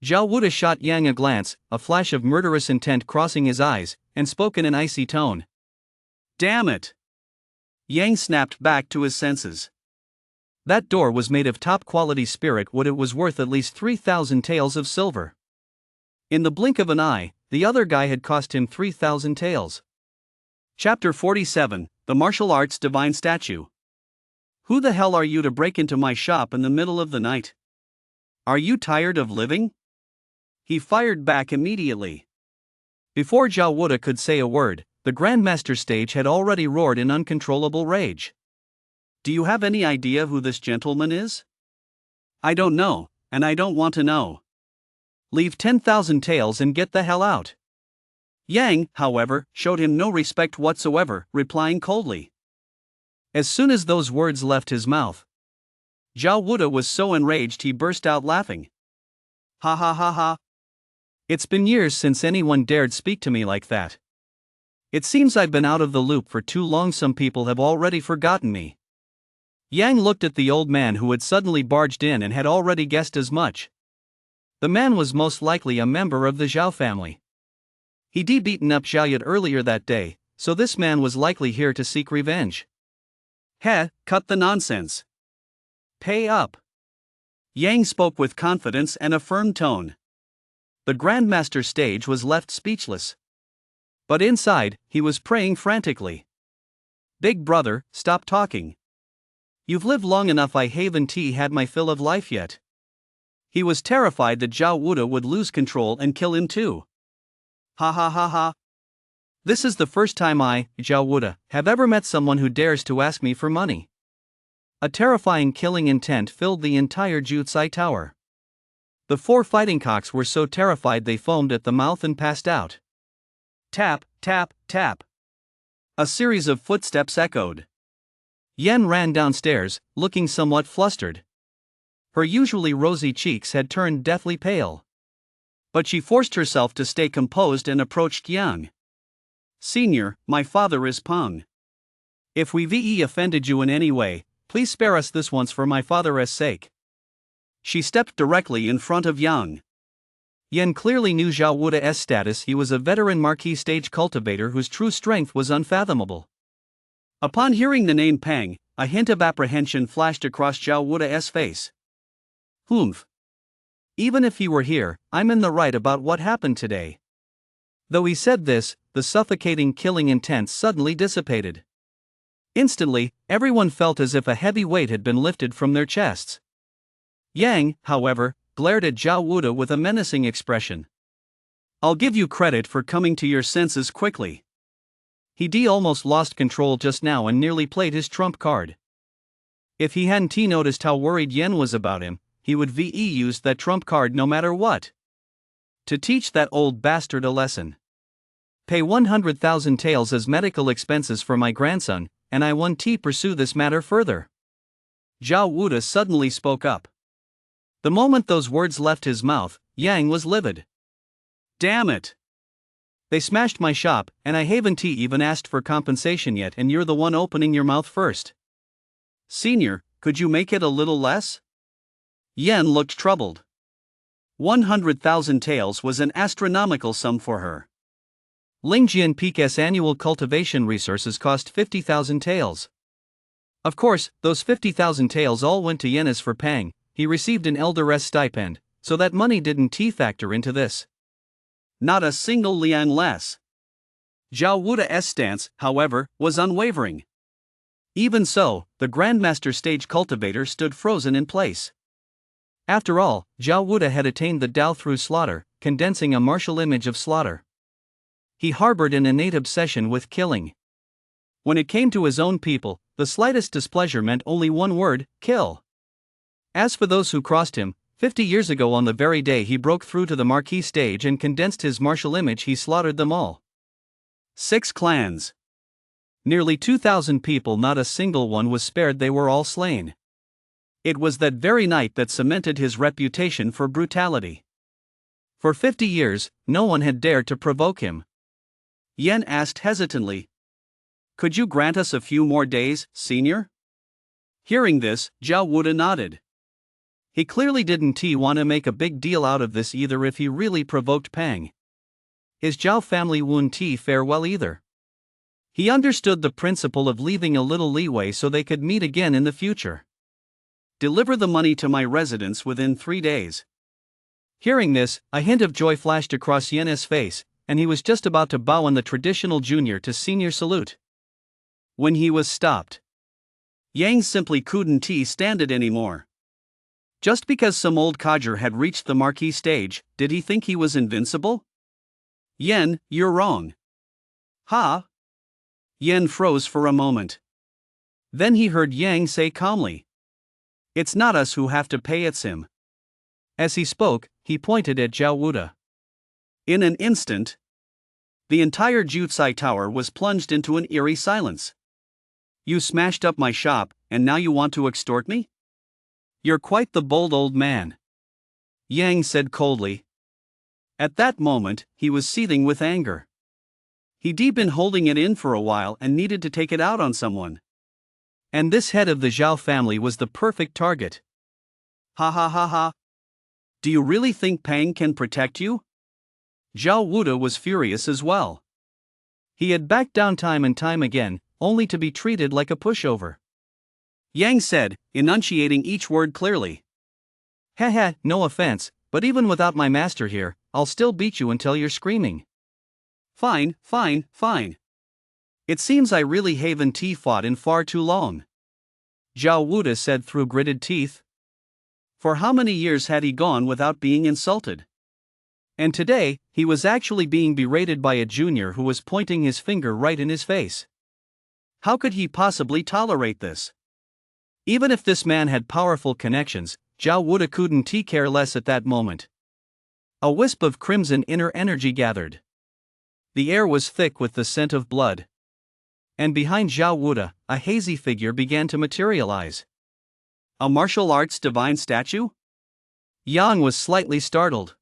Zhao Wuda shot Yang a glance, a flash of murderous intent crossing his eyes, and spoke in an icy tone. Damn it! Yang snapped back to his senses. That door was made of top-quality spirit wood. It was worth at least 3,000 taels of silver. In the blink of an eye, the other guy had cost him 3,000 taels. Chapter 47, The Martial Arts Divine Statue. Who the hell are you to break into my shop in the middle of the night? Are you tired of living? He fired back immediately. Before Zhao Wuda could say a word, the Grandmaster Stage had already roared in uncontrollable rage. Do you have any idea who this gentleman is? I don't know, and I don't want to know. Leave 10,000 taels and get the hell out. Yang, however, showed him no respect whatsoever, replying coldly. As soon as those words left his mouth, Zhao Wuda was so enraged he burst out laughing. Ha ha ha ha. It's been years since anyone dared speak to me like that. It seems I've been out of the loop for too long. Some people have already forgotten me. Yang looked at the old man who had suddenly barged in and had already guessed as much. The man was most likely a member of the Zhao family. He'd beaten up Zhao Yud earlier that day, so this man was likely here to seek revenge. Heh, cut the nonsense. Pay up. Yang spoke with confidence and a firm tone. The Grandmaster Stage was left speechless. But inside, he was praying frantically. Big brother, stop talking. You've lived long enough. I haven't had my fill of life yet. He was terrified that Zhao Wuda would lose control and kill him too. Ha ha ha ha. This is the first time I, Zhao Wuda, have ever met someone who dares to ask me for money. A terrifying killing intent filled the entire Jutsai Tower. The 4 fighting cocks were so terrified they foamed at the mouth and passed out. Tap, tap, tap. A series of footsteps echoed. Yen ran downstairs, looking somewhat flustered. Her usually rosy cheeks had turned deathly pale. But she forced herself to stay composed and approached Yang. Senior, my father is Peng. If we've offended you in any way, please spare us this once for my father's sake. She stepped directly in front of Yang. Yen clearly knew Zhao Wuda's status. He was a veteran marquis stage cultivator whose true strength was unfathomable. Upon hearing the name Peng, a hint of apprehension flashed across Zhao Wuda's face. Humph. Even if he were here, I'm in the right about what happened today. Though he said this, the suffocating killing intent suddenly dissipated. Instantly, everyone felt as if a heavy weight had been lifted from their chests. Yang, however, glared at Zhao Wuda with a menacing expression. I'll give you credit for coming to your senses quickly. He almost lost control just now and nearly played his trump card. If he hadn't noticed how worried Yen was about him, he would use that trump card no matter what. To teach that old bastard a lesson. Pay 100,000 taels as medical expenses for my grandson, and I won't pursue this matter further. Zhao Wuda suddenly spoke up. The moment those words left his mouth, Yang was livid. Damn it! They smashed my shop, and I haven't even asked for compensation yet, and you're the one opening your mouth first. Senior, could you make it a little less? Yen looked troubled. 100,000 taels was an astronomical sum for her. Lingjian Peak's annual cultivation resources cost 50,000 taels. Of course, those 50,000 taels all went to Yenis for Pang. He received an elder's stipend, so that money didn't factor into this. Not a single lian less. Zhao Wuda's stance, however, was unwavering. Even so, the Grandmaster stage cultivator stood frozen in place. After all, Zhao Wuda had attained the Tao through slaughter, condensing a martial image of slaughter. He harbored an innate obsession with killing. When it came to his own people, the slightest displeasure meant only one word: kill. As for those who crossed him, 50 years ago on the very day he broke through to the marquee stage and condensed his martial image, he slaughtered them all. 6 clans. Nearly 2,000 people, not a single one was spared, they were all slain. It was that very night that cemented his reputation for brutality. For 50 years, no one had dared to provoke him. Yen asked hesitantly, "Could you grant us a few more days, senior?" Hearing this, Zhao Wuda nodded. He clearly didn't want to make a big deal out of this either if he really provoked Pang. His Zhao family wouldn't fare well either. He understood the principle of leaving a little leeway so they could meet again in the future. "Deliver the money to my residence within 3 days. Hearing this, a hint of joy flashed across Yen's face, and he was just about to bow in the traditional junior to senior salute, when he was stopped. Yang simply couldn't stand it anymore. Just because some old codger had reached the marquee stage, did he think he was invincible? "Yen, you're wrong." "Ha?" Yen froze for a moment. Then he heard Yang say calmly, "It's not us who have to pay, it's him." As he spoke, he pointed at Zhao Wuda. In an instant, the entire Jutsai Tower was plunged into an eerie silence. "You smashed up my shop, and now you want to extort me? You're quite the bold old man," Yang said coldly. At that moment, he was seething with anger. He'd been holding it in for a while and needed to take it out on someone. And this head of the Zhao family was the perfect target. "Ha ha ha ha. Do you really think Pang can protect you?" Zhao Wuda was furious as well. He had backed down time and time again, only to be treated like a pushover. Yang said, enunciating each word clearly, "Haha, no offense, but even without my master here, I'll still beat you until you're screaming." Fine, fine, fine. It seems I really haven't fought in far too long," Zhao Wuda said through gritted teeth. For how many years had he gone without being insulted? And today, he was actually being berated by a junior who was pointing his finger right in his face. How could he possibly tolerate this? Even if this man had powerful connections, Zhao Wuda couldn't care less at that moment. A wisp of crimson inner energy gathered. The air was thick with the scent of blood. And behind Zhao Wuda, a hazy figure began to materialize. A martial arts divine statue? Yang was slightly startled.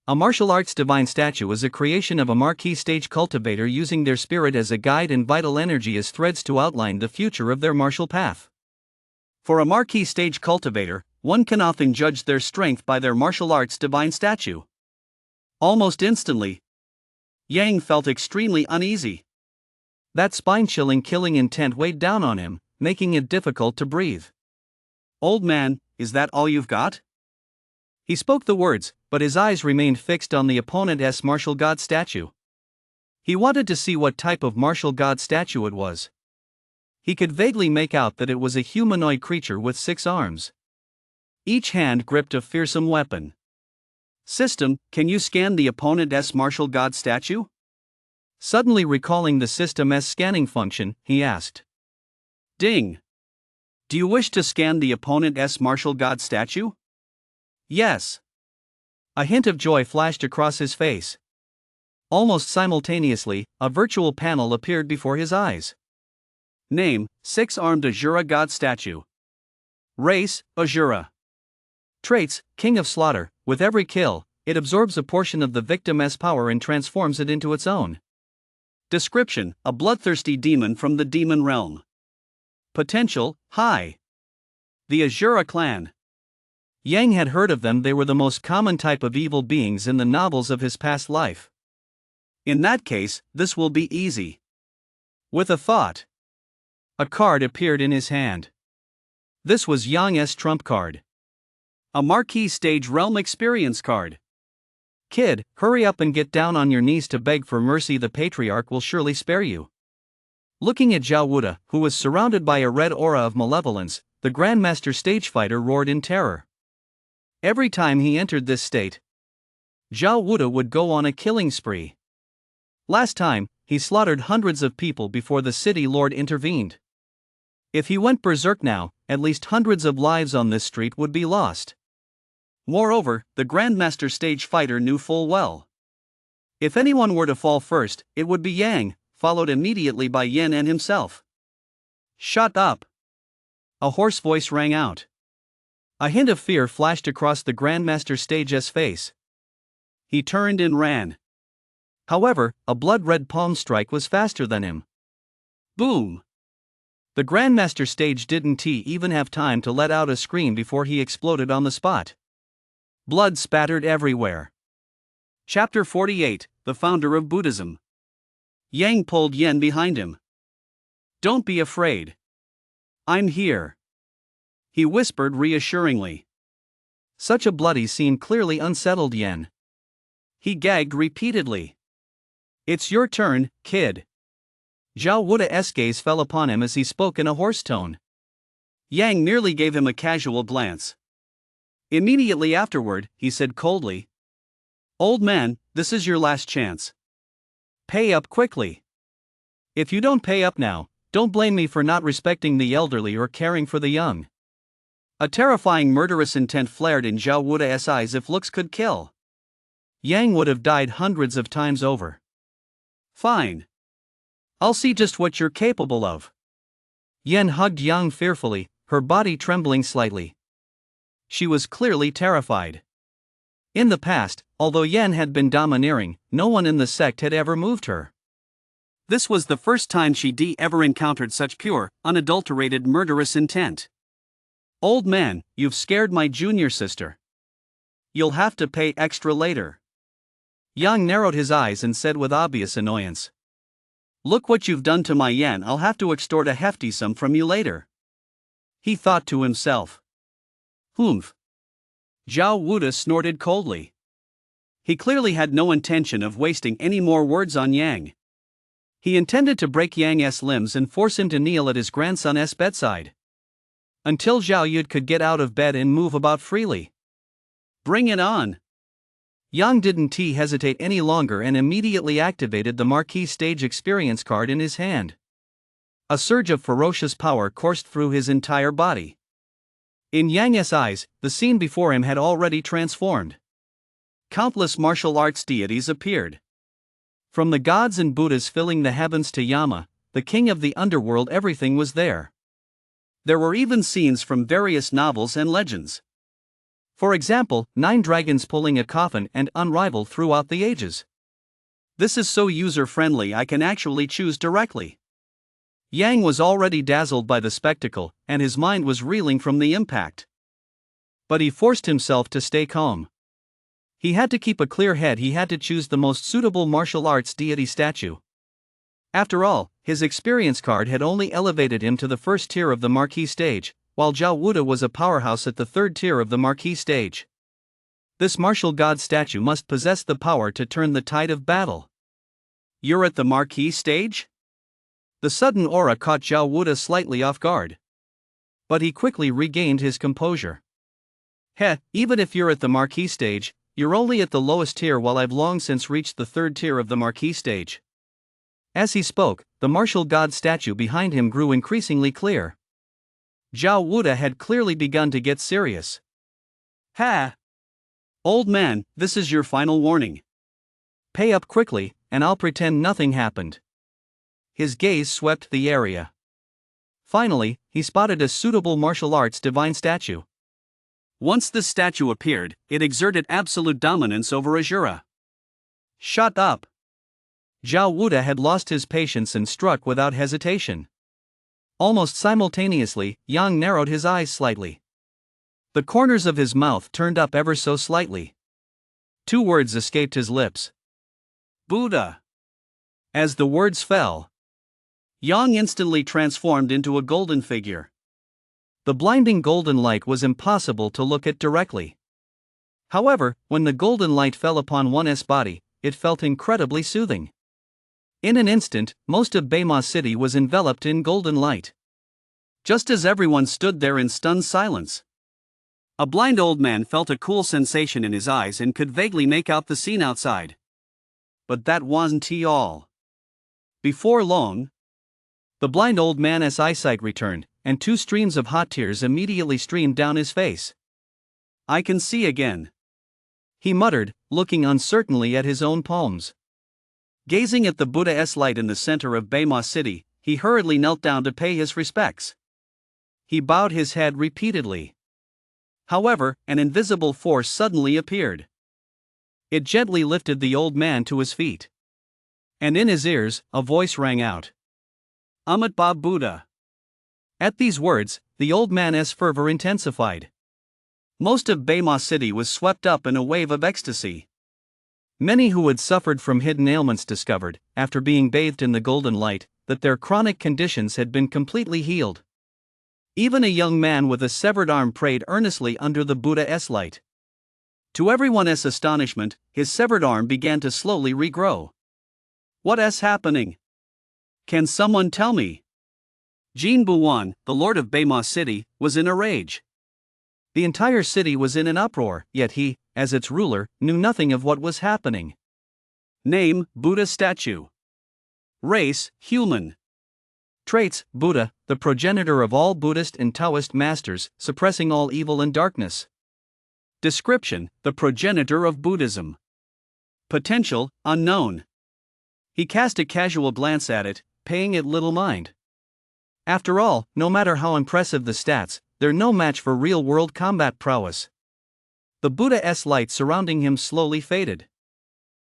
A martial arts divine statue is a creation of a marquee stage cultivator using their spirit as a guide and vital energy as threads to outline the future of their martial path. For a marquee stage cultivator, one can often judge their strength by their martial arts divine statue. Almost instantly, Yang felt extremely uneasy. That spine-chilling killing intent weighed down on him, making it difficult to breathe. "Old man, is that all you've got?" He spoke the words, but his eyes remained fixed on the opponent's martial god statue. He wanted to see what type of martial god statue it was. He could vaguely make out that it was a humanoid creature with 6 arms. Each hand gripped a fearsome weapon. "System, can you scan the opponent's martial god statue?" Suddenly recalling the system's scanning function, he asked. "Ding. Do you wish to scan the opponent's martial god statue?" "Yes." A hint of joy flashed across his face. Almost simultaneously, a virtual panel appeared before his eyes. Name, 6-armed Azura god statue. Race, Azura. Traits, King of Slaughter. With every kill, it absorbs a portion of the victim's power and transforms it into its own. Description, a bloodthirsty demon from the demon realm. Potential, high. The Azura clan. Yang had heard of them. They were the most common type of evil beings in the novels of his past life. In that case, this will be easy. With a thought, a card appeared in his hand. This was Yang's trump card. A Marquee Stage Realm Experience card. Kid, hurry up and get down on your knees to beg for mercy. The Patriarch will surely spare you. Looking at Zhao Wuda, who was surrounded by a red aura of malevolence, the Grandmaster Stage Fighter roared in terror. Every time he entered this state, Zhao Wuda would go on a killing spree. Last time, he slaughtered hundreds of people before the city lord intervened. If he went berserk now, at least hundreds of lives on this street would be lost. Moreover, the Grandmaster Stage Fighter knew full well, if anyone were to fall first, it would be Yang, followed immediately by Yin and himself. Shut up! A hoarse voice rang out. A hint of fear flashed across the Grandmaster Stage's face. He turned and ran. However, a blood-red palm strike was faster than him. Boom! The Grandmaster Stage didn't even have time to let out a scream before he exploded on the spot. Blood spattered everywhere. Chapter 48, The Founder of Buddhism. Yang pulled Yen behind him. Don't be afraid. I'm here, he whispered reassuringly. Such a bloody scene clearly unsettled Yen. He gagged repeatedly. It's your turn, kid. Zhao Wuda's gaze fell upon him as he spoke in a hoarse tone. Yang merely gave him a casual glance. Immediately afterward, he said coldly, Old man, this is your last chance. Pay up quickly. If you don't pay up now, don't blame me for not respecting the elderly or caring for the young. A terrifying murderous intent flared in Zhao Wuda's eyes. If looks could kill, Yang would have died hundreds of times over. Fine. I'll see just what you're capable of. Yen hugged Yang fearfully, her body trembling slightly. She was clearly terrified. In the past, although Yen had been domineering, no one in the sect had ever moved her. This was the first time she ever encountered such pure, unadulterated murderous intent. Old man, you've scared my junior sister. You'll have to pay extra later. Yang narrowed his eyes and said with obvious annoyance. Look what you've done to my Yen. I'll have to extort a hefty sum from you later. He thought to himself. Humph. Zhao Wuda snorted coldly. He clearly had no intention of wasting any more words on Yang. He intended to break Yang's limbs and force him to kneel at his grandson's bedside, until Zhao Yud could get out of bed and move about freely. Bring it on! Yang didn't hesitate any longer and immediately activated the Marquee Stage Experience card in his hand. A surge of ferocious power coursed through his entire body. In Yang's eyes, the scene before him had already transformed. Countless martial arts deities appeared. From the gods and Buddhas filling the heavens to Yama, the king of the underworld, everything was there. There were even scenes from various novels and legends. For example, 9 dragons pulling a coffin and unrivaled throughout the ages. This is so user-friendly I can actually choose directly. Yang was already dazzled by the spectacle, and his mind was reeling from the impact. But he forced himself to stay calm. He had to keep a clear head. He had to choose the most suitable martial arts deity statue. After all, his experience card had only elevated him to the first tier of the Marquee Stage, while Zhao Wuda was a powerhouse at the third tier of the Marquee Stage. This martial god statue must possess the power to turn the tide of battle. You're at the Marquee Stage? The sudden aura caught Zhao Wuda slightly off guard. But he quickly regained his composure. Even if you're at the Marquee Stage, you're only at the lowest tier, while I've long since reached the third tier of the Marquee Stage. As he spoke, the martial god statue behind him grew increasingly clear. Zhao Wuda had clearly begun to get serious. Old man, this is your final warning. Pay up quickly, and I'll pretend nothing happened. His gaze swept the area. Finally, he spotted a suitable martial arts divine statue. Once the statue appeared, it exerted absolute dominance over Azura. Shut up! Zhao Wuda had lost his patience and struck without hesitation. Almost simultaneously, Yang narrowed his eyes slightly. The corners of his mouth turned up ever so slightly. 2 words escaped his lips. Buddha! As the words fell, Yang instantly transformed into a golden figure. The blinding golden light was impossible to look at directly. However, when the golden light fell upon one's body, it felt incredibly soothing. In an instant, most of Bema City was enveloped in golden light. Just as everyone stood there in stunned silence, a blind old man felt a cool sensation in his eyes and could vaguely make out the scene outside. But that wasn't all. Before long, the blind old man's eyesight returned, and 2 streams of hot tears immediately streamed down his face. "I can see again," he muttered, looking uncertainly at his own palms. Gazing at the Buddha's light in the center of Bema City, he hurriedly knelt down to pay his respects. He bowed his head repeatedly. However, an invisible force suddenly appeared. It gently lifted the old man to his feet. And in his ears, a voice rang out. "Amitabha Buddha." At these words, the old man's fervor intensified. Most of Bema City was swept up in a wave of ecstasy. Many who had suffered from hidden ailments discovered, after being bathed in the golden light, that their chronic conditions had been completely healed. Even a young man with a severed arm prayed earnestly under the Buddha's light. To everyone's astonishment, his severed arm began to slowly regrow. "What's happening? Can someone tell me?" Jin Buwan, the lord of Bema City, was in a rage. The entire city was in an uproar, yet he, as its ruler, knew nothing of what was happening. Name: Buddha statue. Race: human. Traits: Buddha, the progenitor of all Buddhist and Taoist masters, suppressing all evil and darkness. Description: the progenitor of Buddhism. Potential: unknown. He cast a casual glance at it, paying it little mind. After all, no matter how impressive the stats, they're no match for real-world combat prowess. The Buddha's light surrounding him slowly faded.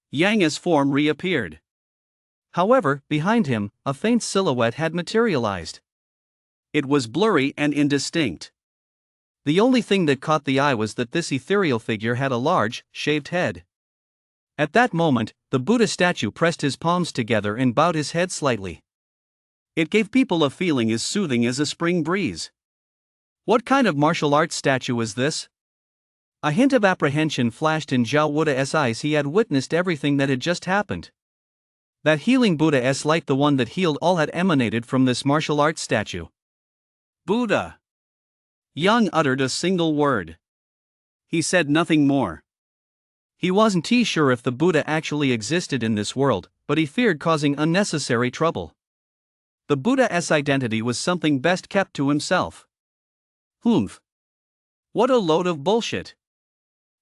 Yang's form reappeared. However, behind him, a faint silhouette had materialized. It was blurry and indistinct. The only thing that caught the eye was that this ethereal figure had a large, shaved head. At that moment, the Buddha statue pressed his palms together and bowed his head slightly. It gave people a feeling as soothing as a spring breeze. What kind of martial arts statue is this? A hint of apprehension flashed in Zhao Wuda's eyes. He had witnessed everything that had just happened. That healing Buddha's light, the one that healed all, had emanated from this martial arts statue. Buddha. Yang uttered a single word. He said nothing more. He wasn't sure if the Buddha actually existed in this world, but he feared causing unnecessary trouble. The Buddha's identity was something best kept to himself. Humph. What a load of bullshit.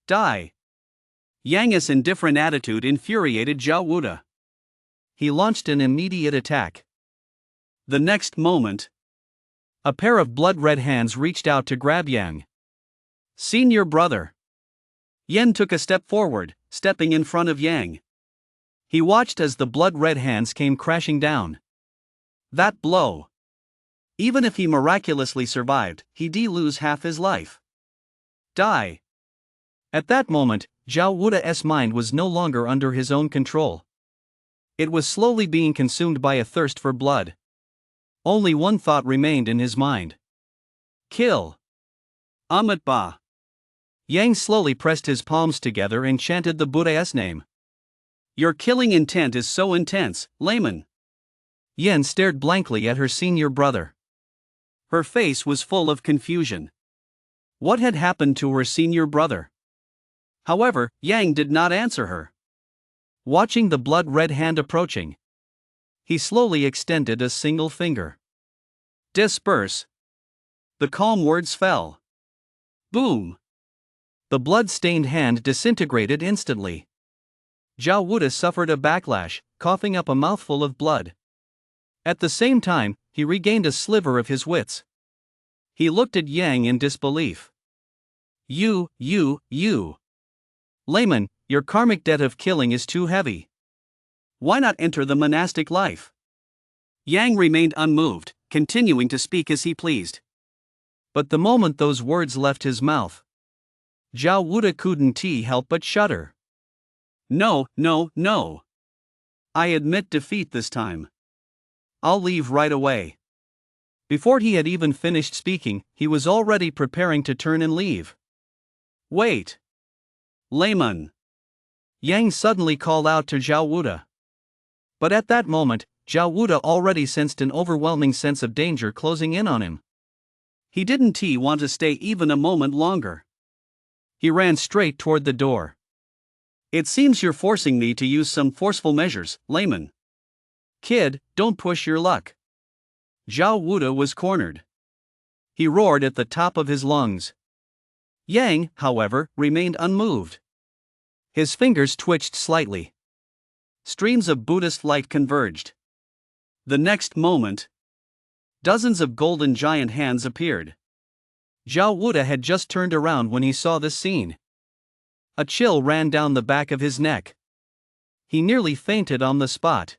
Die. Yang's indifferent attitude infuriated Zhao Wuda. He launched an immediate attack. The next moment, a pair of blood-red hands reached out to grab Yang. Senior brother. Yen took a step forward, stepping in front of Yang. He watched as the blood-red hands came crashing down. That blow. Even if he miraculously survived, he'd lose half his life. Die. At that moment, Zhao Wuda's mind was no longer under his own control. It was slowly being consumed by a thirst for blood. Only one thought remained in his mind. Kill. Amitabha. Yang slowly pressed his palms together and chanted the Buddha's name. Your killing intent is so intense, layman. Yen stared blankly at her senior brother. Her face was full of confusion. What had happened to her senior brother? However, Yang did not answer her. Watching the blood-red hand approaching, he slowly extended a single finger. Disperse. The calm words fell. Boom. The blood-stained hand disintegrated instantly. Zhao Wuda suffered a backlash, coughing up a mouthful of blood. At the same time, he regained a sliver of his wits. He looked at Yang in disbelief. You. Layman, your karmic debt of killing is too heavy. Why not enter the monastic life? Yang remained unmoved, continuing to speak as he pleased. But the moment those words left his mouth, Zhao Wuda couldn't help but shudder. No. I admit defeat this time. I'll leave right away. Before he had even finished speaking, he was already preparing to turn and leave. Wait! Layman! Yang suddenly called out to Zhao Wuda. But at that moment, Zhao Wuda already sensed an overwhelming sense of danger closing in on him. He didn't want to stay even a moment longer. He ran straight toward the door. It seems you're forcing me to use some forceful measures, Layman. Kid, don't push your luck. Zhao Wuda was cornered. He roared at the top of his lungs. Yang, however, remained unmoved. His fingers twitched slightly. Streams of Buddhist light converged. The next moment, dozens of golden giant hands appeared. Zhao Wuda had just turned around when he saw this scene. A chill ran down the back of his neck. He nearly fainted on the spot.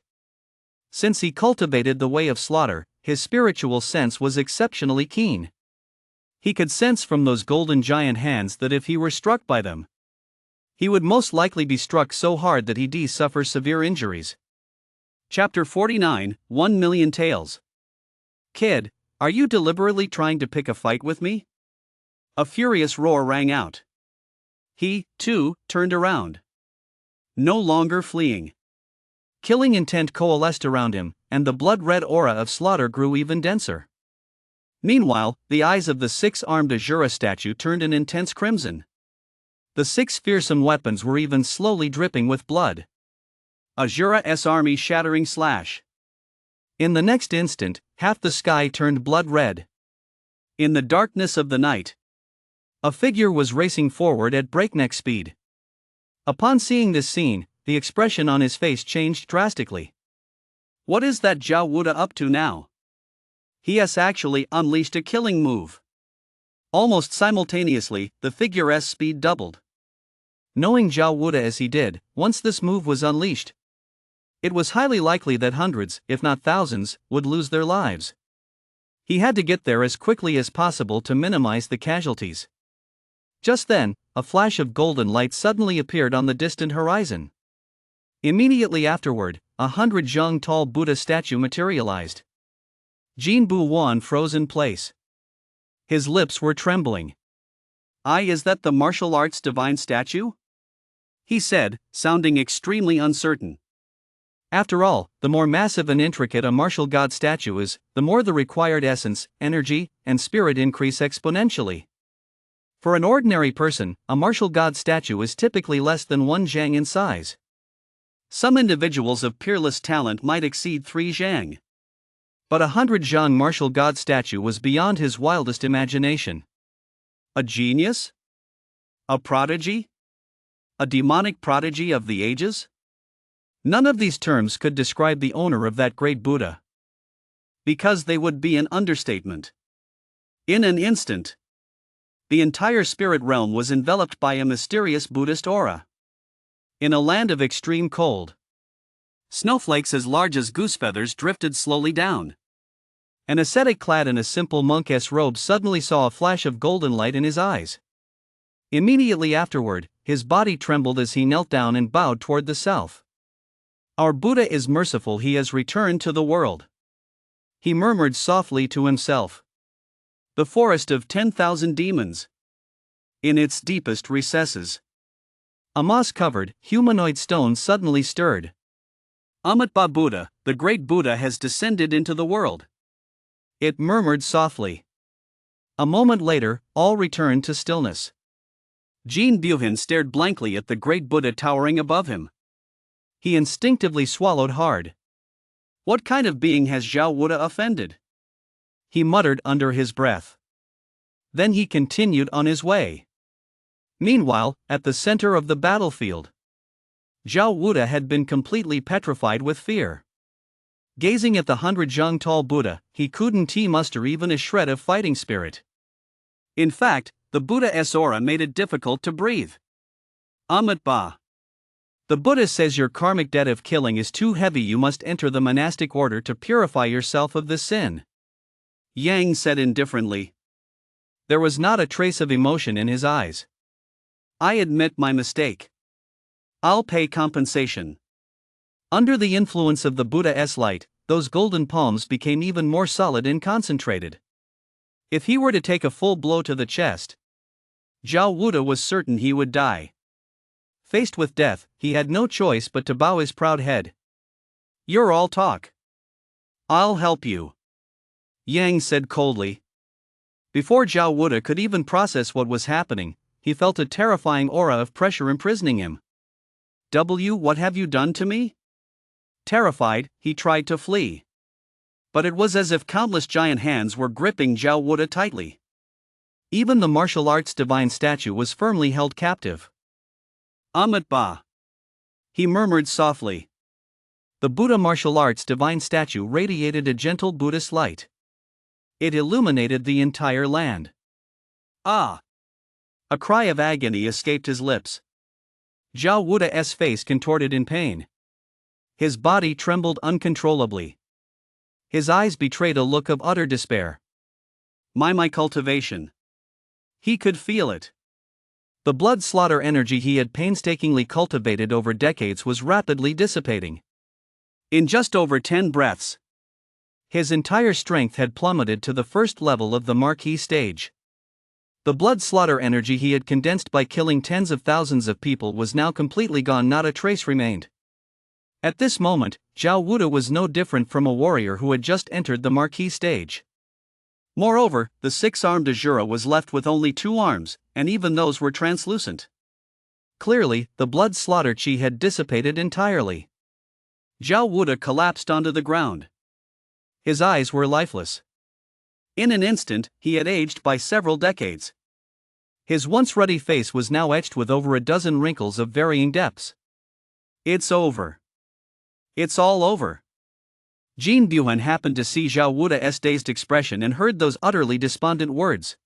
Since he cultivated the way of slaughter, his spiritual sense was exceptionally keen. He could sense from those golden giant hands that if he were struck by them, he would most likely be struck so hard that he'd suffer severe injuries. Chapter 49, 1 Million Tales. Kid, are you deliberately trying to pick a fight with me? A furious roar rang out. He, too, turned around. No longer fleeing. Killing intent coalesced around him, and the blood-red aura of slaughter grew even denser. Meanwhile, the eyes of the six-armed Azura statue turned an intense crimson. The six fearsome weapons were even slowly dripping with blood. Azura's army shattering slash. In the next instant, half the sky turned blood red. In the darkness of the night, a figure was racing forward at breakneck speed. Upon seeing this scene, the expression on his face changed drastically. What is that Zhao Wuda up to now? He has actually unleashed a killing move. Almost simultaneously, the figure's speed doubled. Knowing Zhao Wuda as he did, once this move was unleashed, it was highly likely that hundreds, if not thousands, would lose their lives. He had to get there as quickly as possible to minimize the casualties. Just then, a flash of golden light suddenly appeared on the distant horizon. Immediately afterward, 100 zheng tall Buddha statue materialized. Jin Bu Wan froze in place. His lips were trembling. Is that the martial arts divine statue? He said, sounding extremely uncertain. After all, the more massive and intricate a martial god statue is, the more the required essence, energy, and spirit increase exponentially. For an ordinary person, a martial god statue is typically less than 1 zhang in size. Some individuals of peerless talent might exceed 3 zhang. But 100 zhang martial god statue was beyond his wildest imagination. A genius? A prodigy? A demonic prodigy of the ages? None of these terms could describe the owner of that great Buddha, because they would be an understatement. In an instant, the entire spirit realm was enveloped by a mysterious Buddhist aura. In a land of extreme cold, snowflakes as large as goose feathers drifted slowly down. An ascetic clad in a simple monk's robe suddenly saw a flash of golden light in his eyes. Immediately afterward, his body trembled as he knelt down and bowed toward the south. Our Buddha is merciful, he has returned to the world. He murmured softly to himself. The forest of 10,000 demons. In its deepest recesses, a moss-covered, humanoid stone suddenly stirred. Amitabha Buddha, the great Buddha has descended into the world. It murmured softly. A moment later, all returned to stillness. Jin Buhin stared blankly at the great Buddha towering above him. He instinctively swallowed hard. What kind of being has Zhao Wuda offended? He muttered under his breath. Then he continued on his way. Meanwhile, at the center of the battlefield, Zhao Wuda had been completely petrified with fear. Gazing at the 100 zheng tall Buddha, he couldn't muster even a shred of fighting spirit. In fact, the Buddha's aura made it difficult to breathe. Amitabha. The Buddha says your karmic debt of killing is too heavy, you must enter the monastic order to purify yourself of this sin. Yang said indifferently. There was not a trace of emotion in his eyes. I admit my mistake. I'll pay compensation. Under the influence of the Buddha's light, those golden palms became even more solid and concentrated. If he were to take a full blow to the chest, Zhao Wuda was certain he would die. Faced with death, he had no choice but to bow his proud head. "You're all talk. I'll help you," Yang said coldly. Before Zhao Wuda could even process what was happening, he felt a terrifying aura of pressure imprisoning him. What have you done to me?" Terrified, he tried to flee. But it was as if countless giant hands were gripping Zhao Wuda tightly. Even the martial arts divine statue was firmly held captive. "Amit Ba," he murmured softly. The Buddha martial arts divine statue radiated a gentle Buddhist light. It illuminated the entire land. "Ah!" A cry of agony escaped his lips. Zhao Wuda's face contorted in pain. His body trembled uncontrollably. His eyes betrayed a look of utter despair. My cultivation. He could feel it. The blood slaughter energy he had painstakingly cultivated over decades was rapidly dissipating. In just over 10 breaths, his entire strength had plummeted to the first level of the marquee stage. The blood slaughter energy he had condensed by killing tens of thousands of people was now completely gone, not a trace remained. At this moment, Zhao Wuda was no different from a warrior who had just entered the marquee stage. Moreover, the six-armed Azura was left with only 2 arms, and even those were translucent. Clearly, the blood slaughter chi had dissipated entirely. Zhao Wuda collapsed onto the ground. His eyes were lifeless. In an instant, he had aged by several decades. His once ruddy face was now etched with over a dozen wrinkles of varying depths. "It's over. It's all over." Jin Buhan happened to see Zhao Wuda's dazed expression and heard those utterly despondent words.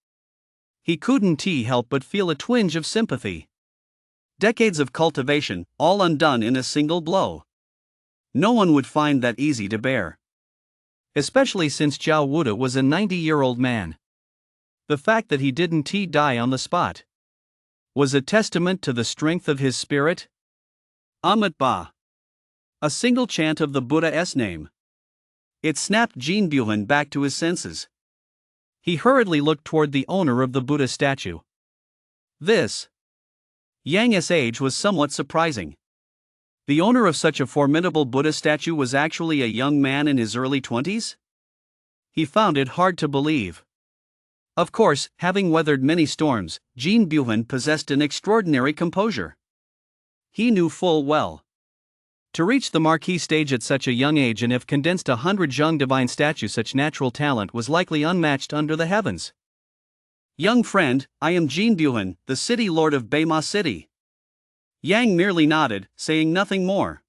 He couldn't help but feel a twinge of sympathy. Decades of cultivation, all undone in a single blow. No one would find that easy to bear. Especially since Zhao Wuda was a 90-year-old man. The fact that he didn't die on the spot was a testament to the strength of his spirit. Amit Ba. A single chant of the Buddha's name. It snapped Jin Buhan back to his senses. He hurriedly looked toward the owner of the Buddha statue. This Yang's age was somewhat surprising. The owner of such a formidable Buddha statue was actually a young man in his early 20s? He found it hard to believe. Of course, having weathered many storms, Jin Buhan possessed an extraordinary composure. He knew full well. To reach the marquee stage at such a young age and have condensed 100 Zheng divine statues, such natural talent was likely unmatched under the heavens. "Young friend, I am Jin Buhan, the city lord of Beima City." Yang merely nodded, saying nothing more.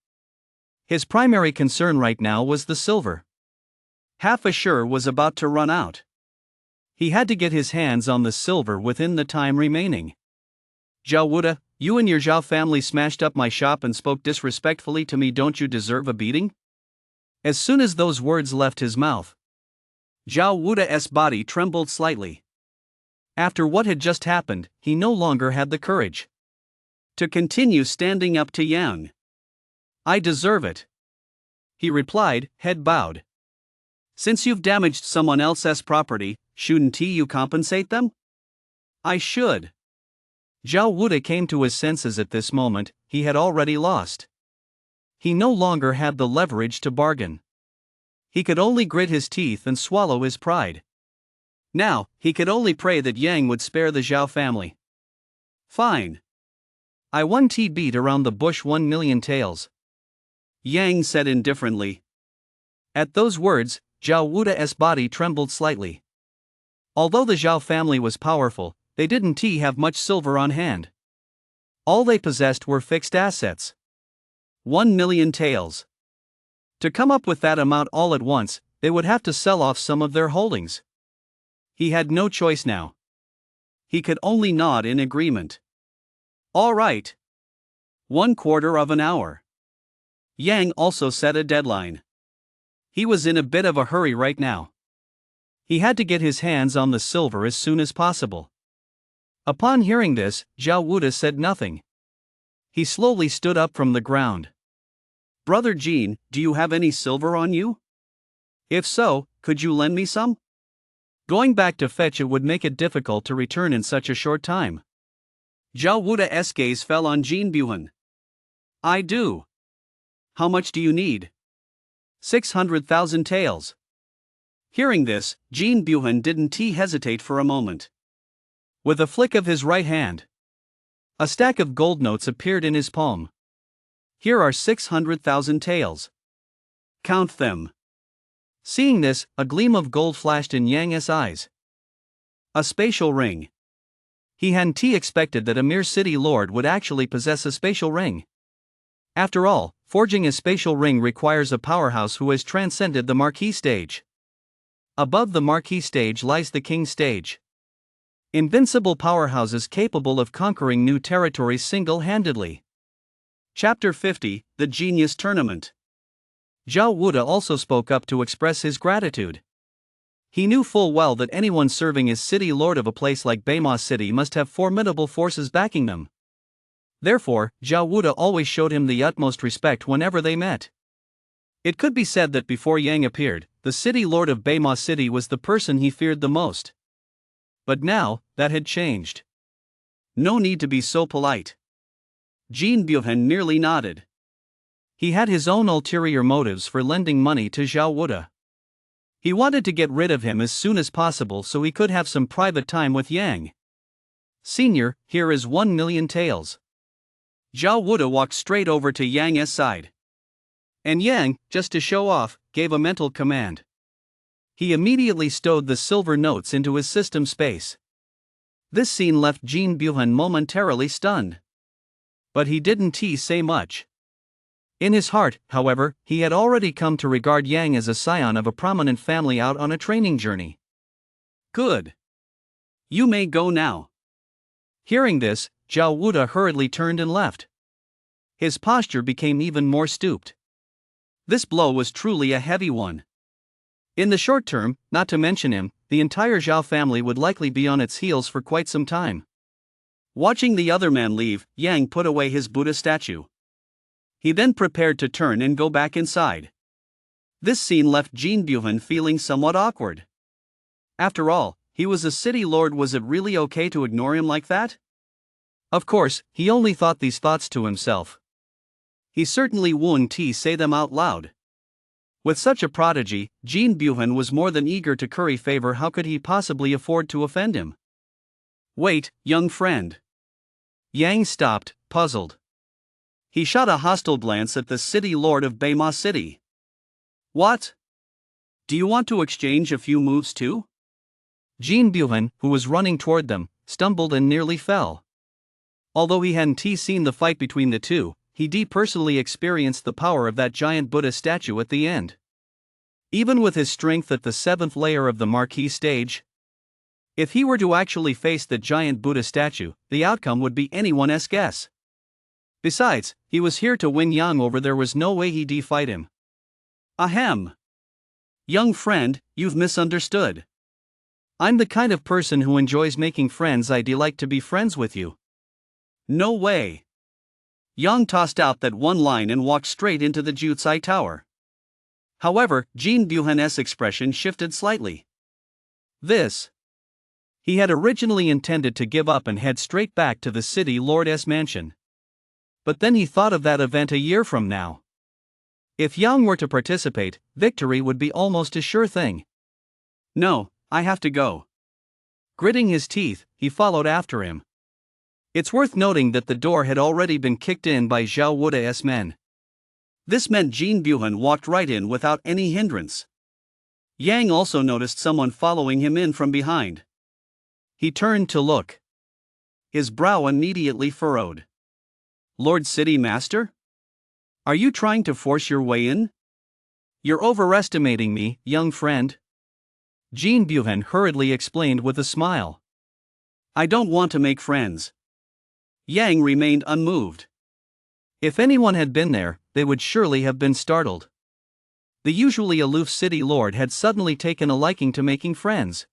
His primary concern right now was the silver. Half Ashur was about to run out. He had to get his hands on the silver within the time remaining. "Zhao Wuda, you and your Zhao family smashed up my shop and spoke disrespectfully to me. Don't you deserve a beating?" As soon as those words left his mouth, Zhao Wuda's body trembled slightly. After what had just happened, he no longer had the courage to continue standing up to Yang. "I deserve it," he replied, head bowed. "Since you've damaged someone else's property, shouldn't you compensate them?" "I should." Zhao Wuda came to his senses at this moment. He had already lost. He no longer had the leverage to bargain. He could only grit his teeth and swallow his pride. Now, he could only pray that Yang would spare the Zhao family. "Fine. I won beat around the bush 1,000,000 taels," Yang said indifferently. At those words, Zhao Wuda's body trembled slightly. Although the Zhao family was powerful, they didn't have much silver on hand. All they possessed were fixed assets. 1,000,000 taels. To come up with that amount all at once, they would have to sell off some of their holdings. He had no choice now. He could only nod in agreement. "All right. 1/4 of an hour." Yang also set a deadline. He was in a bit of a hurry right now. He had to get his hands on the silver as soon as possible. Upon hearing this, Zhao Wuda said nothing. He slowly stood up from the ground. Brother Jean, do you have any silver on you? If so, could you lend me some? Going back to fetch it would make it difficult to return in such a short time. Zhao Wuda's gaze fell on Jean Buhan. I do. How much do you need? 600,000 taels. Hearing this, Jean Buhan didn't hesitate for a moment. With a flick of his right hand, a stack of gold notes appeared in his palm. Here are 600,000 taels. Count them. Seeing this, a gleam of gold flashed in Yang's eyes. A spatial ring. He hadn't expected that a mere city lord would actually possess a spatial ring. After all, forging a spatial ring requires a powerhouse who has transcended the marquee stage. Above the marquee stage lies the king stage. Invincible powerhouses capable of conquering new territories single-handedly. Chapter 50, The Genius Tournament. Zhao Wuda also spoke up to express his gratitude. He knew full well that anyone serving as city lord of a place like Beima City must have formidable forces backing them. Therefore, Zhao Wuda always showed him the utmost respect whenever they met. It could be said that before Yang appeared, the city lord of Beima City was the person he feared the most. But now, that had changed. No need to be so polite. Jean Buhan merely nodded. He had his own ulterior motives for lending money to Zhao Wuda. He wanted to get rid of him as soon as possible so he could have some private time with Yang. Senior, here is 1 million taels. Zhao Wuda walked straight over to Yang's side. And Yang, just to show off, gave a mental command. He immediately stowed the silver notes into his system space. This scene left Jean Buhan momentarily stunned. But he didn't say much. In his heart, however, he had already come to regard Yang as a scion of a prominent family out on a training journey. Good. You may go now. Hearing this, Zhao Wuda hurriedly turned and left. His posture became even more stooped. This blow was truly a heavy one. In the short term, not to mention him, the entire Zhao family would likely be on its heels for quite some time. Watching the other man leave, Yang put away his Buddha statue. He then prepared to turn and go back inside. This scene left Jean Buhan feeling somewhat awkward. After all, he was a city lord. Was it really okay to ignore him like that? Of course, he only thought these thoughts to himself. He certainly wouldn't say them out loud. With such a prodigy, Jean Buhan was more than eager to curry favor. How could he possibly afford to offend him? Wait, young friend. Yang stopped, puzzled. He shot a hostile glance at the city lord of Beima City. What? Do you want to exchange a few moves too? Jean Buhan, who was running toward them, stumbled and nearly fell. Although he hadn't seen the fight between the two, he personally experienced the power of that giant Buddha statue at the end. Even with his strength at the 7th layer of the marquee stage, if he were to actually face the giant Buddha statue, the outcome would be anyone's guess. Besides, he was here to win Yang over. There was no way he'd fight him. Ahem. Young friend, you've misunderstood. I'm the kind of person who enjoys making friends. I'd like to be friends with you. No way. Yang tossed out that one line and walked straight into the Jutsai Tower. However, Jean Buhan's expression shifted slightly. He had originally intended to give up and head straight back to the city lord's mansion. But then he thought of that event a year from now. If Yang were to participate, victory would be almost a sure thing. No, I have to go. Gritting his teeth, he followed after him. It's worth noting that the door had already been kicked in by Zhao Wuda's men. This meant Jean Buhan walked right in without any hindrance. Yang also noticed someone following him in from behind. He turned to look. His brow immediately furrowed. Lord City Master? Are you trying to force your way in? You're overestimating me, young friend. Jean Buhan hurriedly explained with a smile. I don't want to make friends. Yang remained unmoved. If anyone had been there, they would surely have been startled. The usually aloof city lord had suddenly taken a liking to making friends.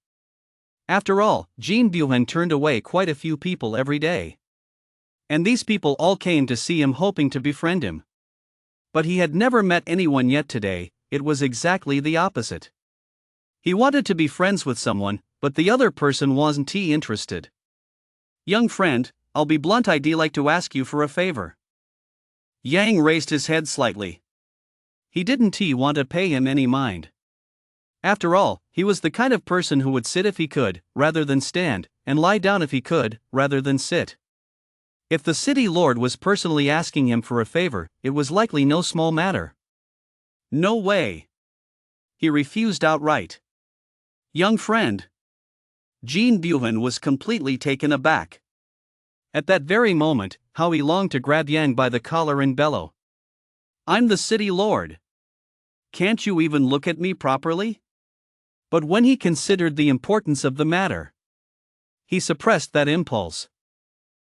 After all, Jean Buhan turned away quite a few people every day. And these people all came to see him hoping to befriend him. But he had never met anyone yet today. It was exactly the opposite. He wanted to be friends with someone, but the other person wasn't interested. Young friend, I'll be blunt, I'd like to ask you for a favor. Yang raised his head slightly. He didn't want to pay him any mind. After all, he was the kind of person who would sit if he could, rather than stand, and lie down if he could, rather than sit. If the city lord was personally asking him for a favor, it was likely no small matter. No way. He refused outright. Young friend. Jean Buhan was completely taken aback. At that very moment, how he longed to grab Yang by the collar and bellow. I'm the city lord. Can't you even look at me properly? But when he considered the importance of the matter, he suppressed that impulse.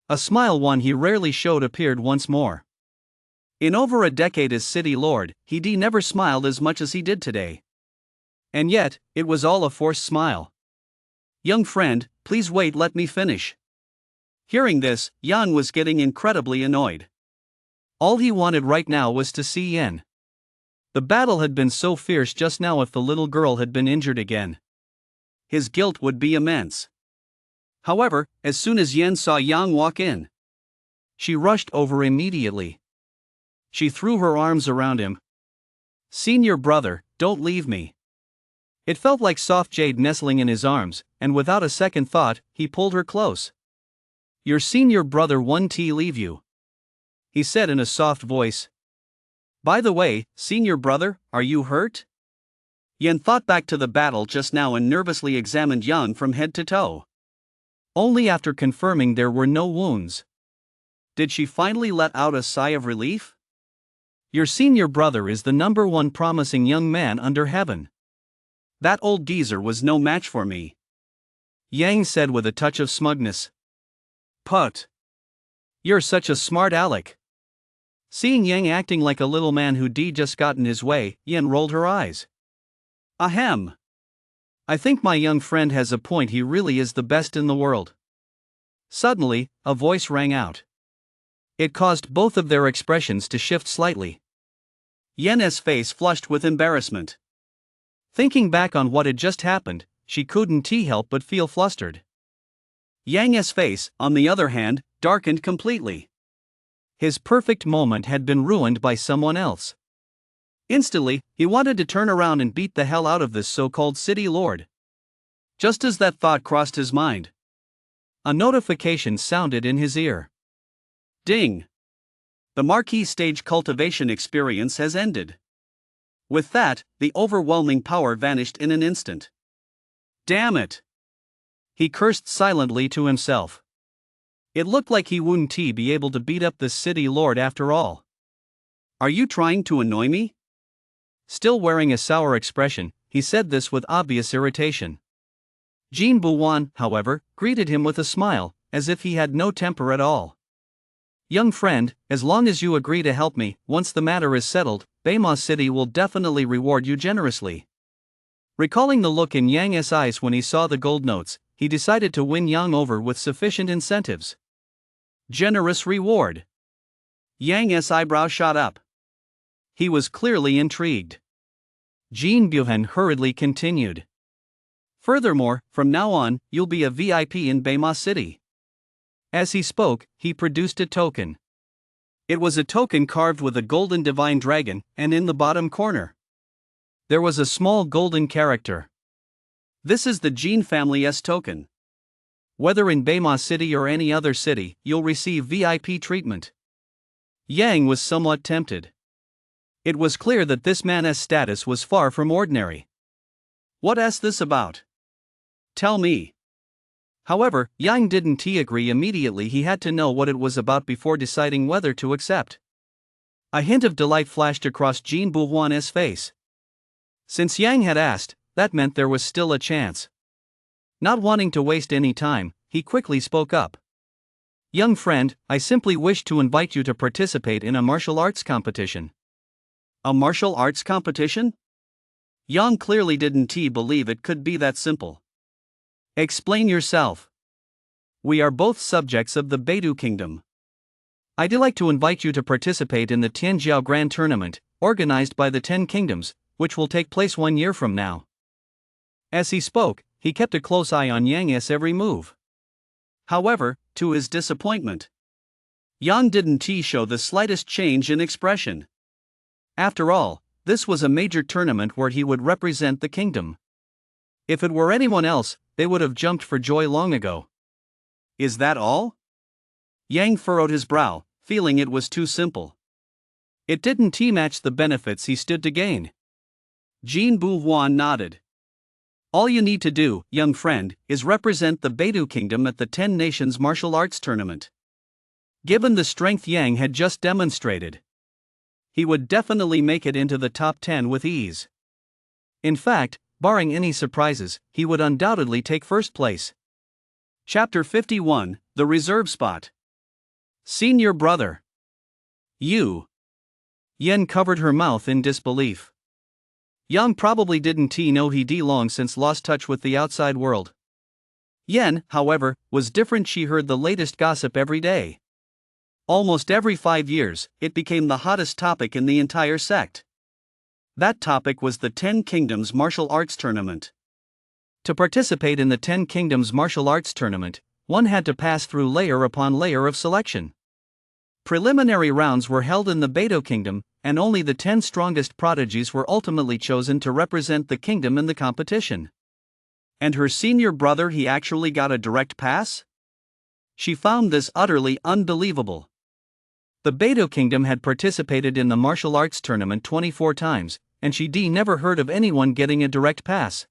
A smile one he rarely showed appeared once more. In over a decade as city lord, he never smiled as much as he did today. And yet, it was all a forced smile. Young friend, please wait, let me finish. Hearing this, Yang was getting incredibly annoyed. All he wanted right now was to see Yen. The battle had been so fierce just now. If the little girl had been injured again, his guilt would be immense. However, as soon as Yen saw Yang walk in, she rushed over immediately. She threw her arms around him. Senior brother, don't leave me. It felt like soft jade nestling in his arms, and without a second thought, he pulled her close. Your senior brother won't leave you, he said in a soft voice. By the way, senior brother, are you hurt? Yen thought back to the battle just now and nervously examined Yang from head to toe. Only after confirming there were no wounds did she finally let out a sigh of relief. Your senior brother is the #1 promising young man under heaven. That old geezer was no match for me, Yang said with a touch of smugness. Put. You're such a smart aleck. Seeing Yang acting like a little man who'd just got in his way, Yen rolled her eyes. Ahem. I think my young friend has a point, he really is the best in the world. Suddenly, a voice rang out. It caused both of their expressions to shift slightly. Yen's face flushed with embarrassment. Thinking back on what had just happened, she couldn't help but feel flustered. Yang's face, on the other hand, darkened completely. His perfect moment had been ruined by someone else. Instantly, he wanted to turn around and beat the hell out of this so-called city lord. Just as that thought crossed his mind, a notification sounded in his ear. Ding! The Marquee stage cultivation experience has ended. With that, the overwhelming power vanished in an instant. Damn it! He cursed silently to himself. It looked like he wouldn't be able to beat up this city lord after all. Are you trying to annoy me? Still wearing a sour expression, he said this with obvious irritation. Jean Buwan, however, greeted him with a smile, as if he had no temper at all. Young friend, as long as you agree to help me, once the matter is settled, Baymont City will definitely reward you generously. Recalling the look in Yang's eyes when he saw the gold notes, he decided to win Yang over with sufficient incentives. Generous reward. Yang's eyebrow shot up. He was clearly intrigued. Jean Buhan hurriedly continued. Furthermore, from now on, you'll be a VIP in Baymont City. As he spoke, he produced a token. It was a token carved with a golden divine dragon, and in the bottom corner, there was a small golden character. This is the Jean family's token. Whether in Baymont City or any other city, you'll receive VIP treatment. Yang was somewhat tempted. It was clear that this man's status was far from ordinary. What's this about? Tell me. However, Yang didn't agree immediately. He had to know what it was about before deciding whether to accept. A hint of delight flashed across Jean Buhuan's face. Since Yang had asked, that meant there was still a chance. Not wanting to waste any time, he quickly spoke up. Young friend, I simply wish to invite you to participate in a martial arts competition. A martial arts competition? Yang clearly didn't believe it could be that simple. Explain yourself. We are both subjects of the Beidou Kingdom. I'd like to invite you to participate in the Tianjiao Grand Tournament, organized by the 10 Kingdoms, which will take place 1 year from now." As he spoke, he kept a close eye on Yang's every move. However, to his disappointment, Yang didn't show the slightest change in expression. After all, this was a major tournament where he would represent the kingdom. If it were anyone else, they would have jumped for joy long ago. "Is that all?" Yang furrowed his brow, feeling it was too simple. It didn't match the benefits he stood to gain. Jin Bu-Huan nodded. "All you need to do, young friend, is represent the Beidou Kingdom at the 10 Nations Martial Arts Tournament." Given the strength Yang had just demonstrated, he would definitely make it into the top 10 with ease. In fact, barring any surprises, he would undoubtedly take first place. Chapter 51, The Reserve Spot. "Senior brother. You." Yen covered her mouth in disbelief. Yang probably didn't know he'd long since lost touch with the outside world. Yen, however, was different. She heard the latest gossip every day. Almost every 5 years, it became the hottest topic in the entire sect. That topic was the 10 Kingdoms Martial Arts Tournament. To participate in the 10 Kingdoms Martial Arts Tournament, one had to pass through layer upon layer of selection. Preliminary rounds were held in the Beidou Kingdom, and only the 10 strongest prodigies were ultimately chosen to represent the kingdom in the competition. And her senior brother, he actually got a direct pass? She found this utterly unbelievable. The Beidou Kingdom had participated in the martial arts tournament 24 times, and she never heard of anyone getting a direct pass.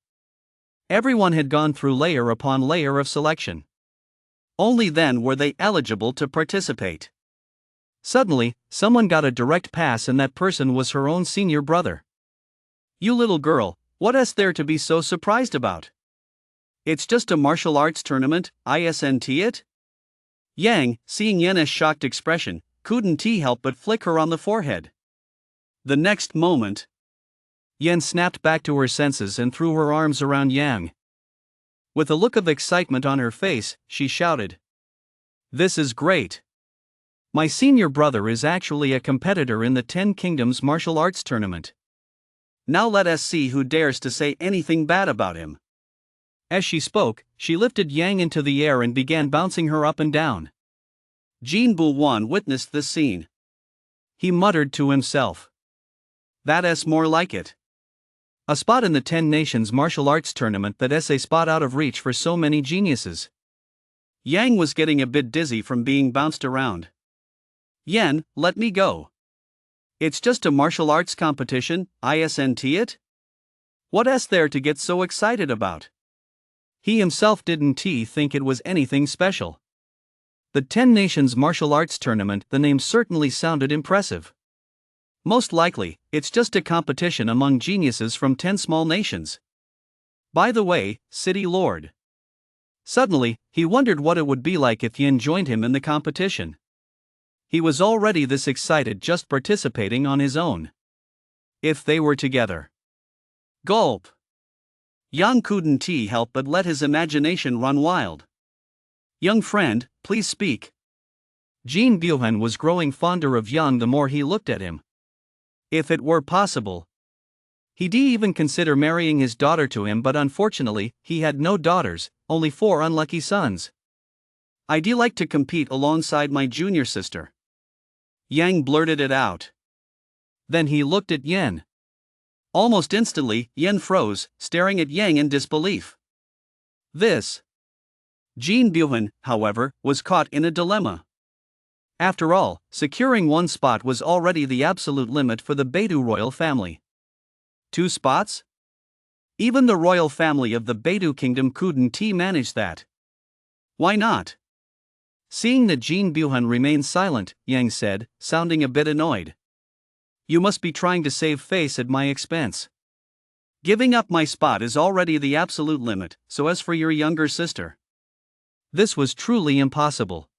Everyone had gone through layer upon layer of selection. Only then were they eligible to participate. Suddenly, someone got a direct pass, and that person was her own senior brother. "You little girl, what is there to be so surprised about? It's just a martial arts tournament, isn't it?" Yang, seeing Yen's shocked expression, couldn't help but flick her on the forehead. The next moment, Yen snapped back to her senses and threw her arms around Yang. With a look of excitement on her face, she shouted, "This is great! My senior brother is actually a competitor in the 10 Kingdoms Martial Arts Tournament. Now let us see who dares to say anything bad about him." As she spoke, she lifted Yang into the air and began bouncing her up and down. Jin Bu-Huan witnessed this scene. He muttered to himself, "That's more like it. A spot in the 10 Nations Martial Arts Tournament, that's a spot out of reach for so many geniuses." Yang was getting a bit dizzy from being bounced around. "Yen, let me go. It's just a martial arts competition, isn't it? What's there to get so excited about?" He himself didn't think it was anything special. The 10 Nations Martial Arts Tournament, the name certainly sounded impressive. Most likely, it's just a competition among geniuses from 10 small nations. By the way, City Lord. Suddenly, he wondered what it would be like if Yen joined him in the competition. He was already this excited just participating on his own. If they were together. Gulp. Yang couldn't help but let his imagination run wild. "Young friend, please speak." Jin Bu-Huan was growing fonder of Yang the more he looked at him. If it were possible, he'd even consider marrying his daughter to him, but unfortunately, he had no daughters, only 4 unlucky sons. "I'd like to compete alongside my junior sister." Yang blurted it out. Then he looked at Yen. Almost instantly, Yen froze, staring at Yang in disbelief. This. Jin Bu-Huan, however, was caught in a dilemma. After all, securing 1 spot was already the absolute limit for the Beidou royal family. 2 spots? Even the royal family of the Beidou Kingdom couldn't manage that. Why not? Seeing that Jin Bu-Huan remained silent, Yang said, sounding a bit annoyed. "You must be trying to save face at my expense. Giving up my spot is already the absolute limit, so as for your younger sister." This was truly impossible.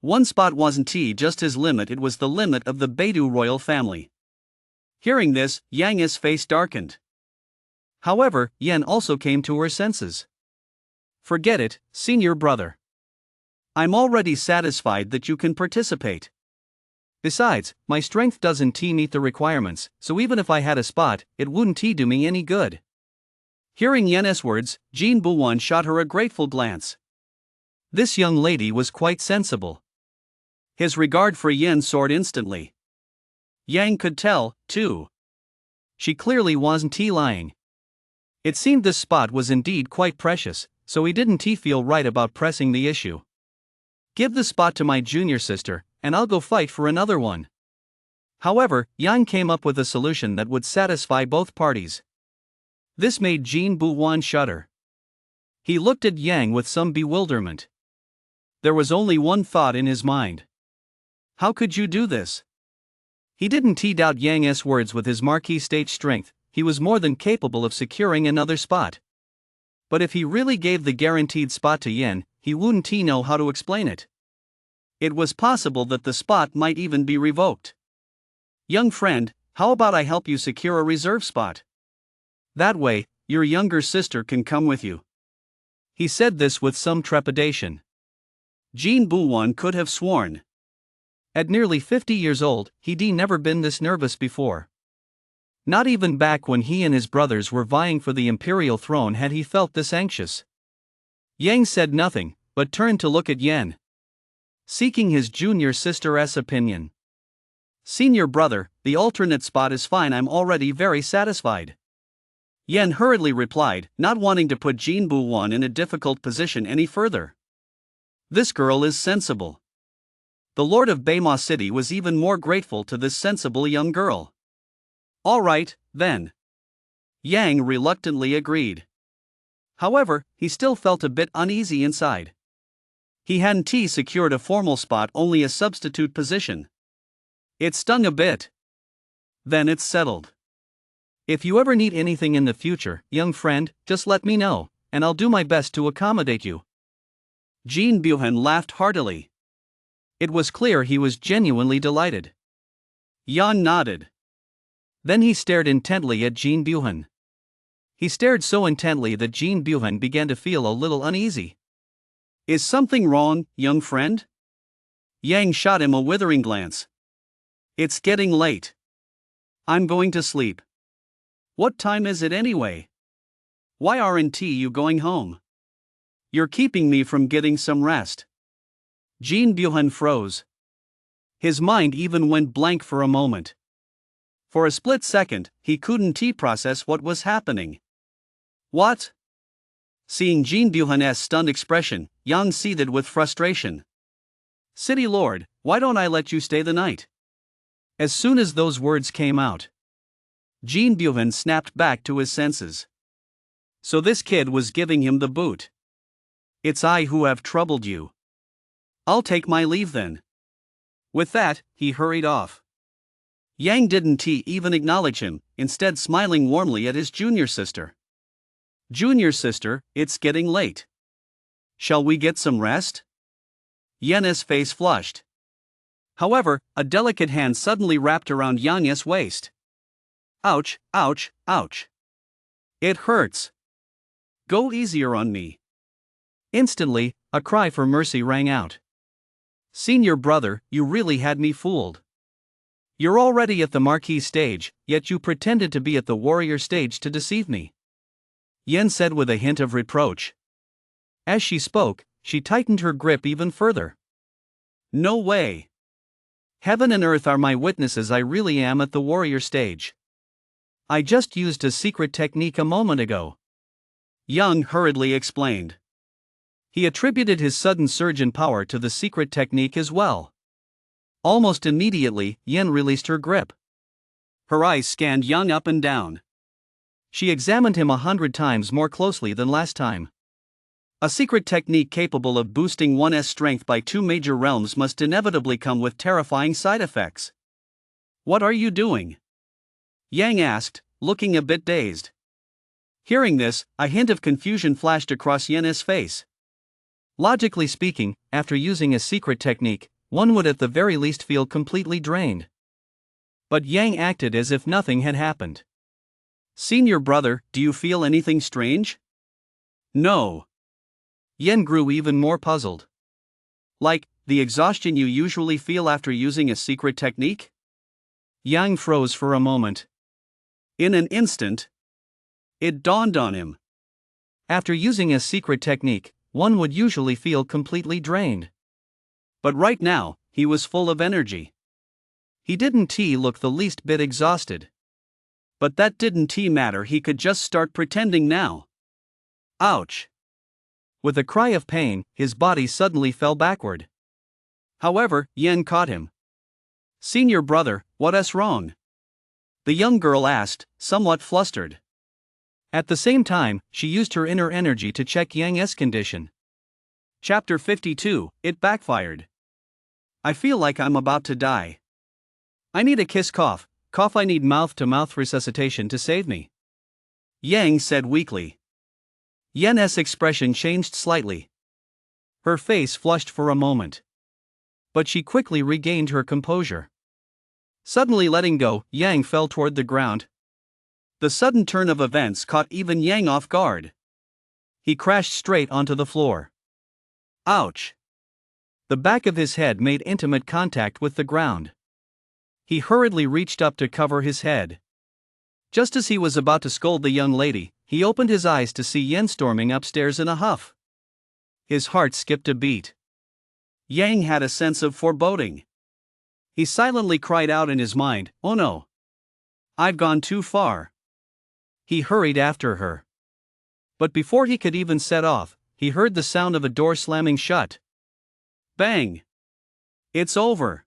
1 spot wasn't just his limit, it was the limit of the Beidou royal family. Hearing this, Yang's face darkened. However, Yen also came to her senses. "Forget it, senior brother. I'm already satisfied that you can participate. Besides, my strength doesn't meet the requirements, so even if I had a spot, it wouldn't do me any good. Hearing Yen's words, Jin Buwan shot her a grateful glance. This young lady was quite sensible. His regard for Yen soared instantly. Yang could tell, too. She clearly wasn't lying. It seemed this spot was indeed quite precious, so he didn't feel right about pressing the issue. Give the spot to my junior sister, and I'll go fight for another one. However, Yang came up with a solution that would satisfy both parties. This made Jin Buwan shudder. He looked at Yang with some bewilderment. There was only one thought in his mind. How could you do this? He didn't doubt Yang's words. With his marquee stage strength, he was more than capable of securing another spot. But if he really gave the guaranteed spot to Yen, he wouldn't know how to explain it. It was possible that the spot might even be revoked. Young friend, how about I help you secure a reserve spot? That way, your younger sister can come with you. He said this with some trepidation. Jin Buwan could have sworn. At nearly 50 years old, he'd never been this nervous before. Not even back when he and his brothers were vying for the imperial throne had he felt this anxious. Yang said nothing, but turned to look at Yen, seeking his junior sister's opinion. Senior brother, the alternate spot is fine, I'm already very satisfied. Yen hurriedly replied, not wanting to put Jin Buwan in a difficult position any further. This girl is sensible. The Lord of Baima City was even more grateful to this sensible young girl. All right, then. Yang reluctantly agreed. However, he still felt a bit uneasy inside. He hadn't secured a formal spot, only a substitute position. It stung a bit. Then it's settled. If you ever need anything in the future, young friend, just let me know, and I'll do my best to accommodate you. Jin Buwan laughed heartily. It was clear he was genuinely delighted. Yan nodded. Then he stared intently at Jin Buwan. He stared so intently that Jin Buwan began to feel a little uneasy. Is something wrong, young friend? Yang shot him a withering glance. It's getting late. I'm going to sleep. What time is it anyway? Why aren't you going home? You're keeping me from getting some rest. Jin Buwan froze. His mind even went blank for a moment. For a split second, he couldn't process what was happening. What? Seeing Jin Buwan's stunned expression, Yang seethed with frustration. City Lord, why don't I let you stay the night? As soon as those words came out, Jin Buwan snapped back to his senses. So this kid was giving him the boot. It's I who have troubled you. I'll take my leave then. With that, he hurried off. Yang didn't even acknowledge him, instead smiling warmly at his junior sister. Junior sister, it's getting late. Shall we get some rest? Yen's face flushed. However, a delicate hand suddenly wrapped around Yang's waist. Ouch, ouch, ouch. It hurts. Go easier on me. Instantly, a cry for mercy rang out. Senior brother, you really had me fooled. You're already at the marquee stage, yet you pretended to be at the warrior stage to deceive me. Yen said with a hint of reproach. As she spoke, she tightened her grip even further. No way. Heaven and earth are my witnesses, I really am at the warrior stage. I just used a secret technique a moment ago. Yang hurriedly explained. He attributed his sudden surge in power to the secret technique as well. Almost immediately, Yen released her grip. Her eyes scanned Yang up and down. She examined him 100 times more closely than last time. A secret technique capable of boosting one's strength by 2 major realms must inevitably come with terrifying side effects. What are you doing? Yang asked, looking a bit dazed. Hearing this, a hint of confusion flashed across Yen's face. Logically speaking, after using a secret technique, one would at the very least feel completely drained. But Yang acted as if nothing had happened. Senior brother, do you feel anything strange? No. Yen grew even more puzzled. Like, the exhaustion you usually feel after using a secret technique? Yang froze for a moment. In an instant, it dawned on him. After using a secret technique, one would usually feel completely drained. But right now, he was full of energy. He didn't look the least bit exhausted. But that didn't matter, he could just start pretending now. Ouch! With a cry of pain, his body suddenly fell backward. However, Yen caught him. "Senior brother, what's wrong?" the young girl asked, somewhat flustered. At the same time, she used her inner energy to check Yang's condition. Chapter 52, It Backfired. "I feel like I'm about to die. I need a kiss cough, I need mouth-to-mouth resuscitation to save me," Yang said weakly. Yen's expression changed slightly. Her face flushed for a moment. But she quickly regained her composure. Suddenly letting go, Yang fell toward the ground. The sudden turn of events caught even Yang off guard. He crashed straight onto the floor. Ouch! The back of his head made intimate contact with the ground. He hurriedly reached up to cover his head. Just as he was about to scold the young lady, he opened his eyes to see Yen storming upstairs in a huff. His heart skipped a beat. Yang had a sense of foreboding. He silently cried out in his mind, "Oh no! I've gone too far." He hurried after her. But before he could even set off, he heard the sound of a door slamming shut. Bang! "It's over."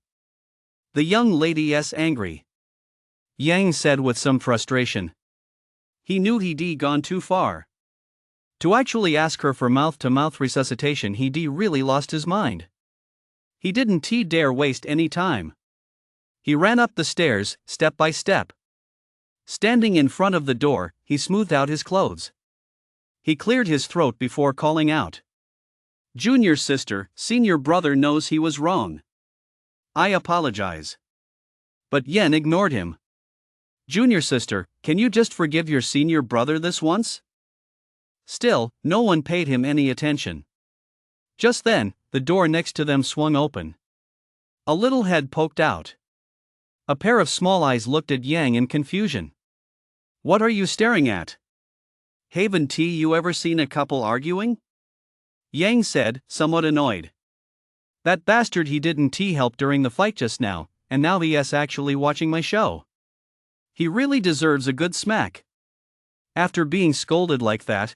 The young lady's angry, Yang said with some frustration. He knew he'd gone too far. To actually ask her for mouth-to-mouth resuscitation, he'd really lost his mind. He didn't dare waste any time. He ran up the stairs, step by step. Standing in front of the door, he smoothed out his clothes. He cleared his throat before calling out. "Junior sister, senior brother knows he was wrong. I apologize." But Yen ignored him. "Junior sister, can you just forgive your senior brother this once?" Still, no one paid him any attention. Just then, the door next to them swung open. A little head poked out. A pair of small eyes looked at Yang in confusion. "What are you staring at? Haven't you ever seen a couple arguing?" Yang said, somewhat annoyed. "That bastard he didn't help during the fight just now, and now he's actually watching my show. He really deserves a good smack." After being scolded like that,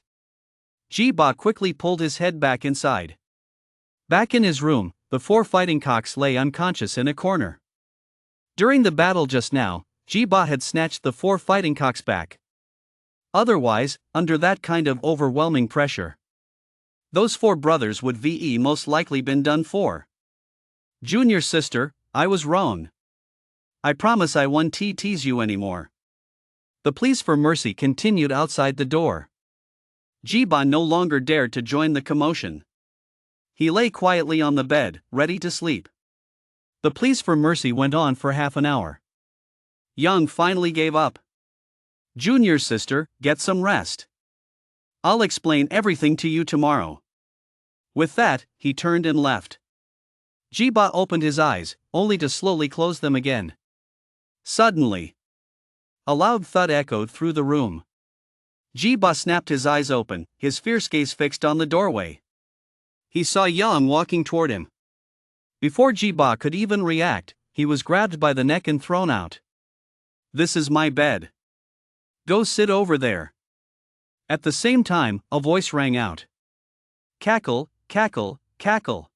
Jiba quickly pulled his head back inside. Back in his room, the four fighting cocks lay unconscious in a corner. During the battle just now, Jiba had snatched the four fighting cocks back. Otherwise, under that kind of overwhelming pressure, those four brothers would most likely been done for. "Junior sister, I was wrong. I promise I won't tease you anymore." The pleas for mercy continued outside the door. Jiba no longer dared to join the commotion. He lay quietly on the bed, ready to sleep. The pleas for mercy went on for half an hour. Yang finally gave up. "Junior sister, get some rest. I'll explain everything to you tomorrow." With that, he turned and left. Jiba opened his eyes, only to slowly close them again. Suddenly, a loud thud echoed through the room. Jiba snapped his eyes open, his fierce gaze fixed on the doorway. He saw Yang walking toward him. Before Jiba could even react, he was grabbed by the neck and thrown out. "This is my bed. Go sit over there." At the same time, a voice rang out. "Cackle, cackle, cackle."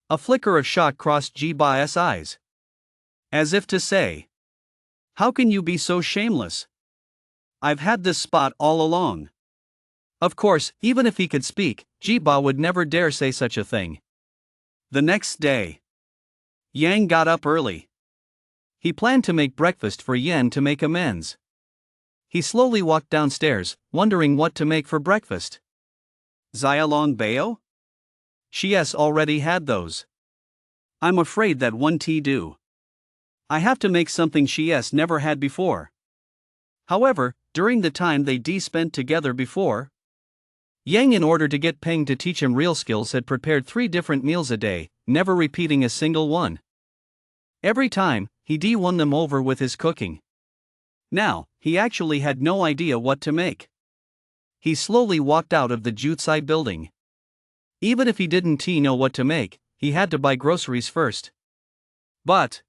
A flicker of shock crossed Jiba's eyes. As if to say, "How can you be so shameless? I've had this spot all along." Of course, even if he could speak, Jiba would never dare say such a thing. The next day, Yang got up early. He planned to make breakfast for Yen to make amends. He slowly walked downstairs, wondering what to make for breakfast. Xiaolong bao? She's already had those. I'm afraid that won't do. I have to make something she's never had before. However, during the time they spent together before, Yang, in order to get Peng to teach him real skills, had prepared 3 different meals a day, never repeating a single one. Every time, he won them over with his cooking. Now, he actually had no idea what to make. He slowly walked out of the Jutsai building. Even if he didn't know what to make, he had to buy groceries first. But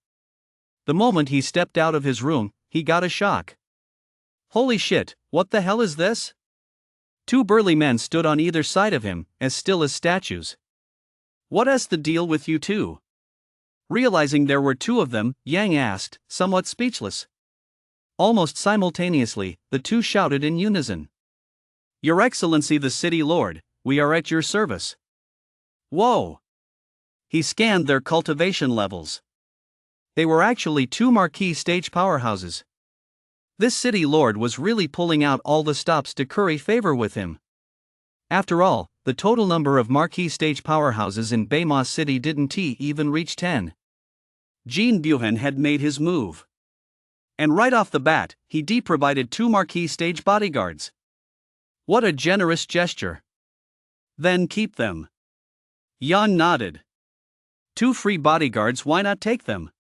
the moment he stepped out of his room, he got a shock. Holy shit, what the hell is this? Two burly men stood on either side of him, as still as statues. What's the deal with you two? Realizing there were two of them, Yang asked, somewhat speechless. Almost simultaneously, the two shouted in unison. Your Excellency the City Lord, we are at your service. Whoa! He scanned their cultivation levels. They were actually two marquee stage powerhouses. This city lord was really pulling out all the stops to curry favor with him. After all, the total number of marquee stage powerhouses in Baymos City didn't even reach 10. Jin Buhan had made his move. And right off the bat, he provided two marquee stage bodyguards. What a generous gesture. Then keep them. Yan nodded. Two free bodyguards, why not take them?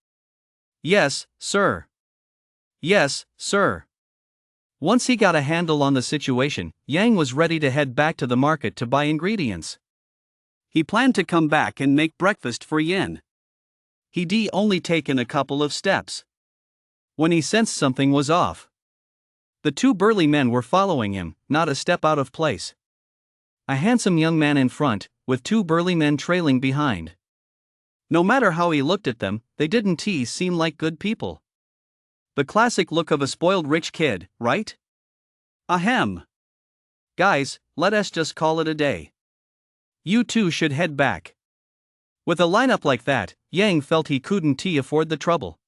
Yes, sir. Yes, sir. Once he got a handle on the situation, Yang was ready to head back to the market to buy ingredients. He planned to come back and make breakfast for Yen. He'd only taken a couple of steps when he sensed something was off. The two burly men were following him, not a step out of place. A handsome young man in front, with two burly men trailing behind. No matter how he looked at them, they didn't seem like good people. The classic look of a spoiled rich kid, right? Ahem. Guys, let us just call it a day. You two should head back. With a lineup like that, Yang felt he couldn't afford the trouble.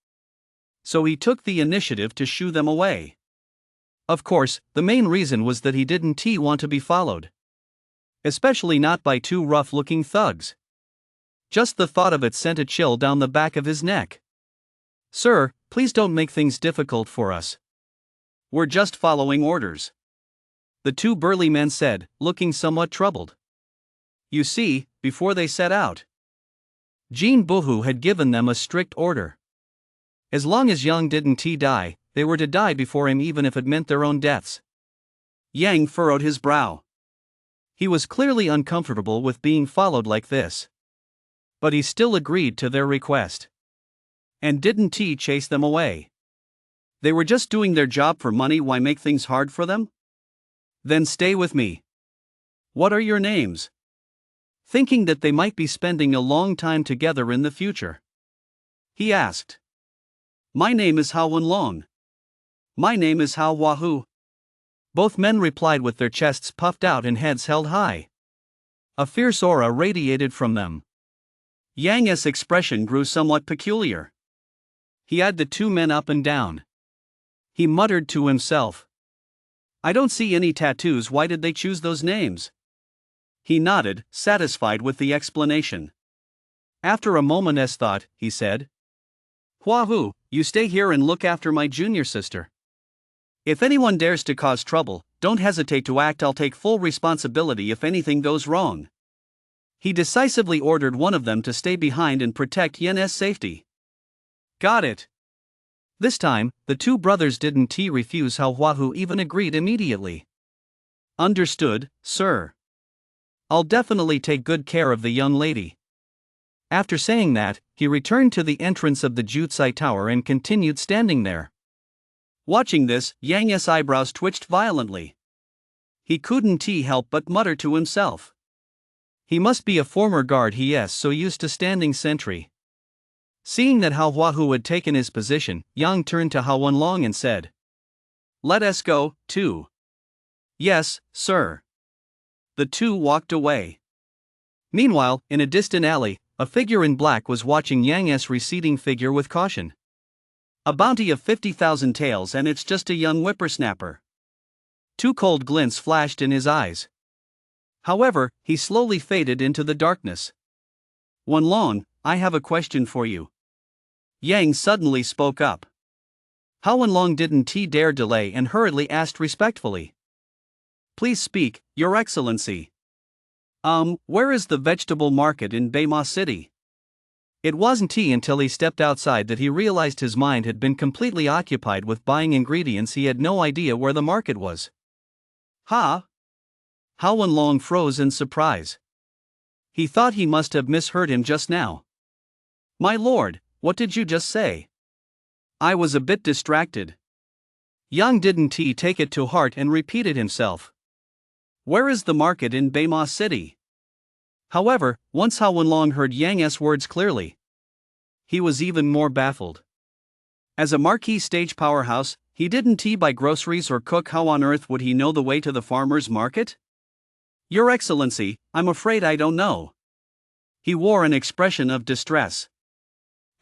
So he took the initiative to shoo them away. Of course, the main reason was that he didn't want to be followed. Especially not by two rough-looking thugs. Just the thought of it sent a chill down the back of his neck. Sir, please don't make things difficult for us. We're just following orders. The two burly men said, looking somewhat troubled. You see, before they set out, Jin Buhu had given them a strict order. As long as Yang didn't die, they were to die before him even if it meant their own deaths. Yang furrowed his brow. He was clearly uncomfortable with being followed like this. But he still agreed to their request. And didn't chase them away. They were just doing their job for money, why make things hard for them? Then stay with me. What are your names? Thinking that they might be spending a long time together in the future, he asked. My name is Hao Wenlong. My name is Hao Wahoo. Both men replied with their chests puffed out and heads held high. A fierce aura radiated from them. Yang's expression grew somewhat peculiar. He eyed the two men up and down. He muttered to himself. I don't see any tattoos, why did they choose those names? He nodded, satisfied with the explanation. After a moment's thought, he said, Wahoo, you stay here and look after my junior sister. If anyone dares to cause trouble, don't hesitate to act, I'll take full responsibility if anything goes wrong. He decisively ordered one of them to stay behind and protect Yen's safety. Got it. This time, the two brothers didn't refuse, Hao Wahoo even agreed immediately. Understood, sir. I'll definitely take good care of the young lady. After saying that, he returned to the entrance of the Jutsai Tower and continued standing there. Watching this, Yang's eyebrows twitched violently. He couldn't help but mutter to himself. He must be a former guard, he is so used to standing sentry. Seeing that Hao Wahoo had taken his position, Yang turned to Hao Wenlong and said, Let us go, too. Yes, sir. The two walked away. Meanwhile, in a distant alley, a figure in black was watching Yang's receding figure with caution. A bounty of 50,000 taels and it's just a young whippersnapper. Two cold glints flashed in his eyes. However, he slowly faded into the darkness. Wenlong, I have a question for you. Yang suddenly spoke up. Hao Wenlong didn't dare delay and hurriedly asked respectfully. Please speak, Your Excellency. Where is the vegetable market in Baymos City? It wasn't until he stepped outside that he realized his mind had been completely occupied with buying ingredients. He had no idea where the market was. Ha! Hao Wenlong froze in surprise. He thought he must have misheard him just now. My lord, what did you just say? I was a bit distracted. Yang didn't take it to heart and repeated himself. Where is the market in Beima City? However, once Hao Wenlong heard Yang's words clearly, he was even more baffled. As a marquee stage powerhouse, he didn't buy groceries or cook. How on earth would he know the way to the farmer's market? Your Excellency, I'm afraid I don't know. He wore an expression of distress.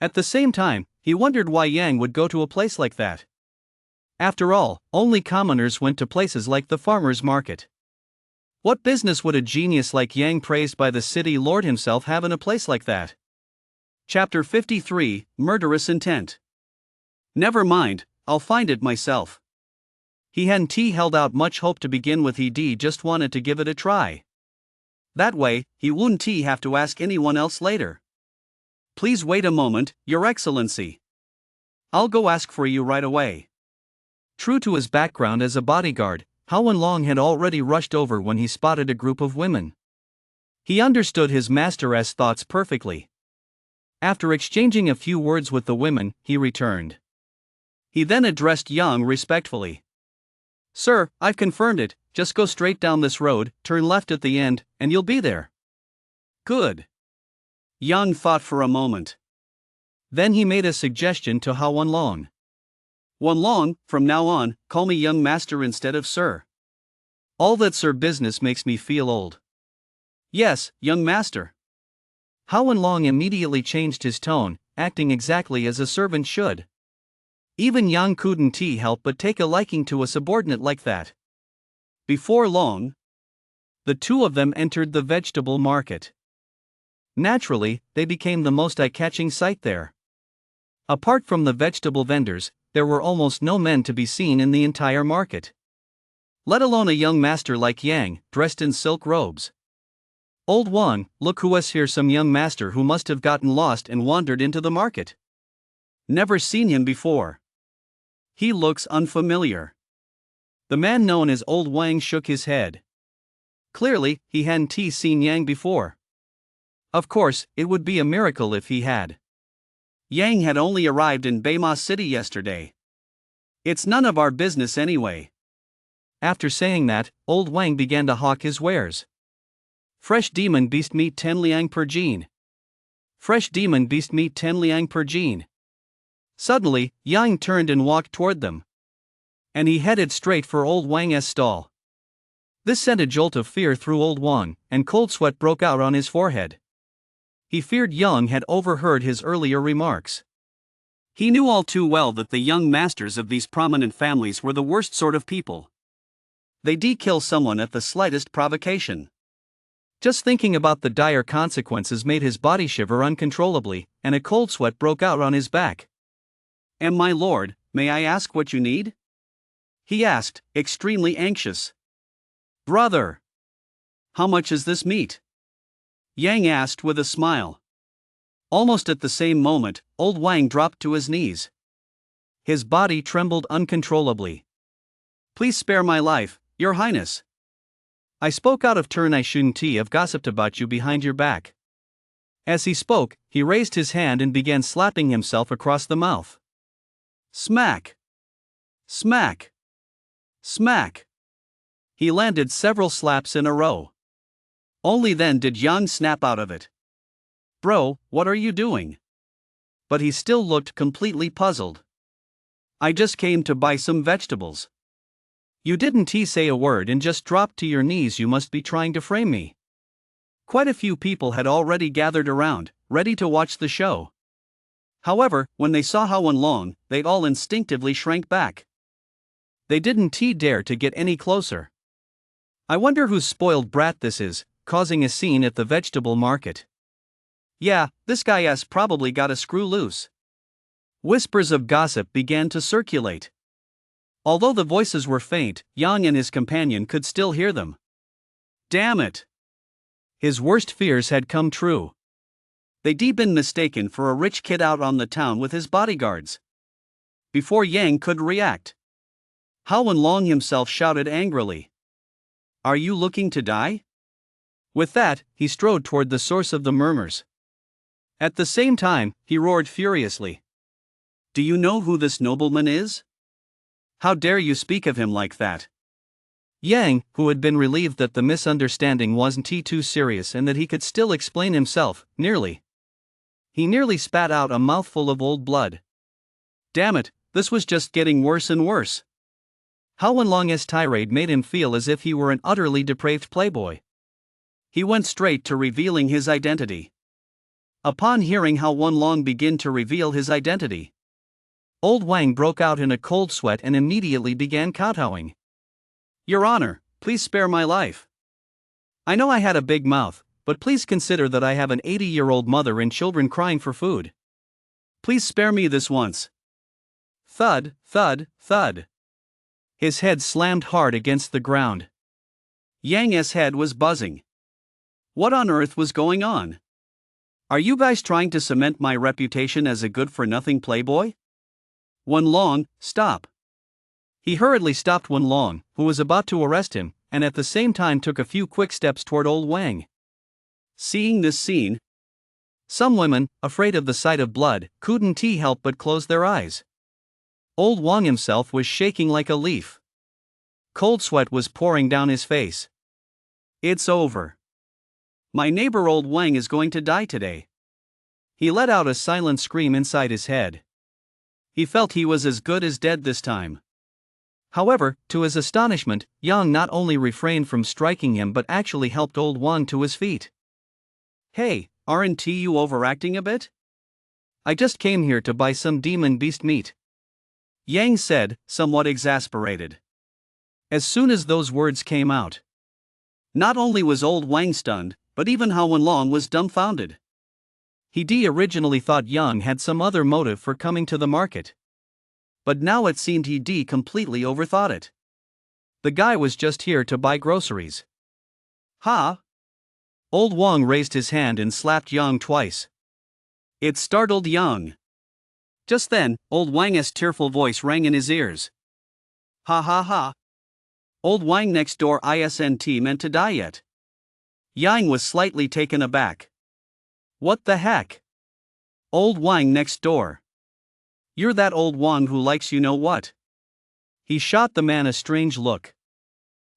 At the same time, he wondered why Yang would go to a place like that. After all, only commoners went to places like the farmer's market. What business would a genius like Yang, praised by the city lord himself, have in a place like that? Chapter 53, Murderous Intent. Never mind, I'll find it myself. He hadn't held out much hope to begin with. He just wanted to give it a try. That way, he wouldn't have to ask anyone else later. Please wait a moment, Your Excellency. I'll go ask for you right away. True to his background as a bodyguard, Hao Wenlong had already rushed over when he spotted a group of women. He understood his master's thoughts perfectly. After exchanging a few words with the women, he returned. He then addressed Yang respectfully. Sir, I've confirmed it, just go straight down this road, turn left at the end, and you'll be there. Good. Yang thought for a moment. Then he made a suggestion to Hao Wenlong. Wenlong, from now on, call me young master instead of sir. All that sir business makes me feel old. Yes, young master. Hao Wenlong immediately changed his tone, acting exactly as a servant should. Even Yang couldn't help but take a liking to a subordinate like that. Before long, the two of them entered the vegetable market. Naturally, they became the most eye-catching sight there. Apart from the vegetable vendors, there were almost no men to be seen in the entire market. Let alone a young master like Yang, dressed in silk robes. Old Wang, look who is here, some young master who must have gotten lost and wandered into the market. Never seen him before. He looks unfamiliar. The man known as Old Wang shook his head. Clearly, he hadn't seen Yang before. Of course, it would be a miracle if he had. Yang had only arrived in Beima City yesterday. It's none of our business anyway. After saying that, Old Wang began to hawk his wares. Fresh demon beast meat 10 liang per jean. Fresh demon beast meat 10 liang per jean. Suddenly, Yang turned and walked toward them. And he headed straight for Old Wang's stall. This sent a jolt of fear through Old Wang, and cold sweat broke out on his forehead. He feared Yang had overheard his earlier remarks. He knew all too well that the young masters of these prominent families were the worst sort of people. They'd kill someone at the slightest provocation. Just thinking about the dire consequences made his body shiver uncontrollably, and a cold sweat broke out on his back. My lord, may I ask what you need? He asked, extremely anxious. Brother! How much is this meat? Yang asked with a smile. Almost at the same moment, Old Wang dropped to his knees. His body trembled uncontrollably. Please spare my life, Your Highness. I spoke out of turn. I shouldn't have gossiped about you behind your back. As he spoke, he raised his hand and began slapping himself across the mouth. Smack! Smack! Smack! He landed several slaps in a row. Only then did Yang snap out of it. Bro, what are you doing? But he still looked completely puzzled. I just came to buy some vegetables. You didn't say a word and just dropped to your knees. You must be trying to frame me. Quite a few people had already gathered around, ready to watch the show. However, when they saw Hao Wenlong, they all instinctively shrank back. They didn't dare to get any closer. I wonder whose spoiled brat this is, causing a scene at the vegetable market. Yeah, this guy has probably got a screw loose. Whispers of gossip began to circulate. Although the voices were faint, Yang and his companion could still hear them. Damn it! His worst fears had come true. They'd been mistaken for a rich kid out on the town with his bodyguards. Before Yang could react, Hao Wenlong himself shouted angrily, "Are you looking to die?" With that, he strode toward the source of the murmurs. At the same time, he roared furiously, "Do you know who this nobleman is? How dare you speak of him like that?" Yang, who had been relieved that the misunderstanding wasn't too serious and that he could still explain himself, nearly spat out a mouthful of old blood. Damn it, this was just getting worse and worse. Hao Wenlong's tirade made him feel as if he were an utterly depraved playboy. He went straight to revealing his identity. Upon hearing Hao Wenlong begin to reveal his identity, Old Wang broke out in a cold sweat and immediately began kowtowing. "Your Honor, please spare my life. I know I had a big mouth, but please consider that I have an 80-year-old mother and children crying for food. Please spare me this once." Thud, thud, thud. His head slammed hard against the ground. Yang's head was buzzing. What on earth was going on? Are you guys trying to cement my reputation as a good-for-nothing playboy? Wenlong, stop. He hurriedly stopped Wenlong, who was about to arrest him, and at the same time took a few quick steps toward Old Wang. Seeing this scene, some women, afraid of the sight of blood, couldn't help but close their eyes. Old Wang himself was shaking like a leaf. Cold sweat was pouring down his face. It's over. My neighbor Old Wang is going to die today. He let out a silent scream inside his head. He felt he was as good as dead this time. However, to his astonishment, Yang not only refrained from striking him but actually helped Old Wang to his feet. "Hey, aren't you overacting a bit? I just came here to buy some demon beast meat," Yang said, somewhat exasperated. As soon as those words came out, not only was Old Wang stunned, but even Hao Wenlong was dumbfounded. He originally thought Yang had some other motive for coming to the market. But now it seemed he completely overthought it. The guy was just here to buy groceries. Ha! Old Wang raised his hand and slapped Yang twice. It startled Yang. Just then, Old Wang's tearful voice rang in his ears. Ha ha ha! Old Wang next door isn't meant to die yet. Yang was slightly taken aback. What the heck? Old Wang next door. You're that old Wang who likes you know what? He shot the man a strange look.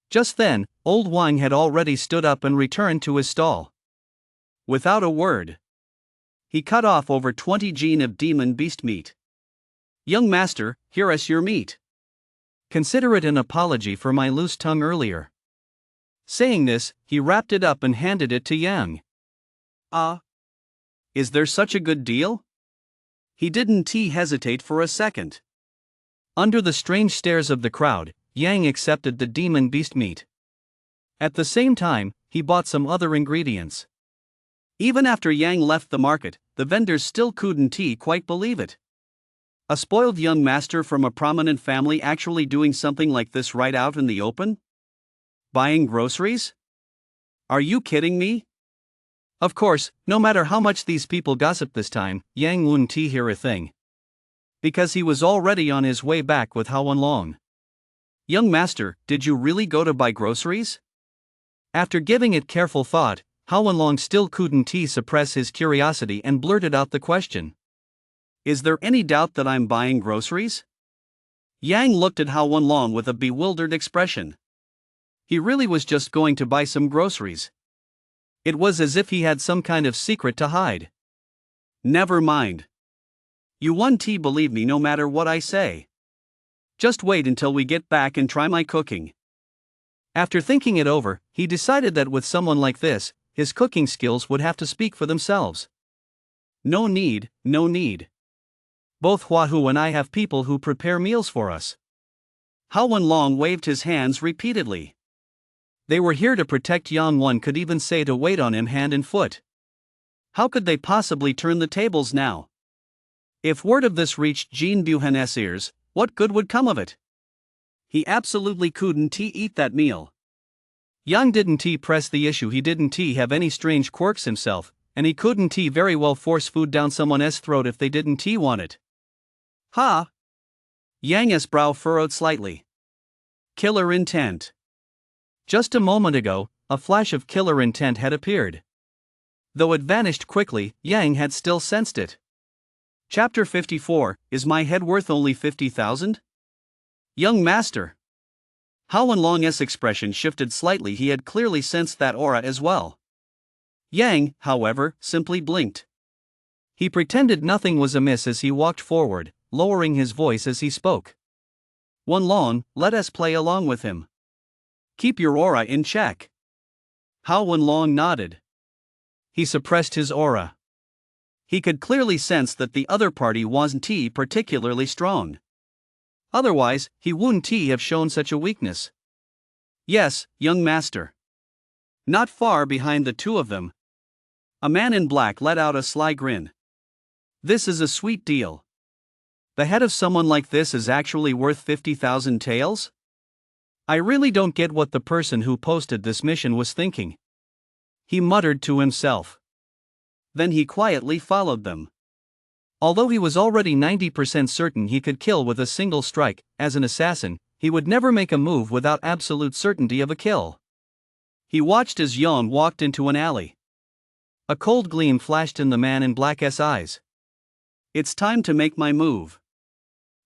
Just then, Old Wang had already stood up and returned to his stall. Without a word, he cut off over 20 gene of demon beast meat. "Young master, here is your meat. Consider it an apology for my loose tongue earlier." Saying this, he wrapped it up and handed it to Yang. Is there such a good deal? He didn't hesitate for a second. Under the strange stares of the crowd, Yang accepted the demon beast meat. At the same time, he bought some other ingredients. Even after Yang left the market, the vendors still couldn't quite believe it. A spoiled young master from a prominent family actually doing something like this right out in the open? Buying groceries? Are you kidding me? Of course, no matter how much these people gossiped this time, Yang wouldn't hear a thing. Because he was already on his way back with Hao Wenlong. "Young master, did you really go to buy groceries?" After giving it careful thought, Hao Wenlong still couldn't suppress his curiosity and blurted out the question. "Is there any doubt that I'm buying groceries?" Yang looked at Hao Wenlong with a bewildered expression. He really was just going to buy some groceries. It was as if he had some kind of secret to hide. "Never mind. You won't believe me no matter what I say. Just wait until we get back and try my cooking." After thinking it over, he decided that with someone like this, his cooking skills would have to speak for themselves. No need. Both Huahu and I have people who prepare meals for us." Hao Wenlong waved his hands repeatedly. They were here to protect Yang. One could even say to wait on him hand and foot. How could they possibly turn the tables now? If word of this reached Jean Buchan's ears, what good would come of it? He absolutely couldn't eat that meal. Yang didn't press the issue. He didn't have any strange quirks himself, and he couldn't very well force food down someone's throat if they didn't want it. Ha! Yang's brow furrowed slightly. Killer intent. Just a moment ago, a flash of killer intent had appeared. Though it vanished quickly, Yang had still sensed it. Chapter 54, Is my head worth only 50,000? Young master. Hao Wenlong's expression shifted slightly. He had clearly sensed that aura as well. Yang, however, simply blinked. He pretended nothing was amiss as he walked forward, lowering his voice as he spoke. Wenlong, let us play along with him. Keep your aura in check. Hao Wenlong nodded. He suppressed his aura. He could clearly sense that the other party wasn't particularly strong. Otherwise, he wouldn't have shown such a weakness. Yes, young master. Not far behind the two of them, a man in black let out a sly grin. This is a sweet deal. The head of someone like this is actually worth 50,000 taels? I really don't get what the person who posted this mission was thinking. He muttered to himself. Then he quietly followed them. Although he was already 90% certain he could kill with a single strike, as an assassin, he would never make a move without absolute certainty of a kill. He watched as Yon walked into an alley. A cold gleam flashed in the man in black's eyes. It's time to make my move.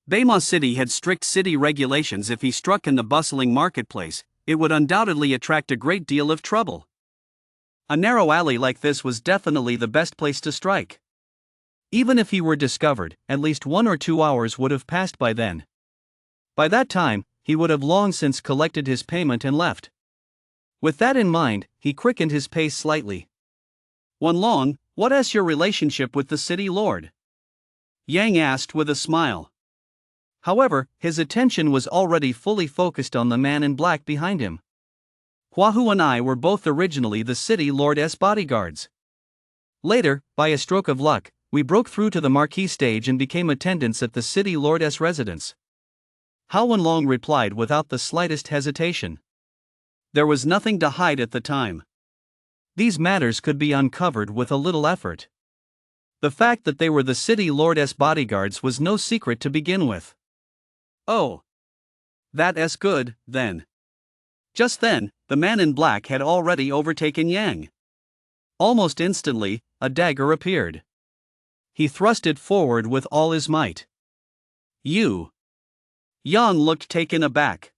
Baima City had strict city regulations. If he struck in the bustling marketplace, it would undoubtedly attract a great deal of trouble. A narrow alley like this was definitely the best place to strike. Even if he were discovered, at least 1 or 2 hours would have passed by then. By that time, he would have long since collected his payment and left. With that in mind, he quickened his pace slightly. Wenlong, what is your relationship with the city lord? Yang asked with a smile. However, his attention was already fully focused on the man in black behind him. Huahu and I were both originally the city lord's bodyguards. Later, by a stroke of luck, we broke through to the marquee stage and became attendants at the city lord's residence. Hao Wenlong replied without the slightest hesitation. There was nothing to hide at the time. These matters could be uncovered with a little effort. The fact that they were the city lord's bodyguards was no secret to begin with. Oh. That's good, then. Just then, the man in black had already overtaken Yang. Almost instantly, a dagger appeared. He thrust it forward with all his might. You. Yang looked taken aback.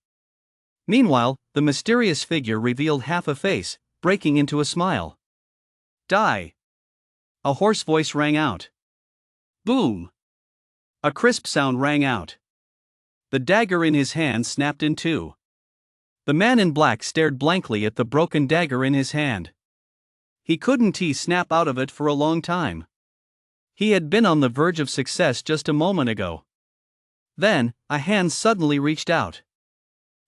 Meanwhile, the mysterious figure revealed half a face, breaking into a smile. Die. A hoarse voice rang out. Boom. A crisp sound rang out. The dagger in his hand snapped in two. The man in black stared blankly at the broken dagger in his hand. He couldn't snap out of it for a long time. He had been on the verge of success just a moment ago. Then, a hand suddenly reached out.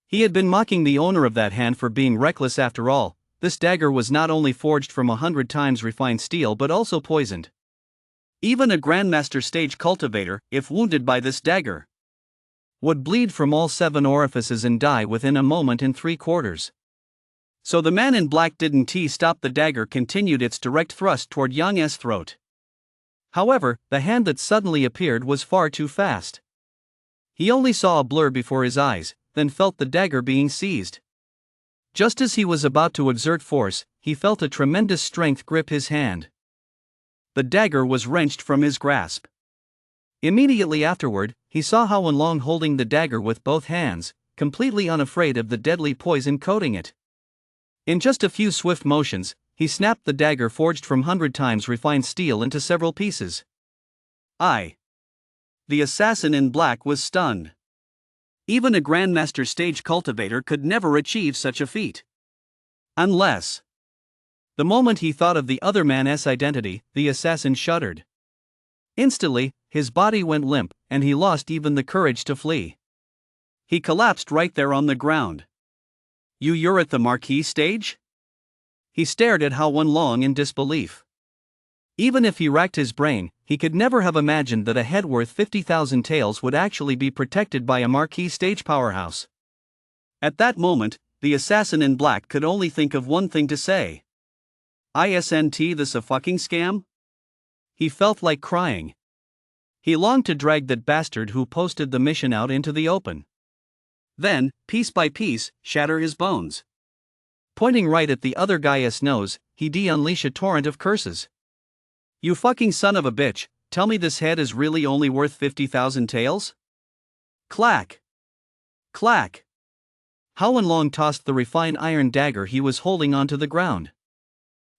He had been mocking the owner of that hand for being reckless. After all, this dagger was not only forged from 100 times refined steel but also poisoned. Even a Grandmaster stage cultivator, if wounded by this dagger, would bleed from all 7 orifices and die within a moment in 3/4. So the man in black didn't stop. The dagger continued its direct thrust toward Yang's throat. However, the hand that suddenly appeared was far too fast. He only saw a blur before his eyes, then felt the dagger being seized. Just as he was about to exert force, he felt a tremendous strength grip his hand. The dagger was wrenched from his grasp. Immediately afterward, he saw Hao Wenlong holding the dagger with both hands, completely unafraid of the deadly poison coating it. In just a few swift motions, he snapped the dagger forged from 100 times refined steel into several pieces. The assassin in black was stunned. Even a Grandmaster stage cultivator could never achieve such a feat. Unless. The moment he thought of the other man's identity, the assassin shuddered. Instantly, his body went limp, and he lost even the courage to flee. He collapsed right there on the ground. You're at the marquee stage? He stared at Hao Wenlong in disbelief. Even if he racked his brain, he could never have imagined that a head worth 50,000 taels would actually be protected by a marquee stage powerhouse. At that moment, the assassin in black could only think of one thing to say. Isn't this a fucking scam? He felt like crying. He longed to drag that bastard who posted the mission out into the open. Then, piece by piece, shatter his bones. Pointing right at the other guy's nose, he unleashed a torrent of curses. You fucking son of a bitch, tell me this head is really only worth 50,000 taels? Clack! Clack! Howlin' Long tossed the refined iron dagger he was holding onto the ground.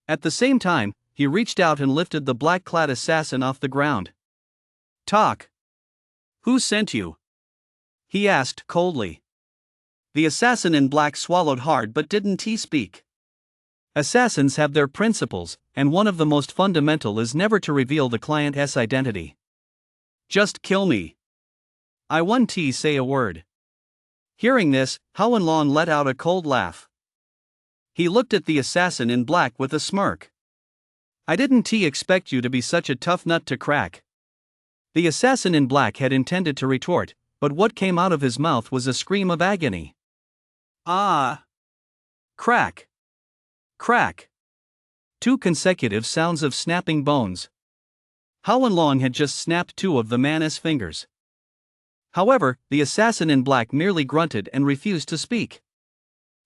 At the same time, he reached out and lifted the black-clad assassin off the ground. Talk! Who sent you? He asked coldly. The assassin in black swallowed hard but didn't speak. Assassins have their principles, and one of the most fundamental is never to reveal the client's identity. Just kill me. I won't say a word. Hearing this, Howlin' Long let out a cold laugh. He looked at the assassin in black with a smirk. I didn't expect you to be such a tough nut to crack. The assassin in black had intended to retort, but what came out of his mouth was a scream of agony. Ah! Crack! Crack! 2 consecutive sounds of snapping bones. Howlin' Long had just snapped 2 of the man's fingers. However, the assassin in black merely grunted and refused to speak.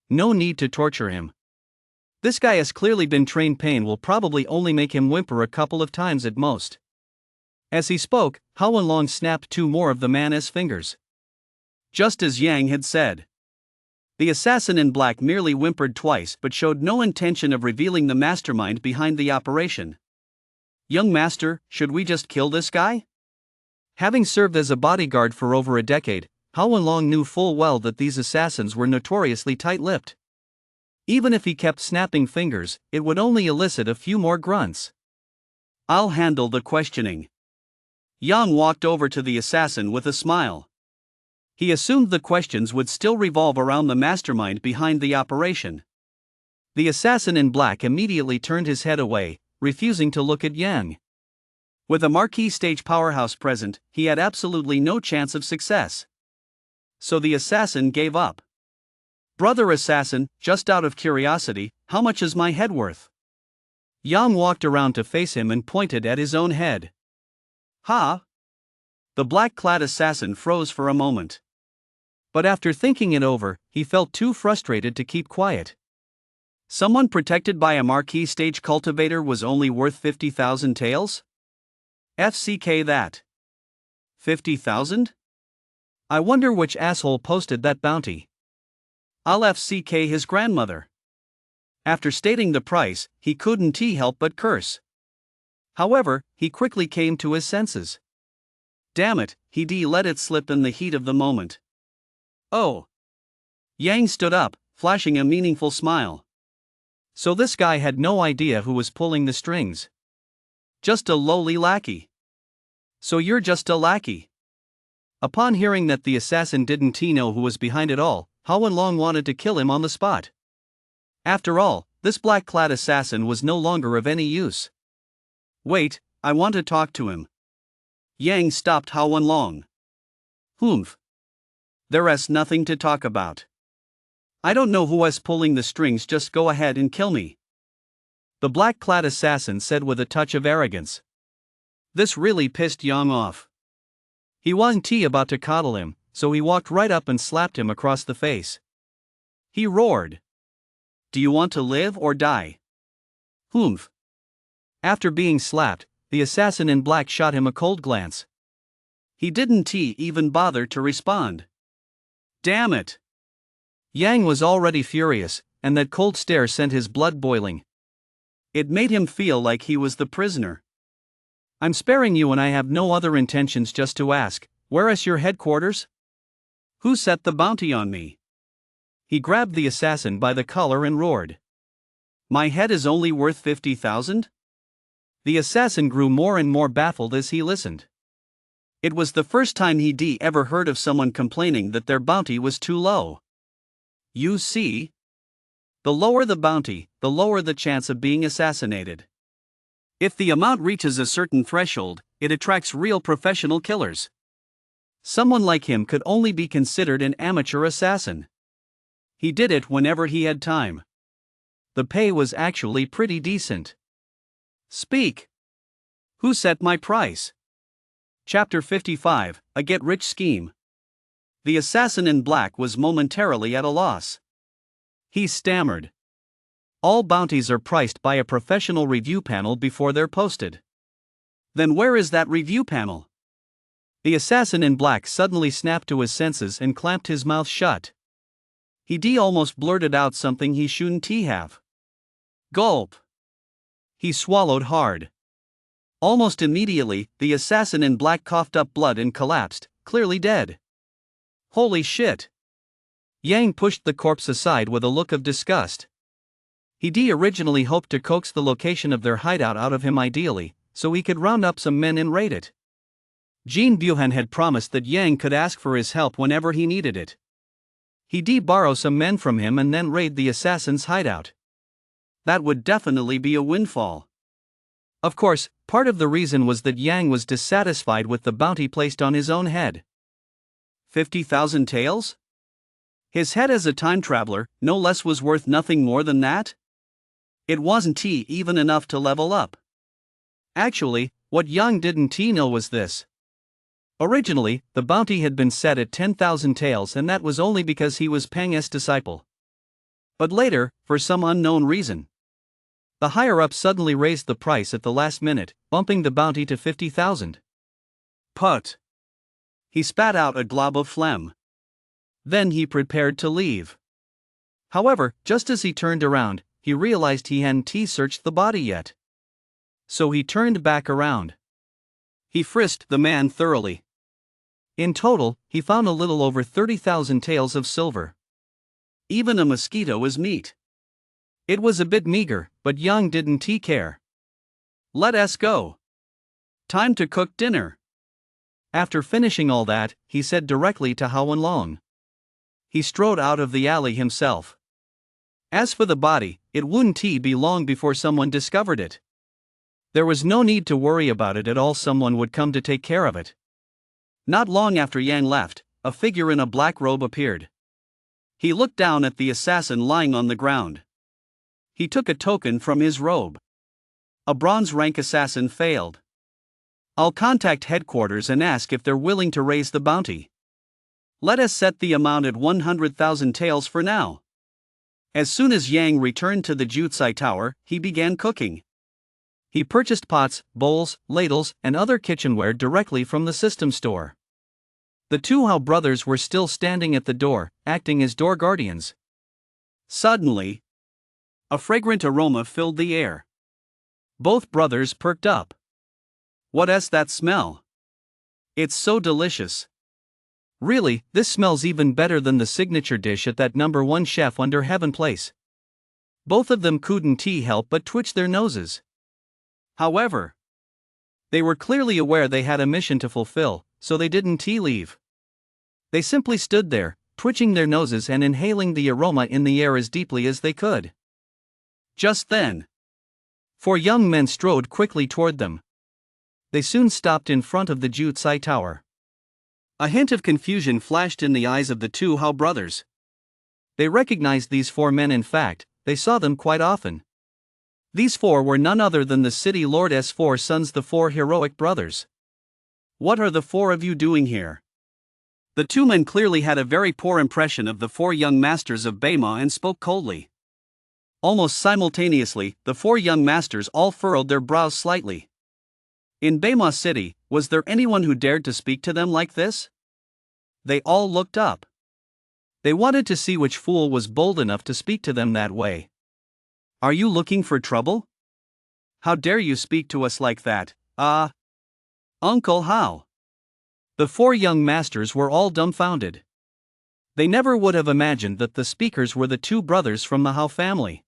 No need to torture him. This guy has clearly been trained. Pain will probably only make him whimper a couple of times at most. As he spoke, Howlin' Long snapped 2 more of the man's fingers. Just as Yang had said. The assassin in black merely whimpered twice but showed no intention of revealing the mastermind behind the operation. Young master, should we just kill this guy? Having served as a bodyguard for over a decade, Howlin' Long knew full well that these assassins were notoriously tight-lipped. Even if he kept snapping fingers, it would only elicit a few more grunts. I'll handle the questioning. Yang walked over to the assassin with a smile. He assumed the questions would still revolve around the mastermind behind the operation. The assassin in black immediately turned his head away, refusing to look at Yang. With a marquee stage powerhouse present, he had absolutely no chance of success. So the assassin gave up. Brother assassin, just out of curiosity, how much is my head worth? Yang walked around to face him and pointed at his own head. Ha! The black-clad assassin froze for a moment. But after thinking it over, he felt too frustrated to keep quiet. Someone protected by a marquee stage cultivator was only worth 50,000 taels? FCK that. 50,000? I wonder which asshole posted that bounty. I'll FCK his grandmother. After stating the price, he couldn't help but curse. However, he quickly came to his senses. Damn it, he let it slip in the heat of the moment. Oh. Yang stood up, flashing a meaningful smile. So this guy had no idea who was pulling the strings. Just a lowly lackey. So you're just a lackey. Upon hearing that the assassin didn't know who was behind it all, Howlin' Long wanted to kill him on the spot. After all, this black-clad assassin was no longer of any use. Wait, I want to talk to him. Yang stopped Howlin' Long. Humph. There's nothing to talk about. I don't know who is pulling the strings, just go ahead and kill me. The black-clad assassin said with a touch of arrogance. This really pissed Yang off. He wasn't about to coddle him, so he walked right up and slapped him across the face. He roared. Do you want to live or die? Humph. After being slapped, the assassin in black shot him a cold glance. He didn't even bother to respond. Damn it! Yang was already furious, and that cold stare sent his blood boiling. It made him feel like he was the prisoner. I'm sparing you and I have no other intentions, just to ask, where is your headquarters? Who set the bounty on me? He grabbed the assassin by the collar and roared. My head is only worth 50,000? The assassin grew more and more baffled as he listened. It was the first time he'd ever heard of someone complaining that their bounty was too low. You see? The lower the bounty, the lower the chance of being assassinated. If the amount reaches a certain threshold, it attracts real professional killers. Someone like him could only be considered an amateur assassin. He did it whenever he had time. the pay was actually pretty decent. Speak. Who set my price? Chapter 55, A Get-Rich Scheme. The assassin in black was momentarily at a loss. He stammered. All bounties are priced by a professional review panel before they're posted. Then where is that review panel? The assassin in black suddenly snapped to his senses and clamped his mouth shut. He almost blurted out something he shouldn't have. Gulp. He swallowed hard. Almost immediately, the assassin in black coughed up blood and collapsed, clearly dead. Holy shit! Yang pushed the corpse aside with a look of disgust. He originally hoped to coax the location of their hideout out of him ideally, so he could round up some men and raid it. Jin Buhan had promised that Yang could ask for his help whenever he needed it. He'd borrow some men from him and then raid the assassin's hideout. That would definitely be a windfall. Of course, part of the reason was that Yang was dissatisfied with the bounty placed on his own head. 50,000 taels? His head as a time traveler, no less, was worth nothing more than that? It wasn't even enough to level up. Actually, what Yang didn't know was this. Originally, the bounty had been set at 10,000 taels, and that was only because he was Peng's disciple. But later, for some unknown reason, the higher-ups suddenly raised the price at the last minute, bumping the bounty to 50,000. Put. He spat out a glob of phlegm. Then he prepared to leave. However, just as he turned around, he realized he hadn't searched the body yet. So he turned back around. He frisked the man thoroughly. In total, he found a little over 30,000 taels of silver. Even a mosquito is meat. It was a bit meager, but Yang didn't care. Let us go. Time to cook dinner. After finishing all that, he said directly to Hao Wenlong. He strode out of the alley himself. As for the body, it wouldn't be long before someone discovered it. There was no need to worry about it at all, someone would come to take care of it. Not long after Yang left, a figure in a black robe appeared. He looked down at the assassin lying on the ground. He took a token from his robe. A bronze rank assassin failed. I'll contact headquarters and ask if they're willing to raise the bounty. Let us set the amount at 100,000 taels for now. As soon as Yang returned to the Jutsai Tower, he began cooking. He purchased pots, bowls, ladles, and other kitchenware directly from the system store. The two Hao brothers were still standing at the door, acting as door guardians. Suddenly, a fragrant aroma filled the air. Both brothers perked up. What is that smell? It's so delicious. Really, this smells even better than the signature dish at that #1 chef under Heaven Place. Both of them couldn't help but twitch their noses. However, they were clearly aware they had a mission to fulfill, so they didn't leave. They simply stood there, twitching their noses and inhaling the aroma in the air as deeply as they could. Just then, 4 young men strode quickly toward them. They soon stopped in front of the Jutsai Tower. A hint of confusion flashed in the eyes of the two Hao brothers. They recognized these 4 men. In fact, they saw them quite often. These 4 were none other than the city lord's 4 sons, the 4 heroic brothers. What are the 4 of you doing here? The 2 men clearly had a very poor impression of the 4 young masters of Beima and spoke coldly. Almost simultaneously, the 4 young masters all furrowed their brows slightly. In Beima City, was there anyone who dared to speak to them like this? They all looked up. They wanted to see which fool was bold enough to speak to them that way. Are you looking for trouble? How dare you speak to us like that, Uncle Hao? The 4 young masters were all dumbfounded. They never would have imagined that the speakers were the 2 brothers from the Hao family.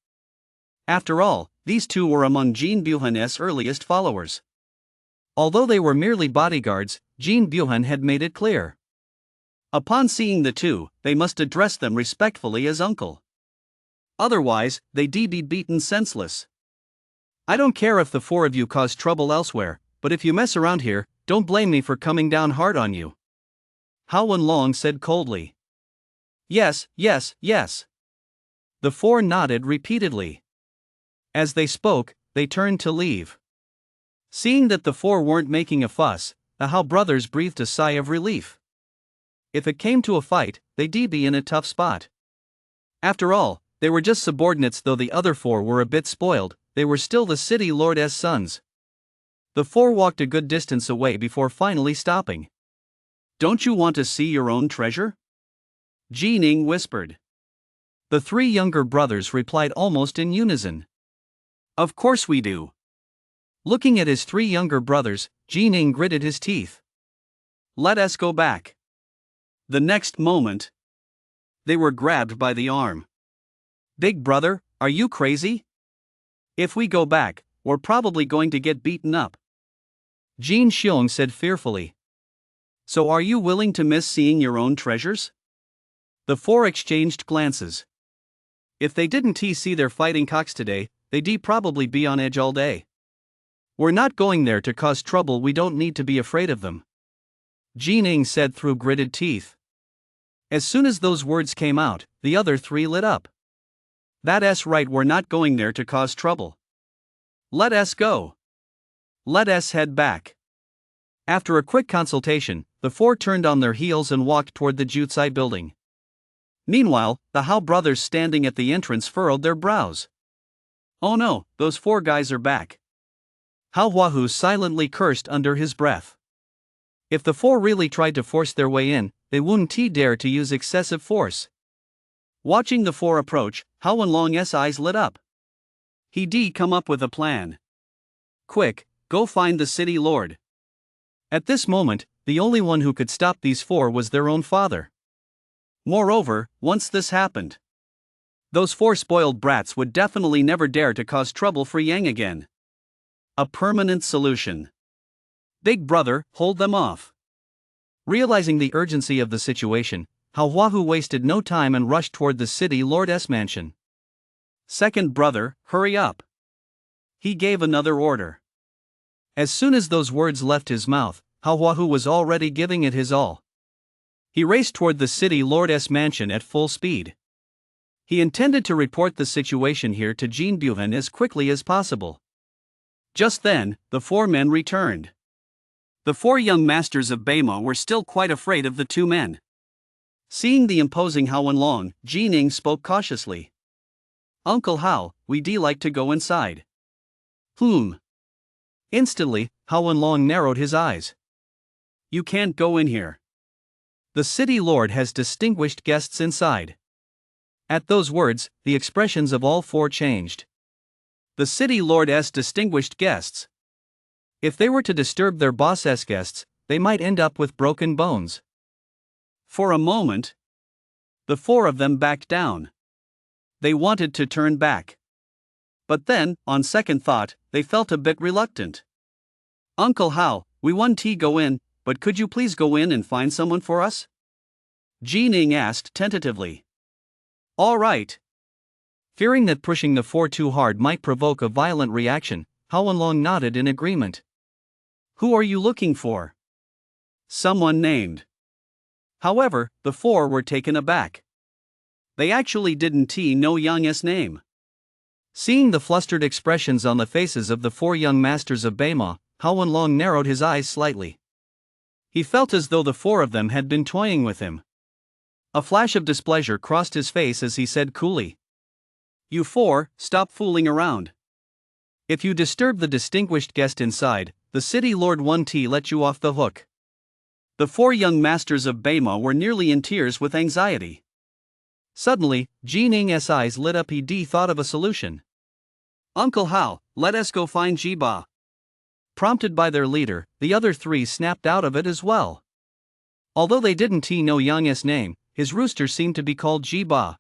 After all, these 2 were among Jin Buhan's earliest followers. Although they were merely bodyguards, Jin Buhan had made it clear. Upon seeing the 2, they must address them respectfully as uncle. Otherwise, they'd be beaten senseless. I don't care if the 4 of you cause trouble elsewhere, but if you mess around here, don't blame me for coming down hard on you. Hao Wenlong said coldly. Yes, yes, yes. The 4 nodded repeatedly. As they spoke, they turned to leave. Seeing that the four weren't making a fuss, the Hao brothers breathed a sigh of relief. If it came to a fight, they'd be in a tough spot. After all, they were just subordinates. Though the other four were a bit spoiled, they were still the city lord's sons. The four walked a good distance away before finally stopping. "Don't you want to see your own treasure?" Ji Ning whispered. The three younger brothers replied almost in unison. "Of course we do." Looking at his three younger brothers, Ji Ning gritted his teeth. "Let us go back." The next moment, they were grabbed by the arm. "Big brother, are you crazy? If we go back, we're probably going to get beaten up," Jin Xiong said fearfully. "So are you willing to miss seeing your own treasures?" The four exchanged glances. If they didn't see their fighting cocks today, they'd probably be on edge all day. "We're not going there to cause trouble. We don't need to be afraid of them," Ji Ning said through gritted teeth. As soon as those words came out, the other three lit up. "That's right, we're not going there to cause trouble. Let us go. Let us head back." After a quick consultation, the four turned on their heels and walked toward the Jutsai building. Meanwhile, the Hao brothers standing at the entrance furrowed their brows. "Oh no, those four guys are back." Hao Huahu silently cursed under his breath. If the four really tried to force their way in, they wouldn't dare to use excessive force. Watching the four approach, Hao Wenlong's eyes lit up. He'd come up with a plan. "Quick, go find the city lord." At this moment, the only one who could stop these four was their own father. Moreover, once this happened, those four spoiled brats would definitely never dare to cause trouble for Yang again. A permanent solution. "Big brother, hold them off." Realizing the urgency of the situation, Hao Huahu wasted no time and rushed toward the city lord's mansion. "Second brother, hurry up." He gave another order. As soon as those words left his mouth, Hao Huahu was already giving it his all. He raced toward the city lord's mansion at full speed. He intended to report the situation here to Jin Buhan as quickly as possible. Just then, the four men returned. The four young masters of Beima were still quite afraid of the two men. Seeing the imposing Hao Wenlong, Ji Ning spoke cautiously. "Uncle Hao, we'd like to go inside." Instantly, Hao Wenlong narrowed his eyes. "You can't go in here. The city lord has distinguished guests inside." At those words, the expressions of all four changed. The city lord's distinguished guests. If they were to disturb their boss's guests, they might end up with broken bones. For a moment, the four of them backed down. They wanted to turn back. But then, on second thought, they felt a bit reluctant. "Uncle Hao, we want to go in, but could you please go in and find someone for us?" Ji Ning asked tentatively. "All right." Fearing that pushing the four too hard might provoke a violent reaction, Hao Wenlong nodded in agreement. "Who are you looking for?" "Someone named." However, the four were taken aback. They actually didn't know Yang's name. Seeing the flustered expressions on the faces of the four young masters of Beima, Hao Wenlong narrowed his eyes slightly. He felt as though the four of them had been toying with him. A flash of displeasure crossed his face as he said coolly, "You four, stop fooling around. If you disturb the distinguished guest inside, the city lord won't let you off the hook." The four young masters of Beima were nearly in tears with anxiety. Suddenly, Ji Ning's eyes lit up. He'd thought of a solution. "Uncle Hao, let us go find Jiba." Prompted by their leader, the other three snapped out of it as well. Although they didn't know Yang's name, his rooster seemed to be called Jiba.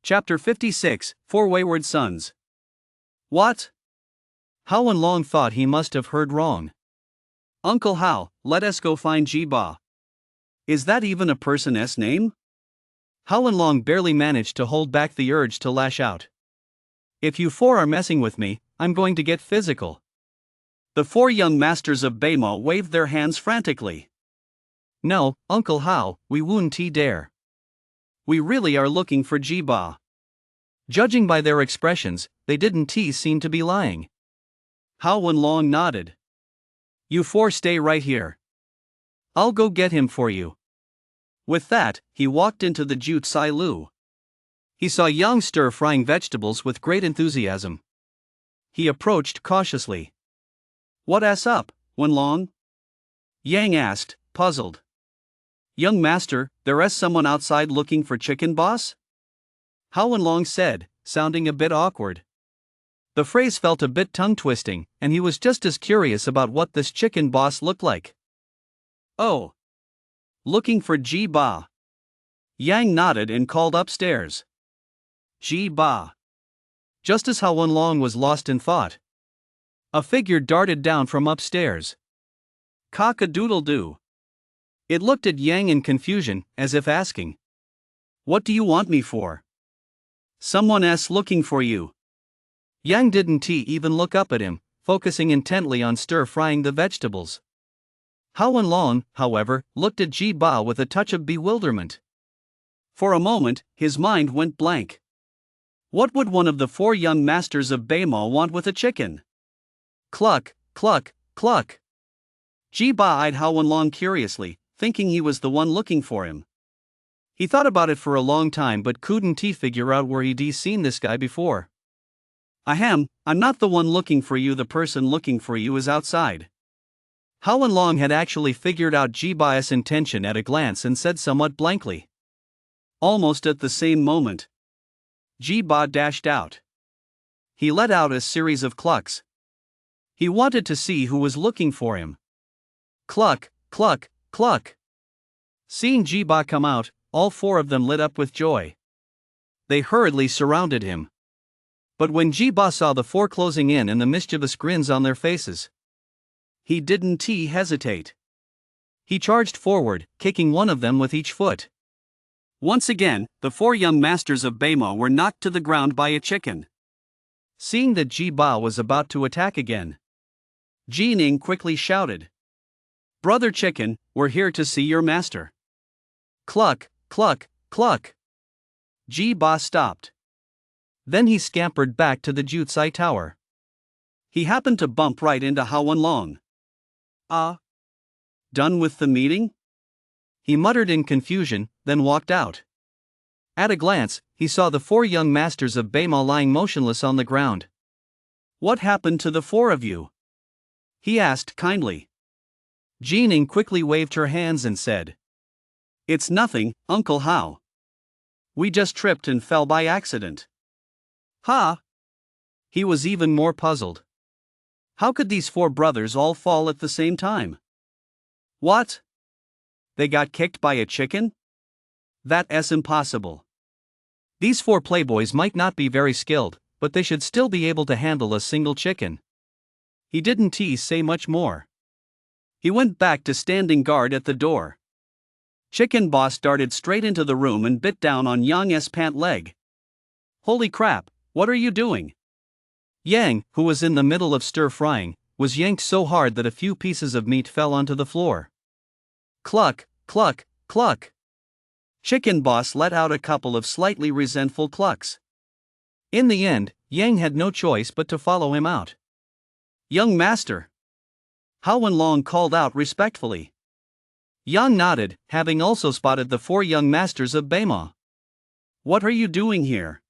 Chapter 56, Four Wayward Sons. What? Hao Wenlong thought he must have heard wrong. "Uncle Hao, let us go find Jiba." Is that even a person's name? Hao Wenlong barely managed to hold back the urge to lash out. "If you four are messing with me, I'm going to get physical." The four young masters of Beima waved their hands frantically. "No, Uncle Hao, we won't dare. We really are looking for Jiba." Judging by their expressions, they didn't seem to be lying. Hao Wenlong nodded. You four stay right here. I'll go get him for you. With that, he walked into the Jute Sai Lu. He saw Yang stir-frying vegetables with great enthusiasm. He approached cautiously. What's up, Wenlong? Yang asked, puzzled. Young master, there's someone outside looking for chicken boss? Hao Wenlong said, sounding a bit awkward. The phrase felt a bit tongue-twisting, and he was just as curious about what this chicken boss looked like. Oh. Looking for Ji Ba. Yang nodded and called upstairs. Ji Ba. Just as Hao Wenlong was lost in thought, a figure darted down from upstairs. Cock-a-doodle-doo. It looked at Yang in confusion, as if asking, What do you want me for? Someone's looking for you. Yang didn't even look up at him, focusing intently on stir-frying the vegetables. Hao Wenlong, however, looked at Ji Ba with a touch of bewilderment. For a moment, his mind went blank. What would one of the four young masters of Beima want with a chicken? Cluck, cluck, cluck. Ji Ba eyed Hao Wenlong curiously, thinking he was the one looking for him. He thought about it for a long time but couldn't figure out where he'd seen this guy before. Ahem, I'm not the one looking for you, the person looking for you is outside. Hao Wenlong had actually figured out Ji Ba's intention at a glance and said somewhat blankly. Almost at the same moment, Ji Ba dashed out. He let out a series of clucks. He wanted to see who was looking for him. Cluck, cluck, cluck. Seeing Ji Ba come out, all four of them lit up with joy. They hurriedly surrounded him. But when Ji Ba saw the four closing in and the mischievous grins on their faces, he didn't hesitate. He charged forward, kicking one of them with each foot. Once again, the four young masters of Beima were knocked to the ground by a chicken. Seeing that Ji Ba was about to attack again, Ji Ning quickly shouted, Brother Chicken, we're here to see your master. Cluck, cluck, cluck. Ji Ba stopped. Then he scampered back to the Jute Sai Tower. He happened to bump right into Hao Wenlong. Done with the meeting? He muttered in confusion, then walked out. At a glance, he saw the four young masters of Beima lying motionless on the ground. What happened to the four of you? He asked kindly. Jining quickly waved her hands and said, It's nothing, Uncle Hao. We just tripped and fell by accident. Ha! He was even more puzzled. How could these four brothers all fall at the same time? What? They got kicked by a chicken? That's impossible. These four playboys might not be very skilled, but they should still be able to handle a single chicken. He didn't say much more. He went back to standing guard at the door. Chicken Boss darted straight into the room and bit down on Yang's pant leg. Holy crap, what are you doing? Yang, who was in the middle of stir-frying, was yanked so hard that a few pieces of meat fell onto the floor. Cluck, cluck, cluck. Chicken Boss let out a couple of slightly resentful clucks. In the end, Yang had no choice but to follow him out. Young master! Hao Wenlong called out respectfully. Yang nodded, having also spotted the four young masters of Beima. What are you doing here?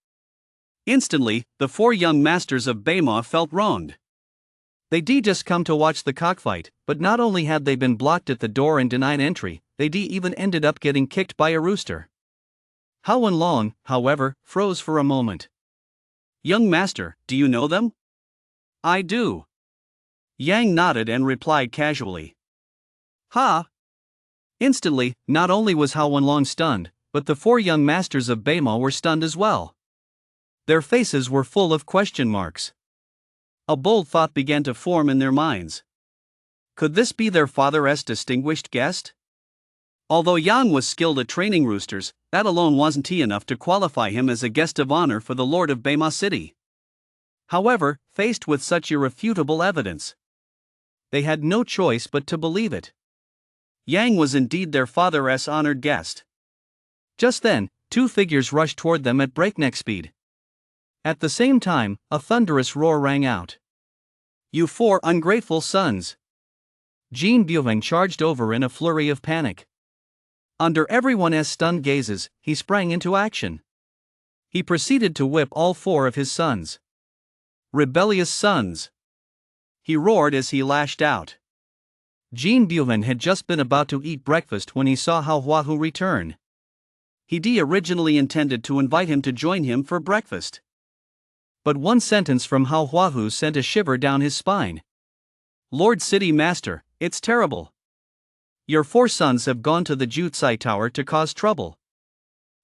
Instantly, the four young masters of Beima felt wronged. They'd just come to watch the cockfight, but not only had they been blocked at the door and denied entry, they'd even ended up getting kicked by a rooster. Hao Wenlong, however, froze for a moment. Young master, do you know them? I do. Yang nodded and replied casually. Ha! Instantly, not only was Hao Wenlong stunned, but the four young masters of Beima were stunned as well. Their faces were full of question marks. A bold thought began to form in their minds. Could this be their father's distinguished guest? Although Yang was skilled at training roosters, that alone wasn't enough to qualify him as a guest of honor for the Lord of Beima City. However, faced with such irrefutable evidence, they had no choice but to believe it. Yang was indeed their father's honored guest. Just then, two figures rushed toward them at breakneck speed. At the same time, a thunderous roar rang out. "You four ungrateful sons!" Jean Buven charged over in a flurry of panic. Under everyone's stunned gazes, he sprang into action. He proceeded to whip all four of his sons. "Rebellious sons!" he roared as he lashed out. Jean Buven had just been about to eat breakfast when he saw Hao Huahu return. He originally intended to invite him to join him for breakfast. But one sentence from Hao Huahu sent a shiver down his spine. "Lord City Master, it's terrible. Your four sons have gone to the Jutsai Tower to cause trouble."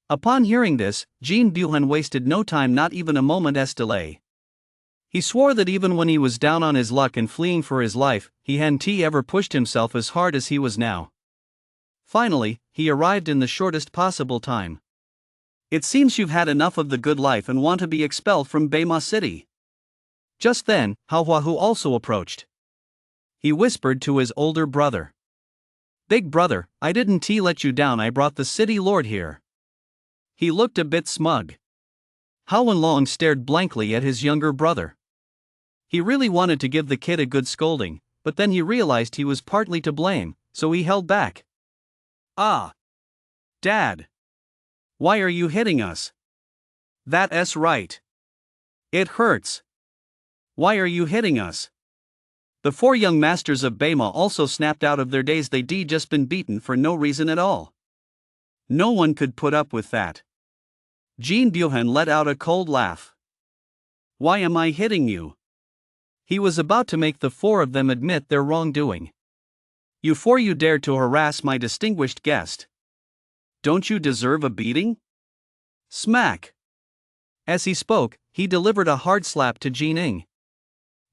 Upon hearing this, Jean Buven wasted no time, not even a moment's delay. He swore that even when he was down on his luck and fleeing for his life, he hadn't ever pushed himself as hard as he was now. Finally, he arrived in the shortest possible time. "It seems you've had enough of the good life and want to be expelled from Beima City." Just then, Hao Huahu also approached. He whispered to his older brother. "Big brother, I didn't let you down, I brought the city lord here." He looked a bit smug. Hao Wenlong stared blankly at his younger brother. He really wanted to give the kid a good scolding, but then he realized he was partly to blame, so he held back. "Ah! Dad! Why are you hitting us?" "That's right. It hurts. Why are you hitting us?" The four young masters of Beima also snapped out of their daze. They'd just been beaten for no reason at all. No one could put up with that. Jean Buven let out a cold laugh. "Why am I hitting you?" He was about to make the four of them admit their wrongdoing. "You four, you dared to harass my distinguished guest. Don't you deserve a beating?" Smack! As he spoke, he delivered a hard slap to Jin Ing.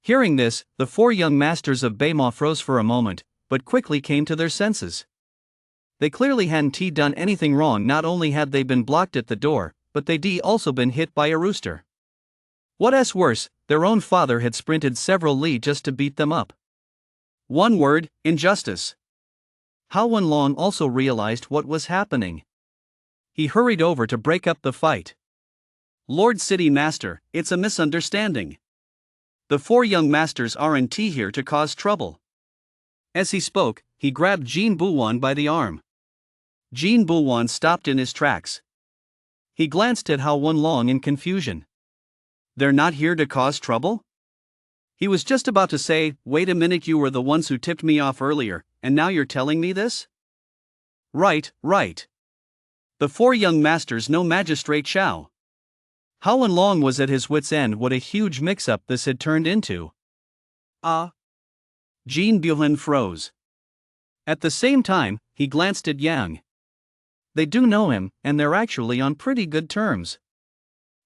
Hearing this, the four young masters of Beima froze for a moment, but quickly came to their senses. They clearly hadn't done anything wrong. Not only had they been blocked at the door, but they'd also been hit by a rooster. What's worse, their own father had sprinted several li just to beat them up. One word: injustice. Hao Wenlong also realized what was happening. He hurried over to break up the fight. "Lord City Master, it's a misunderstanding. The four young masters aren't here to cause trouble." As he spoke, he grabbed Jean Buwan by the arm. Jean Buwan stopped in his tracks. He glanced at Hao Wenlong in confusion. "They're not here to cause trouble?" He was just about to say, "Wait a minute, you were the ones who tipped me off earlier, and now you're telling me this?" Right. The four young masters, no magistrate Shao. Hao Wenlong was at his wits' end. What a huge mix-up this had turned into. Jean Buven froze. At the same time, he glanced at Yang. They do know him, and they're actually on pretty good terms.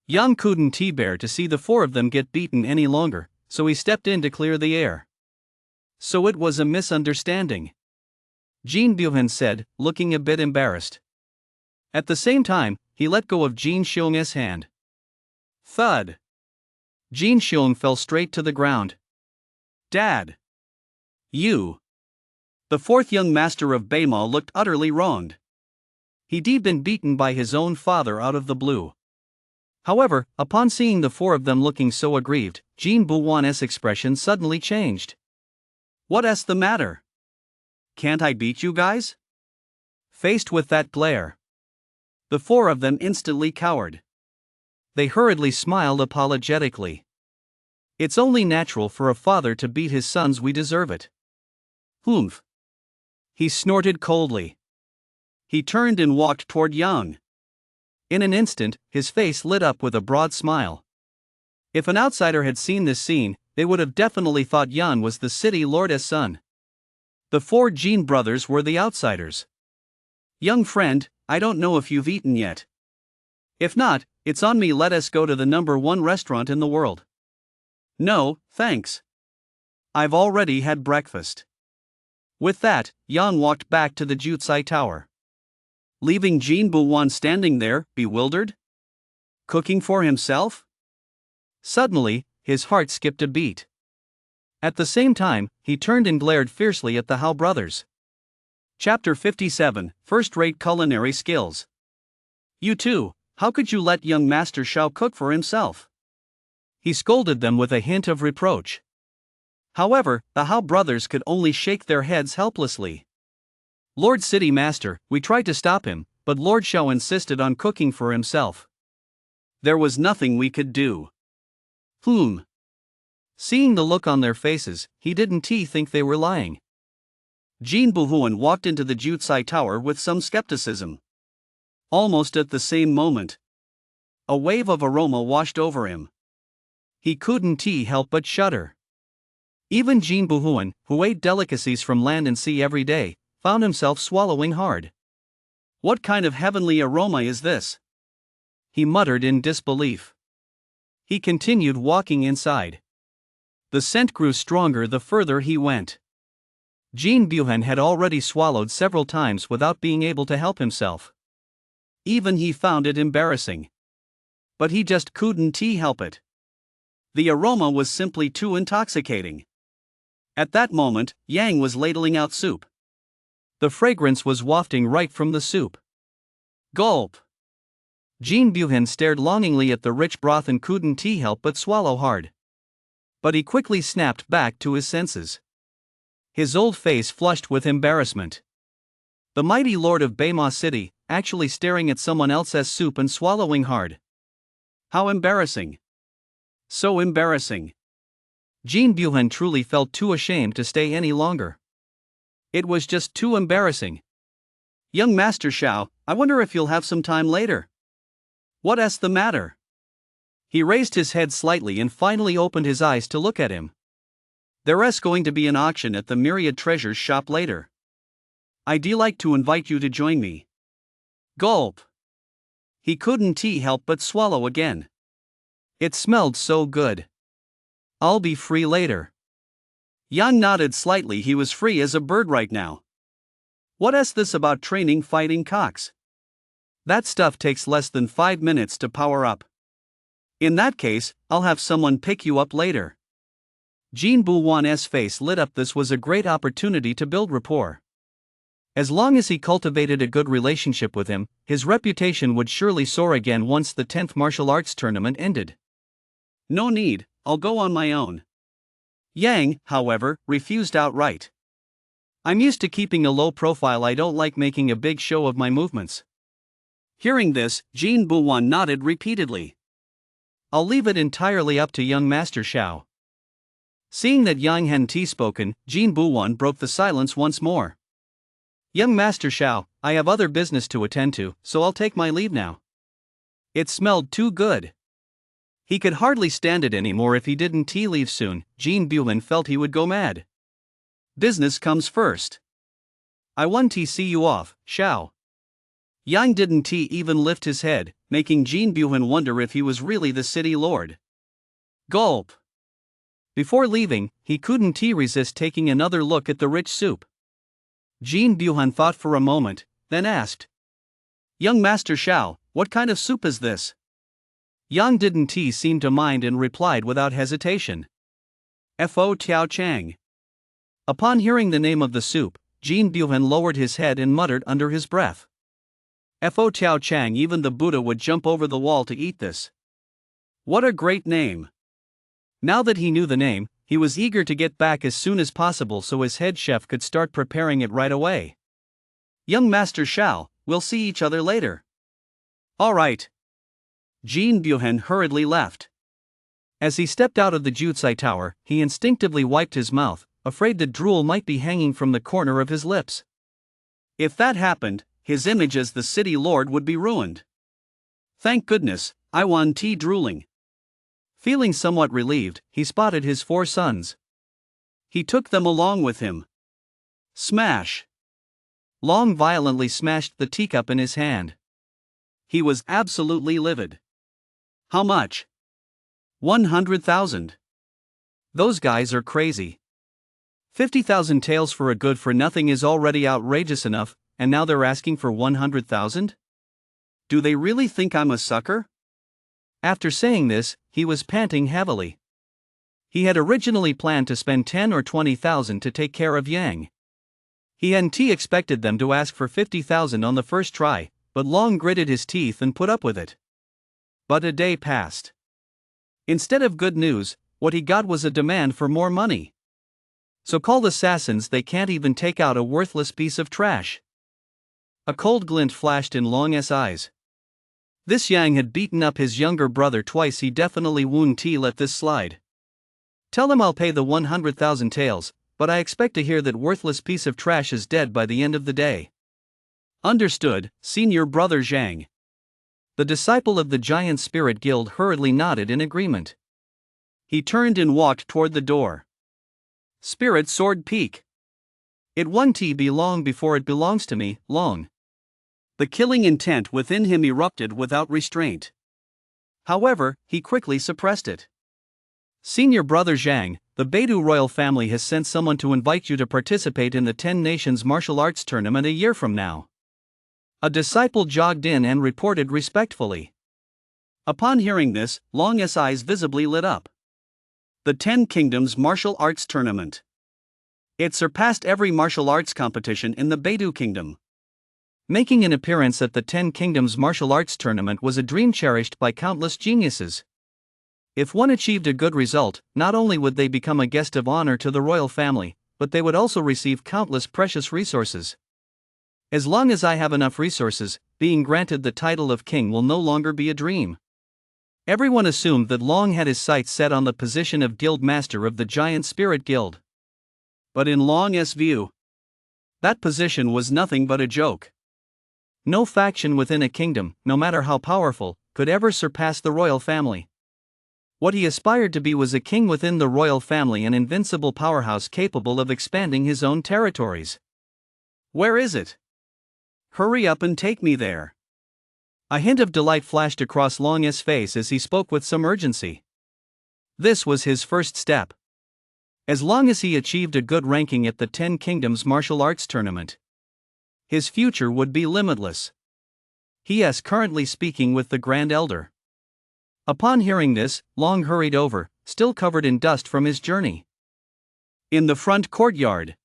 Yang couldn't bear to see the four of them get beaten any longer, so he stepped in to clear the air. "So it was a misunderstanding," Jean Buven said, looking a bit embarrassed. At the same time, he let go of Jean Xiong's hand. Thud! Jean Xiong fell straight to the ground. "Dad! You!" The fourth young master of Beima looked utterly wronged. He'd been beaten by his own father out of the blue. However, upon seeing the four of them looking so aggrieved, Jean Buwan's expression suddenly changed. "What's the matter? Can't I beat you guys?" Faced with that glare, the four of them instantly cowered. They hurriedly smiled apologetically. "It's only natural for a father to beat his sons. We deserve it." "Humph!" he snorted coldly. He turned and walked toward Yang. In an instant, his face lit up with a broad smile. If an outsider had seen this scene, they would have definitely thought Yan was the city lord's son. The four Jean brothers were the outsiders. "Young friend, I don't know if you've eaten yet. If not, it's on me. Let us go to the #1 restaurant in the world." "No, thanks. I've already had breakfast." With that, Yan walked back to the Jutsai Tower, leaving Jean Buwan standing there, bewildered. Cooking for himself? Suddenly, his heart skipped a beat. At the same time, he turned and glared fiercely at the Hao brothers. Chapter 57, First-Rate Culinary Skills. "You two, how could you let young Master Shao cook for himself?" He scolded them with a hint of reproach. However, the Hao brothers could only shake their heads helplessly. Lord City Master, we tried to stop him, but Lord Shao insisted on cooking for himself. There was nothing we could do. Seeing the look on their faces, he didn't think they were lying. Jin Buhuan walked into the Jutsai Tower with some skepticism. Almost at the same moment, a wave of aroma washed over him. He couldn't help but shudder. Even Jin Buhuan, who ate delicacies from land and sea every day, found himself swallowing hard. What kind of heavenly aroma is this? He muttered in disbelief. He continued walking inside. The scent grew stronger the further he went. Jin Buhuan had already swallowed several times without being able to help himself. Even he found it embarrassing. But he just couldn't help it. The aroma was simply too intoxicating. At that moment, Yang was ladling out soup. The fragrance was wafting right from the soup. Gulp! Jin Buhuan stared longingly at the rich broth and couldn't help but swallow hard. But he quickly snapped back to his senses. His old face flushed with embarrassment. The mighty lord of Beima City, actually staring at someone else's soup and swallowing hard. How embarrassing! So embarrassing! Jin Buhuan truly felt too ashamed to stay any longer. It was just too embarrassing. Young Master Shao, I wonder if you'll have some time later. What's the matter? He raised his head slightly and finally opened his eyes to look at him. There's going to be an auction at the Myriad Treasures shop later. I'd like to invite you to join me. Gulp! He couldn't help but swallow again. It smelled so good. I'll be free later. Yang nodded slightly. He was free as a bird right now. What's this about training fighting cocks? That stuff takes less than 5 minutes to power up. In that case, I'll have someone pick you up later. Jin Buhuan's face lit up. This was a great opportunity to build rapport. As long as he cultivated a good relationship with him, his reputation would surely soar again once the 10th martial arts tournament ended. No need, I'll go on my own. Yang, however, refused outright. I'm used to keeping a low profile. I don't like making a big show of my movements. Hearing this, Jin Buhuan nodded repeatedly. I'll leave it entirely up to young Master Shao. Seeing that Yang hadn't spoken, Jin Buhuan broke the silence once more. Young Master Shao, I have other business to attend to, so I'll take my leave now. It smelled too good. He could hardly stand it anymore. If he didn't leave soon, Jin Buhuan felt he would go mad. Business comes first. I want to see you off, Shao. Yang didn't even lift his head, making Jin Buhuan wonder if he was really the city lord. Gulp! Before leaving, he couldn't resist taking another look at the rich soup. Jin Buhuan thought for a moment, then asked, Young Master Shao, what kind of soup is this? Yang didn't seem to mind and replied without hesitation. Fo Tiao Chang. Upon hearing the name of the soup, Jin Buhuan lowered his head and muttered under his breath. Fo Tiao Chang, even the Buddha would jump over the wall to eat this. What a great name! Now that he knew the name, he was eager to get back as soon as possible so his head chef could start preparing it right away. Young Master Shao, we'll see each other later. All right. Jin Buhuan hurriedly left. As he stepped out of the Jutsai Tower, he instinctively wiped his mouth, afraid that drool might be hanging from the corner of his lips. If that happened, his image as the city lord would be ruined. Thank goodness, I wasn't drooling. Feeling somewhat relieved, he spotted his 4 sons. He took them along with him. Smash! Long violently smashed the teacup in his hand. He was absolutely livid. How much? 100,000. Those guys are crazy. 50,000 taels for a good-for-nothing is already outrageous enough, and now they're asking for 100,000? Do they really think I'm a sucker? After saying this, he was panting heavily. He had originally planned to spend 10 or 20,000 to take care of Yang. He hadn't expected them to ask for 50,000 on the first try, but Long gritted his teeth and put up with it. But a day passed. Instead of good news, what he got was a demand for more money. So-called assassins, they can't even take out a worthless piece of trash. A cold glint flashed in Long's eyes. This Yang had beaten up his younger brother twice. He definitely won't let this slide. Tell him I'll pay the 100,000 taels, but I expect to hear that worthless piece of trash is dead by the end of the day. Understood, senior brother Zhang. The disciple of the Giant Spirit Guild hurriedly nodded in agreement. He turned and walked toward the door. Spirit Sword Peak. It won't be long before it belongs to me, Long. The killing intent within him erupted without restraint. However, he quickly suppressed it. Senior brother Zhang, the Beidou royal family has sent someone to invite you to participate in the 10 Nations martial arts tournament a year from now. A disciple jogged in and reported respectfully. Upon hearing this, Long's eyes visibly lit up. The 10 Kingdoms martial arts tournament. It surpassed every martial arts competition in the Beidou kingdom. Making an appearance at the 10 Kingdoms martial arts tournament was a dream cherished by countless geniuses. If one achieved a good result, not only would they become a guest of honor to the royal family, but they would also receive countless precious resources. As long as I have enough resources, being granted the title of king will no longer be a dream. Everyone assumed that Long had his sights set on the position of guild master of the Giant Spirit Guild. But in Long's view, that position was nothing but a joke. No faction within a kingdom, no matter how powerful, could ever surpass the royal family. What he aspired to be was a king within the royal family, an invincible powerhouse capable of expanding his own territories. Where is it? Hurry up and take me there. A hint of delight flashed across Long's face as he spoke with some urgency. This was his first step. As long as he achieved a good ranking at the 10 Kingdoms martial arts tournament, his future would be limitless. He is currently speaking with the Grand Elder. Upon hearing this, Long hurried over, still covered in dust from his journey. In the front courtyard,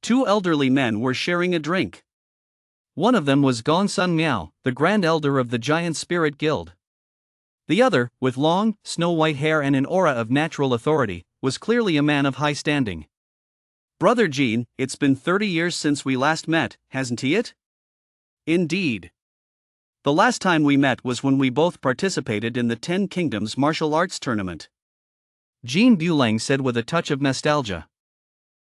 2 elderly men were sharing a drink. One of them was Gongsun Miao, the Grand Elder of the Giant Spirit Guild. The other, with long, snow-white hair and an aura of natural authority, was clearly a man of high standing. Brother Jean, it's been 30 years since we last met, hasn't it? Indeed. The last time we met was when we both participated in the 10 Kingdoms martial arts tournament. Jean Bulang said with a touch of nostalgia.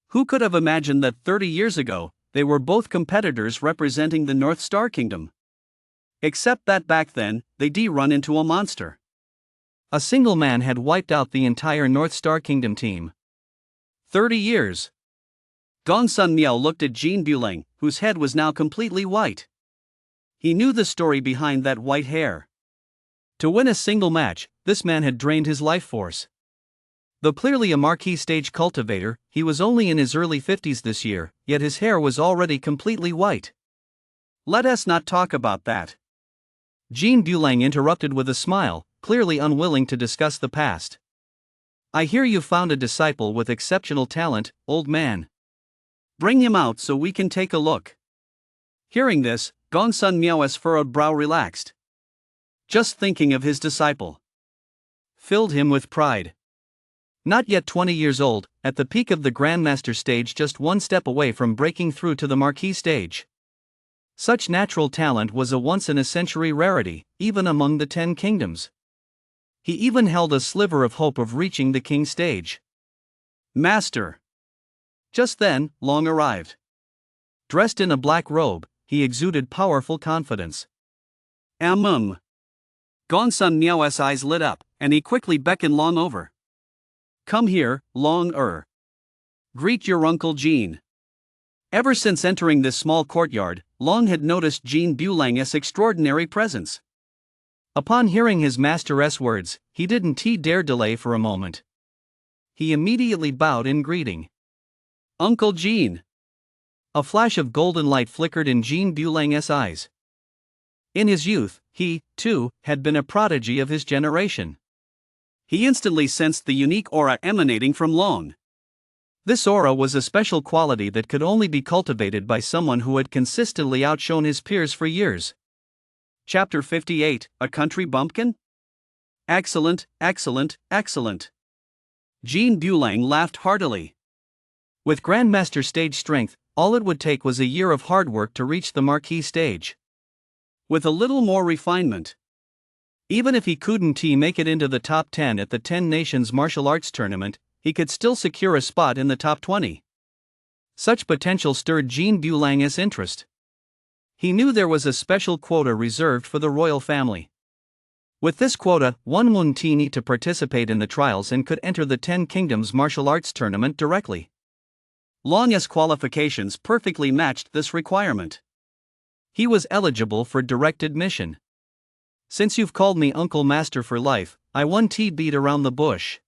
Who could have imagined that 30 years ago, they were both competitors representing the North Star Kingdom? Except that back then, they'd run into a monster. A single man had wiped out the entire North Star Kingdom team. 30 years. Gongsun Miao looked at Jean Bulang, whose head was now completely white. He knew the story behind that white hair. To win a single match, this man had drained his life force. Though clearly a marquee stage cultivator, he was only in his early 50s this year, yet his hair was already completely white. Let us not talk about that. Jean Bulang interrupted with a smile, clearly unwilling to discuss the past. I hear you found a disciple with exceptional talent, old man. Bring him out so we can take a look. Hearing this, Gongsun Miao's furrowed brow relaxed. Just thinking of his disciple filled him with pride. Not yet 20 years old, at the peak of the Grandmaster stage, just one step away from breaking through to the Marquis stage. Such natural talent was a once-in-a-century rarity, even among the 10 Kingdoms. He even held a sliver of hope of reaching the King stage. Master. Just then, Long arrived. Dressed in a black robe, he exuded powerful confidence. Gongsun Miao's eyes lit up, and he quickly beckoned Long over. Come here, Long. Greet your Uncle Jean. Ever since entering this small courtyard, Long had noticed Jean Bulang's extraordinary presence. Upon hearing his master's words, he didn't dare delay for a moment. He immediately bowed in greeting. Uncle Jean. A flash of golden light flickered in Jean Bulang's eyes. In his youth, he, too, had been a prodigy of his generation. He instantly sensed the unique aura emanating from Long. This aura was a special quality that could only be cultivated by someone who had consistently outshone his peers for years. Chapter 58, A Country Bumpkin? Excellent, excellent, excellent. Jean Bulang laughed heartily. With Grandmaster stage strength, all it would take was a year of hard work to reach the marquee stage. With a little more refinement. Even if he couldn't make it into the top 10 at the 10 Nations Martial Arts Tournament, he could still secure a spot in the top 20. Such potential stirred Jean Bulang's interest. He knew there was a special quota reserved for the royal family. With this quota, one would need to participate in the trials and could enter the 10 Kingdoms Martial Arts Tournament directly. Long's qualifications perfectly matched this requirement. He was eligible for direct admission. Since you've called me Uncle Master for life, I won't beat around the bush.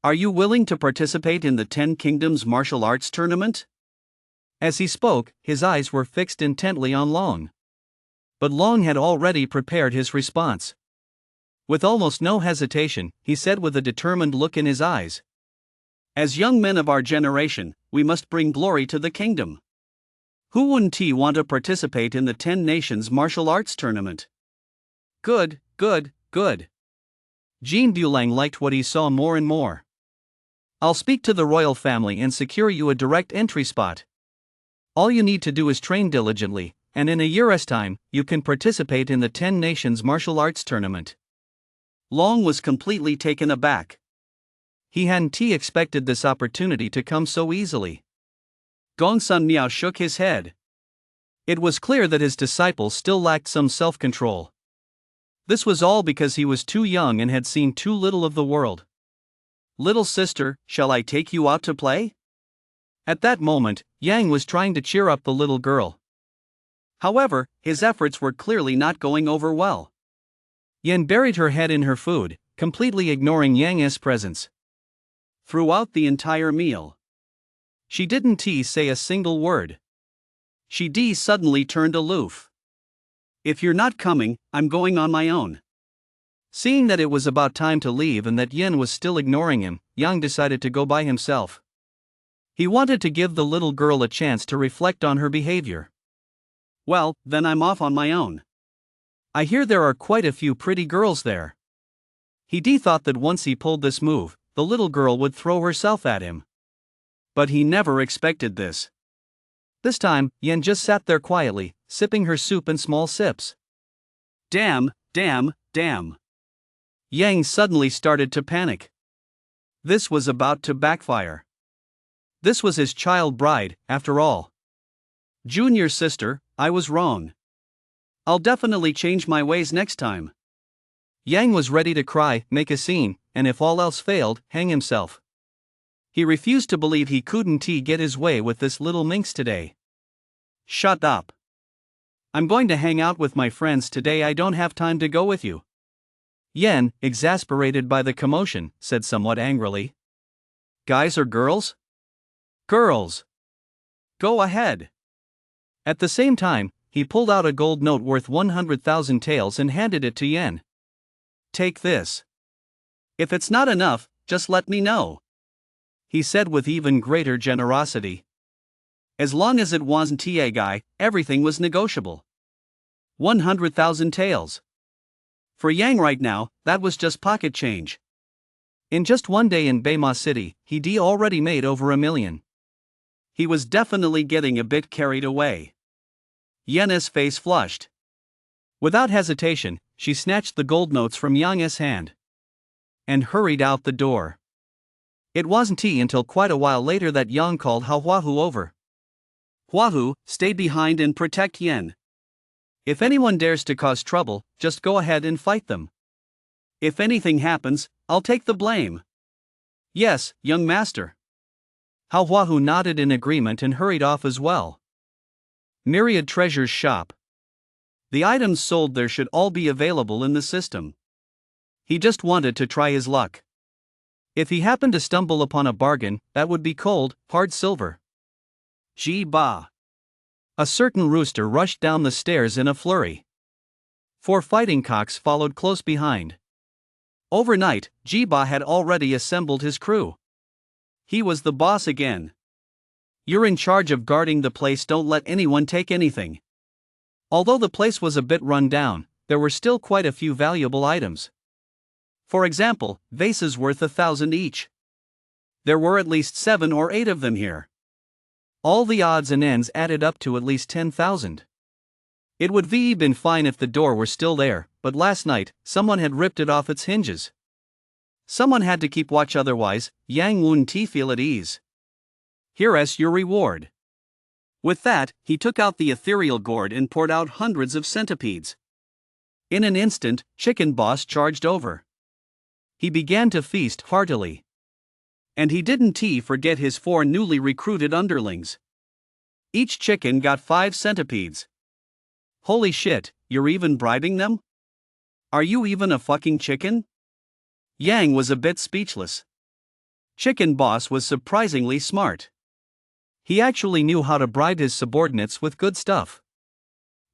Are you willing to participate in the 10 Kingdoms Martial Arts Tournament? As he spoke, his eyes were fixed intently on Long. But Long had already prepared his response. With almost no hesitation, he said with a determined look in his eyes. As young men of our generation, we must bring glory to the kingdom. Who wouldn't want to participate in the 10 Nations Martial Arts Tournament? Good, good, good. Jean Bulang liked what he saw more and more. I'll speak to the royal family and secure you a direct entry spot. All you need to do is train diligently, and in a year's time, you can participate in the 10 Nations Martial Arts Tournament. Long was completely taken aback. He hadn't expected this opportunity to come so easily. Gong Sun Miao shook his head. It was clear that his disciple still lacked some self-control. This was all because he was too young and had seen too little of the world. Little sister, shall I take you out to play? At that moment, Yang was trying to cheer up the little girl. However, his efforts were clearly not going over well. Yan buried her head in her food, completely ignoring Yang's presence. Throughout the entire meal, she didn't say a single word. She suddenly turned aloof. If you're not coming, I'm going on my own. Seeing that it was about time to leave and that Yen was still ignoring him, Yang decided to go by himself. He wanted to give the little girl a chance to reflect on her behavior. Well, then I'm off on my own. I hear there are quite a few pretty girls there. He thought that once he pulled this move, the little girl would throw herself at him. But he never expected this. This time, Yen just sat there quietly, sipping her soup in small sips. Damn, damn, damn. Yang suddenly started to panic. This was about to backfire. This was his child bride, after all. Junior sister, I was wrong. I'll definitely change my ways next time. Yang was ready to cry, make a scene, and if all else failed, hang himself. He refused to believe he couldn't get his way with this little minx today. Shut up. I'm going to hang out with my friends today. I don't have time to go with you. Yen, exasperated by the commotion, said somewhat angrily. Guys or girls? Girls. Go ahead. At the same time, he pulled out a gold note worth 100,000 taels and handed it to Yen. Take this. If it's not enough, just let me know. He said with even greater generosity. As long as it wasn't a guy, everything was negotiable. 100,000 taels. For Yang right now, that was just pocket change. In just one day in Baima City, he already made over $1 million. He was definitely getting a bit carried away. Yen's face flushed. Without hesitation, she snatched the gold notes from Yang's hand and hurried out the door. It wasn't until quite a while later that Yang called Huahu over. Huahu, stay behind and protect Yen. If anyone dares to cause trouble, just go ahead and fight them. If anything happens, I'll take the blame. Yes, young master. Huahu nodded in agreement and hurried off as well. Myriad Treasures Shop. The items sold there should all be available in the system. He just wanted to try his luck. If he happened to stumble upon a bargain, that would be cold, hard silver. Ji Ba. A certain rooster rushed down the stairs in a flurry. 4 fighting cocks followed close behind. Overnight, Ji Ba had already assembled his crew. He was the boss again. You're in charge of guarding the place, don't let anyone take anything. Although the place was a bit run down, there were still quite a few valuable items. For example, vases worth 1,000 each. There were at least 7 or 8 of them here. All the odds and ends added up to at least 10,000. It would have been fine if the door were still there, but last night, someone had ripped it off its hinges. Someone had to keep watch, otherwise, Yang wouldn't feel at ease. Here's your reward. With that, he took out the ethereal gourd and poured out hundreds of centipedes. In an instant, Chicken Boss charged over. He began to feast heartily. And he didn't forget his 4 newly recruited underlings. Each chicken got 5 centipedes. Holy shit, you're even bribing them? Are you even a fucking chicken? Yang was a bit speechless. Chicken Boss was surprisingly smart. He actually knew how to bribe his subordinates with good stuff.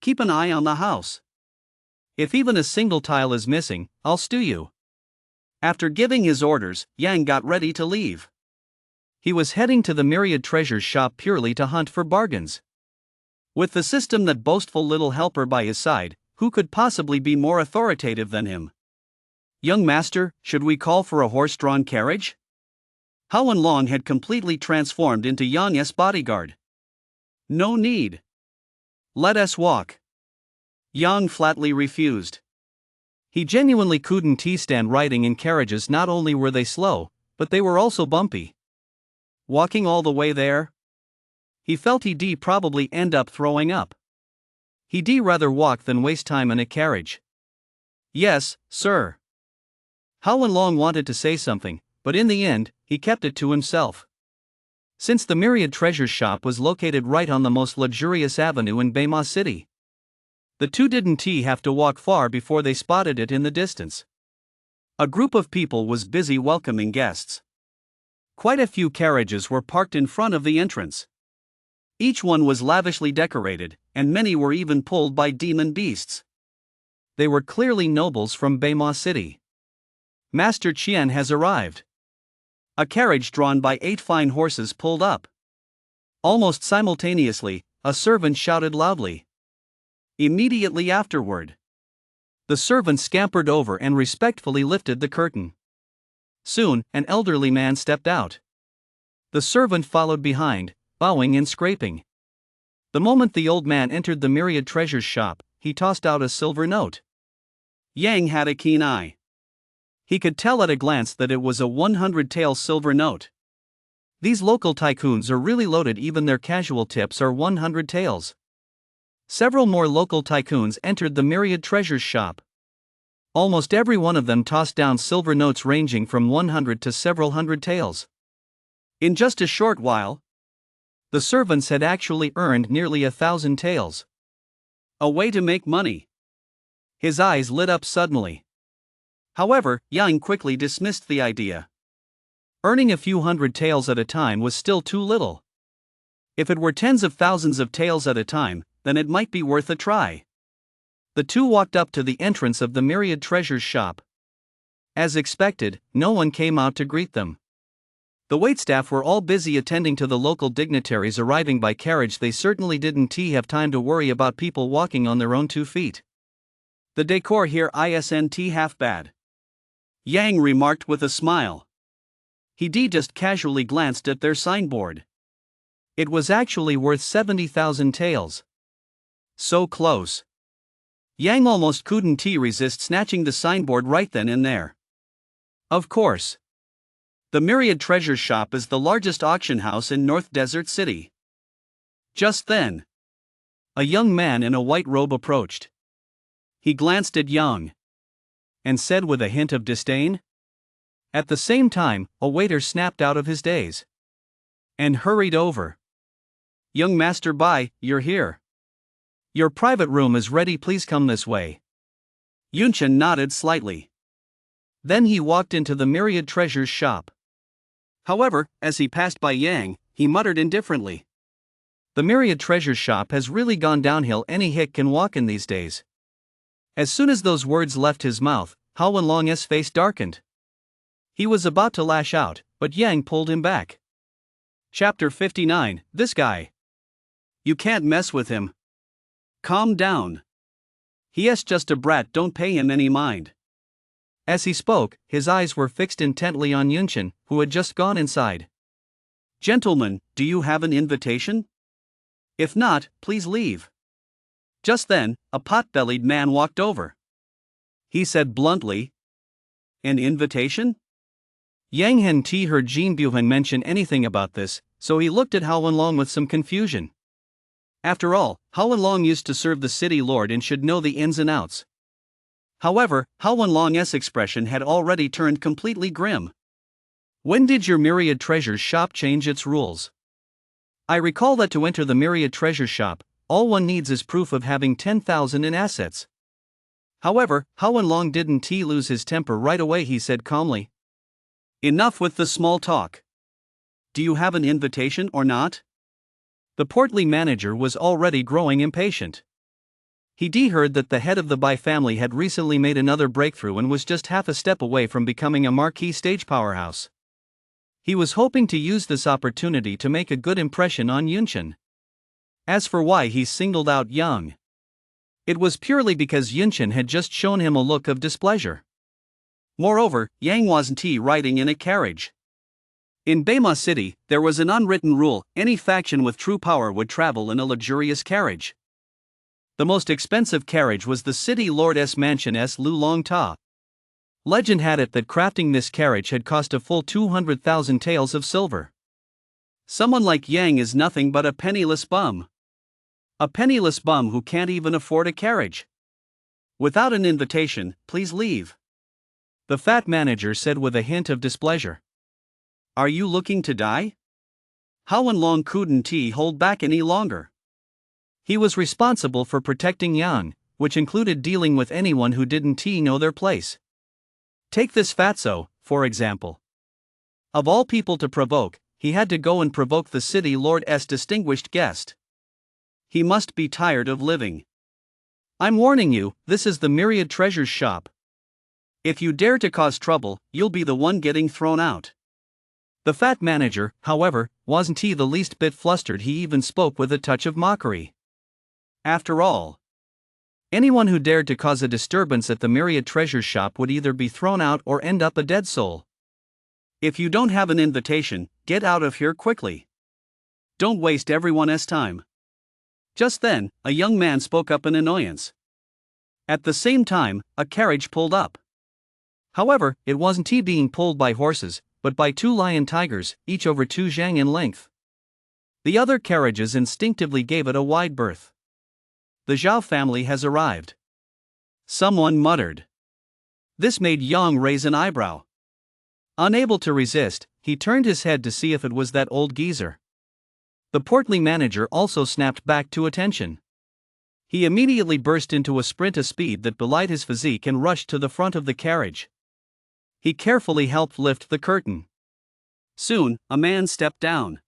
Keep an eye on the house. If even a single tile is missing, I'll stew you. After giving his orders, Yang got ready to leave. He was heading to the Myriad Treasures shop purely to hunt for bargains. With the system that boastful little helper by his side, who could possibly be more authoritative than him? Young master, should we call for a horse-drawn carriage? Hao Long had completely transformed into Yang's bodyguard. No need. Let us walk. Yang flatly refused. He genuinely couldn't stand riding in carriages. Not only were they slow, but they were also bumpy. Walking all the way there? He felt he'd probably end up throwing up. He'd rather walk than waste time in a carriage. Yes, sir. Hao Long wanted to say something, but in the end, he kept it to himself. Since the Myriad Treasures shop was located right on the most luxurious avenue in Beima City, the two didn't have to walk far before they spotted it in the distance. A group of people was busy welcoming guests. Quite a few carriages were parked in front of the entrance. Each one was lavishly decorated, and many were even pulled by demon beasts. They were clearly nobles from Beima City. Master Qian has arrived. A carriage drawn by 8 fine horses pulled up. Almost simultaneously, a servant shouted loudly. Immediately afterward, the servant scampered over and respectfully lifted the curtain. Soon, an elderly man stepped out. The servant followed behind, bowing and scraping. The moment the old man entered the Myriad Treasures shop, he tossed out a silver note. Yang had a keen eye. He could tell at a glance that it was a 100-tael silver note. These local tycoons are really loaded, even their casual tips are 100 taels. Several more local tycoons entered the Myriad Treasures shop. Almost every one of them tossed down silver notes ranging from 100 to several hundred taels. In just a short while, the servants had actually earned nearly 1,000 taels. A way to make money. His eyes lit up suddenly. However, Yang quickly dismissed the idea. Earning a few hundred taels at a time was still too little. If it were tens of thousands of taels at a time, then it might be worth a try. The two walked up to the entrance of the Myriad Treasures shop. As expected, no one came out to greet them. The waitstaff were all busy attending to the local dignitaries arriving by carriage. They certainly didn't have time to worry about people walking on their own 2 feet. The decor here isn't half bad, Yang remarked with a smile. He just casually glanced at their signboard. It was actually worth 70,000 taels. So close. Yang almost couldn't resist snatching the signboard right then and there. Of course. The Myriad Treasures shop is the largest auction house in North Desert City. Just then, a young man in a white robe approached. He glanced at Yang and said with a hint of disdain. At the same time, a waiter snapped out of his daze and hurried over. Young Master Bai, you're here. Your private room is ready, please come this way. Yunchen nodded slightly. Then he walked into the Myriad Treasures shop. However, as he passed by Yang, he muttered indifferently. The Myriad Treasures shop has really gone downhill. Any hick can walk in these days. As soon as those words left his mouth, Hao Long's face darkened. He was about to lash out, but Yang pulled him back. Chapter 59, This guy. You can't mess with him. Calm down. He's just a brat, don't pay him any mind. As he spoke, his eyes were fixed intently on Yunchen, who had just gone inside. "Gentlemen, do you have an invitation? If not, please leave." Just then, a pot-bellied man walked over. He said bluntly, "An invitation?" Yang Henti heard Jin Buhan mention anything about this, so he looked at Hao Wenlong with some confusion. After all, Hao Wenlong used to serve the city lord and should know the ins and outs. However, Hao Wenlong's expression had already turned completely grim. "When did your Myriad Treasures shop change its rules? I recall that to enter the Myriad Treasures shop, all one needs is proof of having 10,000 in assets." However, Hao Wenlong didn't lose his temper right away. He said calmly, "Enough with the small talk. Do you have an invitation or not?" The portly manager was already growing impatient. He heard that the head of the Bai family had recently made another breakthrough and was just half a step away from becoming a marquee stage powerhouse. He was hoping to use this opportunity to make a good impression on Yunchen. As for why he singled out Yang, it was purely because Yunchen had just shown him a look of displeasure. Moreover, Yang wasn't riding in a carriage. In Baima City, there was an unwritten rule: any faction with true power would travel in a luxurious carriage. The most expensive carriage was the city lord's mansion's Lu Long Ta. Legend had it that crafting this carriage had cost a full 200,000 taels of silver. Someone like Yang is nothing but a penniless bum. A penniless bum who can't even afford a carriage. "Without an invitation, please leave," the fat manager said with a hint of displeasure. "Are you looking to die?" Hao Wenlong couldn't hold back any longer. He was responsible for protecting Yang, which included dealing with anyone who didn't know their place. Take this fatso, for example. Of all people to provoke, he had to go and provoke the city lord's distinguished guest. He must be tired of living. "I'm warning you, this is the Myriad Treasures shop. If you dare to cause trouble, you'll be the one getting thrown out." The fat manager, however, wasn't the least bit flustered. He even spoke with a touch of mockery. After all, anyone who dared to cause a disturbance at the Myriad Treasures shop would either be thrown out or end up a dead soul. "If you don't have an invitation, get out of here quickly. Don't waste everyone's time." Just then, a young man spoke up in annoyance. At the same time, a carriage pulled up. However, it wasn't being pulled by horses, but by two lion tigers, each over 2 zhang in length. The other carriages instinctively gave it a wide berth. "The Zhao family has arrived," someone muttered. This made Yang raise an eyebrow. Unable to resist, he turned his head to see if it was that old geezer. The portly manager also snapped back to attention. He immediately burst into a sprint, a speed that belied his physique, and rushed to the front of the carriage. He carefully helped lift the curtain. Soon, a man stepped down.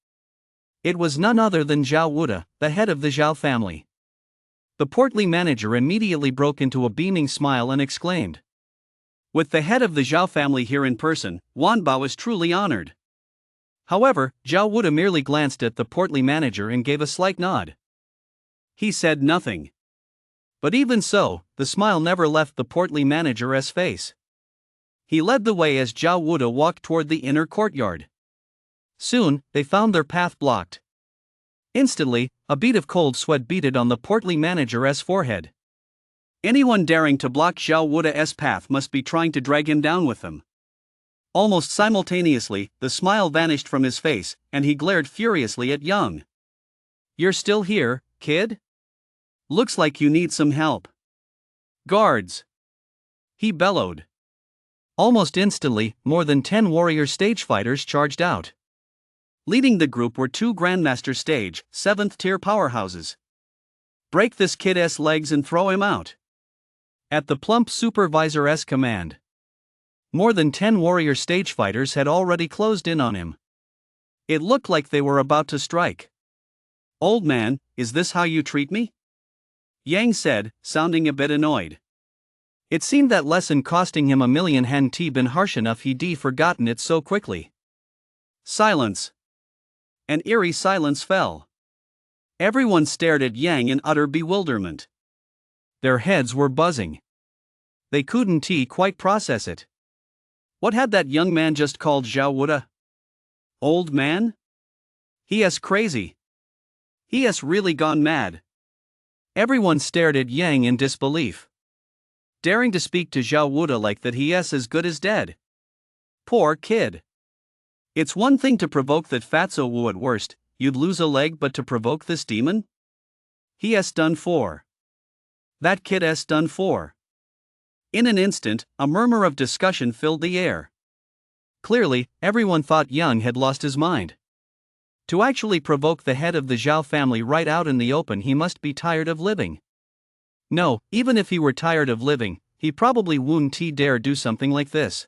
It was none other than Zhao Wuda, the head of the Zhao family. The portly manager immediately broke into a beaming smile and exclaimed, "With the head of the Zhao family here in person, Wanbao is truly honored." However, Zhao Wuda merely glanced at the portly manager and gave a slight nod. He said nothing. But even so, the smile never left the portly manager's face. He led the way as Zhao Wuda walked toward the inner courtyard. Soon, they found their path blocked. Instantly, a bead of cold sweat beaded on the portly manager's forehead. Anyone daring to block Zhao Wuda's path must be trying to drag him down with them. Almost simultaneously, the smile vanished from his face, and he glared furiously at Yang. "You're still here, kid? Looks like you need some help. Guards!" he bellowed. Almost instantly, more than 10 warrior stage fighters charged out. Leading the group were 2 Grandmaster Stage, 7th tier powerhouses. "Break this kid's legs and throw him out." At the plump supervisor's command, more than 10 warrior stage fighters had already closed in on him. It looked like they were about to strike. "Old man, is this how you treat me?" Yang said, sounding a bit annoyed. It seemed that lesson costing him 1,000,000 Han-ti been harsh enough. He'd forgotten it so quickly. Silence. An eerie silence fell. Everyone stared at Yang in utter bewilderment. Their heads were buzzing. They couldn't quite process it. What had that young man just called Zhao Wuda? Old man? He is crazy. He has really gone mad. Everyone stared at Yang in disbelief. Daring to speak to Zhao Wuda like that, he is as good as dead. Poor kid. It's one thing to provoke that fatso Wu at worst, you'd lose a leg, but to provoke this demon? He has done for. That kid has done for. In an instant, a murmur of discussion filled the air. Clearly, everyone thought Yang had lost his mind. To actually provoke the head of the Zhao family right out in the open, he must be tired of living. No, even if he were tired of living, he probably wouldn't dare do something like this.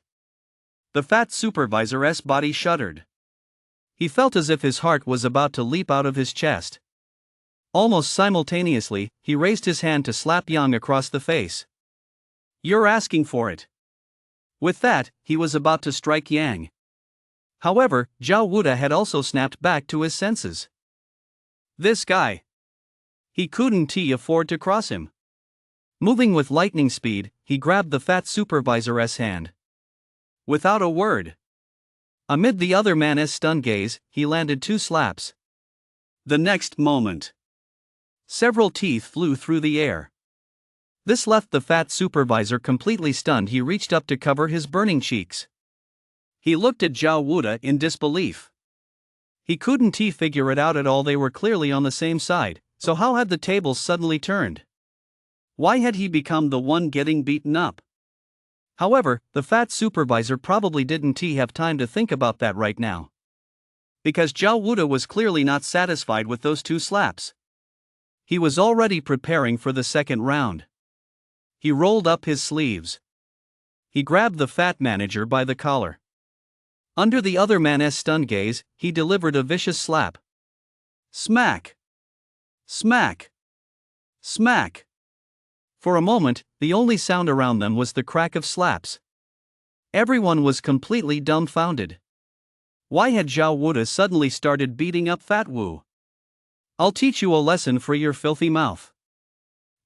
The fat supervisor's body shuddered. He felt as if his heart was about to leap out of his chest. Almost simultaneously, he raised his hand to slap Yang across the face. You're asking for it. With that, he was about to strike Yang. However, Zhao Wuda had also snapped back to his senses. This guy. He couldn't afford to cross him. Moving with lightning speed, he grabbed the fat supervisor's hand. Without a word. Amid the other man's stunned gaze, he landed 2 slaps. The next moment, several teeth flew through the air. This left the fat supervisor completely stunned. He reached up to cover his burning cheeks. He looked at Zhao Wuda in disbelief. He couldn't figure it out at all. They were clearly on the same side, so how had the tables suddenly turned? Why had he become the one getting beaten up? However, the fat supervisor probably didn't have time to think about that right now. Because Zhao Wuda was clearly not satisfied with those 2 slaps. He was already preparing for the second round. He rolled up his sleeves. He grabbed the fat manager by the collar. Under the other man's stunned gaze, he delivered a vicious slap. Smack! Smack! Smack! For a moment, the only sound around them was the crack of slaps. Everyone was completely dumbfounded. Why had Zhao Wuda suddenly started beating up Fat Wu? I'll teach you a lesson for your filthy mouth.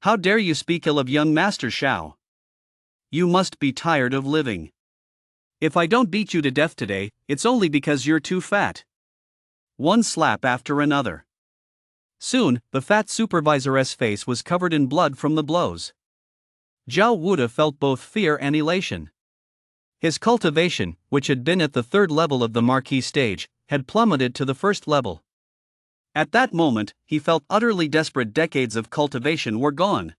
How dare you speak ill of young Master Shao? You must be tired of living. If I don't beat you to death today, it's only because you're too fat. One slap after another. Soon, the fat supervisor's face was covered in blood from the blows. Zhao Wuda felt both fear and elation. His cultivation, which had been at the 3rd level of the marquee stage, had plummeted to the 1st level. At that moment, he felt utterly desperate. Decades of cultivation were gone.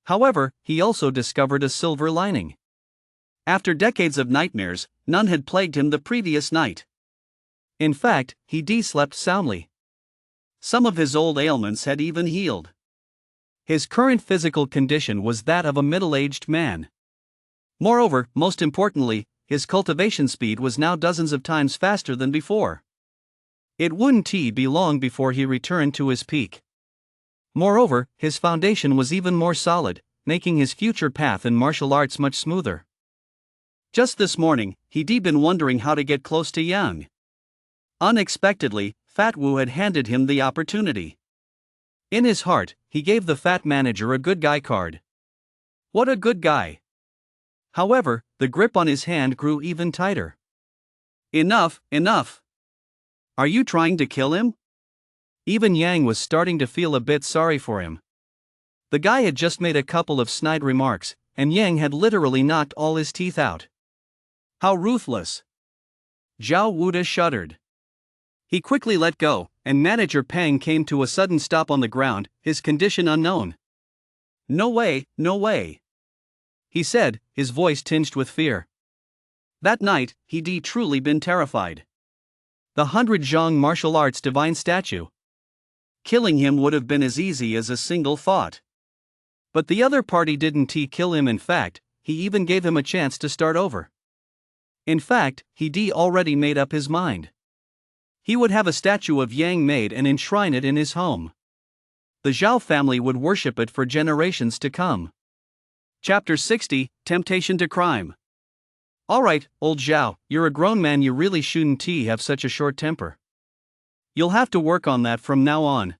However, he also discovered a silver lining. After decades of nightmares, none had plagued him the previous night. In fact, he slept soundly. Some of his old ailments had even healed. His current physical condition was that of a middle-aged man. Moreover, most importantly, his cultivation speed was now dozens of times faster than before. It wouldn't be long before he returned to his peak. Moreover, his foundation was even more solid, making his future path in martial arts much smoother. Just this morning, he'd been wondering how to get close to Yang. Unexpectedly, Fat Wu had handed him the opportunity. In his heart, he gave the fat manager a good guy card. What a good guy! However, the grip on his hand grew even tighter. Enough, enough! Are you trying to kill him? Even Yang was starting to feel a bit sorry for him. The guy had just made a couple of snide remarks, and Yang had literally knocked all his teeth out. How ruthless! Zhao Wuda shuddered. He quickly let go, and Manager Peng came to a sudden stop on the ground, his condition unknown. No way, no way! He said, his voice tinged with fear. That night, he'd truly been terrified. The 100 Zhang martial arts divine statue. Killing him would have been as easy as a single thought. But the other party didn't kill him. In fact, he even gave him a chance to start over. In fact, he'd already made up his mind. He would have a statue of Yang made and enshrine it in his home. The Zhao family would worship it for generations to come. Chapter 60, Temptation to Crime. Alright, old Zhao, you're a grown man, you really shouldn't have such a short temper. You'll have to work on that from now on.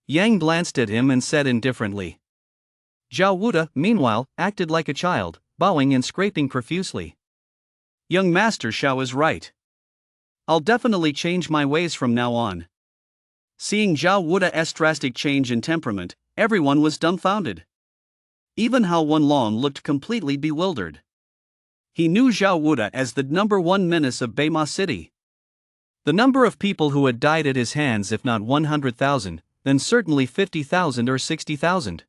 Yang glanced at him and said indifferently. Zhao Wuda, meanwhile, acted like a child, bowing and scraping profusely. Young Master Xiao is right. I'll definitely change my ways from now on. Seeing Zhao Wuda's drastic change in temperament, everyone was dumbfounded. Even Hao Wenlong looked completely bewildered. He knew Zhao Wuda as the #1 menace of Beima City. The number of people who had died at his hands, if not 100,000, then certainly 50,000 or 60,000.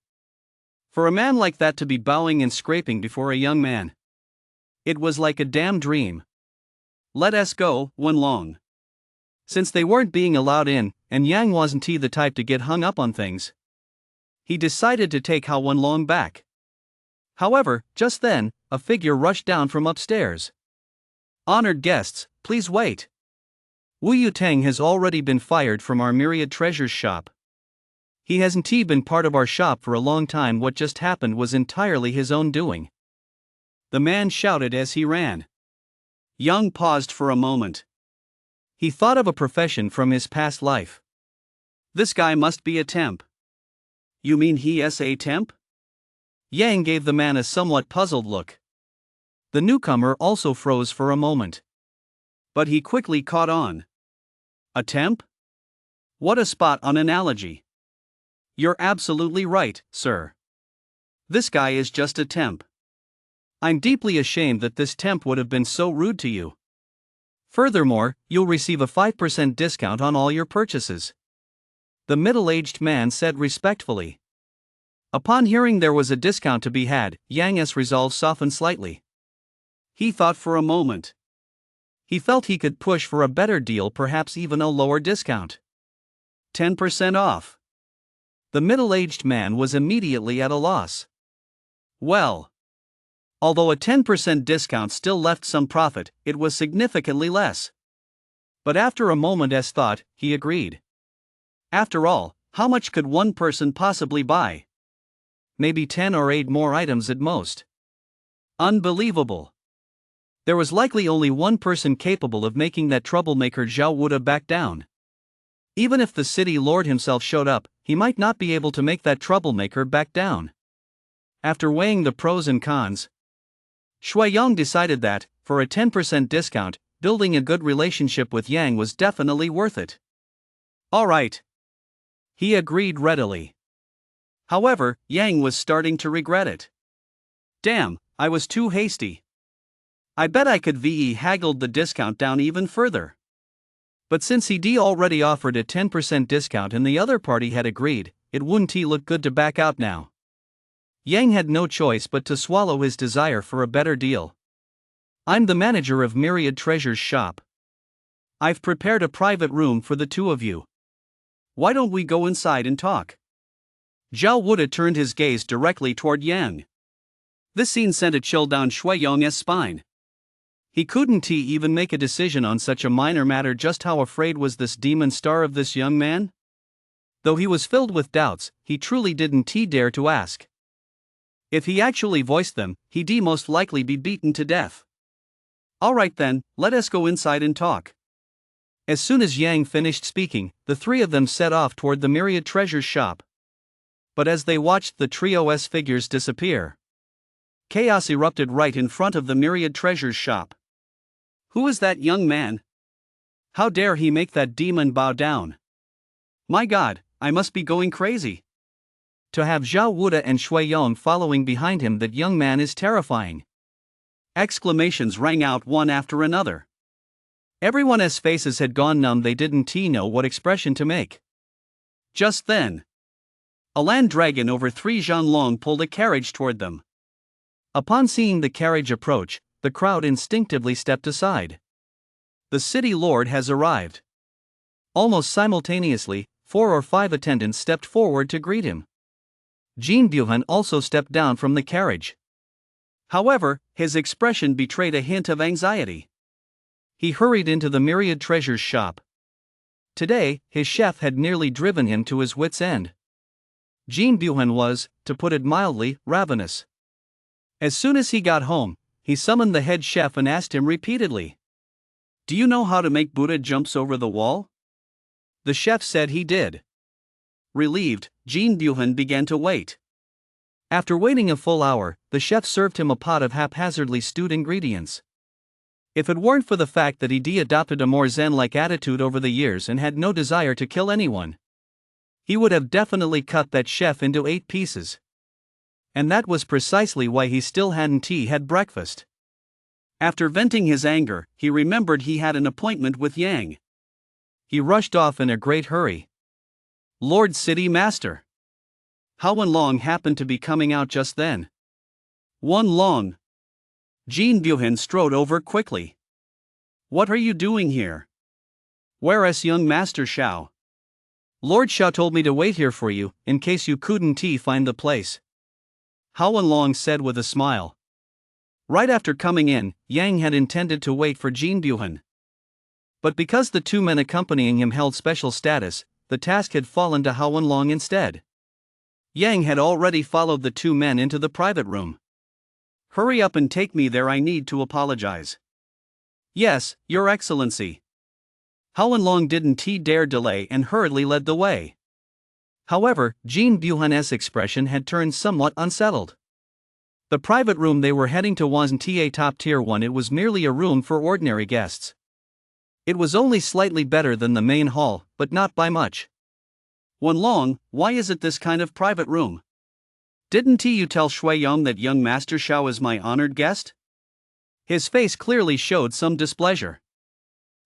For a man like that to be bowing and scraping before a young man. It was like a damn dream. Let us go, Wenlong. Since they weren't being allowed in, and Yang wasn't the type to get hung up on things, he decided to take Hao Wenlong back. However, just then, a figure rushed down from upstairs. Honored guests, please wait. Wu Yutang has already been fired from our Myriad Treasures shop. He hasn't been part of our shop for a long time. What just happened was entirely his own doing. The man shouted as he ran. Yang paused for a moment. He thought of a profession from his past life. This guy must be a temp. You mean he is a temp? Yang gave the man a somewhat puzzled look. The newcomer also froze for a moment. But he quickly caught on. A temp? What a spot on analogy. You're absolutely right, sir. This guy is just a temp. I'm deeply ashamed that this temp would have been so rude to you. Furthermore, you'll receive a 5% discount on all your purchases. The middle-aged man said respectfully. Upon hearing there was a discount to be had, Yang's resolve softened slightly. He thought for a moment. He felt he could push for a better deal, perhaps even a lower discount. 10% off. The middle-aged man was immediately at a loss. Well, although a 10% discount still left some profit, it was significantly less. But after a moment's thought, he agreed. After all, how much could one person possibly buy? Maybe 10 or 8 more items at most. Unbelievable. There was likely only one person capable of making that troublemaker Zhao Wuda back down. Even if the city lord himself showed up, he might not be able to make that troublemaker back down. After weighing the pros and cons, Shui Yong decided that, for a 10% discount, building a good relationship with Yang was definitely worth it. All right. He agreed readily. However, Yang was starting to regret it. Damn, I was too hasty. I bet I could haggled the discount down even further. But since he already offered a 10% discount and the other party had agreed, it wouldn't look good to back out now. Yang had no choice but to swallow his desire for a better deal. I'm the manager of Myriad Treasures shop. I've prepared a private room for the two of you. Why don't we go inside and talk? Zhao Wuda turned his gaze directly toward Yang. This scene sent a chill down Shui Yong's spine. He couldn't even make a decision on such a minor matter. Just how afraid was this demon star of this young man? Though he was filled with doubts, he truly didn't dare to ask. If he actually voiced them, he'd most likely be beaten to death. Alright then, let us go inside and talk. As soon as Yang finished speaking, the three of them set off toward the Myriad Treasures shop. But as they watched the trio's figures disappear, chaos erupted right in front of the Myriad Treasures shop. Who is that young man? How dare he make that demon bow down? My God, I must be going crazy. To have Zhao Wuda and Shui Yong following behind him, that young man is terrifying. Exclamations rang out one after another. Everyone's faces had gone numb. They didn't know what expression to make. Just then, a land dragon over 3 zhan long pulled a carriage toward them. Upon seeing the carriage approach, the crowd instinctively stepped aside. The city lord has arrived. Almost simultaneously, 4 or 5 attendants stepped forward to greet him. Jin Buhan also stepped down from the carriage. However, his expression betrayed a hint of anxiety. He hurried into the Myriad Treasures shop. Today, his chef had nearly driven him to his wits' end. Jin Buhan was, to put it mildly, ravenous. As soon as he got home, he summoned the head chef and asked him repeatedly, "Do you know how to make Buddha jumps over the wall?" The chef said he did. Relieved, Jin Buhan began to wait. After waiting a full hour, the chef served him a pot of haphazardly stewed ingredients. If it weren't for the fact that he adopted a more zen-like attitude over the years and had no desire to kill anyone, he would have definitely cut that chef into 8 pieces. And that was precisely why he still hadn't had breakfast. After venting his anger, he remembered he had an appointment with Yang. He rushed off in a great hurry. Lord City Master. Hao Wenlong happened to be coming out just then. Wenlong. Jin Buhan strode over quickly. What are you doing here? Where's young Master Shao? Lord Shao told me to wait here for you, in case you couldn't find the place. Hao Wenlong said with a smile. Right after coming in, Yang had intended to wait for Jin Buhan. But because the 2 men accompanying him held special status, the task had fallen to Hao Wenlong instead. Yang had already followed the 2 men into the private room. Hurry up and take me there, I need to apologize. Yes, Your Excellency. Hao Wenlong didn't dare delay and hurriedly led the way. However, Jin Buhan's expression had turned somewhat unsettled. The private room they were heading to wasn't a top-tier one, it was merely a room for ordinary guests. It was only slightly better than the main hall, but not by much. Wenlong, why is it this kind of private room? Didn't you tell Shui Yong that young Master Shao is my honored guest? His face clearly showed some displeasure.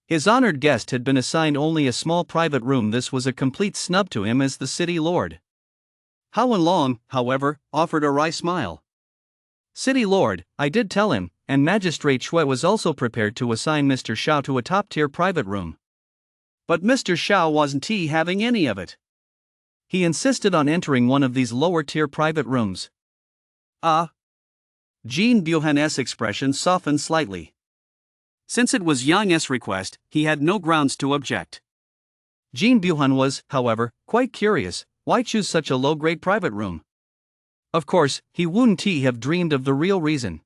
His honored guest had been assigned only a small private room. This was a complete snub to him as the city lord. Hao Wenlong, however, offered a wry smile. City lord, I did tell him, and Magistrate Shui was also prepared to assign Mr. Shao to a top-tier private room. But Mr. Shao wasn't having any of it. He insisted on entering one of these lower-tier private rooms. Jin Buhan's expression softened slightly. Since it was Yang's request, he had no grounds to object. Jin Buhan was, however, quite curious, why choose such a low-grade private room? Of course, he wouldn't have dreamed of the real reason.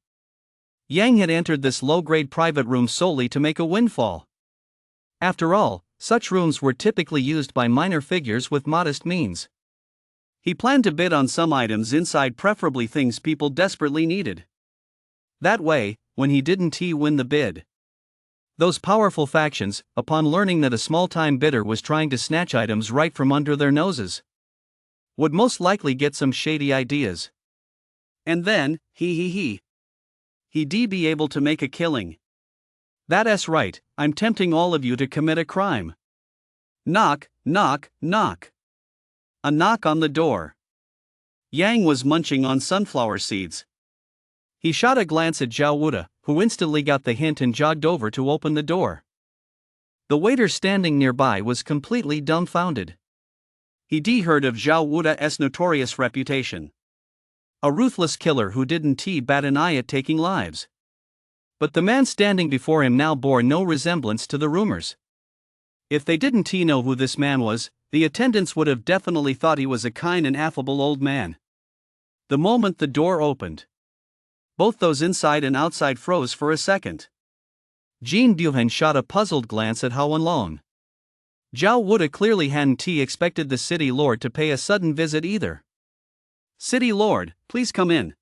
Yang had entered this low-grade private room solely to make a windfall. After all, such rooms were typically used by minor figures with modest means. He planned to bid on some items inside, preferably things people desperately needed. That way, when he didn't win the bid, those powerful factions, upon learning that a small-time bidder was trying to snatch items right from under their noses, would most likely get some shady ideas. And then, he'd be able to make a killing. That's right, I'm tempting all of you to commit a crime. Knock, knock, knock. A knock on the door. Yang was munching on sunflower seeds. He shot a glance at Zhao Wuda, who instantly got the hint and jogged over to open the door. The waiter standing nearby was completely dumbfounded. He'd heard of Zhao Wuda's notorious reputation. A ruthless killer who didn't bat an eye at taking lives. But the man standing before him now bore no resemblance to the rumors. If they didn't know who this man was, the attendants would have definitely thought he was a kind and affable old man. The moment the door opened, both those inside and outside froze for a second. Jin Buhan shot a puzzled glance at Hao Wenlong. Zhao Wuda clearly hadn't expected the city lord to pay a sudden visit either. City lord, please come in.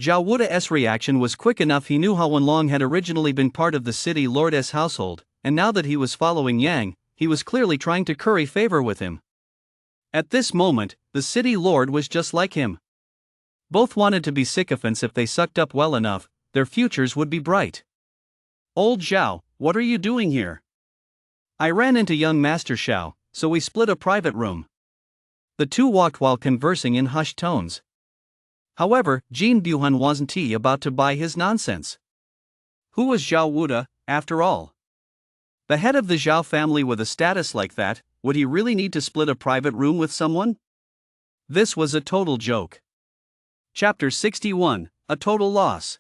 Zhao Wuda's reaction was quick enough. He knew Hao Wenlong had originally been part of the city lord's household, and now that he was following Yang, he was clearly trying to curry favor with him. At this moment, the city lord was just like him. Both wanted to be sycophants. If they sucked up well enough, their futures would be bright. Old Zhao, what are you doing here? I ran into young Master Shao, so we split a private room. The two walked while conversing in hushed tones. However, Jin Buhan wasn't about to buy his nonsense. Who was Zhao Wuda, after all? The head of the Zhao family with a status like that, would he really need to split a private room with someone? This was a total joke. Chapter 61, A Total Loss.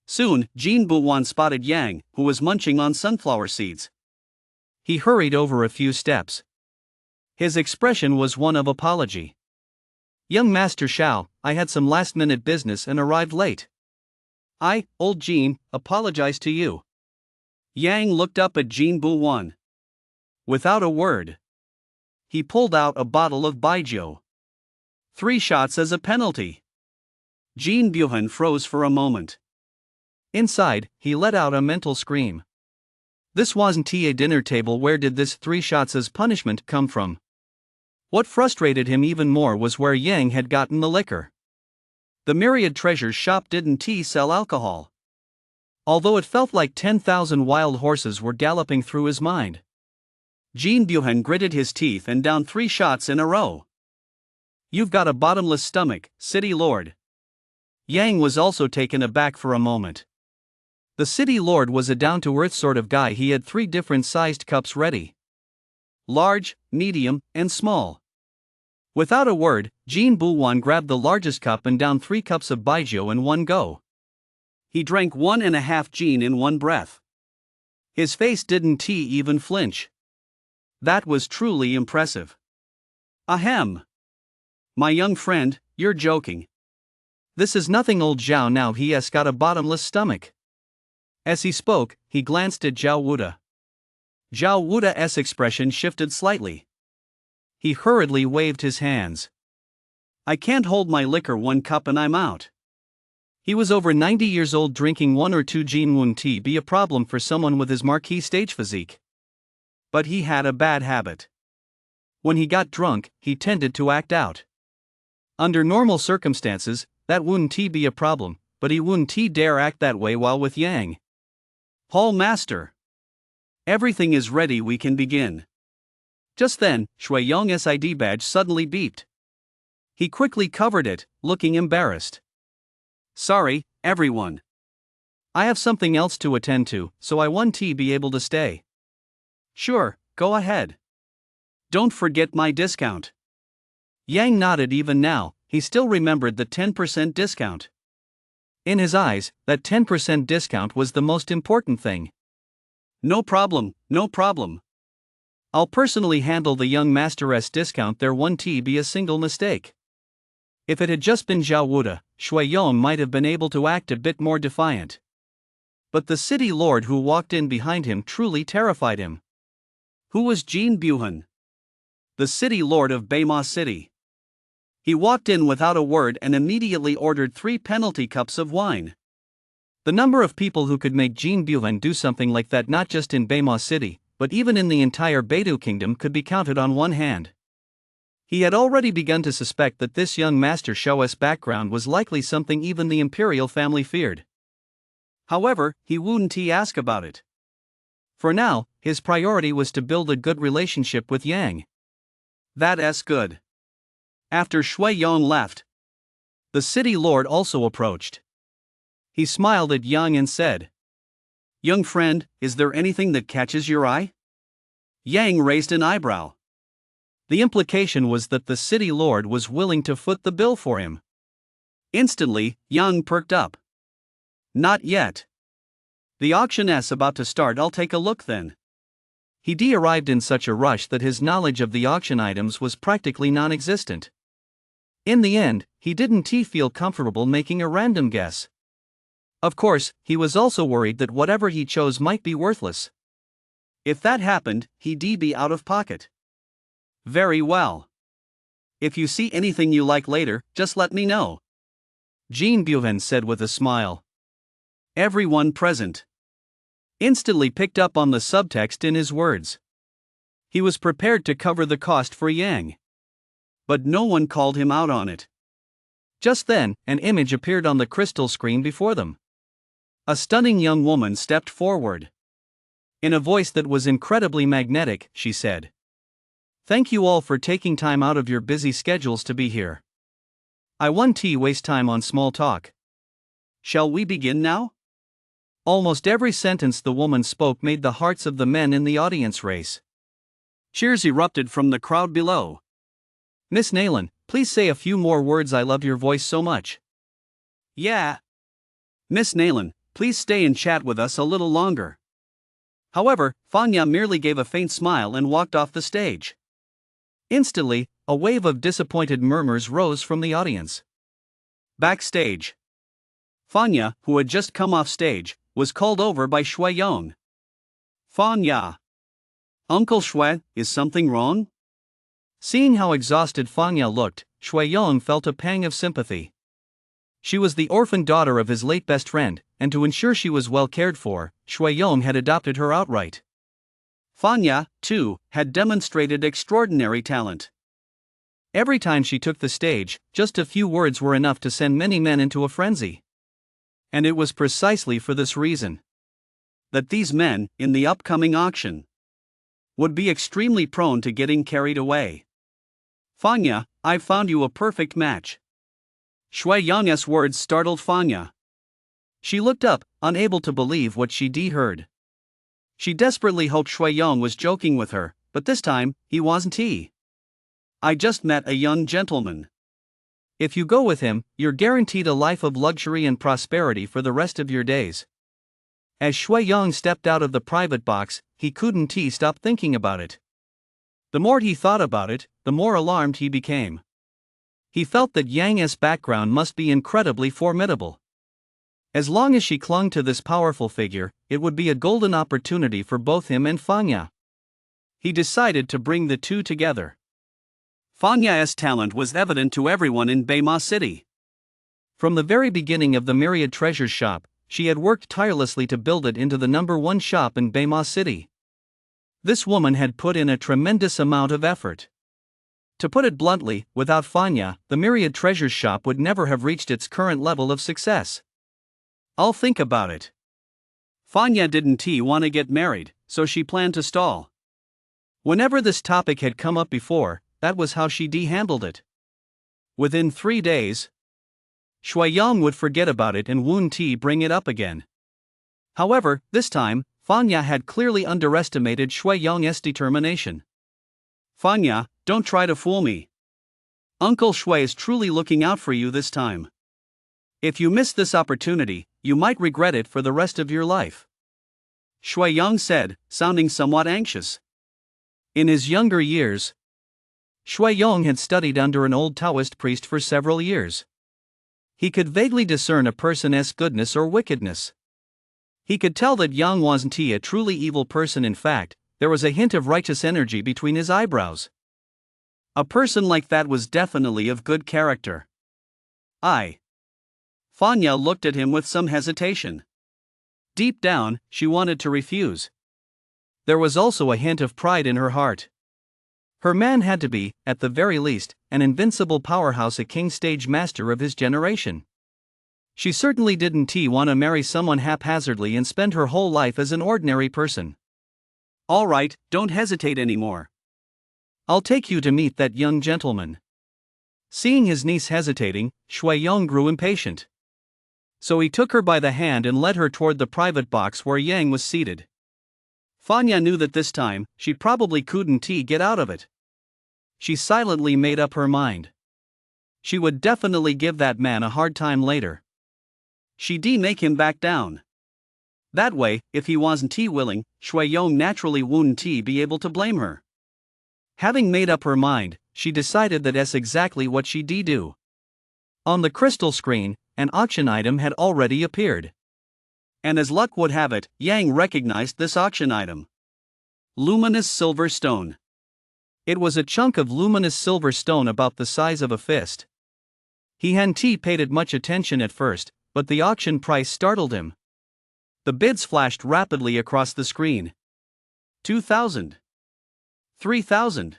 Soon, Jin Buhan spotted Yang, who was munching on sunflower seeds. He hurried over a few steps. His expression was one of apology. Young Master Shao, I had some last-minute business and arrived late. Old Jin, apologize to you. Yang looked up at Jin Buhan. Without a word, he pulled out a bottle of baijiu. 3 shots as a penalty. Jin Buhan froze for a moment. Inside, he let out a mental scream. This wasn't a dinner table. Where did this 3 shots as punishment come from? What frustrated him even more was where Yang had gotten the liquor. The Myriad Treasures shop didn't sell alcohol. Although it felt like 10,000 wild horses were galloping through his mind. Jean Buhan gritted his teeth and downed 3 shots in a row. You've got a bottomless stomach, city lord. Yang was also taken aback for a moment. The city lord was a down-to-earth sort of guy. He had 3 different sized cups ready. Large, medium, and small. Without a word, Jean Buwan grabbed the largest cup and downed 3 cups of baijiu in one go. He drank 1.5 gin in one breath. His face didn't even flinch. That was truly impressive. Ahem. My young friend, you're joking. This is nothing. Old Zhao now he has got a bottomless stomach. As he spoke, he glanced at Zhao Wuda. Zhao Wuda's expression shifted slightly. He hurriedly waved his hands. I can't hold my liquor. 1 cup and I'm out. He was over 90 years old. Drinking 1 or 2 gin wouldn't be a problem for someone with his marquee stage physique. But he had a bad habit. When he got drunk, he tended to act out. Under normal circumstances, that wouldn't be a problem, but he wouldn't dare act that way while with Yang. Hall Master. Everything is ready. We can begin. Just then, Shui Yong's ID badge suddenly beeped. He quickly covered it, looking embarrassed. Sorry, everyone. I have something else to attend to, so I won't be able to stay. Sure, go ahead. Don't forget my discount. Yang nodded. Even now, he still remembered the 10% discount. In his eyes, that 10% discount was the most important thing. No problem, no problem. I'll personally handle the young master's discount. There won't be a single mistake. If it had just been Zhao Wuda, Shui Yong might have been able to act a bit more defiant. But the city lord who walked in behind him truly terrified him. Who was Jean Buhan? The city lord of Baima City. He walked in without a word and immediately ordered 3 penalty cups of wine. The number of people who could make Jean Buhan do something like that, not just in Baima City, but even in the entire Beidou kingdom, could be counted on one hand. He had already begun to suspect that this young master Shou's background was likely something even the imperial family feared. However, he wouldn't ask about it. For now, his priority was to build a good relationship with Yang. That's good. After Shui Yong left, the city lord also approached. He smiled at Yang and said, Young friend, is there anything that catches your eye? Yang raised an eyebrow. The implication was that the city lord was willing to foot the bill for him. Instantly, Yang perked up. Not yet. The auction's about to start. I'll take a look then. He arrived in such a rush that his knowledge of the auction items was practically non-existent. In the end, he didn't feel comfortable making a random guess. Of course, he was also worried that whatever he chose might be worthless. If that happened, he'd be out of pocket. Very well. If you see anything you like later, just let me know. Jean Buhan said with a smile. Everyone present instantly picked up on the subtext in his words. He was prepared to cover the cost for Yang. But no one called him out on it. Just then, an image appeared on the crystal screen before them. A stunning young woman stepped forward. In a voice that was incredibly magnetic, she said, Thank you all for taking time out of your busy schedules to be here. I won't waste time on small talk. Shall we begin now? Almost every sentence the woman spoke made the hearts of the men in the audience race. Cheers erupted from the crowd below. Miss Naylan, please say a few more words. I love your voice so much. Yeah. Miss Naylan, please stay and chat with us a little longer. However, Fanya merely gave a faint smile and walked off the stage. Instantly, a wave of disappointed murmurs rose from the audience. Backstage, Fanya, who had just come off stage, was called over by Shui Yong. Fanya. Uncle Shui, is something wrong? Seeing how exhausted Fanya looked, Shui Yong felt a pang of sympathy. She was the orphan daughter of his late best friend, and to ensure she was well cared for, Shui Yong had adopted her outright. Fanya, too, had demonstrated extraordinary talent. Every time she took the stage, just a few words were enough to send many men into a frenzy. And it was precisely for this reason that these men, in the upcoming auction, would be extremely prone to getting carried away. Fanya, I've found you a perfect match. Shui Yong's words startled Fanya. She looked up, unable to believe what she heard. She desperately hoped Shui Yong was joking with her, but this time, he wasn't. I just met a young gentleman. If you go with him, you're guaranteed a life of luxury and prosperity for the rest of your days. As Shui Yong stepped out of the private box, he couldn't stop thinking about it. The more he thought about it, the more alarmed he became. He felt that Yang's background must be incredibly formidable. As long as she clung to this powerful figure, it would be a golden opportunity for both him and Fanya. He decided to bring the two together. Fanya's talent was evident to everyone in Beima City. From the very beginning of the Myriad Treasures shop, she had worked tirelessly to build it into the #1 shop in Beima City. This woman had put in a tremendous amount of effort. To put it bluntly, without Fanya, the Myriad Treasures shop would never have reached its current level of success. I'll think about it. Fanya didn't want to get married, so she planned to stall. Whenever this topic had come up before, that was how she handled it. Within 3 days, Shui Yong would forget about it and wouldn't bring it up again. However, this time, Fanya had clearly underestimated Shui Yong's determination. Fanya, don't try to fool me. Uncle Shui is truly looking out for you this time. If you miss this opportunity, you might regret it for the rest of your life. Shui Yong said, sounding somewhat anxious. In his younger years, Shui Yong had studied under an old Taoist priest for several years. He could vaguely discern a person's goodness or wickedness. He could tell that Yang wasn't a truly evil person. In fact, there was a hint of righteous energy between his eyebrows. A person like that was definitely of good character. Fanya looked at him with some hesitation. Deep down, she wanted to refuse. There was also a hint of pride in her heart. Her man had to be, at the very least, an invincible powerhouse, a king stage master of his generation. She certainly didn't want to marry someone haphazardly and spend her whole life as an ordinary person. All right, don't hesitate anymore. I'll take you to meet that young gentleman. Seeing his niece hesitating, Shui Yong grew impatient. So he took her by the hand and led her toward the private box where Yang was seated. Fanya knew that this time, she probably couldn't get out of it. She silently made up her mind. She would definitely give that man a hard time later. She'd make him back down. That way, if he wasn't willing, Shui Yong naturally wouldn't be able to blame her. Having made up her mind, she decided that that's exactly what she'd do. On the crystal screen, an auction item had already appeared. And as luck would have it, Yang recognized this auction item. Luminous silver stone. It was a chunk of luminous silver stone about the size of a fist. He hadn't paid it much attention at first, but the auction price startled him. The bids flashed rapidly across the screen. 2,000. 3,000.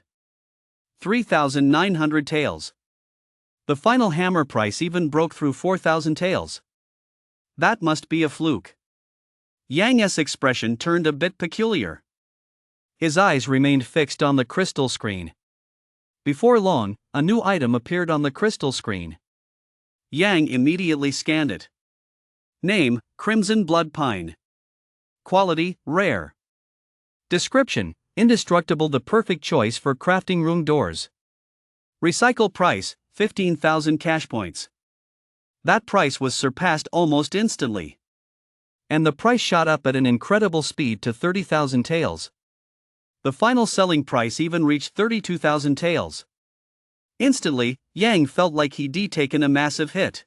3,900 taels. The final hammer price even broke through 4,000 taels. That must be a fluke. Yang's expression turned a bit peculiar. His eyes remained fixed on the crystal screen. Before long, a new item appeared on the crystal screen. Yang immediately scanned it. Name, Crimson Blood Pine. Quality, rare. Description, indestructible, the perfect choice for crafting room doors. Recycle price, 15,000 cash points. That price was surpassed almost instantly. And the price shot up at an incredible speed to 30,000 taels. The final selling price even reached 32,000 taels. Instantly, Yang felt like he'd taken a massive hit.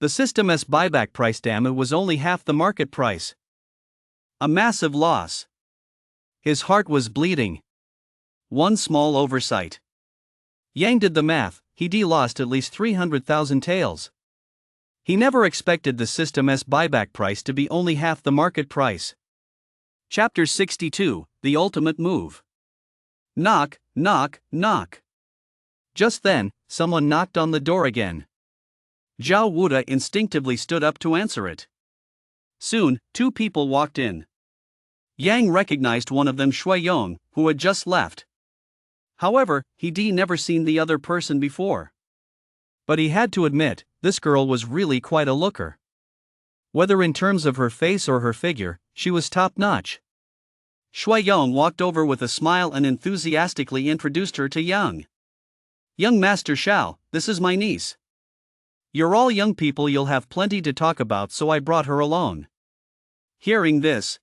The system's buyback price, damn it, was only half the market price. A massive loss. His heart was bleeding. One small oversight. Yang did the math, he'd lost at least 300,000 taels. He never expected the system's buyback price to be only half the market price. Chapter 62, The Ultimate Move. Knock, knock, knock. Just then, someone knocked on the door again. Zhao Wuda instinctively stood up to answer it. Soon, two people walked in. Yang recognized one of them, Shui Yong, who had just left. However, he'd never seen the other person before. But he had to admit, this girl was really quite a looker. Whether in terms of her face or her figure, she was top-notch. Shui Yong walked over with a smile and enthusiastically introduced her to Yang. Young Master Xiao, this is my niece. You're all young people, you'll have plenty to talk about, so I brought her along. Hearing this,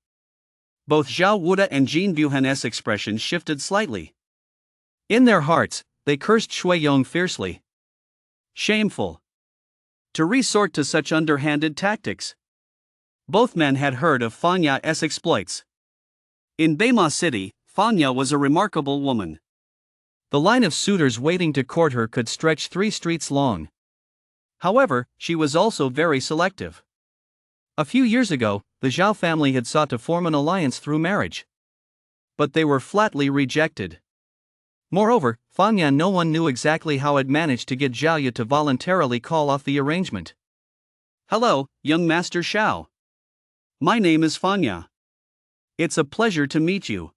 both Zhao Wuda and Jin Buhan's expressions shifted slightly. In their hearts, they cursed Shui Yong fiercely. Shameful. To resort to such underhanded tactics. Both men had heard of Fanya's exploits. In Beima City, Fanya was a remarkable woman. The line of suitors waiting to court her could stretch 3 streets long. However, she was also very selective. A few years ago, the Zhao family had sought to form an alliance through marriage. But they were flatly rejected. Moreover, Fanya, no one knew exactly how it managed to get Zhao Yu to voluntarily call off the arrangement. Hello, young Master Xiao. My name is Fanya. It's a pleasure to meet you.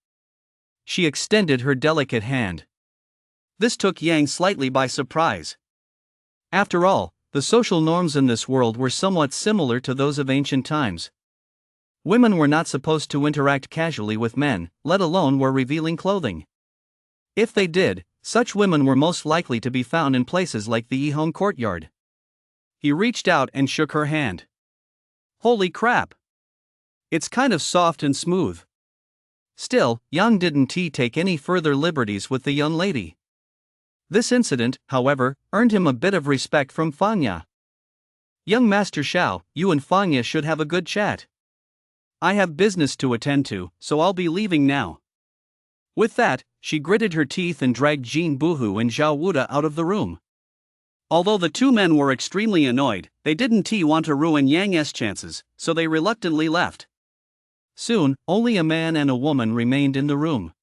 She extended her delicate hand. This took Yang slightly by surprise. After all, the social norms in this world were somewhat similar to those of ancient times. Women were not supposed to interact casually with men, let alone wear revealing clothing. If they did, such women were most likely to be found in places like the Yihong courtyard. He reached out and shook her hand. Holy crap! It's kind of soft and smooth. Still, Yang didn't take any further liberties with the young lady. This incident, however, earned him a bit of respect from Fanya. Young Master Xiao, you and Fanya should have a good chat. I have business to attend to, so I'll be leaving now. With that, she gritted her teeth and dragged Jin Buhu and Zhao Wuda out of the room. Although the two men were extremely annoyed, they didn't want to ruin Yang's chances, so they reluctantly left. Soon, only a man and a woman remained in the room.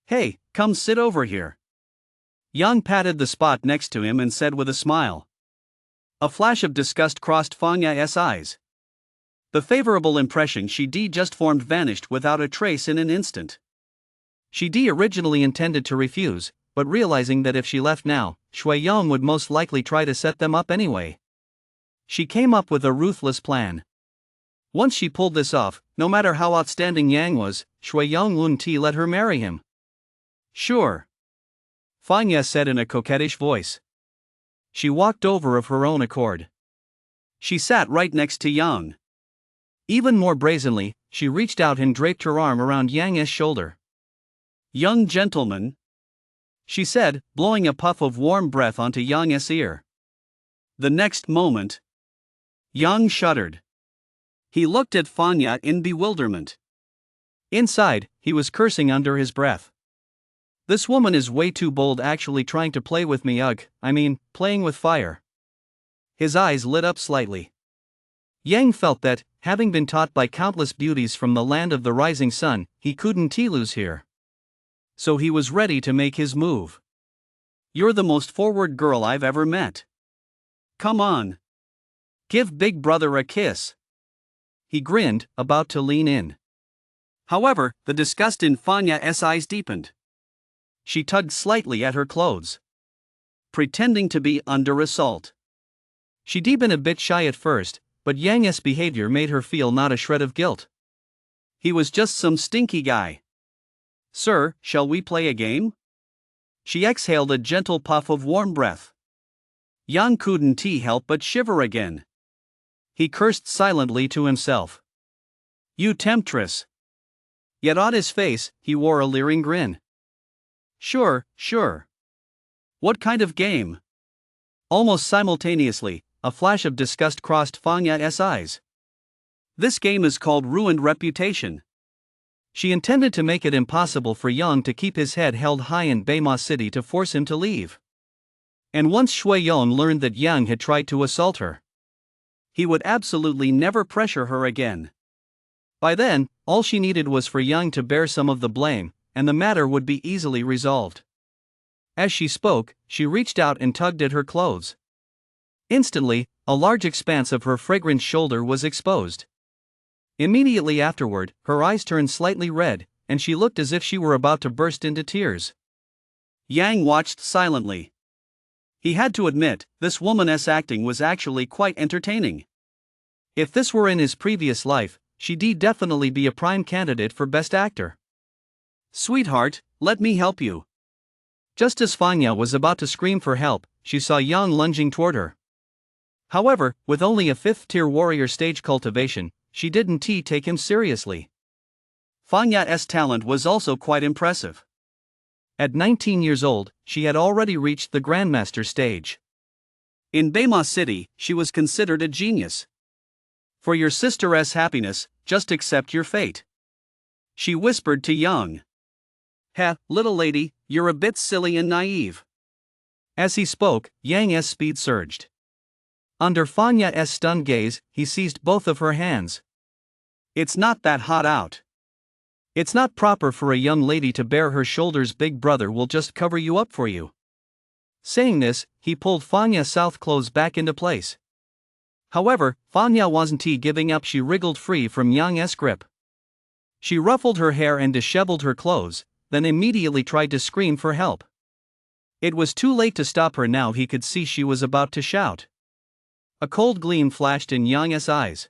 Hey, come sit over here. Yang patted the spot next to him and said with a smile. A flash of disgust crossed Fanya's eyes. The favorable impression she'd just formed vanished without a trace in an instant. She'd originally intended to refuse, but realizing that if she left now, Shui Yong would most likely try to set them up anyway. She came up with a ruthless plan. Once she pulled this off, no matter how outstanding Yang was, Shui Yong wouldn't let her marry him. Sure. Fanya said in a coquettish voice. She walked over of her own accord. She sat right next to Yang. Even more brazenly, she reached out and draped her arm around Yang's shoulder. Young gentleman, she said, blowing a puff of warm breath onto Yang's ear. The next moment, Yang shuddered. He looked at Fanya in bewilderment. Inside, he was cursing under his breath. This woman is way too bold, actually trying to play with me. Playing with fire. His eyes lit up slightly. Yang felt that, having been taught by countless beauties from the land of the rising sun, he couldn't lose here. So he was ready to make his move. You're the most forward girl I've ever met. Come on. Give Big Brother a kiss. He grinned, about to lean in. However, the disgust in Fanya's eyes deepened. She tugged slightly at her clothes. Pretending to be under assault. She'd been a bit shy at first, but Yang's behavior made her feel not a shred of guilt. He was just some stinky guy. Sir, shall we play a game? She exhaled a gentle puff of warm breath. Yang couldn't help but shiver again. He cursed silently to himself. You temptress. Yet on his face, he wore a leering grin. Sure. What kind of game? Almost simultaneously, a flash of disgust crossed Fanya's eyes. This game is called Ruined Reputation. She intended to make it impossible for Yang to keep his head held high in Beima City to force him to leave. And once Shui Yong learned that Yang had tried to assault her, He would absolutely never pressure her again. By then, all she needed was for Yang to bear some of the blame, and the matter would be easily resolved. As she spoke, she reached out and tugged at her clothes. Instantly, a large expanse of her fragrant shoulder was exposed. Immediately afterward, her eyes turned slightly red, and she looked as if she were about to burst into tears. Yang watched silently. He had to admit, this woman's acting was actually quite entertaining. If this were in his previous life, she'd definitely be a prime candidate for Best Actor. "Sweetheart, let me help you." Just as Fanya was about to scream for help, she saw Yang lunging toward her. However, with only a 5th-tier warrior stage cultivation, she didn't take him seriously. Fanya's talent was also quite impressive. At 19 years old, she had already reached the Grandmaster stage. In Bema City, she was considered a genius. "For your sister's happiness, just accept your fate," she whispered to Yang. Little lady, you're a bit silly and naive." As he spoke, Yang's speed surged. Under Fanya's stunned gaze, he seized both of her hands. "It's not that hot out. It's not proper for a young lady to bare her shoulders. Big brother will just cover you up for you." Saying this, he pulled Fanya's south clothes back into place. However, Fanya wasn't giving up. She wriggled free from Yang's grip. She ruffled her hair and disheveled her clothes, then immediately tried to scream for help. It was too late to stop her now. He could see she was about to shout. A cold gleam flashed in Yang's eyes.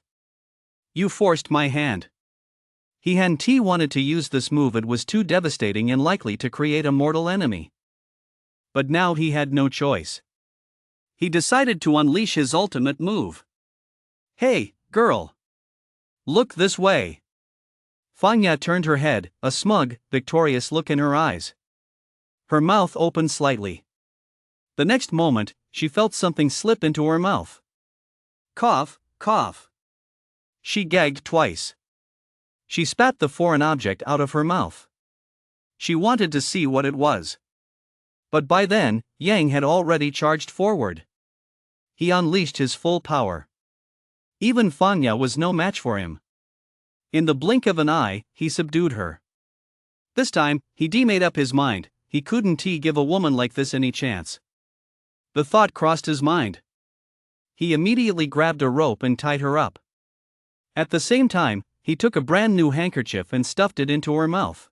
"You forced my hand." He hadn't wanted to use this move. It was too devastating and likely to create a mortal enemy. But now he had no choice. He decided to unleash his ultimate move. "Hey, girl! Look this way!" Fanya turned her head, a smug, victorious look in her eyes. Her mouth opened slightly. The next moment, she felt something slip into her mouth. Cough, cough. She gagged twice. She spat the foreign object out of her mouth. She wanted to see what it was. But by then, Yang had already charged forward. He unleashed his full power. Even Fanya was no match for him. In the blink of an eye, he subdued her. This time, he made up his mind. He couldn't give a woman like this any chance. The thought crossed his mind. He immediately grabbed a rope and tied her up. At the same time, he took a brand new handkerchief and stuffed it into her mouth.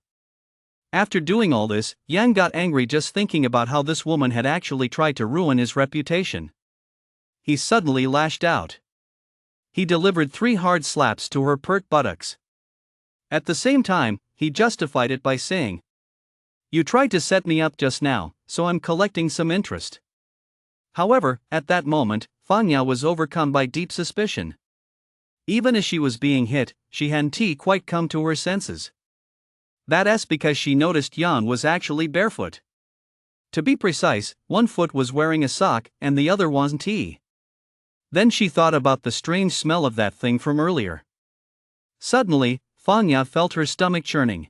After doing all this, Yang got angry just thinking about how this woman had actually tried to ruin his reputation. He suddenly lashed out. He delivered 3 hard slaps to her pert buttocks. At the same time, he justified it by saying, "You tried to set me up just now, so I'm collecting some interest." However, at that moment, Fanya was overcome by deep suspicion. Even as she was being hit, she hadn't quite come to her senses. That's because she noticed Yang was actually barefoot. To be precise, one foot was wearing a sock and the other wasn't. Then she thought about the strange smell of that thing from earlier. Suddenly, Fanya felt her stomach churning.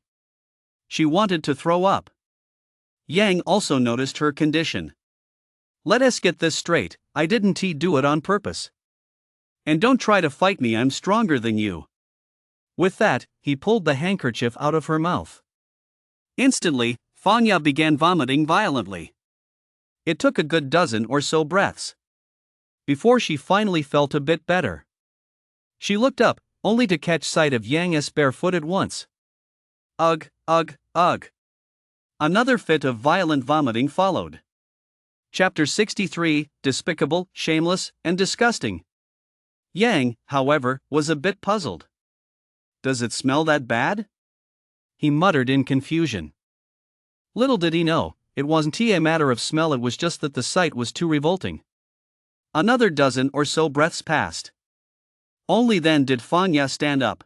She wanted to throw up. Yang also noticed her condition. "Let us get this straight, I didn't do it on purpose. And don't try to fight me, I'm stronger than you." With that, he pulled the handkerchief out of her mouth. Instantly, Fanya began vomiting violently. It took a good dozen or so breaths before she finally felt a bit better. She looked up, only to catch sight of Yang's barefoot at once. Ugh, ugh, ugh. Another fit of violent vomiting followed. Chapter 63, Despicable, Shameless, and Disgusting. Yang, however, was a bit puzzled. "Does it smell that bad?" he muttered in confusion. Little did he know, it wasn't a matter of smell, it was just that the sight was too revolting. Another dozen or so breaths passed. Only then did Fanya stand up.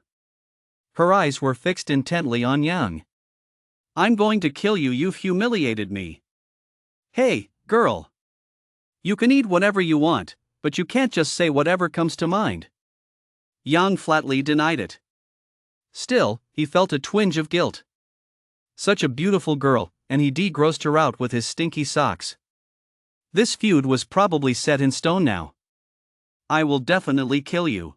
Her eyes were fixed intently on Yang. "I'm going to kill you, you've humiliated me." "Hey, girl. You can eat whatever you want, but you can't just say whatever comes to mind." Yang flatly denied it. Still, he felt a twinge of guilt. Such a beautiful girl, and he grossed her out with his stinky socks. This feud was probably set in stone now. I will definitely kill you,"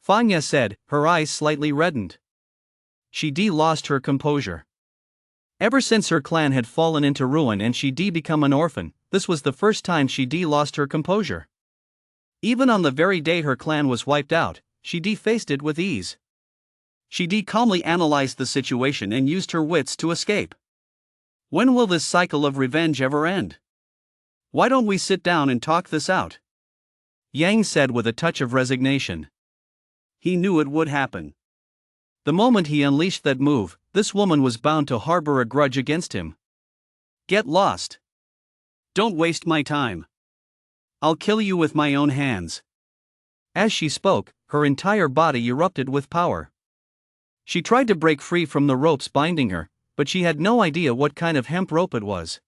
Fanya said, her eyes slightly reddened. She lost her composure. Ever since her clan had fallen into ruin and she become an orphan, this was the first time she lost her composure. Even on the very day her clan was wiped out, she faced it with ease. She calmly analyzed the situation and used her wits to escape. When will this cycle of revenge ever end? Why don't we sit down and talk this out? Yang said with a touch of resignation. He knew it would happen. The moment he unleashed that move, this woman was bound to harbor a grudge against him. Get lost. Don't waste my time. I'll kill you with my own hands. As she spoke, her entire body erupted with power. She tried to break free from the ropes binding her, but she had no idea what kind of hemp rope it was.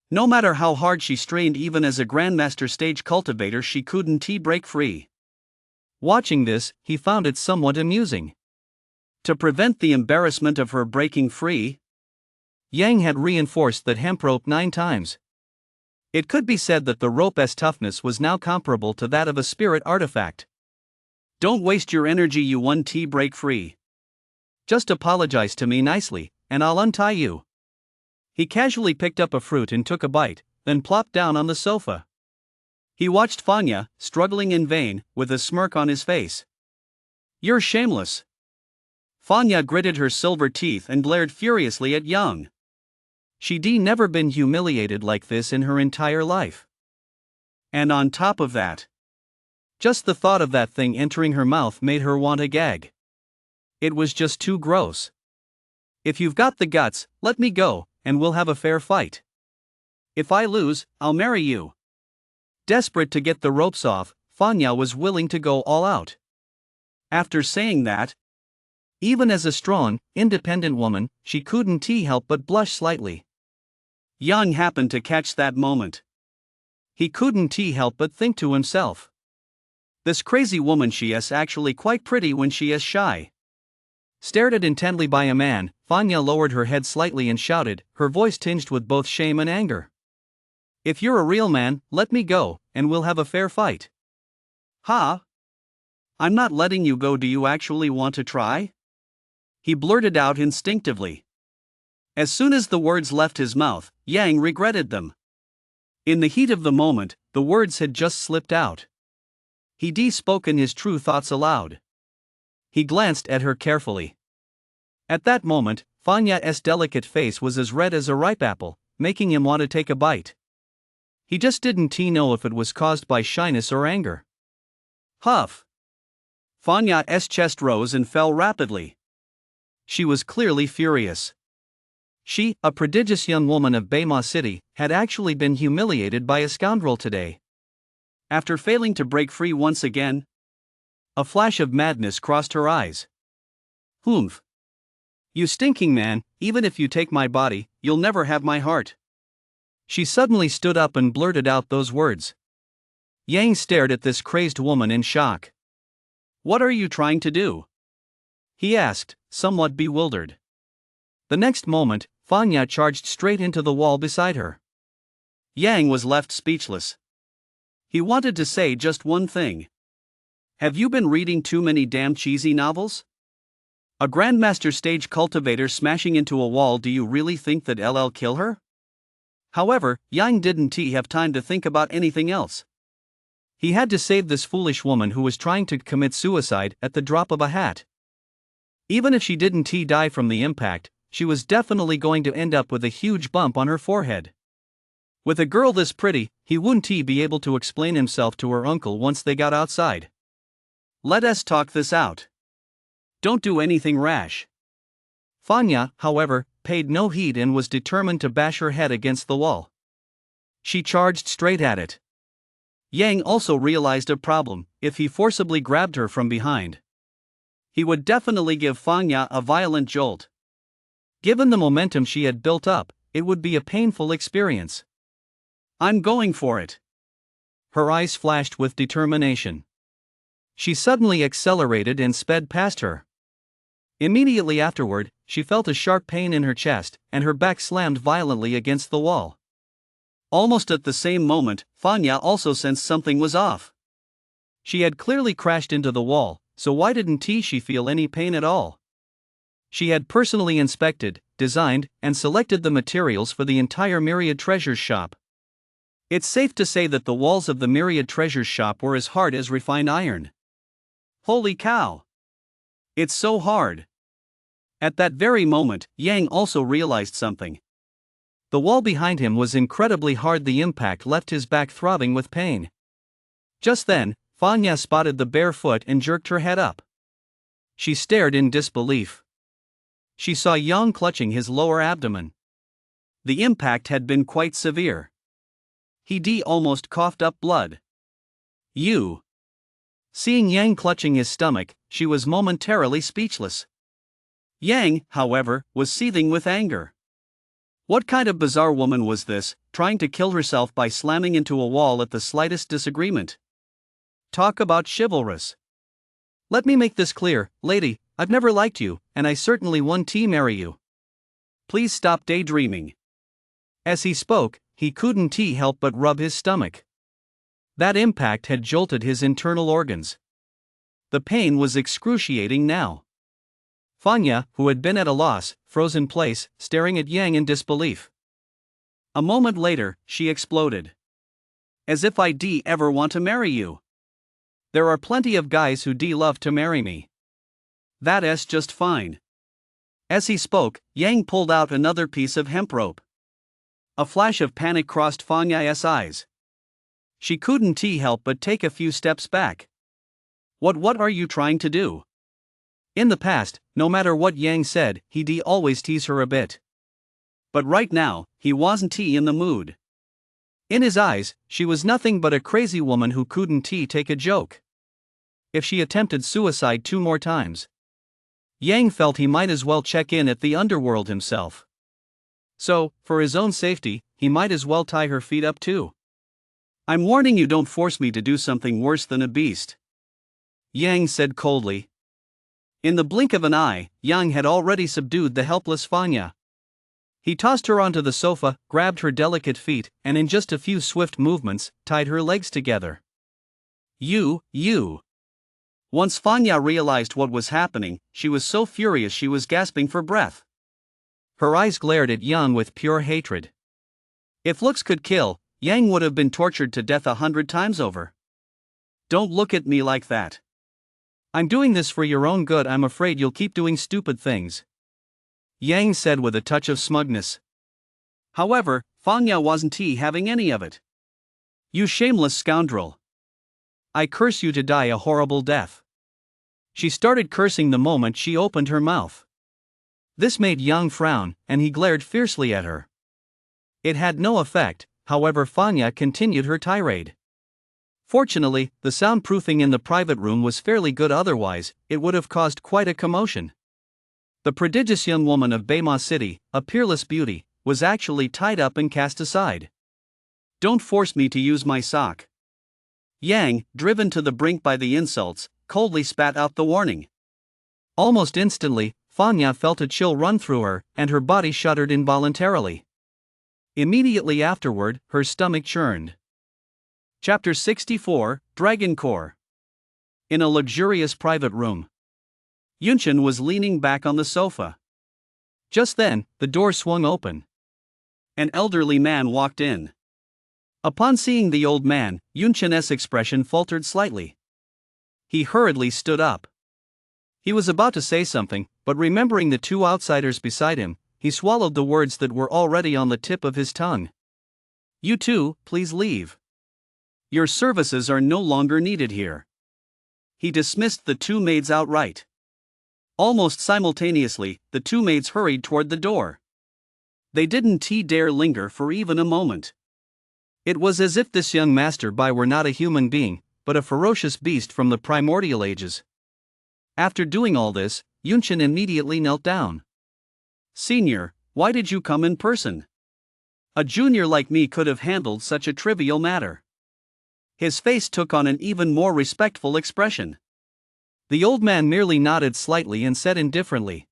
No matter how hard she strained, even as a grandmaster stage cultivator, she couldn't break free. Watching this, he found it somewhat amusing. To prevent the embarrassment of her breaking free, Yang had reinforced that hemp rope 9 times. It could be said that the rope's toughness was now comparable to that of a spirit artifact. Don't waste your energy, you want to break free. Just apologize to me nicely, and I'll untie you. He casually picked up a fruit and took a bite, then plopped down on the sofa. He watched Fanya, struggling in vain, with a smirk on his face. You're shameless. Fanya gritted her silver teeth and glared furiously at Yang. She'd never been humiliated like this in her entire life. And on top of that, just the thought of that thing entering her mouth made her want to gag. It was just too gross. If you've got the guts, let me go, and we'll have a fair fight. If I lose, I'll marry you. Desperate to get the ropes off, Fanya was willing to go all out. After saying that, even as a strong, independent woman, she couldn't help but blush slightly. Yang happened to catch that moment. He couldn't help but think to himself, this crazy woman, she is actually quite pretty when she is shy. Stared at intently by a man, Fanya lowered her head slightly and shouted, her voice tinged with both shame and anger. If you're a real man, let me go, and we'll have a fair fight. Ha! I'm not letting you go. Do you actually want to try? He blurted out instinctively. As soon as the words left his mouth, Yang regretted them. In the heat of the moment, the words had just slipped out. He spoken his true thoughts aloud. He glanced at her carefully. At that moment, Fanya's delicate face was as red as a ripe apple, making him want to take a bite. He just didn't know if it was caused by shyness or anger. Huff! Fanya's chest rose and fell rapidly. She was clearly furious. She, a prodigious young woman of Baima City, had actually been humiliated by a scoundrel today. After failing to break free once again, a flash of madness crossed her eyes. Humph! You stinking man, even if you take my body, you'll never have my heart. She suddenly stood up and blurted out those words. Yang stared at this crazed woman in shock. What are you trying to do? He asked, somewhat bewildered. The next moment, Fanya charged straight into the wall beside her. Yang was left speechless. He wanted to say just one thing. Have you been reading too many damn cheesy novels? A grandmaster stage cultivator smashing into a wall, do you really think that LL kill her? However, Yang didn't have time to think about anything else. He had to save this foolish woman who was trying to commit suicide at the drop of a hat. Even if she didn't die from the impact, she was definitely going to end up with a huge bump on her forehead. With a girl this pretty, he wouldn't be able to explain himself to her uncle once they got outside. Let us talk this out. Don't do anything rash. Fanya, however, paid no heed and was determined to bash her head against the wall. She charged straight at it. Yang also realized a problem. If he forcibly grabbed her from behind, he would definitely give Fanya a violent jolt. Given the momentum she had built up, it would be a painful experience. I'm going for it. Her eyes flashed with determination. She suddenly accelerated and sped past her. Immediately afterward, she felt a sharp pain in her chest, and her back slammed violently against the wall. Almost at the same moment, Fanya also sensed something was off. She had clearly crashed into the wall, so why didn't she feel any pain at all? She had personally inspected, designed, and selected the materials for the entire Myriad Treasures shop. It's safe to say that the walls of the Myriad Treasures shop were as hard as refined iron. Holy cow! It's so hard! At that very moment, Yang also realized something. The wall behind him was incredibly hard. The impact left his back throbbing with pain. Just then, Fanya spotted the bare foot and jerked her head up. She stared in disbelief. She saw Yang clutching his lower abdomen. The impact had been quite severe. He almost coughed up blood. You. Seeing Yang clutching his stomach, she was momentarily speechless. Yang, however, was seething with anger. What kind of bizarre woman was this, trying to kill herself by slamming into a wall at the slightest disagreement? Talk about chivalrous. Let me make this clear, lady, I've never liked you, and I certainly won't marry you. Please stop daydreaming. As he spoke, he couldn't help but rub his stomach. That impact had jolted his internal organs. The pain was excruciating now. Fanya, who had been at a loss, froze in place, staring at Yang in disbelief. A moment later, she exploded. As if I'd ever want to marry you. There are plenty of guys who love to marry me. That's just fine. As he spoke, Yang pulled out another piece of hemp rope. A flash of panic crossed Fanya's eyes. She couldn't help but take a few steps back. What are you trying to do? In the past, no matter what Yang said, he'd always tease her a bit. But right now, he wasn't in the mood. In his eyes, she was nothing but a crazy woman who couldn't take a joke. If she attempted suicide 2 more times, Yang felt he might as well check in at the underworld himself. So, for his own safety, he might as well tie her feet up too. I'm warning you, don't force me to do something worse than a beast, Yang said coldly. In the blink of an eye, Yang had already subdued the helpless Fanya. He tossed her onto the sofa, grabbed her delicate feet, and in just a few swift movements, tied her legs together. You. Once Fanya realized what was happening, she was so furious she was gasping for breath. Her eyes glared at Yang with pure hatred. If looks could kill, Yang would have been tortured to death 100 times over. Don't look at me like that. I'm doing this for your own good. I'm afraid you'll keep doing stupid things, Yang said with a touch of smugness. However, Fanya wasn't having any of it. You shameless scoundrel. I curse you to die a horrible death. She started cursing the moment she opened her mouth. This made Yang frown, and he glared fiercely at her. It had no effect, however. Fanya continued her tirade. Fortunately, the soundproofing in the private room was fairly good, otherwise, it would have caused quite a commotion. The prodigious young woman of Baima City, a peerless beauty, was actually tied up and cast aside. Don't force me to use my sock. Yang, driven to the brink by the insults, coldly spat out the warning. Almost instantly, Fanya felt a chill run through her, and her body shuddered involuntarily. Immediately afterward, her stomach churned. Chapter 64, Dragon Core. In a luxurious private room, Yunshin was leaning back on the sofa. Just then, the door swung open. An elderly man walked in. Upon seeing the old man, Yunshin's expression faltered slightly. He hurriedly stood up. He was about to say something, but remembering the 2 outsiders beside him, he swallowed the words that were already on the tip of his tongue. You two, please leave. Your services are no longer needed here. He dismissed the 2 maids outright. Almost simultaneously, the 2 maids hurried toward the door. They didn't dare linger for even a moment. It was as if this young master-by were not a human being, but a ferocious beast from the primordial ages. After doing all this, Yunshin immediately knelt down. Senior, why did you come in person? A junior like me could have handled such a trivial matter. His face took on an even more respectful expression. The old man merely nodded slightly and said indifferently,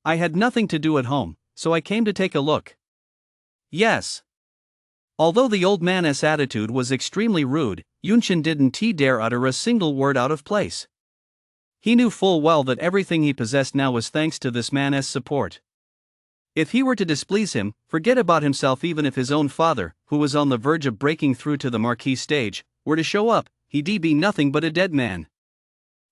I had nothing to do at home, so I came to take a look. Yes. Although the old man's attitude was extremely rude, Yunshin didn't dare utter a single word out of place. He knew full well that everything he possessed now was thanks to this man's support. If he were to displease him, forget about himself. Even if his own father, who was on the verge of breaking through to the marquee stage, were to show up, he'd be nothing but a dead man.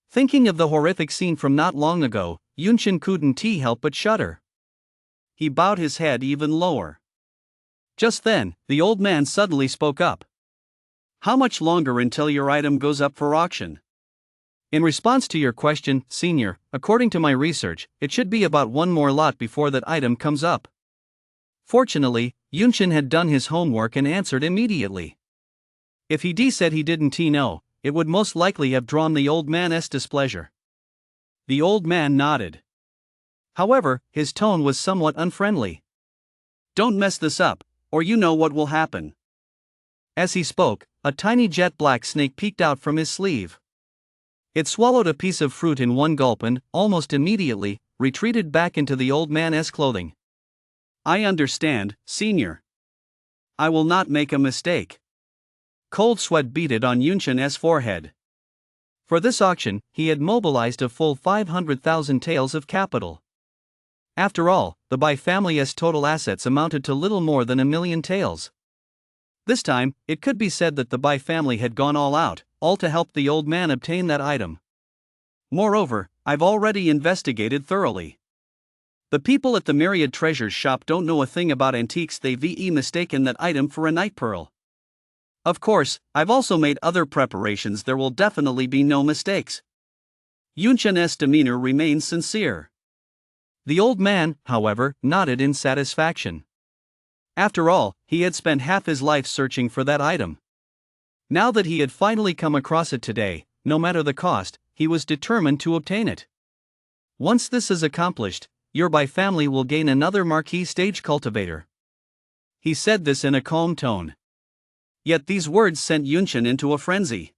Thinking of the horrific scene from not long ago, Yunshin couldn't help but shudder. He bowed his head even lower. Just then, the old man suddenly spoke up. "How much longer until your item goes up for auction?" "In response to your question, senior, according to my research, it should be about one more lot before that item comes up." Fortunately, Yunshin had done his homework and answered immediately. If he said he didn't know, it would most likely have drawn the old man's displeasure. The old man nodded. However, his tone was somewhat unfriendly. "Don't mess this up, or you know what will happen." As he spoke, a tiny jet black snake peeked out from his sleeve. It swallowed a piece of fruit in one gulp and, almost immediately, retreated back into the old man's clothing. "I understand, senior. I will not make a mistake." Cold sweat beaded on Yunshin's forehead. For this auction, he had mobilized a full 500,000 taels of capital. After all, the Bai family's total assets amounted to little more than 1,000,000 taels. This time, it could be said that the Bai family had gone all out, all to help the old man obtain that item. Moreover, I've already investigated thoroughly. The people at the Myriad Treasures shop don't know a thing about antiques. They've mistaken that item for a night pearl. Of course, I've also made other preparations. There will definitely be no mistakes. Yunshin's demeanor remains sincere. The old man, however, nodded in satisfaction. After all, he had spent half his life searching for that item. Now that he had finally come across it today, no matter the cost, he was determined to obtain it. Once this is accomplished, your Bai family will gain another marquee stage cultivator. He said this in a calm tone. Yet these words sent Yunshin into a frenzy.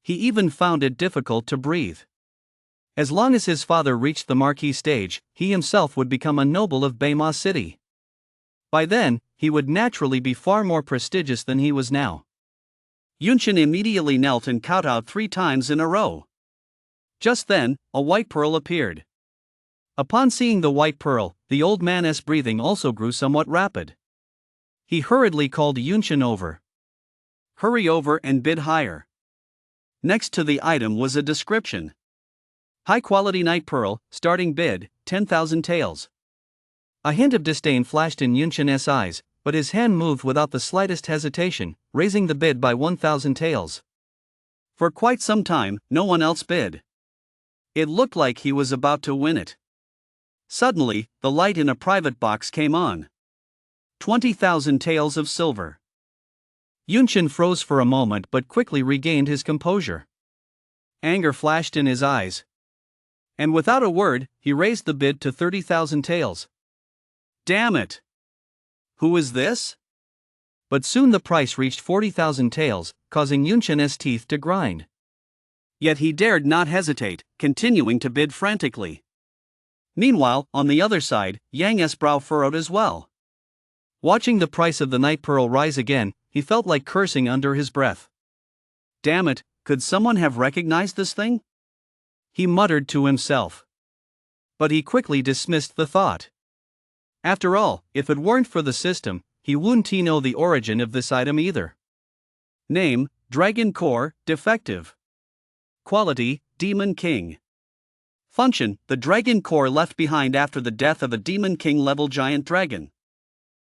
He even found it difficult to breathe. As long as his father reached the marquee stage, he himself would become a noble of Baima City. By then, he would naturally be far more prestigious than he was now. Yunshin immediately knelt and kowtowed 3 times in a row. Just then, a white pearl appeared. Upon seeing the white pearl, the old man's breathing also grew somewhat rapid. He hurriedly called Yunshin over. "Hurry over and bid higher." Next to the item was a description. "High-quality night pearl, starting bid, 10,000 taels." A hint of disdain flashed in Yunshin's eyes, but his hand moved without the slightest hesitation, raising the bid by 1,000 taels. For quite some time, no one else bid. It looked like he was about to win it. Suddenly, the light in a private box came on. 20,000 taels of silver. Yunshin froze for a moment but quickly regained his composure. Anger flashed in his eyes. And without a word, he raised the bid to 30,000 taels. Damn it! Who is this? But soon the price reached 40,000 taels, causing Yunshin's teeth to grind. Yet he dared not hesitate, continuing to bid frantically. Meanwhile, on the other side, Yang's brow furrowed as well. Watching the price of the night pearl rise again, he felt like cursing under his breath. Damn it, could someone have recognized this thing? He muttered to himself. But he quickly dismissed the thought. After all, if it weren't for the system, he wouldn't know the origin of this item either. Name, Dragon Core, defective. Quality, Demon King. Function, the Dragon Core left behind after the death of a Demon King level giant dragon.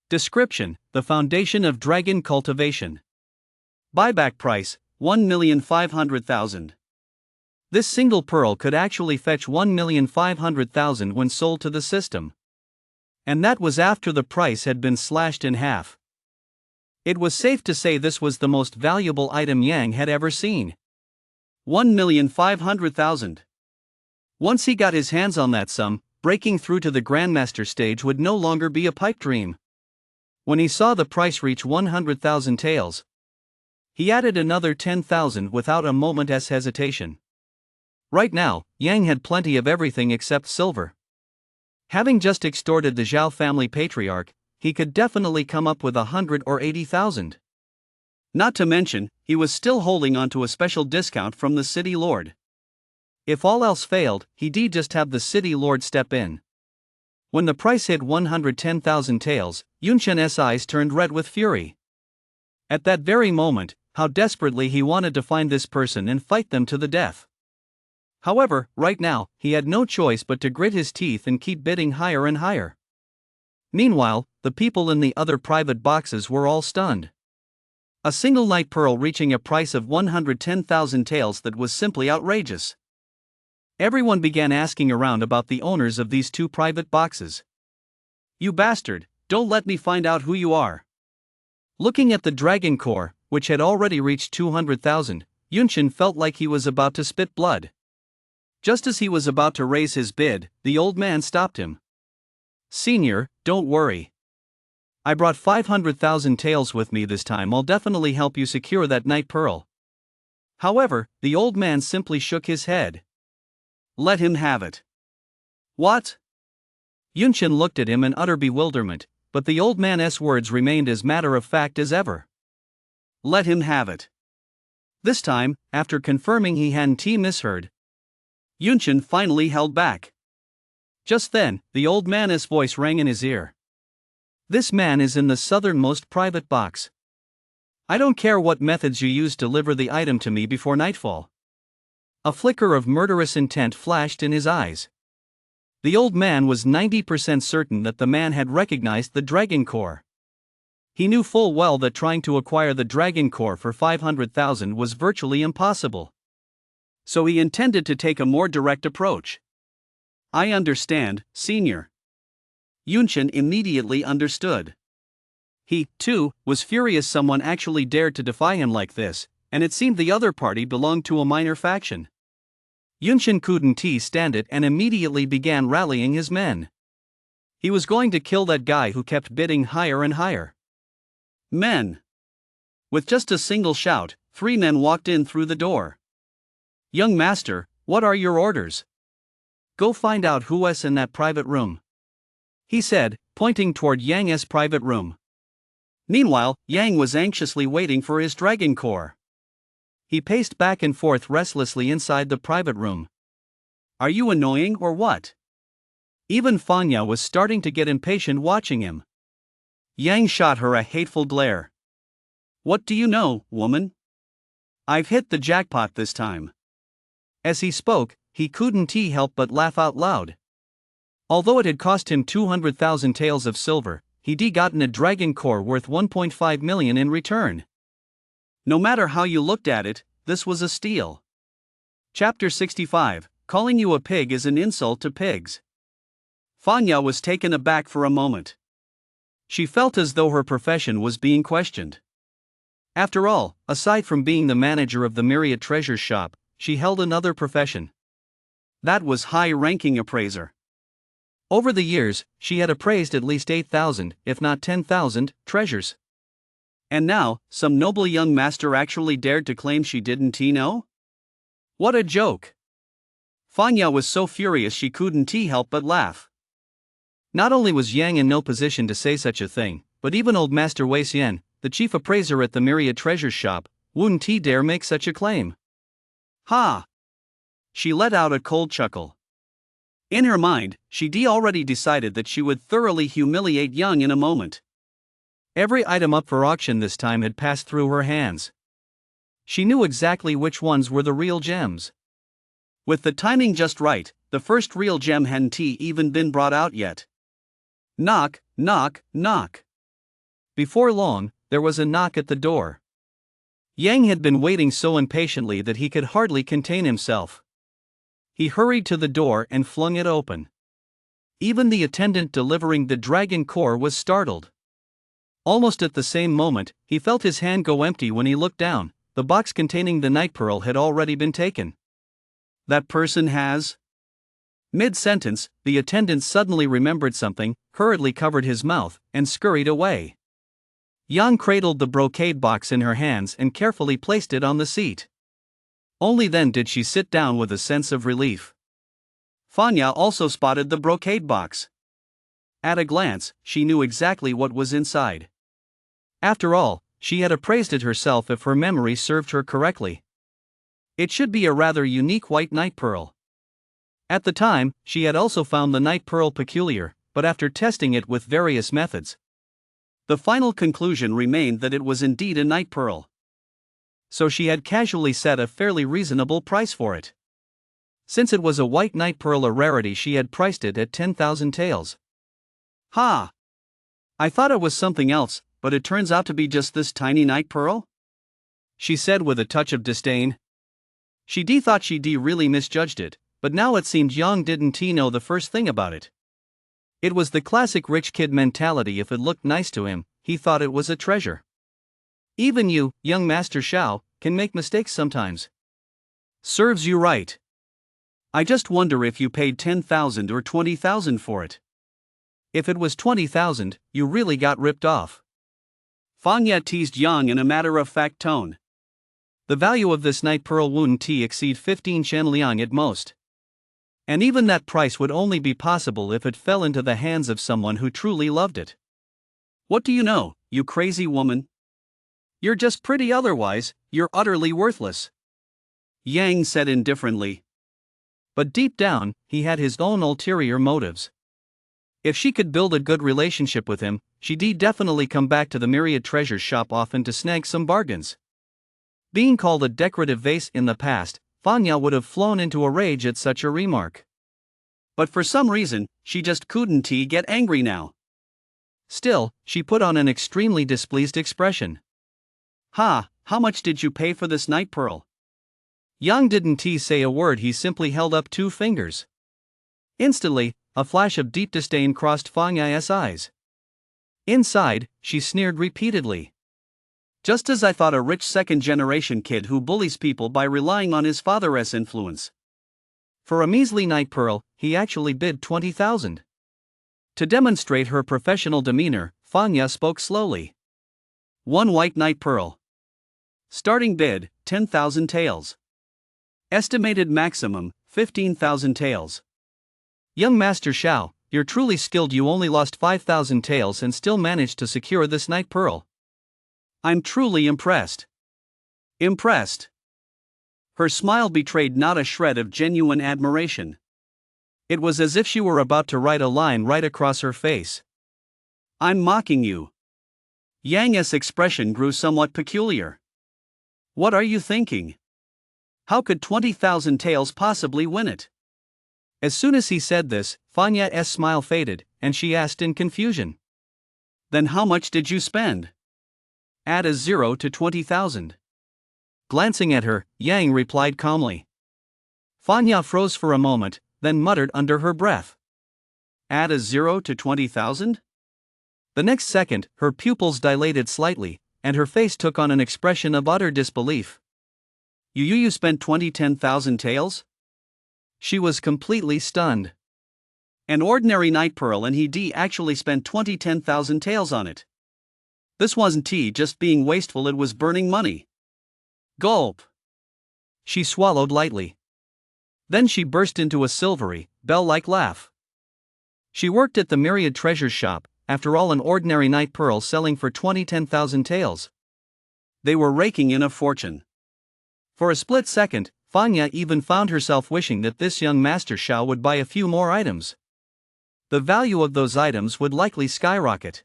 Description, the foundation of dragon cultivation. Buyback price, 1,500,000. This single pearl could actually fetch 1,500,000 when sold to the system. And that was after the price had been slashed in half. It was safe to say this was the most valuable item Yang had ever seen. 1,500,000. Once he got his hands on that sum, breaking through to the Grandmaster stage would no longer be a pipe dream. When he saw the price reach 100,000 taels, he added another 10,000 without a moment's hesitation. Right now, Yang had plenty of everything except silver. Having just extorted the Zhao family patriarch, he could definitely come up with 100 or 80,000. Not to mention, he was still holding on to a special discount from the city lord. If all else failed, he'd just have the city lord step in. When the price hit 110,000 taels, Yunshen's eyes turned red with fury. At that very moment, how desperately he wanted to find this person and fight them to the death. However, right now, he had no choice but to grit his teeth and keep bidding higher and higher. Meanwhile, the people in the other private boxes were all stunned. A single night pearl reaching a price of 110,000 taels, that was simply outrageous. Everyone began asking around about the owners of these two private boxes. "You bastard, don't let me find out who you are." Looking at the dragon core, which had already reached 200,000, Yunshen felt like he was about to spit blood. Just as he was about to raise his bid, the old man stopped him. "Senior, don't worry. I brought 500,000 taels with me this time. I'll definitely help you secure that night pearl." However, the old man simply shook his head. "Let him have it." "What?" Yunshen looked at him in utter bewilderment, but the old man's words remained as matter-of-fact as ever. "Let him have it." This time, after confirming he hadn't misheard, Yunshen finally held back. Just then, the old man's voice rang in his ear. "This man is in the southernmost private box. I don't care what methods you use, deliver the item to me before nightfall." A flicker of murderous intent flashed in his eyes. The old man was 90% certain that the man had recognized the dragon core. He knew full well that trying to acquire the dragon core for 500,000 was virtually impossible. So he intended to take a more direct approach. "I understand, senior." Yunshen immediately understood. He, too, was furious someone actually dared to defy him like this, and it seemed the other party belonged to a minor faction. Yunshen couldn't stand it and immediately began rallying his men. He was going to kill that guy who kept bidding higher and higher. "Men!" With just a single shout, 3 men walked in through the door. "Young master, what are your orders?" "Go find out who's in that private room," he said, pointing toward Yang's private room. Meanwhile, Yang was anxiously waiting for his dragon core. He paced back and forth restlessly inside the private room. "Are you annoying or what?" Even Fanya was starting to get impatient watching him. Yang shot her a hateful glare. "What do you know, woman? I've hit the jackpot this time." As he spoke, he couldn't help but laugh out loud. Although it had cost him 200,000 taels of silver, he'd gotten a dragon core worth 1.5 million in return. No matter how you looked at it, this was a steal. Chapter 65, Calling you a pig is an insult to pigs. Fanya was taken aback for a moment. She felt as though her profession was being questioned. After all, aside from being the manager of the Myriad Treasures shop, she held another profession. That was high-ranking appraiser. Over the years, she had appraised at least 8,000, if not 10,000, treasures. And now, some noble young master actually dared to claim she didn't know? What a joke! Fanya was so furious she couldn't help but laugh. Not only was Yang in no position to say such a thing, but even old Master Wei Xian, the chief appraiser at the Myriad Treasures shop, wouldn't dare make such a claim. Ha! She let out a cold chuckle. In her mind, she'd already decided that she would thoroughly humiliate Yang in a moment. Every item up for auction this time had passed through her hands. She knew exactly which ones were the real gems. With the timing just right, the first real gem hadn't even been brought out yet. Knock, knock, knock. Before long, there was a knock at the door. Yang had been waiting so impatiently that he could hardly contain himself. He hurried to the door and flung it open. Even the attendant delivering the dragon core was startled. Almost at the same moment, he felt his hand go empty when he looked down. The box containing the night pearl had already been taken. That person has... Mid-sentence, the attendant suddenly remembered something, hurriedly covered his mouth, and scurried away. Yang cradled the brocade box in her hands and carefully placed it on the seat. Only then did she sit down with a sense of relief. Fanya also spotted the brocade box. At a glance, she knew exactly what was inside. After all, she had appraised it herself if her memory served her correctly. It should be a rather unique white night pearl. At the time, she had also found the night pearl peculiar, but after testing it with various methods, the final conclusion remained that it was indeed a night pearl. So she had casually set a fairly reasonable price for it. Since it was a white night pearl, a rarity, she had priced it at 10,000 taels. Ha! I thought it was something else, but it turns out to be just this tiny night pearl? She said with a touch of disdain. She thought she really misjudged it, but now it seemed Yang didn't know the first thing about it. It was the classic rich kid mentality. If it looked nice to him, he thought it was a treasure. Even you, young Master Shao, can make mistakes sometimes. Serves you right. I just wonder if you paid 10,000 or 20,000 for it. If it was 20,000, you really got ripped off. Fanya teased Yang in a matter-of-fact tone. The value of this night pearl wouldn't exceed 15 shenliang at most. And even that price would only be possible if it fell into the hands of someone who truly loved it. What do you know, you crazy woman? You're just pretty, otherwise, you're utterly worthless. Yang said indifferently. But deep down, he had his own ulterior motives. If she could build a good relationship with him, she'd definitely come back to the Myriad Treasures shop often to snag some bargains. Being called a decorative vase in the past, Fanya would have flown into a rage at such a remark. But for some reason, she just couldn't get angry now. Still, she put on an extremely displeased expression. Ha, how much did you pay for this night pearl? Yang didn't say a word, he simply held up two fingers. Instantly, a flash of deep disdain crossed Fanya's eyes. Inside, she sneered repeatedly. Just as I thought, a rich second-generation kid who bullies people by relying on his father's influence. For a measly night pearl, he actually bid 20,000. To demonstrate her professional demeanor, Fanya spoke slowly. One white night pearl. Starting bid, 10,000 taels. Estimated maximum, 15,000 taels. Young Master Shao, you're truly skilled. You only lost 5,000 taels and still managed to secure this night pearl. I'm truly impressed. Impressed. Her smile betrayed not a shred of genuine admiration. It was as if she were about to write a line right across her face. I'm mocking you. Yang's expression grew somewhat peculiar. What are you thinking? How could 20,000 taels possibly win it? As soon as he said this, Fanya's smile faded, and she asked in confusion. Then how much did you spend? Add a 0 to 20,000. Glancing at her, Yang replied calmly. Fanya froze for a moment, then muttered under her breath. Add a 0 to 20,000? The next second, her pupils dilated slightly, and her face took on an expression of utter disbelief. You spent 10,000 taels? She was completely stunned. An ordinary night pearl, and he actually spent 10,000 taels on it. This wasn't just being wasteful, it was burning money. Gulp. She swallowed lightly. Then she burst into a silvery, bell-like laugh. She worked at the Myriad Treasures shop, after all, an ordinary night pearl selling for 10,000 taels. They were raking in a fortune. For a split second, Fanya even found herself wishing that this young Master Shao would buy a few more items. The value of those items would likely skyrocket.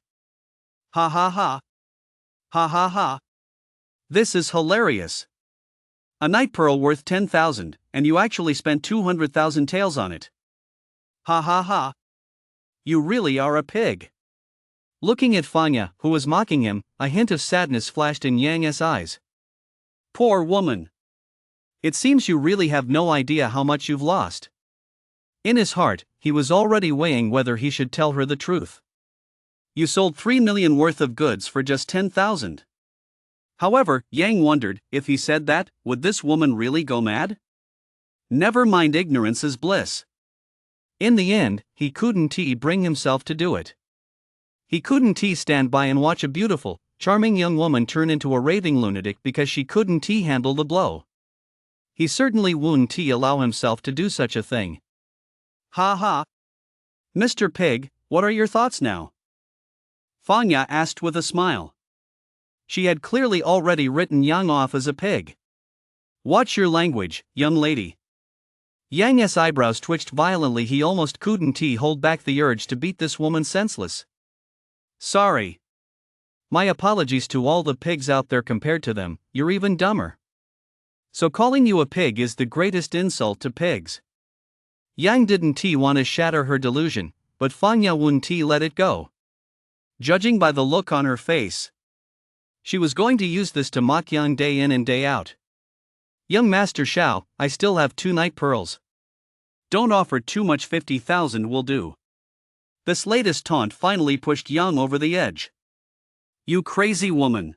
Ha ha ha. Ha ha ha. This is hilarious. A night pearl worth 10,000, and you actually spent 200,000 taels on it. Ha ha ha. You really are a pig. Looking at Fanya, who was mocking him, a hint of sadness flashed in Yang's eyes. Poor woman. It seems you really have no idea how much you've lost. In his heart, he was already weighing whether he should tell her the truth. You sold 3 million worth of goods for just 10,000. However, Yang wondered, if he said that, would this woman really go mad? Never mind, ignorance is bliss. In the end, he couldn't bring himself to do it. He couldn't stand by and watch a beautiful, charming young woman turn into a raving lunatic because she couldn't handle the blow. He certainly wouldn't allow himself to do such a thing. Ha ha. Mr. Pig, What are your thoughts now? Fanya asked with a smile. She had clearly already written Yang off as a pig. Watch your language, young lady. Yang's eyebrows twitched violently. He almost couldn't hold back the urge to beat this woman senseless. Sorry. My apologies to all the pigs out there. Compared to them, you're even dumber. So calling you a pig is the greatest insult to pigs. Yang didn't want to shatter her delusion, but Fanya wouldn't let it go. Judging by the look on her face, she was going to use this to mock Yang day in and day out. Young Master Xiao, I still have 2 night pearls. Don't offer too much. 50,000 will do. This latest taunt finally pushed Yang over the edge. You crazy woman.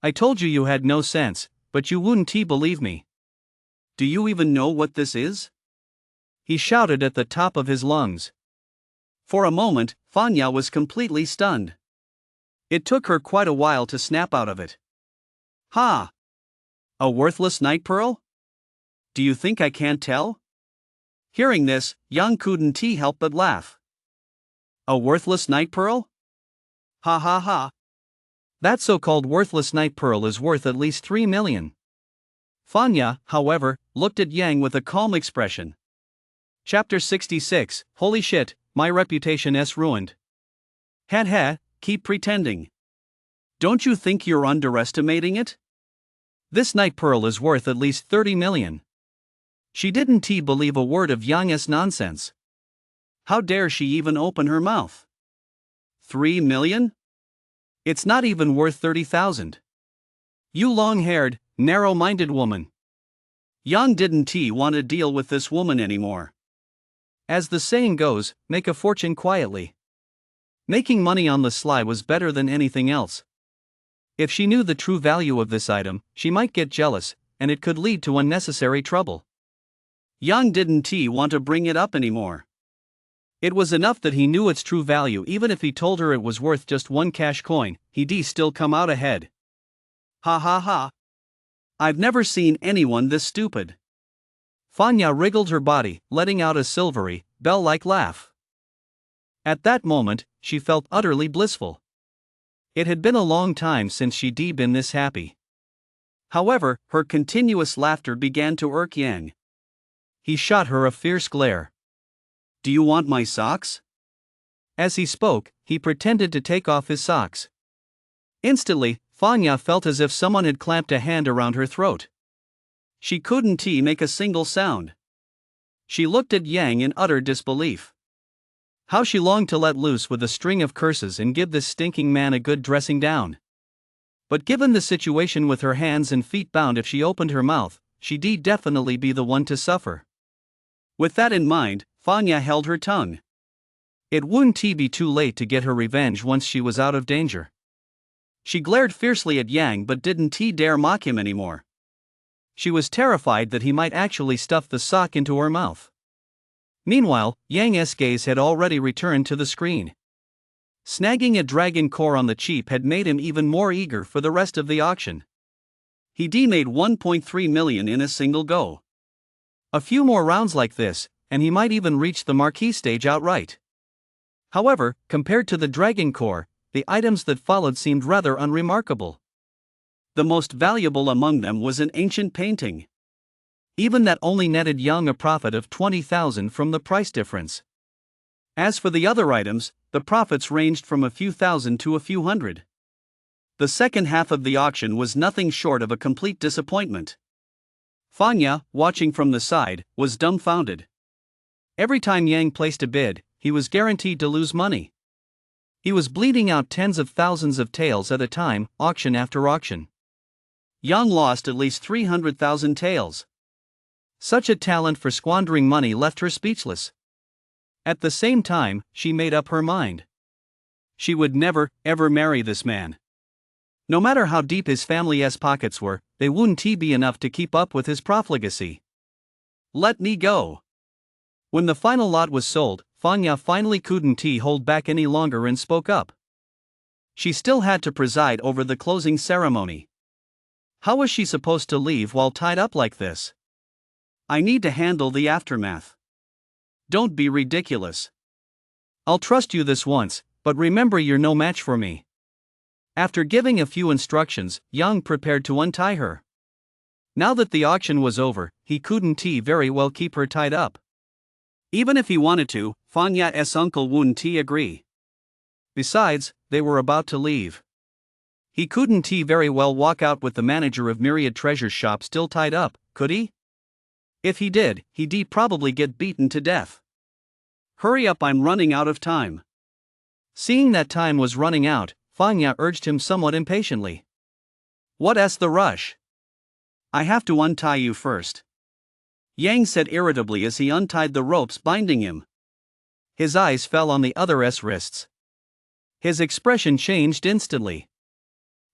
I told you you had no sense, but you wouldn't believe me. Do you even know what this is? He shouted at the top of his lungs. For a moment, Fanya was completely stunned. It took her quite a while to snap out of it. Ha! A worthless night pearl? Do you think I can't tell? Hearing this, Yang couldn't help but laugh. A worthless night pearl? Ha ha ha. That so-called worthless night pearl is worth at least 3 million. Fanya, however, looked at Yang with a calm expression. Chapter 66, Holy shit, my reputation is ruined. Ha, keep pretending. Don't you think you're underestimating it? This night pearl is worth at least 30 million. She didn't believe a word of Yang's nonsense. How dare she even open her mouth? 3 million? It's not even worth 30,000. You long-haired, narrow-minded woman. Yang didn't want to deal with this woman anymore. As the saying goes, make a fortune quietly. Making money on the sly was better than anything else. If she knew the true value of this item, she might get jealous, and it could lead to unnecessary trouble. Yang didn't want to bring it up anymore. It was enough that he knew its true value. Even if he told her it was worth just 1 cash coin, he'd still come out ahead. Ha ha ha. I've never seen anyone this stupid. Fanya wriggled her body, letting out a silvery, bell-like laugh. At that moment, she felt utterly blissful. It had been a long time since she'd been this happy. However, her continuous laughter began to irk Yang. He shot her a fierce glare. Do you want my socks? As he spoke, he pretended to take off his socks. Instantly, Fanya felt as if someone had clamped a hand around her throat. She couldn't make a single sound. She looked at Yang in utter disbelief. How she longed to let loose with a string of curses and give this stinking man a good dressing down. But given the situation with her hands and feet bound, if she opened her mouth, she'd definitely be the one to suffer. With that in mind, Fanya held her tongue. It wouldn't be too late to get her revenge once she was out of danger. She glared fiercely at Yang but didn't dare mock him anymore. She was terrified that he might actually stuff the sock into her mouth. Meanwhile, Yang's gaze had already returned to the screen. Snagging a dragon core on the cheap had made him even more eager for the rest of the auction. He made 1.3 million in a single go. A few more rounds like this, and he might even reach the marquee stage outright. However, compared to the dragon core, the items that followed seemed rather unremarkable. The most valuable among them was an ancient painting. Even that only netted Yang a profit of 20,000 from the price difference. As for the other items, the profits ranged from a few thousand to a few hundred. The second half of the auction was nothing short of a complete disappointment. Fanya, watching from the side, was dumbfounded. Every time Yang placed a bid, he was guaranteed to lose money. He was bleeding out tens of thousands of taels at a time, auction after auction. Yang lost at least 300,000 taels. Such a talent for squandering money left her speechless. At the same time, she made up her mind. She would never, ever marry this man. No matter how deep his family's pockets were, they wouldn't be enough to keep up with his profligacy. Let me go. When the final lot was sold, Fanya finally couldn't hold back any longer and spoke up. She still had to preside over the closing ceremony. How was she supposed to leave while tied up like this? I need to handle the aftermath. Don't be ridiculous. I'll trust you this once, but remember you're no match for me. After giving a few instructions, Yang prepared to untie her. Now that the auction was over, he couldn't very well keep her tied up. Even if he wanted to, Fanya's uncle wouldn't agree. Besides, they were about to leave. He couldn't very well walk out with the manager of Myriad Treasure Shop still tied up, could he? If he did, he'd probably get beaten to death. Hurry up, I'm running out of time. Seeing that time was running out, Fanya urged him somewhat impatiently. What's the rush? I have to untie you first. Yang said irritably as he untied the ropes binding him. His eyes fell on the other's wrists. His expression changed instantly.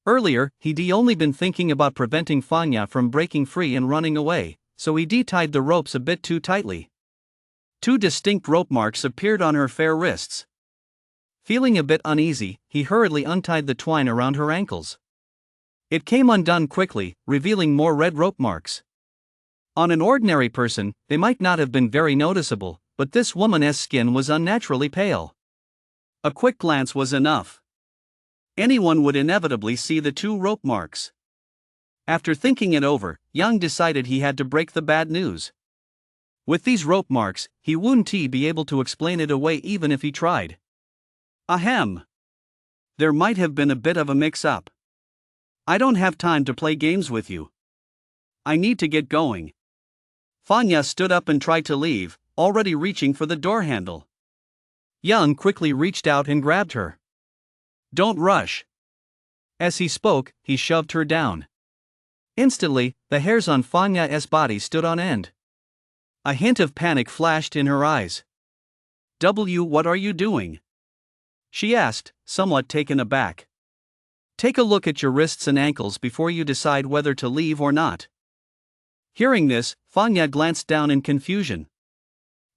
Earlier, he'd only been thinking about preventing Fanya from breaking free and running away, so he tied the ropes a bit too tightly. 2 distinct rope marks appeared on her fair wrists. Feeling a bit uneasy, he hurriedly untied the twine around her ankles. It came undone quickly, revealing more red rope marks. On an ordinary person, they might not have been very noticeable, but this woman's skin was unnaturally pale. A quick glance was enough. Anyone would inevitably see the 2 rope marks. After thinking it over, Yang decided he had to break the bad news. With these rope marks, he wouldn't be able to explain it away even if he tried. Ahem. There might have been a bit of a mix-up. I don't have time to play games with you. I need to get going. Fanya stood up and tried to leave, already reaching for the door handle. Yang quickly reached out and grabbed her. Don't rush. As he spoke, he shoved her down. Instantly, the hairs on Fanya's body stood on end. A hint of panic flashed in her eyes. What are you doing? She asked, somewhat taken aback. Take a look at your wrists and ankles before you decide whether to leave or not. Hearing this, Fanya glanced down in confusion.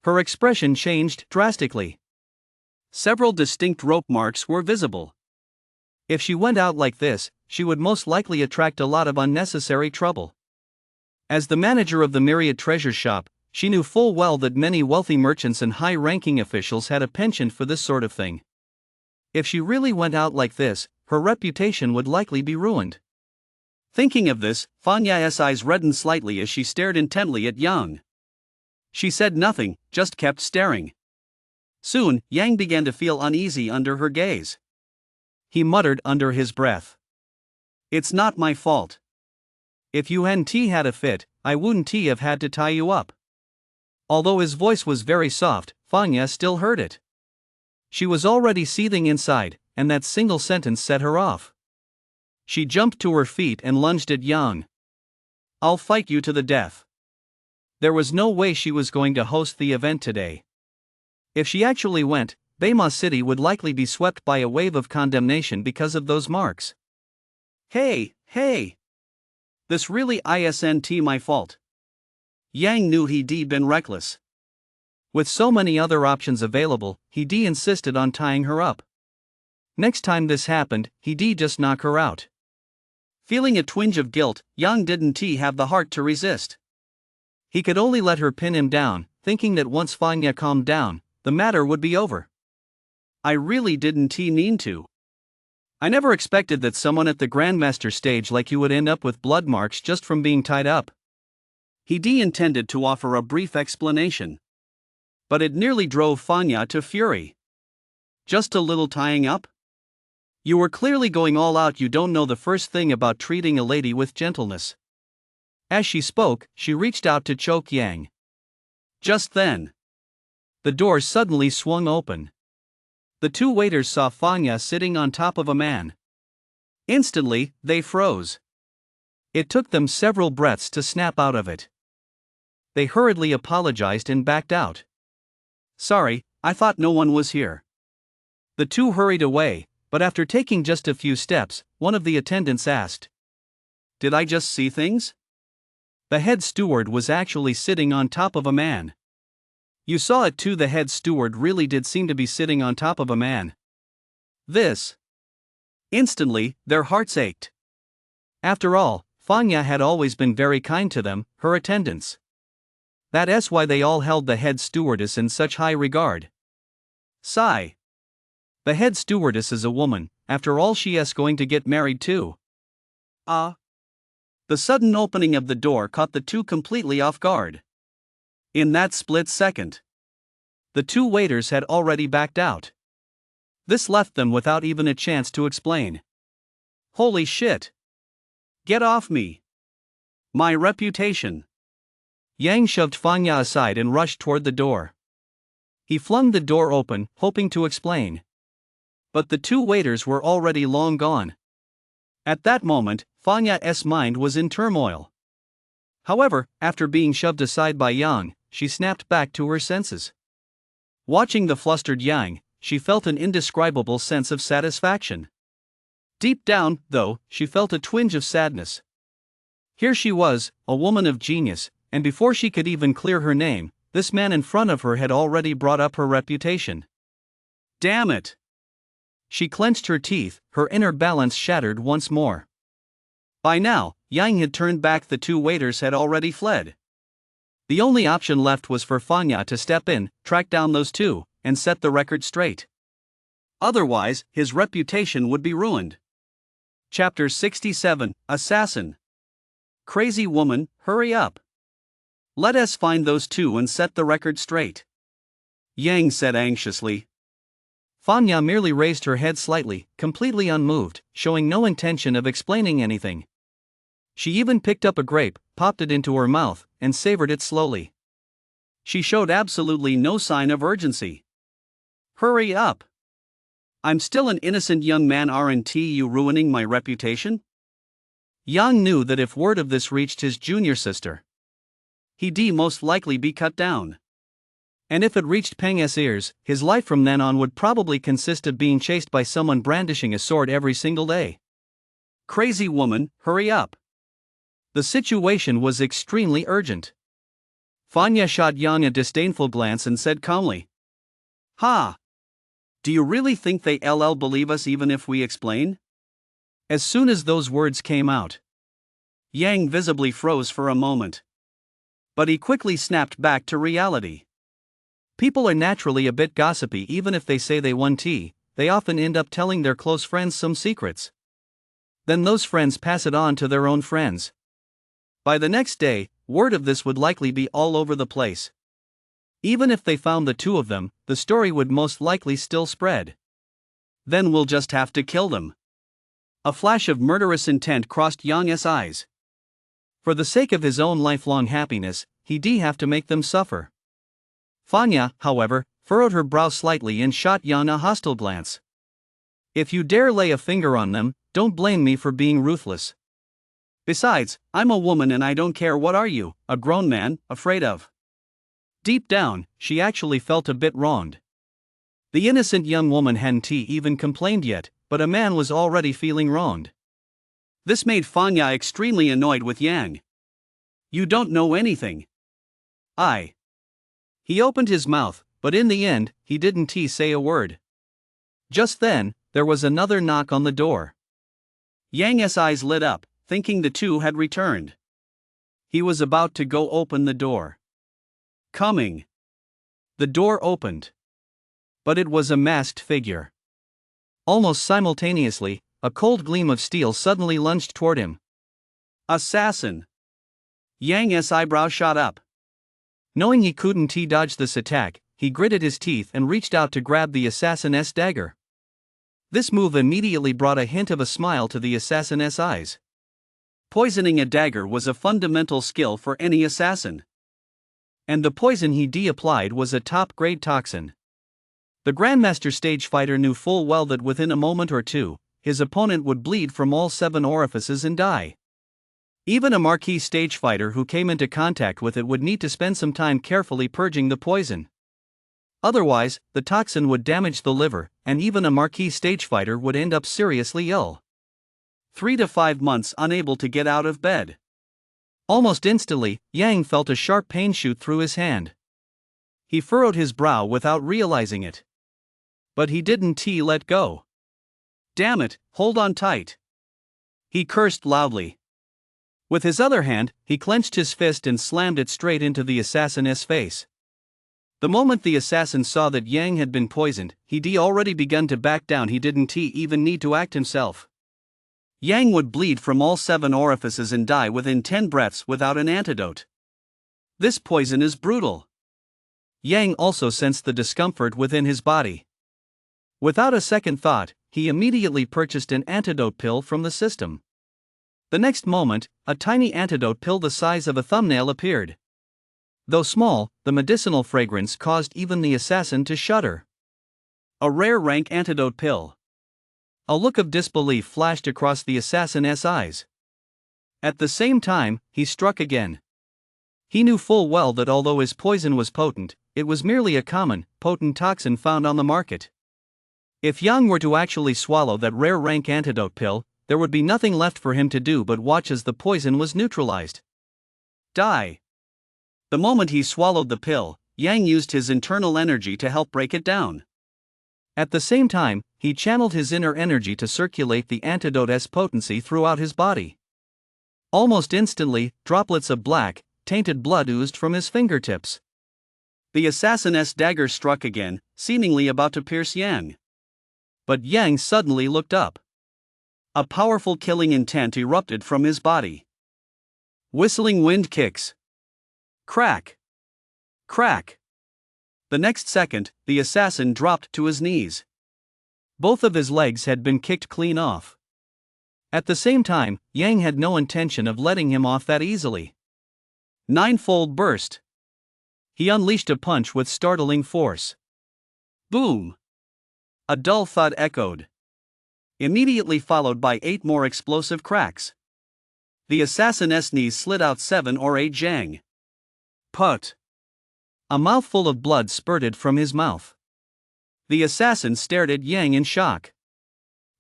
Her expression changed drastically. Several distinct rope marks were visible. If she went out like this, she would most likely attract a lot of unnecessary trouble. As the manager of the Myriad Treasure Shop, she knew full well that many wealthy merchants and high-ranking officials had a penchant for this sort of thing. If she really went out like this, her reputation would likely be ruined. Thinking of this, Fanya's eyes reddened slightly as she stared intently at Yang. She said nothing, just kept staring. Soon, Yang began to feel uneasy under her gaze. He muttered under his breath. It's not my fault. If you hadn't had a fit, I wouldn't have had to tie you up. Although his voice was very soft, Fanya still heard it. She was already seething inside, and that single sentence set her off. She jumped to her feet and lunged at Yang. I'll fight you to the death. There was no way she was going to host the event today. If she actually went, Bema City would likely be swept by a wave of condemnation because of those marks. Hey! This really isn't my fault. Yang knew he'd been reckless. With so many other options available, he'd insisted on tying her up. Next time this happened, he'd just knock her out. Feeling a twinge of guilt, Yang didn't have the heart to resist. He could only let her pin him down, thinking that once Fanya calmed down, the matter would be over. I really didn't mean to. I never expected that someone at the Grandmaster stage like you would end up with blood marks just from being tied up. He'd intended to offer a brief explanation. But it nearly drove Fanya to fury. Just a little tying up? You were clearly going all out. You don't know the first thing about treating a lady with gentleness. As she spoke, she reached out to choke Yang. Just then, the door suddenly swung open. The 2 waiters saw Fanya sitting on top of a man. Instantly, they froze. It took them several breaths to snap out of it. They hurriedly apologized and backed out. Sorry, I thought no one was here. The 2 hurried away, but after taking just a few steps, one of the attendants asked, Did I just see things? The head steward was actually sitting on top of a man. You saw it too. The head steward really did seem to be sitting on top of a man. This. Instantly, their hearts ached. After all, Fanya had always been very kind to them, her attendants. That's why they all held the head stewardess in such high regard. Sigh. The head stewardess is a woman, after all she's going to get married too. Ah. The sudden opening of the door caught the two completely off guard. In that split second, the two waiters had already backed out. This left them without even a chance to explain. Holy shit! Get off me! My reputation! Yang shoved Fanya aside and rushed toward the door. He flung the door open, hoping to explain. But the two waiters were already long gone. At that moment, Fanya's mind was in turmoil. However, after being shoved aside by Yang, she snapped back to her senses. Watching the flustered Yang, she felt an indescribable sense of satisfaction. Deep down, though, she felt a twinge of sadness. Here she was, a woman of genius, and before she could even clear her name, this man in front of her had already brought up her reputation. Damn it! She clenched her teeth, her inner balance shattered once more. By now, Yang had turned back, the two waiters had already fled. The only option left was for Fanya to step in, track down those two, and set the record straight. Otherwise, his reputation would be ruined. Chapter 67, Assassin. Crazy woman, hurry up. Let us find those two and set the record straight. Yang said anxiously. Fanya merely raised her head slightly, completely unmoved, showing no intention of explaining anything. She even picked up a grape, popped it into her mouth, and savored it slowly. She showed absolutely no sign of urgency. Hurry up! I'm still an innocent young man, aren't you ruining my reputation? Yang knew that if word of this reached his junior sister, he'd most likely be cut down. And if it reached Peng's ears, his life from then on would probably consist of being chased by someone brandishing a sword every single day. Crazy woman, hurry up. The situation was extremely urgent. Fanya shot Yang a disdainful glance and said calmly, "Ha! Do you really think they'll believe us even if we explain?" As soon as those words came out, Yang visibly froze for a moment. But he quickly snapped back to reality. People are naturally a bit gossipy. Even if they say they won tea, they often end up telling their close friends some secrets. Then those friends pass it on to their own friends. By the next day, word of this would likely be all over the place. Even if they found the two of them, the story would most likely still spread. Then we'll just have to kill them. A flash of murderous intent crossed Yang's eyes. For the sake of his own lifelong happiness, he'd have to make them suffer. Fanya, however, furrowed her brow slightly and shot Yang a hostile glance. If you dare lay a finger on them, don't blame me for being ruthless. Besides, I'm a woman and I don't care. What are you, a grown man, afraid of? Deep down, she actually felt a bit wronged. The innocent young woman hadn't even complained yet, but a man was already feeling wronged. This made Fanya extremely annoyed with Yang. You don't know anything. He opened his mouth, but in the end, he didn't say a word. Just then, there was another knock on the door. Yang's eyes lit up, thinking the two had returned. He was about to go open the door. Coming. The door opened. But it was a masked figure. Almost simultaneously, a cold gleam of steel suddenly lunged toward him. Assassin! Yang's eyebrow shot up. Knowing he couldn't dodge this attack, he gritted his teeth and reached out to grab the assassin's dagger. This move immediately brought a hint of a smile to the assassin's eyes. Poisoning a dagger was a fundamental skill for any assassin. And the poison he applied was a top-grade toxin. The Grandmaster stage fighter knew full well that within a moment or two, his opponent would bleed from all 7 orifices and die. Even a marquis stage fighter who came into contact with it would need to spend some time carefully purging the poison. Otherwise, the toxin would damage the liver, and even a marquis stage fighter would end up seriously ill. 3 to 5 months unable to get out of bed. Almost instantly, Yang felt a sharp pain shoot through his hand. He furrowed his brow without realizing it. But he didn't let go. Damn it, hold on tight. He cursed loudly. With his other hand, he clenched his fist and slammed it straight into the assassin's face. The moment the assassin saw that Yang had been poisoned, he'd already begun to back down. He didn't even need to act himself. Yang would bleed from all 7 orifices and die within 10 breaths without an antidote. This poison is brutal. Yang also sensed the discomfort within his body. Without a second thought, he immediately purchased an antidote pill from the system. The next moment, a tiny antidote pill the size of a thumbnail appeared. Though small, the medicinal fragrance caused even the assassin to shudder. A rare rank antidote pill. A look of disbelief flashed across the assassin's eyes. At the same time, he struck again. He knew full well that although his poison was potent, it was merely a common, potent toxin found on the market. If Yang were to actually swallow that rare rank antidote pill, there would be nothing left for him to do but watch as the poison was neutralized. Die. The moment he swallowed the pill, Yang used his internal energy to help break it down. At the same time, he channeled his inner energy to circulate the antidote's potency throughout his body. Almost instantly, droplets of black, tainted blood oozed from his fingertips. The assassin's dagger struck again, seemingly about to pierce Yang. But Yang suddenly looked up. A powerful killing intent erupted from his body. Whistling wind kicks. Crack! Crack! The next second, the assassin dropped to his knees. Both of his legs had been kicked clean off. At the same time, Yang had no intention of letting him off that easily. Ninefold burst. He unleashed a punch with startling force. Boom! A dull thud echoed. Immediately followed by 8 more explosive cracks. The assassin's knees slid out 7 or 8 jang. Put! A mouthful of blood spurted from his mouth. The assassin stared at Yang in shock.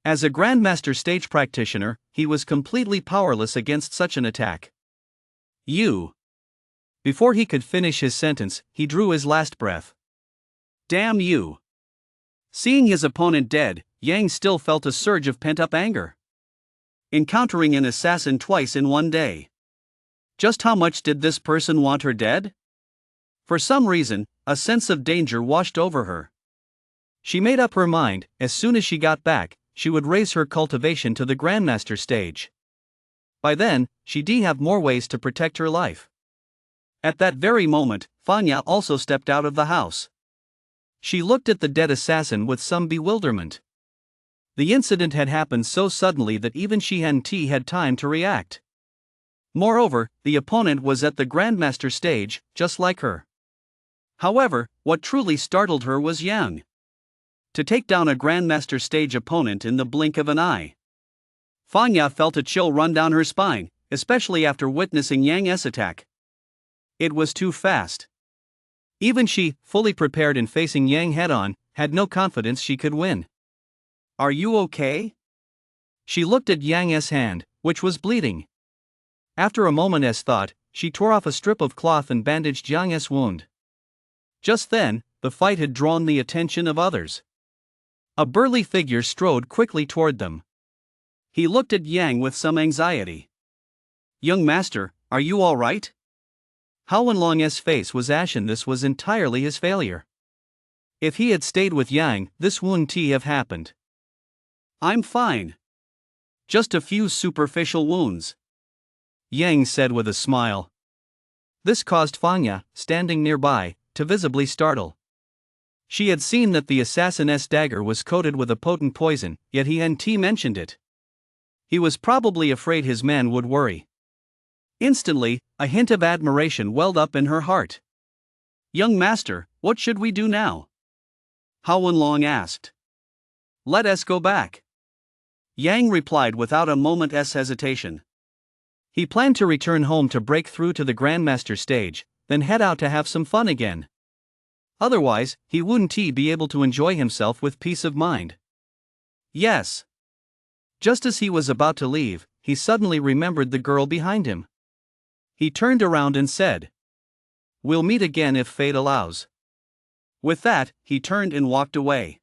As a Grandmaster stage practitioner, he was completely powerless against such an attack. You! Before he could finish his sentence, he drew his last breath. Damn you! Seeing his opponent dead, Yang still felt a surge of pent-up anger. Encountering an assassin twice in one day. Just how much did this person want her dead? For some reason, a sense of danger washed over her. She made up her mind, as soon as she got back, she would raise her cultivation to the Grandmaster stage. By then, she'd have more ways to protect her life. At that very moment, Fanya also stepped out of the house. She looked at the dead assassin with some bewilderment. The incident had happened so suddenly that even she hadn't had time to react. Moreover, the opponent was at the Grandmaster stage, just like her. However, what truly startled her was Yang. To take down a Grandmaster stage opponent in the blink of an eye. Fanya felt a chill run down her spine, especially after witnessing Yang's attack. It was too fast. Even she, fully prepared and facing Yang head-on, had no confidence she could win. Are you okay? She looked at Yang's hand, which was bleeding. After a moment's thought, she tore off a strip of cloth and bandaged Yang's wound. Just then, the fight had drawn the attention of others. A burly figure strode quickly toward them. He looked at Yang with some anxiety. Young master, are you all right? Hao Wenlong's face was ashen. This was entirely his failure. If he had stayed with Yang, this wouldn't have happened. I'm fine. Just a few superficial wounds. Yang said with a smile. This caused Fanya, standing nearby, to visibly startle. She had seen that the assassin's dagger was coated with a potent poison, yet he hadn't mentioned it. He was probably afraid his man would worry. Instantly, a hint of admiration welled up in her heart. Young master, what should we do now? Hao Wenlong asked. Let us go back. Yang replied without a moment's hesitation. He planned to return home to break through to the Grandmaster stage, then head out to have some fun again. Otherwise, he wouldn't be able to enjoy himself with peace of mind. Yes. Just as he was about to leave, he suddenly remembered the girl behind him. He turned around and said, We'll meet again if fate allows. With that, he turned and walked away.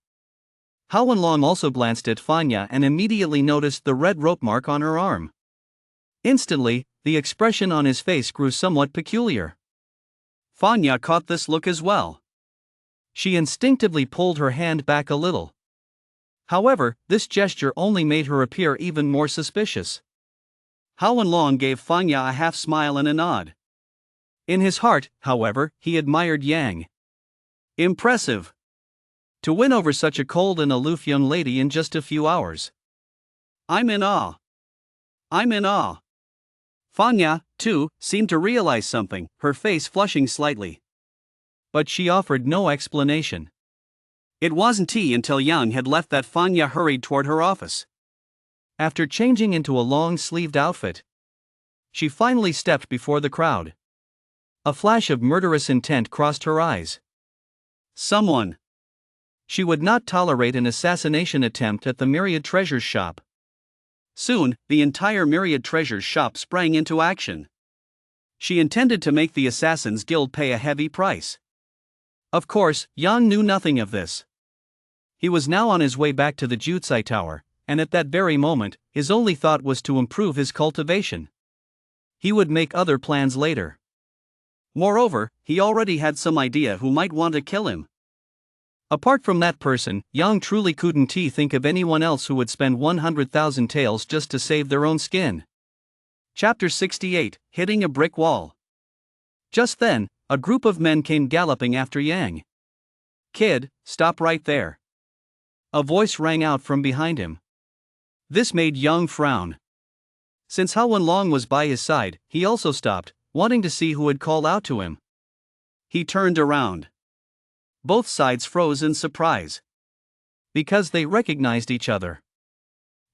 Hao Wenlong also glanced at Fanya and immediately noticed the red rope mark on her arm. Instantly, the expression on his face grew somewhat peculiar. Fanya caught this look as well. She instinctively pulled her hand back a little. However, this gesture only made her appear even more suspicious. Hao Wenlong gave Fanya a half smile and a nod. In his heart, however, he admired Yang. Impressive! To win over such a cold and aloof young lady in just a few hours. I'm in awe. I'm in awe. Fanya, too, seemed to realize something, her face flushing slightly. But she offered no explanation. It wasn't tea until Yang had left that Fanya hurried toward her office. After changing into a long-sleeved outfit, she finally stepped before the crowd. A flash of murderous intent crossed her eyes. Someone. She would not tolerate an assassination attempt at the Myriad Treasures shop. Soon, the entire Myriad Treasures shop sprang into action. She intended to make the Assassins Guild pay a heavy price. Of course, Yang knew nothing of this. He was now on his way back to the Jutsai Tower, and at that very moment, his only thought was to improve his cultivation. He would make other plans later. Moreover, he already had some idea who might want to kill him. Apart from that person, Yang truly couldn't think of anyone else who would spend 100,000 taels just to save their own skin. Chapter 68, Hitting a Brick Wall. Just then, a group of men came galloping after Yang. Kid, stop right there. A voice rang out from behind him. This made Yang frown. Since Hao Wenlong was by his side, he also stopped, wanting to see who had called out to him. He turned around. Both sides froze in surprise. Because they recognized each other.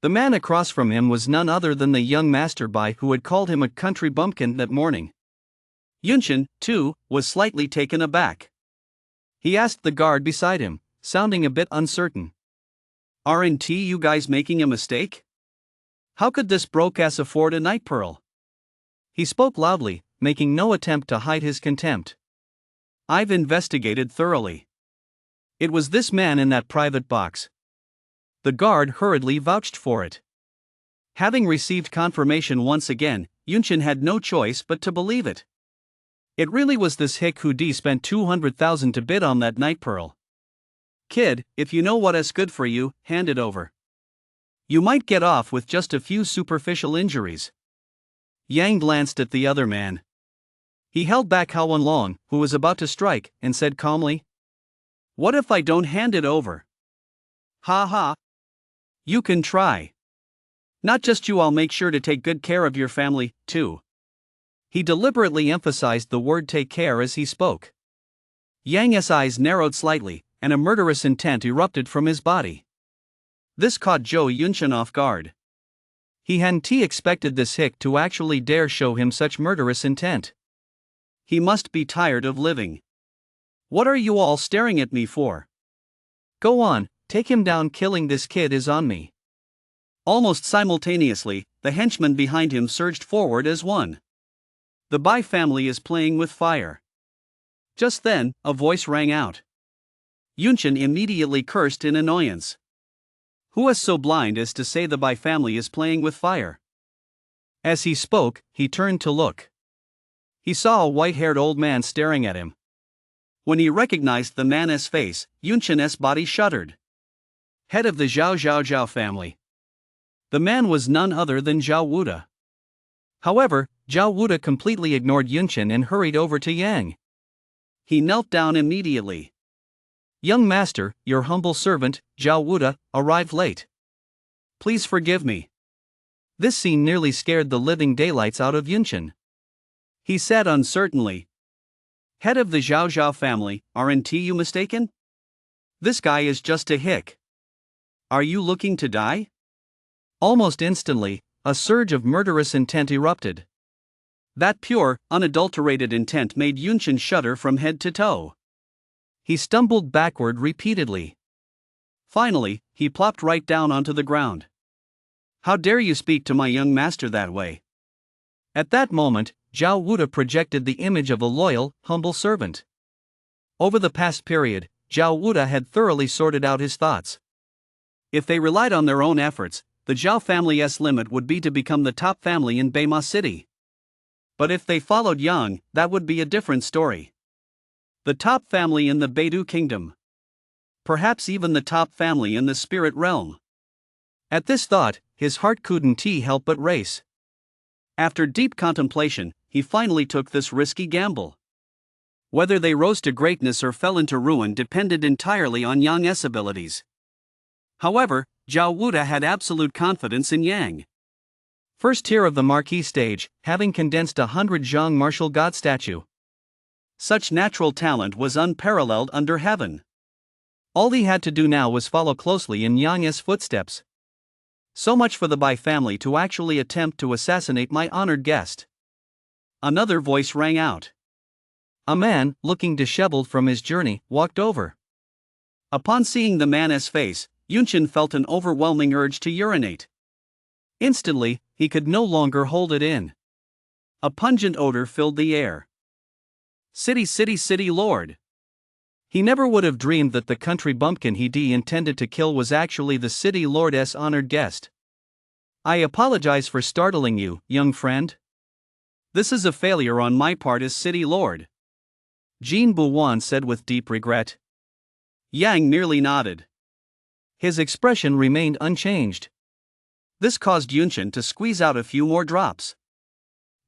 The man across from him was none other than the young master-by who had called him a country bumpkin that morning. Yunshin, too, was slightly taken aback. He asked the guard beside him, sounding a bit uncertain. Aren't you guys making a mistake? How could this broke-ass afford a night pearl? He spoke loudly, making no attempt to hide his contempt. I've investigated thoroughly. It was this man in that private box. The guard hurriedly vouched for it. Having received confirmation once again, Yunshin had no choice but to believe it. It really was this hick who spent 200,000 to bid on that night pearl. Kid, if you know what's good for you, hand it over. You might get off with just a few superficial injuries. Yang glanced at the other man. He held back Hao Wenlong, who was about to strike, and said calmly, "What if I don't hand it over?" "Ha ha. You can try. Not just you, I'll make sure to take good care of your family, too." He deliberately emphasized the word take care as he spoke. Yang's eyes narrowed slightly, and a murderous intent erupted from his body. This caught Zhou Yunshin off guard. He hadn't expected this hick to actually dare show him such murderous intent. He must be tired of living. What are you all staring at me for? Go on, take him down. Killing this kid is on me. Almost simultaneously, the henchmen behind him surged forward as one. The Bai family is playing with fire. Just then, a voice rang out. Yunshin immediately cursed in annoyance. Who is so blind as to say the Bai family is playing with fire? As he spoke, he turned to look. He saw a white-haired old man staring at him. When he recognized the man's face, Yunshin's body shuddered. Head of the Zhao family. The man was none other than Zhao Wuda. However, Zhao Wuda completely ignored Yunshin and hurried over to Yang. He knelt down immediately. Young master, your humble servant, Zhao Wuda, arrived late. Please forgive me. This scene nearly scared the living daylights out of Yunshin. He said uncertainly. Head of the Zhao family, aren't you mistaken? This guy is just a hick. Are you looking to die? Almost instantly, a surge of murderous intent erupted. That pure, unadulterated intent made Yunshin shudder from head to toe. He stumbled backward repeatedly. Finally, he plopped right down onto the ground. How dare you speak to my young master that way? At that moment, Zhao Wuda projected the image of a loyal, humble servant. Over the past period, Zhao Wuda had thoroughly sorted out his thoughts. If they relied on their own efforts, the Zhao family's limit would be to become the top family in Beima City. But if they followed Yang, that would be a different story. The top family in the Beidou kingdom. Perhaps even the top family in the spirit realm. At this thought, his heart couldn't help but race. After deep contemplation, he finally took this risky gamble. Whether they rose to greatness or fell into ruin depended entirely on Yang E's abilities. However, Zhao Wuda had absolute confidence in Yang. First tier of the marquee stage, having condensed 100 Zhang martial god statue. Such natural talent was unparalleled under heaven. All he had to do now was follow closely in Yang E's footsteps. So much for the Bai family to actually attempt to assassinate my honored guest. Another voice rang out. A man, looking disheveled from his journey, walked over. Upon seeing the man's face, Yunqian felt an overwhelming urge to urinate. Instantly, he could no longer hold it in. A pungent odor filled the air. City lord. He never would have dreamed that the country bumpkin he intended to kill was actually the city lord's honored guest. I apologize for startling you, young friend. This is a failure on my part as city lord. Jin Buwan said with deep regret. Yang merely nodded. His expression remained unchanged. This caused Yunqian to squeeze out a few more drops.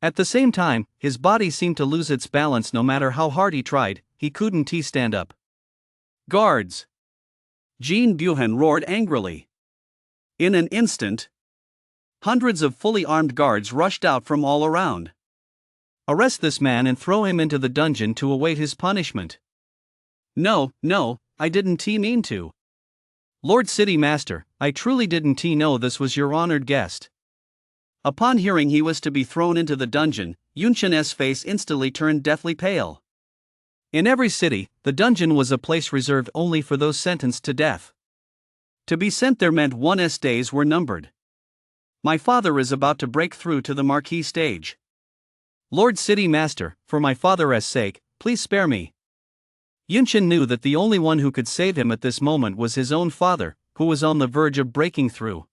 At the same time, his body seemed to lose its balance no matter how hard he tried, he couldn't stand up. Guards! Jin Buhan roared angrily. In an instant, hundreds of fully armed guards rushed out from all around. Arrest this man and throw him into the dungeon to await his punishment. No, I didn't mean to. Lord City Master, I truly didn't know this was your honored guest. Upon hearing he was to be thrown into the dungeon, Yunqian's face instantly turned deathly pale. In every city, the dungeon was a place reserved only for those sentenced to death. To be sent there meant one's days were numbered. My father is about to break through to the marquee stage. Lord City Master, for my father's sake, please spare me. Yunqian knew that the only one who could save him at this moment was his own father, who was on the verge of breaking through.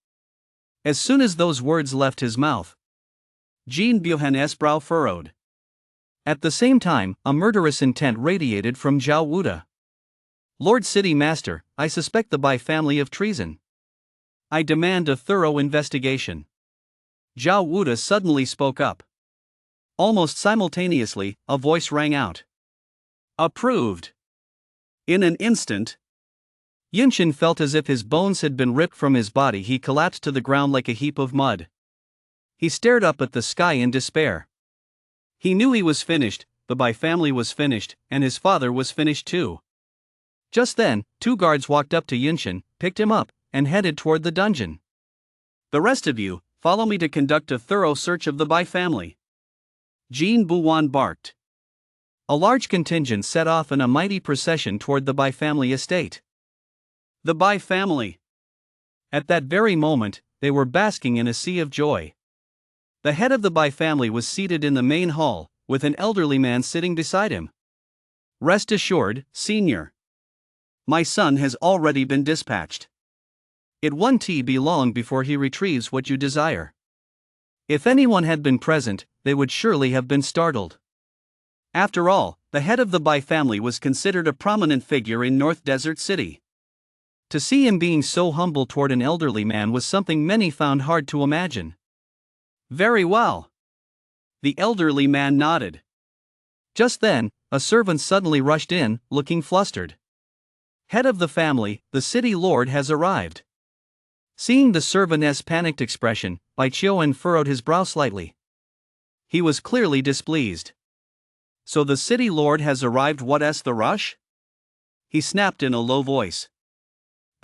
As soon as those words left his mouth, Jin Buhan's brow furrowed. At the same time, a murderous intent radiated from Zhao Wuda. Lord City Master, I suspect the Bai family of treason. I demand a thorough investigation. Zhao Wuda suddenly spoke up. Almost simultaneously, a voice rang out. Approved. In an instant, Yunqian felt as if his bones had been ripped from his body. He collapsed to the ground like a heap of mud. He stared up at the sky in despair. He knew he was finished, the Bai family was finished, and his father was finished too. Just then, two guards walked up to Yunqian, picked him up, and headed toward the dungeon. The rest of you, follow me to conduct a thorough search of the Bai family. Jin Buwan barked. A large contingent set off in a mighty procession toward the Bai family estate. The Bai family. At that very moment, they were basking in a sea of joy. The head of the Bai family was seated in the main hall, with an elderly man sitting beside him. Rest assured, senior. My son has already been dispatched. It won't be long before he retrieves what you desire. If anyone had been present, they would surely have been startled. After all, the head of the Bai family was considered a prominent figure in North Desert City. To see him being so humble toward an elderly man was something many found hard to imagine. Very well. The elderly man nodded. Just then, a servant suddenly rushed in, looking flustered. Head of the family, the city lord has arrived. Seeing the servant's panicked expression, Bai Qiuan furrowed his brow slightly. He was clearly displeased. So the city lord has arrived. What's the rush? He snapped in a low voice.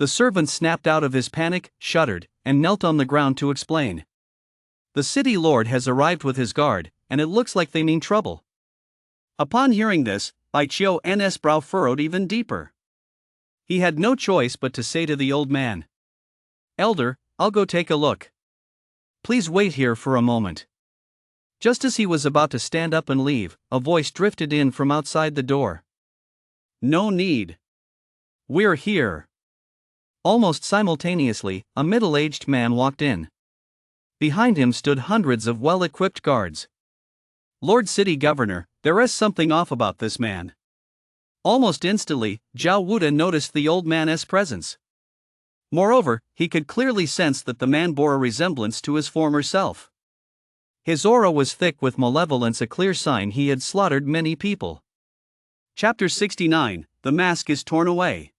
The servant snapped out of his panic, shuddered, and knelt on the ground to explain. The city lord has arrived with his guard, and it looks like they mean trouble. Upon hearing this, Bai Qiuan's brow furrowed even deeper. He had no choice but to say to the old man, Elder, I'll go take a look. Please wait here for a moment. Just as he was about to stand up and leave, a voice drifted in from outside the door. No need. We're here. Almost simultaneously, a middle-aged man walked in. Behind him stood hundreds of well-equipped guards. Lord City Governor, there is something off about this man. Almost instantly, Zhao Wuda noticed the old man's presence. Moreover, he could clearly sense that the man bore a resemblance to his former self. His aura was thick with malevolence, a clear sign he had slaughtered many people. Chapter 69, The Mask is Torn Away.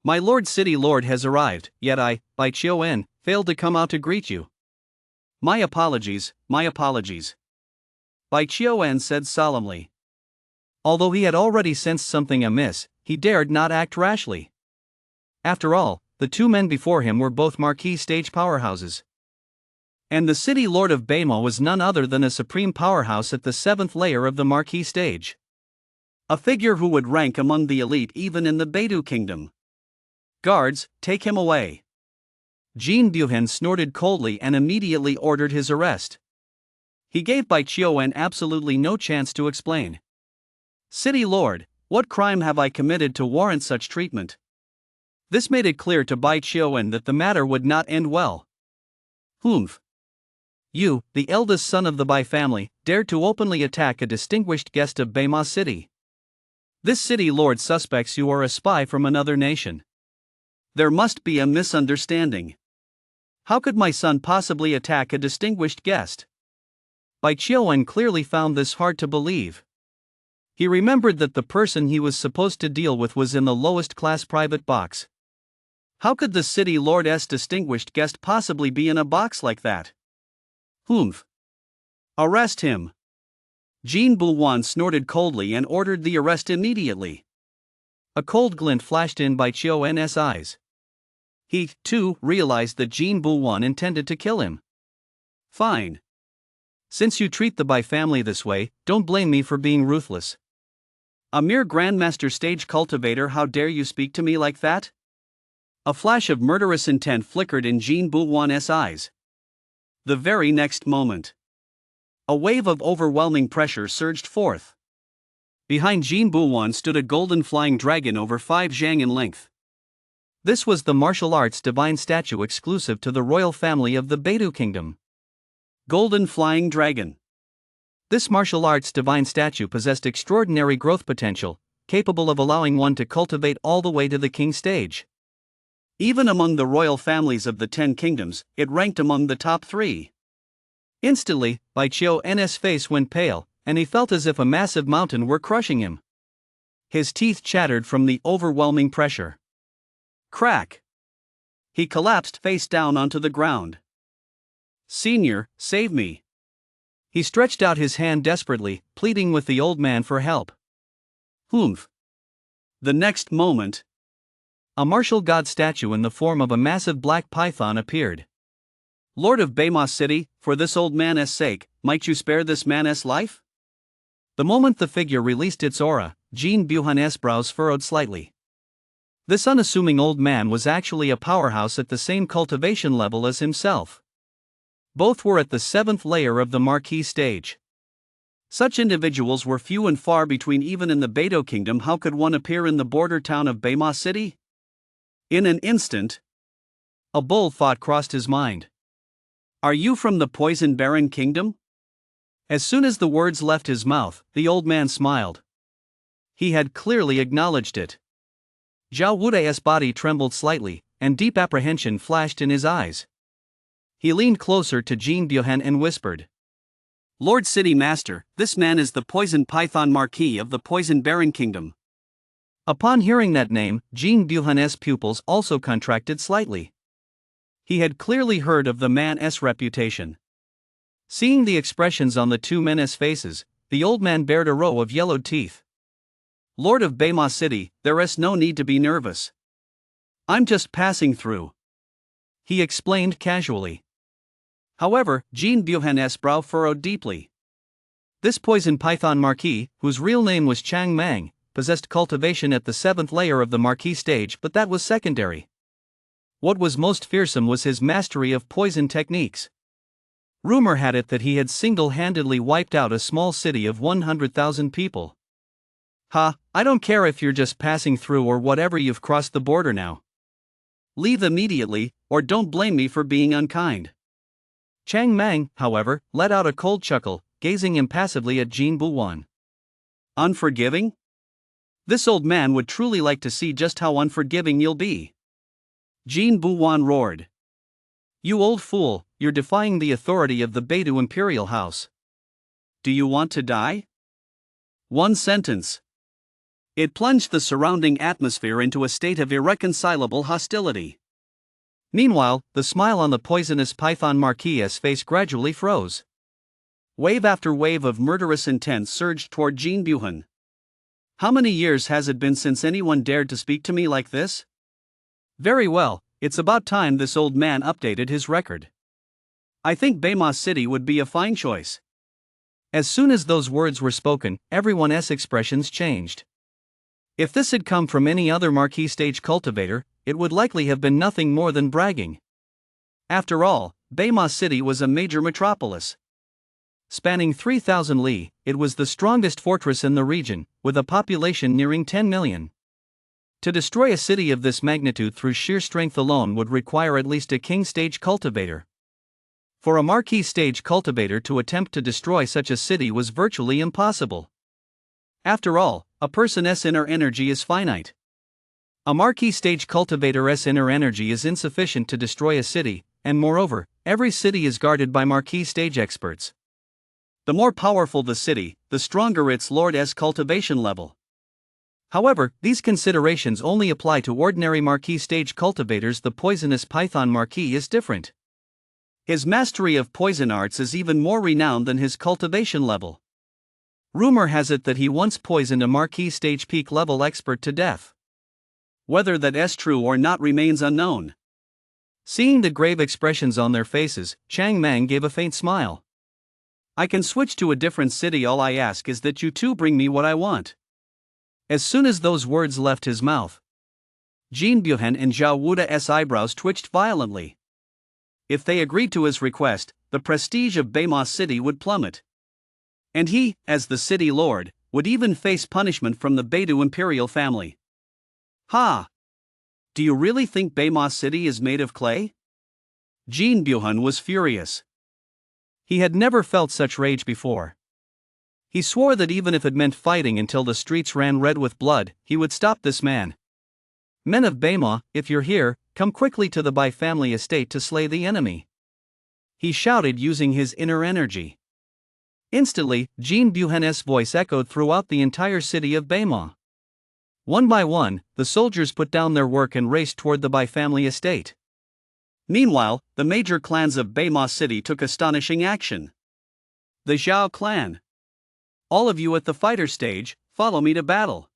My Lord City Lord has arrived, yet I, Bai Qiuan, failed to come out to greet you. My apologies, my apologies. Bai Qiuan said solemnly. Although he had already sensed something amiss, he dared not act rashly. After all, the two men before him were both marquee stage powerhouses. And the city lord of Beima was none other than a supreme powerhouse at the 7th layer of the marquee stage. A figure who would rank among the elite even in the Beidou kingdom. Guards, take him away. Jin Buhan snorted coldly and immediately ordered his arrest. He gave Bai Qiuan absolutely no chance to explain. City lord, what crime have I committed to warrant such treatment? This made it clear to Bai Qiuan that the matter would not end well. Humph. You, the eldest son of the Bai family, dared to openly attack a distinguished guest of Beima City. This city lord suspects you are a spy from another nation. There must be a misunderstanding. How could my son possibly attack a distinguished guest? Bai Qiuan clearly found this hard to believe. He remembered that the person he was supposed to deal with was in the lowest class private box. How could the city lord's distinguished guest possibly be in a box like that? Humph. Arrest him. Jin Buwan snorted coldly and ordered the arrest immediately. A cold glint flashed in Bai Qiuan's eyes. He, too, realized that Jin Buwan intended to kill him. Fine. Since you treat the Bai family this way, don't blame me for being ruthless. A mere Grandmaster stage cultivator, how dare you speak to me like that? A flash of murderous intent flickered in Jin Buwan's eyes. The very next moment, a wave of overwhelming pressure surged forth. Behind Jin Buwan stood a golden flying dragon over 5 zhang in length. This was the martial arts divine statue exclusive to the royal family of the Beidou kingdom. Golden flying dragon. This martial arts divine statue possessed extraordinary growth potential, capable of allowing one to cultivate all the way to the king stage. Even among the royal families of the 10 kingdoms, it ranked among the top 3. Instantly, Bai Qiuan's face went pale, and he felt as if a massive mountain were crushing him. His teeth chattered from the overwhelming pressure. Crack! He collapsed face down onto the ground. Senior, save me. He stretched out his hand desperately, pleading with the old man for help. Humph. The next moment, a martial god statue in the form of a massive black python appeared. Lord of Beima City, for this old man's sake, might you spare this man's life? The moment the figure released its aura, Jin Buhan's brows furrowed slightly. This unassuming old man was actually a powerhouse at the same cultivation level as himself. Both were at the 7th layer of the marquee stage. Such individuals were few and far between even in the Beidou kingdom. How could one appear in the border town of Beima City? In an instant, a bold thought crossed his mind. Are you from the Poison Baron Kingdom? As soon as the words left his mouth, the old man smiled. He had clearly acknowledged it. Zhao Wuda's body trembled slightly, and deep apprehension flashed in his eyes. He leaned closer to Jin Buhan and whispered. Lord City Master, this man is the Poison Python Marquis of the Poison Baron Kingdom. Upon hearing that name, Jin Buhan's pupils also contracted slightly. He had clearly heard of the man's reputation. Seeing the expressions on the two men's faces, the old man bared a row of yellowed teeth. Lord of Beima City, there is no need to be nervous. I'm just passing through, he explained casually. However, Jin Buhan's brow furrowed deeply. This poison python marquis, whose real name was Chang Mang, possessed cultivation at the 7th layer of the marquis stage, but that was secondary. What was most fearsome was his mastery of poison techniques. Rumor had it that he had single-handedly wiped out a small city of 100,000 people. I don't care if you're just passing through or whatever, you've crossed the border now. Leave immediately, or don't blame me for being unkind. Chang Mang, however, let out a cold chuckle, gazing impassively at Jin Buwan. Unforgiving? This old man would truly like to see just how unforgiving you'll be. Jin Buwan roared. You old fool, you're defying the authority of the Beidou imperial house. Do you want to die? One sentence. It plunged the surrounding atmosphere into a state of irreconcilable hostility. Meanwhile, the smile on the poisonous python Marquis's face gradually froze. Wave after wave of murderous intent surged toward Jin Buhan. How many years has it been since anyone dared to speak to me like this? Very well, it's about time this old man updated his record. I think Bema City would be a fine choice. As soon as those words were spoken, everyone's expressions changed. If this had come from any other marquee stage cultivator, it would likely have been nothing more than bragging. After all, Bema City was a major metropolis. Spanning 3,000 li, it was the strongest fortress in the region, with a population nearing 10 million. To destroy a city of this magnitude through sheer strength alone would require at least a king stage cultivator. For a marquee stage cultivator to attempt to destroy such a city was virtually impossible. After all, a person's inner energy is finite. A marquee stage cultivator's inner energy is insufficient to destroy a city, and moreover, every city is guarded by marquee stage experts. The more powerful the city, the stronger its lord's cultivation level. However, these considerations only apply to ordinary marquee stage cultivators. The poisonous python marquis is different. His mastery of poison arts is even more renowned than his cultivation level. Rumor has it that he once poisoned a marquee stage peak level expert to death. Whether that is true or not remains unknown. Seeing the grave expressions on their faces, Chang Mang gave a faint smile. I can switch to a different city. All I ask is that you two bring me what I want. As soon as those words left his mouth, Jin Buhan and Zhao Wuda's eyebrows twitched violently. If they agreed to his request, the prestige of Bema City would plummet. And he, as the city lord, would even face punishment from the Beidou imperial family. Ha! Do you really think Bema City is made of clay? Jin Buhan was furious. He had never felt such rage before. He swore that even if it meant fighting until the streets ran red with blood, he would stop this man. Men of Bema, if you're here, come quickly to the Bai family estate to slay the enemy. He shouted using his inner energy. Instantly, Jin Buhan's voice echoed throughout the entire city of Bema. One by one, the soldiers put down their work and raced toward the Bai family estate. Meanwhile, the major clans of Bema City took astonishing action. The Zhao clan. All of you at the fighter stage, follow me to battle.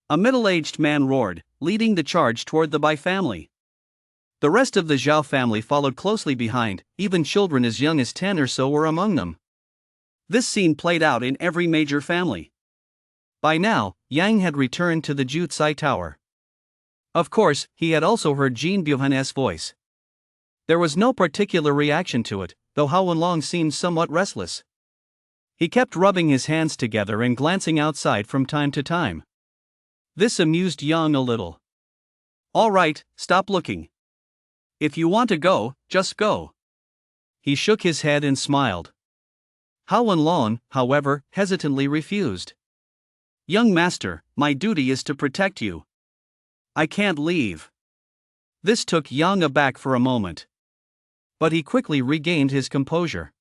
A middle-aged man roared, leading the charge toward the Bai family. The rest of the Zhao family followed closely behind, even children as young as 10 or so were among them. This scene played out in every major family. By now, Yang had returned to the Jutsai Tower. Of course, he had also heard Jin Buhan's voice. There was no particular reaction to it, though Hao Wenlong seemed somewhat restless. He kept rubbing his hands together and glancing outside from time to time. This amused Yang a little. All right, stop looking. If you want to go, just go. He shook his head and smiled. Hao Wenlong, however, hesitantly refused. Young master, my duty is to protect you. I can't leave. This took Yang aback for a moment. But he quickly regained his composure.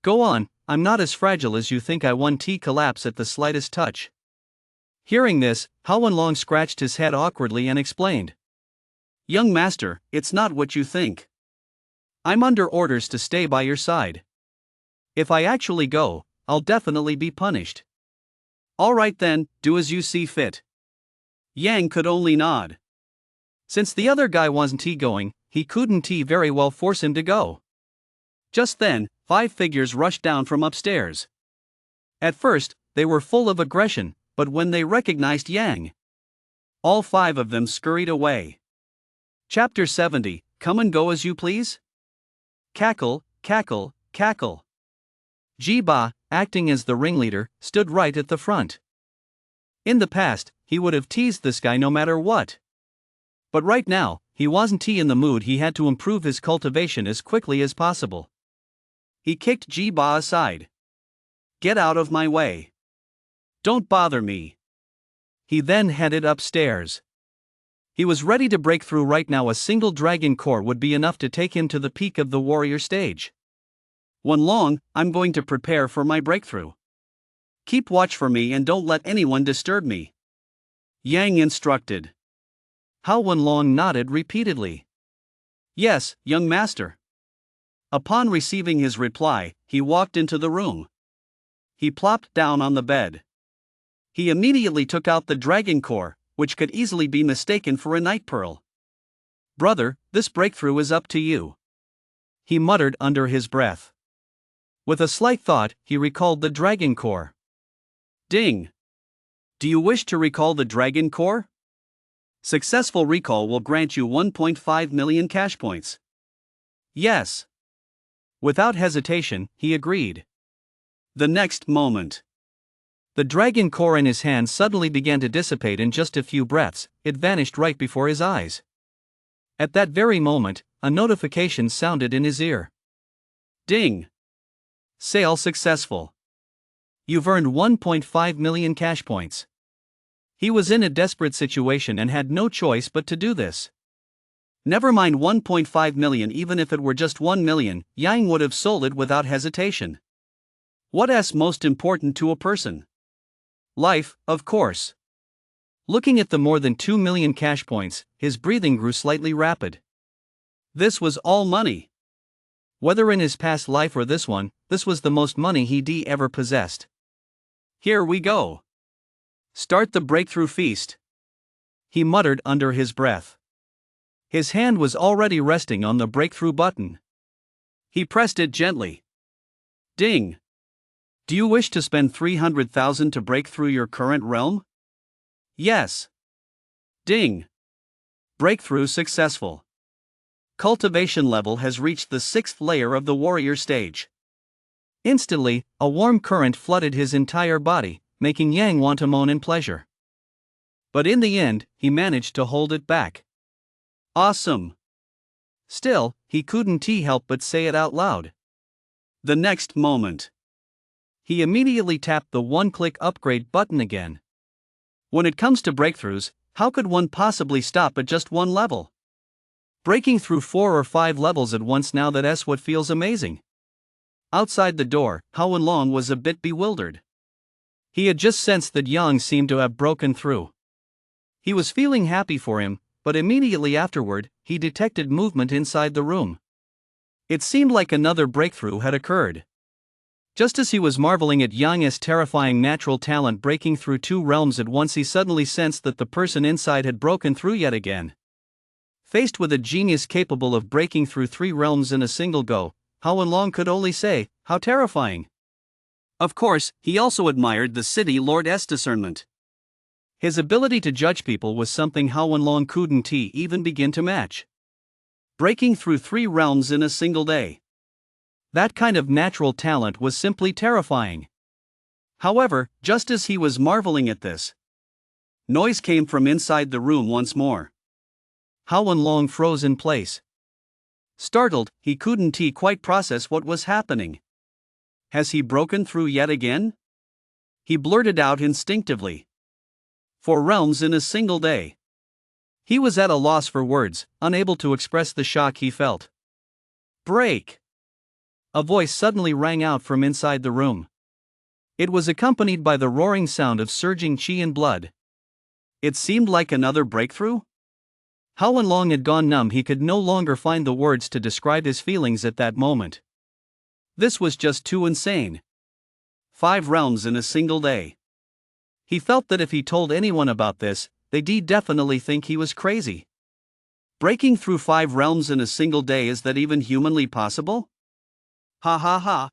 Go on, I'm not as fragile as you think. I won't collapse at the slightest touch. Hearing this, Hao Wenlong scratched his head awkwardly and explained. Young master, it's not what you think. I'm under orders to stay by your side. If I actually go, I'll definitely be punished. All right then, do as you see fit. Yang could only nod. Since the other guy wasn't going, he couldn't very well force him to go. Just then, 5 figures rushed down from upstairs. At first, they were full of aggression, but when they recognized Yang, all 5 of them scurried away. Chapter 70, Come and Go As You Please? Cackle, cackle, cackle. Ji Ba, acting as the ringleader, stood right at the front. In the past, he would have teased this guy no matter what. But right now, he wasn't in the mood. He had to improve his cultivation as quickly as possible. He kicked Ji Ba aside. Get out of my way. Don't bother me. He then headed upstairs. He was ready to break through right now. A single dragon core would be enough to take him to the peak of the warrior stage. One long, I'm going to prepare for my breakthrough. Keep watch for me and don't let anyone disturb me, Yang instructed. Hao Wenlong nodded repeatedly. Yes, young master. Upon receiving his reply, he walked into the room. He plopped down on the bed. He immediately took out the dragon core, which could easily be mistaken for a night pearl. Brother, this breakthrough is up to you, he muttered under his breath. With a slight thought, he recalled the dragon core. Ding! Do you wish to recall the dragon core? Successful recall will grant you 1.5 million cash points. Yes. Without hesitation, he agreed. The next moment, the dragon core in his hand suddenly began to dissipate in just a few breaths. It vanished right before his eyes. At that very moment, a notification sounded in his ear. Ding! Sale successful. You've earned 1.5 million cash points. He was in a desperate situation and had no choice but to do this. Never mind 1.5 million, even if it were just 1 million, Yang would have sold it without hesitation. What's most important to a person? Life, of course. Looking at the more than 2 million cash points, his breathing grew slightly rapid. This was all money. Whether in his past life or this one, this was the most money he'd ever possessed. Here we go. Start the breakthrough feast, he muttered under his breath. His hand was already resting on the breakthrough button. He pressed it gently. Ding! Do you wish to spend 300,000 to break through your current realm? Yes. Ding! Breakthrough successful. Cultivation level has reached the 6th layer of the warrior stage. Instantly, a warm current flooded his entire body, making Yang want to moan in pleasure. But in the end, he managed to hold it back. Awesome! Still, he couldn't help but say it out loud. The next moment, he immediately tapped the one-click upgrade button again. When it comes to breakthroughs, how could one possibly stop at just one level? Breaking through 4 or 5 levels at once, now that's what feels amazing. Outside the door, Hao Wenlong was a bit bewildered. He had just sensed that Yang seemed to have broken through. He was feeling happy for him, but immediately afterward, he detected movement inside the room. It seemed like another breakthrough had occurred. Just as he was marveling at Yang's terrifying natural talent breaking through 2 realms at once, he suddenly sensed that the person inside had broken through yet again. Faced with a genius capable of breaking through 3 realms in a single go, Hao Wenlong could only say, how terrifying. Of course, he also admired the city lord's discernment. His ability to judge people was something Hao Wenlong couldn't even begin to match. Breaking through 3 realms in a single day. That kind of natural talent was simply terrifying. However, just as he was marveling at this, noise came from inside the room once more. Hao Wenlong froze in place. Startled, he couldn't quite process what was happening. Has he broken through yet again? He blurted out instinctively. 4 realms in a single day. He was at a loss for words, unable to express the shock he felt. Break! A voice suddenly rang out from inside the room. It was accompanied by the roaring sound of surging qi and blood. It seemed like another breakthrough? Hao Wenlong had gone numb. He could no longer find the words to describe his feelings at that moment. This was just too insane. 5 realms in a single day. He felt that if he told anyone about this, they'd definitely think he was crazy. Breaking through 5 realms in a single day, is that even humanly possible? Ha ha ha.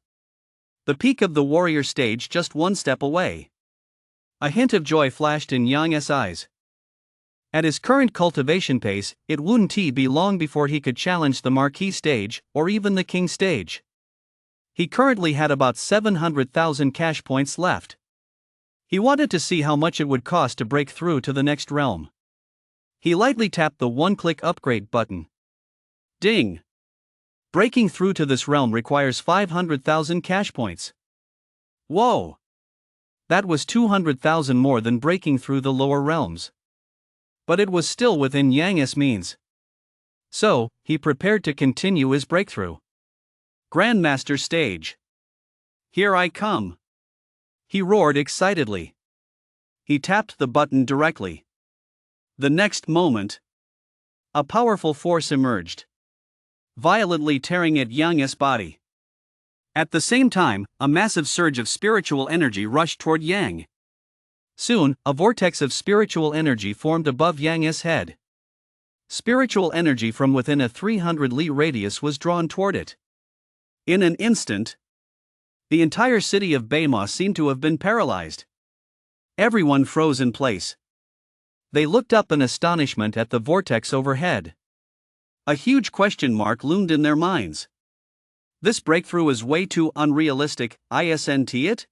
The peak of the warrior stage just 1 step away. A hint of joy flashed in Yang's eyes. At his current cultivation pace, it wouldn't be long before he could challenge the Marquis stage, or even the King stage. He currently had about 700,000 cash points left. He wanted to see how much it would cost to break through to the next realm. He lightly tapped the one-click upgrade button. Ding! Breaking through to this realm requires 500,000 cash points. Whoa! That was 200,000 more than breaking through the lower realms. But it was still within Yang's means. So, he prepared to continue his breakthrough. Grandmaster stage. Here I come. He roared excitedly. He tapped the button directly. The next moment, a powerful force emerged, violently tearing at Yang's body. At the same time, a massive surge of spiritual energy rushed toward Yang. Soon, a vortex of spiritual energy formed above Yang's head. Spiritual energy from within a 300-li radius was drawn toward it. In an instant, the entire city of Beima seemed to have been paralyzed. Everyone froze in place. They looked up in astonishment at the vortex overhead. A huge question mark loomed in their minds. This breakthrough is way too unrealistic, isn't it?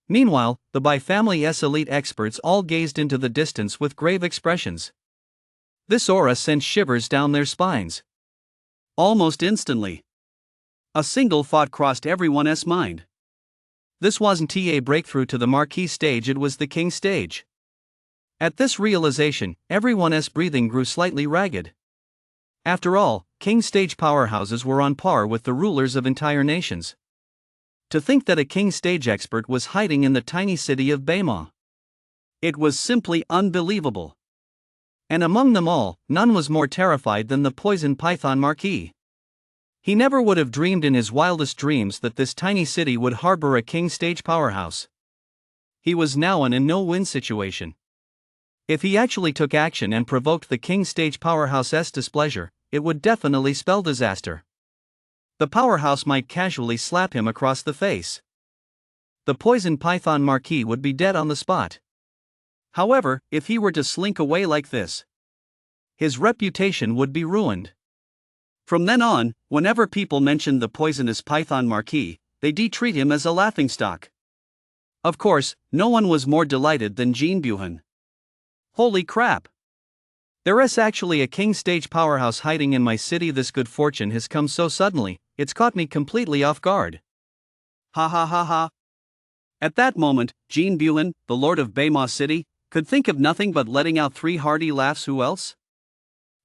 Meanwhile, the Bai family's elite experts all gazed into the distance with grave expressions. This aura sent shivers down their spines. Almost instantly, a single thought crossed everyone's mind. This wasn't a breakthrough to the marquee stage, it was the king stage. At this realization, everyone's breathing grew slightly ragged. After all, king stage powerhouses were on par with the rulers of entire nations. To think that a king stage expert was hiding in the tiny city of Beima. It was simply unbelievable. And among them all, none was more terrified than the poison python marquis. He never would have dreamed in his wildest dreams that this tiny city would harbor a king stage powerhouse. He was now in a no-win situation. If he actually took action and provoked the king stage powerhouse's displeasure, it would definitely spell disaster. The powerhouse might casually slap him across the face. The poison python marquis would be dead on the spot. However, if he were to slink away like this, his reputation would be ruined. From then on, whenever people mentioned the poisonous python marquis, they treat him as a laughingstock. Of course, no one was more delighted than Jean Buhan. Holy crap! There's actually a king stage powerhouse hiding in my city. This good fortune has come so suddenly, it's caught me completely off guard. Ha ha ha ha. At that moment, Jean Buhan, the lord of Beima City, could think of nothing but letting out 3 hearty laughs. Who else?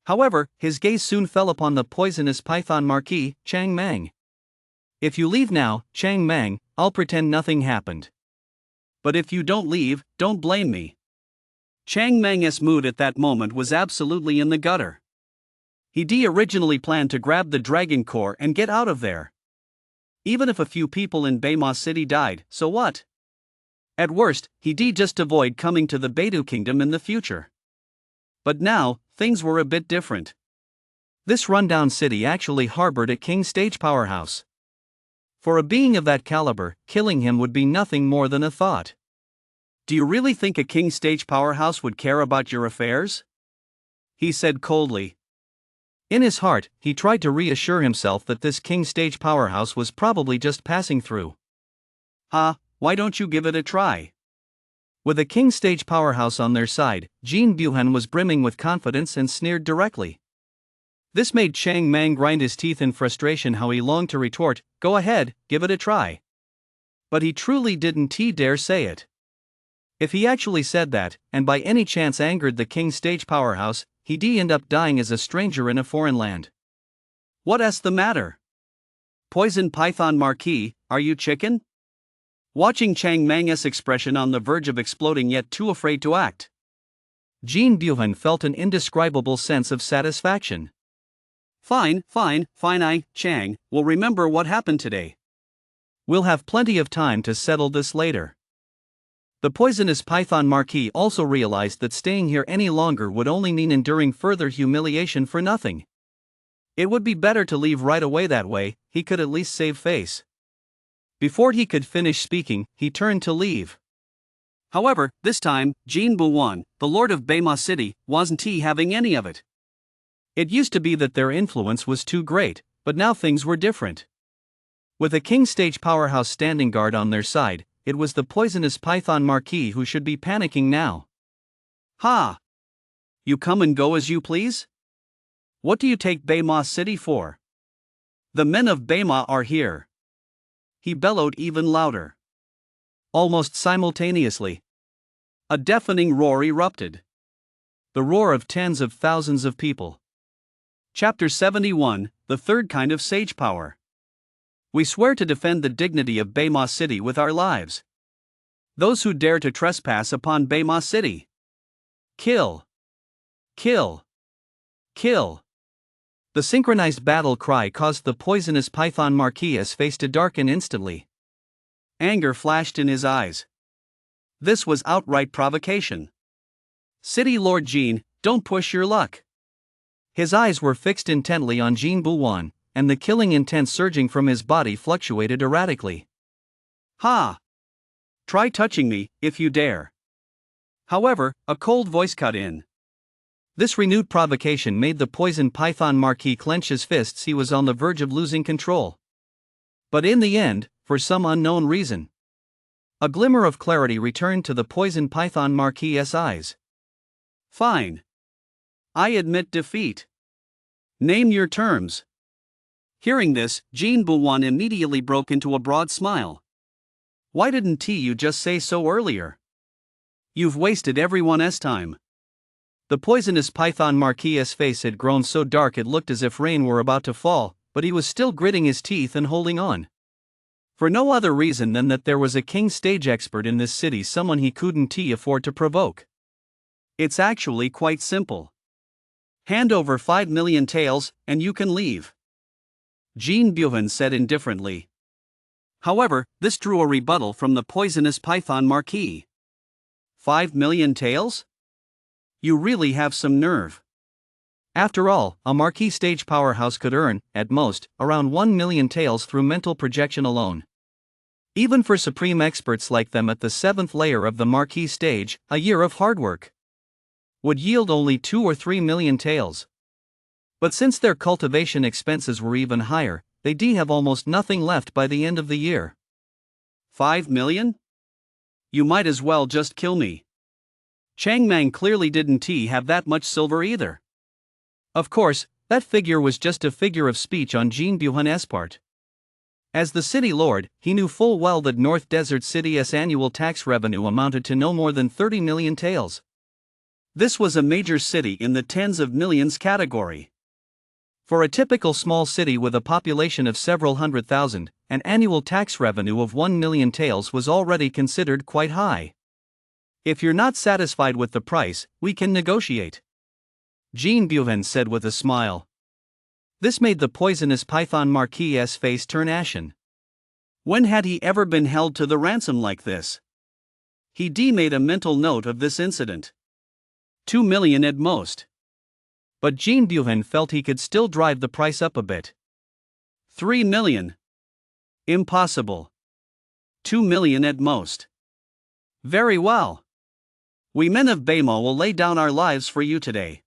However, his gaze soon fell upon the poisonous python marquis, Chang Mang. If you leave now, Chang Mang, I'll pretend nothing happened. But if you don't leave, don't blame me. Chang Mang's mood at that moment was absolutely in the gutter. He originally planned to grab the dragon core and get out of there. Even if a few people in Beima City died, so what? At worst, he just avoid coming to the Beidou Kingdom in the future. But now, things were a bit different. This rundown city actually harbored a king stage powerhouse. For a being of that caliber, killing him would be nothing more than a thought. Do you really think a king stage powerhouse would care about your affairs? He said coldly. In his heart, he tried to reassure himself that this king stage powerhouse was probably just passing through. Why don't you give it a try? With a king stage powerhouse on their side, Jean Buhan was brimming with confidence and sneered directly. This made Chang Mang grind his teeth in frustration. How he longed to retort, "Go ahead, give it a try." But he truly didn't dare say it. If he actually said that, and by any chance angered the king stage powerhouse, he'd end up dying as a stranger in a foreign land. What's the matter? Poison python marquis, are you chicken? Watching Chang Mang's expression on the verge of exploding yet too afraid to act, Jean Buhan felt an indescribable sense of satisfaction. Fine, Chang, we'll remember what happened today. We'll have plenty of time to settle this later. The poisonous python marquis also realized that staying here any longer would only mean enduring further humiliation for nothing. It would be better to leave right away. That way, he could at least save face. Before he could finish speaking, he turned to leave. However, this time, Jean Buhan, the lord of Beima City, wasn't having any of it. It used to be that their influence was too great, but now things were different. With a king stage powerhouse standing guard on their side, it was the poisonous python marquis who should be panicking now. Ha! You come and go as you please? What do you take Beima City for? The men of Beima are here. He bellowed even louder. Almost simultaneously, a deafening roar erupted. The roar of tens of thousands of people. Chapter 71, The Third Kind of Sage Power. We swear to defend the dignity of Bema City with our lives. Those who dare to trespass upon Bema City. Kill! Kill! Kill! The synchronized battle cry caused the poisonous python Marquis' face to darken instantly. Anger flashed in his eyes. This was outright provocation. City Lord Jean, don't push your luck. His eyes were fixed intently on Jean Bouwan, and the killing intent surging from his body fluctuated erratically. Ha! Try touching me, if you dare. However, a cold voice cut in. This renewed provocation made the poisoned python Marquis clench his fists. He was on the verge of losing control. But in the end, for some unknown reason, a glimmer of clarity returned to the poisoned python Marquis' eyes. Fine. I admit defeat. Name your terms. Hearing this, Jean Bouwan immediately broke into a broad smile. Why didn't you just say so earlier? You've wasted everyone's time. The poisonous python Marquis' face had grown so dark it looked as if rain were about to fall, but he was still gritting his teeth and holding on. For no other reason than that there was a king stage expert in this city, someone he couldn't afford to provoke. It's actually quite simple. Hand over 5 million taels, and you can leave. Jean Bouwan said indifferently. However, this drew a rebuttal from the poisonous python Marquis. 5 million taels? You really have some nerve. After all, a Marquis stage powerhouse could earn, at most, around 1 million taels through mental projection alone. Even for supreme experts like them at the 7th layer of the Marquis stage, a year of hard work would yield only 2 or 3 million taels. But since their cultivation expenses were even higher, they have almost nothing left by the end of the year. 5 million? You might as well just kill me. Chang Mang clearly didn't have that much silver either. Of course, that figure was just a figure of speech on Jean Bouwan's part. As the city lord, he knew full well that North Desert City's annual tax revenue amounted to no more than 30 million taels. This was a major city in the tens of millions category. For a typical small city with a population of several 100,000, an annual tax revenue of 1 million taels was already considered quite high. If you're not satisfied with the price, we can negotiate. Jean Bouwan said with a smile. This made the poisonous python Marquis' face turn ashen. When had he ever been held to the ransom like this? He made a mental note of this incident. 2 million at most. But Jean Bouwan felt he could still drive the price up a bit. 3 million. Impossible. 2 million at most. Very well. We men of Bema will lay down our lives for you today.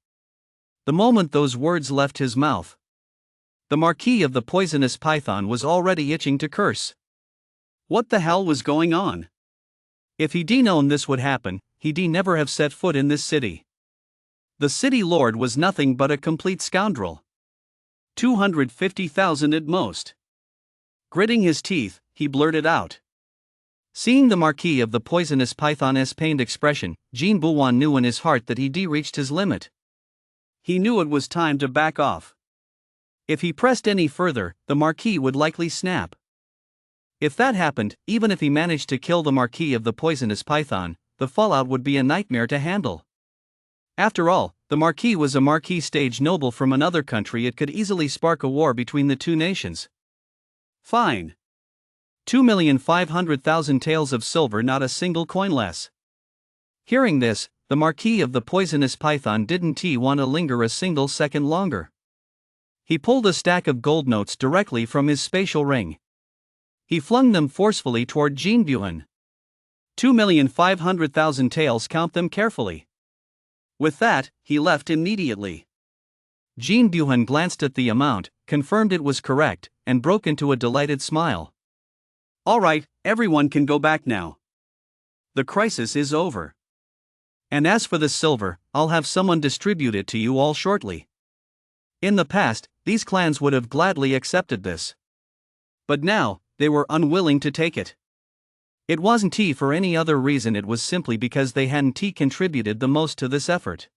The moment those words left his mouth, the Marquis of the poisonous python was already itching to curse. What the hell was going on? If he'd known this would happen, he'd never have set foot in this city. The city lord was nothing but a complete scoundrel. 250,000 at most. Gritting his teeth, he blurted out. Seeing the Marquis of the poisonous python's pained expression, Jean Bouwan knew in his heart that he'd reached his limit. He knew it was time to back off. If he pressed any further, the Marquis would likely snap. If that happened, even if he managed to kill the Marquis of the poisonous python, the fallout would be a nightmare to handle. After all, the Marquis was a Marquis stage noble from another country. It could easily spark a war between the two nations. Fine. 2,500,000 taels of silver, not a single coin less. Hearing this, the Marquis of the poisonous python didn't want to linger a single second longer. He pulled a stack of gold notes directly from his spatial ring. He flung them forcefully toward Jean Bouwan. 2,500,000 taels, count them carefully. With that, he left immediately. Jean Bouwan glanced at the amount, confirmed it was correct, and broke into a delighted smile. All right, everyone can go back now. The crisis is over. And as for the silver, I'll have someone distribute it to you all shortly. In the past, these clans would have gladly accepted this. But now, they were unwilling to take it. It wasn't for any other reason, it was simply because they hadn't contributed the most to this effort.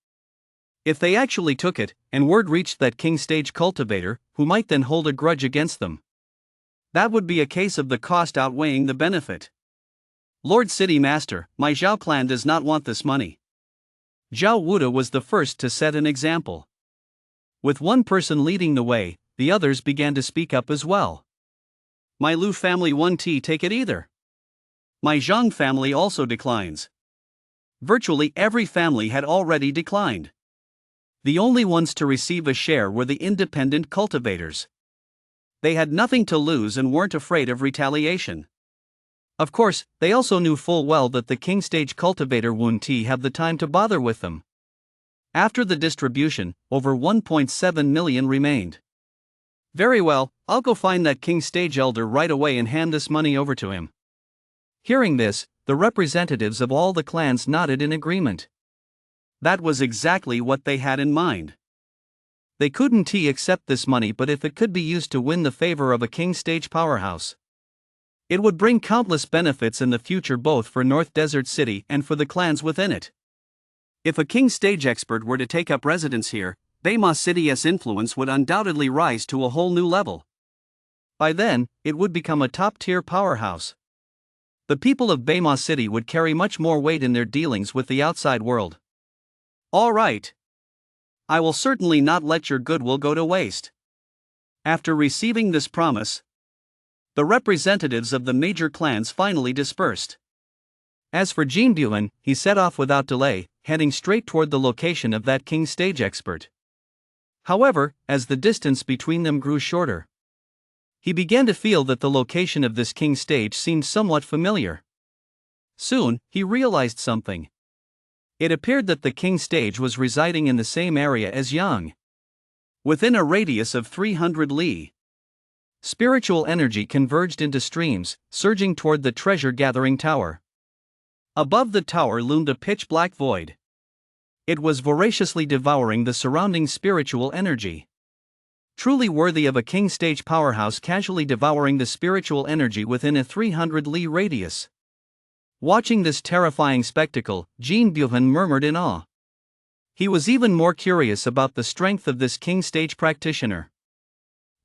If they actually took it, and word reached that king stage cultivator, who might then hold a grudge against them, that would be a case of the cost outweighing the benefit. Lord City Master, my Zhao clan does not want this money. Zhao Wuda was the first to set an example. With one person leading the way, the others began to speak up as well. My Lu family won't take it either. My Zhang family also declines. Virtually every family had already declined. The only ones to receive a share were the independent cultivators. They had nothing to lose and weren't afraid of retaliation. Of course, they also knew full well that the king stage cultivator wouldn't have the time to bother with them. After the distribution, over 1.7 million remained. Very well, I'll go find that king stage elder right away and hand this money over to him. Hearing this, the representatives of all the clans nodded in agreement. That was exactly what they had in mind. They couldn't accept this money, but if it could be used to win the favor of a king stage powerhouse, it would bring countless benefits in the future, both for North Desert City and for the clans within it. If a king stage expert were to take up residence here, Beima City's influence would undoubtedly rise to a whole new level. By then, it would become a top-tier powerhouse. The people of Beima City would carry much more weight in their dealings with the outside world. All right. I will certainly not let your goodwill go to waste. After receiving this promise, the representatives of the major clans finally dispersed. As for Jin Buhan, he set off without delay, heading straight toward the location of that king stage expert. However, as the distance between them grew shorter, he began to feel that the location of this king stage seemed somewhat familiar. Soon, he realized something. It appeared that the king stage was residing in the same area as Yang. Within a radius of 300 li, spiritual energy converged into streams, surging toward the treasure-gathering tower. Above the tower loomed a pitch-black void. It was voraciously devouring the surrounding spiritual energy. Truly worthy of a king stage powerhouse, casually devouring the spiritual energy within a 300 li radius. Watching this terrifying spectacle, Jin Buhan murmured in awe. He was even more curious about the strength of this king stage practitioner.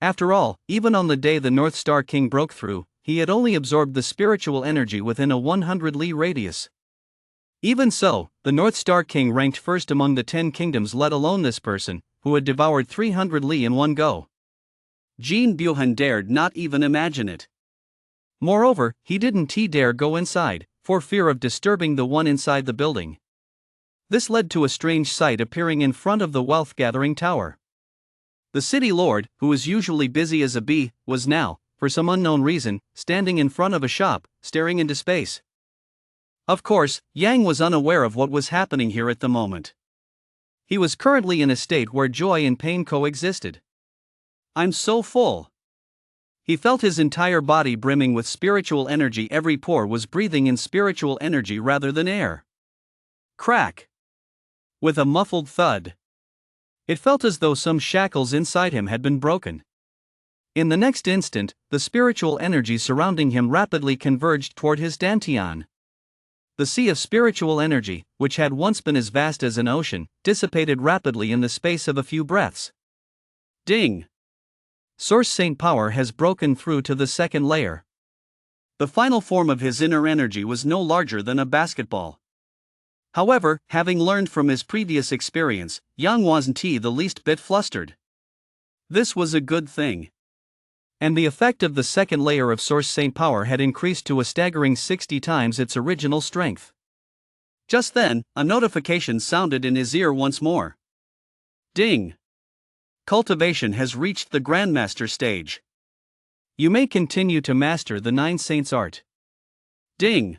After all, even on the day the North Star King broke through, he had only absorbed the spiritual energy within a 100 li radius. Even so, the North Star King ranked first among the 10 kingdoms, let alone this person, who had devoured 300 li in one go. Jin Buhan dared not even imagine it. Moreover, he didn't dare go inside, for fear of disturbing the one inside the building. This led to a strange sight appearing in front of the wealth-gathering tower. The city lord, who was usually busy as a bee, was now, for some unknown reason, standing in front of a shop, staring into space. Of course, Yang was unaware of what was happening here at the moment. He was currently in a state where joy and pain coexisted. I'm so full. He felt his entire body brimming with spiritual energy. Every pore was breathing in spiritual energy rather than air. Crack! With a muffled thud, it felt as though some shackles inside him had been broken. In the next instant, the spiritual energy surrounding him rapidly converged toward his dantian. The sea of spiritual energy, which had once been as vast as an ocean, dissipated rapidly in the space of a few breaths. Ding! Source Saint Power has broken through to the second layer. The final form of his inner energy was no larger than a basketball. However, having learned from his previous experience, Yang wasn't the least bit flustered. This was a good thing. And the effect of the second layer of Source Saint Power had increased to a staggering 60 times its original strength. Just then, a notification sounded in his ear once more. Ding! Cultivation has reached the Grandmaster stage. You may continue to master the 9 Saints art. Ding!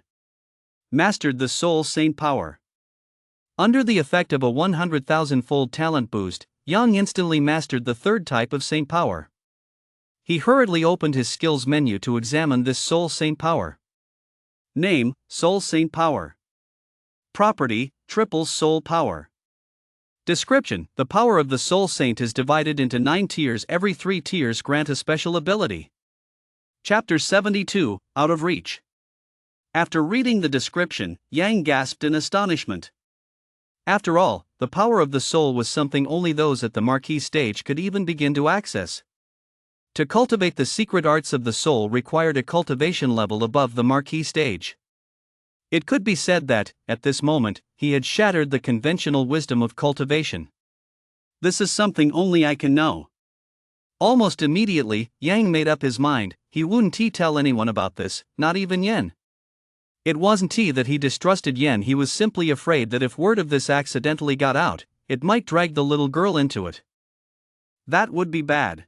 Mastered the Soul Saint Power. Under the effect of a 100,000-fold talent boost, Yang instantly mastered the third type of Saint Power. He hurriedly opened his skills menu to examine this Soul Saint Power. Name: Soul Saint Power. Property: Triple Soul Power. Description: the power of the Soul Saint is divided into 9 tiers. Every 3 tiers grant a special ability. Chapter 72, Out of Reach. After reading the description, Yang gasped in astonishment. After all, the power of the soul was something only those at the marquee stage could even begin to access. To cultivate the secret arts of the soul required a cultivation level above the marquee stage. It could be said that, at this moment, he had shattered the conventional wisdom of cultivation. This is something only I can know. Almost immediately, Yang made up his mind. He wouldn't tell anyone about this, not even Yen. It wasn't that he distrusted Yen, he was simply afraid that if word of this accidentally got out, it might drag the little girl into it. That would be bad.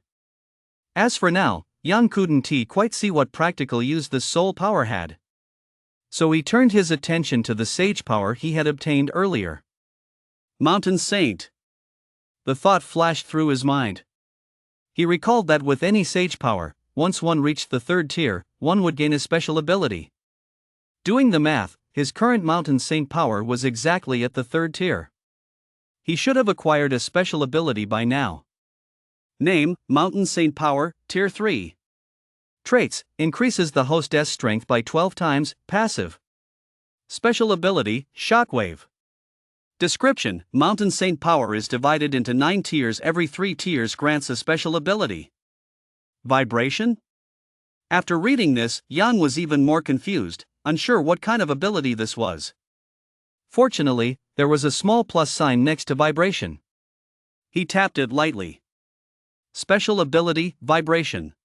As for now, Yang couldn't quite see what practical use this soul power had. So he turned his attention to the sage power he had obtained earlier. Mountain Saint. The thought flashed through his mind. He recalled that with any sage power, once one reached the third tier, one would gain a special ability. Doing the math, his current Mountain Saint power was exactly at the third tier. He should have acquired a special ability by now. Name: Mountain Saint Power, Tier 3. Traits: increases the hostess strength by 12 times, passive. Special ability: Shockwave. Description: Mountain Saint Power is divided into 9 tiers. Every 3 tiers grants a special ability. Vibration? After reading this, Yang was even more confused, unsure what kind of ability this was. Fortunately, there was a small plus sign next to vibration. He tapped it lightly. Special ability: Vibration.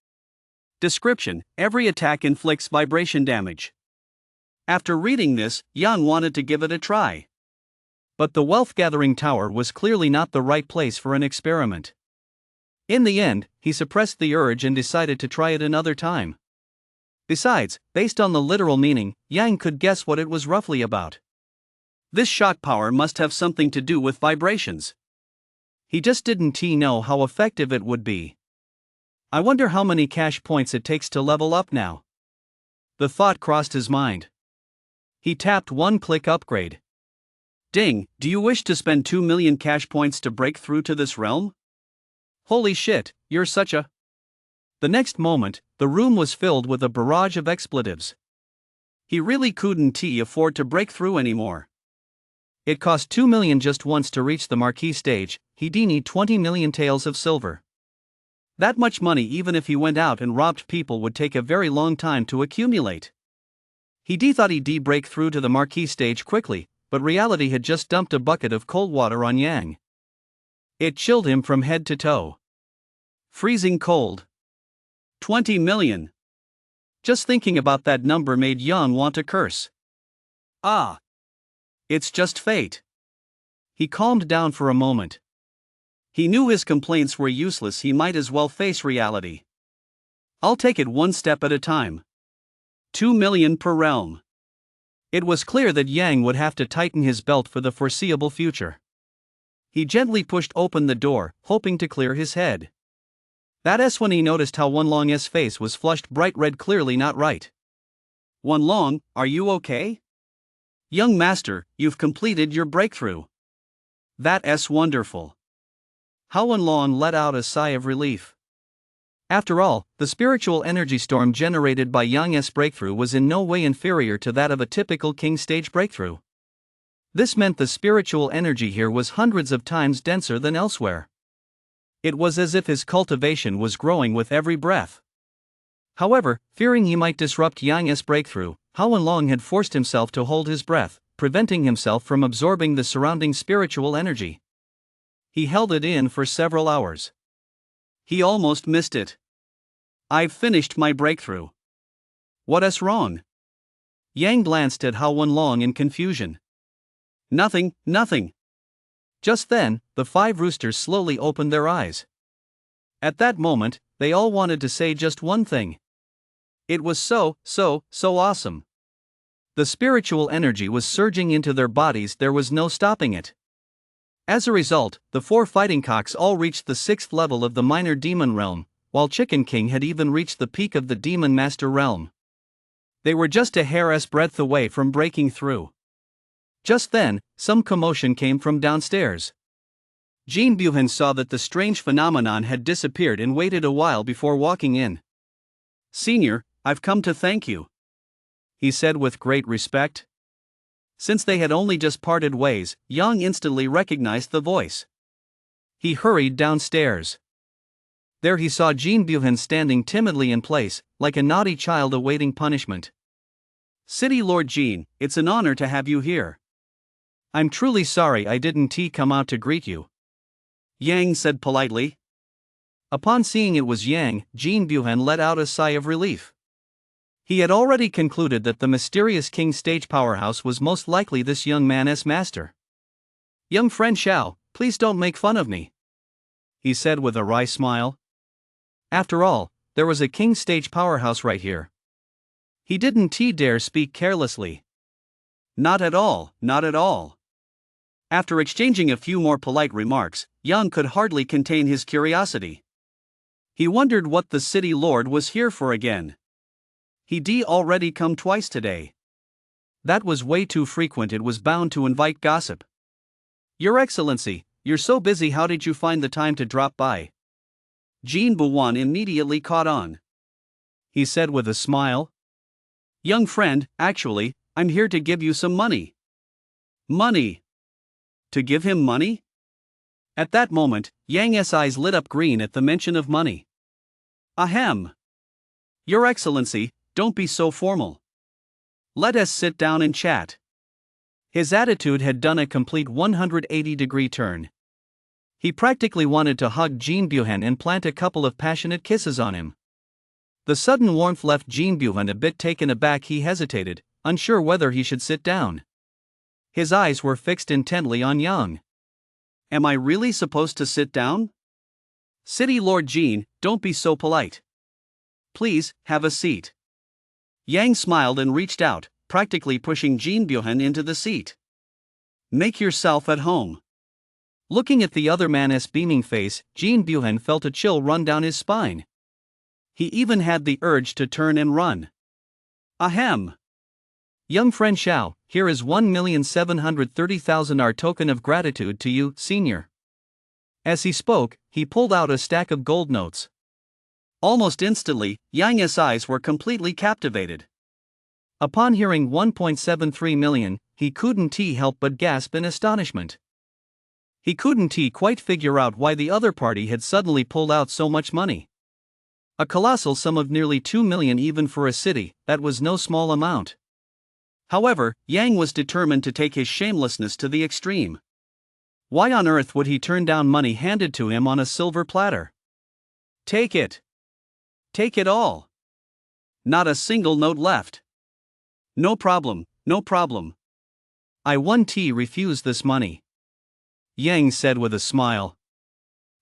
Description: every attack inflicts vibration damage. After reading this, Yang wanted to give it a try. But the wealth-gathering tower was clearly not the right place for an experiment. In the end, he suppressed the urge and decided to try it another time. Besides, based on the literal meaning, Yang could guess what it was roughly about. This shock power must have something to do with vibrations. He just didn't know how effective it would be. I wonder how many cash points it takes to level up now. The thought crossed his mind. He tapped one-click upgrade. Ding, do you wish to spend 2 million cash points to break through to this realm? Holy shit, you're such a... The next moment, the room was filled with a barrage of expletives. He really couldn't afford to break through anymore. It cost 2 million just once to reach the marquee stage. He'd need 20 million taels of silver. That much money, even if he went out and robbed people, would take a very long time to accumulate. He thought he'd break through to the marquee stage quickly, but reality had just dumped a bucket of cold water on Yang. It chilled him from head to toe. Freezing cold. 20 million. Just thinking about that number made Yang want to curse. Ah. It's just fate. He calmed down for a moment. He knew his complaints were useless, he might as well face reality. I'll take it one step at a time. 2 million per realm. It was clear that Yang would have to tighten his belt for the foreseeable future. He gently pushed open the door, hoping to clear his head. That's when he noticed how Wenlong's face was flushed bright red, clearly not right. Wenlong, are you okay? Young master, you've completed your breakthrough. That's wonderful. How Wenlong let out a sigh of relief. After all, the spiritual energy storm generated by Yang's breakthrough was in no way inferior to that of a typical king stage breakthrough. This meant the spiritual energy here was hundreds of times denser than elsewhere. It was as if his cultivation was growing with every breath. However, fearing he might disrupt Yang's breakthrough, Hao Wenlong had forced himself to hold his breath, preventing himself from absorbing the surrounding spiritual energy. He held it in for several hours. He almost missed it. I've finished my breakthrough. What's wrong? Yang glanced at Hao Wenlong in confusion. Nothing. Just then, the 5 roosters slowly opened their eyes. At that moment, they all wanted to say just one thing. It was so awesome. The spiritual energy was surging into their bodies, there was no stopping it. As a result, the 4 fighting cocks all reached the 6th level of the minor demon realm, while Chicken King had even reached the peak of the demon master realm. They were just a hair's breadth away from breaking through. Just then, some commotion came from downstairs. Jean Buhan saw that the strange phenomenon had disappeared and waited a while before walking in. Senior, I've come to thank you. he said with great respect. Since they had only just parted ways, Yang instantly recognized the voice. He hurried downstairs. There he saw Jean Buhan standing timidly in place, like a naughty child awaiting punishment. "City Lord Jean, it's an honor to have you here. I'm truly sorry I didn't come out to greet you," Yang said politely. Upon seeing it was Yang, Jean Buhan let out a sigh of relief. He had already concluded that the mysterious King Stage powerhouse was most likely this young man's master. "Young friend Xiao, please don't make fun of me," he said with a wry smile. After all, there was a King Stage powerhouse right here. He didn't dare speak carelessly. Not at all, not at all. After exchanging a few more polite remarks, Yang could hardly contain his curiosity. He wondered what the city lord was here for again. He'd already come twice today. That was way too frequent, it was bound to invite gossip. "Your Excellency, you're so busy, how did you find the time to drop by?" Jean Buwan immediately caught on. He said with a smile. "Young friend, actually, I'm here to give you some money." "Money? To give him money?" At that moment, Yang's eyes lit up green at the mention of money. "Ahem. Your Excellency, don't be so formal. Let us sit down and chat." His attitude had done a complete 180-degree turn. He practically wanted to hug Jean Buhan and plant a couple of passionate kisses on him. The sudden warmth left Jean Buhan a bit taken aback. He hesitated, unsure whether he should sit down. His eyes were fixed intently on Yang. "Am I really supposed to sit down?" "City Lord Jean, don't be so polite. Please, have a seat." Yang smiled and reached out, practically pushing Jean Buhan into the seat. "Make yourself at home." Looking at the other man's beaming face, Jean Buhan felt a chill run down his spine. He even had the urge to turn and run. "Ahem. Young friend Xiao, here is 1,730,000 our token of gratitude to you, senior." As he spoke, he pulled out a stack of gold notes. Almost instantly, Yang's eyes were completely captivated. Upon hearing 1.73 million, he couldn't help but gasp in astonishment. He couldn't quite figure out why the other party had suddenly pulled out so much money. A colossal sum of nearly 2 million, even for a city, that was no small amount. However, Yang was determined to take his shamelessness to the extreme. Why on earth would he turn down money handed to him on a silver platter? "Take it. Take it all. Not a single note left." "No problem, no problem. I won't refuse this money," Yang said with a smile.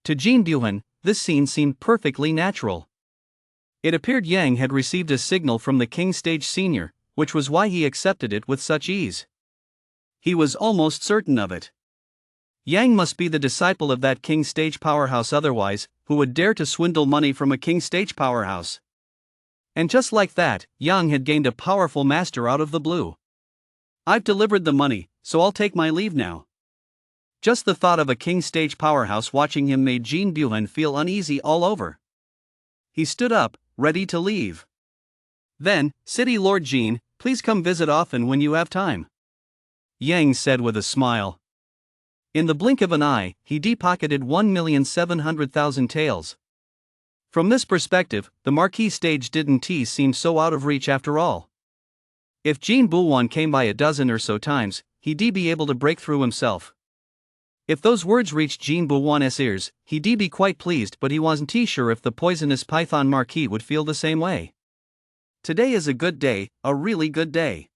To Jean Buhan, this scene seemed perfectly natural. It appeared Yang had received a signal from the King Stage Senior, which was why he accepted it with such ease. He was almost certain of it. Yang must be the disciple of that King Stage powerhouse, otherwise, who would dare to swindle money from a King Stage powerhouse? And just like that, Yang had gained a powerful master out of the blue. "I've delivered the money, so I'll take my leave now." Just the thought of a King Stage powerhouse watching him made Jean Buhan feel uneasy all over. He stood up, ready to leave. Then, "City Lord Jean, please come visit often when you have time," Yang said with a smile. In the blink of an eye, he pocketed 1,700,000 taels. From this perspective, the Marquis Stage didn't seem so out of reach after all. If Jean Buwan came by a dozen or so times, he'd be able to break through himself. If those words reached Jean Buwan's ears, he'd be quite pleased, but he wasn't sure if the poisonous Python Marquis would feel the same way. Today is a good day, a really good day.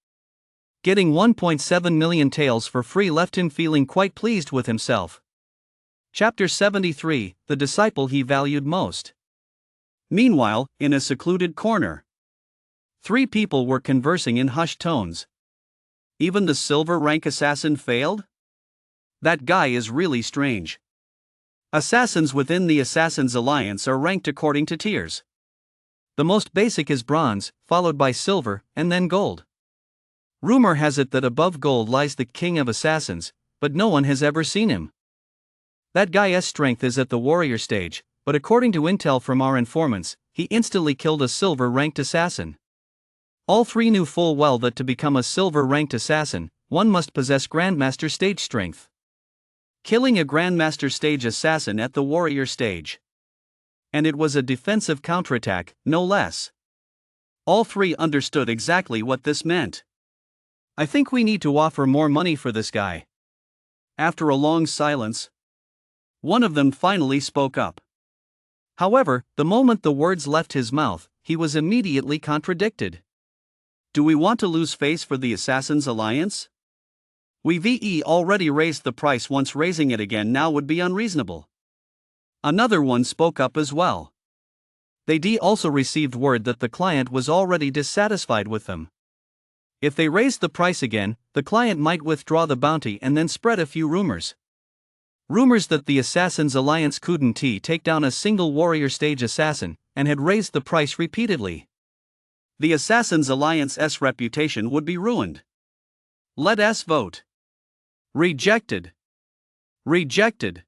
Getting 1.7 million taels for free left him feeling quite pleased with himself. Chapter 73, The Disciple He Valued Most. Meanwhile, in a secluded corner, three people were conversing in hushed tones. Even the silver rank assassin failed? That guy is really strange. Assassins within the Assassin's Alliance are ranked according to tiers. The most basic is bronze, followed by silver, and then gold. Rumor has it that above gold lies the king of assassins, but no one has ever seen him. That guy's strength is at the warrior stage, but according to intel from our informants, he instantly killed a silver-ranked assassin. All three knew full well that to become a silver-ranked assassin, one must possess Grandmaster stage strength. Killing a Grandmaster stage assassin at the warrior stage. And it was a defensive counterattack, no less. All three understood exactly what this meant. I think we need to offer more money for this guy. After a long silence, one of them finally spoke up. However, the moment the words left his mouth, he was immediately contradicted. Do we want to lose face for the Assassins Alliance? We've already raised the price once, raising it again now would be unreasonable. Another one spoke up as well. They also received word that the client was already dissatisfied with them. If they raised the price again, the client might withdraw the bounty and then spread a few rumors. Rumors that the Assassins Alliance couldn't take down a single warrior stage assassin, and had raised the price repeatedly. The Assassins Alliance's reputation would be ruined. Let us vote. Rejected. Rejected.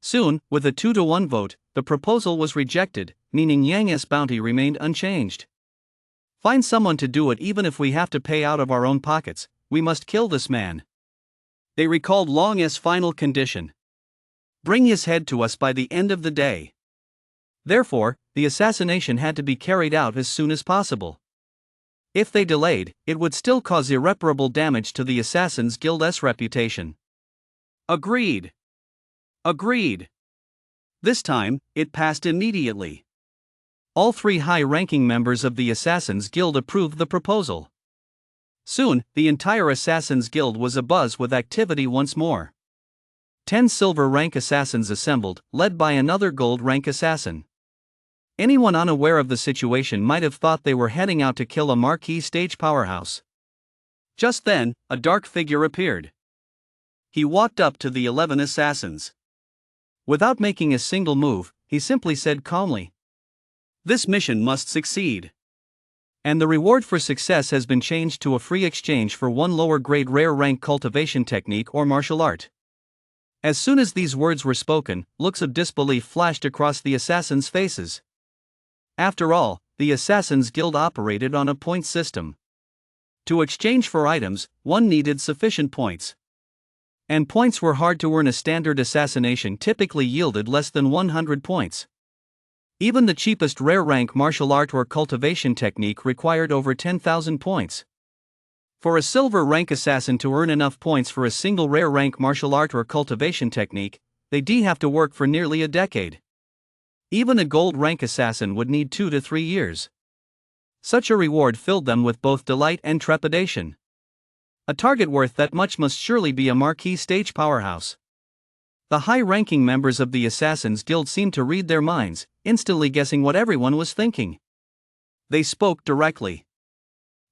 Soon, with a 2-to-1 vote, the proposal was rejected, meaning Yang's bounty remained unchanged. Find someone to do it even if we have to pay out of our own pockets, we must kill this man. They recalled Long's final condition. Bring his head to us by the end of the day. Therefore, the assassination had to be carried out as soon as possible. If they delayed, it would still cause irreparable damage to the Assassins Guild's reputation. Agreed. Agreed. This time, it passed immediately. All three high-ranking members of the Assassins Guild approved the proposal. Soon, the entire Assassins Guild was abuzz with activity once more. 10 silver-rank assassins assembled, led by another gold-rank assassin. Anyone unaware of the situation might have thought they were heading out to kill a marquee stage powerhouse. Just then, a dark figure appeared. He walked up to the 11 assassins. Without making a single move, he simply said calmly, "This mission must succeed. And the reward for success has been changed to a free exchange for one lower-grade rare-rank cultivation technique or martial art." As soon as these words were spoken, looks of disbelief flashed across the assassins' faces. After all, the Assassins Guild operated on a point system. To exchange for items, one needed sufficient points. And points were hard to earn. A standard assassination typically yielded less than 100 points. Even the cheapest rare-rank martial art or cultivation technique required over 10,000 points. For a silver-rank assassin to earn enough points for a single rare-rank martial art or cultivation technique, they'd have to work for nearly a decade. Even a gold-rank assassin would need 2 to 3 years. Such a reward filled them with both delight and trepidation. A target worth that much must surely be a marquee stage powerhouse. The high-ranking members of the Assassins Guild seemed to read their minds, instantly guessing what everyone was thinking. They spoke directly.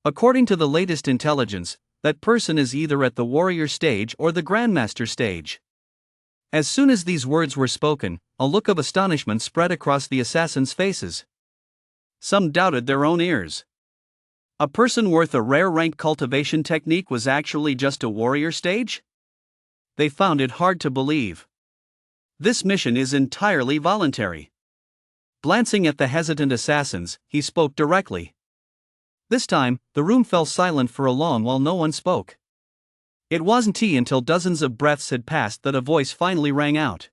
According to the latest intelligence, that person is either at the warrior stage or the grandmaster stage. As soon as these words were spoken, a look of astonishment spread across the assassins' faces. Some doubted their own ears. A person worth a rare-rank cultivation technique was actually just a warrior stage? They found it hard to believe. This mission is entirely voluntary. Glancing at the hesitant assassins, he spoke directly. This time, the room fell silent for a long while no one spoke. It wasn't until dozens of breaths had passed that a voice finally rang out.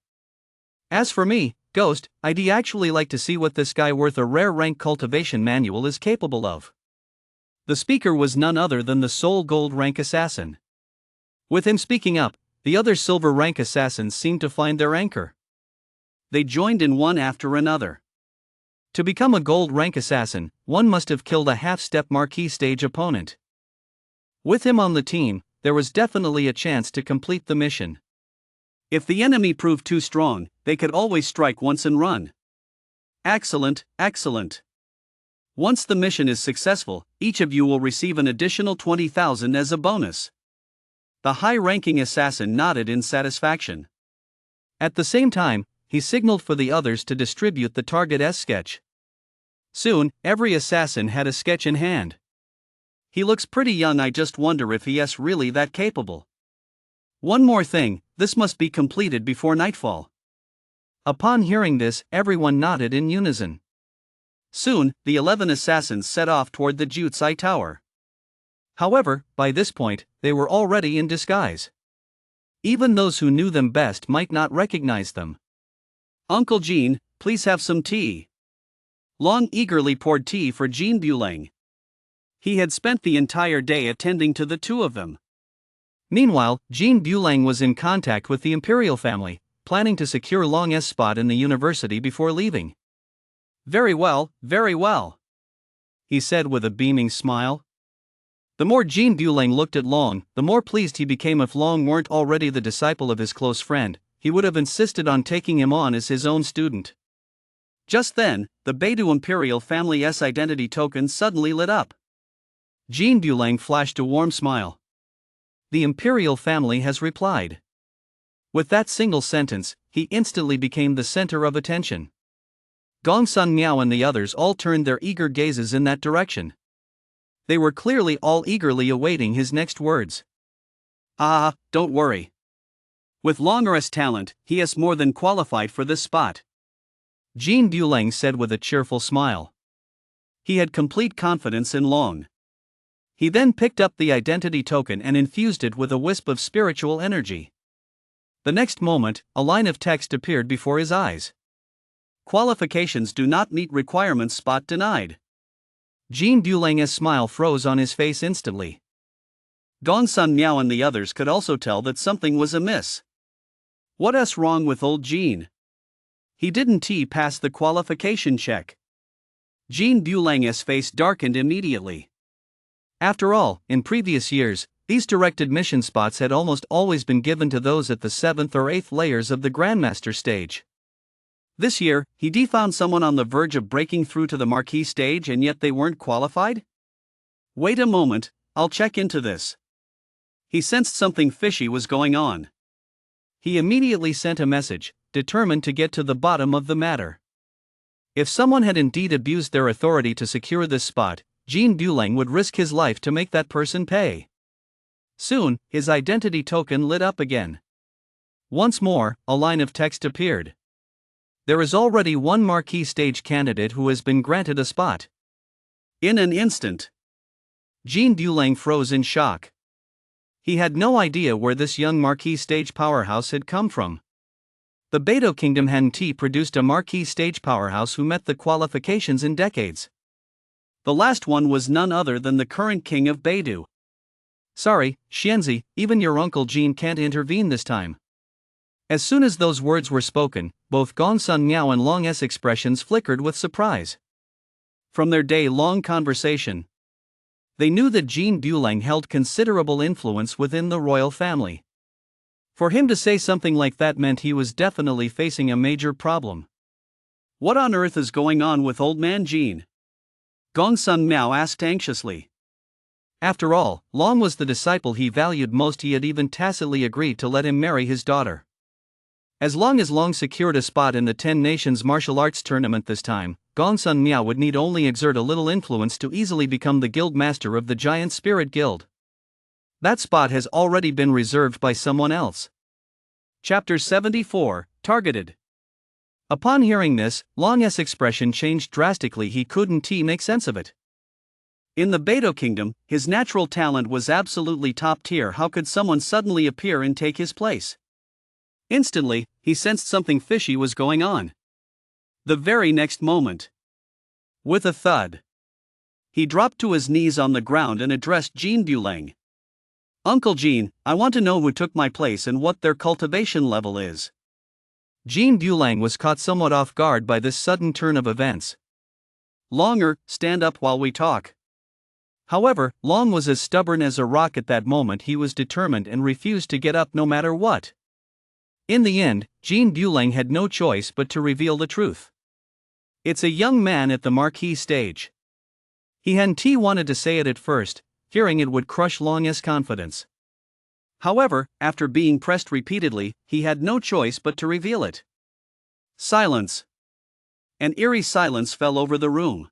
As for me, Ghost, I'd actually like to see what this guy worth a rare-rank cultivation manual is capable of. The speaker was none other than the sole gold-rank assassin. With him speaking up, the other silver-rank assassins seemed to find their anchor. They joined in one after another. To become a gold-rank assassin, one must have killed a half-step marquee stage opponent. With him on the team, there was definitely a chance to complete the mission. If the enemy proved too strong, they could always strike once and run. Excellent, excellent. Once the mission is successful, each of you will receive an additional 20,000 as a bonus. The high-ranking assassin nodded in satisfaction. At the same time, he signaled for the others to distribute the target's sketch. Soon, every assassin had a sketch in hand. He looks pretty young, I just wonder if he's really that capable. One more thing, this must be completed before nightfall. Upon hearing this, everyone nodded in unison. Soon, the 11 assassins set off toward the Jutsi Tower. However, by this point, they were already in disguise. Even those who knew them best might not recognize them. "Uncle Jean, please have some tea." Long eagerly poured tea for Jean Buleng. He had spent the entire day attending to the two of them. Meanwhile, Jean Buleng was in contact with the imperial family, planning to secure Long's spot in the university before leaving. Very well," he said with a beaming smile. The more Jean Buleng looked at Long, the more pleased he became. If Long weren't already the disciple of his close friend, he would have insisted on taking him on as his own student. Just then, the Beidou imperial family's identity token suddenly lit up. Jean Buleng flashed a warm smile. "The imperial family has replied." With that single sentence, he instantly became the center of attention. Gong Sun Miao and the others all turned their eager gazes in that direction. They were clearly all eagerly awaiting his next words. Don't worry. With Long's talent, he is more than qualified for this spot," Jean Buleng said with a cheerful smile. He had complete confidence in Long. He then picked up the identity token and infused it with a wisp of spiritual energy. The next moment, a line of text appeared before his eyes. "Qualifications do not meet requirements, spot denied." Jean Buleng's smile froze on his face instantly. Gong Sun Miao and the others could also tell that something was amiss. What's wrong with old Jean? He didn't pass the qualification check. Jean Buleng's face darkened immediately. After all, in previous years, these direct admission spots had almost always been given to those at the 7th or 8th layers of the Grandmaster stage. This year, he found someone on the verge of breaking through to the Marquis stage and yet they weren't qualified? Wait a moment, I'll check into this. He sensed something fishy was going on. He immediately sent a message, determined to get to the bottom of the matter. If someone had indeed abused their authority to secure this spot, Jean Buleng would risk his life to make that person pay. Soon, his identity token lit up again. Once more, a line of text appeared. There is already one Marquis stage candidate who has been granted a spot. In an instant, Jean Buleng froze in shock. He had no idea where this young Marquis stage powerhouse had come from. The Beidou Kingdom hadn't produced a Marquis stage powerhouse who met the qualifications in decades. The last one was none other than the current king of Beidou. "Sorry, Xianzi, even your uncle Jean can't intervene this time." As soon as those words were spoken, both Gong Sun Miao and Long's expressions flickered with surprise. From their day-long conversation, they knew that Jean Buleng held considerable influence within the royal family. For him to say something like that meant he was definitely facing a major problem. "What on earth is going on with old man Jean?" Gong Sun Miao asked anxiously. After all, Long was the disciple he valued most. He had even tacitly agreed to let him marry his daughter. As long as Long secured a spot in the 10 Nations martial arts tournament this time, Gong Sun Miao would need only exert a little influence to easily become the guild master of the Giant Spirit Guild. That spot has already been reserved by someone else. Chapter 74, Targeted. Upon hearing this, Long's expression changed drastically. He couldn't make sense of it. In the Beidou Kingdom, his natural talent was absolutely top tier. How could someone suddenly appear and take his place? Instantly, he sensed something fishy was going on. The very next moment, with a thud, he dropped to his knees on the ground and addressed Jean Buleng. "Uncle Jean, I want to know who took my place and what their cultivation level is." Jean Buleng was caught somewhat off guard by this sudden turn of events. "Longer, stand up while we talk." However, Long was as stubborn as a rock at that moment. He was determined and refused to get up no matter what. In the end, Jean Buleng had no choice but to reveal the truth. "It's a young man at the Marquis stage." He hadn't wanted to say it at first, fearing it would crush Long's confidence. However, after being pressed repeatedly, he had no choice but to reveal it. Silence. An eerie silence fell over the room.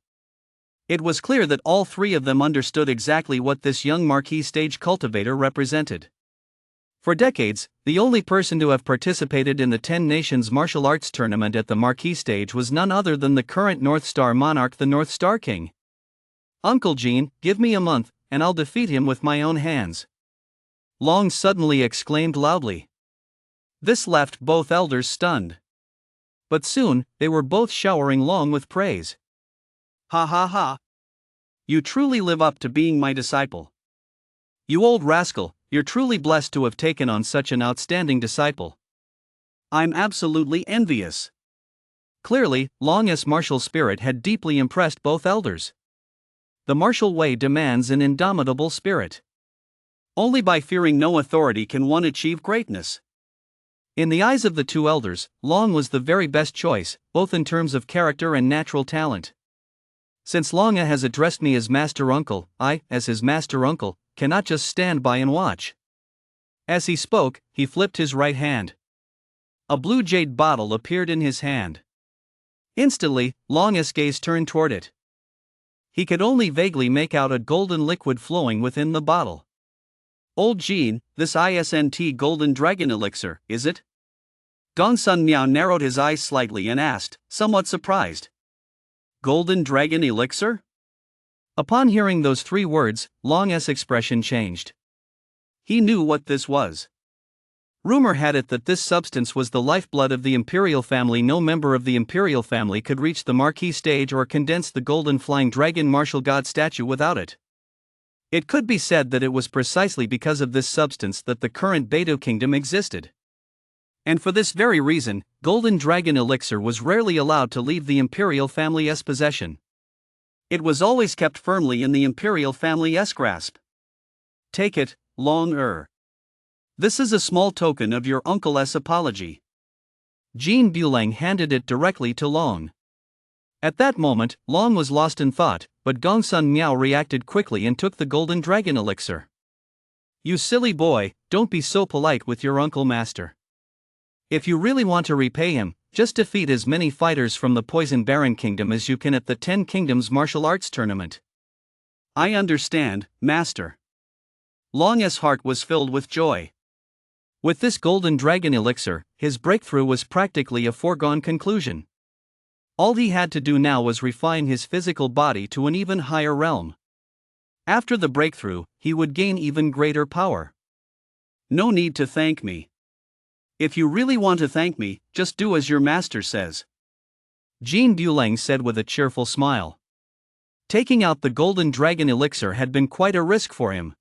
It was clear that all three of them understood exactly what this young Marquis stage cultivator represented. For decades, the only person to have participated in the 10 Nations martial arts tournament at the marquee stage was none other than the current North Star monarch, the North Star King. "Uncle Gene, give me a month, and I'll defeat him with my own hands," Long suddenly exclaimed loudly. This left both elders stunned. But soon, they were both showering Long with praise. "Ha ha ha! You truly live up to being my disciple. You old rascal, you're truly blessed to have taken on such an outstanding disciple. I'm absolutely envious." Clearly, Long's martial spirit had deeply impressed both elders. The martial way demands an indomitable spirit. Only by fearing no authority can one achieve greatness. In the eyes of the two elders, Long was the very best choice, both in terms of character and natural talent. "Since Longa has addressed me as Master Uncle, I, as his Master Uncle, cannot just stand by and watch." As he spoke, he flipped his right hand. A blue jade bottle appeared in his hand. Instantly, Long's gaze turned toward it. He could only vaguely make out a golden liquid flowing within the bottle. "Old Gene, this isn't golden dragon elixir, is it?" Gongsun Miao narrowed his eyes slightly and asked, somewhat surprised. "Golden dragon elixir?" Upon hearing those three words, Long's expression changed. He knew what this was. Rumor had it that this substance was the lifeblood of the imperial family. No member of the imperial family could reach the marquee stage or condense the golden flying dragon martial god statue without it. It could be said that it was precisely because of this substance that the current Beidou kingdom existed. And for this very reason, golden dragon elixir was rarely allowed to leave the imperial family's possession. It was always kept firmly in the imperial family's grasp. "Take it, Long. This is a small token of your uncle's apology." Jean Bulang handed it directly to Long. At that moment, Long was lost in thought, but Gongsun Miao reacted quickly and took the golden dragon elixir. "You silly boy, don't be so polite with your uncle master. If you really want to repay him, just defeat as many fighters from the Poison Baron Kingdom as you can at the 10 Kingdoms martial arts tournament." "I understand, master." Long's heart was filled with joy. With this golden dragon elixir, his breakthrough was practically a foregone conclusion. All he had to do now was refine his physical body to an even higher realm. After the breakthrough, he would gain even greater power. "No need to thank me. If you really want to thank me, just do as your master says," Jean Bulang said with a cheerful smile. Taking out the golden dragon elixir had been quite a risk for him.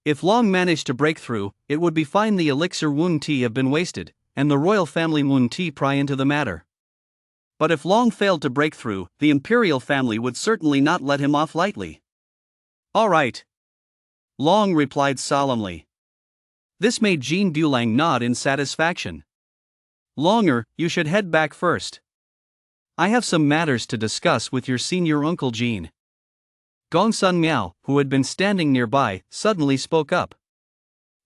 If Long managed to break through, it would be fine the elixir Wun Ti have been wasted, and the royal family Wun Ti pry into the matter. But if Long failed to break through, the imperial family would certainly not let him off lightly. "All right," Long replied solemnly. This made Jean Bulang nod in satisfaction. "Longer, you should head back first. I have some matters to discuss with your senior uncle Jean." Gongsun Miao, who had been standing nearby, suddenly spoke up.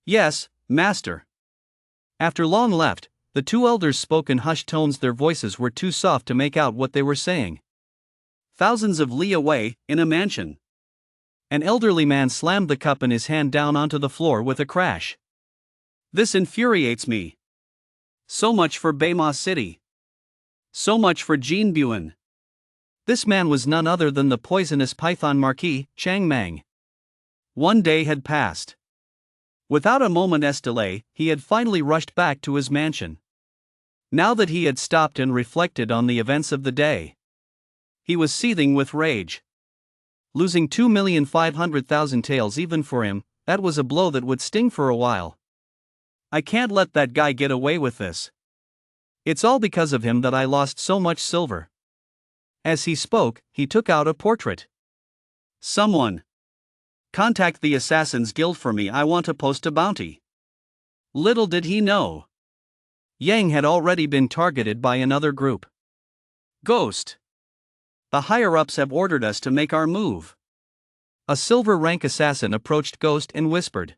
"Yes, master." After Long left, the two elders spoke in hushed tones. Their voices were too soft to make out what they were saying. Thousands of li away, in a mansion. An elderly man slammed the cup in his hand down onto the floor with a crash. "This infuriates me. So much for Beima City. So much for Jean Buen." This man was none other than the poisonous python marquis, Chang Mang. One day had passed. Without a moment's delay, he had finally rushed back to his mansion. Now that he had stopped and reflected on the events of the day, he was seething with rage. Losing 2,500,000 taels even for him, that was a blow that would sting for a while. "I can't let that guy get away with this. It's all because of him that I lost so much silver." As he spoke, he took out a portrait. "Someone contact the Assassin's Guild for me. I want to post a bounty." Little did he know, Yang had already been targeted by another group. "Ghost. The higher-ups have ordered us to make our move." A silver rank assassin approached Ghost and whispered.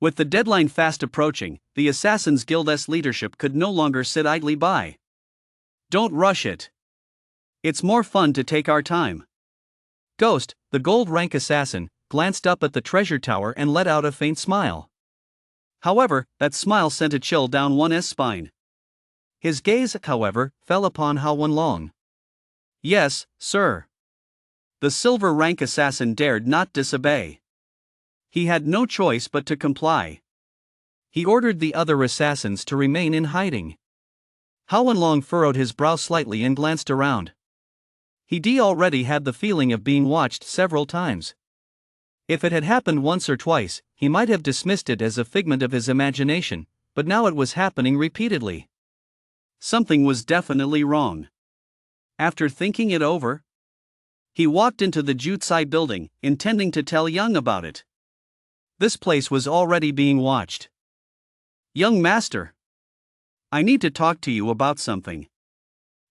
With the deadline fast approaching, the Assassin's Guild's leadership could no longer sit idly by. "Don't rush it. It's more fun to take our time." Ghost, the gold rank assassin, glanced up at the treasure tower and let out a faint smile. However, that smile sent a chill down one's spine. His gaze, however, fell upon Hao Wenlong. Yes, sir. The silver rank assassin dared not disobey. He had no choice but to comply. He ordered the other assassins to remain in hiding. Hao Wenlong furrowed his brow slightly and glanced around. He already had the feeling of being watched several times. If it had happened once or twice, he might have dismissed it as a figment of his imagination, but now it was happening repeatedly. Something was definitely wrong. After thinking it over, he walked into the Jutsai building, intending to tell Young about it. This place was already being watched. Young master, I need to talk to you about something.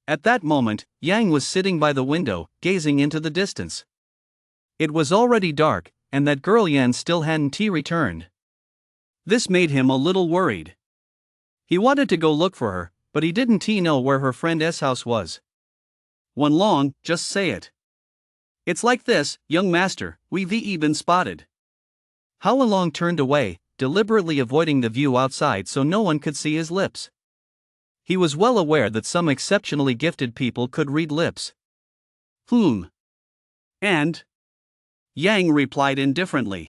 At that moment, Yang was sitting by the window, gazing into the distance. It was already dark, and that girl Yan still hadn't returned. This made him a little worried. He wanted to go look for her, but he didn't know where her friend's house was. Wenlong, just say it. It's like this, young master, we've been spotted. Hao Wenlong turned away, deliberately avoiding the view outside so no one could see his lips. He was well aware that some exceptionally gifted people could read lips. And? Yang replied indifferently.